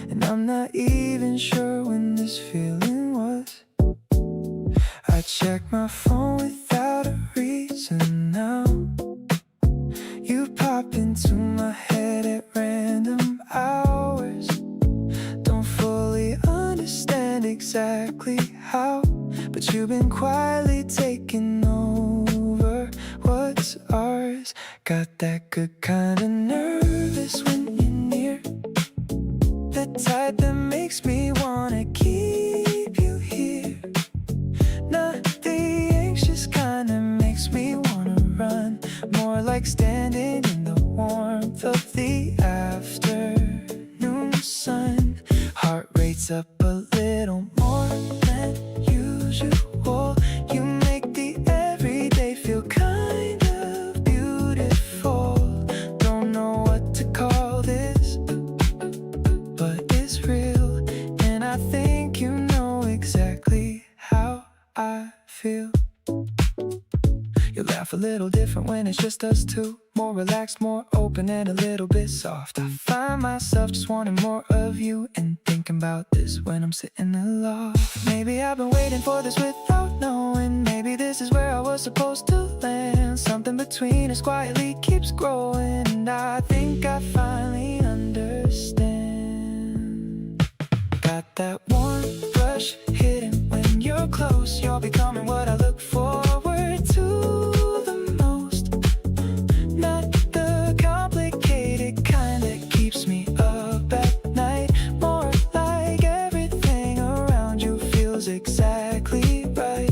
And I'm not even sure when this feeling was. I check my phone without a reason now. You pop into my head at random hours. Don't fully understand exactly how, but you've been quietly taking over what's ours. Got that good kind of nervous when you're near, the type that makes me wanna keep you here. Not the anxious kind that makes me wanna run, more like standing in the warmth of the afternoon sun. Heart rate's up a little more than usual. You make the everyday feel kind of beautiful. Don't know what to call this, but it's real. And I think you know exactly how I feel. You laugh a little different when it's just us two. More relaxed, more open, and a little bit soft. I find myself just wanting more of you, and thinking about this when I'm sitting aloft. Maybe I've been waiting for this without knowing. Maybe this is where I was supposed to land. Something between us quietly keeps growing, and I think I finally understand. Got that warm rush hidden when you're close. You're becoming what I look forward to the most. Not the complicated kind that keeps me up at night. More like everything around you feels exactly right.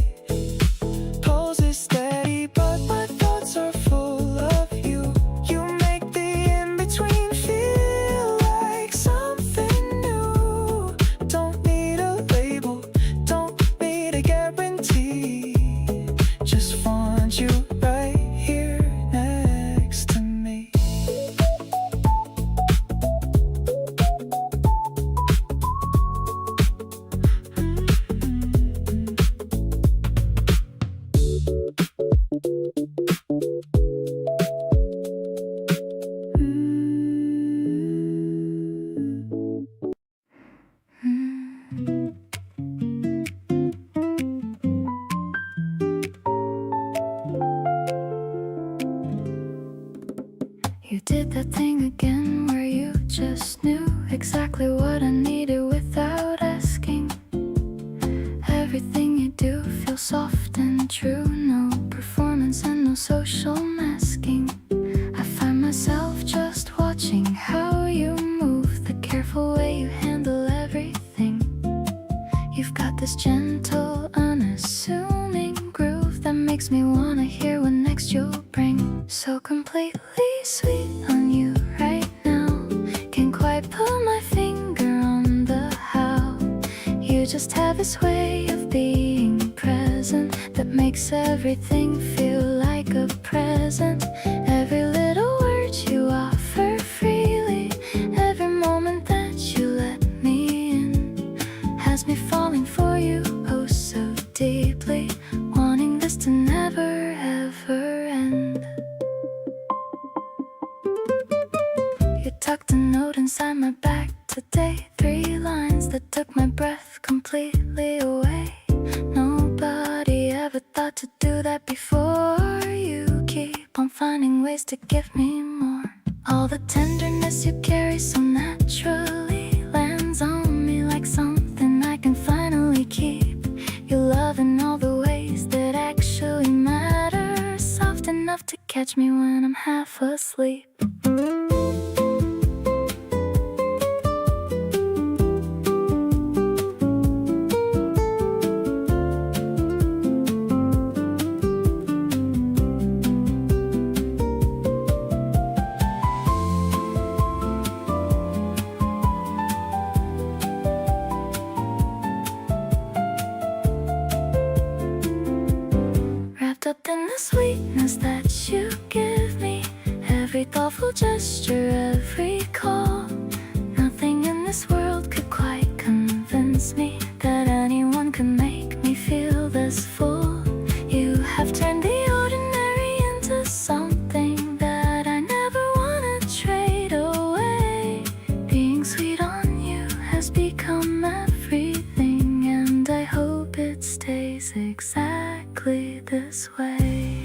Pulse is steady, but my thoughts are full of you. You make the in-between feel like something new. Don't need a label, don't need a guarantee. Just want you right here next to me. You did that thing again where you just knew exactly what I needed without asking. Everything you do feels soft and true. No performance and no social masking. I find myself just watching how you move, the careful way you handle everything. You've got this gentle, unassuming groove that makes me wanna hear what next you'll bring. So completely sweet on you right now. Can't quite put my finger on the how. You just have this way of being present that makes everything feel like a present. Every little word you offer freely, every moment that you let me in, has me falling for you oh so deeply, wanting this to never ever end. You tucked a note inside my back today, 3 lines that took my breath yourself completely away. Nobody ever thought to do that before. You keep on finding ways to give me more. All the tenderness you carry so naturally lands on me like something I can finally keep. Your love in all the ways that actually matter, soft enough to catch me when I'm half asleep. Wrapped up in the sweetness that you give me, every thoughtful gesture, every call. Nothing in this world could quite convince me that anyone can make me feel this full. You have turned the ordinary into something that I never wanna trade away. Being sweet on you has become everything, and I hope it stays exactly this way.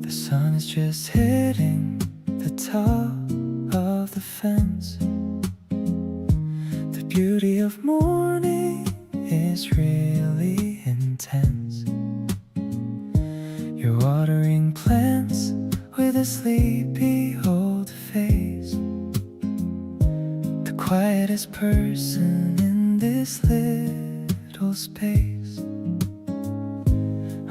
The sun is just hitting the top of the fence. The beauty of morning is really intense. You're watering plants with a sleepy old face. The quietest person in this little space.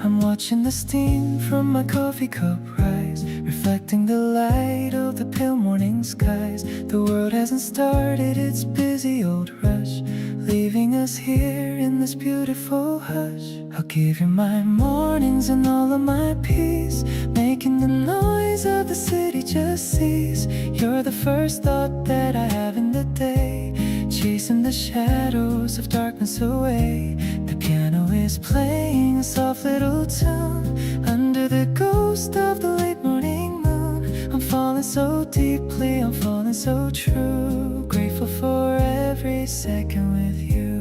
I'm watching the steam from my coffee cup rise, reflecting the light of the pale morning skies. The world hasn't started its busy old rush, leaving us here in this beautiful hush. I'll give you my mornings and all of my peace, making the noise of the city just cease. You're the first thought that I have in the day, chasing the shadows of darkness away. The piano is playing a soft little tune under the ghost of the late morning moon. I'm falling so deeply, I'm falling so true, grateful for every second with you.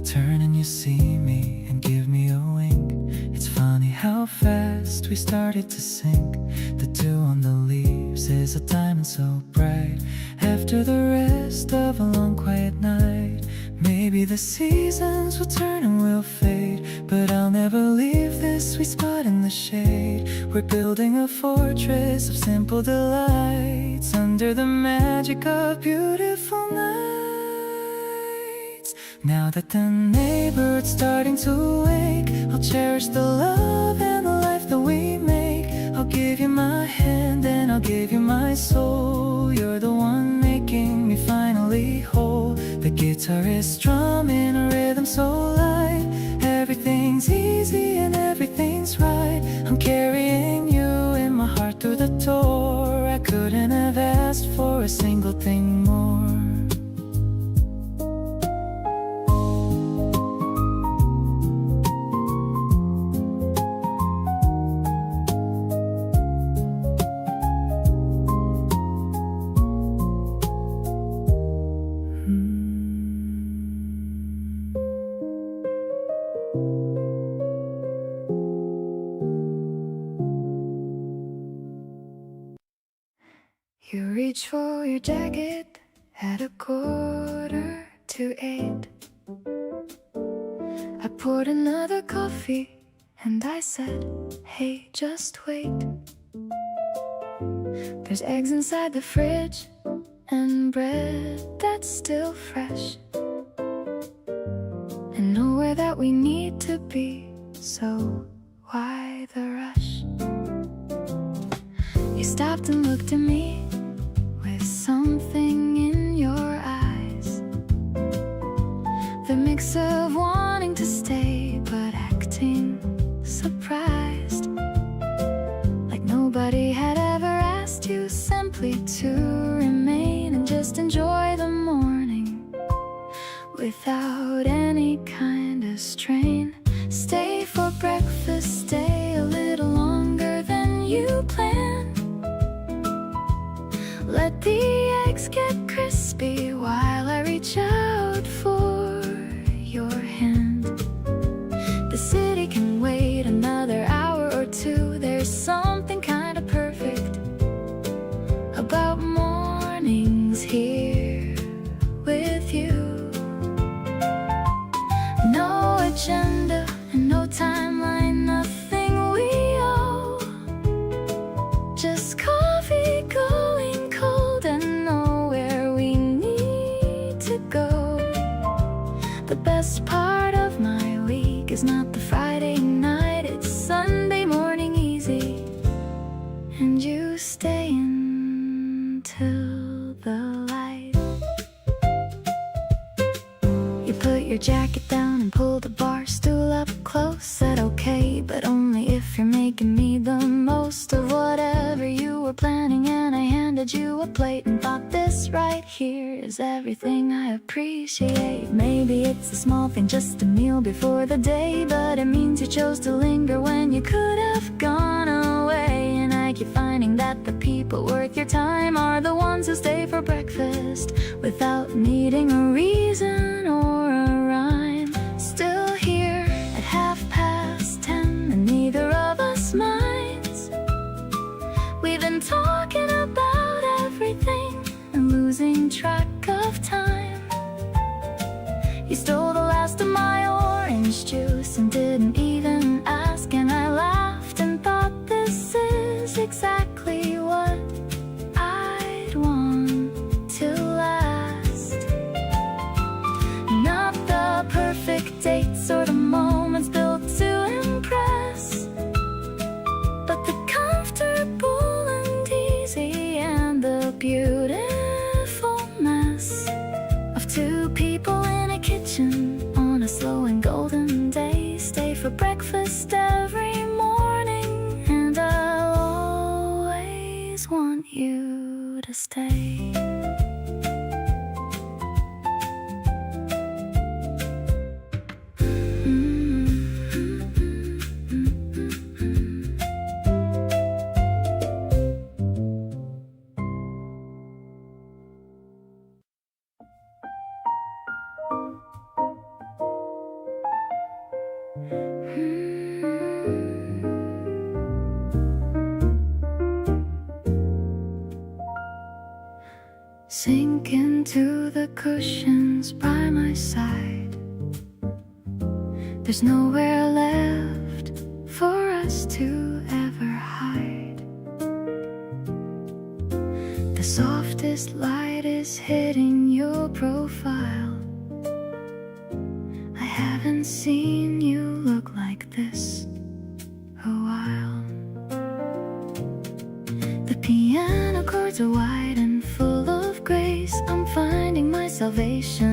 Turn and you see me and give me a wink. It's funny how fast we started to sink. The dew on the leaves is a diamond so bright. After the rest of a long quiet night, maybe the seasons will turn and we'll fade, but I'll never leave this sweet spot in the shade. We're building a fortress of simple delights under the magic of beautiful nights. Now that the neighborhood's starting to wake, I'll cherish the love and the life that we make. I'll give you my hand and I'll give you my soul. You're the one making me finally whole. The guitar is strumming a rhythm so light. Everything's easy and everything's right. I'm carrying you in my heart through the door. I couldn't have asked for a single thing more. You reach for your jacket at 7:45. I poured another coffee and I said, hey, just wait. There's eggs inside the fridge and bread that's still fresh. And nowhere that we need to be, so why the rush? You stopped and looked at me with something in your eyes, the mix of wanting to stay but acting surprised, like nobody had ever asked you simply to remain and just enjoy the morning without any kind of strain. Stay for breakfast, stay a little longer than you planned. Let the eggs get crispy while I reach out for your hand. The city can wait another hour or two. There's something kind of perfect about mornings here with you. No agenda and no timeline, nothing we owe. Just coffee going cold and nowhere we need to go. The best part of my week is not the Friday night, it's Sunday morning easy, and you stay until the light. You put your jacket down and pull the bar stool up close. Said okay, but only if you're making me the most of whatever you were planning. And I handed you a plate and thought, this right here is everything I appreciate. Maybe it's a small thing, just a meal before the day, but it means you chose to linger when you could have gone away. And I keep finding that the people worth your time are the ones who stay for breakfast without needing a reason or a rhyme. Still here at 10:30 and neither of us minds. We've been talking about everything and losing track of time. You stole the last of my orange juice and didn't even ask, and I laughed and thought, this is exactly what I'd want to last. Not the perfect dates or the moments built to impress, but the comfortable and easy and the beautiful mess of two people in a kitchen on a slow and golden day. Stay for breakfast every morning, and I'll always want you to stay. Sink into the cushions by my side. There's nowhere left for us to ever hide. The softest light is hitting your profile. I haven't seen you look like this a while. The piano chords are wide and full of grace. I'm finding my salvation